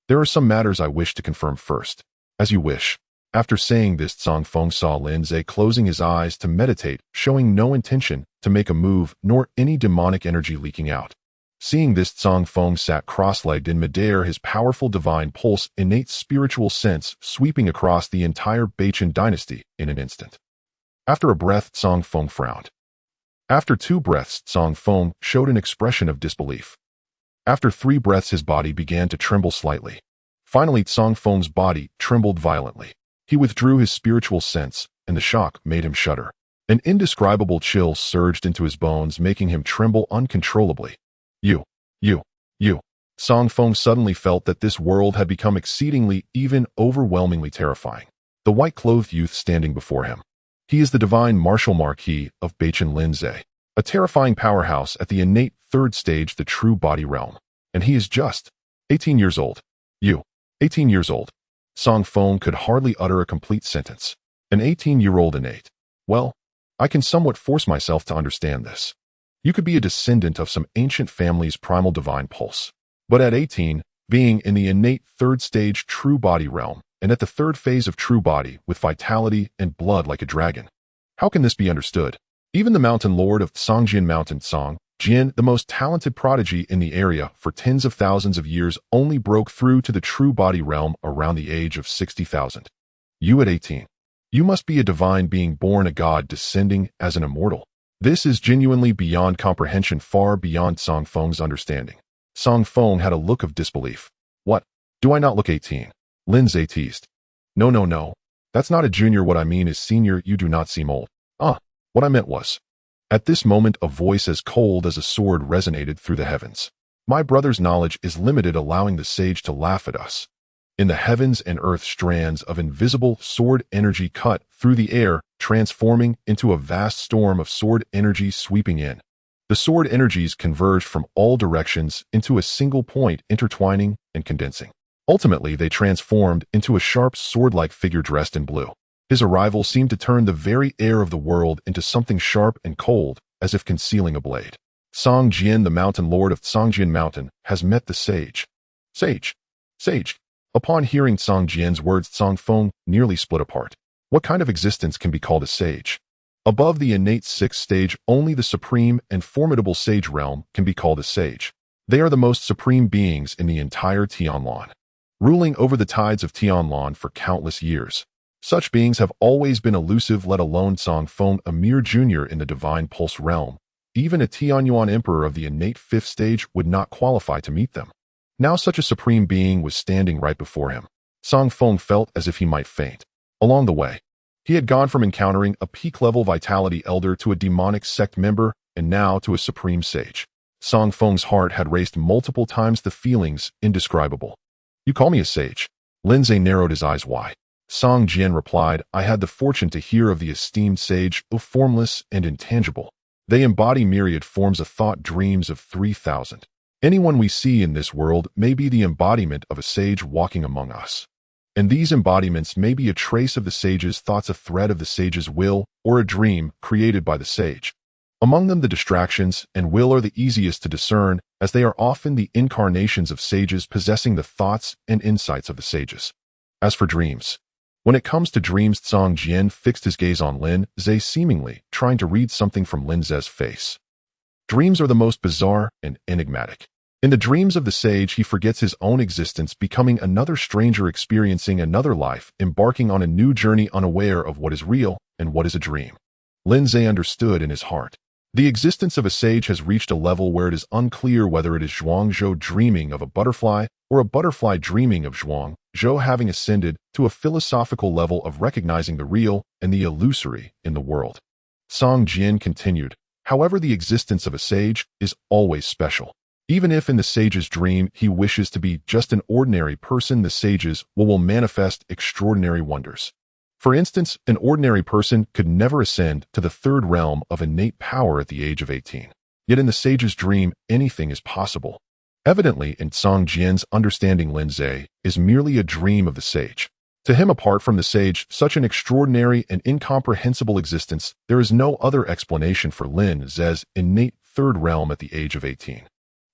There are some matters I wish to confirm first. As you wish. After saying this, Song Feng saw Lin Ze closing his eyes to meditate, showing no intention to make a move nor any demonic energy leaking out. Seeing this, Song Feng sat cross-legged in midair, his powerful divine pulse, innate spiritual sense sweeping across the entire Bachin dynasty in an instant. After a breath, Song Feng frowned. After 2 breaths, Song Feng showed an expression of disbelief. After 3 breaths, his body began to tremble slightly. Finally, Song Feng's body trembled violently. He withdrew his spiritual sense, and the shock made him shudder. An indescribable chill surged into his bones, making him tremble uncontrollably. You. Song Feng suddenly felt that this world had become exceedingly, even overwhelmingly terrifying. The white-clothed youth standing before him. He is the divine martial marquis of Bachin, Lin Ze, a terrifying powerhouse at the innate 3rd stage, the true body realm. And he is just 18 years old. 18 years old. Song Feng could hardly utter a complete sentence. An 18-year-old innate. Well, I can somewhat force myself to understand this. You could be a descendant of some ancient family's primal divine pulse. But at 18, being in the innate 3rd stage true body realm, and at the 3rd phase of true body with vitality and blood like a dragon. How can this be understood? Even the mountain lord of Sangjin Mountain, Song Jian, the most talented prodigy in the area for tens of thousands of years, only broke through to the true body realm around the age of 60,000. You at 18. You must be a divine being, born a god, descending as an immortal. This is genuinely beyond comprehension, far beyond Song Feng's understanding. Song Feng had a look of disbelief. What? Do I not look 18? Lin Ze teased. No. That's not a junior. What I mean is senior. You do not seem old. What I meant was. At this moment, a voice as cold as a sword resonated through the heavens. My brother's knowledge is limited, allowing the sage to laugh at us. In the heavens and earth, strands of invisible sword energy cut through the air, transforming into a vast storm of sword energy sweeping in. The sword energies converged from all directions into a single point, intertwining and condensing. Ultimately, they transformed into a sharp sword-like figure dressed in blue. His arrival seemed to turn the very air of the world into something sharp and cold, as if concealing a blade. Song Jian, the mountain lord of Sangjin Mountain, has met the sage. Sage. Upon hearing Song Jian's words, Song Feng nearly split apart. What kind of existence can be called a sage? Above the innate 6th stage, only the supreme and formidable sage realm can be called a sage. They are the most supreme beings in the entire Tianlan, ruling over the tides of Tianlan for countless years. Such beings have always been elusive, let alone Song Feng, a mere junior in the divine pulse realm. Even a Tianyuan emperor of the innate 5th stage would not qualify to meet them. Now such a supreme being was standing right before him. Song Feng felt as if he might faint. Along the way, he had gone from encountering a peak-level vitality elder to a demonic sect member, and now to a supreme sage. Song Feng's heart had raced multiple times, the feelings indescribable. You call me a sage? Lin Ze narrowed his eyes wide. Song Jian replied, I had the fortune to hear of the esteemed sage, formless and intangible. They embody myriad forms of thought, dreams of 3,000. Anyone we see in this world may be the embodiment of a sage walking among us. And these embodiments may be a trace of the sage's thoughts, a thread of the sage's will, or a dream created by the sage. Among them, the distractions and will are the easiest to discern, as they are often the incarnations of sages possessing the thoughts and insights of the sages. As for dreams, when it comes to dreams, Zhang Jian fixed his gaze on Lin Ze, seemingly trying to read something from Lin Ze's face. Dreams are the most bizarre and enigmatic. In the dreams of the sage, he forgets his own existence, becoming another stranger experiencing another life, embarking on a new journey unaware of what is real and what is a dream. Lin Ze understood in his heart. The existence of a sage has reached a level where it is unclear whether it is Zhuangzhou dreaming of a butterfly or a butterfly dreaming of Zhuangzhou, having ascended to a philosophical level of recognizing the real and the illusory in the world. Zhang Jian continued, however, the existence of a sage is always special. Even if in the sage's dream he wishes to be just an ordinary person, the sages will manifest extraordinary wonders. For instance, an ordinary person could never ascend to the third realm of innate power at the age of 18. Yet in the sage's dream, anything is possible. Evidently, in Zhang Jian's understanding, Lin Ze is merely a dream of the sage. To him, apart from the sage, such an extraordinary and incomprehensible existence, there is no other explanation for Lin Ze's innate third realm at the age of 18.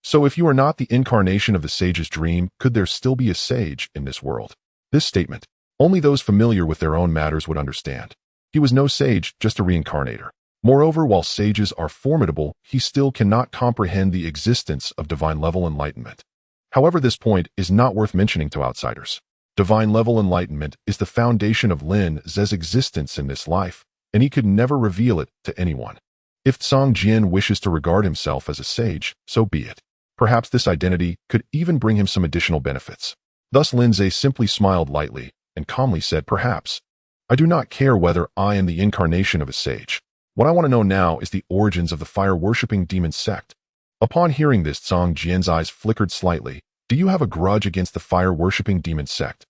So if you are not the incarnation of the sage's dream, could there still be a sage in this world? This statement, only those familiar with their own matters would understand. He was no sage, just a reincarnator. Moreover, while sages are formidable, he still cannot comprehend the existence of divine-level enlightenment. However, this point is not worth mentioning to outsiders. Divine-level enlightenment is the foundation of Lin Ze's existence in this life, and he could never reveal it to anyone. If Zhang Jian wishes to regard himself as a sage, so be it. Perhaps this identity could even bring him some additional benefits. Thus Lin Ze simply smiled lightly and calmly said, perhaps. I do not care whether I am the incarnation of a sage. What I want to know now is the origins of the fire-worshipping demon sect. Upon hearing this, Zhang Jian's eyes flickered slightly. Do you have a grudge against the fire-worshipping demon sect?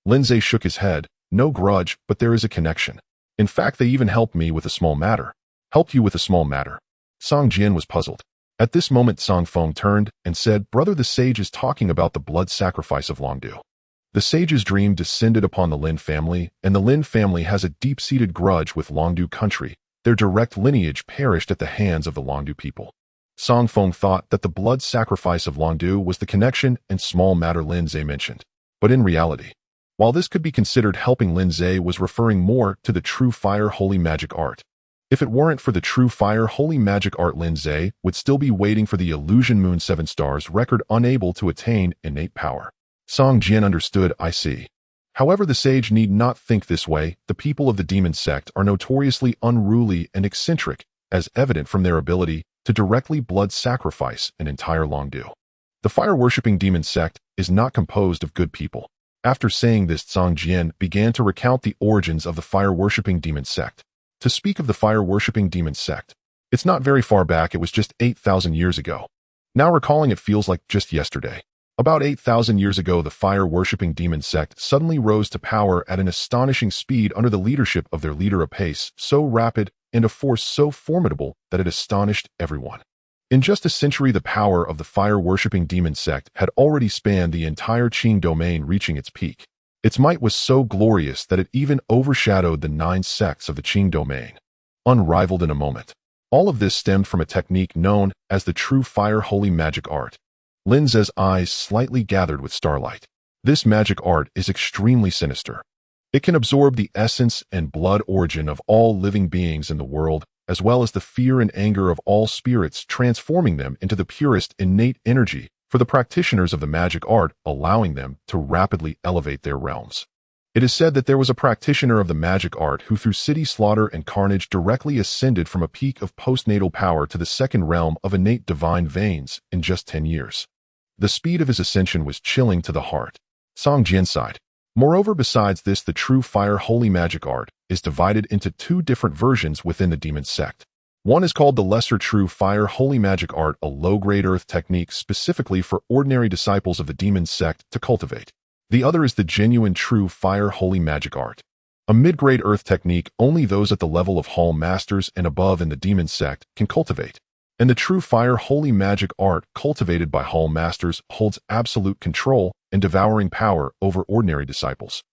Lin Ze shook his head. No grudge, but there is a connection. In fact, they even helped me with a small matter. Helped you with a small matter? Zhang Jian was puzzled. At this moment, Zhang Feng turned and said, Brother, the sage is talking about the blood sacrifice of Longdu. The sage's dream descended upon the Lin family, and the Lin family has a deep-seated grudge with Longdu country. Their direct lineage perished at the hands of the Longdu people. Zhang Feng thought that the blood sacrifice of Longdu was the connection and small matter Lin Ze mentioned. But in reality, while this could be considered helping, Lin Ze was referring more to the true fire holy magic art. If it weren't for the true fire holy magic art, Lin Ze would still be waiting for the illusion moon 7 stars record, unable to attain innate power. Zhang Jian understood. I see. However, the sage need not think this way. The people of the demon sect are notoriously unruly and eccentric, as evident from their ability to directly blood sacrifice an entire Longdu. The fire-worshipping demon sect is not composed of good people. After saying this, Zhang Jian began to recount the origins of the fire-worshipping demon sect. To speak of the fire-worshipping demon sect, it's not very far back. It was just 8,000 years ago. Now recalling it feels like just yesterday. About 8,000 years ago, the fire-worshipping demon sect suddenly rose to power at an astonishing speed under the leadership of their leader, a pace so rapid and a force so formidable that it astonished everyone. In just a century, the power of the fire-worshipping demon sect had already spanned the entire Qing domain, reaching its peak. Its might was so glorious that it even overshadowed the 9 sects of the Qing domain. Unrivaled in a moment. All of this stemmed from a technique known as the true fire holy magic art. Lin Ze's eyes slightly gathered with starlight. This magic art is extremely sinister. It can absorb the essence and blood origin of all living beings in the world, as well as the fear and anger of all spirits, transforming them into the purest innate energy for the practitioners of the magic art, allowing them to rapidly elevate their realms. It is said that there was a practitioner of the magic art who, through city slaughter and carnage, directly ascended from a peak of postnatal power to the second realm of innate divine veins in just 10 years. The speed of his ascension was chilling to the heart. Zhang Jian sighed. Moreover, besides this, the true fire holy magic art is divided into 2 different versions within the demon sect. One is called the lesser true fire holy magic art, a low-grade earth technique specifically for ordinary disciples of the demon sect to cultivate. The other is the genuine true fire holy magic art, a mid-grade earth technique only those at the level of hall masters and above in the demon sect can cultivate. And the true fire holy magic art cultivated by hall masters holds absolute control and devouring power over ordinary disciples.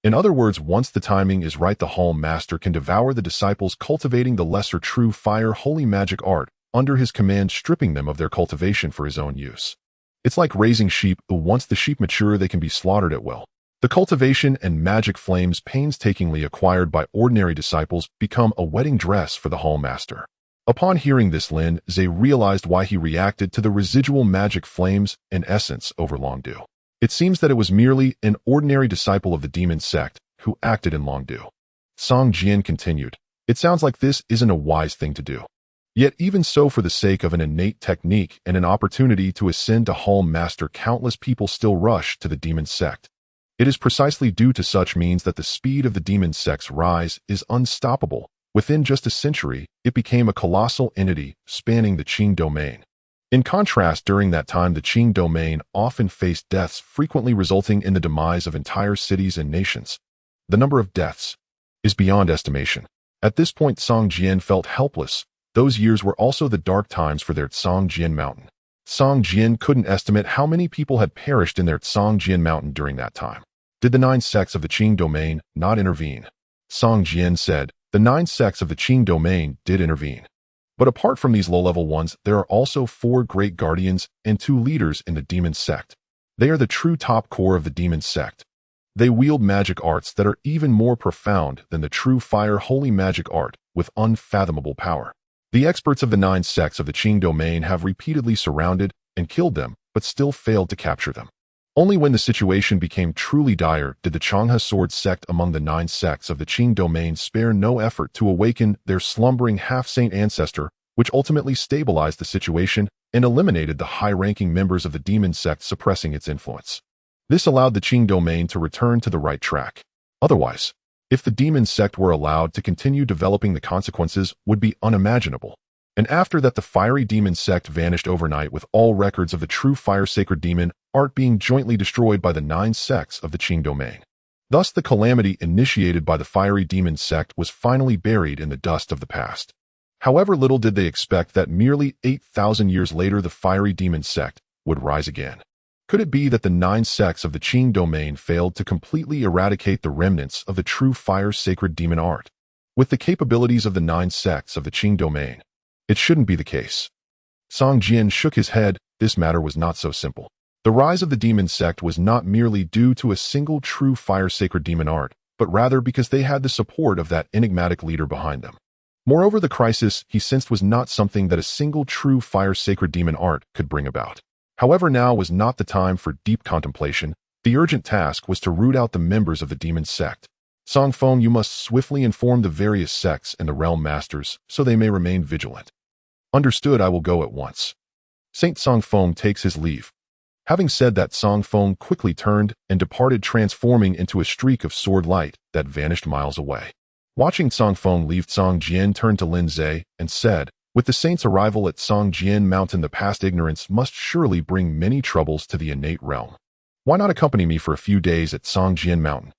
In other words, once the timing is right, the Hall Master can devour the disciples, cultivating the lesser true fire holy magic art under his command, stripping them of their cultivation for his own use. It's like raising sheep. Once the sheep mature, they can be slaughtered at will. The cultivation and magic flames painstakingly acquired by ordinary disciples become a wedding dress for the Hall Master. Upon hearing this, Lin Ze realized why he reacted to the residual magic flames and essence over Longdu. It seems that it was merely an ordinary disciple of the demon sect who acted in Longdu. Song Jian continued, "It sounds like this isn't a wise thing to do. Yet even so, for the sake of an innate technique and an opportunity to ascend to Hall Master, countless people still rush to the demon sect. It is precisely due to such means that the speed of the demon sect's rise is unstoppable. Within just a century, it became a colossal entity spanning the Qing domain. In contrast, during that time, the Qing domain often faced deaths, frequently resulting in the demise of entire cities and nations. The number of deaths is beyond estimation. At this point, Song Jian felt helpless. Those years were also the dark times for their Songjian Mountain. Song Jian couldn't estimate how many people had perished in their Songjian Mountain during that time. Did the 9 sects of the Qing domain not intervene? Song Jian said, the 9 sects of the Qing domain did intervene. But apart from these low-level ones, there are also 4 great guardians and 2 leaders in the demon sect. They are the true top core of the demon sect. They wield magic arts that are even more profound than the true fire holy magic art, with unfathomable power. The experts of the 9 sects of the Qing domain have repeatedly surrounded and killed them, but still failed to capture them. Only when the situation became truly dire did the Changhe sword sect among the 9 sects of the Qing domain spare no effort to awaken their slumbering half-saint ancestor, which ultimately stabilized the situation and eliminated the high-ranking members of the demon sect, suppressing its influence. This allowed the Qing domain to return to the right track. Otherwise, if the demon sect were allowed to continue developing, the consequences would be unimaginable. And after that, the fiery demon sect vanished overnight, with all records of the true fire sacred demon art being jointly destroyed by the 9 sects of the Qing domain. Thus, the calamity initiated by the fiery demon sect was finally buried in the dust of the past. However, little did they expect that merely 8,000 years later, the fiery demon sect would rise again. Could it be that the 9 sects of the Qing domain failed to completely eradicate the remnants of the true fire sacred demon art? With the capabilities of the 9 sects of the Qing domain, it shouldn't be the case. Song Jian shook his head. This matter was not so simple. The rise of the demon sect was not merely due to a single true fire sacred demon art, but rather because they had the support of that enigmatic leader behind them. Moreover, the crisis, he sensed, was not something that a single true fire sacred demon art could bring about. However, now was not the time for deep contemplation. The urgent task was to root out the members of the demon sect. Song Feng, you must swiftly inform the various sects and the realm masters so they may remain vigilant. Understood, I will go at once. Saint Song Feng takes his leave. Having said that, Song Feng quickly turned and departed, transforming into a streak of sword light that vanished miles away. Watching Song Feng leave, Song Jian turned to Lin Ze and said, with the saint's arrival at Songjian Mountain, the past ignorance must surely bring many troubles to the innate realm. Why not accompany me for a few days at Songjian Mountain?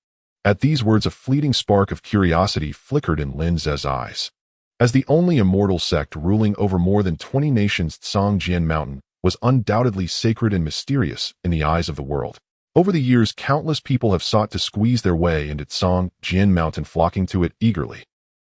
At these words, a fleeting spark of curiosity flickered in Lin Ze's eyes. As the only immortal sect ruling over more than 20 nations, Songjian Mountain was undoubtedly sacred and mysterious in the eyes of the world. Over the years, countless people have sought to squeeze their way into Songjian Mountain, flocking to it eagerly.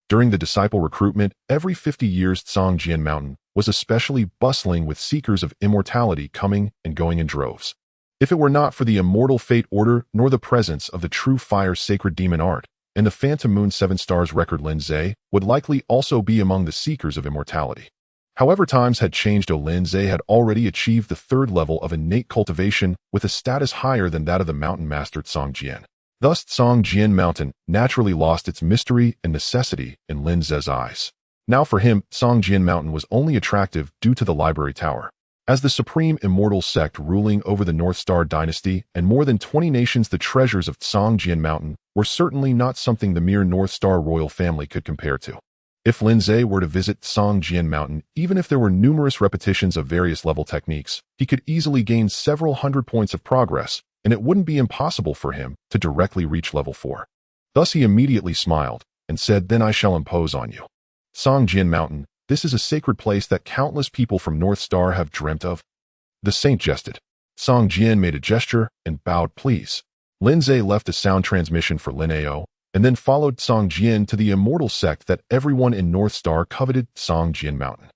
During the disciple recruitment, every 50 years, Songjian Mountain was especially bustling with seekers of immortality coming and going in droves. If it were not for the immortal fate order, nor the presence of the true fire sacred demon art, and the Phantom Moon 7 stars record, Lin Ze would likely also be among the seekers of immortality. However, times had changed. Lin Ze had already achieved the 3rd level of innate cultivation, with a status higher than that of the mountain master Songjian. Thus, Songjian Mountain naturally lost its mystery and necessity in Lin Ze's eyes. Now for him, Songjian Mountain was only attractive due to the library tower. As the supreme immortal sect ruling over the North Star dynasty and more than 20 nations, the treasures of Songjian Mountain were certainly not something the mere North Star royal family could compare to. If Lin Ze were to visit Songjian Mountain, even if there were numerous repetitions of various level techniques, he could easily gain several hundred points of progress, and it wouldn't be impossible for him to directly reach level 4. Thus he immediately smiled and said, then I shall impose on you. Songjian Mountain, this is a sacred place that countless people from North Star have dreamt of. The saint jested. Songjian made a gesture and bowed. Please. Lin Ze left a sound transmission for Lin Ao, and then followed Song Jian to the immortal sect that everyone in North Star coveted, Song Jian Mountain.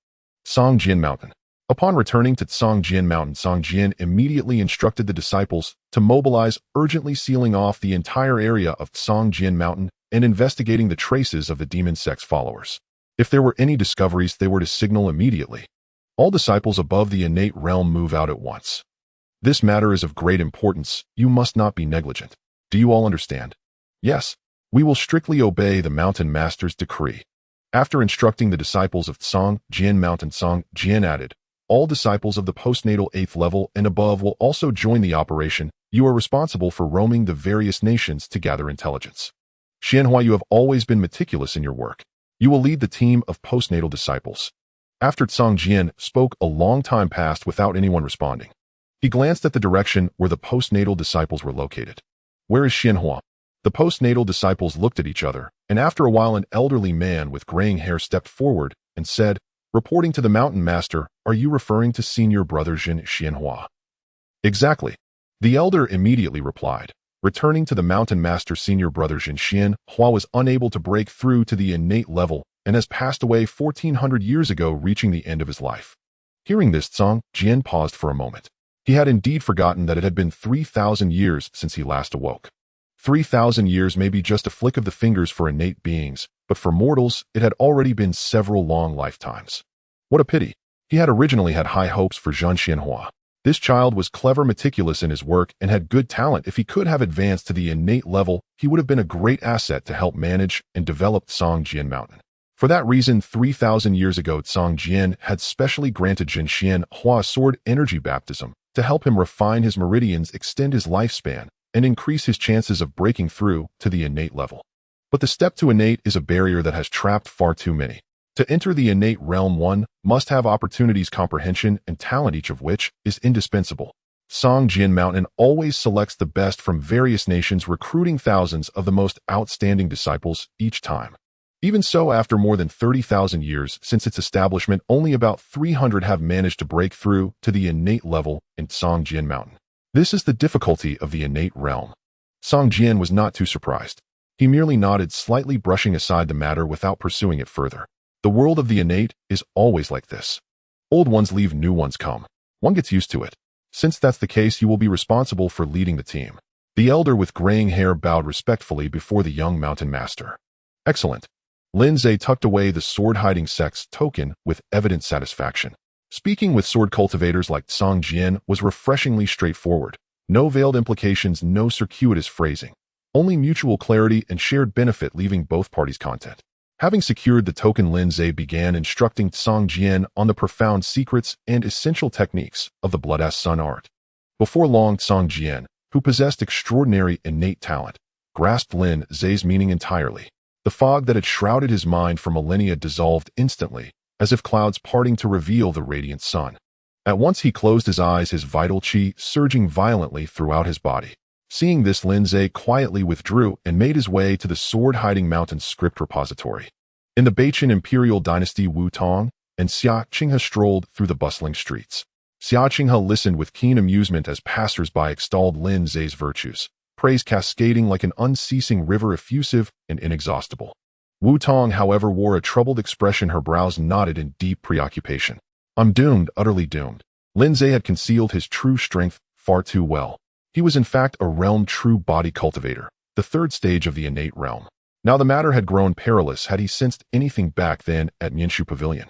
Song Jian Mountain. Upon returning to Song Jian Mountain, Song Jian immediately instructed the disciples to mobilize, urgently sealing off the entire area of Song Jian Mountain and investigating the traces of the demon sect's followers. If there were any discoveries, they were to signal immediately. All disciples above the innate realm move out at once. This matter is of great importance. You must not be negligent. Do you all understand? Yes. We will strictly obey the Mountain Master's decree. After instructing the disciples of Song Jian Mountain, Song Jian added, all disciples of the postnatal 8th level and above will also join the operation. You are responsible for roaming the various nations to gather intelligence. Xianhua, you have always been meticulous in your work. You will lead the team of postnatal disciples. After Song Jian spoke, a long time passed without anyone responding. He glanced at the direction where the postnatal disciples were located. Where is Xianhua? The postnatal disciples looked at each other, and after a while an elderly man with graying hair stepped forward and said, reporting to the Mountain Master, are you referring to senior brother Jin Xianhua? Exactly. The elder immediately replied. Returning to the Mountain Master, senior brother Jin Xianhua was unable to break through to the innate level and has passed away 1400 years ago, reaching the end of his life. Hearing this, Song Jian paused for a moment. He had indeed forgotten that it had been 3,000 years since he last awoke. 3,000 years may be just a flick of the fingers for innate beings, but for mortals, it had already been several long lifetimes. What a pity. He had originally had high hopes for Zhang Xianhua. This child was clever, meticulous in his work, and had good talent. If he could have advanced to the innate level, he would have been a great asset to help manage and develop Song Jian Mountain. For that reason, 3,000 years ago, Song Jian had specially granted Jin Xianhua sword energy baptism to help him refine his meridians, extend his lifespan, and increase his chances of breaking through to the innate level. But the step to innate is a barrier that has trapped far too many. To enter the innate realm, one must have opportunities, comprehension, and talent, each of which is indispensable. Song Jian Mountain always selects the best from various nations, recruiting thousands of the most outstanding disciples each time. Even so, after more than 30,000 years since its establishment, only about 300 have managed to break through to the innate level in Song Jian Mountain. This is the difficulty of the innate realm. Song Jian was not too surprised. He merely nodded, slightly brushing aside the matter without pursuing it further. The world of the innate is always like this. Old ones leave, new ones come. One gets used to it. Since that's the case, you will be responsible for leading the team. The elder with graying hair bowed respectfully before the young Mountain Master. Excellent. Lin Ze tucked away the sword-hiding sect's token with evident satisfaction. Speaking with sword cultivators like Song Jian was refreshingly straightforward. No veiled implications, no circuitous phrasing. Only mutual clarity and shared benefit, leaving both parties content. Having secured the token, Lin Ze began instructing Song Jian on the profound secrets and essential techniques of the Blood as Sun art. Before long, Song Jian, who possessed extraordinary innate talent, grasped Lin Ze's meaning entirely. The fog that had shrouded his mind for millennia dissolved instantly, as if clouds parting to reveal the radiant sun. At once he closed his eyes, his vital qi surging violently throughout his body. Seeing this, Lin Ze quietly withdrew and made his way to the sword-hiding mountain script repository. In the Beichen Imperial Dynasty, Wu Tong and Xia Qinghe strolled through the bustling streets. Xia Qinghe listened with keen amusement as passers-by extolled Lin Ze's virtues, praise cascading like an unceasing river, effusive and inexhaustible. Wu Tong, however, wore a troubled expression, her brows knotted in deep preoccupation. I'm doomed, utterly doomed. Lin Ze had concealed his true strength far too well. He was in fact a realm true body cultivator, the third stage of the innate realm. Now the matter had grown perilous. Had he sensed anything back then at Mianshu Pavilion?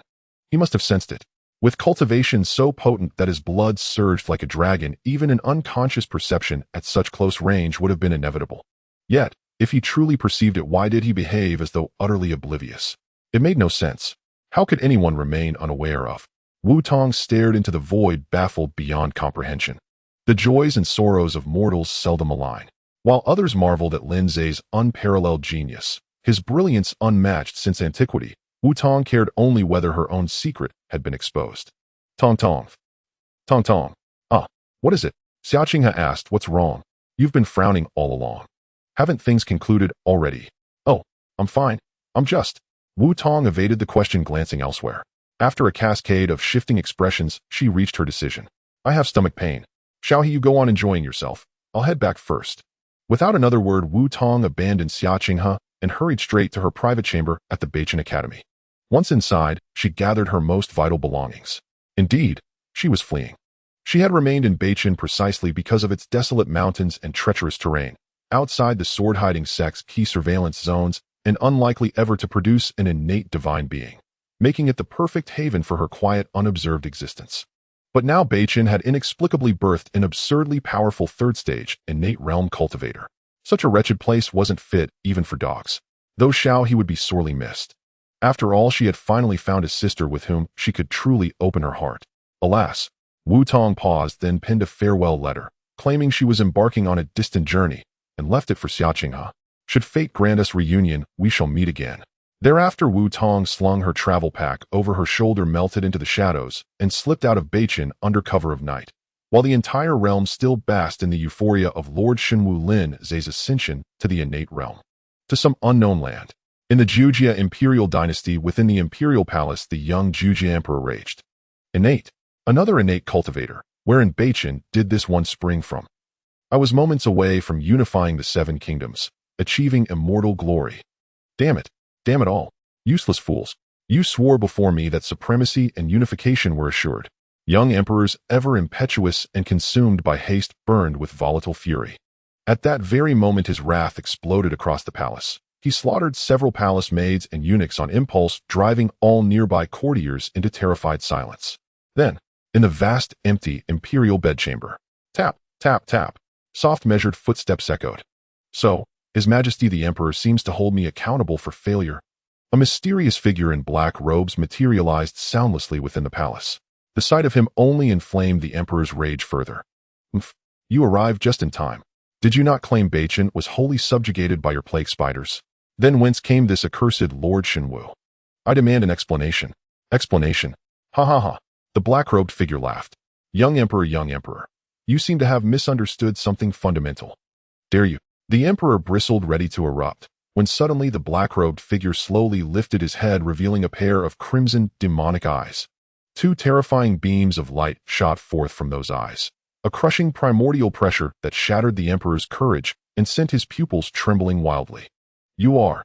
He must have sensed it. With cultivation so potent that his blood surged like a dragon, even an unconscious perception at such close range would have been inevitable. Yet, if he truly perceived it, why did he behave as though utterly oblivious? It made no sense. How could anyone remain unaware of? Wu Tong stared into the void, baffled beyond comprehension. The joys and sorrows of mortals seldom align. While others marveled at Lin Ze's unparalleled genius, his brilliance unmatched since antiquity, Wu Tong cared only whether her own secret had been exposed. Tong Tong. Tong Tong. Ah, what is it? Xia Qinghe asked. What's wrong? You've been frowning all along. Haven't things concluded already? Oh, I'm fine. I'm just. Wu Tong evaded the question, glancing elsewhere. After a cascade of shifting expressions, she reached her decision. I have stomach pain. Xiaohe, you go on enjoying yourself. I'll head back first. Without another word, Wu Tong abandoned Xiaqinghe and hurried straight to her private chamber at the Beichen Academy. Once inside, she gathered her most vital belongings. Indeed, she was fleeing. She had remained in Beichen precisely because of its desolate mountains and treacherous terrain, outside the sword-hiding sect's key surveillance zones, and unlikely ever to produce an innate divine being, making it the perfect haven for her quiet, unobserved existence. But now Beichen had inexplicably birthed an absurdly powerful third-stage, innate realm cultivator. Such a wretched place wasn't fit even for dogs. Though Xiao he would be sorely missed. After all, she had finally found a sister with whom she could truly open her heart. Alas, Wu Tong paused, then penned a farewell letter, claiming she was embarking on a distant journey, and left it for Xiaqinghe. Should fate grant us reunion, we shall meet again. Thereafter, Wu Tong slung her travel pack over her shoulder, melted into the shadows, and slipped out of Beichen under cover of night, while the entire realm still basked in the euphoria of Lord Xinwu Lin Ze's ascension to the innate realm. To some unknown land. In the Jujia imperial dynasty within the imperial palace, the young Jujia emperor raged. Innate. Another innate cultivator. Where in Beichen did this one spring from? I was moments away from unifying the seven kingdoms, achieving immortal glory. Damn it. Damn it all. Useless fools. You swore before me that supremacy and unification were assured. Young emperors, ever impetuous and consumed by haste, burned with volatile fury. At that very moment his wrath exploded across the palace. He slaughtered several palace maids and eunuchs on impulse, driving all nearby courtiers into terrified silence. Then, in the vast, empty, imperial bedchamber, tap, tap, tap, soft measured footsteps echoed. So, His Majesty the Emperor seems to hold me accountable for failure. A mysterious figure in black robes materialized soundlessly within the palace. The sight of him only inflamed the Emperor's rage further. You arrived just in time. Did you not claim Beichen was wholly subjugated by your plague spiders? Then whence came this accursed Lord Xinwu? I demand an explanation. Explanation. Ha ha ha. The black-robed figure laughed. Young Emperor, you seem to have misunderstood something fundamental. Dare you? The Emperor bristled, ready to erupt, when suddenly the black-robed figure slowly lifted his head, revealing a pair of crimson, demonic eyes. Two terrifying beams of light shot forth from those eyes, a crushing primordial pressure that shattered the Emperor's courage and sent his pupils trembling wildly. You are.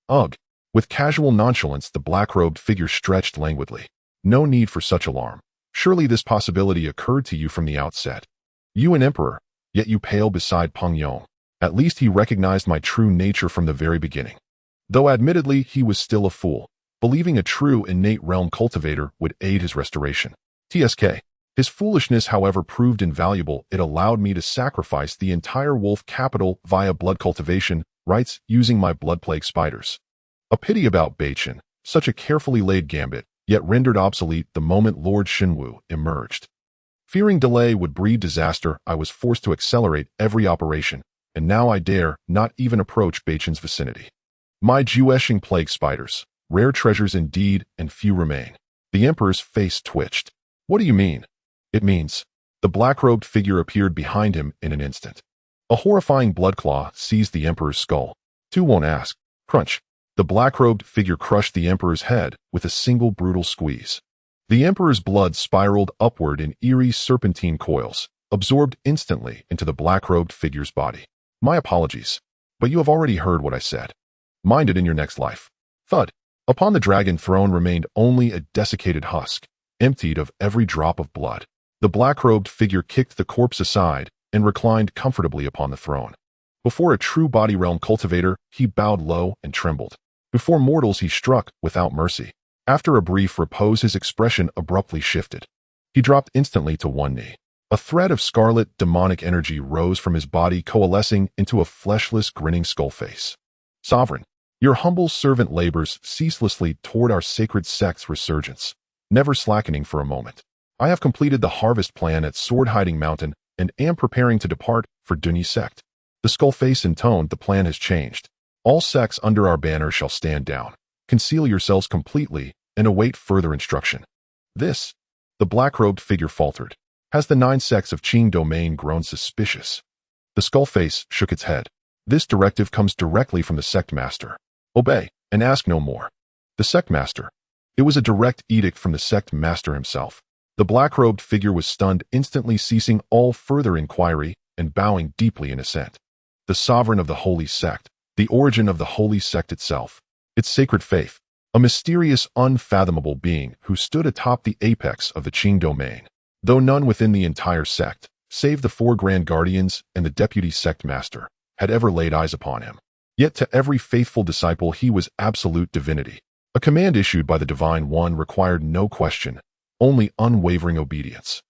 Ugh. With casual nonchalance, the black-robed figure stretched languidly. No need for such alarm. Surely this possibility occurred to you from the outset. You an emperor, yet you pale beside Peng Yong. At least he recognized my true nature from the very beginning. Though admittedly he was still a fool, believing a true innate realm cultivator would aid his restoration. TSK. His foolishness, however, proved invaluable. It allowed me to sacrifice the entire wolf capital via blood cultivation rites using my blood plague spiders. A pity about Beichen, such a carefully laid gambit, yet rendered obsolete the moment Lord Xinwu emerged. Fearing delay would breed disaster, I was forced to accelerate every operation, and now I dare not even approach Beichen's vicinity. My Jueshing plague spiders, rare treasures indeed, and few remain. The Emperor's face twitched. What do you mean? It means. The black-robed figure appeared behind him in an instant. A horrifying blood claw seized the Emperor's skull. Two won't ask. Crunch. The black-robed figure crushed the Emperor's head with a single brutal squeeze. The Emperor's blood spiraled upward in eerie serpentine coils, absorbed instantly into the black-robed figure's body. My apologies, but you have already heard what I said. Mind it in your next life. Thud. Upon the dragon throne remained only a desiccated husk, emptied of every drop of blood. The black-robed figure kicked the corpse aside and reclined comfortably upon the throne. Before a true body realm cultivator, he bowed low and trembled. Before mortals he struck without mercy. After a brief repose his expression abruptly shifted. He dropped instantly to one knee. A thread of scarlet, demonic energy rose from his body, coalescing into a fleshless, grinning skull face. Sovereign, your humble servant labors ceaselessly toward our sacred sect's resurgence, never slackening for a moment. I have completed the harvest plan at Sword-Hiding Mountain and am preparing to depart for Duni sect. The skull face intoned, the plan has changed. All sects under our banner shall stand down. Conceal yourselves completely and await further instruction. This, the black-robed figure faltered. Has the 9 sects of Qing domain grown suspicious? The skull face shook its head. This directive comes directly from the sect master. Obey, and ask no more. The sect master. It was a direct edict from the sect master himself. The black-robed figure was stunned, instantly ceasing all further inquiry and bowing deeply in assent. the sovereign of the holy sect, the origin of the holy sect itself, its sacred faith, a mysterious, unfathomable being who stood atop the apex of the Qing domain, though none within the entire sect, save the 4 grand guardians and the deputy sect master, had ever laid eyes upon him. Yet to every faithful disciple he was absolute divinity. A command issued by the Divine One required no question, only unwavering obedience.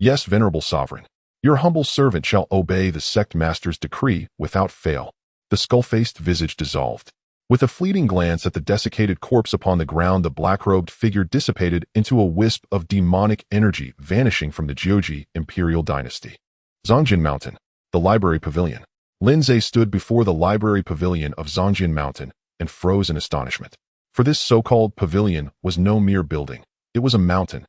Yes, venerable sovereign, your humble servant shall obey the sect master's decree without fail. The skull-faced visage dissolved. With a fleeting glance at the desiccated corpse upon the ground, the black-robed figure dissipated into a wisp of demonic energy vanishing from the Jiuji imperial dynasty. Zongjin Mountain, the library pavilion. Lin Ze stood before the library pavilion of Zongjin Mountain and froze in astonishment. For this so-called pavilion was no mere building. It was a mountain.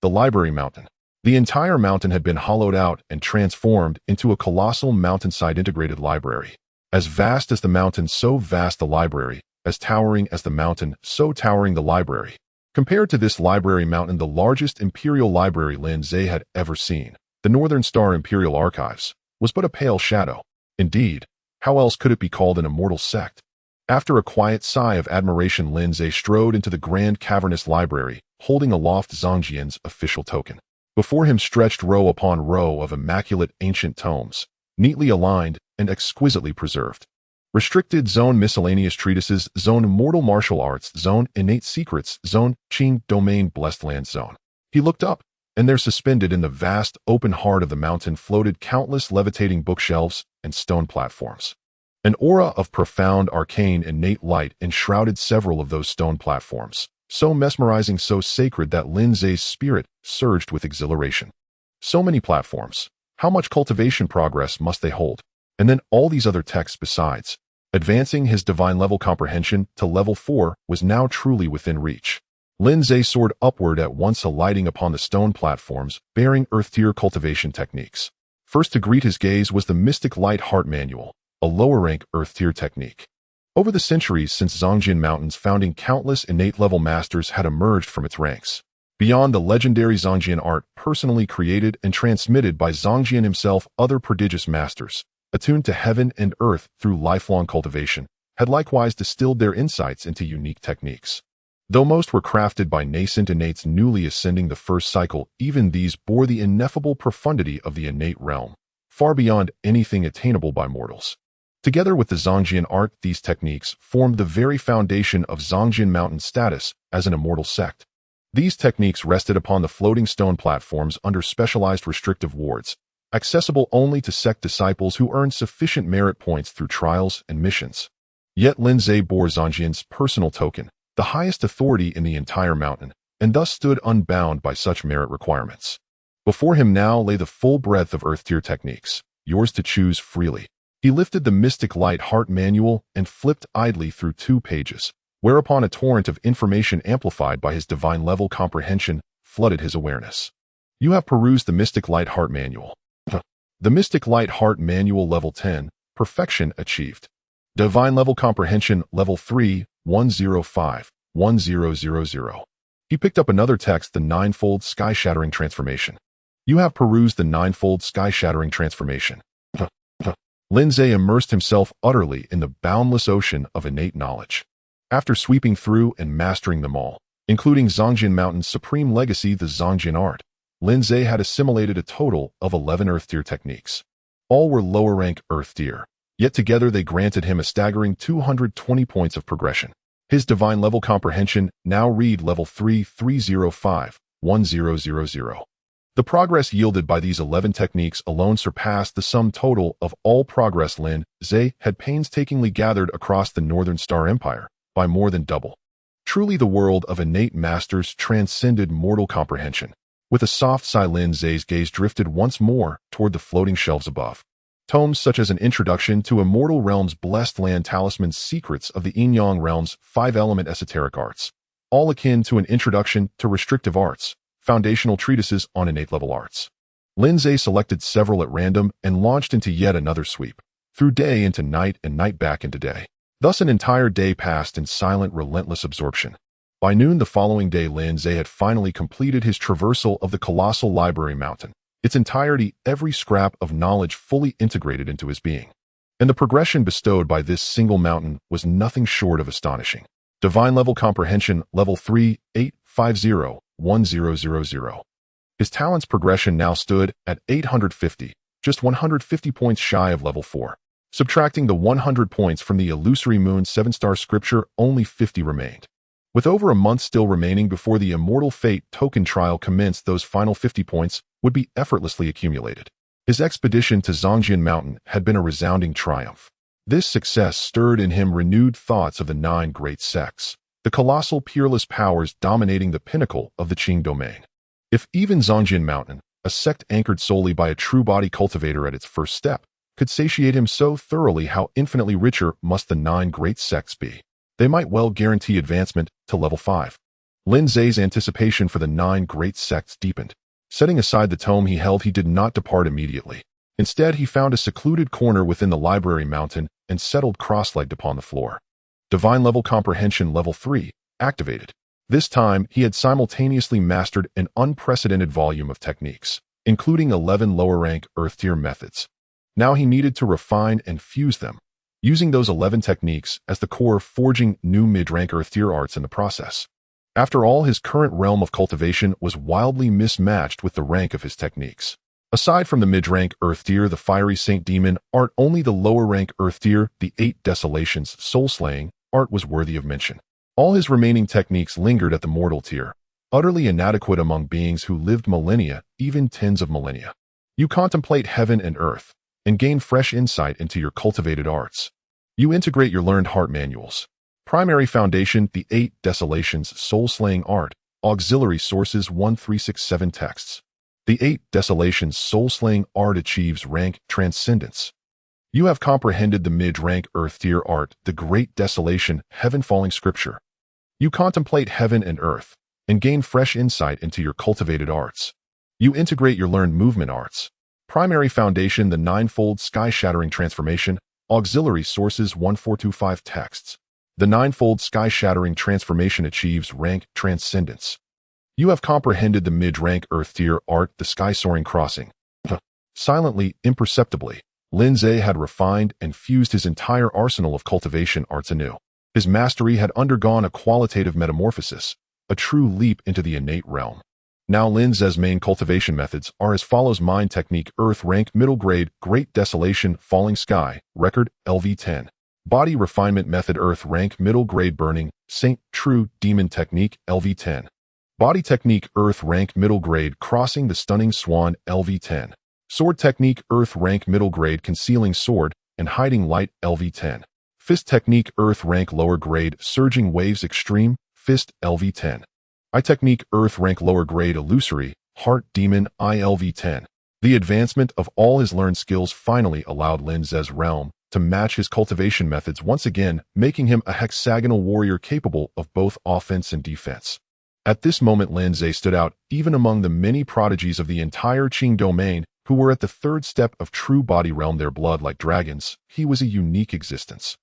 The library mountain. The entire mountain had been hollowed out and transformed into a colossal mountainside integrated library. As vast as the mountain, so vast the library. As towering as the mountain, so towering the library. Compared to this library mountain, the largest imperial library Lin Ze had ever seen, the Northern Star Imperial Archives, was but a pale shadow. Indeed, how else could it be called an immortal sect? After a quiet sigh of admiration, Lin Ze strode into the grand cavernous library, holding aloft Zongjian's official token. Before him stretched row upon row of immaculate ancient tomes, neatly aligned and exquisitely preserved. Restricted Zone Miscellaneous Treatises, Zone Mortal Martial Arts, Zone Innate Secrets, Zone Qing Domain Blessed Land Zone. He looked up, and there suspended in the vast, open heart of the mountain floated countless levitating bookshelves and stone platforms. An aura of profound, arcane, innate light enshrouded several of those stone platforms, so mesmerizing, so sacred that Lin Ze's spirit surged with exhilaration. So many platforms. How much cultivation progress must they hold? And then all these other texts besides. Advancing his divine level comprehension to level 4 was now truly within reach. Lin Ze soared upward at once, alighting upon the stone platforms bearing earth-tier cultivation techniques. First to greet his gaze was the Mystic Light Heart Manual, a lower-rank earth-tier technique. Over the centuries since Zongjin Mountain's founding, countless innate-level masters had emerged from its ranks. Beyond the legendary Zongjian art personally created and transmitted by Zongjian himself, other prodigious masters, attuned to heaven and earth through lifelong cultivation, had likewise distilled their insights into unique techniques. Though most were crafted by nascent innates newly ascending the first cycle, even these bore the ineffable profundity of the innate realm, far beyond anything attainable by mortals. Together with the Zongjian art, these techniques formed the very foundation of Zongjin Mountain's status as an immortal sect. These techniques rested upon the floating stone platforms under specialized restrictive wards, accessible only to sect disciples who earned sufficient merit points through trials and missions. Yet Lin Ze bore Zongjian's personal token, the highest authority in the entire mountain, and thus stood unbound by such merit requirements. Before him now lay the full breadth of earth-tier techniques, yours to choose freely. He lifted the Mystic Light Heart Manual and flipped idly through 2 pages, whereupon a torrent of information amplified by his divine level comprehension flooded his awareness. You have perused the Mystic Light Heart Manual. The Mystic Light Heart Manual Level 10, Perfection Achieved. Divine Level Comprehension Level 3, 105, 1000. He picked up another text, the Ninefold Sky-Shattering Transformation. You have perused the Ninefold Sky-Shattering Transformation. Lin Ze immersed himself utterly in the boundless ocean of innate knowledge. After sweeping through and mastering them all, including Zongjin Mountain's supreme legacy, the Zongjin art, Lin Ze had assimilated a total of 11 earth-tier techniques. All were lower-rank earth-tier, yet together they granted him a staggering 220 points of progression. His divine level comprehension now read level 3, 305, 1000. The progress yielded by these 11 techniques alone surpassed the sum total of all progress Lin Ze had painstakingly gathered across the Northern Star Empire by more than double. Truly the world of innate masters transcended mortal comprehension. With a soft sigh, Lin Ze's gaze drifted once more toward the floating shelves above. Tomes such as An Introduction to Immortal Realms, Blessed Land Talisman, Secrets of the Yin-Yang Realms, 5-Element Esoteric Arts, all akin to An Introduction to Restrictive Arts, Foundational Treatises on Innate Level Arts. Lin Ze selected several at random and launched into yet another sweep, through day into night and night back into day. Thus an entire day passed in silent, relentless absorption. By noon the following day, Lin Ze had finally completed his traversal of the colossal library mountain, its entirety, every scrap of knowledge fully integrated into his being. And the progression bestowed by this single mountain was nothing short of astonishing. Divine Level Comprehension, Level 3, 850, 1000. His talent's progression now stood at 850, just 150 points shy of Level 4. Subtracting the 100 points from the illusory moon 7-star scripture, only 50 remained. With over a month still remaining before the Immortal Fate token trial commenced, those final 50 points would be effortlessly accumulated. His expedition to Zhongjian Mountain had been a resounding triumph. This success stirred in him renewed thoughts of the 9 great sects, the colossal peerless powers dominating the pinnacle of the Qing domain. If even Zhongjian Mountain, a sect anchored solely by a true body cultivator at its first step, could satiate him so thoroughly, how infinitely richer must the 9 great sects be? They might well guarantee advancement to Level 5. Lin Ze's anticipation for the 9 great sects deepened. Setting aside the tome he held, he did not depart immediately. Instead, he found a secluded corner within the library mountain and settled cross-legged upon the floor. Divine Level Comprehension Level 3, activated. This time, he had simultaneously mastered an unprecedented volume of techniques, including 11 lower-rank Earth-tier methods. Now he needed to refine and fuse them, using those 11 techniques as the core, forging new mid-rank Earth-tier arts in the process. After all, his current realm of cultivation was wildly mismatched with the rank of his techniques. Aside from the mid-rank Earth-tier, the Fiery Saint Demon art, only the lower-rank Earth-tier, the 8 Desolations soul-slaying art, was worthy of mention. All his remaining techniques lingered at the mortal tier, utterly inadequate among beings who lived millennia, even tens of millennia. You contemplate heaven and earth, and gain fresh insight into your cultivated arts. You integrate your learned heart manuals. Primary foundation, the 8 Desolations soul-slaying art, auxiliary sources 1367 texts. The 8 Desolations soul-slaying art achieves rank transcendence. You have comprehended the mid-rank Earth-tier art, the Great Desolation, heaven-falling scripture. You contemplate heaven and earth, and gain fresh insight into your cultivated arts. You integrate your learned movement arts. Primary foundation, the 9-fold sky-shattering transformation, auxiliary sources 1425 texts. The 9-fold sky-shattering transformation achieves rank transcendence. You have comprehended the mid-rank Earth-tier art, the sky-soaring crossing. Silently, imperceptibly, Lin Ze had refined and fused his entire arsenal of cultivation arts anew. His mastery had undergone a qualitative metamorphosis, a true leap into the innate realm. Now Lin Ze's main cultivation methods are as follows: Mind Technique, Earth Rank, Middle Grade, Great Desolation, Falling Sky, Record, LV10. Body Refinement Method, Earth Rank, Middle Grade, Burning, Saint, True, Demon Technique, LV10. Body Technique, Earth Rank, Middle Grade, Crossing the Stunning Swan, LV10. Sword Technique, Earth Rank, Middle Grade, Concealing Sword and Hiding Light, LV10. Fist Technique, Earth Rank, Lower Grade, Surging Waves, Extreme, Fist, LV10. Eye Technique, Earth Rank, Lower Grade, Illusory, Heart Demon, ILV10. The advancement of all his learned skills finally allowed Lin Ze's realm to match his cultivation methods once again, making him a hexagonal warrior capable of both offense and defense. At this moment, Lin Ze stood out even among the many prodigies of the entire Qing domain who were at the third step of true body realm, their blood like dragons. He was a unique existence.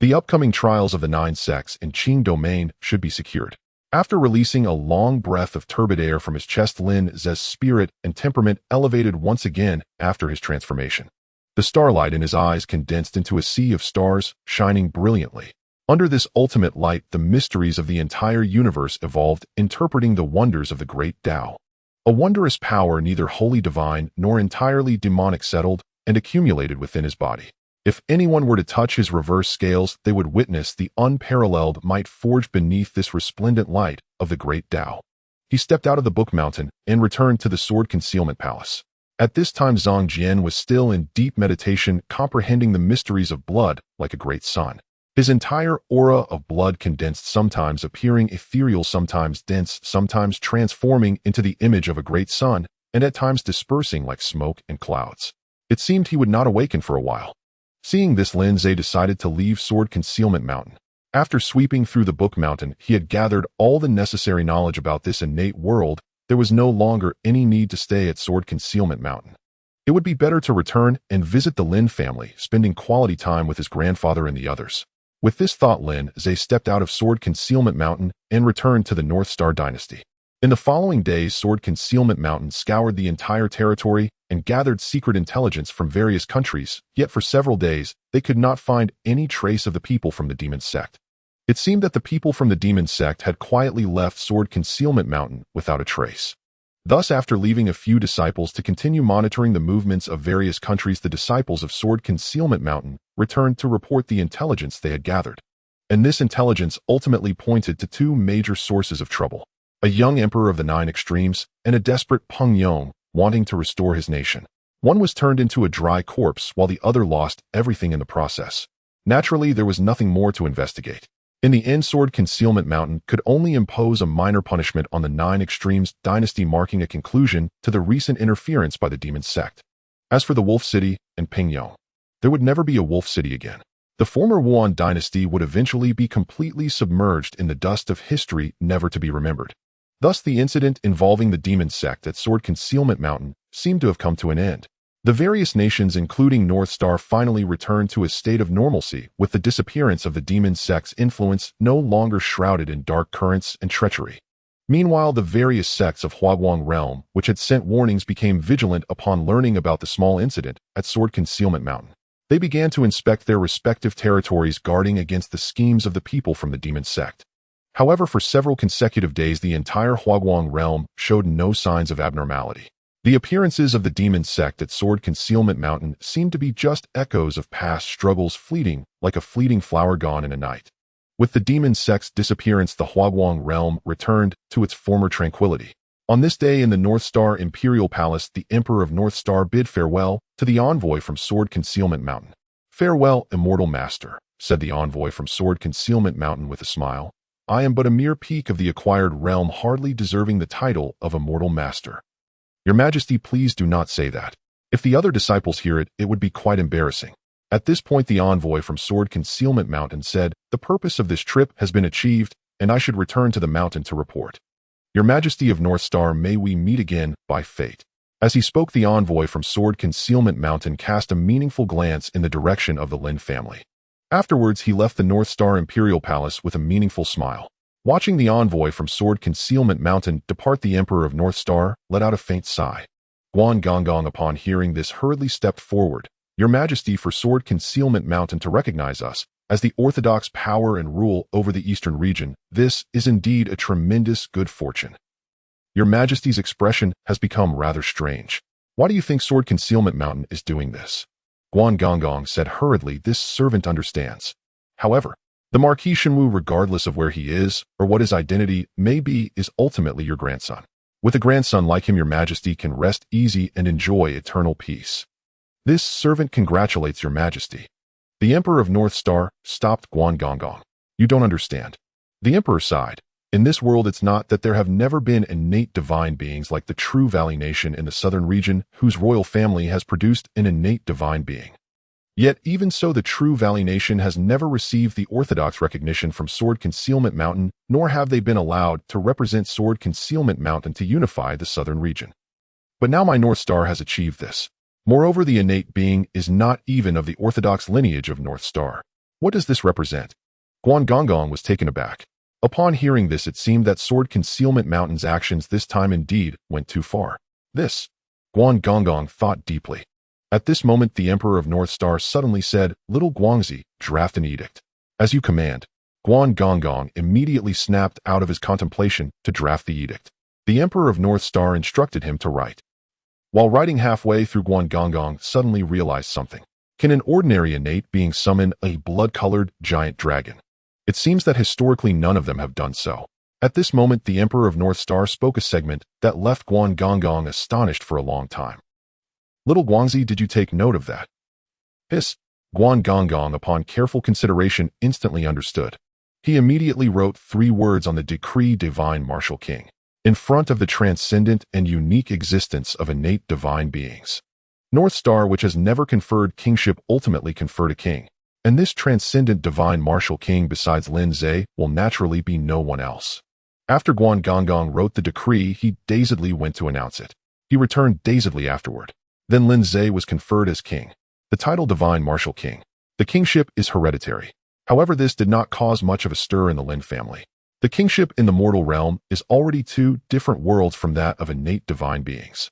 The upcoming trials of the 9 sects in Qing domain should be secured. After releasing a long breath of turbid air from his chest, Lin Ze's spirit and temperament elevated once again after his transformation. The starlight in his eyes condensed into a sea of stars, shining brilliantly. Under this ultimate light, the mysteries of the entire universe evolved, interpreting the wonders of the great Tao. A wondrous power, neither wholly divine nor entirely demonic, settled and accumulated within his body. If anyone were to touch his reverse scales, they would witness the unparalleled might forged beneath this resplendent light of the great Tao. He stepped out of the Book Mountain and returned to the Sword Concealment Palace. At this time, Zhang Jian was still in deep meditation, comprehending the mysteries of blood like a great sun. His entire aura of blood condensed, sometimes appearing ethereal, sometimes dense, sometimes transforming into the image of a great sun, and at times dispersing like smoke and clouds. It seemed he would not awaken for a while. Seeing this, Lin Ze decided to leave Sword Concealment Mountain. After sweeping through the Book Mountain, he had gathered all the necessary knowledge about this innate world. There was no longer any need to stay at Sword Concealment Mountain. It would be better to return and visit the Lin family, spending quality time with his grandfather and the others. With this thought, Lin Ze stepped out of Sword Concealment Mountain and returned to the North Star Dynasty. In the following days, Sword Concealment Mountain scoured the entire territory, and gathered secret intelligence from various countries, yet for several days, they could not find any trace of the people from the demon sect. It seemed that the people from the demon sect had quietly left Sword Concealment Mountain without a trace. Thus, after leaving a few disciples to continue monitoring the movements of various countries, the disciples of Sword Concealment Mountain returned to report the intelligence they had gathered. And this intelligence ultimately pointed to two major sources of trouble: a young emperor of the Nine Extremes and a desperate Peng Yong wanting to restore his nation. One was turned into a dry corpse while the other lost everything in the process. Naturally, there was nothing more to investigate. In the end, Sword Concealment Mountain could only impose a minor punishment on the Nine Extremes dynasty, marking a conclusion to the recent interference by the demon sect. As for the Wolf City and Pingyong, there would never be a Wolf City again. The former Wuan dynasty would eventually be completely submerged in the dust of history, never to be remembered. Thus, the incident involving the demon sect at Sword Concealment Mountain seemed to have come to an end. The various nations, including North Star, finally returned to a state of normalcy, with the disappearance of the demon sect's influence no longer shrouded in dark currents and treachery. Meanwhile, the various sects of Huaguang Realm, which had sent warnings, became vigilant upon learning about the small incident at Sword Concealment Mountain. They began to inspect their respective territories, guarding against the schemes of the people from the demon sect. However, for several consecutive days, the entire Huaguang Realm showed no signs of abnormality. The appearances of the demon sect at Sword Concealment Mountain seemed to be just echoes of past struggles, fleeting like a fleeting flower gone in a night. With the demon sect's disappearance, the Huaguang Realm returned to its former tranquility. On this day in the North Star Imperial Palace, the Emperor of North Star bid farewell to the envoy from Sword Concealment Mountain. "Farewell, immortal master," said the envoy from Sword Concealment Mountain with a smile. "I am but a mere peak of the acquired realm, hardly deserving the title of immortal master." "Your Majesty, please do not say that. If the other disciples hear it, it would be quite embarrassing." At this point, the envoy from Sword Concealment Mountain said, "The purpose of this trip has been achieved, and I should return to the mountain to report. Your Majesty of North Star, may we meet again by fate." As he spoke, the envoy from Sword Concealment Mountain cast a meaningful glance in the direction of the Lin family. Afterwards, he left the North Star Imperial Palace with a meaningful smile. Watching the envoy from Sword Concealment Mountain depart, the Emperor of North Star let out a faint sigh. Guan Gongong, upon hearing this, hurriedly stepped forward. "Your Majesty, for Sword Concealment Mountain to recognize us as the orthodox power and rule over the eastern region, this is indeed a tremendous good fortune." Your Majesty's expression has become rather strange. "Why do you think Sword Concealment Mountain is doing this?" Guan Gongong said hurriedly. "This servant understands. However, the Marquis Shenwu, regardless of where he is or what his identity may be, is ultimately your grandson. With a grandson like him, your Majesty can rest easy and enjoy eternal peace." "This servant congratulates your Majesty." The Emperor of North Star stopped Guan Gongong. "You don't understand." The Emperor sighed. "In this world, it's not that there have never been innate divine beings like the True Valley Nation in the southern region, whose royal family has produced an innate divine being. Yet, even so, the True Valley Nation has never received the orthodox recognition from Sword Concealment Mountain, nor have they been allowed to represent Sword Concealment Mountain to unify the southern region. But now my North Star has achieved this. Moreover, the innate being is not even of the orthodox lineage of North Star. What does this represent?" Guan Gongong was taken aback. Upon hearing this, it seemed that Sword Concealment Mountain's actions this time indeed went too far. "This," Guan Gongong thought deeply. At this moment, the Emperor of North Star suddenly said, "Little Guangzi, draft an edict." "As you command." Guan Gongong immediately snapped out of his contemplation to draft the edict. The Emperor of North Star instructed him to write. While writing halfway through, Guan Gongong suddenly realized something. Can an ordinary innate being summon a blood-colored giant dragon? It seems that historically none of them have done so. At this moment, the Emperor of North Star spoke a segment that left Guan Gongong astonished for a long time. "Little Guangzi, did you take note of that?" "Hiss." Guan Gongong, upon careful consideration, instantly understood. He immediately wrote 3 words on the decree: Divine Martial King, in front of the transcendent and unique existence of innate divine beings. North Star, which has never conferred kingship, ultimately conferred a king. And this transcendent divine martial king, besides Lin Ze, will naturally be no one else. After Guan Gongong wrote the decree, he dazedly went to announce it. He returned dazedly afterward. Then Lin Ze was conferred as king. The title Divine Martial King. The kingship is hereditary. However, this did not cause much of a stir in the Lin family. The kingship in the mortal realm is already 2 different worlds from that of innate divine beings.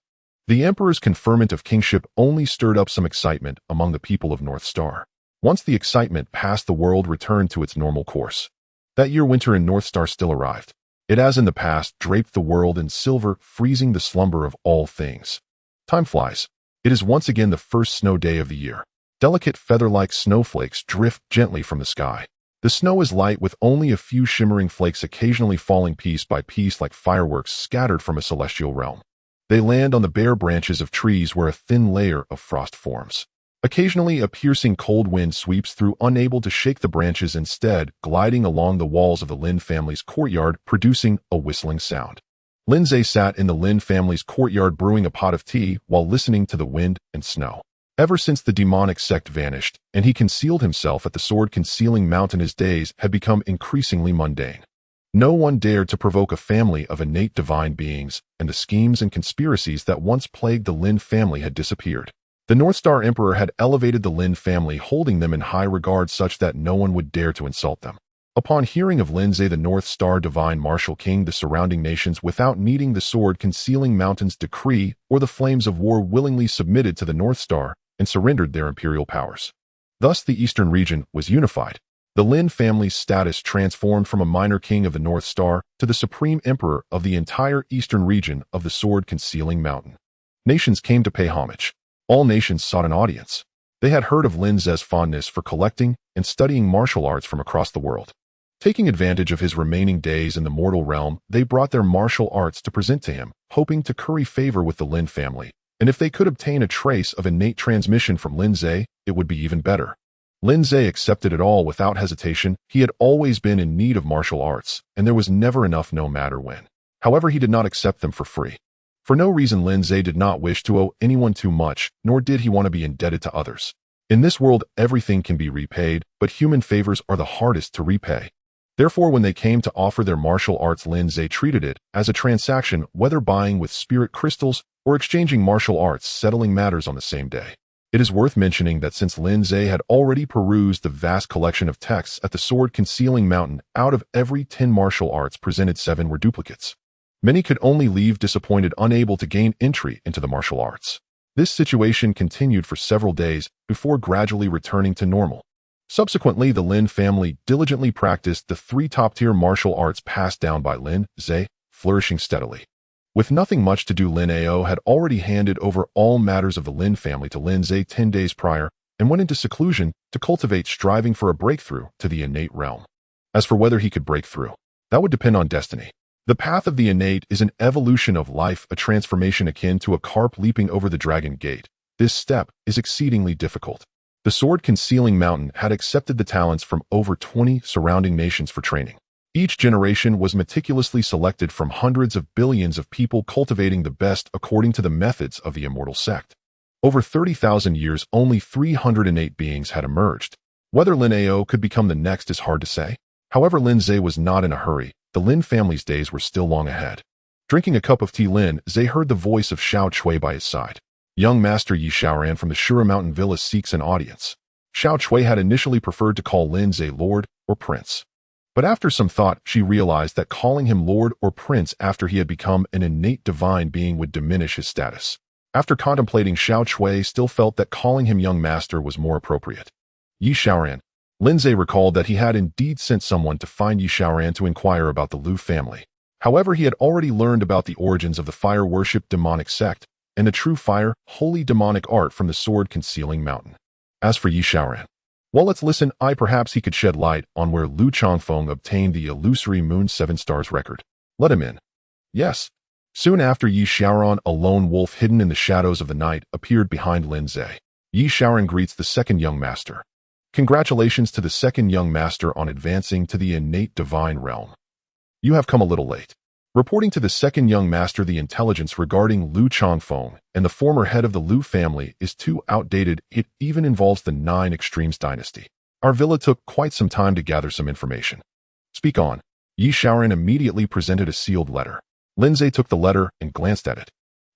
The emperor's conferment of kingship only stirred up some excitement among the people of North Star. Once the excitement passed, the world returned to its normal course. That year, winter in North Star still arrived. It, as in the past, draped the world in silver, freezing the slumber of all things. Time flies. It is once again the first snow day of the year. Delicate feather-like snowflakes drift gently from the sky. The snow is light, with only a few shimmering flakes occasionally falling piece by piece like fireworks scattered from a celestial realm. They land on the bare branches of trees where a thin layer of frost forms. Occasionally, a piercing cold wind sweeps through, unable to shake the branches, instead gliding along the walls of the Lin family's courtyard, producing a whistling sound. Lin Ze sat in the Lin family's courtyard brewing a pot of tea while listening to the wind and snow. Ever since the demonic sect vanished and he concealed himself at the sword-concealing mountain, his days had become increasingly mundane. No one dared to provoke a family of innate divine beings, and the schemes and conspiracies that once plagued the Lin family had disappeared. The North Star Emperor had elevated the Lin family, holding them in high regard such that no one would dare to insult them. Upon hearing of Lin Ze, the North Star Divine Martial King, the surrounding nations, without needing the sword-concealing mountain's decree or the flames of war, willingly submitted to the North Star and surrendered their imperial powers. Thus, the eastern region was unified. The Lin family's status transformed from a minor king of the North Star to the supreme emperor of the entire eastern region of the sword-concealing mountain. Nations came to pay homage. All nations sought an audience. They had heard of Lin Ze's fondness for collecting and studying martial arts from across the world. Taking advantage of his remaining days in the mortal realm, they brought their martial arts to present to him, hoping to curry favor with the Lin family. And if they could obtain a trace of innate transmission from Lin Ze, it would be even better. Lin Ze accepted it all without hesitation. He had always been in need of martial arts, and there was never enough, no matter when. However, he did not accept them for free. For no reason, Lin Ze did not wish to owe anyone too much, nor did he want to be indebted to others. In this world, everything can be repaid, but human favors are the hardest to repay. Therefore, when they came to offer their martial arts, Lin Ze treated it as a transaction, whether buying with spirit crystals or exchanging martial arts, settling matters on the same day. It is worth mentioning that since Lin Ze had already perused the vast collection of texts at the sword-concealing mountain, out of every 10 martial arts presented, 7 were duplicates. Many could only leave disappointed, unable to gain entry into the martial arts. This situation continued for several days before gradually returning to normal. Subsequently, the Lin family diligently practiced the 3 top-tier martial arts passed down by Lin Ze, flourishing steadily. With nothing much to do, Lin Ao had already handed over all matters of the Lin family to Lin Ze 10 days prior and went into seclusion to cultivate, striving for a breakthrough to the innate realm. As for whether he could break through, that would depend on destiny. The path of the innate is an evolution of life, a transformation akin to a carp leaping over the dragon gate. This step is exceedingly difficult. The sword-concealing mountain had accepted the talents from over 20 surrounding nations for training. Each generation was meticulously selected from hundreds of billions of people, cultivating the best according to the methods of the immortal sect. Over 30,000 years, only 308 beings had emerged. Whether Lin Ao could become the next is hard to say. However, Lin Ze was not in a hurry. The Lin family's days were still long ahead. Drinking a cup of tea, Lin Ze heard the voice of Xiao Chui by his side. Young Master Yi Xiaoran from the Shura Mountain Villa seeks an audience. Xiao Chui had initially preferred to call Lin Ze Lord or Prince. But after some thought, she realized that calling him Lord or Prince after he had become an innate divine being would diminish his status. After contemplating, Xiao Chui still felt that calling him Young Master was more appropriate. Yi Xiaoran. Lin Ze recalled that he had indeed sent someone to find Yi Xiaoran to inquire about the Lu family. However, he had already learned about the origins of the fire-worship demonic sect and the true fire, holy demonic art from the sword-concealing mountain. As for Yi Xiaoran, well, let's listen. Perhaps he could shed light on where Lu Changfeng obtained the illusory Moon 7 Stars record. Let him in. Yes. Soon after, Yi Xiaoran, a lone wolf hidden in the shadows of the night, appeared behind Lin Ze. Yi Xiaoran greets the second young master. Congratulations to the second young master on advancing to the innate divine realm. You have come a little late. Reporting to the second young master, the intelligence regarding Lu Changfeng and the former head of the Lu family is too outdated. It even involves the 9 Extremes dynasty. Our villa took quite some time to gather some information. Speak on. Yi Xiaoran immediately presented a sealed letter. Lin Ze took the letter and glanced at it.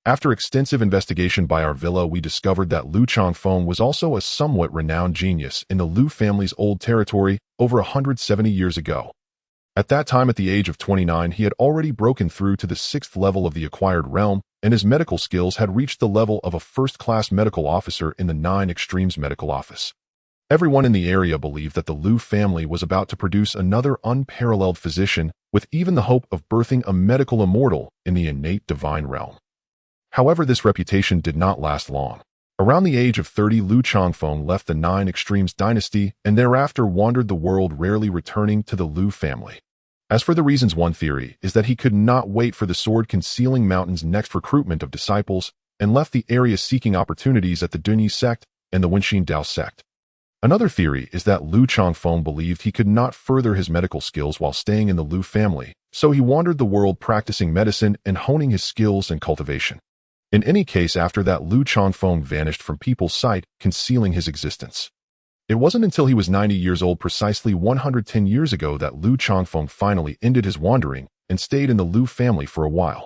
After extensive investigation by our villa, we discovered that Lu Changfeng was also a somewhat renowned genius in the Lu family's old territory over 170 years ago. At that time, at the age of 29, he had already broken through to the 6th level of the acquired realm, and his medical skills had reached the level of a first-class medical officer in the 9 Extremes medical office. Everyone in the area believed that the Liu family was about to produce another unparalleled physician, with even the hope of birthing a medical immortal in the innate divine realm. However, this reputation did not last long. Around the age of 30, Liu Changfeng left the 9 Extremes dynasty and thereafter wandered the world, rarely returning to the Liu family. As for the reasons, one theory is that he could not wait for the sword-concealing mountain's next recruitment of disciples and left the area seeking opportunities at the Dunyi sect and the Wenxin Dao sect. Another theory is that Liu Changfeng believed he could not further his medical skills while staying in the Liu family, so he wandered the world practicing medicine and honing his skills and cultivation. In any case, after that, Liu Changfeng vanished from people's sight, concealing his existence. It wasn't until he was 90 years old, precisely 110 years ago, that Liu Changfeng finally ended his wandering and stayed in the Liu family for a while.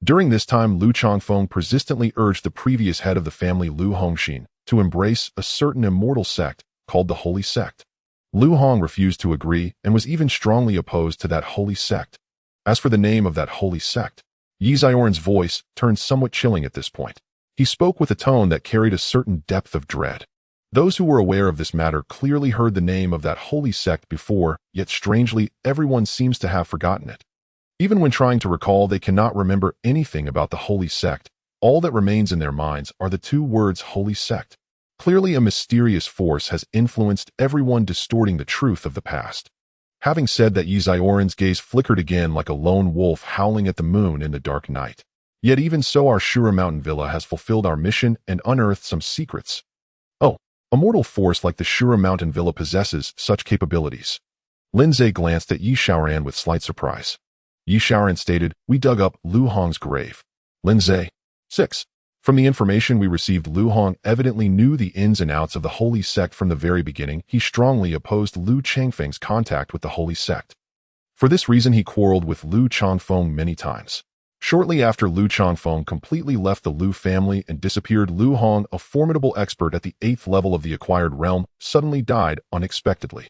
During this time, Liu Changfeng persistently urged the previous head of the family, Liu Hongxin, to embrace a certain immortal sect called the Holy Sect. Liu Hong refused to agree and was even strongly opposed to that holy sect. As for the name of that holy sect, Yi Zioren's voice turned somewhat chilling at this point. He spoke with a tone that carried a certain depth of dread. Those who were aware of this matter clearly heard the name of that holy sect before, yet strangely, everyone seems to have forgotten it. Even when trying to recall, they cannot remember anything about the holy sect. All that remains in their minds are the 2 words holy sect. Clearly, a mysterious force has influenced everyone, distorting the truth of the past. Having said that, Yi Zioren's gaze flickered again like a lone wolf howling at the moon in the dark night. Yet even so, our Shura Mountain Villa has fulfilled our mission and unearthed some secrets. Oh, a mortal force like the Shura Mountain Villa possesses such capabilities. Lin Ze glanced at Yi Xiaoran with slight surprise. Yi Xiaoran stated, "We dug up Liu Hong's grave." Lin Ze. 6. From the information we received, Liu Hong evidently knew the ins and outs of the Holy Sect from the very beginning. He strongly opposed Liu Changfeng's contact with the Holy Sect. For this reason, he quarreled with Liu Changfeng many times. Shortly after Liu Changfeng completely left the Liu family and disappeared, Liu Hong, a formidable expert at the 8th level of the acquired realm, suddenly died unexpectedly.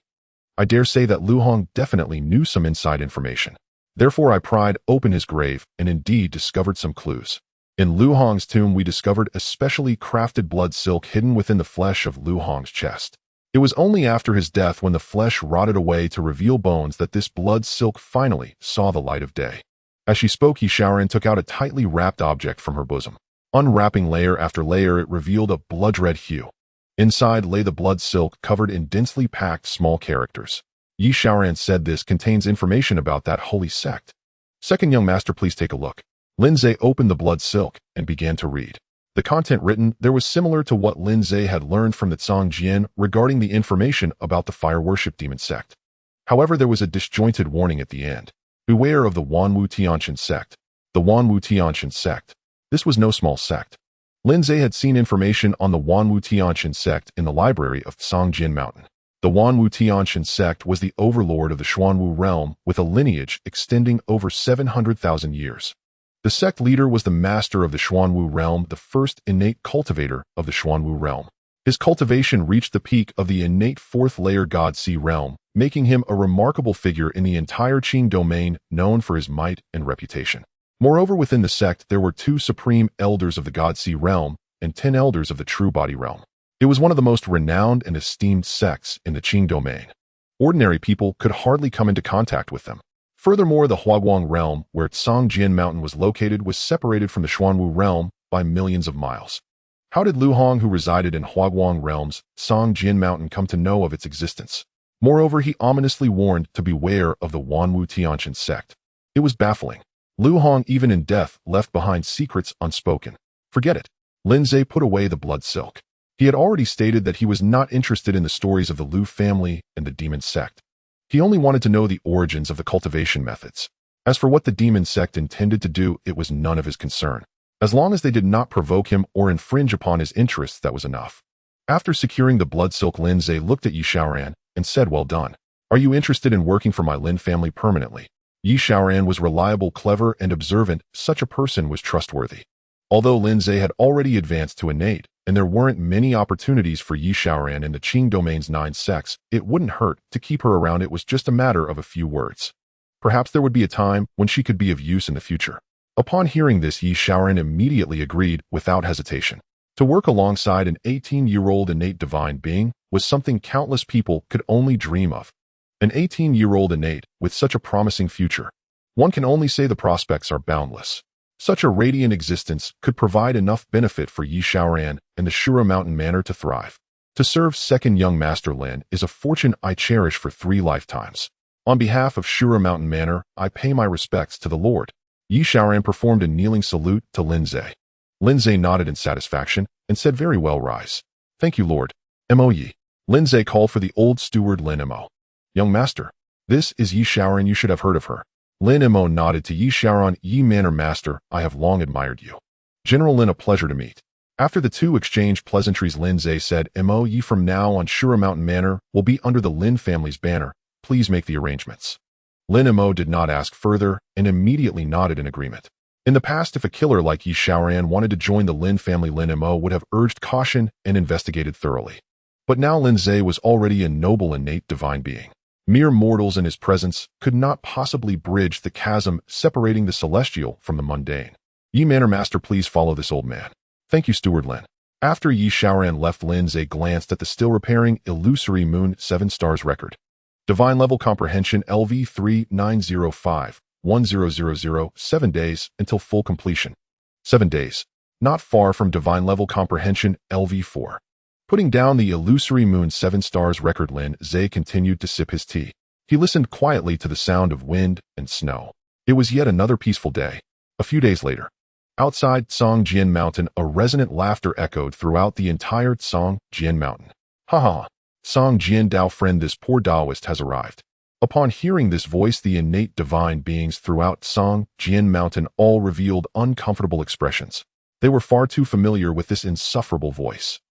I dare say that Liu Hong definitely knew some inside information. Therefore, I pried open his grave and indeed discovered some clues. In Liu Hong's tomb, we discovered a specially crafted blood silk hidden within the flesh of Liu Hong's chest. It was only after his death, when the flesh rotted away to reveal bones, that this blood silk finally saw the light of day. As she spoke, Yi Xiaoran took out a tightly wrapped object from her bosom. Unwrapping layer after layer, it revealed a blood-red hue. Inside lay the blood silk, covered in densely packed small characters. Yi Xiaoran said, "This contains information about that holy sect." "Second young master, please take a look." Lin Ze opened the blood silk and began to read. The content written there was similar to what Lin Ze had learned from the Zhangjian regarding the information about the fire worship demon sect. However, there was a disjointed warning at the end. "Beware of the Wanwu Tianqian sect." The Wanwu Tianqian sect. This was no small sect. Lin Ze had seen information on the Wanwu Tianqian sect in the library of Zhangjian Mountain. The Wanwu Tianqian sect was the overlord of the Xuanwu realm, with a lineage extending over 700,000 years. The sect leader was the master of the Xuanwu realm, the first innate cultivator of the Xuanwu realm. His cultivation reached the peak of the innate 4th layer God Sea realm, making him a remarkable figure in the entire Qing domain, known for his might and reputation. Moreover, within the sect, there were 2 supreme elders of the God Sea realm and 10 elders of the True Body realm. It was one of the most renowned and esteemed sects in the Qing domain. Ordinary people could hardly come into contact with them. Furthermore, the Huaguang realm, where Zhangjian Mountain was located, was separated from the Xuanwu realm by millions of miles. How did Liu Hong, who resided in Huaguang realm's Zhangjian Mountain, come to know of its existence? Moreover, he ominously warned to beware of the Wanwu Tianqian sect. It was baffling. Liu Hong, even in death, left behind secrets unspoken. Forget it. Lin Ze put away the blood silk. He had already stated that he was not interested in the stories of the Liu family and the demon sect. He only wanted to know the origins of the cultivation methods. As for what the demon sect intended to do, it was none of his concern. As long as they did not provoke him or infringe upon his interests, that was enough. After securing the blood silk, Lin Ze looked at Yi Xiaoran and said, "Well done. Are you interested in working for my Lin family permanently?" Yi Xiaoran was reliable, clever, and observant. Such a person was trustworthy. Although Lin Ze had already advanced to innate, and there weren't many opportunities for Yi Xiaoran in the Qing domain's 9 sects, it wouldn't hurt to keep her around. It was just a matter of a few words. Perhaps there would be a time when she could be of use in the future. Upon hearing this, Yi Shaoran immediately agreed without hesitation. To work alongside an 18-year-old innate divine being was something countless people could only dream of. An 18-year-old innate with such a promising future. One can only say the prospects are boundless. Such a radiant existence could provide enough benefit for Yi Shaoran and the Shura Mountain Manor to thrive. To serve second young Master Lin is a fortune I cherish for 3 lifetimes. On behalf of Shura Mountain Manor, I pay my respects to the Lord. Yi Shaoran performed a kneeling salute to Lin Ze. Lin Ze nodded in satisfaction and said, "Very well, rise." "Thank you, Lord." Mo Yi. Lin Ze called for the old steward Lin Mo. "Young master, this is Yi Shaoran, you should have heard of her." Lin Mo nodded to Yi Shaoran. "Yi Manor Master, I have long admired you." "General Lin, a pleasure to meet." After the two exchanged pleasantries, Lin Ze said, "Mo Yi, from now on Shura Mountain Manor will be under the Lin family's banner. Please make the arrangements." Lin Mo did not ask further and immediately nodded in agreement. In the past, if a killer like Yi Shaoran wanted to join the Lin family, Lin Mo would have urged caution and investigated thoroughly. But now Lin Ze was already a noble innate divine being. Mere mortals in his presence could not possibly bridge the chasm separating the celestial from the mundane. "Yi Manor Master, please follow this old man." "Thank you, Steward Lin." After Yi Shaoran left, Lin Ze glanced at the still repairing illusory moon 7 stars record. Divine level comprehension LV 3905-1000, 7 days until full completion. 7 days. Not far from divine level comprehension LV4. Putting down the illusory moon 7 stars record, Lin Ze continued to sip his tea. He listened quietly to the sound of wind and snow. It was yet another peaceful day. A few days later, outside Tsongjian Mountain, a resonant laughter echoed throughout the entire Tsongjian Mountain. "Ha ha! Tsongjian Dao friend, this poor Taoist has arrived." Upon hearing this voice, the innate divine beings throughout Tsongjian Mountain all revealed uncomfortable expressions. They were far too familiar with this insufferable voice.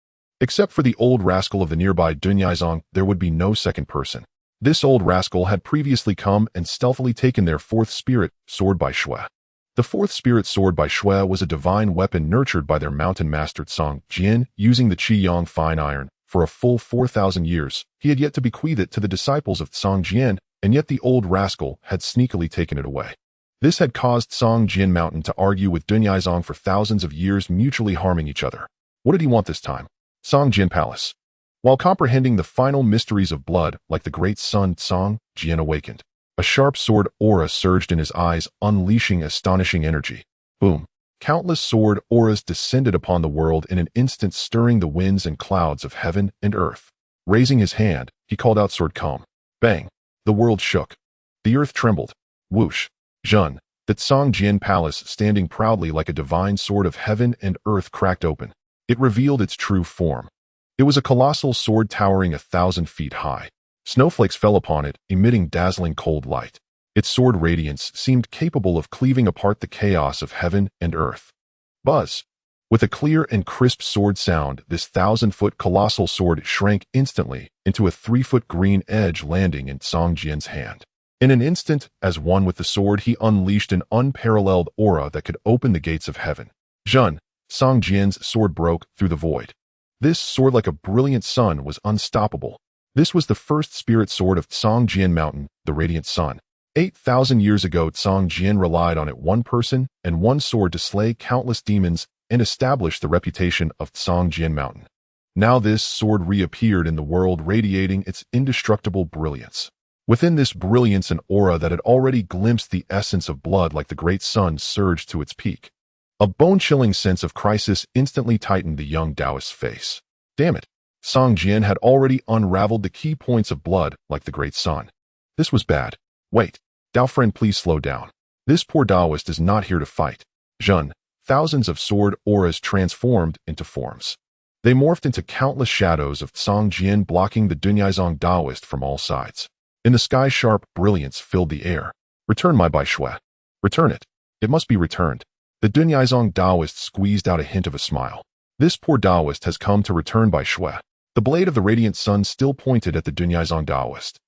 Except for the old rascal of the nearby Dunyaizong, there would be no second person. This old rascal had previously come and stealthily taken their 4th spirit sword by Shui. The 4th spirit sword by Shui was a divine weapon nurtured by their mountain master Tsongjian using the Qi-Yang fine iron. For a full 4,000 years, he had yet to bequeath it to the disciples of Tsongjian, and yet the old rascal had sneakily taken it away. This had caused Tsongjian Mountain to argue with Dunyaizong for thousands of years, mutually harming each other. What did he want this time? Tsongjian Palace. While comprehending the final mysteries of blood, like the great sun, Tsongjian awakened. A sharp sword aura surged in his eyes, unleashing astonishing energy. Boom. Countless sword auras descended upon the world in an instant, stirring the winds and clouds of heaven and earth. Raising his hand, he called out, "Sword, come." Bang! The world shook. The earth trembled. Whoosh! Zhun! The Tsongjian Palace, standing proudly like a divine sword of heaven and earth, cracked open. It revealed its true form. It was a colossal sword towering 1,000 feet high. Snowflakes fell upon it, emitting dazzling cold light. Its sword radiance seemed capable of cleaving apart the chaos of heaven and earth. Buzz! With a clear and crisp sword sound, this 1,000-foot colossal sword shrank instantly into a 3-foot green edge, landing in Tsongjian's hand. In an instant, as one with the sword, he unleashed an unparalleled aura that could open the gates of heaven. Zhun! Tsongjian's sword broke through the void. This sword, like a brilliant sun, was unstoppable. This was the 1st spirit sword of Tsongjian Mountain, the Radiant Sun. 8,000 years ago, Tsongjian relied on it, one person and one sword, to slay countless demons and establish the reputation of Tsongjian Mountain. Now this sword reappeared in the world, radiating its indestructible brilliance. Within this brilliance, an aura that had already glimpsed the essence of blood like the great sun surged to its peak. A bone-chilling sense of crisis instantly tightened the young Taoist's face. Damn it! Tsongjian had already unraveled the key points of blood like the great sun. This was bad. Wait, Dao friend, please slow down. This poor Taoist is not here to fight. Zhun! Thousands of sword auras transformed into forms. They morphed into countless shadows of Tsongjian, blocking the Dunyaizong Taoist from all sides. In the sky, sharp brilliance filled the air. Return my Bai Shui. Return it. It must be returned. The Dunyaizong Taoist squeezed out a hint of a smile. This poor Taoist has come to return Bai Shui. The blade of the radiant sun still pointed at the Dunyaizong Taoist.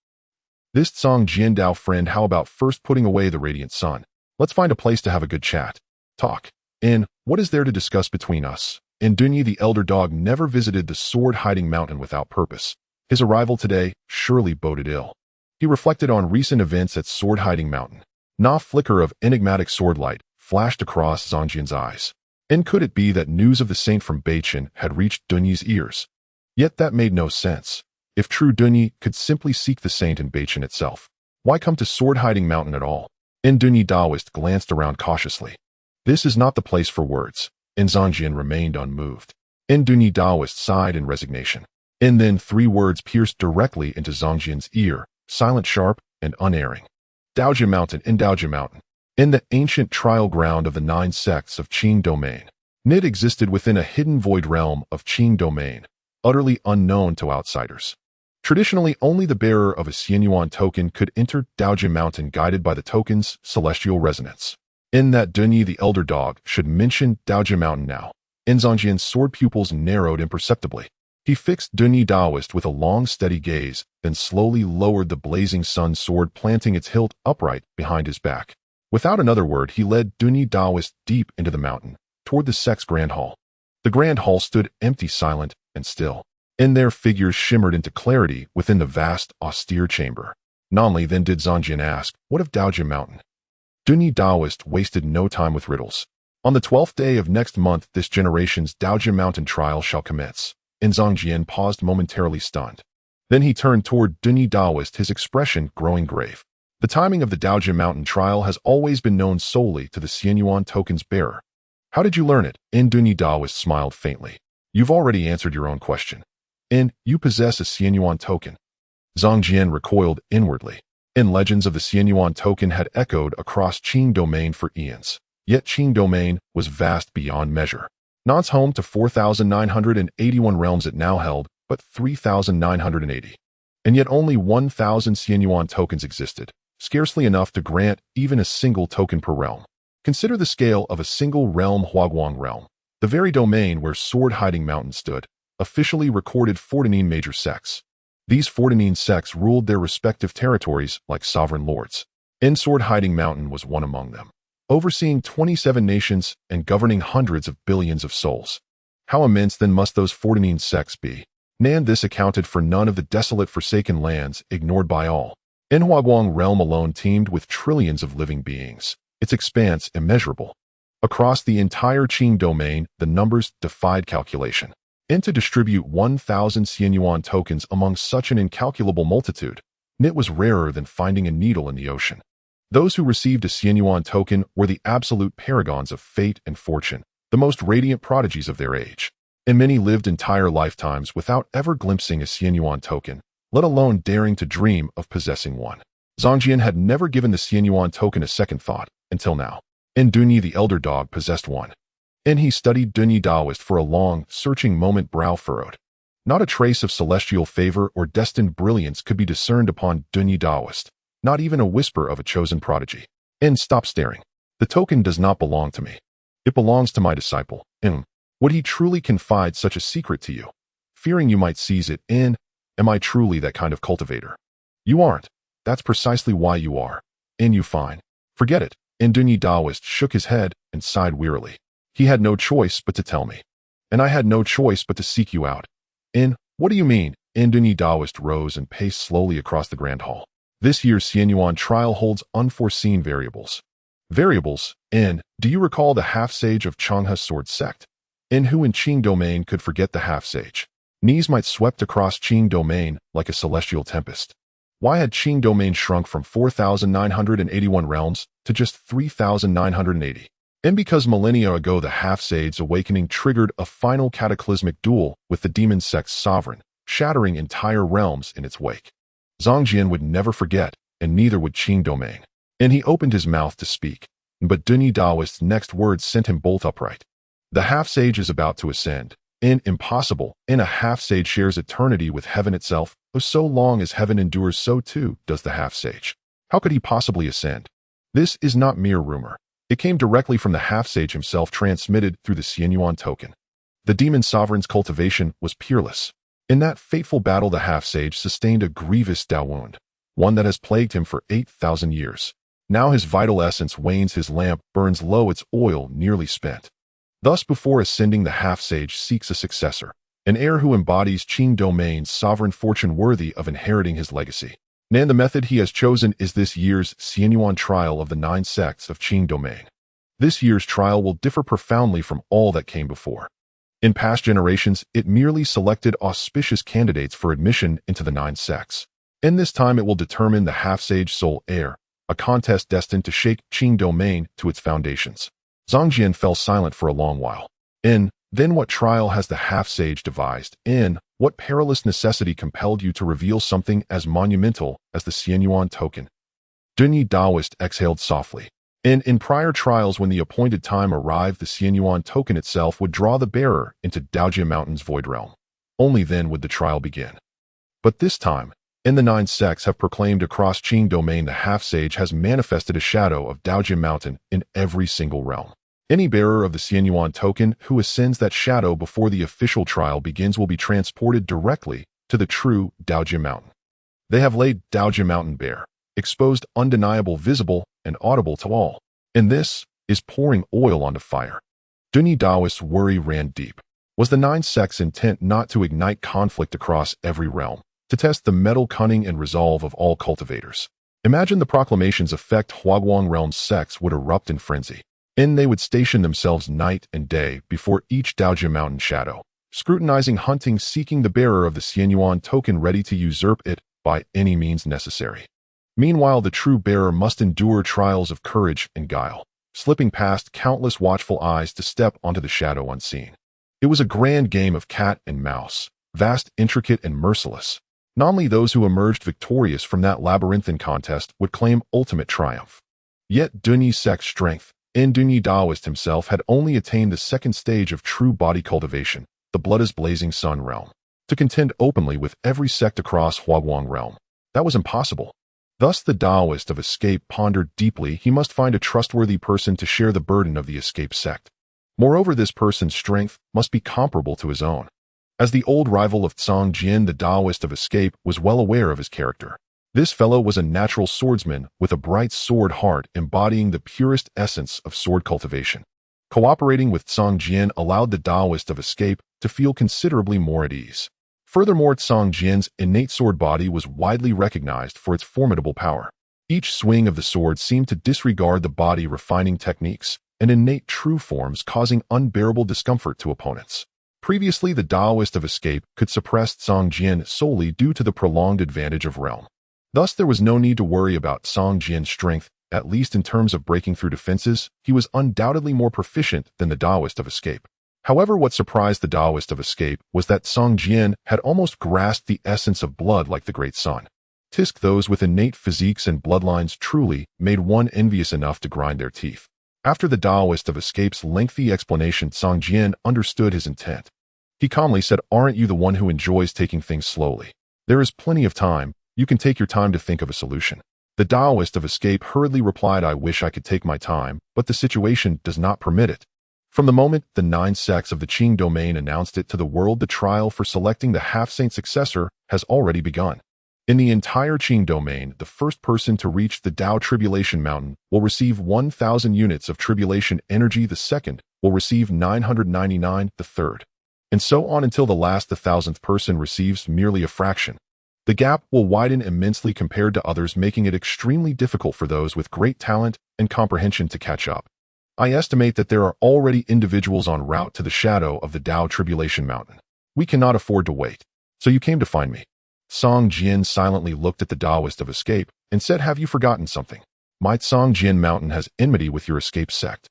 This Tsongjian Dao friend, how about first putting away the radiant sun? Let's find a place to have a good chat. Talk. What is there to discuss between us? And Dunyi, the elder dog, never visited the sword-hiding mountain without purpose. His arrival today surely boded ill. He reflected on recent events at sword-hiding mountain. Na flicker of enigmatic swordlight flashed across Zhangjian's eyes. And could it be that news of the saint from Beichen had reached Dunyi's ears? Yet that made no sense. If true, Dunyi could simply seek the saint in Beichen itself. Why come to sword-hiding mountain at all? And Dunyi Daoist glanced around cautiously. This is not the place for words. And Zhangjian remained unmoved. And Dunyi Daoist sighed in resignation. And then 3 words pierced directly into Zhangjian's ear, silent, sharp, and unerring. Daojia Mountain, in Daojia Mountain. In the ancient trial ground of the 9 sects of Qing domain. Nid existed within a hidden void realm of Qing domain, utterly unknown to outsiders. Traditionally, only the bearer of a Xianyuan token could enter Daojia Mountain guided by the token's celestial resonance. In that Dunyi the Elder Dog should mention Daojia Mountain now. In Zhangjian's sword pupils narrowed imperceptibly. He fixed Dunyi Daoist with a long, steady gaze, then slowly lowered the blazing sun sword, planting its hilt upright behind his back. Without another word, he led Dunyi Daoist deep into the mountain, toward the sect's grand hall. The grand hall stood empty, silent, and still. In there, figures shimmered into clarity within the vast, austere chamber. Nanli then did Zhangjian ask, "What of Daojia Mountain?" Dunyi Daoist wasted no time with riddles. "On the 12th day of next month, this generation's Daojia Mountain trial shall commence." And Zhangjian paused, momentarily stunned. Then he turned toward Dunyi Daoist, his expression growing grave. "The timing of the Daojia Mountain trial has always been known solely to the Xianyuan token's bearer. How did you learn it?" And Dunyi Daoist smiled faintly. "You've already answered your own question. And you possess a Xianyuan token." Zhangjian recoiled inwardly. And legends of the Xianyuan token had echoed across Qing domain for eons. Yet Qing domain was vast beyond measure. Not home to 4,981 realms it now held, but 3,980. And yet only 1,000 Xianyuan tokens existed, scarcely enough to grant even a single token per realm. Consider the scale of a single realm. Huaguang realm, the very domain where sword-hiding mountain stood, officially recorded 14 major sects. These 14 sects ruled their respective territories like sovereign lords. And sword-hiding mountain was one among them, overseeing 27 nations and governing hundreds of billions of souls. How immense then must those 14 sects be? And this accounted for none of the desolate forsaken lands ignored by all. In Huaguang realm alone teemed with trillions of living beings, its expanse immeasurable. Across the entire Qing domain, the numbers defied calculation. And to distribute 1,000 Xianyuan tokens among such an incalculable multitude, it was rarer than finding a needle in the ocean. Those who received a Xianyuan token were the absolute paragons of fate and fortune, the most radiant prodigies of their age. And many lived entire lifetimes without ever glimpsing a Xianyuan token, let alone daring to dream of possessing one. Zhangjian had never given the Xianyuan token a second thought, until now. And Dunyi the Elder Dog possessed one. And he studied Dunyi Daoist for a long, searching moment, brow furrowed. Not a trace of celestial favor or destined brilliance could be discerned upon Dunyi Daoist, not even a whisper of a chosen prodigy. And stop staring. The token does not belong to me. It belongs to my disciple. Would he truly confide such a secret to you, fearing you might seize it? And am I truly that kind of cultivator? You aren't. That's precisely why you are. And you fine. Forget it. And Dunyi Daoist shook his head and sighed wearily. He had no choice but to tell me. And I had no choice but to seek you out. And what do you mean? And Dunyi Daoist rose and paced slowly across the grand hall. This year's Xianyuan trial holds unforeseen variables. Variables? And do you recall the half-sage of Changha's sword sect? And who in Qing domain could forget the half-sage? Knees might swept across Qing domain like a celestial tempest. Why had Qing domain shrunk from 4,981 realms to just 3,980? And because millennia ago the half-sage's awakening triggered a final cataclysmic duel with the demon sect's sovereign, shattering entire realms in its wake. Zhangjian would never forget, and neither would Qing domain. And he opened his mouth to speak, but Dunyi Daoist's next words sent him bolt upright. The half-sage is about to ascend. And impossible. And a half-sage shares eternity with heaven itself. So long as heaven endures, so too does the half-sage. How could he possibly ascend? This is not mere rumor. It came directly from the half-sage himself, transmitted through the Xianyuan token. The demon sovereign's cultivation was peerless. In that fateful battle, the half-sage sustained a grievous Dao wound, one that has plagued him for 8,000 years. Now his vital essence wanes, his lamp burns low, its oil nearly spent. Thus, before ascending, the half-sage seeks a successor, an heir who embodies Qing domain's sovereign fortune, worthy of inheriting his legacy. And the method he has chosen is this year's Xianyuan trial of the 9 sects of Qing domain. This year's trial will differ profoundly from all that came before. In past generations, it merely selected auspicious candidates for admission into the 9 sects. In this time, it will determine the half-sage soul heir, a contest destined to shake Qing domain to its foundations. Zhang Jian fell silent for a long while. Then what trial has the half-sage devised? What perilous necessity compelled you to reveal something as monumental as the Xianyuan token? Dunyi Daoist exhaled softly. In prior trials, when the appointed time arrived, the Xianyuan token itself would draw the bearer into Daojia Mountain's void realm. Only then would the trial begin. But this time, the 9 sects have proclaimed across Qing domain the half-sage has manifested a shadow of Daojia Mountain in every single realm. Any bearer of the Xianyuan token who ascends that shadow before the official trial begins will be transported directly to the true Daojia Mountain. They have laid Daojia Mountain bare, exposed, undeniable, visible, and audible to all. And this is pouring oil onto fire. Dunyi Daoist's worry ran deep. Was the 9 sects intent not to ignite conflict across every realm, to test the metal cunning and resolve of all cultivators? Imagine the proclamation's effect. Huaguang realm's sects would erupt in frenzy. They would station themselves night and day before each Daojia Mountain shadow, scrutinizing, hunting, seeking the bearer of the Xianyuan token, ready to usurp it by any means necessary. Meanwhile, the true bearer must endure trials of courage and guile, slipping past countless watchful eyes to step onto the shadow unseen. It was a grand game of cat and mouse, vast, intricate, and merciless. Not only those who emerged victorious from that labyrinthine contest would claim ultimate triumph. Yet Dunyi's sect's strength, Dunyi Daoist himself, had only attained the second stage of true body cultivation, the blood is blazing sun realm. To contend openly with every sect across Huaguang realm, that was impossible. Thus the Daoist of escape pondered deeply. He must find a trustworthy person to share the burden of the escape sect. Moreover, this person's strength must be comparable to his own. As the old rival of Zhang Jian, the Daoist of escape was well aware of his character. This fellow was a natural swordsman with a bright sword heart, embodying the purest essence of sword cultivation. Cooperating with Zhang Jian allowed the Daoist of escape to feel considerably more at ease. Furthermore, Zhang Jian's innate sword body was widely recognized for its formidable power. Each swing of the sword seemed to disregard the body refining techniques and innate true forms, causing unbearable discomfort to opponents. Previously, the Daoist of escape could suppress Zhang Jian solely due to the prolonged advantage of realm. Thus, there was no need to worry about Zhang Jian's strength, at least in terms of breaking through defenses. He was undoubtedly more proficient than the Daoist of escape. However, what surprised the Daoist of escape was that Zhang Jian had almost grasped the essence of blood like the great sun. Tisk, those with innate physiques and bloodlines truly made one envious enough to grind their teeth. After the Daoist of escape's lengthy explanation, Zhang Jian understood his intent. He calmly said, "Aren't you the one who enjoys taking things slowly? There is plenty of time. You can take your time to think of a solution." The Daoist of escape hurriedly replied, "I wish I could take my time, but the situation does not permit it." From the moment the 9 sects of the Qing domain announced it to the world, the trial for selecting the half-saint successor has already begun. In the entire Qing domain, the first person to reach the Dao Tribulation Mountain will receive 1,000 units of tribulation energy, the second will receive 999, the third, and so on until the 1,000th person receives merely a fraction. The gap will widen immensely compared to others, making it extremely difficult for those with great talent and comprehension to catch up. I estimate that there are already individuals en route to the shadow of the Dao Tribulation Mountain. We cannot afford to wait. So you came to find me. Zhang Jian silently looked at the Daoist of escape and said, "Have you forgotten something? My Zhang Jian Mountain has enmity with your escape sect.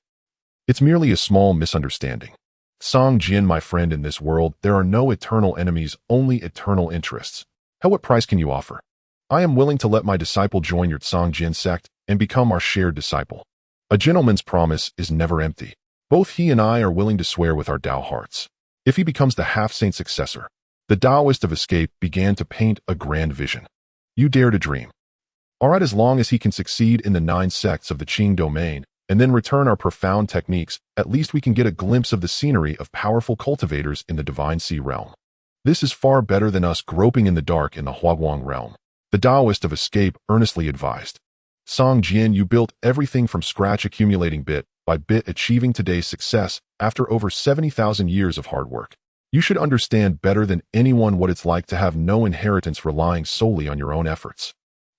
It's merely a small misunderstanding. Zhang Jian, my friend, in this world, there are no eternal enemies, only eternal interests. At what price can you offer? I am willing to let my disciple join your Zhang Jian sect and become our shared disciple. A gentleman's promise is never empty. Both he and I are willing to swear with our Dao hearts. If he becomes the half-saint successor." The Daoist of escape began to paint a grand vision. "You dare to dream. All right, as long as he can succeed in the 9 sects of the Qing domain and then return our profound techniques, at least we can get a glimpse of the scenery of powerful cultivators in the Divine Sea realm. This is far better than us groping in the dark in the Huaguang realm," the Daoist of escape earnestly advised. "Zhang Jian, you built everything from scratch, accumulating bit by bit, achieving today's success after over 70,000 years of hard work. You should understand better than anyone what it's like to have no inheritance, relying solely on your own efforts.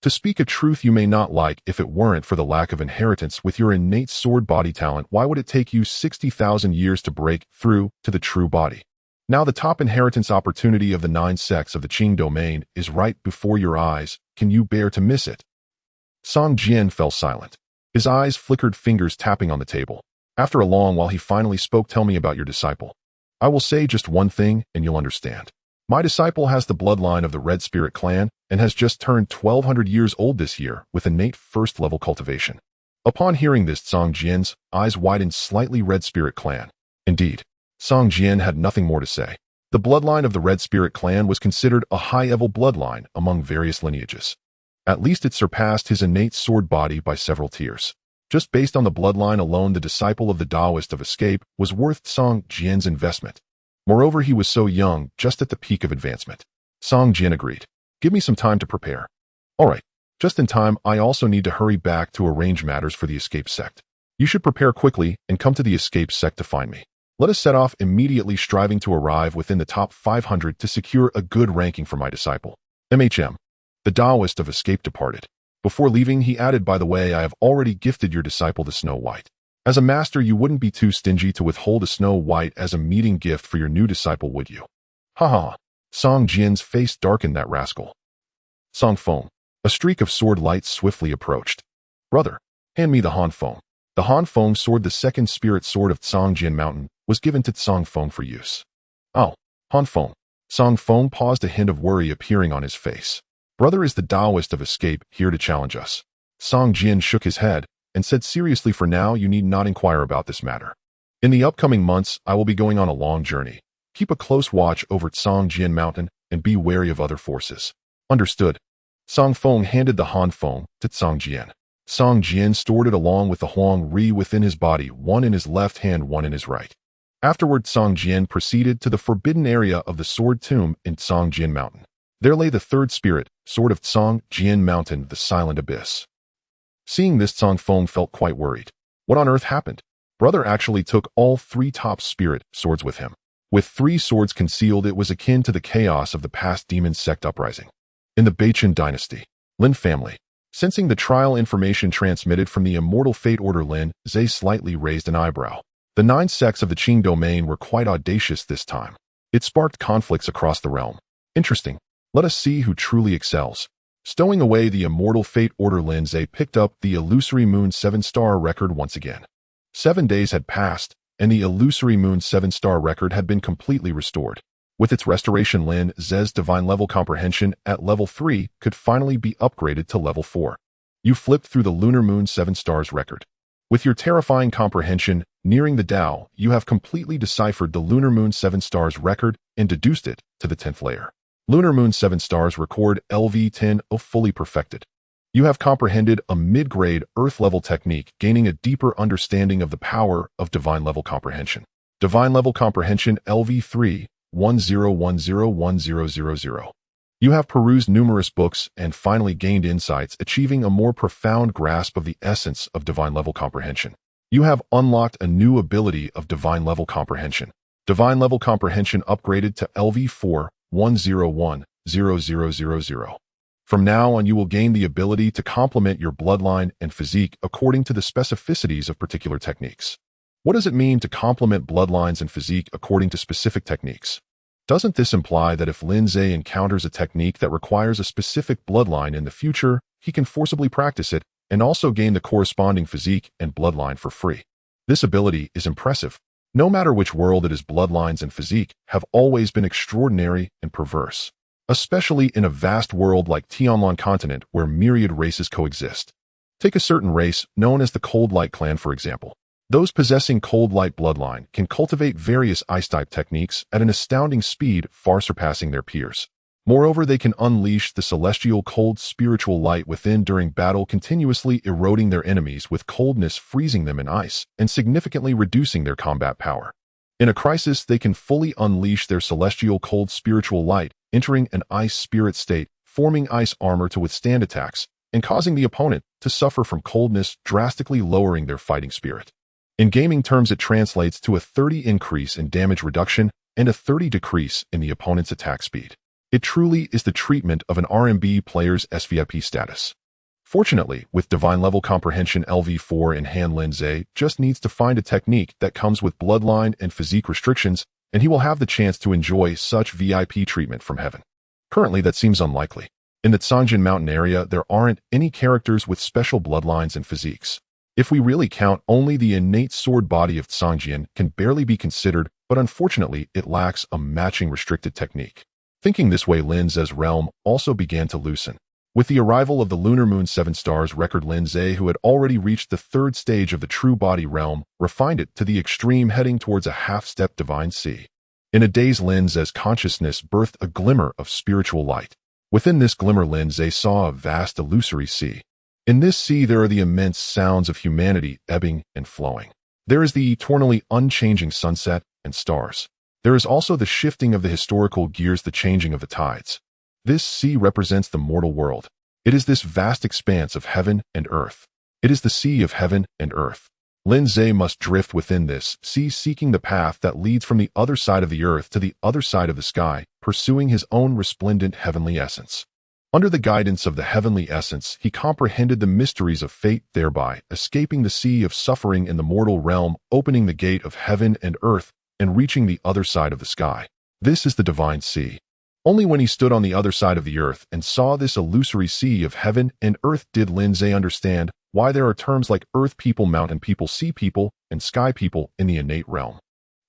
To speak a truth you may not like, if it weren't for the lack of inheritance with your innate sword body talent, why would it take you 60,000 years to break through to the true body? Now the top inheritance opportunity of the 9 sects of the Qing domain is right before your eyes. Can you bear to miss it? Song Jian fell silent. His eyes flickered, fingers tapping on the table. After a long while he finally spoke. Tell me about your disciple. I will say just one thing and you'll understand. My disciple has the bloodline of the Red Spirit clan and has just turned 1200 years old this year with innate first-level cultivation. Upon hearing this, Song Jian's eyes widened slightly. Red Spirit clan. Indeed. Song Jian had nothing more to say. The bloodline of the Red Spirit clan was considered a high-level bloodline among various lineages. At least it surpassed his innate sword body by several tiers. Just based on the bloodline alone, the disciple of the Taoist of Escape was worth Song Jian's investment. Moreover, he was so young, just at the peak of advancement. Song Jian agreed. Give me some time to prepare. All right, just in time. I also need to hurry back to arrange matters for the Escape sect. You should prepare quickly and come to the Escape sect to find me. Let us set off immediately, striving to arrive within the top 500 to secure a good ranking for my disciple. MHM. The Taoist of Escape departed. Before leaving, he added, by the way, I have already gifted your disciple the Snow White. As a master, you wouldn't be too stingy to withhold a Snow White as a meeting gift for your new disciple, would you? Ha ha. Song Jian's face darkened. That rascal. Song Feng. A streak of sword light swiftly approached. Brother, hand me the Han Feng. The Han Feng sword, the second spirit sword of Song Jian Mountain, was given to Song Feng for use. Oh, Han Feng. Song Feng paused, a hint of worry appearing on his face. Brother, is the Taoist of Escape here to challenge us? Song Jian shook his head and said seriously, for now you need not inquire about this matter. In the upcoming months, I will be going on a long journey. Keep a close watch over Song Jian Mountain and be wary of other forces. Understood. Song Feng handed the Han Feng to Song Jian. Song Jian stored it along with the Huang Ri within his body, one in his left hand, one in his right. Afterward, Song Jian proceeded to the forbidden area of the sword tomb in Song Jian Mountain. There lay the third spirit sword of Song Jian Mountain, the Silent Abyss. Seeing this, Song Feng felt quite worried. What on earth happened? Brother actually took all 3 top spirit swords with him. With 3 swords concealed, it was akin to the chaos of the past demon sect uprising. In the Beichen dynasty, Lin family. Sensing the trial information transmitted from the immortal fate order, Lin Ze slightly raised an eyebrow. The 9 sects of the Qing domain were quite audacious this time. It sparked conflicts across the realm. Interesting. Let us see who truly excels. Stowing away the immortal fate order, Lin Ze picked up the illusory moon 7-star record once again. 7 days had passed, and the illusory moon 7-star record had been completely restored. With its restoration, Lin Ze's divine level comprehension at level 3 could finally be upgraded to level 4. You flipped through the lunar moon 7 stars record. With your terrifying comprehension nearing the Tao, you have completely deciphered the lunar moon 7 stars record and deduced it to the 10th layer. Lunar moon 7 stars record LV10 fully perfected. You have comprehended a mid-grade Earth-level technique, gaining a deeper understanding of the power of divine level comprehension. Divine level comprehension LV3 10101000. You have perused numerous books and finally gained insights, achieving a more profound grasp of the essence of divine level comprehension. You have unlocked a new ability of divine level comprehension. Divine level comprehension upgraded to LV4 10100000. From now on, you will gain the ability to complement your bloodline and physique according to the specificities of particular techniques. What does it mean to complement bloodlines and physique according to specific techniques? Doesn't this imply that if Lin Ze encounters a technique that requires a specific bloodline in the future, he can forcibly practice it and also gain the corresponding physique and bloodline for free? This ability is impressive. No matter which world it is, bloodlines and physique have always been extraordinary and perverse, especially in a vast world like Tianlan continent where myriad races coexist. Take a certain race known as the Cold Light clan, for example. Those possessing Cold Light bloodline can cultivate various ice-type techniques at an astounding speed, far surpassing their peers. Moreover, they can unleash the celestial cold spiritual light within during battle, continuously eroding their enemies with coldness, freezing them in ice, and significantly reducing their combat power. In a crisis, they can fully unleash their celestial cold spiritual light, entering an ice spirit state, forming ice armor to withstand attacks, and causing the opponent to suffer from coldness, drastically lowering their fighting spirit. In gaming terms, it translates to a 30 increase in damage reduction and a 30 decrease in the opponent's attack speed. It truly is the treatment of an RMB player's SVIP status. Fortunately, with divine-level comprehension LV4 in hand, Lin Ze just needs to find a technique that comes with bloodline and physique restrictions, and he will have the chance to enjoy such VIP treatment from heaven. Currently, that seems unlikely. In the Tsangjin Mountain area, there aren't any characters with special bloodlines and physiques. If we really count, only the innate sword body of Tsangjin can barely be considered, but unfortunately, it lacks a matching restricted technique. Thinking this way, Lin Ze's realm also began to loosen. With the arrival of the Lunar Moon 7 Stars record, Lin Ze, who had already reached the third stage of the true body realm, refined it to the extreme, heading towards a half-step divine sea. In a daze, Lin Ze's consciousness birthed a glimmer of spiritual light. Within this glimmer, Lin Ze saw a vast illusory sea. In this sea, there are the immense sounds of humanity ebbing and flowing. There is the eternally unchanging sunset and stars. There is also the shifting of the historical gears, the changing of the tides. This sea represents the mortal world. It is this vast expanse of heaven and earth. It is the sea of heaven and earth. Lin Ze must drift within this sea, seeking the path that leads from the other side of the earth to the other side of the sky, pursuing his own resplendent heavenly essence. Under the guidance of the heavenly essence, he comprehended the mysteries of fate, thereby escaping the sea of suffering in the mortal realm, opening the gate of heaven and earth, and reaching the other side of the sky. This is the divine sea. Only when he stood on the other side of the earth and saw this illusory sea of heaven and earth did Lin Ze understand why there are terms like earth people, mountain people, sea people, and sky people in the innate realm.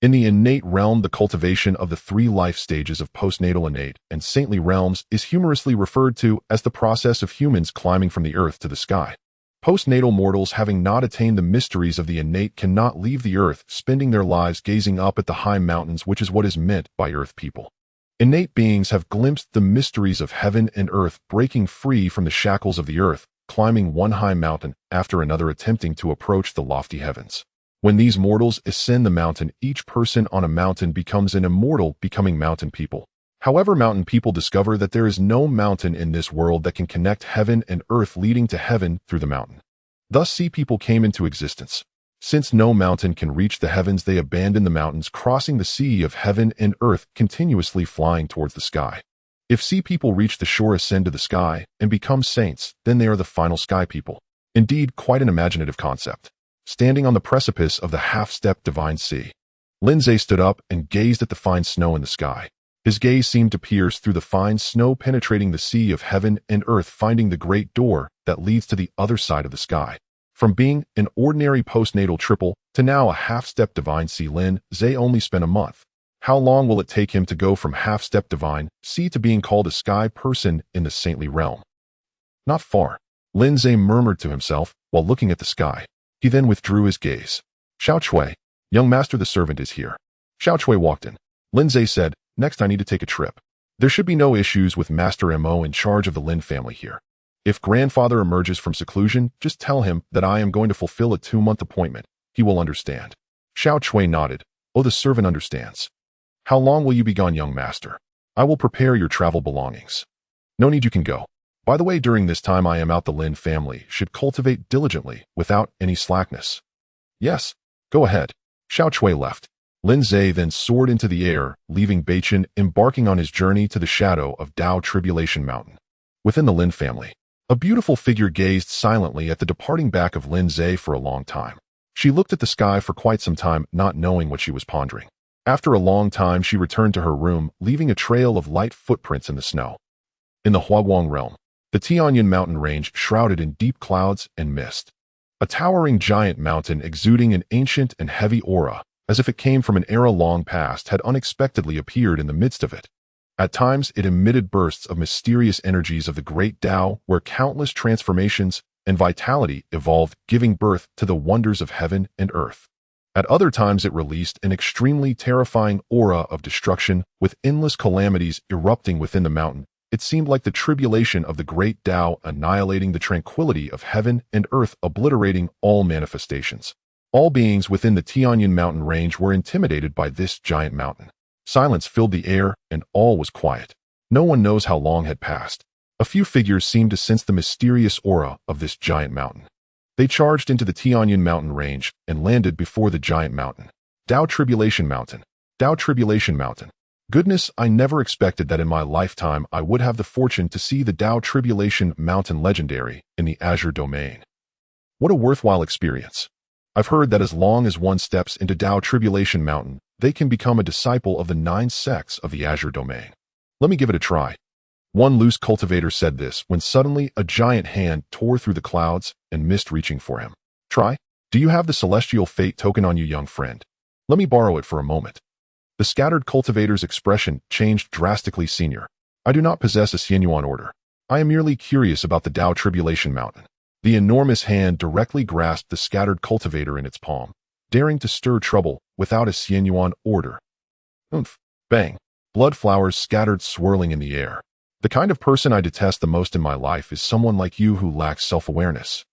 In the innate realm, the cultivation of the three life stages of postnatal, innate, and saintly realms is humorously referred to as the process of humans climbing from the earth to the sky. Postnatal mortals, having not attained the mysteries of the innate, cannot leave the earth, spending their lives gazing up at the high mountains, which is what is meant by earth people. Innate beings have glimpsed the mysteries of heaven and earth, breaking free from the shackles of the earth, climbing one high mountain after another, attempting to approach the lofty heavens. When these mortals ascend the mountain, each person on a mountain becomes an immortal, becoming mountain people. However, mountain people discover that there is no mountain in this world that can connect heaven and earth, leading to heaven through the mountain. Thus, sea people came into existence. Since no mountain can reach the heavens, they abandon the mountains, crossing the sea of heaven and earth, continuously flying towards the sky. If sea people reach the shore, ascend to the sky, and become saints, then they are the final sky people. Indeed, quite an imaginative concept. Standing on the precipice of the half-step divine sea, Lin Ze stood up and gazed at the fine snow in the sky. His gaze seemed to pierce through the fine snow, penetrating the sea of heaven and earth, finding the great door that leads to the other side of the sky. From being an ordinary postnatal triple to now a half-step divine sea, Lin Ze only spent a month. How long will it take him to go from half-step divine sea to being called a sky person in the saintly realm? Not far, Lin Ze murmured to himself while looking at the sky. He then withdrew his gaze. Xiao Chui, young master, the servant is here. Xiao Chui walked in. Lin Ze said, next I need to take a trip. There should be no issues with Master Mo in charge of the Lin family here. If grandfather emerges from seclusion, just tell him that I am going to fulfill a 2-month appointment. He will understand. Xiao Chui nodded. Oh, the servant understands. How long will you be gone, young master? I will prepare your travel belongings. No need, you can go. By the way, during this time I am out, the Lin family should cultivate diligently, without any slackness. Yes, go ahead. Xiao Chui left. Lin Ze then soared into the air, leaving Beichen, embarking on his journey to the shadow of Dao Tribulation Mountain. Within the Lin family, a beautiful figure gazed silently at the departing back of Lin Ze for a long time. She looked at the sky for quite some time, not knowing what she was pondering. After a long time, she returned to her room, leaving a trail of light footprints in the snow. In the Huaguang realm, the Tianyin mountain range shrouded in deep clouds and mist. A towering giant mountain exuding an ancient and heavy aura, as if it came from an era long past, had unexpectedly appeared in the midst of it. At times, it emitted bursts of mysterious energies of the great Tao, where countless transformations and vitality evolved, giving birth to the wonders of heaven and earth. At other times, it released an extremely terrifying aura of destruction, with endless calamities erupting within the mountain. It seemed like the tribulation of the great Tao, annihilating the tranquility of heaven and earth, obliterating all manifestations. All beings within the Tianyin mountain range were intimidated by this giant mountain. Silence filled the air, and all was quiet. No one knows how long had passed. A few figures seemed to sense the mysterious aura of this giant mountain. They charged into the Tianyin mountain range and landed before the giant mountain. Dao Tribulation Mountain. Dao Tribulation Mountain. Goodness, I never expected that in my lifetime I would have the fortune to see the Tao Tribulation Mountain legendary in the Azure domain. What a worthwhile experience. I've heard that as long as one steps into Tao Tribulation Mountain, they can become a disciple of the 9 sects of the Azure domain. Let me give it a try. One loose cultivator said this when suddenly a giant hand tore through the clouds and mist reaching for him. Try? Do you have the celestial fate token on you, young friend? Let me borrow it for a moment. The scattered cultivator's expression changed drastically. Senior, I do not possess a Xianyuan order. I am merely curious about the Tao Tribulation Mountain. The enormous hand directly grasped the scattered cultivator in its palm, daring to stir trouble without a Xianyuan order. Oomph! Bang! Blood flowers scattered swirling in the air. The kind of person I detest the most in my life is someone like you who lacks self-awareness.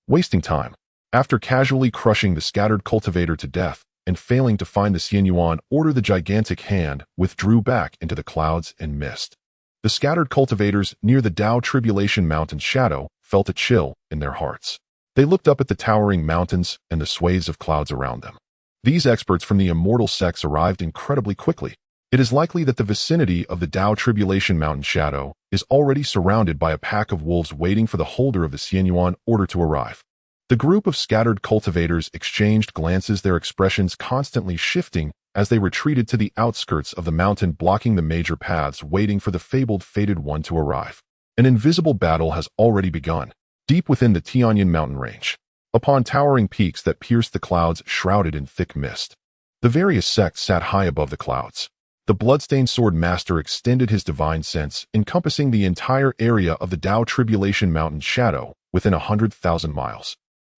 Wasting time. After casually crushing the scattered cultivator to death and failing to find the Xianyuan order, the gigantic hand withdrew back into the clouds and mist. The scattered cultivators near the Tao Tribulation Mountain's shadow felt a chill in their hearts. They looked up at the towering mountains and the swathes of clouds around them. These experts from the immortal sects arrived incredibly quickly. It is likely that the vicinity of the Tao Tribulation Mountain shadow is already surrounded by a pack of wolves waiting for the holder of the Xianyuan order to arrive. The group of scattered cultivators exchanged glances, their expressions constantly shifting as they retreated to the outskirts of the mountain, blocking the major paths, waiting for the fabled fated one to arrive. An invisible battle has already begun, deep within the Tianyan mountain range, upon towering peaks that pierced the clouds shrouded in thick mist. The various sects sat high above the clouds. The bloodstained sword master extended his divine sense, encompassing the entire area of the Tao Tribulation Mountain shadow within 100,000 miles.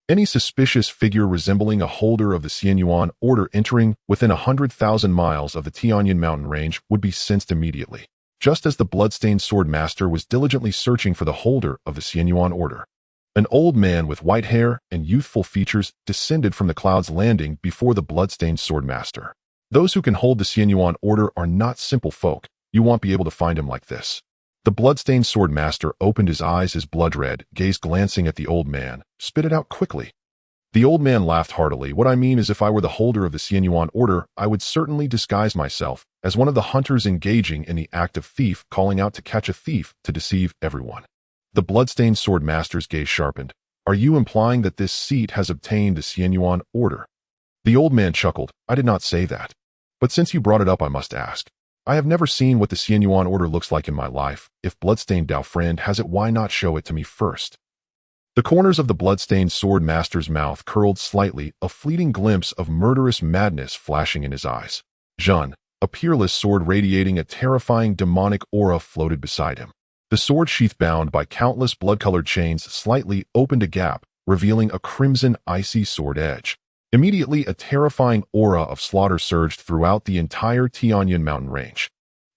Any suspicious figure resembling a holder of the Xianyuan order entering within 100,000 miles of the Tianyan mountain range would be sensed immediately, just as the bloodstained sword master was diligently searching for the holder of the Xianyuan order. An old man with white hair and youthful features descended from the clouds, landing before the bloodstained sword master. Those who can hold the Xianyuan order are not simple folk. You won't be able to find him like this. The bloodstained sword master opened his eyes, his blood-red gaze glancing at the old man, spit it out quickly. The old man laughed heartily. What I mean is, if I were the holder of the Xianyuan order, I would certainly disguise myself as one of the hunters engaging in the act of thief, calling out to catch a thief to deceive everyone. The bloodstained sword master's gaze sharpened. Are you implying that this seat has obtained the Xianyuan order? The old man chuckled. I did not say that. But since you brought it up, I must ask. I have never seen what the Xianyuan order looks like in my life. If bloodstained Tao friend has it, why not show it to me first? The corners of the bloodstained sword master's mouth curled slightly, a fleeting glimpse of murderous madness flashing in his eyes. Zhun, a peerless sword radiating a terrifying demonic aura, floated beside him. The sword sheath, bound by countless blood-colored chains, slightly opened a gap, revealing a crimson, icy sword edge. Immediately, a terrifying aura of slaughter surged throughout the entire Tianyan mountain range.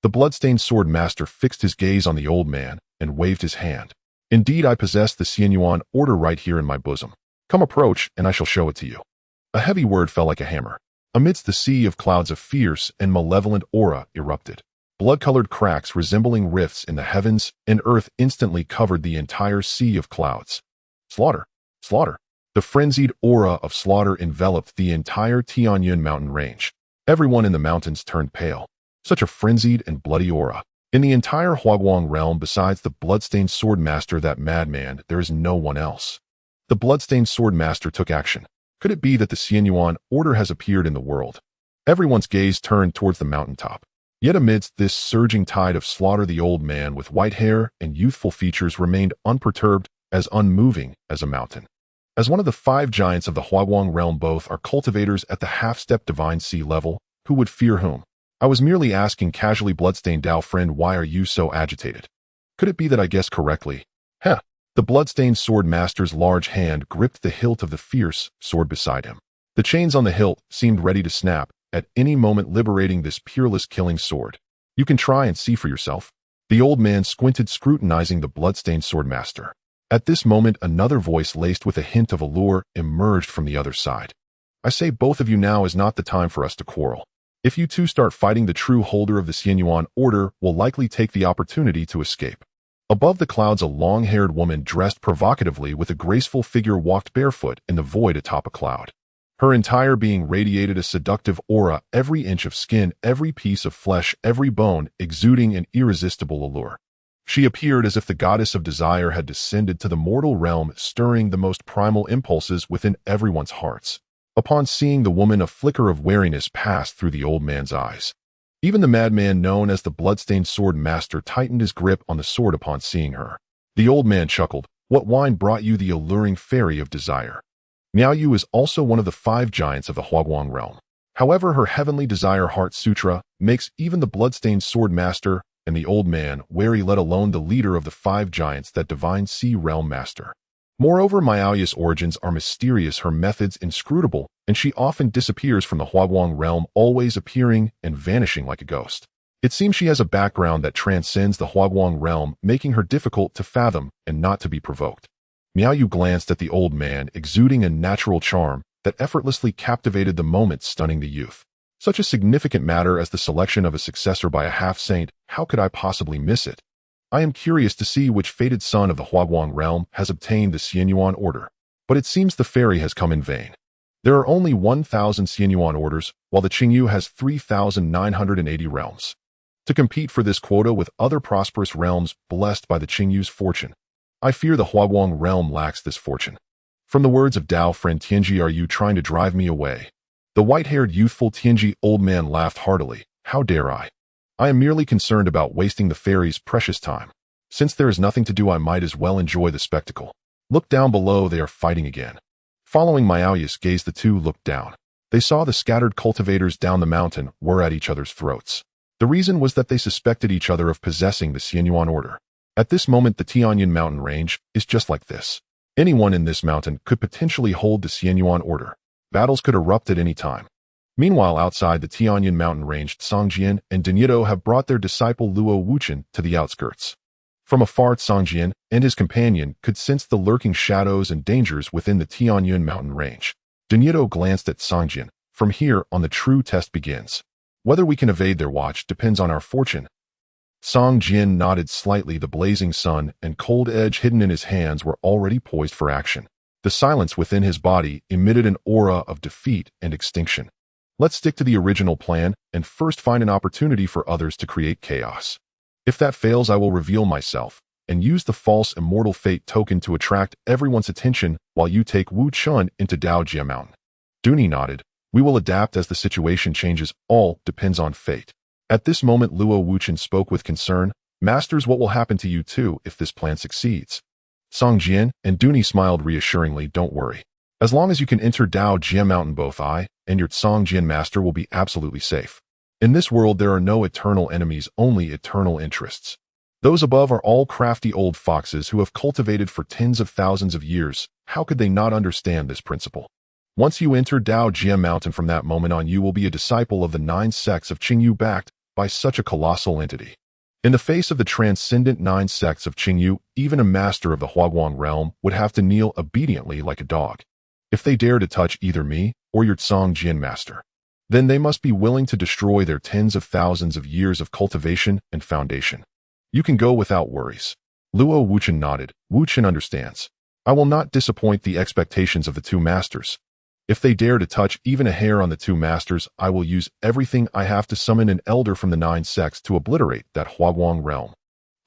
The bloodstained sword master fixed his gaze on the old man and waved his hand. Indeed, I possess the Xianyuan order right here in my bosom. Come approach, and I shall show it to you. A heavy word fell like a hammer. Amidst the sea of clouds, a fierce and malevolent aura erupted. Blood-colored cracks resembling rifts in the heavens and earth instantly covered the entire sea of clouds. Slaughter! Slaughter! The frenzied aura of slaughter enveloped the entire Tianyan mountain range. Everyone in the mountains turned pale. Such a frenzied and bloody aura. In the entire Huaguang realm, besides the bloodstained sword master, that madman, there is no one else. The bloodstained sword master took action. Could it be that the Xianyuan order has appeared in the world? Everyone's gaze turned towards the mountaintop. Yet amidst this surging tide of slaughter, the old man with white hair and youthful features remained unperturbed, as unmoving as a mountain. As one of the 5 giants of the Huaguang realm, both are cultivators at the half-step divine sea level. Who would fear whom? I was merely asking casually. Bloodstained Tao friend, why are you so agitated? Could it be that I guessed correctly? Heh! The bloodstained sword master's large hand gripped the hilt of the fierce sword beside him. The chains on the hilt seemed ready to snap at any moment, liberating this peerless killing sword. You can try and see for yourself. The old man squinted, scrutinizing the bloodstained sword master. At this moment, another voice laced with a hint of allure emerged from the other side. I say, both of you, now is not the time for us to quarrel. If you two start fighting, the true holder of the Xianyuan order will likely take the opportunity to escape. Above the clouds, a long-haired woman dressed provocatively with a graceful figure walked barefoot in the void atop a cloud. Her entire being radiated a seductive aura, every inch of skin, every piece of flesh, every bone, exuding an irresistible allure. She appeared as if the goddess of desire had descended to the mortal realm, stirring the most primal impulses within everyone's hearts. Upon seeing the woman, a flicker of wariness passed through the old man's eyes. Even the madman known as the bloodstained sword master tightened his grip on the sword upon seeing her. The old man chuckled. "What wine brought you the alluring fairy of desire?" Miao Yu is also one of the 5 giants of the Huaguang realm. However, her heavenly desire heart sutra makes even the bloodstained sword master and the old man wary, let alone the leader of the 5 giants, that divine sea realm master. Moreover, Miao Yu's origins are mysterious, her methods inscrutable, and she often disappears from the Huaguang realm, always appearing and vanishing like a ghost. It seems she has a background that transcends the Huaguang realm, making her difficult to fathom and not to be provoked. Miao Yu glanced at the old man, exuding a natural charm that effortlessly captivated the moment, stunning the youth. Such a significant matter as the selection of a successor by a half-saint, how could I possibly miss it? I am curious to see which fated son of the Huaguang realm has obtained the Xianyuan order. But it seems the fairy has come in vain. There are only 1,000 Xianyuan orders, while the Qingyu has 3,980 realms. To compete for this quota with other prosperous realms blessed by the Qingyu's fortune, I fear the Huaguang realm lacks this fortune. From the words of Dao friend Tianji, "Are you trying to drive me away?" The white-haired youthful Tianji old man laughed heartily. "How dare I? I am merely concerned about wasting the fairy's precious time. Since there is nothing to do, I might as well enjoy the spectacle. Look down below, they are fighting again." Following Miao Yu's gaze, the two looked down. They saw the scattered cultivators down the mountain were at each other's throats. The reason was that they suspected each other of possessing the Xianyuan order. At this moment, the Tianyuan mountain range is just like this. Anyone in this mountain could potentially hold the Xianyuan order. Battles could erupt at any time. Meanwhile, outside the Tianyuan mountain range, Songjian and Denyeto have brought their disciple Luo Wuchen to the outskirts. From afar, Songjian and his companion could sense the lurking shadows and dangers within the Tianyuan mountain range. Denyeto glanced at Songjian. "From here on, the true test begins. Whether we can evade their watch depends on our fortune." Song Jian nodded slightly. The blazing sun and cold edge hidden in his hands were already poised for action. The silence within his body emitted an aura of defeat and extinction. Let's stick to the original plan and first find an opportunity for others to create chaos. If that fails, I will reveal myself and use the false immortal fate token to attract everyone's attention while you take Wu Chun into Daojia Mountain. Duni nodded. "We will adapt as the situation changes. All depends on fate." At this moment, Luo Wuchen spoke with concern. "Masters, what will happen to you two if this plan succeeds?" Song Jian and Duni smiled reassuringly. "Don't worry. As long as you can enter Dao Jia Mountain, both I and your Song Jian master will be absolutely safe. In this world, there are no eternal enemies, only eternal interests. Those above are all crafty old foxes who have cultivated for tens of thousands of years. How could they not understand this principle? Once you enter Dao Jia Mountain, from that moment on, you will be a disciple of the 9 sects of Qingyu, backed by such a colossal entity. In the face of the transcendent 9 sects of Qingyu, even a master of the Huaguang realm would have to kneel obediently like a dog. If they dare to touch either me or your Song Jian master, then they must be willing to destroy their tens of thousands of years of cultivation and foundation. You can go without worries." Luo Wuchen nodded. "Wuchen understands. I will not disappoint the expectations of the 2 masters. If they dare to touch even a hair on the 2 masters, I will use everything I have to summon an elder from the 9 sects to obliterate that Huaguang realm."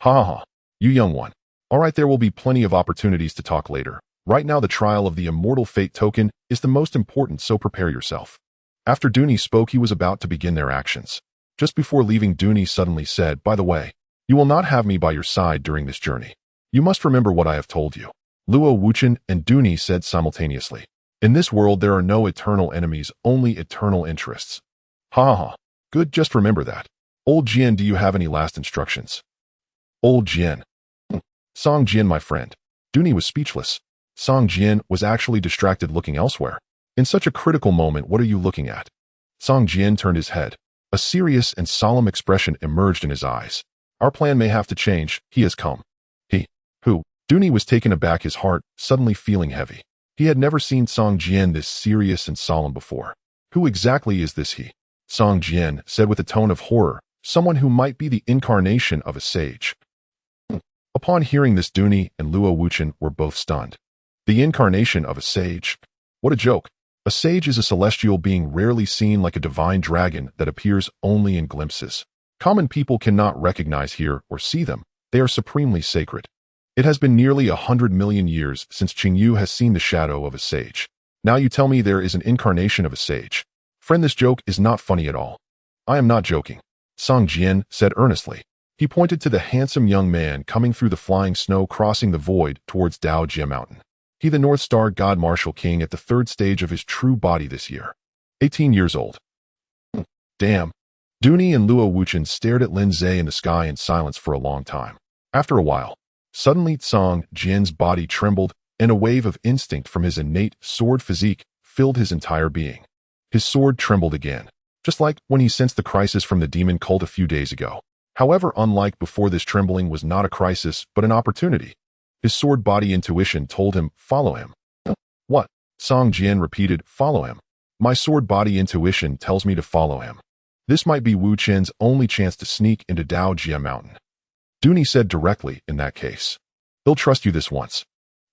"Ha ha ha, you young one. All right, there will be plenty of opportunities to talk later. Right now, the trial of the immortal fate token is the most important, so prepare yourself." After Duni spoke, he was about to begin their actions. Just before leaving, Duni suddenly said, "By the way, you will not have me by your side during this journey. You must remember what I have told you." Luo Wuchen and Duni said simultaneously, "In this world, there are no eternal enemies, only eternal interests." "Ha ha ha. Good, just remember that. Old Jian, do you have any last instructions?" "Old Jian." "Song Jian, my friend." Duni was speechless. Song Jian was actually distracted, looking elsewhere. "In such a critical moment, what are you looking at?" Song Jian turned his head. A serious and solemn expression emerged in his eyes. "Our plan may have to change. He has come." "He? Who?" Duni was taken aback, his heart suddenly feeling heavy. He had never seen Song Jian this serious and solemn before. "Who exactly is this he?" Song Jian said with a tone of horror. "Someone who might be the incarnation of a sage." Upon hearing this, Duni and Luo Wuchen were both stunned. The incarnation of a sage? What a joke. A sage is a celestial being rarely seen, like a divine dragon that appears only in glimpses. Common people cannot recognize, hear, or see them. They are supremely sacred. It has been nearly 100 million years since Qingyu has seen the shadow of a sage. Now you tell me there is an incarnation of a sage. Friend, this joke is not funny at all. I am not joking, Song Jian said earnestly. He pointed to the handsome young man coming through the flying snow, crossing the void towards Dao Jia Mountain. He, the North Star God Martial King, at the third stage of his true body this year. 18 years old. Damn. Dooney and Luo Wuchen stared at Lin Ze in the sky in silence for a long time. After a while, suddenly Song Jian's body trembled, and a wave of instinct from his innate sword physique filled his entire being. His sword trembled again, just like when he sensed the crisis from the demon cult a few days ago. However, unlike before, this trembling was not a crisis, but an opportunity. His sword body intuition told him, follow him. What? Song Jian repeated, follow him. My sword body intuition tells me to follow him. This might be Wu Chen's only chance to sneak into Dao Jia Mountain. Dooney said directly, in that case. He'll trust you this once.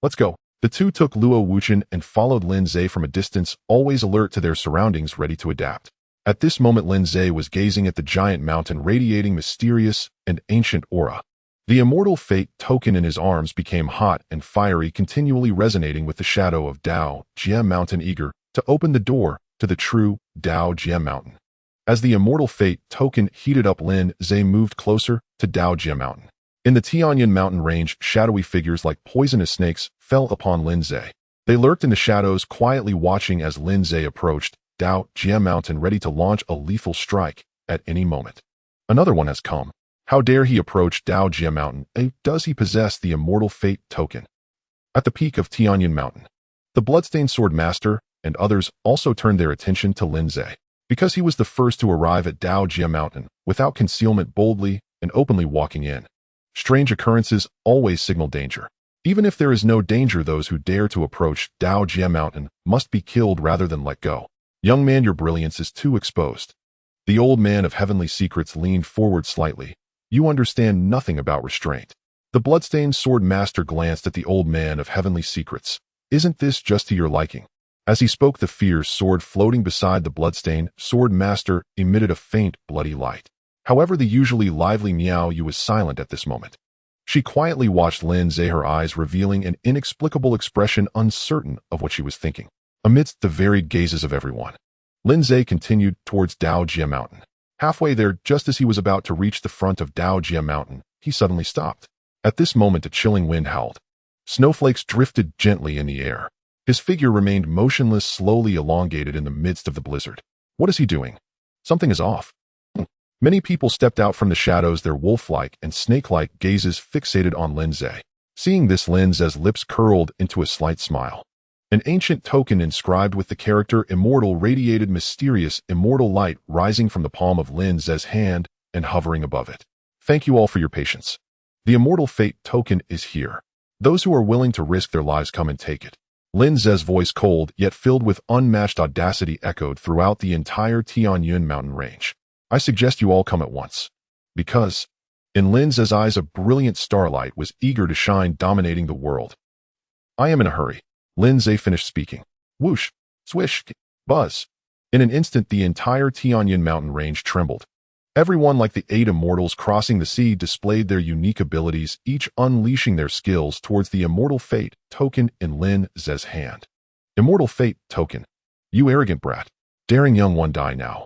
Let's go. The two took Luo Wuchen and followed Lin Ze from a distance, always alert to their surroundings, ready to adapt. At this moment, Lin Ze was gazing at the giant mountain, radiating mysterious and ancient aura. The immortal fate token in his arms became hot and fiery, continually resonating with the shadow of Dao Jia Mountain, eager to open the door to the true Dao Jia Mountain. As the immortal fate token heated up, Lin Ze moved closer to Dao Jia Mountain. In the Tianyan mountain range, shadowy figures like poisonous snakes fell upon Lin Ze. They lurked in the shadows, quietly watching as Lin Ze approached Dao Jia Mountain, ready to launch a lethal strike at any moment. Another one has come. How dare he approach Dao Jia Mountain? Does he possess the immortal fate token? At the peak of Tianyan Mountain, the bloodstained sword master and others also turned their attention to Lin Ze, because he was the first to arrive at Dao Jia Mountain, without concealment, boldly and openly walking in. Strange occurrences always signal danger. Even if there is no danger, those who dare to approach Dao Jia Mountain must be killed rather than let go. Young man, your brilliance is too exposed. The old man of heavenly secrets leaned forward slightly. You understand nothing about restraint. The bloodstained sword master glanced at the old man of heavenly secrets. Isn't this just to your liking? As he spoke, the fierce sword floating beside the bloodstained sword master emitted a faint, bloody light. However, the usually lively Miao Yu was silent at this moment. She quietly watched Lin Ze, her eyes revealing an inexplicable expression, uncertain of what she was thinking. Amidst the varied gazes of everyone, Lin Ze continued towards Dao Jia Mountain. Halfway there, just as he was about to reach the front of Dao Jia Mountain, he suddenly stopped. At this moment, a chilling wind howled. Snowflakes drifted gently in the air. His figure remained motionless, slowly elongated in the midst of the blizzard. What is he doing? Something is off. Many people stepped out from the shadows, their wolf-like and snake-like gazes fixated on Lin Ze. Seeing this, Lin Ze's lips curled into a slight smile. An ancient token inscribed with the character immortal radiated mysterious, immortal light, rising from the palm of Lin Ze's hand and hovering above it. Thank you all for your patience. The immortal fate token is here. Those who are willing to risk their lives, come and take it. Lin Ze's voice, cold yet filled with unmatched audacity, echoed throughout the entire Tianyun mountain range. I suggest you all come at once. Because, in Lin Ze's eyes, a brilliant starlight was eager to shine, dominating the world. I am in a hurry. Lin Ze finished speaking. Whoosh, swish, buzz. In an instant, the entire Tianyan mountain range trembled. Everyone, like the 8 immortals crossing the sea, displayed their unique abilities, each unleashing their skills towards the immortal fate token in Lin Ze's hand. Immortal fate token. You arrogant brat. Daring young one, die now.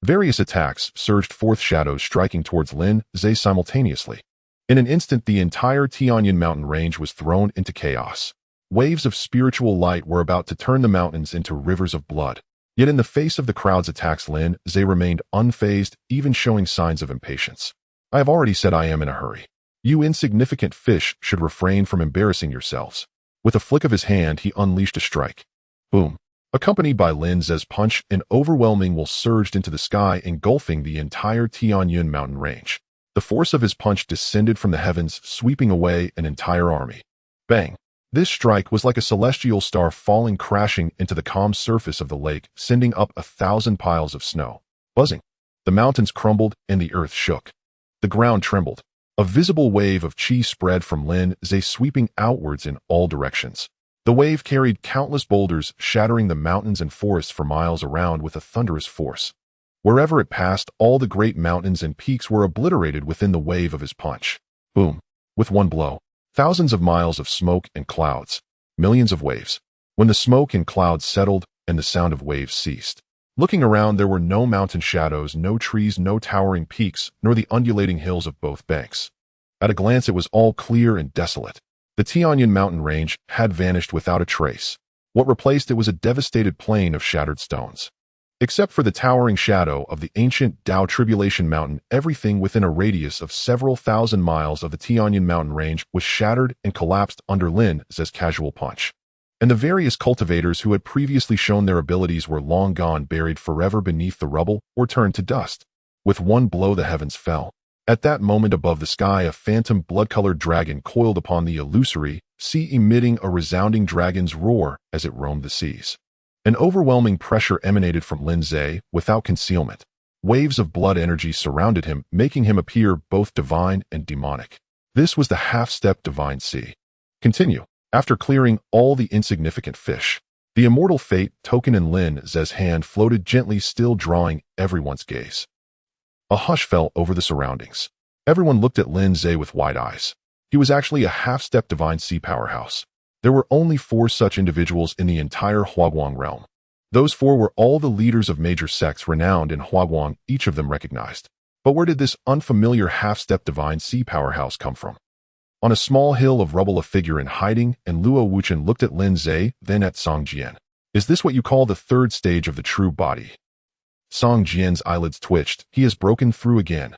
Various attacks surged forth, shadows striking towards Lin Ze simultaneously. In an instant, the entire Tianyan mountain range was thrown into chaos. Waves of spiritual light were about to turn the mountains into rivers of blood. Yet in the face of the crowd's attacks, Lin Ze remained unfazed, even showing signs of impatience. I have already said I am in a hurry. You insignificant fish should refrain from embarrassing yourselves. With a flick of his hand, he unleashed a strike. Boom. Accompanied by Lin Ze's punch, an overwhelming will surged into the sky, engulfing the entire Tianyun mountain range. The force of his punch descended from the heavens, sweeping away an entire army. Bang. This strike was like a celestial star falling crashing into the calm surface of the lake, sending up 1,000 piles of snow. Buzzing. The mountains crumbled and the earth shook. The ground trembled. A visible wave of chi spread from Lin Ze, sweeping outwards in all directions. The wave carried countless boulders, shattering the mountains and forests for miles around with a thunderous force. Wherever it passed, all the great mountains and peaks were obliterated within the wave of his punch. Boom. With one blow. Thousands of miles of smoke and clouds. Millions of waves. When the smoke and clouds settled and the sound of waves ceased. Looking around, there were no mountain shadows, no trees, no towering peaks, nor the undulating hills of both banks. At a glance, it was all clear and desolate. The Tianyan mountain range had vanished without a trace. What replaced it was a devastated plain of shattered stones. Except for the towering shadow of the ancient Tao Tribulation Mountain, everything within a radius of several thousand miles of the Tianyan mountain range was shattered and collapsed under Lin Ze's casual punch. And the various cultivators who had previously shown their abilities were long gone, buried forever beneath the rubble, or turned to dust. With one blow, the heavens fell. At that moment, above the sky, a phantom blood-colored dragon coiled upon the illusory sea, emitting a resounding dragon's roar as it roamed the seas. An overwhelming pressure emanated from Lin Ze, without concealment. Waves of blood energy surrounded him, making him appear both divine and demonic. This was the half-step divine sea. Continue. After clearing all the insignificant fish, the immortal fate token in Lin Ze's hand floated gently, still drawing everyone's gaze. A hush fell over the surroundings. Everyone looked at Lin Ze with wide eyes. He was actually a half-step divine sea powerhouse. There were only 4 such individuals in the entire Huaguang realm. Those 4 were all the leaders of major sects renowned in Huaguang, each of them recognized. But where did this unfamiliar half-step divine sea powerhouse come from? On a small hill of rubble, a figure in hiding, and Luo Wuchen looked at Lin Ze, then at Song Jian. Is this what you call the 3rd stage of the true body? Song Jian's eyelids twitched. He has broken through again.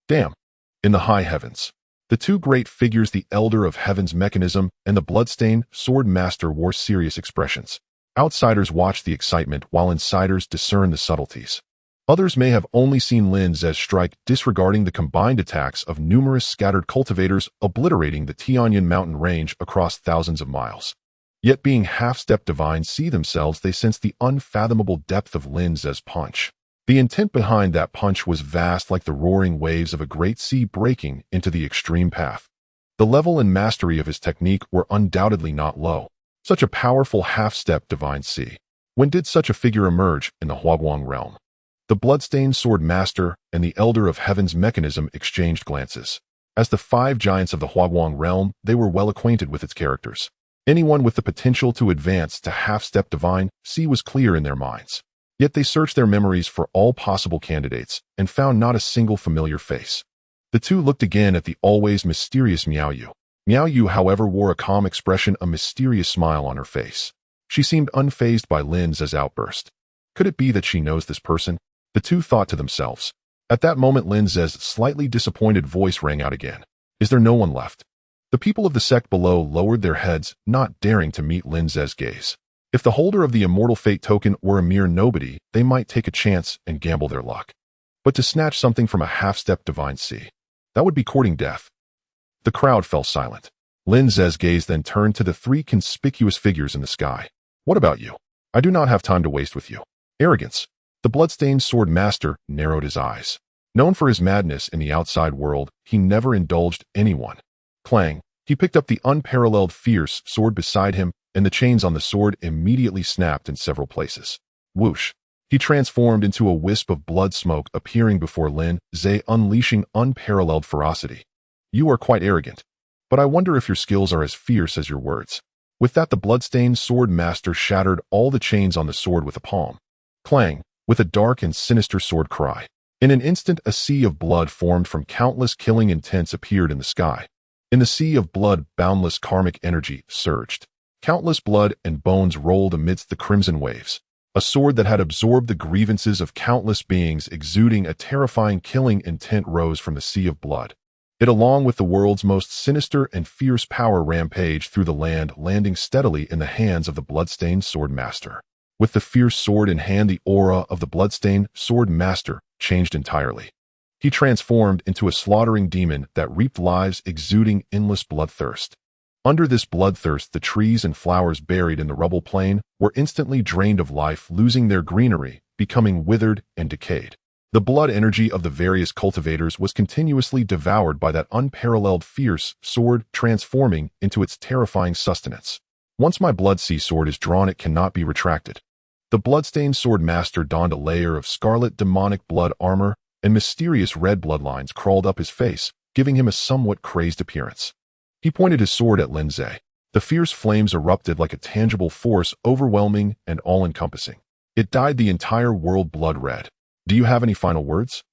Damn. In the high heavens. The 2 great figures, the Elder of Heaven's mechanism and the bloodstained sword master, wore serious expressions. Outsiders watched the excitement while insiders discerned the subtleties. Others may have only seen Lin Ze strike, disregarding the combined attacks of numerous scattered cultivators, obliterating the Tianyan mountain range across thousands of miles. Yet being half-step divine sea themselves, they sensed the unfathomable depth of Lin Ze's punch. The intent behind that punch was vast, like the roaring waves of a great sea breaking into the extreme path. The level and mastery of his technique were undoubtedly not low. Such a powerful half-step divine sea. When did such a figure emerge in the Huaguang realm? The bloodstained sword master and the Elder of Heaven's mechanism exchanged glances. As the 5 giants of the Huaguang realm, they were well acquainted with its characters. Anyone with the potential to advance to half-step divine sea was clear in their minds. Yet they searched their memories for all possible candidates and found not a single familiar face. The 2 looked again at the always mysterious Miao Yu. Miao Yu, however, wore a calm expression, a mysterious smile on her face. She seemed unfazed by Lin Ze's outburst. Could it be that she knows this person? The 2 thought to themselves. At that moment, Lin Ze's slightly disappointed voice rang out again. Is there no one left? The people of the sect below lowered their heads, not daring to meet Lin Ze's gaze. If the holder of the immortal fate token were a mere nobody, they might take a chance and gamble their luck. But to snatch something from a half-step divine sea, that would be courting death. The crowd fell silent. Lin Ze's gaze then turned to the 3 conspicuous figures in the sky. What about you? I do not have time to waste with you. Arrogance. The bloodstained sword master narrowed his eyes. Known for his madness in the outside world, he never indulged anyone. Clang. He picked up the unparalleled fierce sword beside him, and the chains on the sword immediately snapped in several places. Whoosh. He transformed into a wisp of blood smoke, appearing before Lin Ze, unleashing unparalleled ferocity. You are quite arrogant, but I wonder if your skills are as fierce as your words. With that, the bloodstained sword master shattered all the chains on the sword with a palm. Clang. With a dark and sinister sword cry. In an instant, a sea of blood formed from countless killing intents appeared in the sky. In the sea of blood, boundless karmic energy surged. Countless blood and bones rolled amidst the crimson waves. A sword that had absorbed the grievances of countless beings, exuding a terrifying killing intent, rose from the sea of blood. It, along with the world's most sinister and fierce power, rampaged through the land, landing steadily in the hands of the bloodstained sword master. With the fierce sword in hand, the aura of the bloodstained sword master changed entirely. He transformed into a slaughtering demon that reaped lives, exuding endless bloodthirst. Under this bloodthirst, the trees and flowers buried in the rubble plain were instantly drained of life, losing their greenery, becoming withered and decayed. The blood energy of the various cultivators was continuously devoured by that unparalleled fierce sword, transforming into its terrifying sustenance. Once my blood sea sword is drawn, it cannot be retracted. The bloodstained sword master donned a layer of scarlet demonic blood armor, and mysterious red bloodlines crawled up his face, giving him a somewhat crazed appearance. He pointed his sword at Lin Ze. The fierce flames erupted like a tangible force, overwhelming and all-encompassing. It dyed the entire world blood red. Do you have any final words?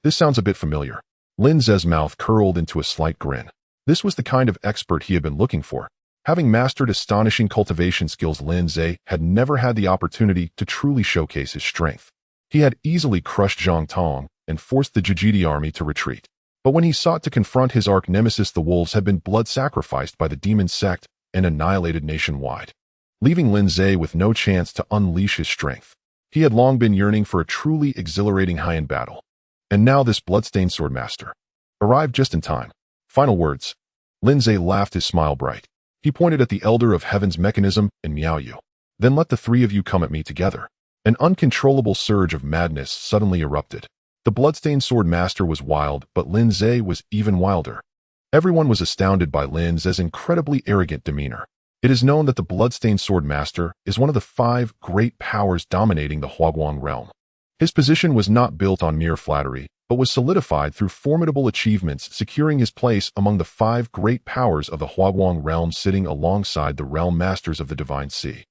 This sounds a bit familiar. Lin Ze's mouth curled into a slight grin. This was the kind of expert he had been looking for. Having mastered astonishing cultivation skills, Lin Ze had never had the opportunity to truly showcase his strength. He had easily crushed Zhang Tong and forced the Jijidi army to retreat. But when he sought to confront his arch-nemesis, the wolves had been blood-sacrificed by the demon sect and annihilated nationwide, leaving Lin Ze with no chance to unleash his strength. He had long been yearning for a truly exhilarating high-end battle. And now this bloodstained swordmaster arrived just in time. Final words. Lin Ze laughed, his smile bright. He pointed at the Elder of Heaven's mechanism and Miao Yu. Then let the three of you come at me together. An uncontrollable surge of madness suddenly erupted. The bloodstained sword master was wild, but Lin Ze was even wilder. Everyone was astounded by Lin Ze's incredibly arrogant demeanor. It is known that the bloodstained sword master is one of the 5 great powers dominating the Huaguang realm. His position was not built on mere flattery, but was solidified through formidable achievements, securing his place among the 5 great powers of the Huaguang realm, sitting alongside the realm masters of the Divine Sea.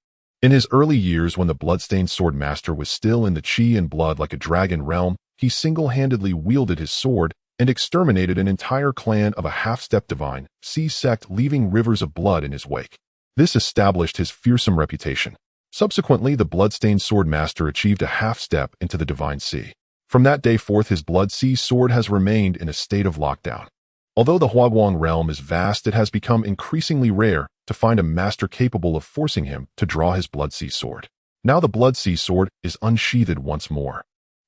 In his early years, when the bloodstained sword master was still in the chi and blood like a dragon realm, he single-handedly wielded his sword and exterminated an entire clan of a half-step Divine Sea sect, leaving rivers of blood in his wake. This established his fearsome reputation. Subsequently, the bloodstained sword master achieved a half-step into the Divine Sea. From that day forth, his blood sea sword has remained in a state of lockdown. Although the Huaguang realm is vast, it has become increasingly rare to find a master capable of forcing him to draw his blood sea sword. Now the blood sea sword is unsheathed once more.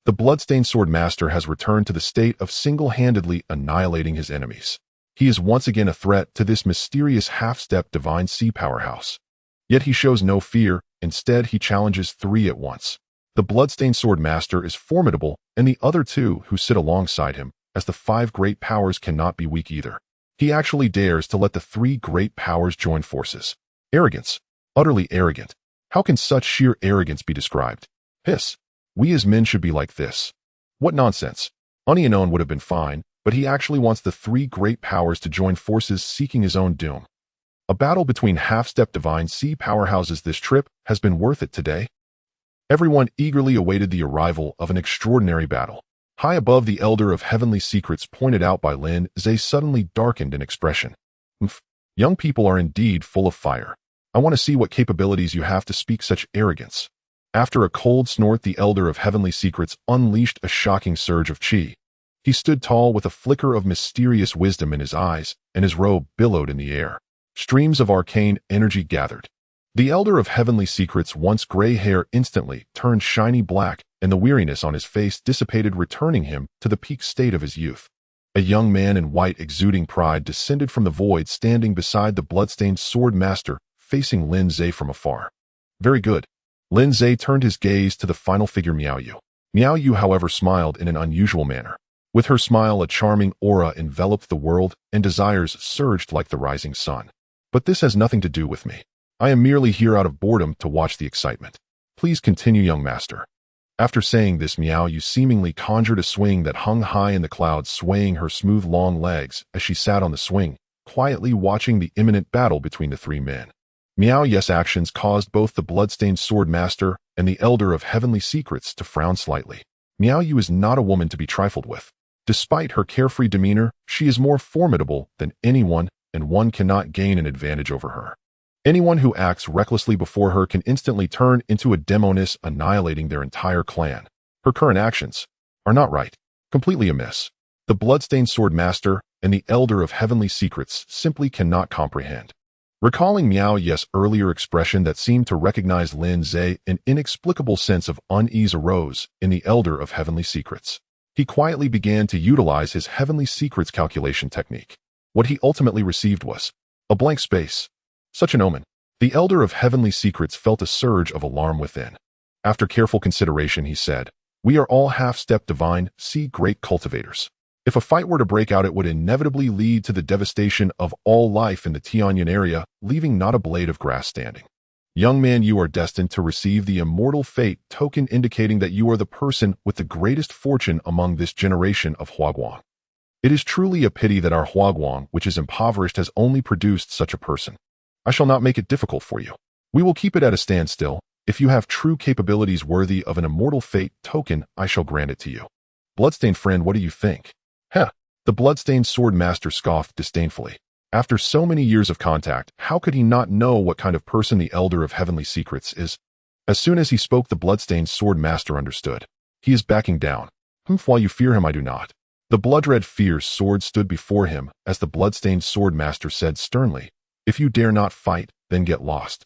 The bloodstained sword master has returned to the state of single-handedly annihilating his enemies. He is once again a threat to this mysterious half-step Divine Sea powerhouse. Yet he shows no fear. Instead, he challenges 3 at once. The bloodstained sword master is formidable, and the other 2 who sit alongside him, as the 5 great powers, cannot be weak either. He actually dares to let the 3 great powers join forces. Arrogance. Utterly arrogant. How can such sheer arrogance be described? Hiss. We as men should be like this. What nonsense. Onion would have been fine, but he actually wants the 3 great powers to join forces, seeking his own doom. A battle between half-step Divine Sea powerhouses. This trip has been worth it today. Everyone eagerly awaited the arrival of an extraordinary battle. High above, the Elder of Heavenly Secrets, pointed out by Lin Ze, suddenly darkened in expression. Young people are indeed full of fire. I want to see what capabilities you have to speak such arrogance. After a cold snort, the Elder of Heavenly Secrets unleashed a shocking surge of chi. He stood tall with a flicker of mysterious wisdom in his eyes, and his robe billowed in the air. Streams of arcane energy gathered. The Elder of Heavenly Secrets' once gray hair instantly turned shiny black, and the weariness on his face dissipated, returning him to the peak state of his youth. A young man in white, exuding pride, descended from the void, standing beside the bloodstained sword master, facing Lin Ze from afar. Very good. Lin Ze turned his gaze to the final figure, Miao Yu. Miao Yu, however, smiled in an unusual manner. With her smile, a charming aura enveloped the world, and desires surged like the rising sun. But this has nothing to do with me. I am merely here out of boredom to watch the excitement. Please continue, young master. After saying this, Miao Yu seemingly conjured a swing that hung high in the clouds, swaying her smooth long legs as she sat on the swing, quietly watching the imminent battle between the 3 men. Miao Yu's actions caused both the bloodstained sword master and the Elder of Heavenly Secrets to frown slightly. Miao Yu is not a woman to be trifled with. Despite her carefree demeanor, she is more formidable than anyone, and one cannot gain an advantage over her. Anyone who acts recklessly before her can instantly turn into a demoness, annihilating their entire clan. Her current actions are not right, completely amiss. The bloodstained sword master and the Elder of Heavenly Secrets simply cannot comprehend. Recalling Miao Yu's earlier expression that seemed to recognize Lin Ze, an inexplicable sense of unease arose in the Elder of Heavenly Secrets. He quietly began to utilize his Heavenly Secrets calculation technique. What he ultimately received was a blank space. Such an omen. The Elder of Heavenly Secrets felt a surge of alarm within. After careful consideration, he said, We are all half-step divine, see great cultivators. If a fight were to break out, it would inevitably lead to the devastation of all life in the Tianyan area, leaving not a blade of grass standing. Young man, you are destined to receive the immortal fate token indicating that you are the person with the greatest fortune among this generation of Huaguang. It is truly a pity that our Huaguang, which is impoverished, has only produced such a person. I shall not make it difficult for you. We will keep it at a standstill. If you have true capabilities worthy of an immortal fate token, I shall grant it to you. Bloodstained friend, what do you think? Heh, the bloodstained sword master scoffed disdainfully. After so many years of contact, how could he not know what kind of person the Elder of Heavenly Secrets is? As soon as he spoke, the bloodstained sword master understood. He is backing down. While you fear him, I do not. The blood-red fierce sword stood before him as the bloodstained sword master said sternly, if you dare not fight, then get lost.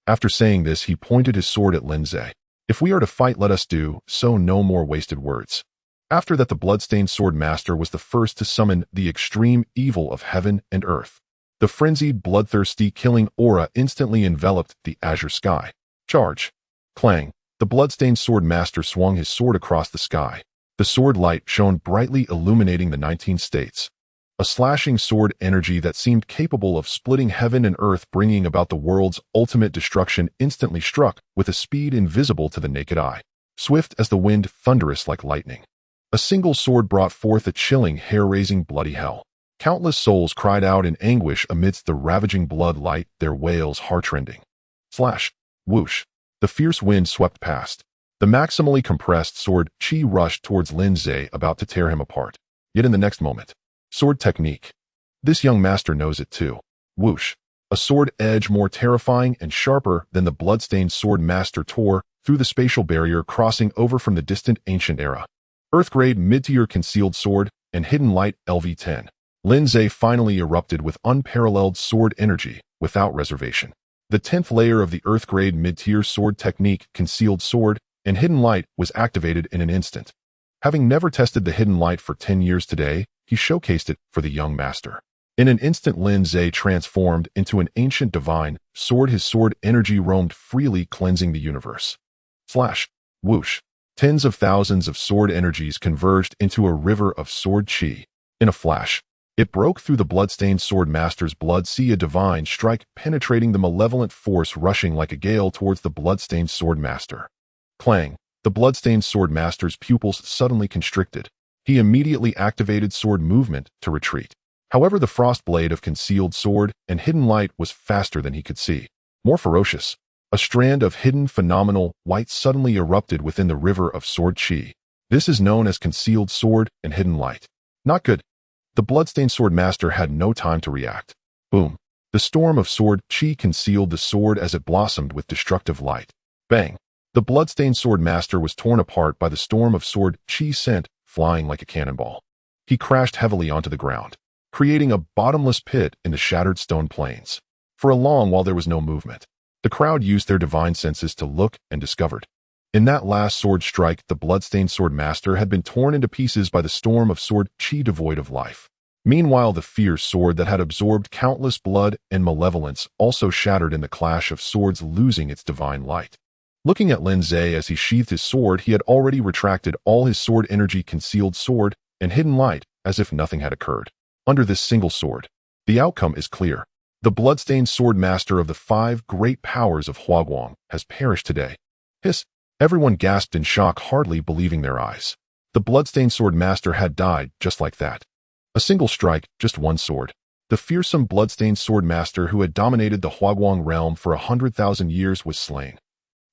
After saying this, he pointed his sword at Lin Ze. If we are to fight, let us do so, no more wasted words. After that, the bloodstained sword master was the first to summon the extreme evil of heaven and earth. The frenzied, bloodthirsty, killing aura instantly enveloped the azure sky. Charge! Clang! The bloodstained sword master swung his sword across the sky. The sword light shone brightly, illuminating the 19 states. A slashing sword energy that seemed capable of splitting heaven and earth, bringing about the world's ultimate destruction, instantly struck with a speed invisible to the naked eye. Swift as the wind, thunderous like lightning. A single sword brought forth a chilling, hair-raising bloody hell. Countless souls cried out in anguish amidst the ravaging blood light, their wails heart-rending. Slash! Whoosh! The fierce wind swept past. The maximally compressed sword chi rushed towards Lin Ze, about to tear him apart. Yet in the next moment, sword technique. This young master knows it too. Whoosh! A sword edge more terrifying and sharper than the bloodstained sword master tore through the spatial barrier, crossing over from the distant ancient era. Earth-grade mid-tier concealed sword and hidden light LV-10. Lin Ze finally erupted with unparalleled sword energy, without reservation. The 10th layer of the Earth-grade mid-tier sword technique, concealed sword and hidden light, was activated in an instant. Having never tested the hidden light for 10 years today, he showcased it for the young master. In an instant, Lin Ze transformed into an ancient divine sword. His sword energy roamed freely, cleansing the universe. Slash! Whoosh! Tens of thousands of sword energies converged into a river of sword chi. In a flash, it broke through the bloodstained sword master's blood sea, a divine strike penetrating the malevolent force, rushing like a gale towards the bloodstained sword master. Clang! The bloodstained sword master's pupils suddenly constricted. He immediately activated sword movement to retreat. However, the frost blade of concealed sword and hidden light was faster than he could see. More ferocious. A strand of hidden phenomenal white suddenly erupted within the river of sword chi. This is known as concealed sword and hidden light. Not good. The bloodstained sword master had no time to react. Boom! The storm of sword chi concealed the sword as it blossomed with destructive light. Bang! The bloodstained sword master was torn apart by the storm of sword chi, sent flying like a cannonball. He crashed heavily onto the ground, creating a bottomless pit in the shattered stone plains. For a long while there was no movement. The crowd used their divine senses to look and discovered. In that last sword strike, the bloodstained sword master had been torn into pieces by the storm of sword chi, devoid of life. Meanwhile, the fierce sword that had absorbed countless blood and malevolence also shattered in the clash of swords, losing its divine light. Looking at Lin Ze as he sheathed his sword, he had already retracted all his sword energy, concealed sword and hidden light, as if nothing had occurred. Under this single sword, the outcome is clear. The bloodstained sword master of the 5 great powers of Huaguang has perished today. Hiss! Everyone gasped in shock, hardly believing their eyes. The bloodstained sword master had died just like that. A single strike, just one sword. The fearsome bloodstained sword master who had dominated the Huaguang realm for 100,000 years was slain.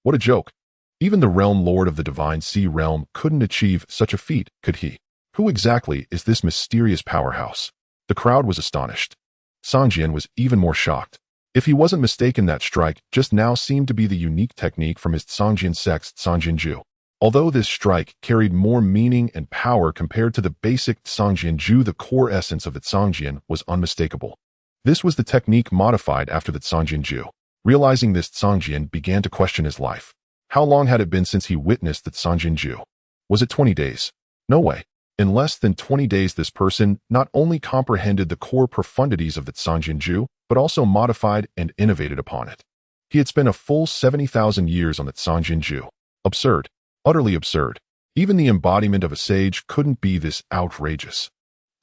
What a joke! Even the realm lord of the divine sea realm couldn't achieve such a feat, could he? Who exactly is this mysterious powerhouse? The crowd was astonished. Sangjian was even more shocked. If he wasn't mistaken, that strike just now seemed to be the unique technique from his Sangjian sect, Sanjianju. Although this strike carried more meaning and power compared to the basic Sangjianju, the core essence of the Sangjian was unmistakable. This was the technique modified after the Sangjianju. Realizing this, Sangjian began to question his life. How long had it been since he witnessed the Sangjianju? Was it 20 days? No way. In less than 20 days, this person not only comprehended the core profundities of the Sangjianju, but also modified and innovated upon it. He had spent a full 70,000 years on the Sangjianju. Absurd. Utterly absurd. Even the embodiment of a sage couldn't be this outrageous.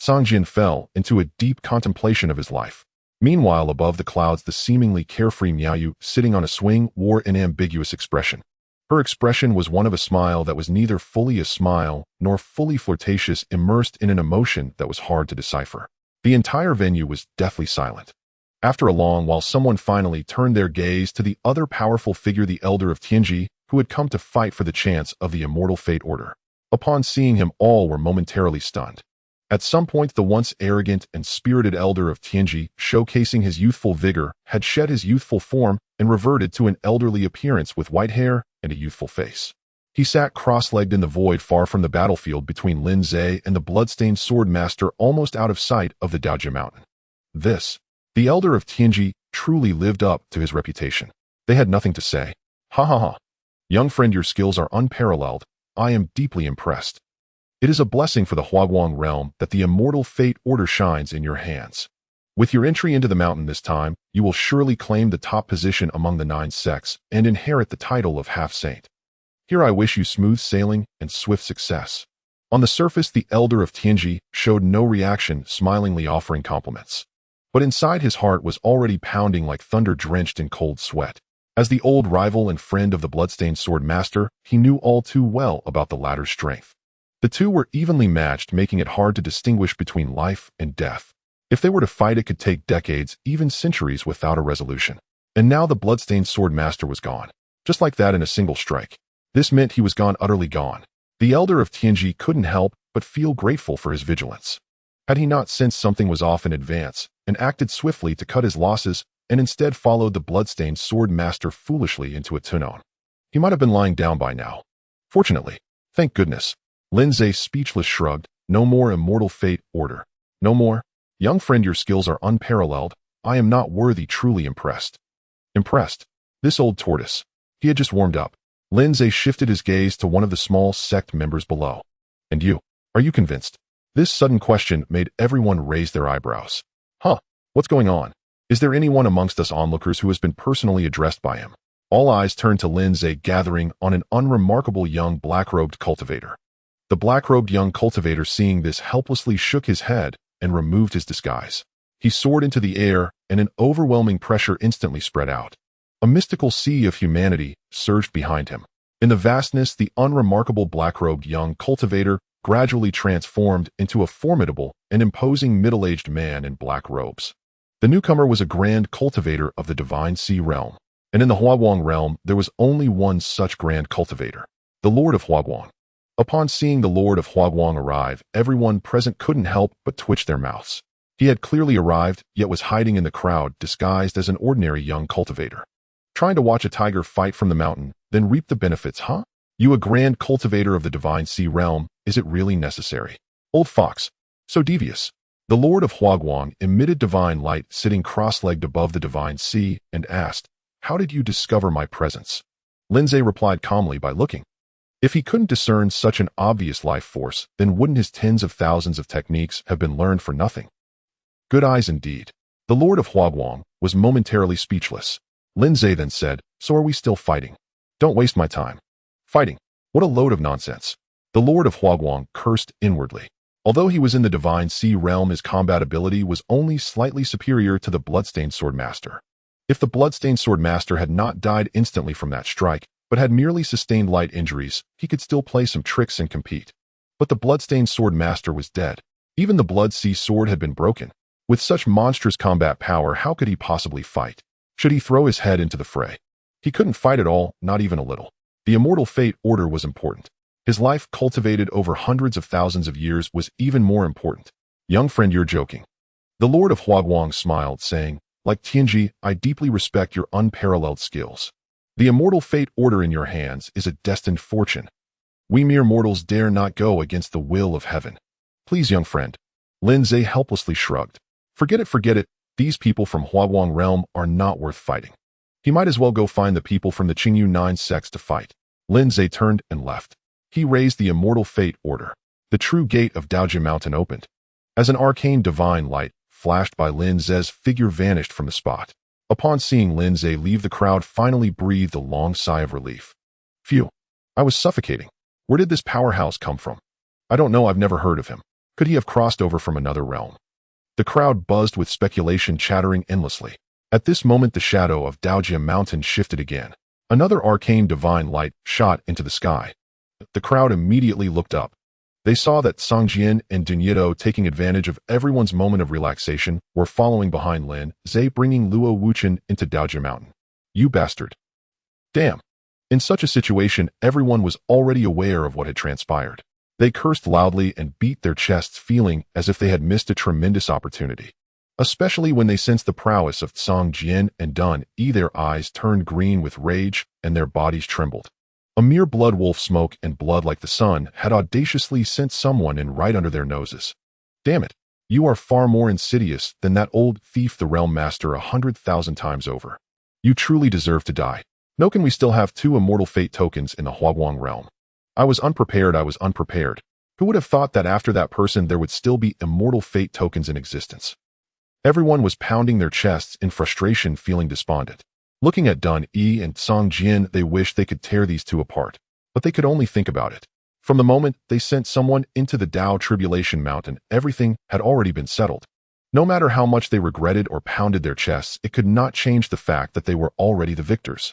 Sangjin fell into a deep contemplation of his life. Meanwhile, above the clouds, the seemingly carefree Miaoyu, sitting on a swing, wore an ambiguous expression. Her expression was one of a smile that was neither fully a smile nor fully flirtatious, immersed in an emotion that was hard to decipher. The entire venue was deathly silent. After a long while, someone finally turned their gaze to the other powerful figure, the elder of Tianji, who had come to fight for the chance of the immortal fate order. Upon seeing him, all were momentarily stunned. At some point, the once arrogant and spirited elder of Tianji, showcasing his youthful vigor, had shed his youthful form and reverted to an elderly appearance with white hair and a youthful face. He sat cross-legged in the void far from the battlefield between Lin Ze and the bloodstained sword master, almost out of sight of the Daojia mountain. The elder of Tianji, truly lived up to his reputation. They had nothing to say. Ha ha ha. Young friend, your skills are unparalleled. I am deeply impressed. It is a blessing for the Huaguang realm that the immortal fate order shines in your hands. With your entry into the mountain this time, you will surely claim the top position among the 9 sects and inherit the title of half-saint. Here I wish you smooth sailing and swift success. On the surface, the elder of Tianji showed no reaction, smilingly offering compliments. But inside, his heart was already pounding like thunder, drenched in cold sweat. As the old rival and friend of the bloodstained sword master, he knew all too well about the latter's strength. The two were evenly matched, making it hard to distinguish between life and death. If they were to fight, it could take decades, even centuries, without a resolution. And now the bloodstained sword master was gone. Just like that, in a single strike. This meant he was gone, utterly gone. The elder of Tianji couldn't help but feel grateful for his vigilance. Had he not sensed something was off in advance and acted swiftly to cut his losses, and instead followed the bloodstained sword master foolishly into a tunnel, he might have been lying down by now. Fortunately, thank goodness. Lin Ze, speechless, shrugged. No more immortal fate order. No more. Young friend, your skills are unparalleled. I am not worthy. Truly impressed. Impressed? This old tortoise. He had just warmed up. Lin Ze shifted his gaze to one of the small sect members below. And you? Are you convinced? This sudden question made everyone raise their eyebrows. Huh? What's going on? Is there anyone amongst us onlookers who has been personally addressed by him? All eyes turned to Lin Ze, gathering on an unremarkable young black-robed cultivator. The black-robed young cultivator, seeing this, helplessly shook his head and removed his disguise. He soared into the air, and an overwhelming pressure instantly spread out. A mystical sea of humanity surged behind him. In the vastness, the unremarkable black-robed young cultivator gradually transformed into a formidable and imposing middle-aged man in black robes. The newcomer was a grand cultivator of the divine sea realm, and in the Huaguang realm there was only one such grand cultivator, the Lord of Huaguang. Upon seeing the Lord of Huaguang arrive, everyone present couldn't help but twitch their mouths. He had clearly arrived, yet was hiding in the crowd, disguised as an ordinary young cultivator. Trying to watch a tiger fight from the mountain, then reap the benefits, huh? You, a grand cultivator of the divine sea realm, is it really necessary? Old fox. So devious. The Lord of Huaguang emitted divine light, sitting cross-legged above the divine sea, and asked, "How did you discover my presence?" Lin Ze replied calmly by looking. If he couldn't discern such an obvious life force, then wouldn't his tens of thousands of techniques have been learned for nothing? Good eyes indeed. The Lord of Huaguang was momentarily speechless. Lin Ze then said, "So are we still fighting? Don't waste my time." Fighting? What a load of nonsense. The Lord of Huaguang cursed inwardly. Although he was in the divine sea realm, his combat ability was only slightly superior to the bloodstained sword master. If the bloodstained sword master had not died instantly from that strike, but had merely sustained light injuries, he could still play some tricks and compete. But the bloodstained sword master was dead. Even the blood sea sword had been broken. With such monstrous combat power, how could he possibly fight? Should he throw his head into the fray? He couldn't fight at all, not even a little. The immortal fate order was important. His life, cultivated over hundreds of thousands of years, was even more important. Young friend, you're joking. The Lord of Huaguang smiled, saying, "Like Tianji, I deeply respect your unparalleled skills. The immortal fate order in your hands is a destined fortune. We mere mortals dare not go against the will of heaven. Please, young friend." Lin Ze helplessly shrugged. Forget it. These people from Huaguang realm are not worth fighting. He might as well go find the people from the Qingyu 9 sects to fight. Lin Ze turned and left. He raised the immortal fate order. The true gate of Daojia Mountain opened. As an arcane divine light flashed by, Lin Ze's figure vanished from the spot. Upon seeing Lin Ze leave, the crowd finally breathed a long sigh of relief. Phew. I was suffocating. Where did this powerhouse come from? I don't know, I've never heard of him. Could he have crossed over from another realm? The crowd buzzed with speculation, chattering endlessly. At this moment, the shadow of Daojia Mountain shifted again. Another arcane divine light shot into the sky. The crowd immediately looked up. They saw that Songjian and Dunyido, taking advantage of everyone's moment of relaxation, were following behind Lin Ze, bringing Luo Wuchen into Daojia Mountain. You bastard. Damn. In such a situation, everyone was already aware of what had transpired. They cursed loudly and beat their chests, feeling as if they had missed a tremendous opportunity. Especially when they sensed the prowess of Song Jian and Dun Yi, their eyes turned green with rage and their bodies trembled. A mere blood wolf, smoke and blood like the sun, had audaciously sent someone in right under their noses. Damn it, you are far more insidious than that old thief, the Realm Master, 100,000 times over. You truly deserve to die. No, can we still have 2 immortal fate tokens in the Huaguang realm? I was unprepared. Who would have thought that after that person there would still be immortal fate tokens in existence? Everyone was pounding their chests in frustration, feeling despondent. Looking at Dun Yi and Song Jian, they wished they could tear these two apart, but they could only think about it. From the moment they sent someone into the Dao Tribulation Mountain, everything had already been settled. No matter how much they regretted or pounded their chests, it could not change the fact that they were already the victors.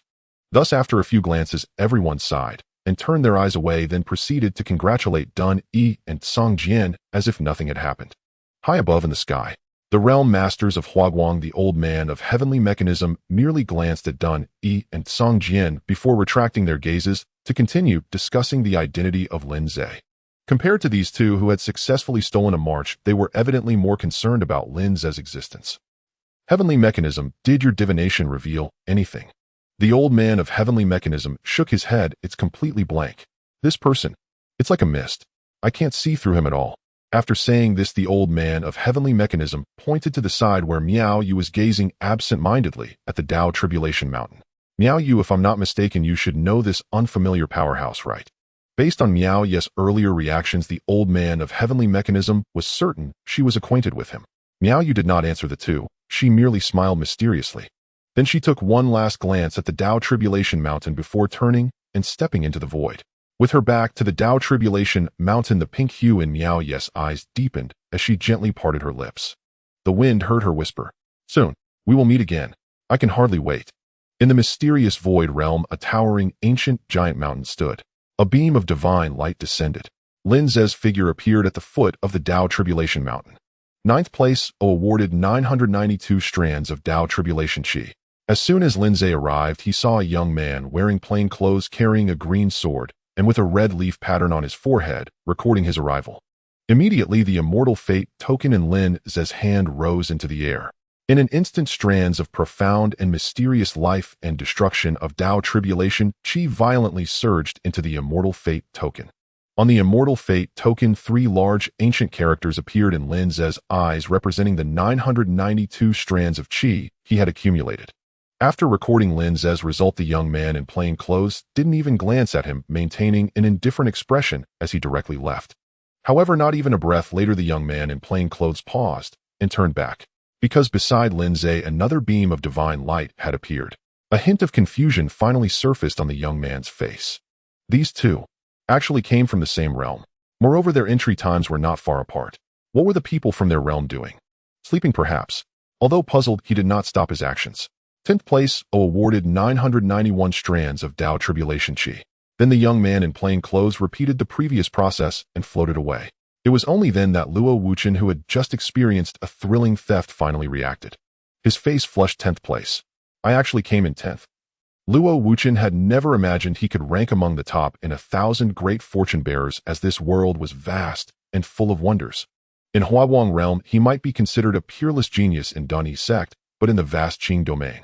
Thus, after a few glances, everyone sighed and turned their eyes away, then proceeded to congratulate Dun Yi and Song Jian as if nothing had happened. High above in the sky, the realm masters of Huaguang, the old man of heavenly mechanism, merely glanced at Dun Yi and Song Jian before retracting their gazes to continue discussing the identity of Lin Ze. Compared to these two who had successfully stolen a march, they were evidently more concerned about Lin Ze's existence. Heavenly mechanism, did your divination reveal anything? The old man of heavenly mechanism shook his head. It's completely blank. This person, it's like a mist. I can't see through him at all. After saying this, the old man of heavenly mechanism pointed to the side where Miao Yu was gazing absent-mindedly at the Dao Tribulation Mountain. Miao Yu, if I'm not mistaken, you should know this unfamiliar powerhouse, right? Based on Miao Yu's earlier reactions, the old man of heavenly mechanism was certain she was acquainted with him. Miao Yu did not answer the two. She merely smiled mysteriously. Then she took one last glance at the Dao Tribulation Mountain before turning and stepping into the void. With her back to the Dao Tribulation Mountain, the pink hue in Miao Yu's eyes deepened as she gently parted her lips. The wind heard her whisper, "Soon, we will meet again. I can hardly wait." In the mysterious void realm, a towering, ancient, giant mountain stood. A beam of divine light descended. Lin Ze's figure appeared at the foot of the Dao Tribulation Mountain. 9th place, awarded 992 strands of Dao Tribulation Qi. As soon as Lin Ze arrived, he saw a young man wearing plain clothes, carrying a green sword, and with a red leaf pattern on his forehead, recording his arrival. Immediately, the immortal fate token in Lin Ze's hand rose into the air. In an instant, strands of profound and mysterious life and destruction of Dao Tribulation Qi violently surged into the immortal fate token. On the immortal fate token, 3 large ancient characters appeared in Lin Ze's eyes, representing the 992 strands of Qi he had accumulated. After recording Lin Ze's result, the young man in plain clothes didn't even glance at him, maintaining an indifferent expression as he directly left. However, not even a breath later, the young man in plain clothes paused and turned back, because beside Lin Ze, another beam of divine light had appeared. A hint of confusion finally surfaced on the young man's face. These two actually came from the same realm. Moreover, their entry times were not far apart. What were the people from their realm doing? Sleeping, perhaps? Although puzzled, he did not stop his actions. 10th place, awarded 991 strands of Dao Tribulation Qi. Then the young man in plain clothes repeated the previous process and floated away. It was only then that Luo Wuchen, who had just experienced a thrilling theft, finally reacted. His face flushed. 10th place. I actually came in 10th. Luo Wuchen had never imagined he could rank among the top in 1,000 great fortune bearers, as this world was vast and full of wonders. In Huaguang realm, he might be considered a peerless genius in Dun Yi sect, but in the vast Qing domain,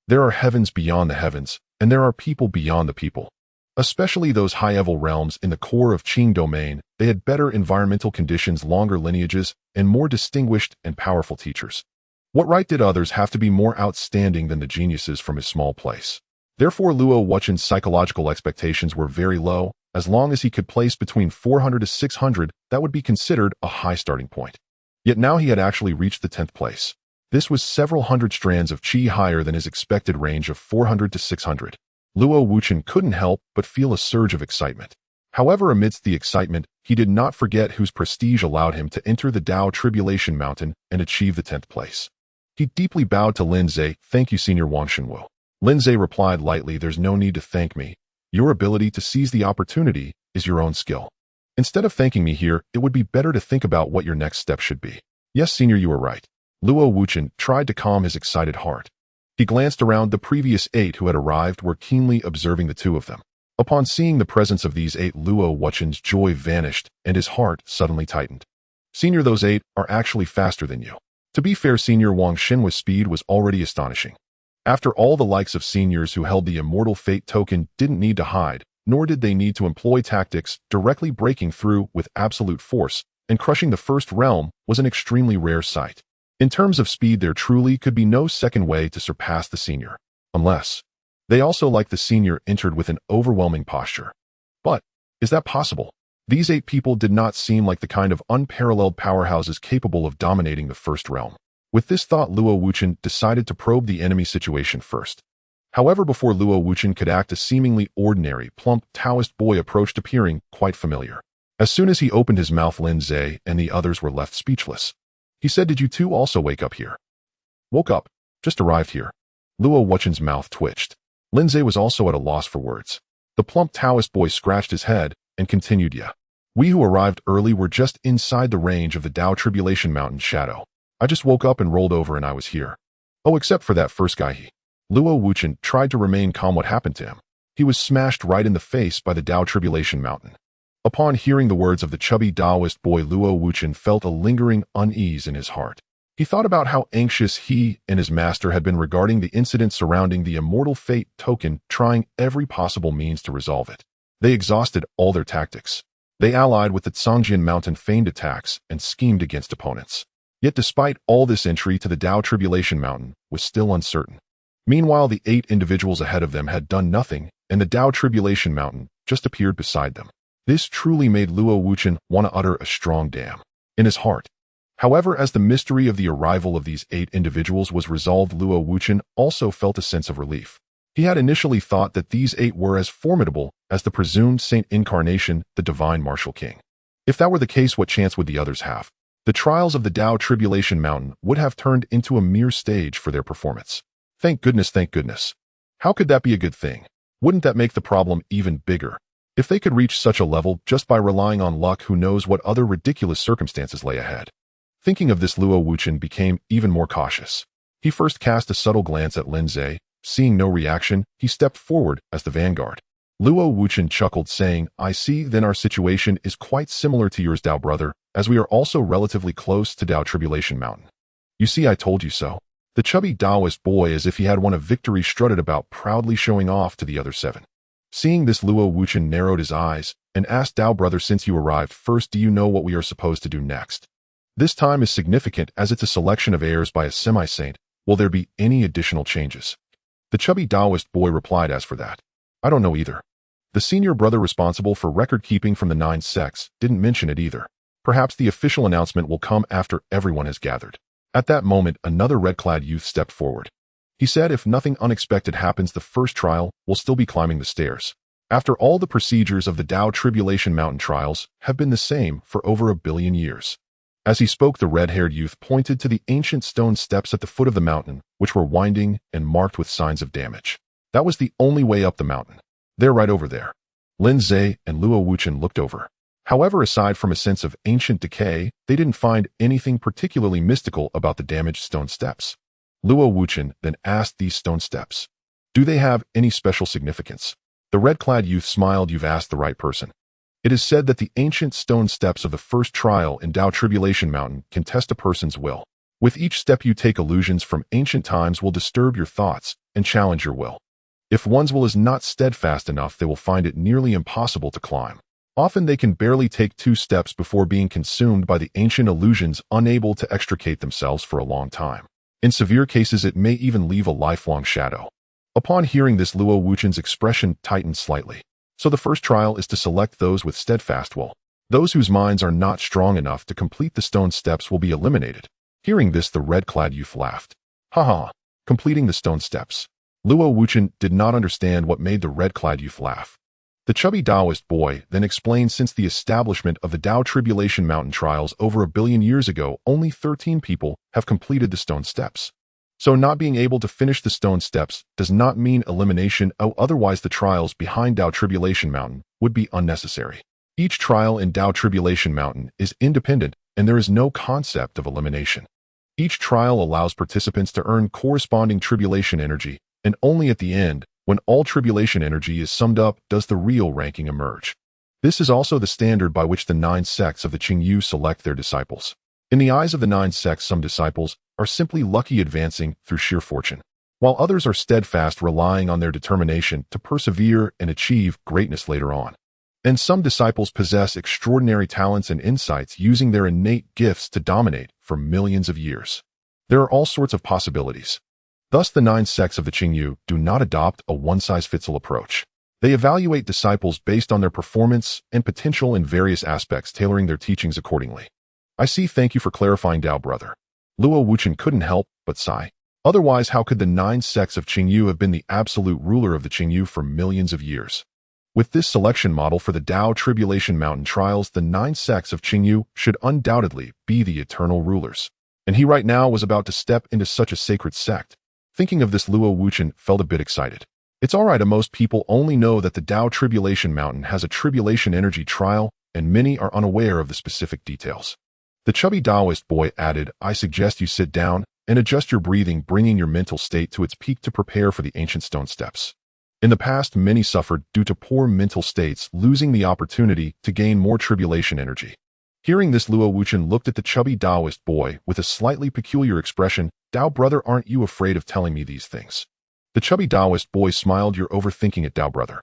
there are heavens beyond the heavens, and there are people beyond the people. Especially those high-level realms in the core of Qing domain, they had better environmental conditions, longer lineages, and more distinguished and powerful teachers. What right did others have to be more outstanding than the geniuses from his small place? Therefore, Luo Wuchen's psychological expectations were very low. As long as he could place between 400 to 600, that would be considered a high starting point. Yet now he had actually reached the 10th place. This was several hundred strands of Qi higher than his expected range of 400 to 600. Luo Wuchen couldn't help but feel a surge of excitement. However, amidst the excitement, he did not forget whose prestige allowed him to enter the Tao Tribulation Mountain and achieve the 10th place. He deeply bowed to Lin Ze. "Thank you, Senior Wang Shenwu." Lin Ze replied lightly, "There's no need to thank me. Your ability to seize the opportunity is your own skill. Instead of thanking me here, it would be better to think about what your next step should be." "Yes, Senior, you are right." Luo Wuchen tried to calm his excited heart. He glanced around. The previous 8 who had arrived were keenly observing the two of them. Upon seeing the presence of these 8, Luo Wuchen's joy vanished and his heart suddenly tightened. "Senior, those 8 are actually faster than you." To be fair, Senior Wang Shenwu's speed was already astonishing. After all, the likes of seniors who held the Immortal Fate token didn't need to hide, nor did they need to employ tactics. Directly breaking through with absolute force and crushing the first realm was an extremely rare sight. In terms of speed, there truly could be no second way to surpass the senior. Unless they also, like the senior, entered with an overwhelming posture. But is that possible? These 8 people did not seem like the kind of unparalleled powerhouses capable of dominating the first realm. With this thought, Luo Wuchen decided to probe the enemy situation first. However, before Luo Wuchen could act, a seemingly ordinary, plump Taoist boy approached, appearing quite familiar. As soon as he opened his mouth, Lin Ze and the others were left speechless. He said, "Did you two also wake up here?" "Woke up. Just arrived here." Luo Wuchen's mouth twitched. Lin Ze was also at a loss for words. The plump Taoist boy scratched his head and continued, "Yeah. We who arrived early were just inside the range of the Tao Tribulation Mountain shadow. I just woke up and rolled over and I was here. Oh, except for that first guy." Luo Wuchen tried to remain calm. What happened to him? He was smashed right in the face by the Tao Tribulation Mountain. Upon hearing the words of the chubby Taoist boy, Luo Wuchen felt a lingering unease in his heart. He thought about how anxious he and his master had been regarding the incident surrounding the Immortal Fate token, trying every possible means to resolve it. They exhausted all their tactics. They allied with the Tsangjian Mountain, feigned attacks, and schemed against opponents. Yet despite all this, entry to the Tao Tribulation Mountain was still uncertain. Meanwhile, the 8 individuals ahead of them had done nothing, and the Tao Tribulation Mountain just appeared beside them. This truly made Luo Wuchen want to utter a strong damn in his heart. However, as the mystery of the arrival of these 8 individuals was resolved, Luo Wuchen also felt a sense of relief. He had initially thought that these 8 were as formidable as the presumed Saint Incarnation, the Divine Martial King. If that were the case, what chance would the others have? The trials of the Tao Tribulation Mountain would have turned into a mere stage for their performance. Thank goodness, thank goodness. How could that be a good thing? Wouldn't that make the problem even bigger? If they could reach such a level just by relying on luck, who knows what other ridiculous circumstances lay ahead? Thinking of this, Luo Wuchen became even more cautious. He first cast a subtle glance at Lin Ze. Seeing no reaction, he stepped forward as the vanguard. Luo Wuchen chuckled, saying, "I see, then our situation is quite similar to yours, Tao brother, as we are also relatively close to Tao Tribulation Mountain." "You see, I told you so." The chubby Taoist boy, as if he had won a victory, strutted about, proudly showing off to the other 7. Seeing this, Luo Wuchen narrowed his eyes and asked, "Tao brother, since you arrived first, do you know what we are supposed to do next? This time is significant as it's a selection of heirs by a semi-saint. Will there be any additional changes?" The chubby Taoist boy replied, "As for that, I don't know either. The senior brother responsible for record-keeping from the 9 sects didn't mention it either. Perhaps the official announcement will come after everyone has gathered." At that moment, another red-clad youth stepped forward. He said, "If nothing unexpected happens, the first trial will still be climbing the stairs. After all, the procedures of the Tao Tribulation Mountain trials have been the same for over 1 billion years." As he spoke, the red-haired youth pointed to the ancient stone steps at the foot of the mountain, which were winding and marked with signs of damage. That was the only way up the mountain. "They're right over there." Lin Ze and Luo Wuchen looked over. However, aside from a sense of ancient decay, they didn't find anything particularly mystical about the damaged stone steps. Luo Wuchen then asked, "These stone steps, do they have any special significance?" The red-clad youth smiled. "You've asked the right person. It is said that the ancient stone steps of the first trial in Tao Tribulation Mountain can test a person's will. With each step you take, illusions from ancient times will disturb your thoughts and challenge your will. If one's will is not steadfast enough, they will find it nearly impossible to climb. Often they can barely take 2 steps before being consumed by the ancient illusions, unable to extricate themselves for a long time. In severe cases, it may even leave a lifelong shadow." Upon hearing this, Luo Wuchen's expression tightened slightly. "So the first trial is to select those with steadfast will. Those whose minds are not strong enough to complete the stone steps will be eliminated." Hearing this, the red-clad youth laughed. "Ha! Completing the stone steps." Luo Wuchen did not understand what made the red-clad youth laugh. The chubby Taoist boy then explained since the establishment of the Tao Tribulation Mountain trials over 1 billion years ago, only 13 people have completed the stone steps. So not being able to finish the stone steps does not mean elimination, otherwise the trials behind Tao Tribulation Mountain would be unnecessary. Each trial in Tao Tribulation Mountain is independent and there is no concept of elimination. Each trial allows participants to earn corresponding tribulation energy, and only at the end, when all tribulation energy is summed up, does the real ranking emerge. This is also the standard by which the 9 sects of the Qingyu select their disciples. In the eyes of the 9 sects, some disciples are simply lucky advancing through sheer fortune, while others are steadfast relying on their determination to persevere and achieve greatness later on. And some disciples possess extraordinary talents and insights using their innate gifts to dominate for millions of years. There are all sorts of possibilities. Thus, the 9 sects of the Qingyu do not adopt a one-size-fits-all approach. They evaluate disciples based on their performance and potential in various aspects, tailoring their teachings accordingly. I see. Thank you for clarifying, Tao brother. Luo Wuchen couldn't help but sigh. Otherwise, how could the 9 sects of Qingyu have been the absolute ruler of the Qingyu for millions of years? With this selection model for the Tao Tribulation Mountain trials, the 9 sects of Qingyu should undoubtedly be the eternal rulers. And he right now was about to step into such a sacred sect. Thinking of this, Luo Wuchen felt a bit excited. It's alright, most people only know that the Tao Tribulation Mountain has a tribulation energy trial, and many are unaware of the specific details. The chubby Taoist boy added, I suggest you sit down and adjust your breathing, bringing your mental state to its peak to prepare for the ancient stone steps. In the past, many suffered due to poor mental states, losing the opportunity to gain more tribulation energy. Hearing this, Luo Wuchen looked at the chubby Taoist boy with a slightly peculiar expression. Tao brother, aren't you afraid of telling me these things? The chubby Taoist boy smiled. You're overthinking it, Tao brother.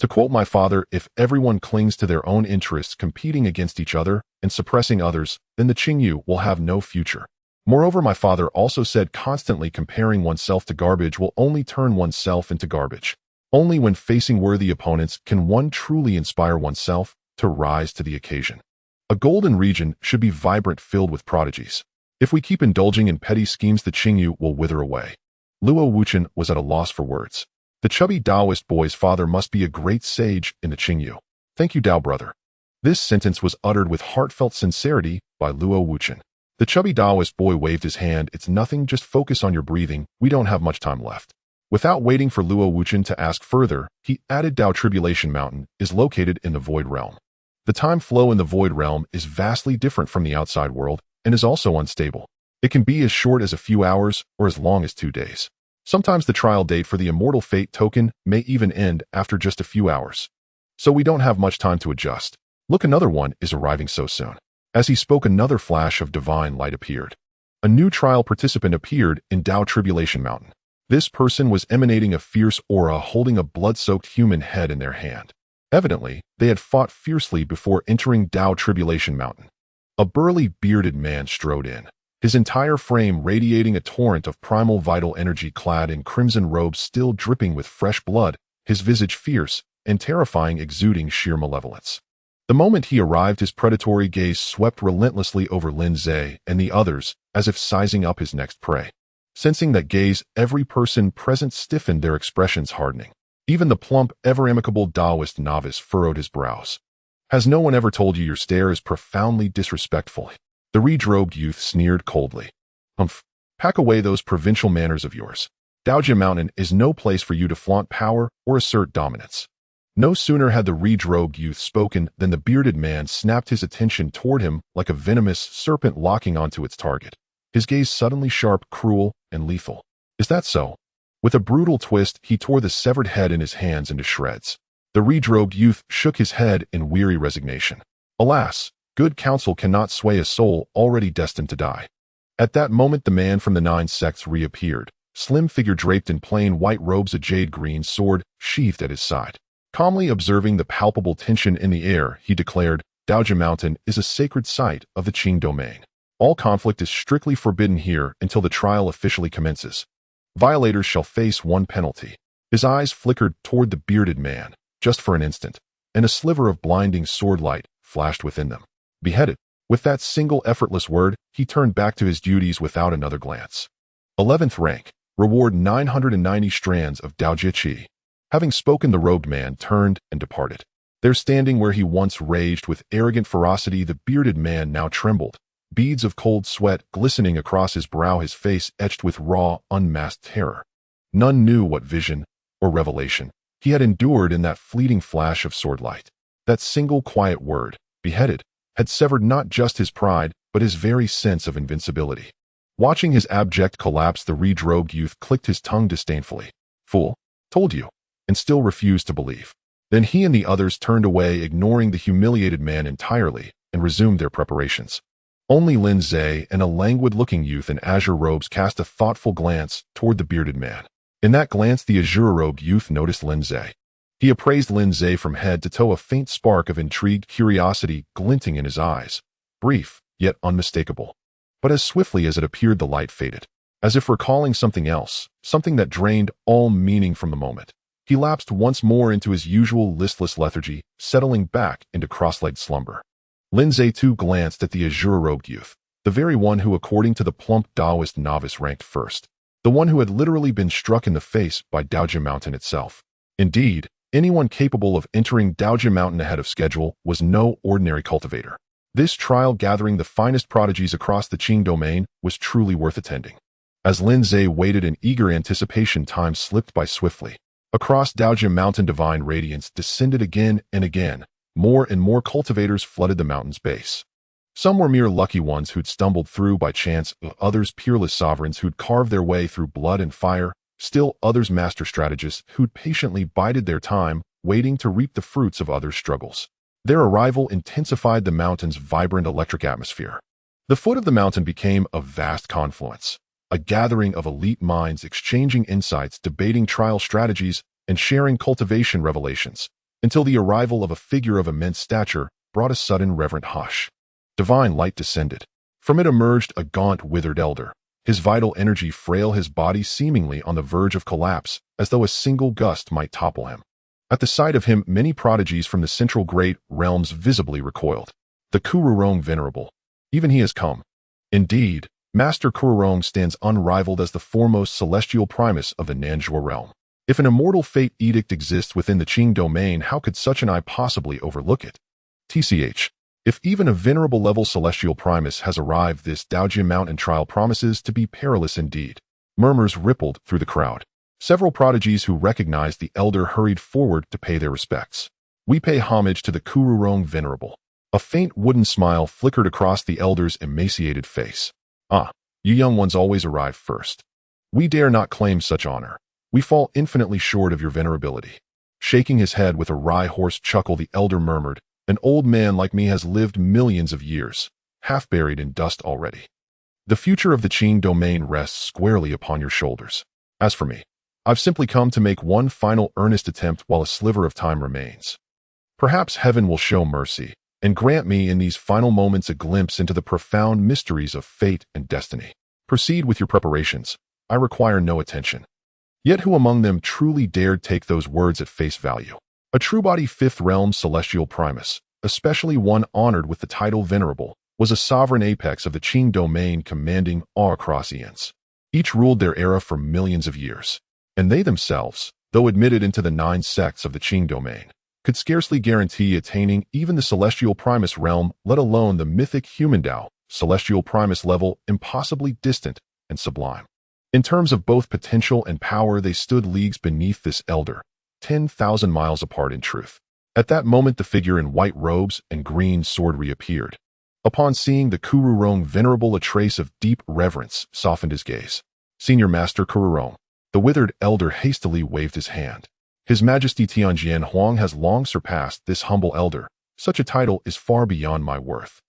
To quote my father, if everyone clings to their own interests, competing against each other and suppressing others, then the Qingyu will have no future. Moreover, my father also said constantly comparing oneself to garbage will only turn oneself into garbage. Only when facing worthy opponents can one truly inspire oneself to rise to the occasion. A golden region should be vibrant, filled with prodigies. If we keep indulging in petty schemes, the Qingyu will wither away. Luo Wuchen was at a loss for words. The chubby Taoist boy's father must be a great sage in the Qingyu. Thank you, Tao brother. This sentence was uttered with heartfelt sincerity by Luo Wuchen. The chubby Taoist boy waved his hand. It's nothing, just focus on your breathing. We don't have much time left. Without waiting for Luo Wuchen to ask further, he added, Tao Tribulation Mountain is located in the Void Realm. The time flow in the Void Realm is vastly different from the outside world and is also unstable. It can be as short as a few hours or as long as 2 days. Sometimes the trial date for the Immortal Fate token may even end after just a few hours. So we don't have much time to adjust. Look, another one is arriving so soon. As he spoke, another flash of divine light appeared. A new trial participant appeared in Tao Tribulation Mountain. This person was emanating a fierce aura, holding a blood-soaked human head in their hand. Evidently, they had fought fiercely before entering Tao Tribulation Mountain. A burly, bearded man strode in, his entire frame radiating a torrent of primal vital energy, clad in crimson robes still dripping with fresh blood, his visage fierce and terrifying, exuding sheer malevolence. The moment he arrived, his predatory gaze swept relentlessly over Lin Ze and the others, as if sizing up his next prey. Sensing that gaze, every person present stiffened, their expressions hardening. Even the plump, ever-amicable Taoist novice furrowed his brows. Has no one ever told you your stare is profoundly disrespectful? The red-robed youth sneered coldly. Humph, pack away those provincial manners of yours. Daojia Mountain is no place for you to flaunt power or assert dominance. No sooner had the red-robed youth spoken than the bearded man snapped his attention toward him like a venomous serpent locking onto its target. His gaze suddenly sharp, cruel, and lethal. Is that so? With a brutal twist, he tore the severed head in his hands into shreds. The red-robed youth shook his head in weary resignation. Alas, good counsel cannot sway a soul already destined to die. At that moment, the man from the 9 sects reappeared, slim figure draped in plain white robes, a jade-green sword sheathed at his side. Calmly observing the palpable tension in the air, he declared, Daojia Mountain is a sacred site of the Qing domain. All conflict is strictly forbidden here until the trial officially commences. Violators shall face one penalty. His eyes flickered toward the bearded man, just for an instant, and a sliver of blinding sword light flashed within them. Beheaded. With that single effortless word, he turned back to his duties without another glance. 11th rank. Reward 990 strands of Daojia Qi. Having spoken, the robed man turned and departed. There, standing where he once raged with arrogant ferocity, the bearded man now trembled, beads of cold sweat glistening across his brow, his face etched with raw, unmasked terror. None knew what vision or revelation he had endured in that fleeting flash of swordlight. That single quiet word, beheaded, had severed not just his pride, but his very sense of invincibility. Watching his abject collapse, the re-drogued youth clicked his tongue disdainfully. "Fool, told you," and still refused to believe. Then he and the others turned away, ignoring the humiliated man entirely, and resumed their preparations. Only Lin Ze and a languid-looking youth in azure robes cast a thoughtful glance toward the bearded man. In that glance, the azure-robed youth noticed Lin Ze. He appraised Lin Ze from head to toe, a faint spark of intrigued curiosity glinting in his eyes, brief, yet unmistakable. But as swiftly as it appeared, the light faded, as if recalling something else, something that drained all meaning from the moment. He lapsed once more into his usual listless lethargy, settling back into cross-legged slumber. Lin Ze too glanced at the azure-robed youth, the very one who, according to the plump Taoist novice, ranked first. The one who had literally been struck in the face by Daoji Mountain itself. Indeed, anyone capable of entering Daoji Mountain ahead of schedule was no ordinary cultivator. This trial, gathering the finest prodigies across the Qing domain, was truly worth attending. As Lin Ze waited in eager anticipation, time slipped by swiftly. Across Daoji Mountain, divine radiance descended again and again. More and more cultivators flooded the mountain's base. Some were mere lucky ones who'd stumbled through by chance, others peerless sovereigns who'd carved their way through blood and fire, still others master strategists who'd patiently bided their time, waiting to reap the fruits of others' struggles. Their arrival intensified the mountain's vibrant electric atmosphere. The foot of the mountain became a vast confluence, a gathering of elite minds exchanging insights, debating trial strategies, and sharing cultivation revelations, until the arrival of a figure of immense stature brought a sudden reverent hush. Divine light descended. From it emerged a gaunt, withered elder, his vital energy frail, his body seemingly on the verge of collapse, as though a single gust might topple him. At the sight of him, many prodigies from the central great realms visibly recoiled. The Kururong Venerable. Even he has come. Indeed, Master Kururong stands unrivaled as the foremost celestial primus of the Nanjua realm. If an immortal fate edict exists within the Qing domain, how could such an eye possibly overlook it? TCH. If even a venerable level celestial primus has arrived, this Daoji Mountain trial promises to be perilous indeed. Murmurs rippled through the crowd. Several prodigies who recognized the elder hurried forward to pay their respects. "We pay homage to the Kururong Venerable." A faint wooden smile flickered across the elder's emaciated face. "Ah, you young ones always arrive first. We dare not claim such honor. We fall infinitely short of your venerability." Shaking his head with a wry horse chuckle, the elder murmured, "An old man like me has lived millions of years, half buried in dust already. The future of the Qing domain rests squarely upon your shoulders. As for me, I've simply come to make one final earnest attempt while a sliver of time remains. Perhaps heaven will show mercy and grant me in these final moments a glimpse into the profound mysteries of fate and destiny. Proceed with your preparations. I require no attention." Yet who among them truly dared take those words at face value? A true-body fifth realm celestial primus, especially one honored with the title Venerable, was a sovereign apex of the Qing domain, commanding awe across eons. Each ruled their era for millions of years, and they themselves, though admitted into the 9 sects of the Qing domain, could scarcely guarantee attaining even the celestial primus realm, let alone the mythic human Dao, celestial primus level, impossibly distant and sublime. In terms of both potential and power, they stood leagues beneath this elder, 10,000 miles apart in truth. At that moment, the figure in white robes and green sword reappeared. Upon seeing the Kururong Venerable, a trace of deep reverence softened his gaze. "Senior Master Kururong." The withered elder hastily waved his hand. "His Majesty Tianjian Huang has long surpassed this humble elder. Such a title is far beyond my worth."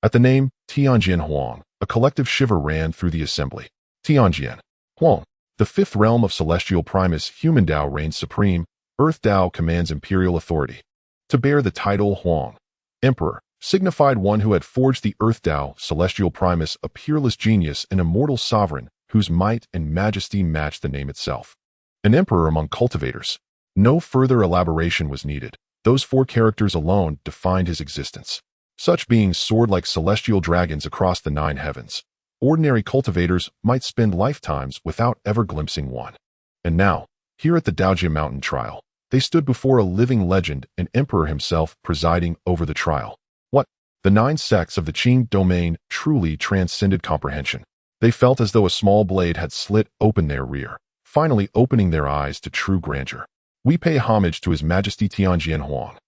At the name Tianjian Huang, a collective shiver ran through the assembly. Tianjian Huang, the fifth realm of celestial primus, human Dao reigns supreme, earth Dao commands imperial authority. To bear the title Huang, Emperor, signified one who had forged the earth Dao, celestial primus, a peerless genius, an immortal sovereign whose might and majesty matched the name itself. An emperor among cultivators. No further elaboration was needed. Those 4 characters alone defined his existence. Such beings soared like celestial dragons across the 9 heavens. Ordinary cultivators might spend lifetimes without ever glimpsing one. And now, here at the Daoji Mountain trial, They stood before a living legend, an emperor himself presiding over the trial. What? The 9 sects of the Qing domain truly transcended comprehension. They felt as though a small blade had slit open their rear, finally opening their eyes to true grandeur. We pay homage to His Majesty Tianjian Huang.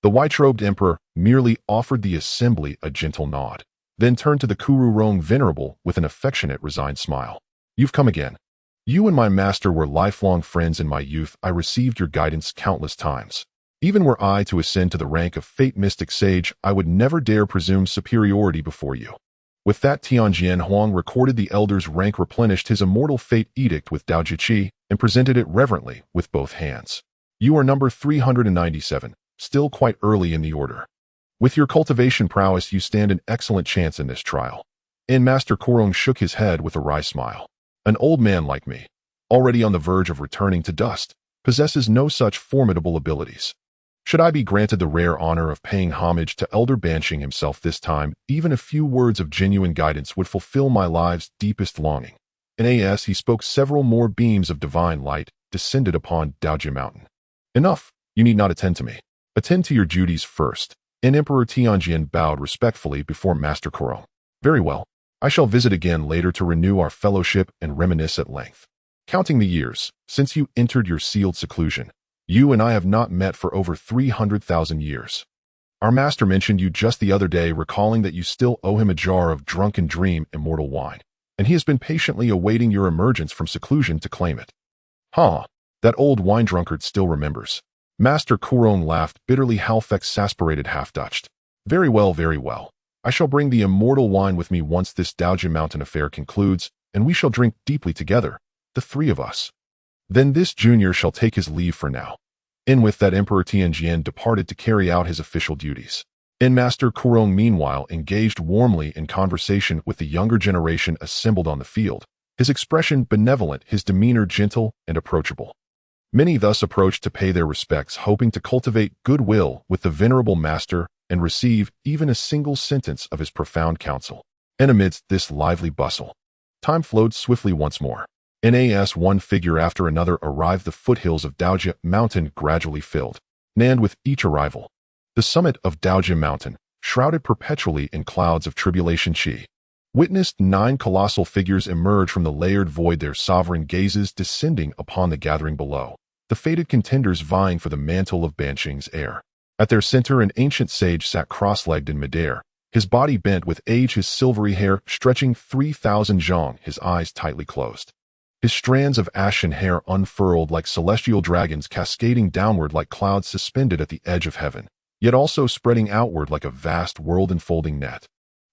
The white-robed emperor merely offered the assembly a gentle nod, then turned to the Kururong Venerable with an affectionate, resigned smile. You've come again. You and my master were lifelong friends in my youth. I received your guidance countless times. Even were I to ascend to the rank of Fate Mystic Sage, I would never dare presume superiority before you. With that, Tianjian Huang recorded the elder's rank, replenished his immortal fate edict with Dao Ji, and presented it reverently with both hands. You are number 397, still quite early in the order. With your cultivation prowess, you stand an excellent chance in this trial. And Master Kurong shook his head with a wry smile. An old man like me, already on the verge of returning to dust, possesses no such formidable abilities. Should I be granted the rare honor of paying homage to Elder Banshing himself this time, even a few words of genuine guidance would fulfill my life's deepest longing. In as he spoke, several more beams of divine light descended upon Daoji Mountain. Enough, you need not attend to me. Attend to your duties first. And Emperor Tianjian bowed respectfully before Master Kurong. Very well. I shall visit again later to renew our fellowship and reminisce at length. Counting the years, since you entered your sealed seclusion, you and I have not met for over 300,000 years. Our master mentioned you just the other day, recalling that you still owe him a jar of Drunken Dream immortal wine, and he has been patiently awaiting your emergence from seclusion to claim it. That old wine drunkard still remembers. Master Kurong laughed bitterly, half exasperated, half Dutched. Very well, very well. I shall bring the immortal wine with me once this Daoji Mountain affair concludes, and we shall drink deeply together, the 3 of us. Then this junior shall take his leave for now. And with that, Emperor Tianjian departed to carry out his official duties. And Master Kurong meanwhile engaged warmly in conversation with the younger generation assembled on the field, his expression benevolent, his demeanor gentle and approachable. Many thus approached to pay their respects, hoping to cultivate goodwill with the venerable master and receive even a single sentence of his profound counsel. And amidst this lively bustle, time flowed swiftly once more. As one figure after another arrived, the foothills of Daoji Mountain gradually filled, and with each arrival, the summit of Daoji Mountain, shrouded perpetually in clouds of tribulation, witnessed 9 colossal figures emerge from the layered void, their sovereign gazes descending upon the gathering below, the fated contenders vying for the mantle of Banshing's heir. At their center, an ancient sage sat cross-legged in midair, his body bent with age, his silvery hair stretching 3,000 zhang, his eyes tightly closed. His strands of ashen hair unfurled like celestial dragons, cascading downward like clouds suspended at the edge of heaven, yet also spreading outward like a vast world-enfolding net.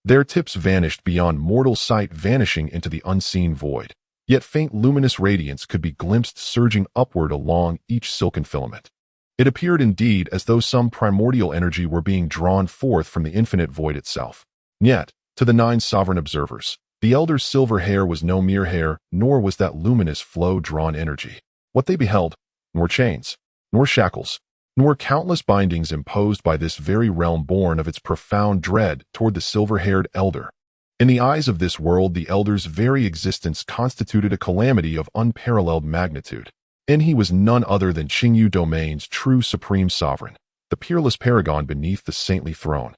Their tips vanished beyond mortal sight, vanishing into the unseen void, yet faint luminous radiance could be glimpsed surging upward along each silken filament. It appeared indeed as though some primordial energy were being drawn forth from the infinite void itself. Yet, to the 9 sovereign observers, the elder's silver hair was no mere hair, nor was that luminous flow drawn energy. What they beheld, nor chains, nor shackles, nor countless bindings imposed by this very realm, born of its profound dread toward the silver-haired elder. In the eyes of this world, the elder's very existence constituted a calamity of unparalleled magnitude. And he was none other than Qingyu Domain's true supreme sovereign, the peerless paragon beneath the saintly throne.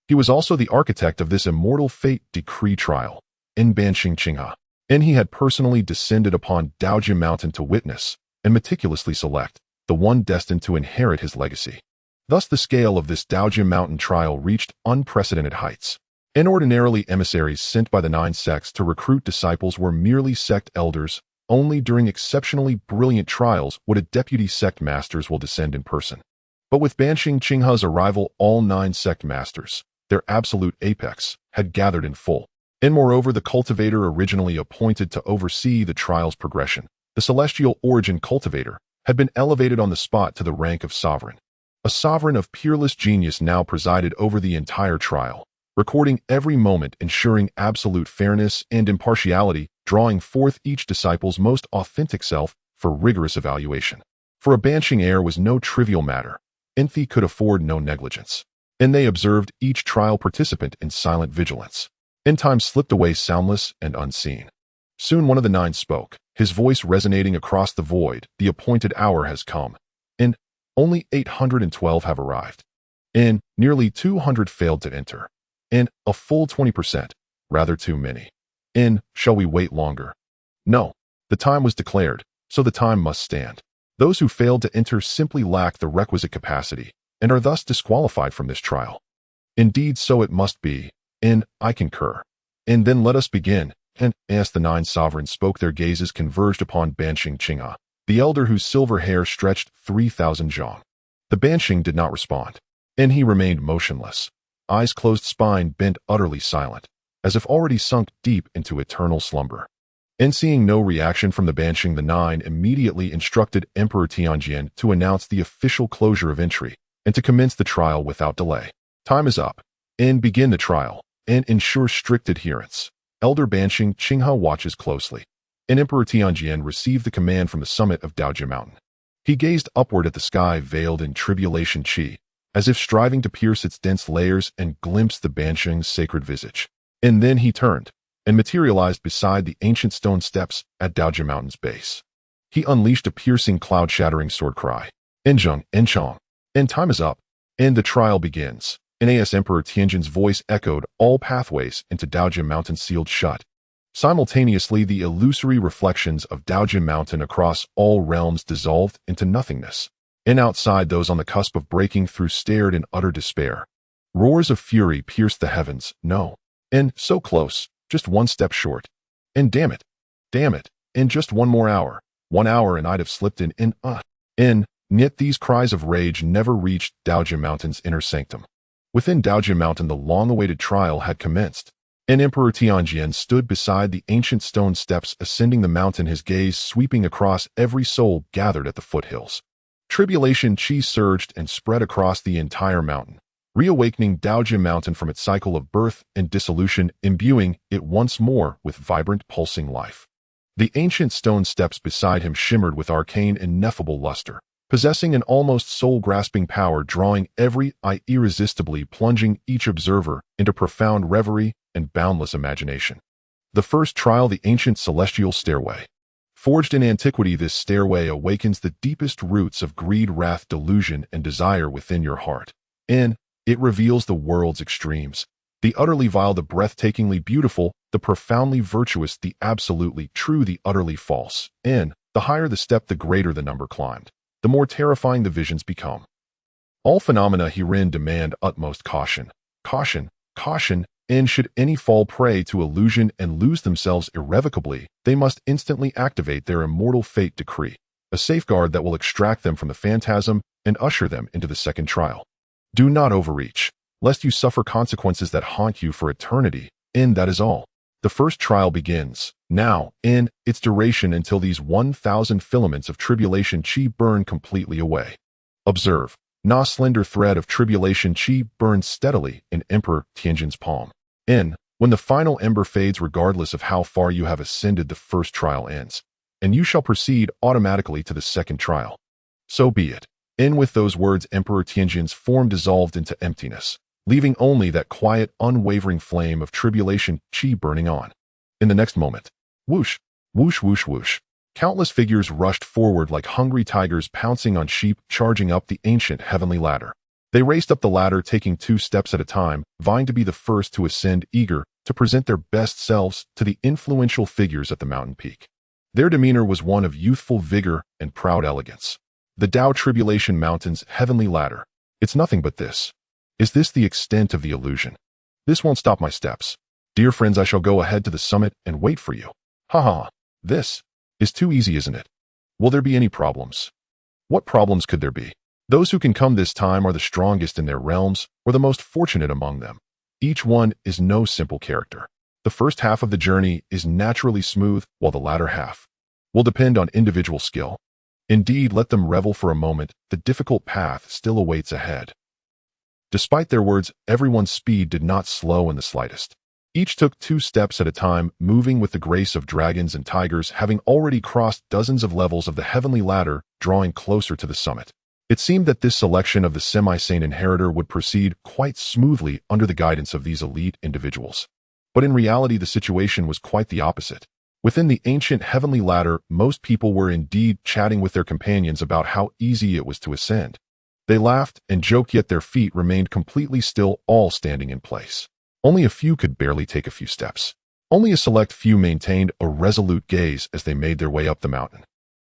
He was also the architect of this immortal fate decree trial, in Banshing Qinghe, and he had personally descended upon Daoji Mountain to witness and meticulously select the one destined to inherit his legacy. Thus the scale of this Daoji Mountain trial reached unprecedented heights. And ordinarily, emissaries sent by the 9 sects to recruit disciples were merely sect elders. Only during exceptionally brilliant trials would a deputy sect masters will descend in person. But with Banshing Qinghe's arrival, all 9 sect masters, their absolute apex, had gathered in full. And moreover, the cultivator originally appointed to oversee the trial's progression, the celestial origin cultivator, had been elevated on the spot to the rank of sovereign. A sovereign of peerless genius now presided over the entire trial, recording every moment, ensuring absolute fairness and impartiality, drawing forth each disciple's most authentic self for rigorous evaluation. For a Banshing heir was no trivial matter. Enthi could afford no negligence. And they observed each trial participant in silent vigilance. And time slipped away soundless and unseen. Soon one of the 9 spoke, his voice resonating across the void. The appointed hour has come. And Only 812 have arrived. And nearly 200 failed to enter. And a full 20%, rather too many. And shall we wait longer? No. The time was declared, so the time must stand. Those who failed to enter simply lack the requisite capacity, and are thus disqualified from this trial. Indeed, so it must be, and I concur. And then let us begin. And as the 9 sovereigns spoke, their gazes converged upon Banshing Qing'e, the elder whose silver hair stretched 3,000 zhang. The Banshing did not respond, and he remained motionless, eyes closed, spine bent, utterly silent, as if already sunk deep into eternal slumber. And seeing no reaction from the Banshing, the 9 immediately instructed Emperor Tianjian to announce the official closure of entry and to commence the trial without delay. Time is up, and begin the trial, and ensure strict adherence. Elder Banshing Qing'e watches closely, and Emperor Tianjian received the command from the summit of Daojia Mountain. He gazed upward at the sky veiled in tribulation qi, as if striving to pierce its dense layers and glimpse the Banshing's sacred visage. And then he turned, and materialized beside the ancient stone steps at Daojia Mountain's base. He unleashed a piercing, cloud-shattering sword cry. Enjung, Enchong. And time is up, and the trial begins. And as Emperor Tianjin's voice echoed, all pathways into Daojia Mountain sealed shut. Simultaneously, the illusory reflections of Daojia Mountain across all realms dissolved into nothingness. And outside, those on the cusp of breaking through stared in utter despair. Roars of fury pierced the heavens. No. And so close, just one step short. And damn it, and just one more hour. 1 hour and I'd have slipped in. Yet these cries of rage never reached Daojia Mountain's inner sanctum. Within Daojia Mountain, the long-awaited trial had commenced, and Emperor Tianjian stood beside the ancient stone steps ascending the mountain, his gaze sweeping across every soul gathered at the foothills. Tribulation qi surged and spread across the entire mountain, reawakening Daojia Mountain from its cycle of birth and dissolution, imbuing it once more with vibrant, pulsing life. The ancient stone steps beside him shimmered with arcane, ineffable luster, possessing an almost soul-grasping power, drawing every eye irresistibly, plunging each observer into profound reverie and boundless imagination. The first trial, the ancient celestial stairway. Forged in antiquity, this stairway awakens the deepest roots of greed, wrath, delusion, and desire within your heart. And it reveals the world's extremes, the utterly vile, the breathtakingly beautiful, the profoundly virtuous, the absolutely true, the utterly false. And the higher the step, the greater the number climbed, the more terrifying the visions become. All phenomena herein demand utmost caution. Caution, and should any fall prey to illusion and lose themselves irrevocably, they must instantly activate their immortal fate decree, a safeguard that will extract them from the phantasm and usher them into the second trial. Do not overreach, lest you suffer consequences that haunt you for eternity, and that is all. The first trial begins now, in its duration until these 1,000 filaments of tribulation qi burn completely away. Observe, na slender thread of tribulation qi burns steadily in Emperor Tianjin's palm. And when the final ember fades, regardless of how far you have ascended, the first trial ends, and you shall proceed automatically to the second trial. So be it. And with those words, Emperor Tianjin's form dissolved into emptiness, leaving only that quiet, unwavering flame of tribulation qi burning on. In the next moment, whoosh, whoosh, whoosh, whoosh, countless figures rushed forward like hungry tigers pouncing on sheep, charging up the ancient heavenly ladder. They raced up the ladder, taking 2 steps at a time, vying to be the first to ascend, eager to present their best selves to the influential figures at the mountain peak. Their demeanor was one of youthful vigor and proud elegance. The Tao Tribulation Mountain's heavenly ladder. It's nothing but this. Is this the extent of the illusion? This won't stop my steps. Dear friends, I shall go ahead to the summit and wait for you. This is too easy, isn't it? Will there be any problems? What problems could there be? Those who can come this time are the strongest in their realms, or the most fortunate among them. Each one is no simple character. The first half of the journey is naturally smooth, while the latter half will depend on individual skill. Indeed, let them revel for a moment, the difficult path still awaits ahead. Despite their words, everyone's speed did not slow in the slightest. Each took 2 steps at a time, moving with the grace of dragons and tigers, having already crossed dozens of levels of the heavenly ladder, drawing closer to the summit. It seemed that this selection of the semi-sane inheritor would proceed quite smoothly under the guidance of these elite individuals. But in reality, the situation was quite the opposite. Within the ancient heavenly ladder, most people were indeed chatting with their companions about how easy it was to ascend, They laughed and joked, yet their feet remained completely still, all standing in place. Only a few could barely take a few steps. Only a select few maintained a resolute gaze as they made their way up the mountain.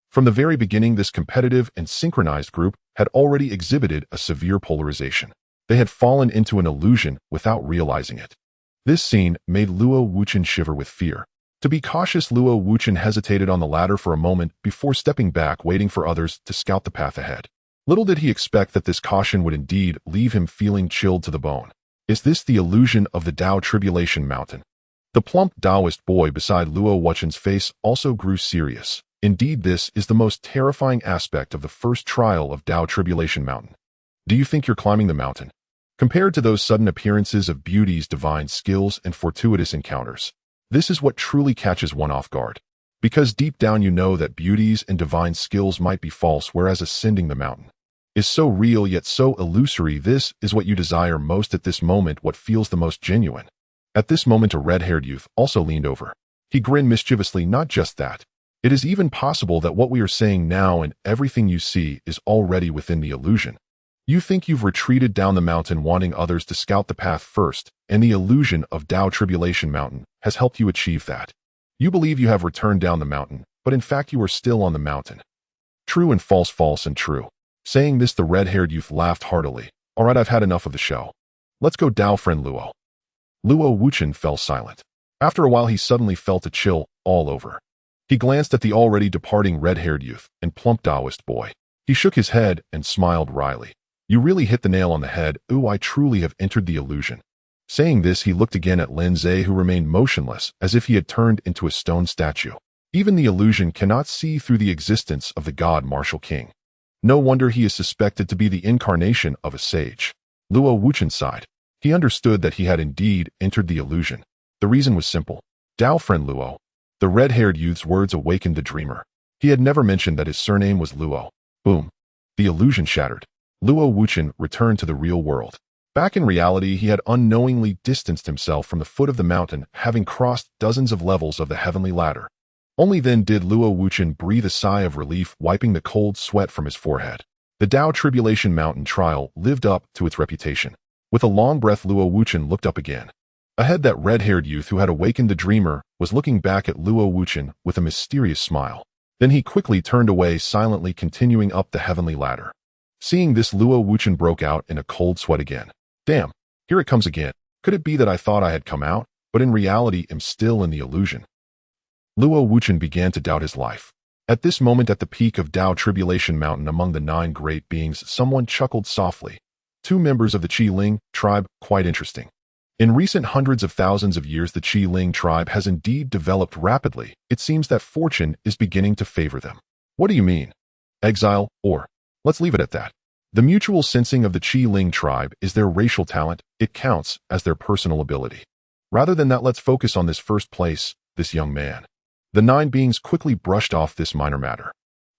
From the very beginning, this competitive and synchronized group had already exhibited a severe polarization. They had fallen into an illusion without realizing it. This scene made Luo Wuchen shiver with fear. To be cautious, Luo Wuchen hesitated on the ladder for a moment before stepping back, waiting for others to scout the path ahead. Little did he expect that this caution would indeed leave him feeling chilled to the bone. Is this the illusion of the Tao Tribulation Mountain? The plump Taoist boy beside Luo Wuchen's face also grew serious. Indeed, this is the most terrifying aspect of the first trial of Tao Tribulation Mountain. Do you think you're climbing the mountain? Compared to those sudden appearances of beauty's divine skills and fortuitous encounters, this is what truly catches one off guard. Because deep down you know that beauties and divine skills might be false, whereas ascending the mountain is so real yet so illusory. This is what you desire most at this moment, what feels the most genuine. At this moment, a red-haired youth also leaned over. He grinned mischievously. Not just that. It is even possible that what we are saying now and everything you see is already within the illusion. You think you've retreated down the mountain wanting others to scout the path first, and the illusion of Tao Tribulation Mountain has helped you achieve that. You believe you have returned down the mountain, but in fact you are still on the mountain. True and false, false and true. Saying this, the red-haired youth laughed heartily. All right, I've had enough of the show. Let's go, Tao friend Luo. Luo Wuchen fell silent. After a while he suddenly felt a chill all over. He glanced at the already departing red-haired youth and plump Taoist boy. He shook his head and smiled wryly. You really hit the nail on the head. Ooh, I truly have entered the illusion. Saying this, he looked again at Lin Ze, who remained motionless as if he had turned into a stone statue. Even the illusion cannot see through the existence of the god martial king. No wonder he is suspected to be the incarnation of a sage. Luo Wuchen sighed. He understood that he had indeed entered the illusion. The reason was simple. Tao friend Luo. The red-haired youth's words awakened the dreamer. He had never mentioned that his surname was Luo. Boom. The illusion shattered. Luo Wuchen returned to the real world. Back in reality, he had unknowingly distanced himself from the foot of the mountain, having crossed dozens of levels of the heavenly ladder. Only then did Luo Wuchen breathe a sigh of relief, wiping the cold sweat from his forehead. The Tao Tribulation Mountain trial lived up to its reputation. With a long breath, Luo Wuchen looked up again. Ahead, that red-haired youth who had awakened the dreamer was looking back at Luo Wuchen with a mysterious smile. Then he quickly turned away, silently continuing up the heavenly ladder. Seeing this, Luo Wuchen broke out in a cold sweat again. Damn, here it comes again. Could it be that I thought I had come out, but in reality am still in the illusion? Luo Wuchen began to doubt his life. At this moment, at the peak of Tao Tribulation Mountain among the 9 great beings, someone chuckled softly. 2 members of the Qi Ling tribe, quite interesting. In recent hundreds of thousands of years, the Qi Ling tribe has indeed developed rapidly. It seems that fortune is beginning to favor them. What do you mean? Exile, or... Let's leave it at that. The mutual sensing of the Qi Ling tribe is their racial talent. It counts as their personal ability. Rather than that, let's focus on this first place, this young man. The 9 beings quickly brushed off this minor matter.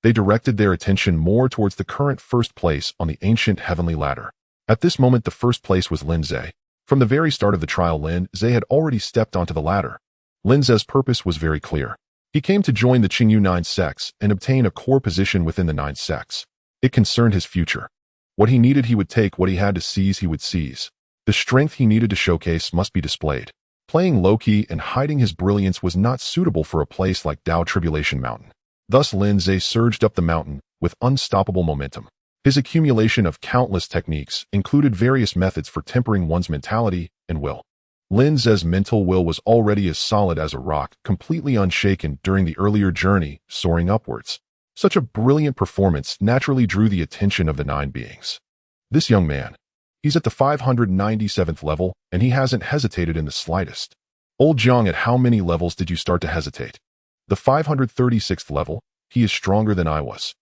They directed their attention more towards the current first place on the ancient heavenly ladder. At this moment, the first place was Lin Ze. From the very start of the trial, Lin Ze had already stepped onto the ladder. Lin Ze's purpose was very clear. He came to join the Qingyu 9 sects and obtain a core position within the 9 sects. It concerned his future. What he needed, he would take. What he had to seize, he would seize. The strength he needed to showcase must be displayed. Playing low-key and hiding his brilliance was not suitable for a place like Tao Tribulation Mountain. Thus, Lin Ze surged up the mountain with unstoppable momentum. His accumulation of countless techniques included various methods for tempering one's mentality and will. Lin Ze's mental will was already as solid as a rock, completely unshaken during the earlier journey, soaring upwards. Such a brilliant performance naturally drew the attention of the 9 beings. This young man, he's at the 597th level, and he hasn't hesitated in the slightest. Old Jiang, at how many levels did you start to hesitate? The 536th level. He is stronger than I was.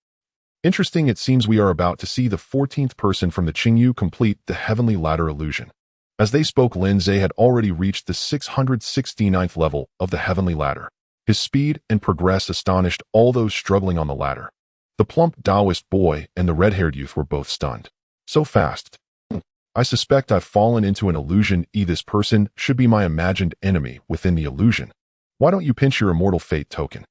Interesting, it seems we are about to see the 14th person from the Qingyu complete the heavenly ladder illusion. As they spoke, Lin Ze had already reached the 669th level of the heavenly ladder. His speed and progress astonished all those struggling on the ladder. The plump Taoist boy and the red-haired youth were both stunned. So fast. I suspect I've fallen into an illusion. This person should be my imagined enemy within the illusion. Why don't you pinch your immortal fate token?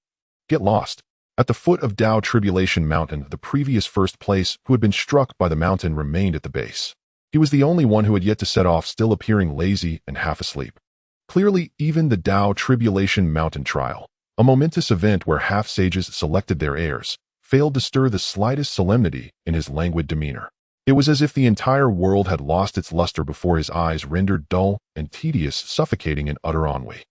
Get lost. At the foot of Tao Tribulation Mountain, the previous first place who had been struck by the mountain remained at the base. He was the only one who had yet to set off, still appearing lazy and half asleep. Clearly, even the Tao Tribulation Mountain trial, a momentous event where half-sages selected their heirs, failed to stir the slightest solemnity in his languid demeanor. It was as if the entire world had lost its luster before his eyes, rendered dull and tedious, suffocating in utter ennui.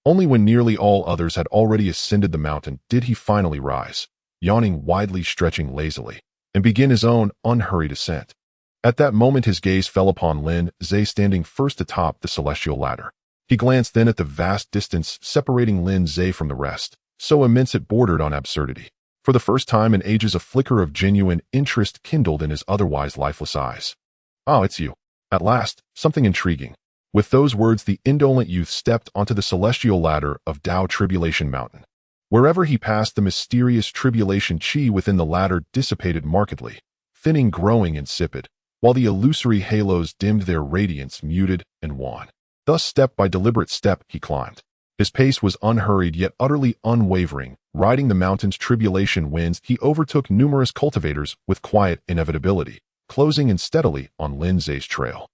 Only when nearly all others had already ascended the mountain did he finally rise, yawning widely, stretching lazily, and begin his own unhurried ascent. At that moment his gaze fell upon Lin Ze standing first atop the celestial ladder. He glanced then at the vast distance separating Lin Ze from the rest, so immense it bordered on absurdity. For the first time in ages, a flicker of genuine interest kindled in his otherwise lifeless eyes. "Oh, it's you. At last, something intriguing." With those words, the indolent youth stepped onto the celestial ladder of Tao Tribulation Mountain. Wherever he passed, the mysterious tribulation chi within the ladder dissipated markedly, thinning, growing insipid, while the illusory halos dimmed, their radiance muted and wan. Thus, step by deliberate step, he climbed. His pace was unhurried yet utterly unwavering. Riding the mountain's tribulation winds, he overtook numerous cultivators with quiet inevitability, closing in steadily on Lin Ze's trail.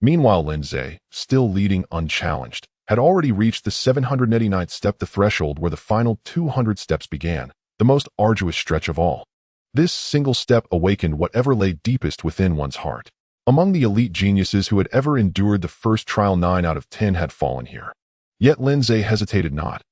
Meanwhile, Lin Ze, still leading unchallenged, had already reached the 789th step, the threshold where the final 200 steps began, the most arduous stretch of all. This single step awakened whatever lay deepest within one's heart. Among the elite geniuses who had ever endured the first trial, 9 out of 10 had fallen here. Yet Lin Ze hesitated not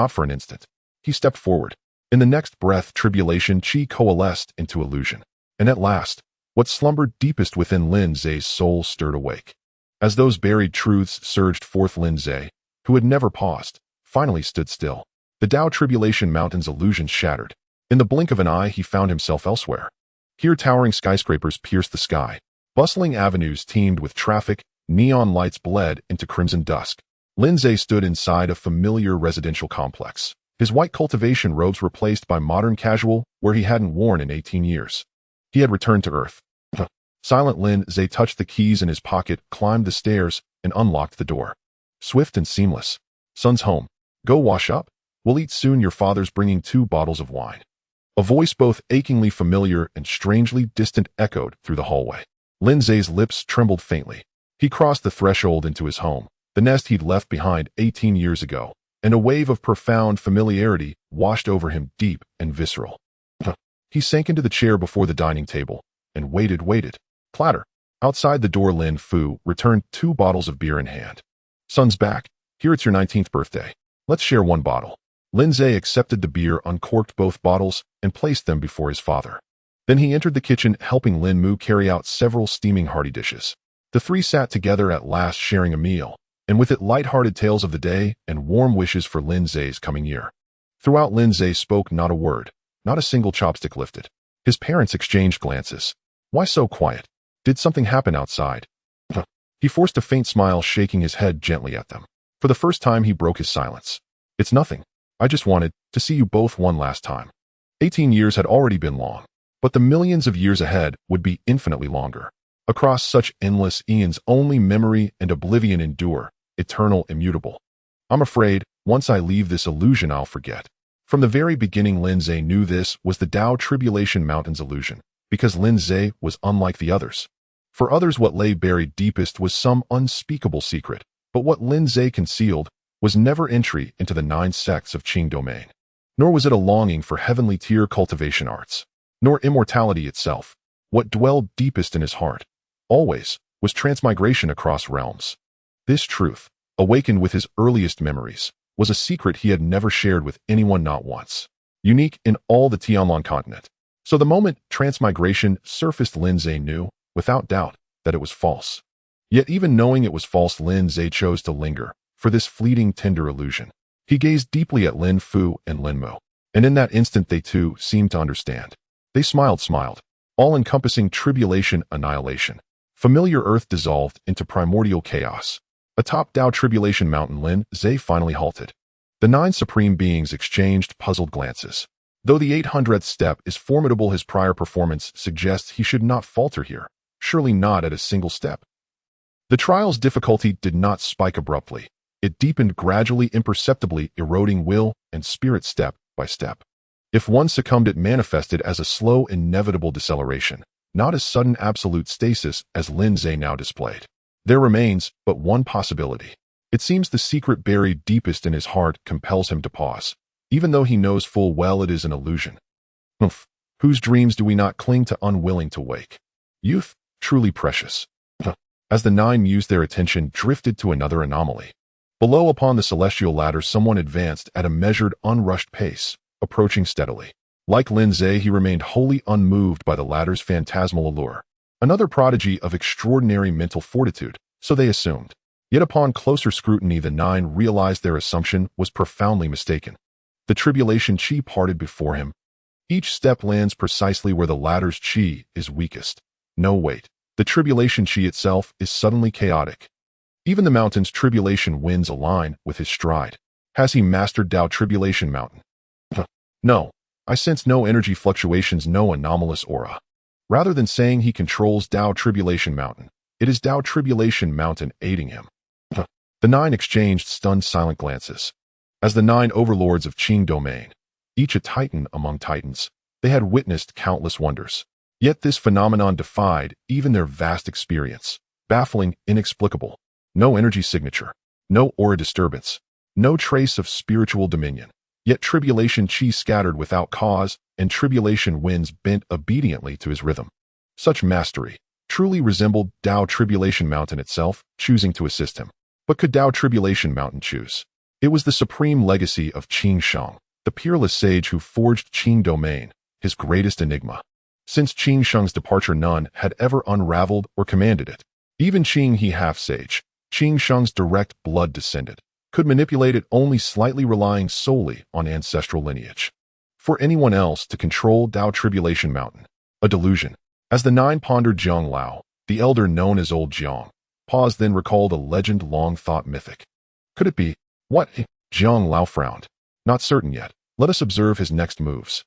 for an instant. He stepped forward. In the next breath, tribulation chi coalesced into illusion. And at last, what slumbered deepest within Lin Ze's soul stirred awake. As those buried truths surged forth, Lin Ze, who had never paused, finally stood still. The Tao Tribulation Mountain's illusions shattered. In the blink of an eye, he found himself elsewhere. Here, towering skyscrapers pierced the sky. Bustling avenues teemed with traffic, neon lights bled into crimson dusk. Lin Ze stood inside a familiar residential complex, his white cultivation robes replaced by modern casual where he hadn't worn in 18 years. He had returned to Earth. Silent, Lin Ze touched the keys in his pocket, climbed the stairs, and unlocked the door. Swift and seamless. "Son's home. Go wash up. We'll eat soon. Your father's bringing 2 bottles of wine." A voice both achingly familiar and strangely distant echoed through the hallway. Lin Ze's lips trembled faintly. He crossed the threshold into his home, the nest he'd left behind 18 years ago, and a wave of profound familiarity washed over him, deep and visceral. He sank into the chair before the dining table and waited. Clatter. Outside the door, Lin Fu returned, 2 bottles of beer in hand. "Son's back. Here, it's your 19th birthday. Let's share 1 bottle." Lin Ze accepted the beer, uncorked both bottles, and placed them before his father. Then he entered the kitchen, helping Lin Mu carry out several steaming hearty dishes. The 3 sat together at last, sharing a meal, and with it light-hearted tales of the day and warm wishes for Lin Ze's coming year. Throughout, Lin Ze spoke not a word, not a single chopstick lifted. His parents exchanged glances. Why so quiet? Did something happen outside? He forced a faint smile, shaking his head gently at them. For the first time, he broke his silence. "It's nothing. I just wanted to see you both one last time." 18 years had already been long, but the millions of years ahead would be infinitely longer. Across such endless eons, only memory and oblivion endure, eternal, immutable. "I'm afraid, once I leave this illusion, I'll forget." From the very beginning, Lin Ze knew this was the Tao Tribulation Mountain's illusion, because Lin Ze was unlike the others. For others, what lay buried deepest was some unspeakable secret, but what Lin Ze concealed was never entry into the 9 sects of Qing domain. Nor was it a longing for heavenly tier cultivation arts, nor immortality itself. What dwelled deepest in his heart, always, was transmigration across realms. This truth, awakened with his earliest memories, was a secret he had never shared with anyone, not once. Unique in all the Tianlan continent. So the moment transmigration surfaced, Lin Ze knew, without doubt, that it was false. Yet even knowing it was false, Lin Ze chose to linger for this fleeting, tender illusion. He gazed deeply at Lin Fu and Lin Mo, and in that instant they too seemed to understand. They smiled, all-encompassing tribulation, annihilation. Familiar earth dissolved into primordial chaos. Atop Tao Tribulation Mountain, Lin Ze finally halted. The 9 supreme beings exchanged puzzled glances. Though the 800th step is formidable, his prior performance suggests he should not falter here, surely not at a single step. The trial's difficulty did not spike abruptly. It deepened gradually, imperceptibly, eroding will and spirit step by step. If one succumbed, it manifested as a slow, inevitable deceleration, not as sudden absolute stasis as Lin Ze now displayed. There remains but one possibility. It seems the secret buried deepest in his heart compels him to pause, even though he knows full well it is an illusion. Humph. Whose dreams do we not cling to, unwilling to wake? Youth, truly precious. As the nine mused, their attention drifted to another anomaly. Below upon the celestial ladder, someone advanced at a measured, unrushed pace, approaching steadily. Like Lin Ze, he remained wholly unmoved by the ladder's phantasmal allure. Another prodigy of extraordinary mental fortitude, so they assumed. Yet upon closer scrutiny, the nine realized their assumption was profoundly mistaken. The tribulation chi parted before him. Each step lands precisely where the ladder's chi is weakest. No, wait. The tribulation chi itself is suddenly chaotic. Even the mountain's tribulation winds align with his stride. Has he mastered Tao Tribulation Mountain? No. I sense no energy fluctuations, no anomalous aura. Rather than saying he controls Tao Tribulation Mountain, it is Tao Tribulation Mountain aiding him. The nine exchanged stunned, silent glances. As the nine overlords of Qing domain, each a titan among titans, they had witnessed countless wonders. Yet this phenomenon defied even their vast experience. Baffling, inexplicable. No energy signature. No aura disturbance. No trace of spiritual dominion. Yet tribulation chi scattered without cause, and tribulation winds bent obediently to his rhythm. Such mastery truly resembled Tao Tribulation Mountain itself, choosing to assist him. But could Tao Tribulation Mountain choose? It was the supreme legacy of Qing Shang, the peerless sage who forged Qing domain, his greatest enigma. Since Qing Shang's departure, none had ever unraveled or commanded it. Even Qing He half-sage, Qing Shang's direct blood descendant, could manipulate it only slightly, relying solely on ancestral lineage. For anyone else to control Tao Tribulation Mountain, a delusion. As the nine pondered, Jiang Lao, the elder known as Old Jiang, paused, then recalled a legend long thought mythic. Could it be? What? Jiang Lao frowned. Not certain yet. Let us observe his next moves.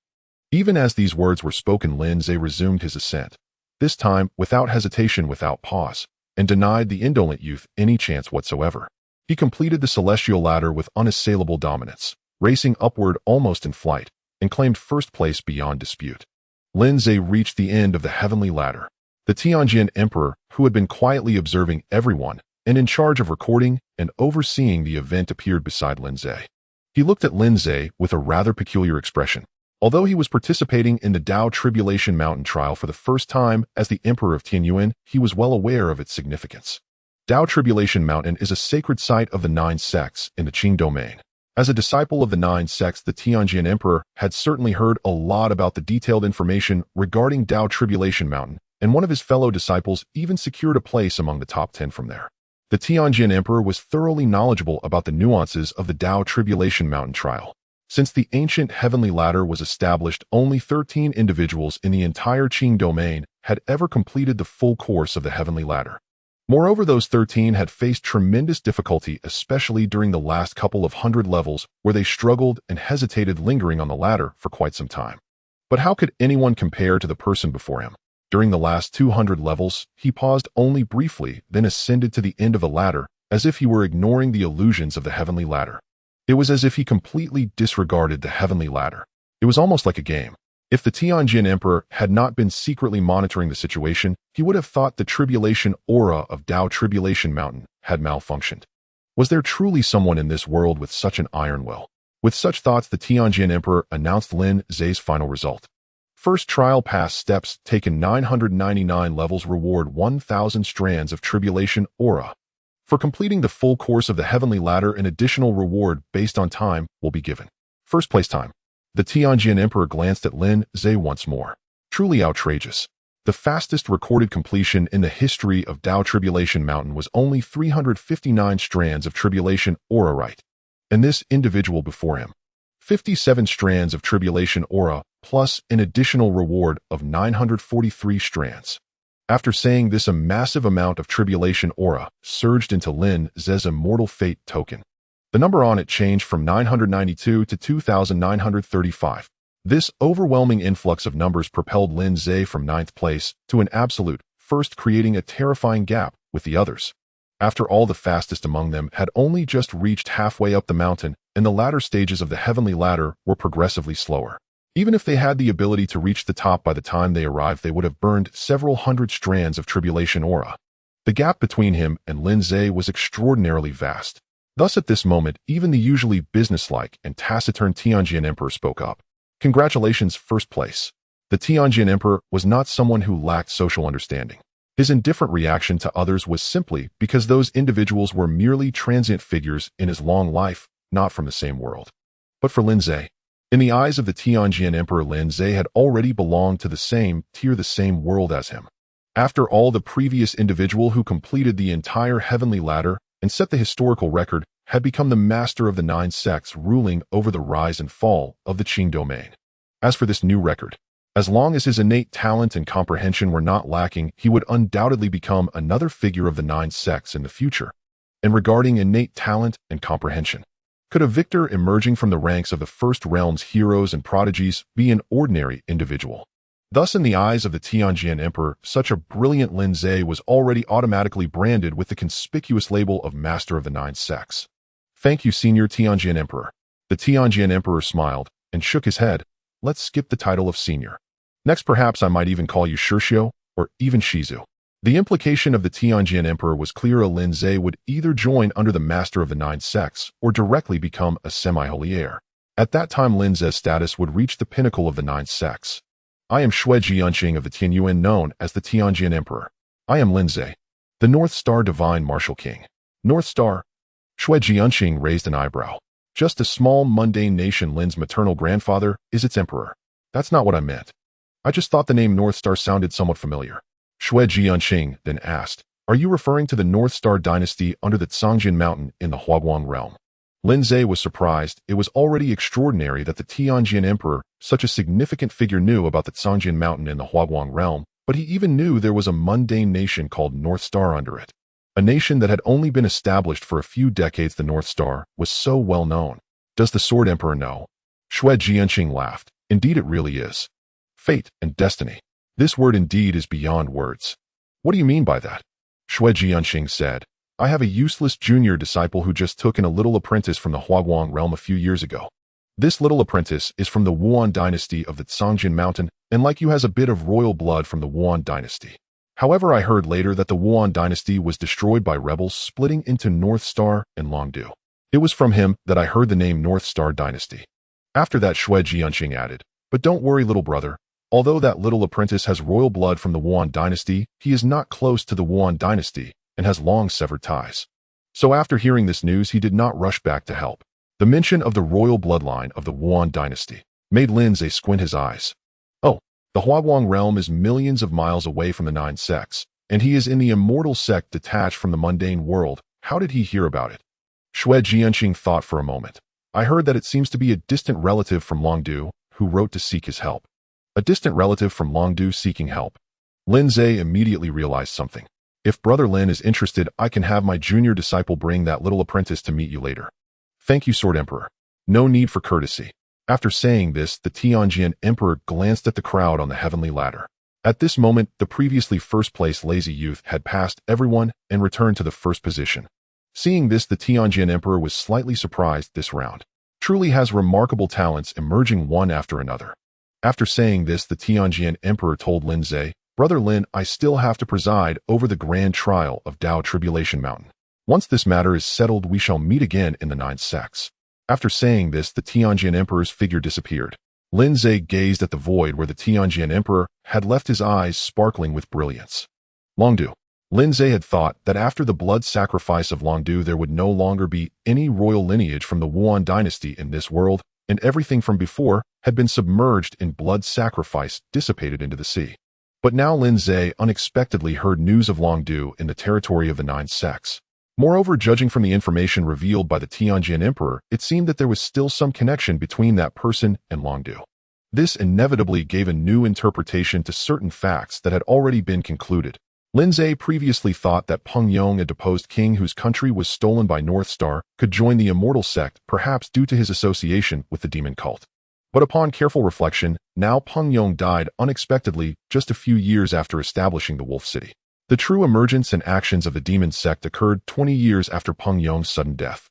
Even as these words were spoken, Lin Ze resumed his ascent, this time without hesitation, without pause, and denied the indolent youth any chance whatsoever. He completed the celestial ladder with unassailable dominance, racing upward almost in flight, and claimed first place beyond dispute. Lin Ze reached the end of the heavenly ladder. The Tianjin emperor, who had been quietly observing everyone and in charge of recording and overseeing the event, appeared beside Lin Ze. He looked at Lin Ze with a rather peculiar expression. Although he was participating in the Tao Tribulation Mountain trial for the first time as the Emperor of Tianyuan, he was well aware of its significance. Tao Tribulation Mountain is a sacred site of the nine sects in the Qing domain. As a disciple of the nine sects, the Tianjin Emperor had certainly heard a lot about the detailed information regarding Tao Tribulation Mountain, and one of his fellow disciples even secured a place among the top 10 from there. The Tianjin Emperor was thoroughly knowledgeable about the nuances of the Tao Tribulation Mountain trial. Since the ancient heavenly ladder was established, only 13 individuals in the entire Qing domain had ever completed the full course of the heavenly ladder. Moreover, those 13 had faced tremendous difficulty, especially during the last couple of hundred levels, where they struggled and hesitated, lingering on the ladder for quite some time. But how could anyone compare to the person before him? During the last 200 levels, he paused only briefly, then ascended to the end of the ladder, as if he were ignoring the illusions of the heavenly ladder. It was as if he completely disregarded the heavenly ladder. It was almost like a game. If the Tianjin Emperor had not been secretly monitoring the situation, he would have thought the tribulation aura of Tao Tribulation Mountain had malfunctioned. Was there truly someone in this world with such an iron will? With such thoughts, the Tianjin Emperor announced Lin Ze's final result. First trial pass, steps taken 999 levels, reward 1,000 strands of tribulation aura. For completing the full course of the heavenly ladder, an additional reward based on time will be given. First place time. The Tianjin Emperor glanced at Lin Ze once more. Truly outrageous. The fastest recorded completion in the history of Tao Tribulation Mountain was only 359 strands of tribulation aura, right? And this individual before him, 57 strands of tribulation aura, plus an additional reward of 943 strands. After saying this, a massive amount of tribulation aura surged into Lin Ze's immortal fate token. The number on it changed from 992 to 2,935. This overwhelming influx of numbers propelled Lin Ze from 9th place to an absolute first, creating a terrifying gap with the others. After all, the fastest among them had only just reached halfway up the mountain, and the latter stages of the heavenly ladder were progressively slower. Even if they had the ability to reach the top by the time they arrived, they would have burned several hundred strands of tribulation aura. The gap between him and Lin Ze was extraordinarily vast. Thus at this moment, even the usually businesslike and taciturn Tianjin Emperor spoke up. Congratulations, first place. The Tianjin Emperor was not someone who lacked social understanding. His indifferent reaction to others was simply because those individuals were merely transient figures in his long life, not from the same world. But for Lin Ze, in the eyes of the Tianjin Emperor, Lin Ze had already belonged to the same tier, the same world as him. After all, the previous individual who completed the entire heavenly ladder and set the historical record had become the master of the 9 sects, ruling over the rise and fall of the Qing domain. As for this new record, as long as his innate talent and comprehension were not lacking, he would undoubtedly become another figure of the 9 sects in the future. And regarding innate talent and comprehension, could a victor emerging from the ranks of the First Realm's heroes and prodigies be an ordinary individual? Thus, in the eyes of the Tianjin Emperor, such a brilliant Lin Ze was already automatically branded with the conspicuous label of Master of the 9 Sects. Thank you, Senior Tianjin Emperor. The Tianjin Emperor smiled and shook his head. Let's skip the title of Senior. Next, perhaps I might even call you Shishio or even Shizu. The implication of the Tianjin Emperor was clear. Lin Ze would either join under the Master of the 9 Sects or directly become a semi-holy heir. At that time, Lin Ze's status would reach the pinnacle of the 9 Sects. I am Xue Jianqing of the Tianyuan, known as the Tianjin Emperor. I am Lin Ze, the North Star Divine Martial King. North Star? Xue Jianqing raised an eyebrow. Just a small mundane nation. Lin's maternal grandfather is its emperor. That's not what I meant. I just thought the name North Star sounded somewhat familiar. Xue Jianqing then asked, are you referring to the North Star dynasty under the Cangjin Mountain in the Huaguang realm? Lin Ze was surprised. It was already extraordinary that the Tianjin Emperor, such a significant figure, knew about the Cangjin Mountain in the Huaguang realm, but he even knew there was a mundane nation called North Star under it. A nation that had only been established for a few decades. The North Star was so well known. Does the Sword Emperor know? Xue Jianqing laughed. Indeed it really is. Fate and destiny. This word indeed is beyond words. What do you mean by that? Xue Jianqing said. I have a useless junior disciple who just took in a little apprentice from the Huaguang realm a few years ago. This little apprentice is from the Wuan dynasty of the Cangjin Mountain, and like you has a bit of royal blood from the Wuan dynasty. However, I heard later that the Wuan dynasty was destroyed by rebels, splitting into North Star and Longdu. It was from him that I heard the name North Star dynasty. After that, Xue Jianqing added, but don't worry, little brother. Although that little apprentice has royal blood from the Wuan dynasty, he is not close to the Wuan dynasty and has long severed ties. So after hearing this news, he did not rush back to help. The mention of the royal bloodline of the Wuan dynasty made Lin Ze squint his eyes. Oh, the Huaguang realm is millions of miles away from the 9 sects, and he is in the immortal sect detached from the mundane world. How did he hear about it? Xue Jianqing thought for a moment. I heard that it seems to be a distant relative from Longdu who wrote to seek his help. A distant relative from Longdu seeking help. Lin Ze immediately realized something. If Brother Lin is interested, I can have my junior disciple bring that little apprentice to meet you later. Thank you, Sword Emperor. No need for courtesy. After saying this, the Tianjin Emperor glanced at the crowd on the heavenly ladder. At this moment, the previously first-place lazy youth had passed everyone and returned to the first position. Seeing this, the Tianjin Emperor was slightly surprised. This round truly has remarkable talents emerging one after another. After saying this, the Tianjin Emperor told Lin Ze, Brother Lin, I still have to preside over the grand trial of Dao Tribulation Mountain. Once this matter is settled, we shall meet again in the 9 sects. After saying this, the Tianjin Emperor's figure disappeared. Lin Ze gazed at the void where the Tianjin Emperor had left, his eyes sparkling with brilliance. Longdu. Lin Ze had thought that after the blood sacrifice of Longdu, there would no longer be any royal lineage from the Wuan dynasty in this world, and everything from before had been submerged in blood sacrifice, dissipated into the sea. But now Lin Ze unexpectedly heard news of Longdu in the territory of the 9 sects. Moreover, judging from the information revealed by the Tianjin Emperor, it seemed that there was still some connection between that person and Longdu. This inevitably gave a new interpretation to certain facts that had already been concluded. Lin Ze previously thought that Peng Yong, a deposed king whose country was stolen by North Star, could join the immortal sect, perhaps due to his association with the demon cult. But upon careful reflection, now Peng Yong died unexpectedly just a few years after establishing the Wolf City. The true emergence and actions of the demon sect occurred 20 years after Peng Yong's sudden death.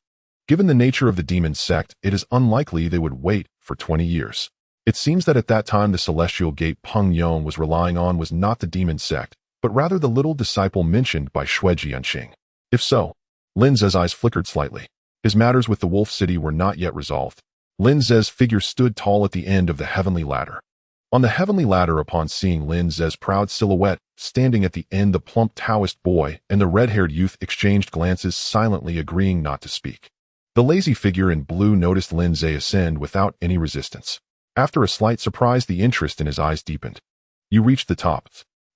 Given the nature of the demon sect, it is unlikely they would wait for 20 years. It seems that at that time the celestial gate Peng Yon was relying on was not the demon sect, but rather the little disciple mentioned by Xue Jianxing. If so, Lin Ze's eyes flickered slightly. His matters with the Wolf City were not yet resolved. Lin Ze's figure stood tall at the end of the heavenly ladder. On the heavenly ladder, upon seeing Lin Ze's proud silhouette standing at the end, the plump Taoist boy and the red-haired youth exchanged glances, silently agreeing not to speak. The lazy figure in blue noticed Lin Ze ascend without any resistance. After a slight surprise, the interest in his eyes deepened. You reached the top.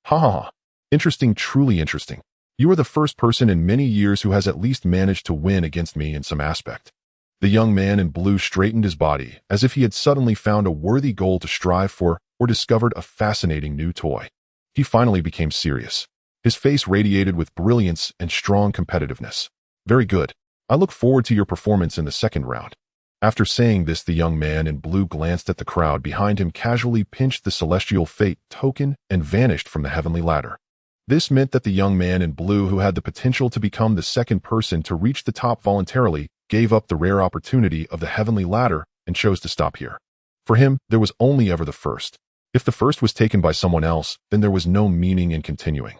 Ha ha ha. Interesting, truly interesting. You are the first person in many years who has at least managed to win against me in some aspect. The young man in blue straightened his body, as if he had suddenly found a worthy goal to strive for or discovered a fascinating new toy. He finally became serious. His face radiated with brilliance and strong competitiveness. Very good. I look forward to your performance in the second round. After saying this, the young man in blue glanced at the crowd behind him, casually pinched the celestial fate token, and vanished from the heavenly ladder. This meant that the young man in blue, who had the potential to become the second person to reach the top voluntarily, gave up the rare opportunity of the heavenly ladder and chose to stop here. For him, there was only ever the first. If the first was taken by someone else, then there was no meaning in continuing.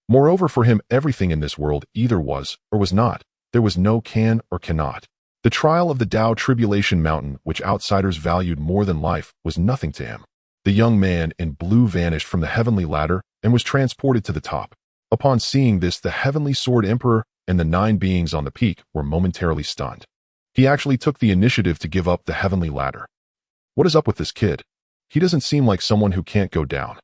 Moreover, for him, everything in this world either was or was not. There was no can or cannot. The trial of the Tao Tribulation Mountain, which outsiders valued more than life, was nothing to him. The young man in blue vanished from the heavenly ladder and was transported to the top. Upon seeing this, the heavenly sword emperor and the 9 beings on the peak were momentarily stunned. He actually took the initiative to give up the heavenly ladder. What is up with this kid? He doesn't seem like someone who can't go down.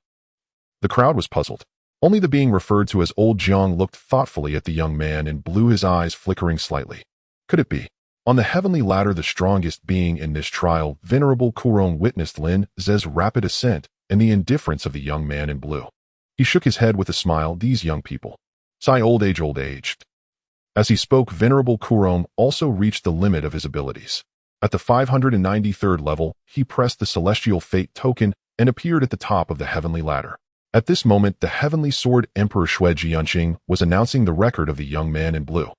The crowd was puzzled. Only the being referred to as Old Jiang looked thoughtfully at the young man and blew, his eyes flickering slightly. Could it be? On the heavenly ladder, the strongest being in this trial, Venerable Kuron, witnessed Lin Ze's rapid ascent and the indifference of the young man in blue. He shook his head with a smile. These young people. Sigh, old age, old age. As he spoke, Venerable Kuron also reached the limit of his abilities. At the 593rd level, he pressed the celestial fate token and appeared at the top of the heavenly ladder. At this moment, the heavenly sword Emperor Xue Jianxing was announcing the record of the young man in blue,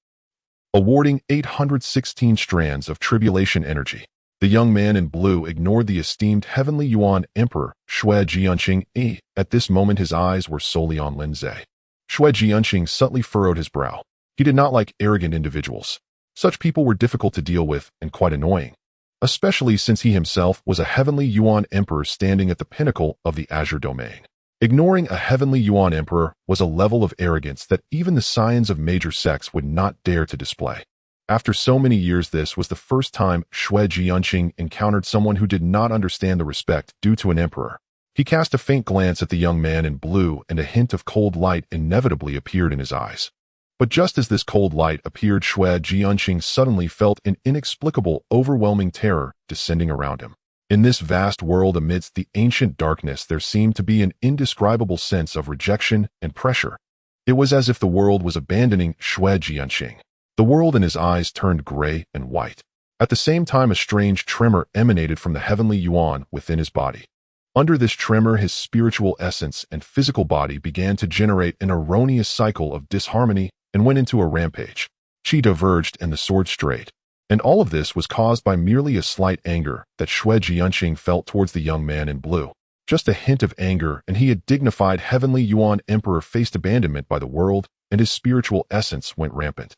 awarding 816 strands of tribulation energy. The young man in blue ignored the esteemed heavenly Yuan Emperor Xue Jianxing. At this moment, his eyes were solely on Lin Ze. Xue Jianxing subtly furrowed his brow. He did not like arrogant individuals. Such people were difficult to deal with and quite annoying, especially since he himself was a heavenly Yuan Emperor standing at the pinnacle of the Azure domain. Ignoring a heavenly Yuan Emperor was a level of arrogance that even the scions of major sects would not dare to display. After so many years, this was the first time Xue Jianxing encountered someone who did not understand the respect due to an emperor. He cast a faint glance at the young man in blue, and a hint of cold light inevitably appeared in his eyes. But just as this cold light appeared, Xue Jianxing suddenly felt an inexplicable, overwhelming terror descending around him. In this vast world, amidst the ancient darkness, there seemed to be an indescribable sense of rejection and pressure. It was as if the world was abandoning Xue Jianxing. The world in his eyes turned gray and white. At the same time, a strange tremor emanated from the heavenly Yuan within his body. Under this tremor, his spiritual essence and physical body began to generate an erroneous cycle of disharmony and went into a rampage. Qi diverged and the sword strayed. And all of this was caused by merely a slight anger that Xue Jianxing felt towards the young man in blue. Just a hint of anger, and he, a dignified heavenly Yuan Emperor, faced abandonment by the world, and his spiritual essence went rampant.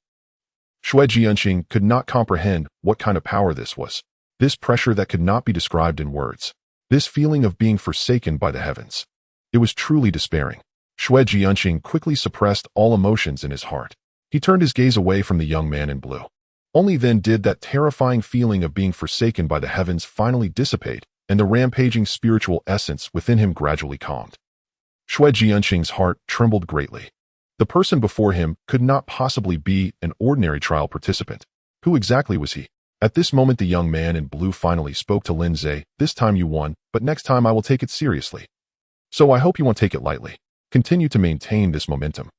Xue Jianxing could not comprehend what kind of power this was. This pressure that could not be described in words. This feeling of being forsaken by the heavens. It was truly despairing. Xue Jianxing quickly suppressed all emotions in his heart. He turned his gaze away from the young man in blue. Only then did that terrifying feeling of being forsaken by the heavens finally dissipate, and the rampaging spiritual essence within him gradually calmed. Xue Jianxing's heart trembled greatly. The person before him could not possibly be an ordinary trial participant. Who exactly was he? At this moment, the young man in blue finally spoke to Lin Ze. This time you won, but next time I will take it seriously. So I hope you won't take it lightly. Continue to maintain this momentum.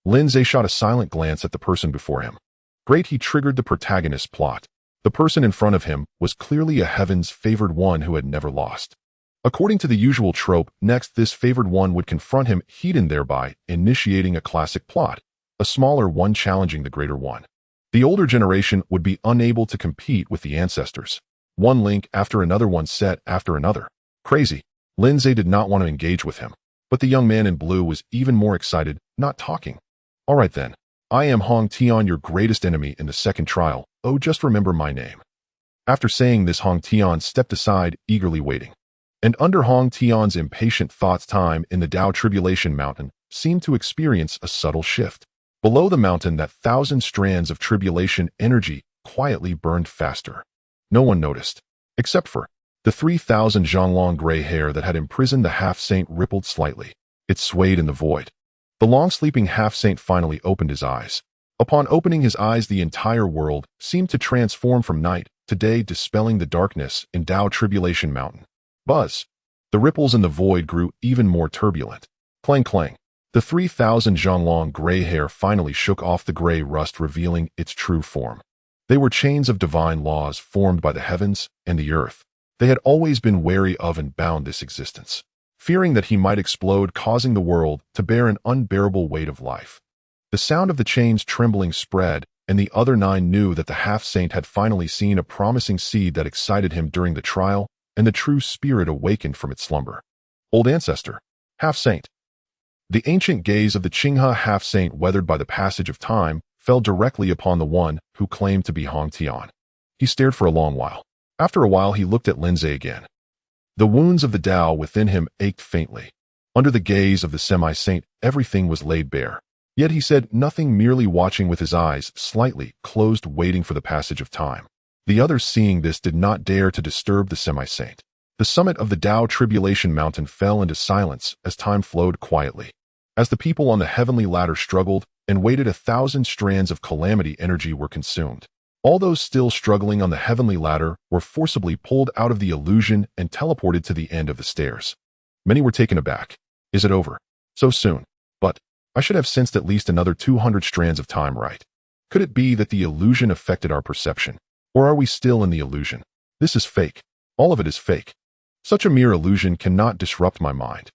Lin Ze shot a silent glance at the person before him. Great, he triggered the protagonist's plot. The person in front of him was clearly a heaven's favored one who had never lost. According to the usual trope, next this favored one would confront him, Hedon, thereby initiating a classic plot, a smaller one challenging the greater one. The older generation would be unable to compete with the ancestors. One link after another, one set after another. Crazy. Lin Ze did not want to engage with him, but the young man in blue was even more excited, not talking. All right then. I am Hong Tian, your greatest enemy in the second trial. Oh, just remember my name. After saying this, Hong Tian stepped aside, eagerly waiting. And under Hong Tian's impatient thoughts, time in the Tao Tribulation Mountain seemed to experience a subtle shift. Below the mountain, that 1,000 strands of tribulation energy quietly burned faster. No one noticed, except for the 3,000 zhonglong gray hair that had imprisoned the half-saint rippled slightly. It swayed in the void. The long-sleeping half-saint finally opened his eyes. Upon opening his eyes, the entire world seemed to transform from night to day, dispelling the darkness in Tao Tribulation Mountain. Buzz. The ripples in the void grew even more turbulent. Clang clang. The 3,000 zhonglong gray hair finally shook off the gray rust, revealing its true form. They were chains of divine laws formed by the heavens and the earth. They had always been wary of and bound this existence, fearing that he might explode, causing the world to bear an unbearable weight of life. The sound of the chains trembling spread, and the other 9 knew that the half-saint had finally seen a promising seed that excited him during the trial, and the true spirit awakened from its slumber. Old ancestor. Half-saint. The ancient gaze of the Qinghe half-saint, weathered by the passage of time, fell directly upon the one who claimed to be Hong Tian. He stared for a long while. After a while, he looked at Lin Ze again. The wounds of the Tao within him ached faintly. Under the gaze of the semi-saint, everything was laid bare. Yet he said nothing, merely watching with his eyes slightly closed, waiting for the passage of time. The others, seeing this, did not dare to disturb the semi-saint. The summit of the Tao Tribulation Mountain fell into silence as time flowed quietly. As the people on the heavenly ladder struggled and waited, 1,000 strands of calamity energy were consumed. All those still struggling on the heavenly ladder were forcibly pulled out of the illusion and teleported to the end of the stairs. Many were taken aback. Is it over? So soon? But I should have sensed at least another 200 strands of time, right? Could it be that the illusion affected our perception? Or are we still in the illusion? This is fake. All of it is fake. Such a mere illusion cannot disrupt my mind.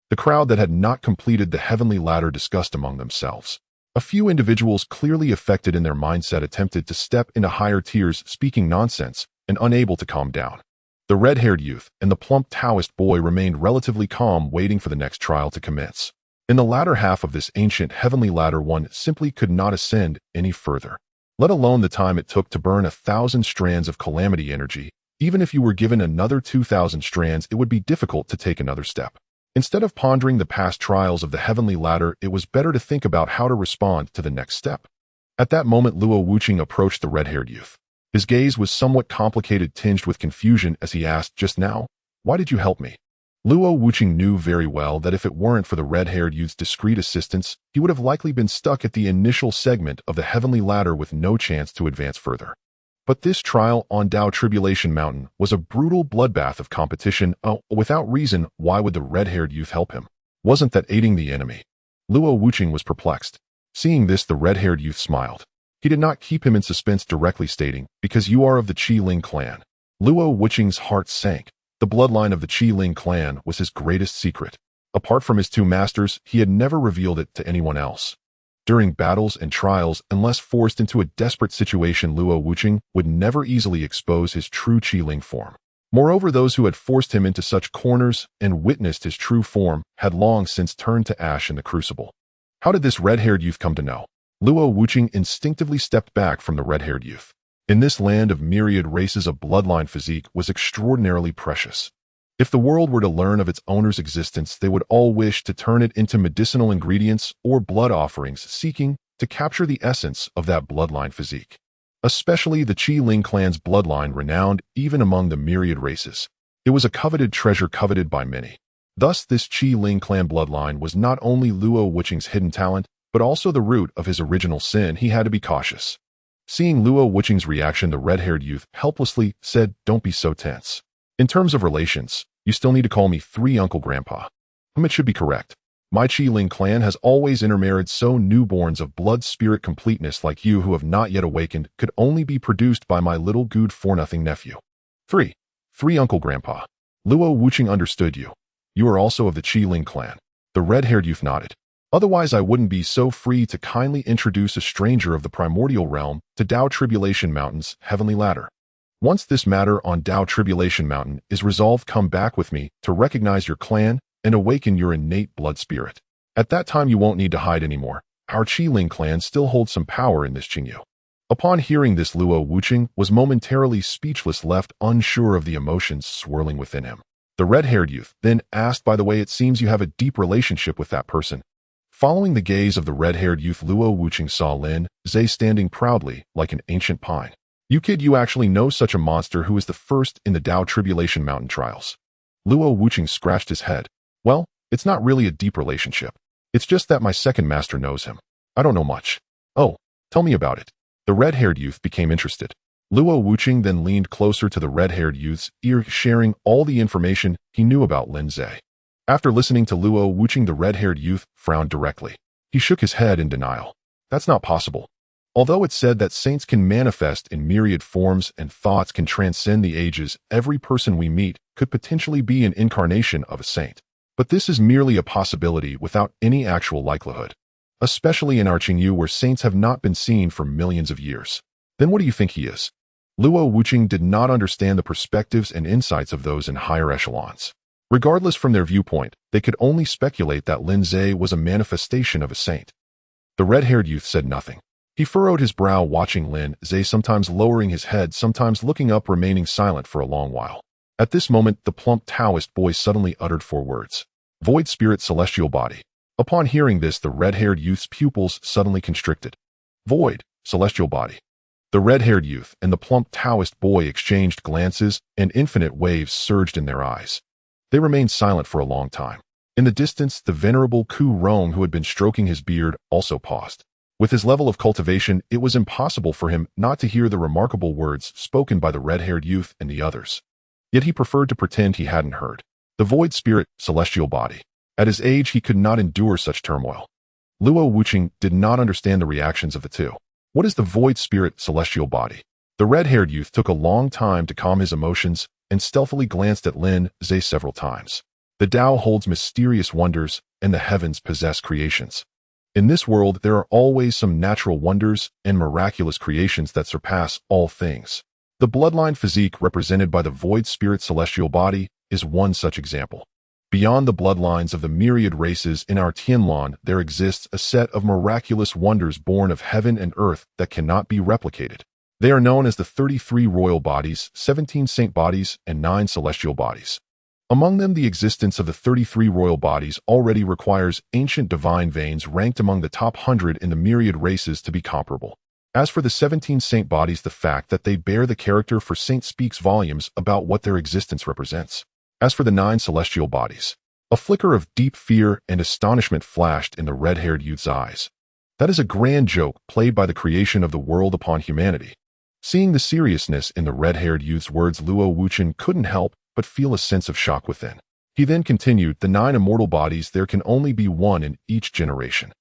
The crowd that had not completed the heavenly ladder discussed among themselves. A few individuals, clearly affected in their mindset, attempted to step into higher tiers, speaking nonsense and unable to calm down. The red-haired youth and the plump Taoist boy remained relatively calm, waiting for the next trial to commence. In the latter half of this ancient heavenly ladder, one simply could not ascend any further, let alone the time it took to burn 1,000 strands of calamity energy. Even if you were given another 2,000 strands, it would be difficult to take another step. Instead of pondering the past trials of the heavenly ladder, it was better to think about how to respond to the next step. At that moment, Luo Wuqing approached the red-haired youth. His gaze was somewhat complicated, tinged with confusion, as he asked, "Just now? Why did you help me?" Luo Wuqing knew very well that if it weren't for the red-haired youth's discreet assistance, he would have likely been stuck at the initial segment of the heavenly ladder with no chance to advance further. But this trial on Tao Tribulation Mountain was a brutal bloodbath of competition. Without reason, why would the red-haired youth help him? Wasn't that aiding the enemy? Luo Wuqing was perplexed. Seeing this, the red-haired youth smiled. He did not keep him in suspense, directly stating, "Because you are of the Qi Ling clan." Luo Wuqing's heart sank. The bloodline of the Qi Ling clan was his greatest secret. Apart from his 2 masters, he had never revealed it to anyone else. During battles and trials, unless forced into a desperate situation, Luo Wuqing would never easily expose his true Qi Ling form. Moreover, those who had forced him into such corners and witnessed his true form had long since turned to ash in the crucible. How did this red-haired youth come to know? Luo Wuqing instinctively stepped back from the red-haired youth. In this land of myriad races, a bloodline physique was extraordinarily precious. If the world were to learn of its owner's existence, they would all wish to turn it into medicinal ingredients or blood offerings, seeking to capture the essence of that bloodline physique. Especially the Qi Ling clan's bloodline, renowned even among the myriad races. It was a coveted treasure, coveted by many. Thus, this Qi Ling clan bloodline was not only Luo Wuqing's hidden talent, but also the root of his original sin. He had to be cautious. Seeing Luo Wuqing's reaction, the red-haired youth helplessly said, "Don't be so tense. In terms of relations, you still need to call me 3 Uncle Grandpa." It should be correct. My Qi Ling clan has always intermarried, so newborns of blood spirit completeness like you who have not yet awakened could only be produced by my little good for-nothing nephew. 3 Uncle Grandpa. Luo Wuqing understood you. You are also of the Qi Ling clan. The red-haired youth nodded. Otherwise, I wouldn't be so free to kindly introduce a stranger of the primordial realm to Tao Tribulation Mountain's heavenly ladder. Once this matter on Tao Tribulation Mountain is resolved, come back with me to recognize your clan and awaken your innate blood spirit. At that time you won't need to hide anymore. Our Qi-Ling clan still holds some power in this Qingyu. Upon hearing this, Luo Wuqing was momentarily speechless, left unsure of the emotions swirling within him. The red-haired youth then asked, by the way, it seems you have a deep relationship with that person. Following the gaze of the red-haired youth, Luo Wuqing saw Lin Ze standing proudly like an ancient pine. You kid, you actually know such a monster who is the first in the Tao Tribulation Mountain trials. Luo Wuqing scratched his head. Well, it's not really a deep relationship. It's just that my second master knows him. I don't know much. Oh, tell me about it. The red-haired youth became interested. Luo Wuqing then leaned closer to the red-haired youth's ear, sharing all the information he knew about Lin Ze. After listening to Luo Wuqing, the red-haired youth frowned directly. He shook his head in denial. That's not possible. Although it's said that saints can manifest in myriad forms and thoughts can transcend the ages, every person we meet could potentially be an incarnation of a saint. But this is merely a possibility without any actual likelihood, especially in our Qingyu where saints have not been seen for millions of years. Then what do you think he is? Luo Wuqing did not understand the perspectives and insights of those in higher echelons. Regardless from their viewpoint, they could only speculate that Lin Ze was a manifestation of a saint. The red-haired youth said nothing. He furrowed his brow, watching Lin Ze, sometimes lowering his head, sometimes looking up, remaining silent for a long while. At this moment, the plump Taoist boy suddenly uttered 4 words. Void spirit, celestial body. Upon hearing this, the red-haired youth's pupils suddenly constricted. Void, celestial body. The red-haired youth and the plump Taoist boy exchanged glances, and infinite waves surged in their eyes. They remained silent for a long time. In the distance, the venerable Ku Rong, who had been stroking his beard, also paused. With his level of cultivation, it was impossible for him not to hear the remarkable words spoken by the red-haired youth and the others. Yet he preferred to pretend he hadn't heard. The void spirit, celestial body. At his age, he could not endure such turmoil. Luo Wuqing did not understand the reactions of the two. What is the void spirit, celestial body? The red-haired youth took a long time to calm his emotions and stealthily glanced at Lin Ze several times. The Tao holds mysterious wonders, and the heavens possess creations. In this world, there are always some natural wonders and miraculous creations that surpass all things. The bloodline physique represented by the void spirit celestial body is one such example. Beyond the bloodlines of the myriad races in our Tianlan, there exists a set of miraculous wonders born of heaven and earth that cannot be replicated. They are known as the 33 royal bodies, 17 saint bodies, and 9 celestial bodies. Among them, the existence of the 33 royal bodies already requires ancient divine veins ranked among the top 100 in the myriad races to be comparable. As for the 17 saint bodies, the fact that they bear the character for saint speaks volumes about what their existence represents. As for the 9 celestial bodies, a flicker of deep fear and astonishment flashed in the red-haired youth's eyes. That is a grand joke played by the creation of the world upon humanity. Seeing the seriousness in the red-haired youth's words, Luo Wuqing couldn't help but feel a sense of shock within. He then continued, the 9 immortal bodies, there can only be one in each generation.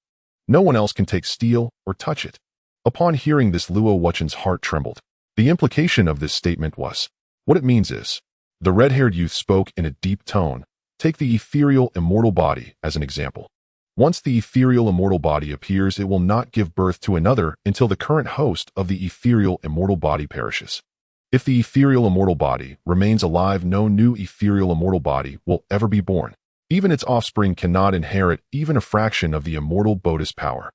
No one else can take, steal, or touch it. Upon hearing this, Luo Wuqing's heart trembled. The implication of this statement was, what it means is, the red-haired youth spoke in a deep tone, take the ethereal immortal body as an example. Once the ethereal immortal body appears, it will not give birth to another until the current host of the ethereal immortal body perishes. If the ethereal immortal body remains alive, no new ethereal immortal body will ever be born. Even its offspring cannot inherit even a fraction of the immortal Bodhi's power.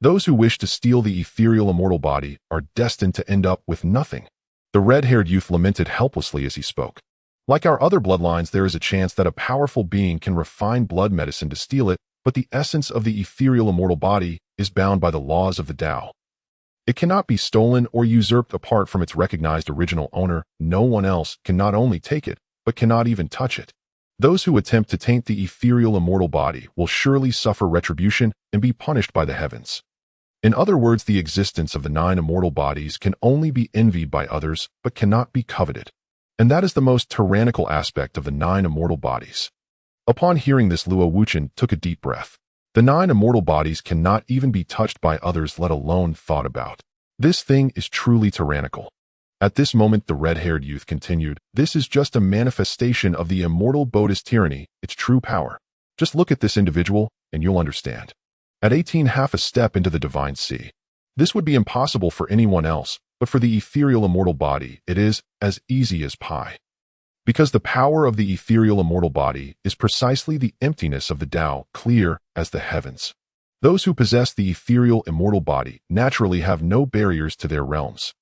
Those who wish to steal the ethereal immortal body are destined to end up with nothing. The red-haired youth lamented helplessly as he spoke. Like our other bloodlines, there is a chance that a powerful being can refine blood medicine to steal it, but the essence of the ethereal immortal body is bound by the laws of the Tao. It cannot be stolen or usurped apart from its recognized original owner. No one else can not only take it, but cannot even touch it. Those who attempt to taint the ethereal immortal body will surely suffer retribution and be punished by the heavens. In other words, the existence of the 9 immortal bodies can only be envied by others, but cannot be coveted. And that is the most tyrannical aspect of the 9 immortal bodies. Upon hearing this, Luo Wuqing took a deep breath. The 9 immortal bodies cannot even be touched by others, let alone thought about. This thing is truly tyrannical. At this moment, the red-haired youth continued, this is just a manifestation of the immortal Bodhi's tyranny, its true power. Just look at this individual, and you'll understand. At 18, half a step into the divine sea. This would be impossible for anyone else, but for the ethereal immortal body, it is as easy as pie. Because the power of the ethereal immortal body is precisely the emptiness of the Tao, clear as the heavens. Those who possess the ethereal immortal body naturally have no barriers to their realms.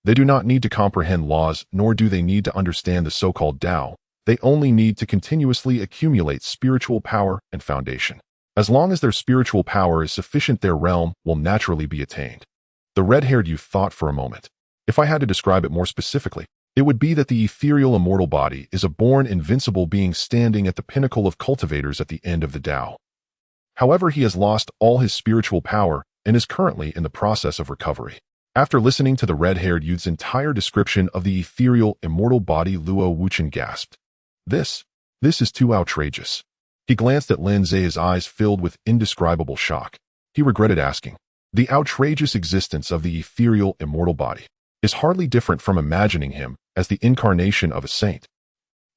They do not need to comprehend laws, nor do they need to understand the so-called Tao. They only need to continuously accumulate spiritual power and foundation. As long as their spiritual power is sufficient, their realm will naturally be attained. The red-haired youth thought for a moment. If I had to describe it more specifically, it would be that the ethereal immortal body is a born invincible being standing at the pinnacle of cultivators at the end of the Tao. However, he has lost all his spiritual power and is currently in the process of recovery. After listening to the red-haired youth's entire description of the ethereal immortal body, Luo Wuchen gasped. This is too outrageous. He glanced at Lin Ze, his eyes filled with indescribable shock. He regretted asking. The outrageous existence of the ethereal immortal body is hardly different from imagining him as the incarnation of a saint.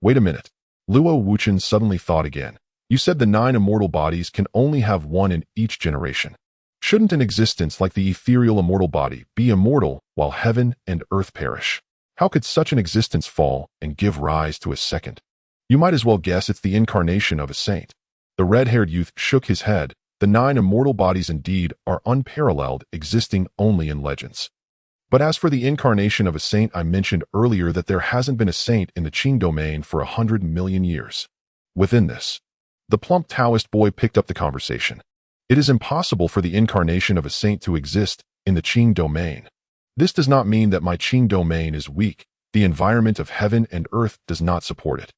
Wait a minute. Luo Wuchen suddenly thought again. You said the 9 immortal bodies can only have one in each generation. Shouldn't an existence like the ethereal immortal body be immortal while heaven and earth perish? How could such an existence fall and give rise to a second? You might as well guess it's the incarnation of a saint. The red-haired youth shook his head. The 9 immortal bodies indeed are unparalleled, existing only in legends. But as for the incarnation of a saint, I mentioned earlier that there hasn't been a saint in the Qing domain for 100 million years. Within this, the plump Taoist boy picked up the conversation. It is impossible for the incarnation of a saint to exist in the Qing domain. This does not mean that my Qing domain is weak. The environment of heaven and earth does not support it.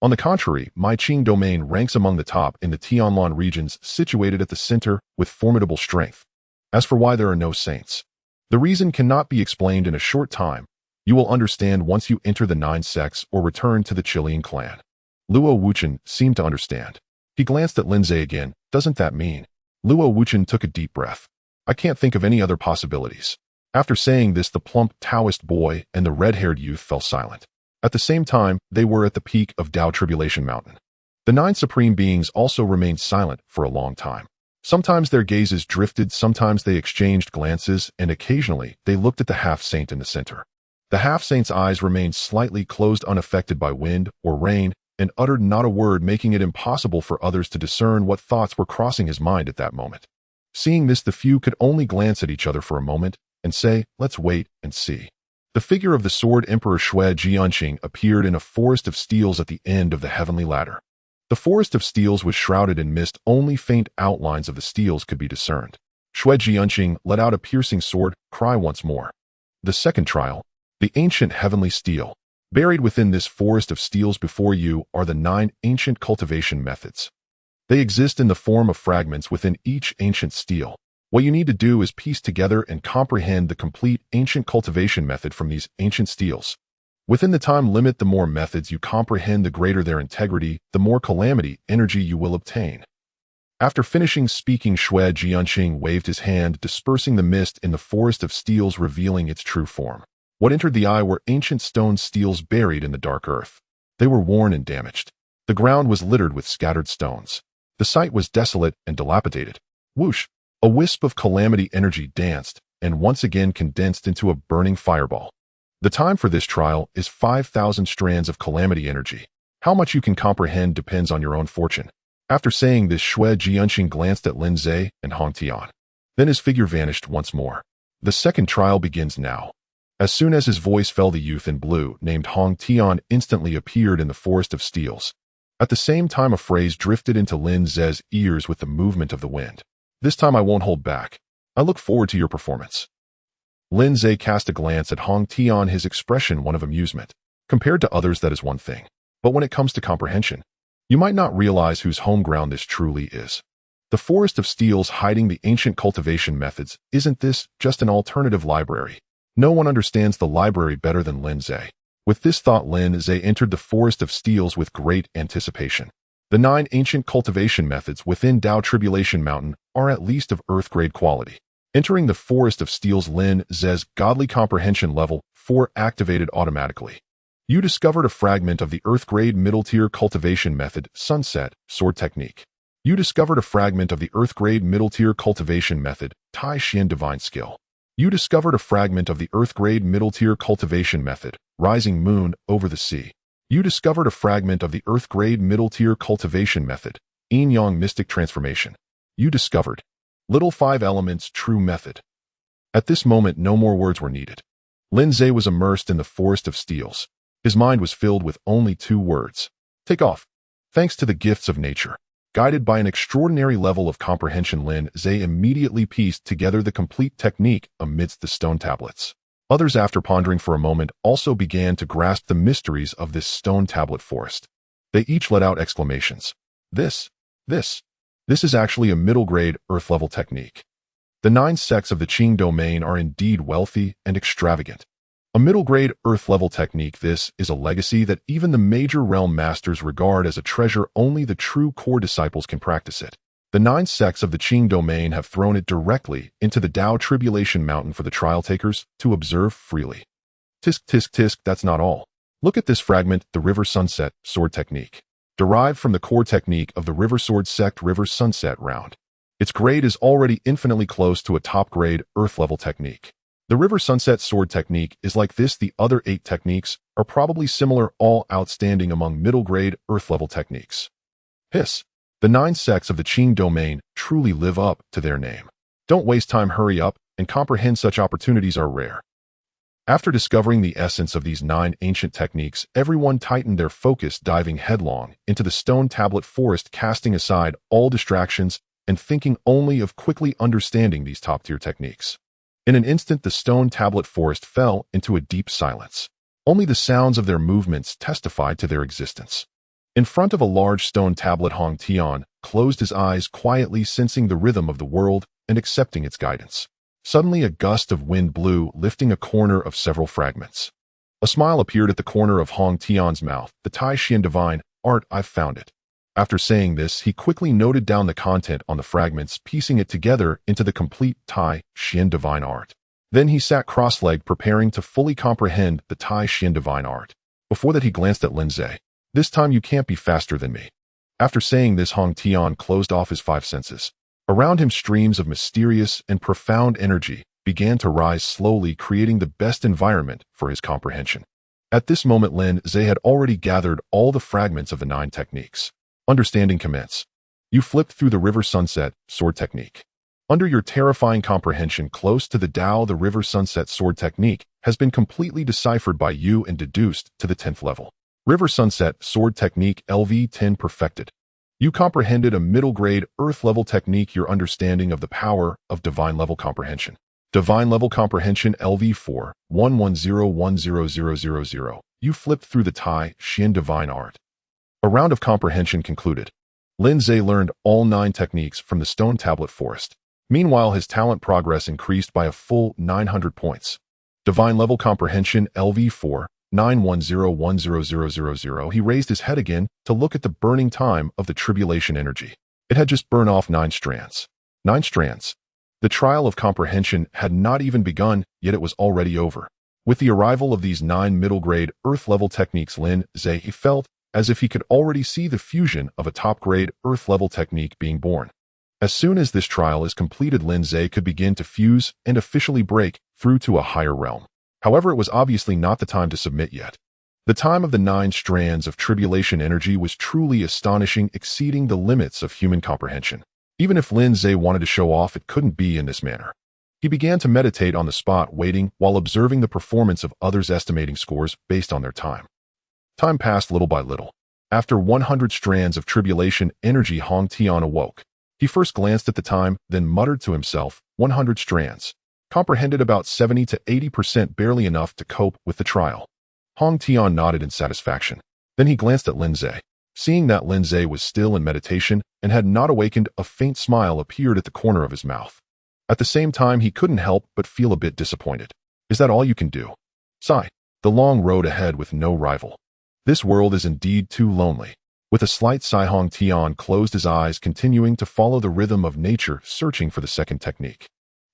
On the contrary, my Qing domain ranks among the top in the Tianlan regions, situated at the center with formidable strength. As for why there are no saints, the reason cannot be explained in a short time. You will understand once you enter the 9 sects or return to the Chilean clan. Luo Wuchen seemed to understand. He glanced at Lin Ze again. Doesn't that mean? Luo Wuchen took a deep breath. I can't think of any other possibilities. After saying this, the plump Taoist boy and the red-haired youth fell silent. At the same time, they were at the peak of Tao Tribulation Mountain. The 9 supreme beings also remained silent for a long time. Sometimes their gazes drifted, sometimes they exchanged glances, and occasionally they looked at the half-saint in the center. The half-saint's eyes remained slightly closed, unaffected by wind or rain, and uttered not a word, making it impossible for others to discern what thoughts were crossing his mind at that moment. Seeing this, the few could only glance at each other for a moment and say, "Let's wait and see." The figure of the Sword Emperor Xue Jianqing appeared in a forest of steels at the end of the heavenly ladder. The forest of steels was shrouded in mist. Only faint outlines of the steels could be discerned. Xue Jianqing let out a piercing sword cry once more. The second trial, the ancient heavenly steel. Buried within this forest of steels before you are the 9 ancient cultivation methods. They exist in the form of fragments within each ancient steel. What you need to do is piece together and comprehend the complete ancient cultivation method from these ancient steels. Within the time limit, the more methods you comprehend, the greater their integrity, the more calamity energy you will obtain. After finishing speaking, Xue Jianqing waved his hand, dispersing the mist in the forest of steels, revealing its true form. What entered the eye were ancient stone steels buried in the dark earth. They were worn and damaged. The ground was littered with scattered stones. The site was desolate and dilapidated. Whoosh! A wisp of calamity energy danced and once again condensed into a burning fireball. The time for this trial is 5,000 strands of calamity energy. How much you can comprehend depends on your own fortune. After saying this, Xue Jianqing glanced at Lin Ze and Hong Tian. Then his figure vanished once more. The second trial begins now. As soon as his voice fell, the youth in blue, named Hong Tian, instantly appeared in the forest of steels. At the same time, a phrase drifted into Lin Ze's ears with the movement of the wind. This time I won't hold back. I look forward to your performance. Lin Ze cast a glance at Hong Tian, his expression one of amusement. Compared to others, that is one thing. But when it comes to comprehension, you might not realize whose home ground this truly is. The forest of steels hiding the ancient cultivation methods, isn't this just an alternative library? No one understands the library better than Lin Ze. With this thought, Lin Ze entered the forest of steels with great anticipation. The 9 ancient cultivation methods within Tao Tribulation Mountain are at least of earth-grade quality. Entering the forest of steels, Lin Ze's godly comprehension level 4 activated automatically. You discovered a fragment of the earth-grade middle-tier cultivation method, Sunset, Sword Technique. You discovered a fragment of the earth-grade middle-tier cultivation method, Tai Xian Divine Skill. You discovered a fragment of the Earth-grade middle-tier cultivation method, Rising Moon over the Sea. You discovered a fragment of the Earth-grade middle-tier cultivation method, Yin-Yang Mystic Transformation. You discovered Little 5 Elements True Method. At this moment, no more words were needed. Lin Ze was immersed in the forest of steels. His mind was filled with only 2 words. Take off. Thanks to the gifts of nature. Guided by an extraordinary level of comprehension, Lin Ze immediately pieced together the complete technique amidst the stone tablets. Others, after pondering for a moment, also began to grasp the mysteries of this stone tablet forest. They each let out exclamations. This is actually a middle-grade, earth-level technique. The 9 sects of the Qing domain are indeed wealthy and extravagant. A middle-grade, earth-level technique, this is a legacy that even the major realm masters regard as a treasure. Only the true core disciples can practice it. The 9 sects of the Qing domain have thrown it directly into the Tao Tribulation Mountain for the trial takers to observe freely. Tisk, tisk, tisk, that's not all. Look at this fragment, the River Sunset Sword Technique. Derived from the core technique of the River Sword sect River Sunset Round. Its grade is already infinitely close to a top-grade, earth-level technique. The River Sunset Sword Technique is like this. The other 8 techniques are probably similar, all outstanding among middle-grade, earth-level techniques. Hiss. The 9 sects of the Qing domain truly live up to their name. Don't waste time, hurry up and comprehend. Such opportunities are rare. After discovering the essence of these 9 ancient techniques, everyone tightened their focus, diving headlong into the stone tablet forest, casting aside all distractions and thinking only of quickly understanding these top-tier techniques. In an instant, the stone tablet forest fell into a deep silence. Only the sounds of their movements testified to their existence. In front of a large stone tablet, Hong Tian closed his eyes quietly, sensing the rhythm of the world and accepting its guidance. Suddenly, a gust of wind blew, lifting a corner of several fragments. A smile appeared at the corner of Hong Tian's mouth. The Tai Xian Divine Art, I've found it. After saying this, he quickly noted down the content on the fragments, piecing it together into the complete Tai Xian Divine Art. Then he sat cross-legged, preparing to fully comprehend the Tai Xian Divine Art. Before that, he glanced at Lin Ze. This time you can't be faster than me. After saying this, Hong Tian closed off his 5 senses. Around him, streams of mysterious and profound energy began to rise slowly, creating the best environment for his comprehension. At this moment, Lin Ze had already gathered all the fragments of the 9 techniques. Understanding commence. You flipped through the River Sunset Sword Technique. Under your terrifying comprehension close to the Tao, the River Sunset Sword Technique has been completely deciphered by you and deduced to the 10th level. River Sunset Sword Technique LV10 perfected. You comprehended a middle-grade, earth-level technique. Your understanding of the power of divine-level comprehension. Divine-level comprehension LV4 110100000. You flipped through the Tai Xian Divine Art. A round of comprehension concluded. Lin Ze learned all 9 techniques from the stone tablet forest. Meanwhile, his talent progress increased by a full 900 points. Divine-level comprehension LV4 910100000. He raised his head again to look at the burning time of the tribulation energy. It had just burned off 9 strands. 9 strands. The trial of comprehension had not even begun, yet it was already over. With the arrival of these 9 middle-grade, earth-level techniques, Lin Ze felt as if he could already see the fusion of a top-grade, earth-level technique being born. As soon as this trial is completed, Lin Ze could begin to fuse and officially break through to a higher realm. However, it was obviously not the time to submit yet. The time of the 9 strands of tribulation energy was truly astonishing, exceeding the limits of human comprehension. Even if Lin Ze wanted to show off, it couldn't be in this manner. He began to meditate on the spot, waiting while observing the performance of others, estimating scores based on their time. Time passed little by little. After 100 strands of tribulation energy, Hong Tian awoke. He first glanced at the time, then muttered to himself, 100 strands. Comprehended about 70 to 80%, barely enough to cope with the trial. Hong Tian nodded in satisfaction. Then he glanced at Lin Ze. Seeing that Lin Ze was still in meditation and had not awakened, a faint smile appeared at the corner of his mouth. At the same time, he couldn't help but feel a bit disappointed. Is that all you can do? Sigh. The long road ahead with no rival. This world is indeed too lonely. With a slight sigh, Hong Tian closed his eyes, continuing to follow the rhythm of nature, searching for the second technique.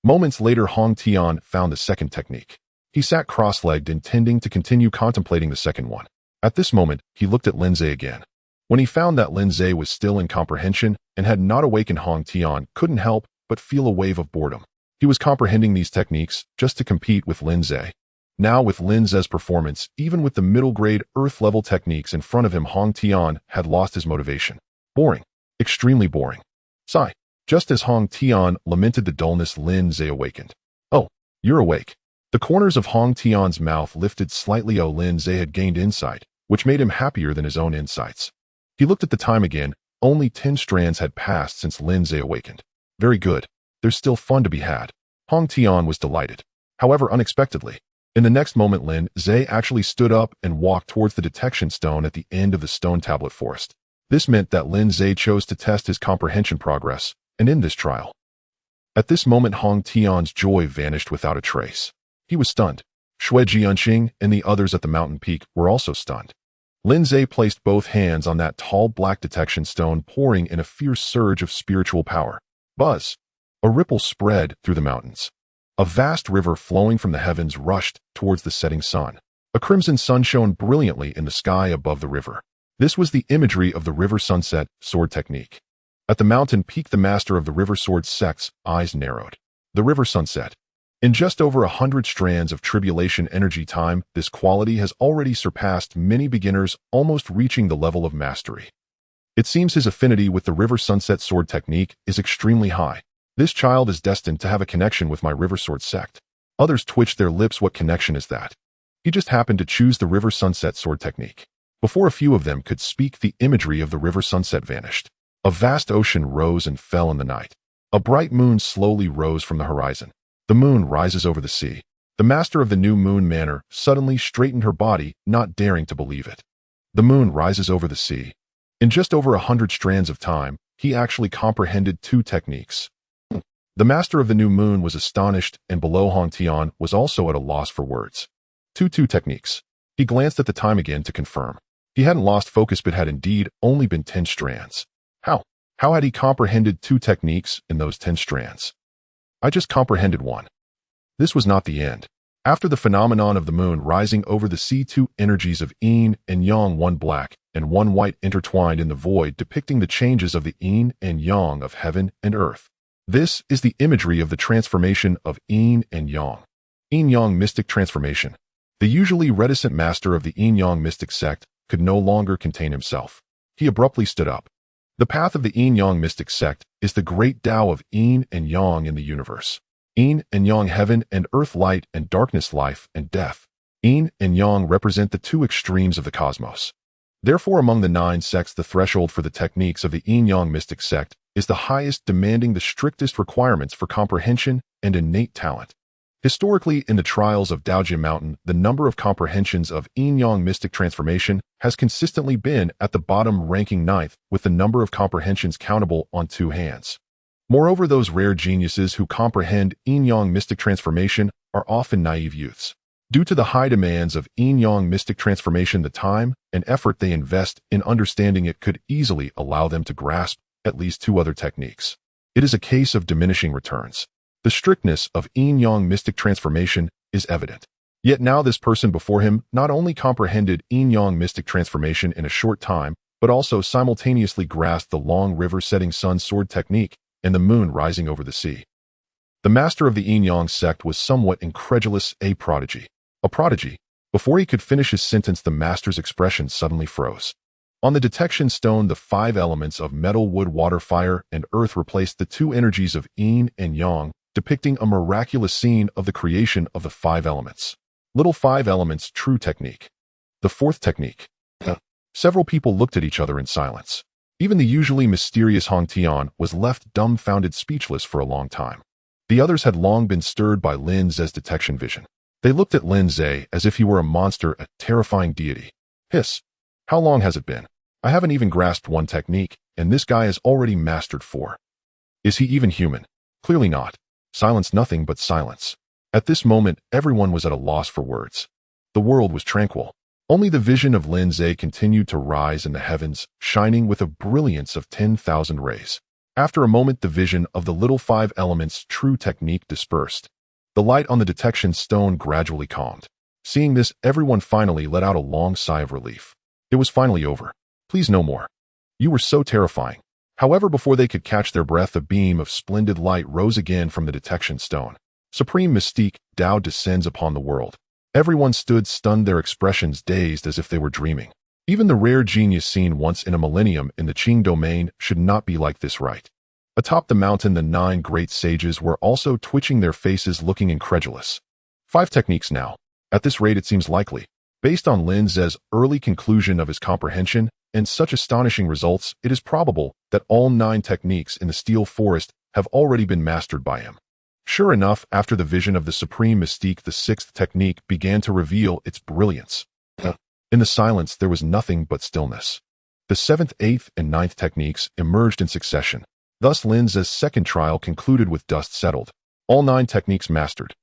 Moments later, Hong Tian found the second technique. He sat cross-legged, intending to continue contemplating the second one. At this moment, he looked at Lin Ze again. When he found that Lin Ze was still in comprehension and had not awakened, Hong Tian couldn't help but feel a wave of boredom. He was comprehending these techniques just to compete with Lin Ze. Now with Lin Ze's performance, even with the middle-grade Earth-level techniques in front of him, Hong Tian had lost his motivation. Boring. Extremely boring. Sigh. Just as Hong Tian lamented the dullness, Lin Ze awakened. Oh, you're awake. The corners of Hong Tian's mouth lifted slightly. Oh, Lin Ze had gained insight, which made him happier than his own insights. He looked at the time again. Only 10 strands had passed since Lin Ze awakened. Very good. There's still fun to be had. Hong Tian was delighted. However, unexpectedly, in the next moment, Lin Ze actually stood up and walked towards the detection stone at the end of the stone tablet forest. This meant that Lin Ze chose to test his comprehension progress, and in this trial. At this moment, Hong Tian's joy vanished without a trace. He was stunned. Shui Jianqing and the others at the mountain peak were also stunned. Lin Ze placed both hands on that tall black detection stone, pouring in a fierce surge of spiritual power. Buzz! A ripple spread through the mountains. A vast river flowing from the heavens rushed towards the setting sun. A crimson sun shone brilliantly in the sky above the river. This was the imagery of the river sunset sword technique. At the mountain peak, the master of the river sword sect's eyes narrowed. The river sunset. In just over 100 strands of tribulation energy time, this quality has already surpassed many beginners, almost reaching the level of mastery. It seems his affinity with the river sunset sword technique is extremely high. This child is destined to have a connection with my river sword sect. Others twitched their lips. What connection is that? He just happened to choose the river sunset sword technique. Before a few of them could speak, the imagery of the river sunset vanished. A vast ocean rose and fell in the night. A bright moon slowly rose from the horizon. The moon rises over the sea. The master of the new moon manor suddenly straightened her body, not daring to believe it. The moon rises over the sea. In just over 100 strands of time, he actually comprehended 2 techniques. The master of the new moon was astonished, and below, Hong Tian was also at a loss for words. 2 techniques. He glanced at the time again to confirm. He hadn't lost focus, but had indeed only been 10 strands. How had he comprehended 2 techniques in those 10 strands? I just comprehended 1. This was not the end. After the phenomenon of the moon rising over the sea, 2 energies of yin and yang, 1 black and 1 white, intertwined in the void, depicting the changes of the yin and yang of heaven and earth. This is the imagery of the transformation of yin and yang. Yin-yang mystic transformation. The usually reticent master of the yin-yang mystic sect could no longer contain himself. He abruptly stood up. The path of the yin-yang mystic sect is the great Tao of yin and yang in the universe. Yin and yang, heaven and earth, light and darkness, life and death. Yin and yang represent the 2 extremes of the cosmos. Therefore, among the 9 sects, the threshold for the techniques of the yin-yang mystic sect is the highest, demanding the strictest requirements for comprehension and innate talent. Historically, in the trials of Daojia Mountain, the number of comprehensions of yin-yang mystic transformation has consistently been at the bottom, ranking 9th, with the number of comprehensions countable on 2 hands. Moreover, those rare geniuses who comprehend yin-yang mystic transformation are often naive youths. Due to the high demands of yin-yang mystic transformation, the time and effort they invest in understanding it could easily allow them to grasp at least 2 other techniques. It is a case of diminishing returns. The strictness of yin-yang mystic transformation is evident. Yet now this person before him not only comprehended yin-yang mystic transformation in a short time, but also simultaneously grasped the long river setting sun sword technique and the moon rising over the sea. The master of the yin-yang sect was somewhat incredulous. A prodigy. A prodigy. Before he could finish his sentence, the master's expression suddenly froze. On the detection stone, the 5 elements of metal, wood, water, fire, and earth replaced the 2 energies of yin and yang, depicting a miraculous scene of the creation of the 5 elements. Little 5 elements, true technique. The 4th technique. Several people looked at each other in silence. Even the usually mysterious Hong Tian was left dumbfounded, speechless for a long time. The others had long been stirred by Lin Ze's detection vision. They looked at Lin Ze as if he were a monster, a terrifying deity. Hiss. How long has it been? I haven't even grasped 1 technique, and this guy has already mastered 4. Is he even human? Clearly not. Silence, nothing but silence. At this moment, everyone was at a loss for words. The world was tranquil. Only the vision of Lin Ze continued to rise in the heavens, shining with a brilliance of 10,000 rays. After a moment, the vision of the little 5 elements true technique dispersed. The light on the detection stone gradually calmed. Seeing this, everyone finally let out a long sigh of relief. It was finally over. Please, no more. You were so terrifying. However, before they could catch their breath, a beam of splendid light rose again from the detection stone. Supreme mystique, Tao descends upon the world. Everyone stood stunned, their expressions dazed as if they were dreaming. Even the rare genius seen once in a millennium in the Qing domain should not be like this, right? Atop the mountain, the 9 great sages were also twitching their faces, looking incredulous. 5 techniques now. At this rate, it seems likely. Based on Lin Ze's early conclusion of his comprehension and such astonishing results, it is probable that all 9 techniques in the Steel Forest have already been mastered by him. Sure enough, after the vision of the supreme mystique, the 6th technique began to reveal its brilliance. In the silence, there was nothing but stillness. The 7th, 8th, and 9th techniques emerged in succession. Thus, Lin Ze's second trial concluded with dust settled. All 9 techniques mastered.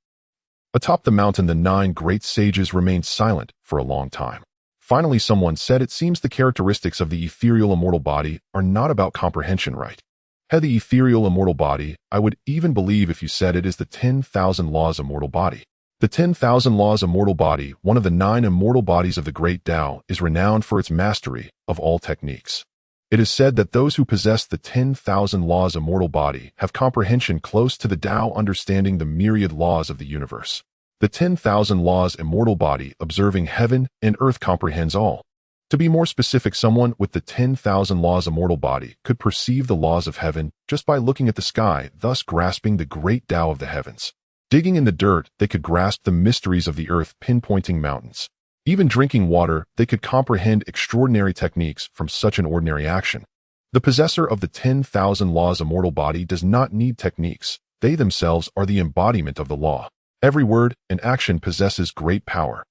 Atop the mountain, the 9 great sages remained silent for a long time. Finally, someone said, "It seems the characteristics of the ethereal immortal body are not about comprehension, right?" The ethereal immortal body, I would even believe if you said it is the 10,000 laws immortal body. The 10,000 laws immortal body, one of the 9 immortal bodies of the great Tao, is renowned for its mastery of all techniques. It is said that those who possess the 10,000 laws immortal body have comprehension close to the Tao, understanding the myriad laws of the universe. The 10,000 laws immortal body, observing heaven and earth, comprehends all. To be more specific, someone with the 10,000 laws immortal body could perceive the laws of heaven just by looking at the sky, thus grasping the great Tao of the heavens. Digging in the dirt, they could grasp the mysteries of the earth, pinpointing mountains. Even drinking water, they could comprehend extraordinary techniques from such an ordinary action. The possessor of the 10,000 laws immortal body does not need techniques. They themselves are the embodiment of the law. Every word and action possesses great power.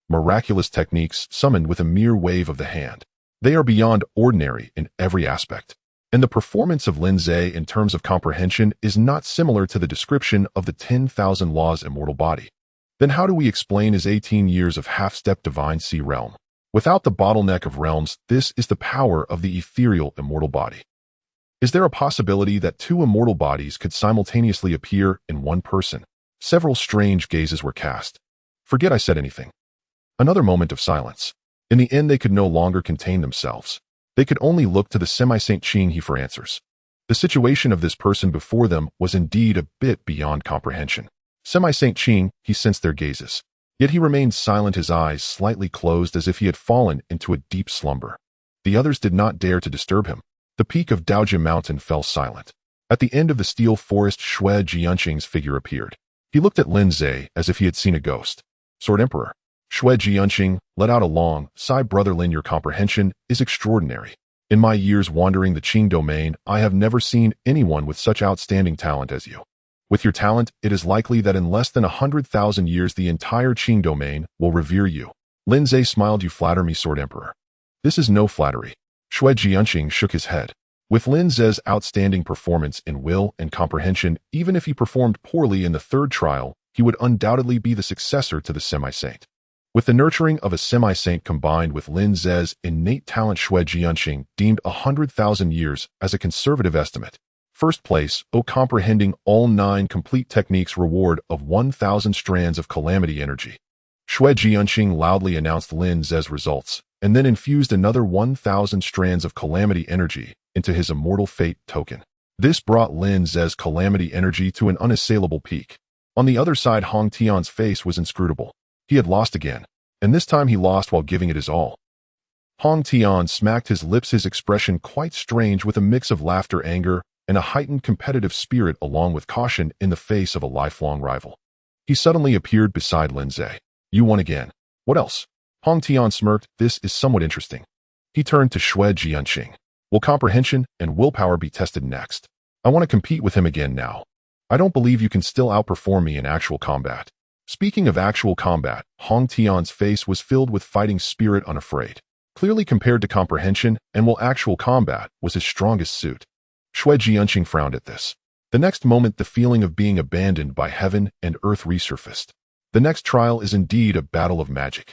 Miraculous techniques summoned with a mere wave of the hand. They are beyond ordinary in every aspect. And the performance of Lin Ze in terms of comprehension is not similar to the description of the 10,000 laws immortal body. Then how do we explain his 18 years of half-step divine sea realm? Without the bottleneck of realms, this is the power of the ethereal immortal body. Is there a possibility that 2 immortal bodies could simultaneously appear in one person? Several strange gazes were cast. Forget I said anything. Another moment of silence. In the end, they could no longer contain themselves. They could only look to the semi-Saint Qing he for answers. The situation of this person before them was indeed a bit beyond comprehension. Semi-Saint Qing, he sensed their gazes. Yet he remained silent, his eyes slightly closed as if he had fallen into a deep slumber. The others did not dare to disturb him. The peak of Daojia Mountain fell silent. At the end of the Steel Forest, Xue Jianqing's figure appeared. He looked at Lin Ze as if he had seen a ghost. Sword Emperor. Xue Jianqing let out a long sigh. Brother Lin, your comprehension is extraordinary. In my years wandering the Qing domain, I have never seen anyone with such outstanding talent as you. With your talent, it is likely that in less than 100,000 years the entire Qing domain will revere you. Lin Ze smiled. You flatter me, Sword Emperor. This is no flattery. Xue Jianqing shook his head. With Lin Ze's outstanding performance in will and comprehension, even if he performed poorly in the 3rd trial, he would undoubtedly be the successor to the semi-saint. With the nurturing of a semi-saint combined with Lin Ze's innate talent, Xue Jianqing deemed 100,000 years as a conservative estimate. First place, comprehending all 9 complete techniques, reward of 1,000 strands of calamity energy. Xue Jianqing loudly announced Lin Ze's results, and then infused another 1,000 strands of calamity energy into his immortal fate token. This brought Lin Ze's calamity energy to an unassailable peak. On the other side, Hong Tian's face was inscrutable. He had lost again, and this time he lost while giving it his all. Hong Tian smacked his lips, his expression quite strange, with a mix of laughter, anger, and a heightened competitive spirit along with caution in the face of a lifelong rival. He suddenly appeared beside Lin Ze. You won again. What else? Hong Tian smirked. This is somewhat interesting. He turned to Xue Jianqing. Will comprehension and willpower be tested next? I want to compete with him again now. I don't believe you can still outperform me in actual combat. Speaking of actual combat, Hong Tian's face was filled with fighting spirit, unafraid. Clearly compared to comprehension and will, actual combat was his strongest suit. Xue Jianqing frowned at this. The next moment, the feeling of being abandoned by heaven and earth resurfaced. The next trial is indeed a battle of magic.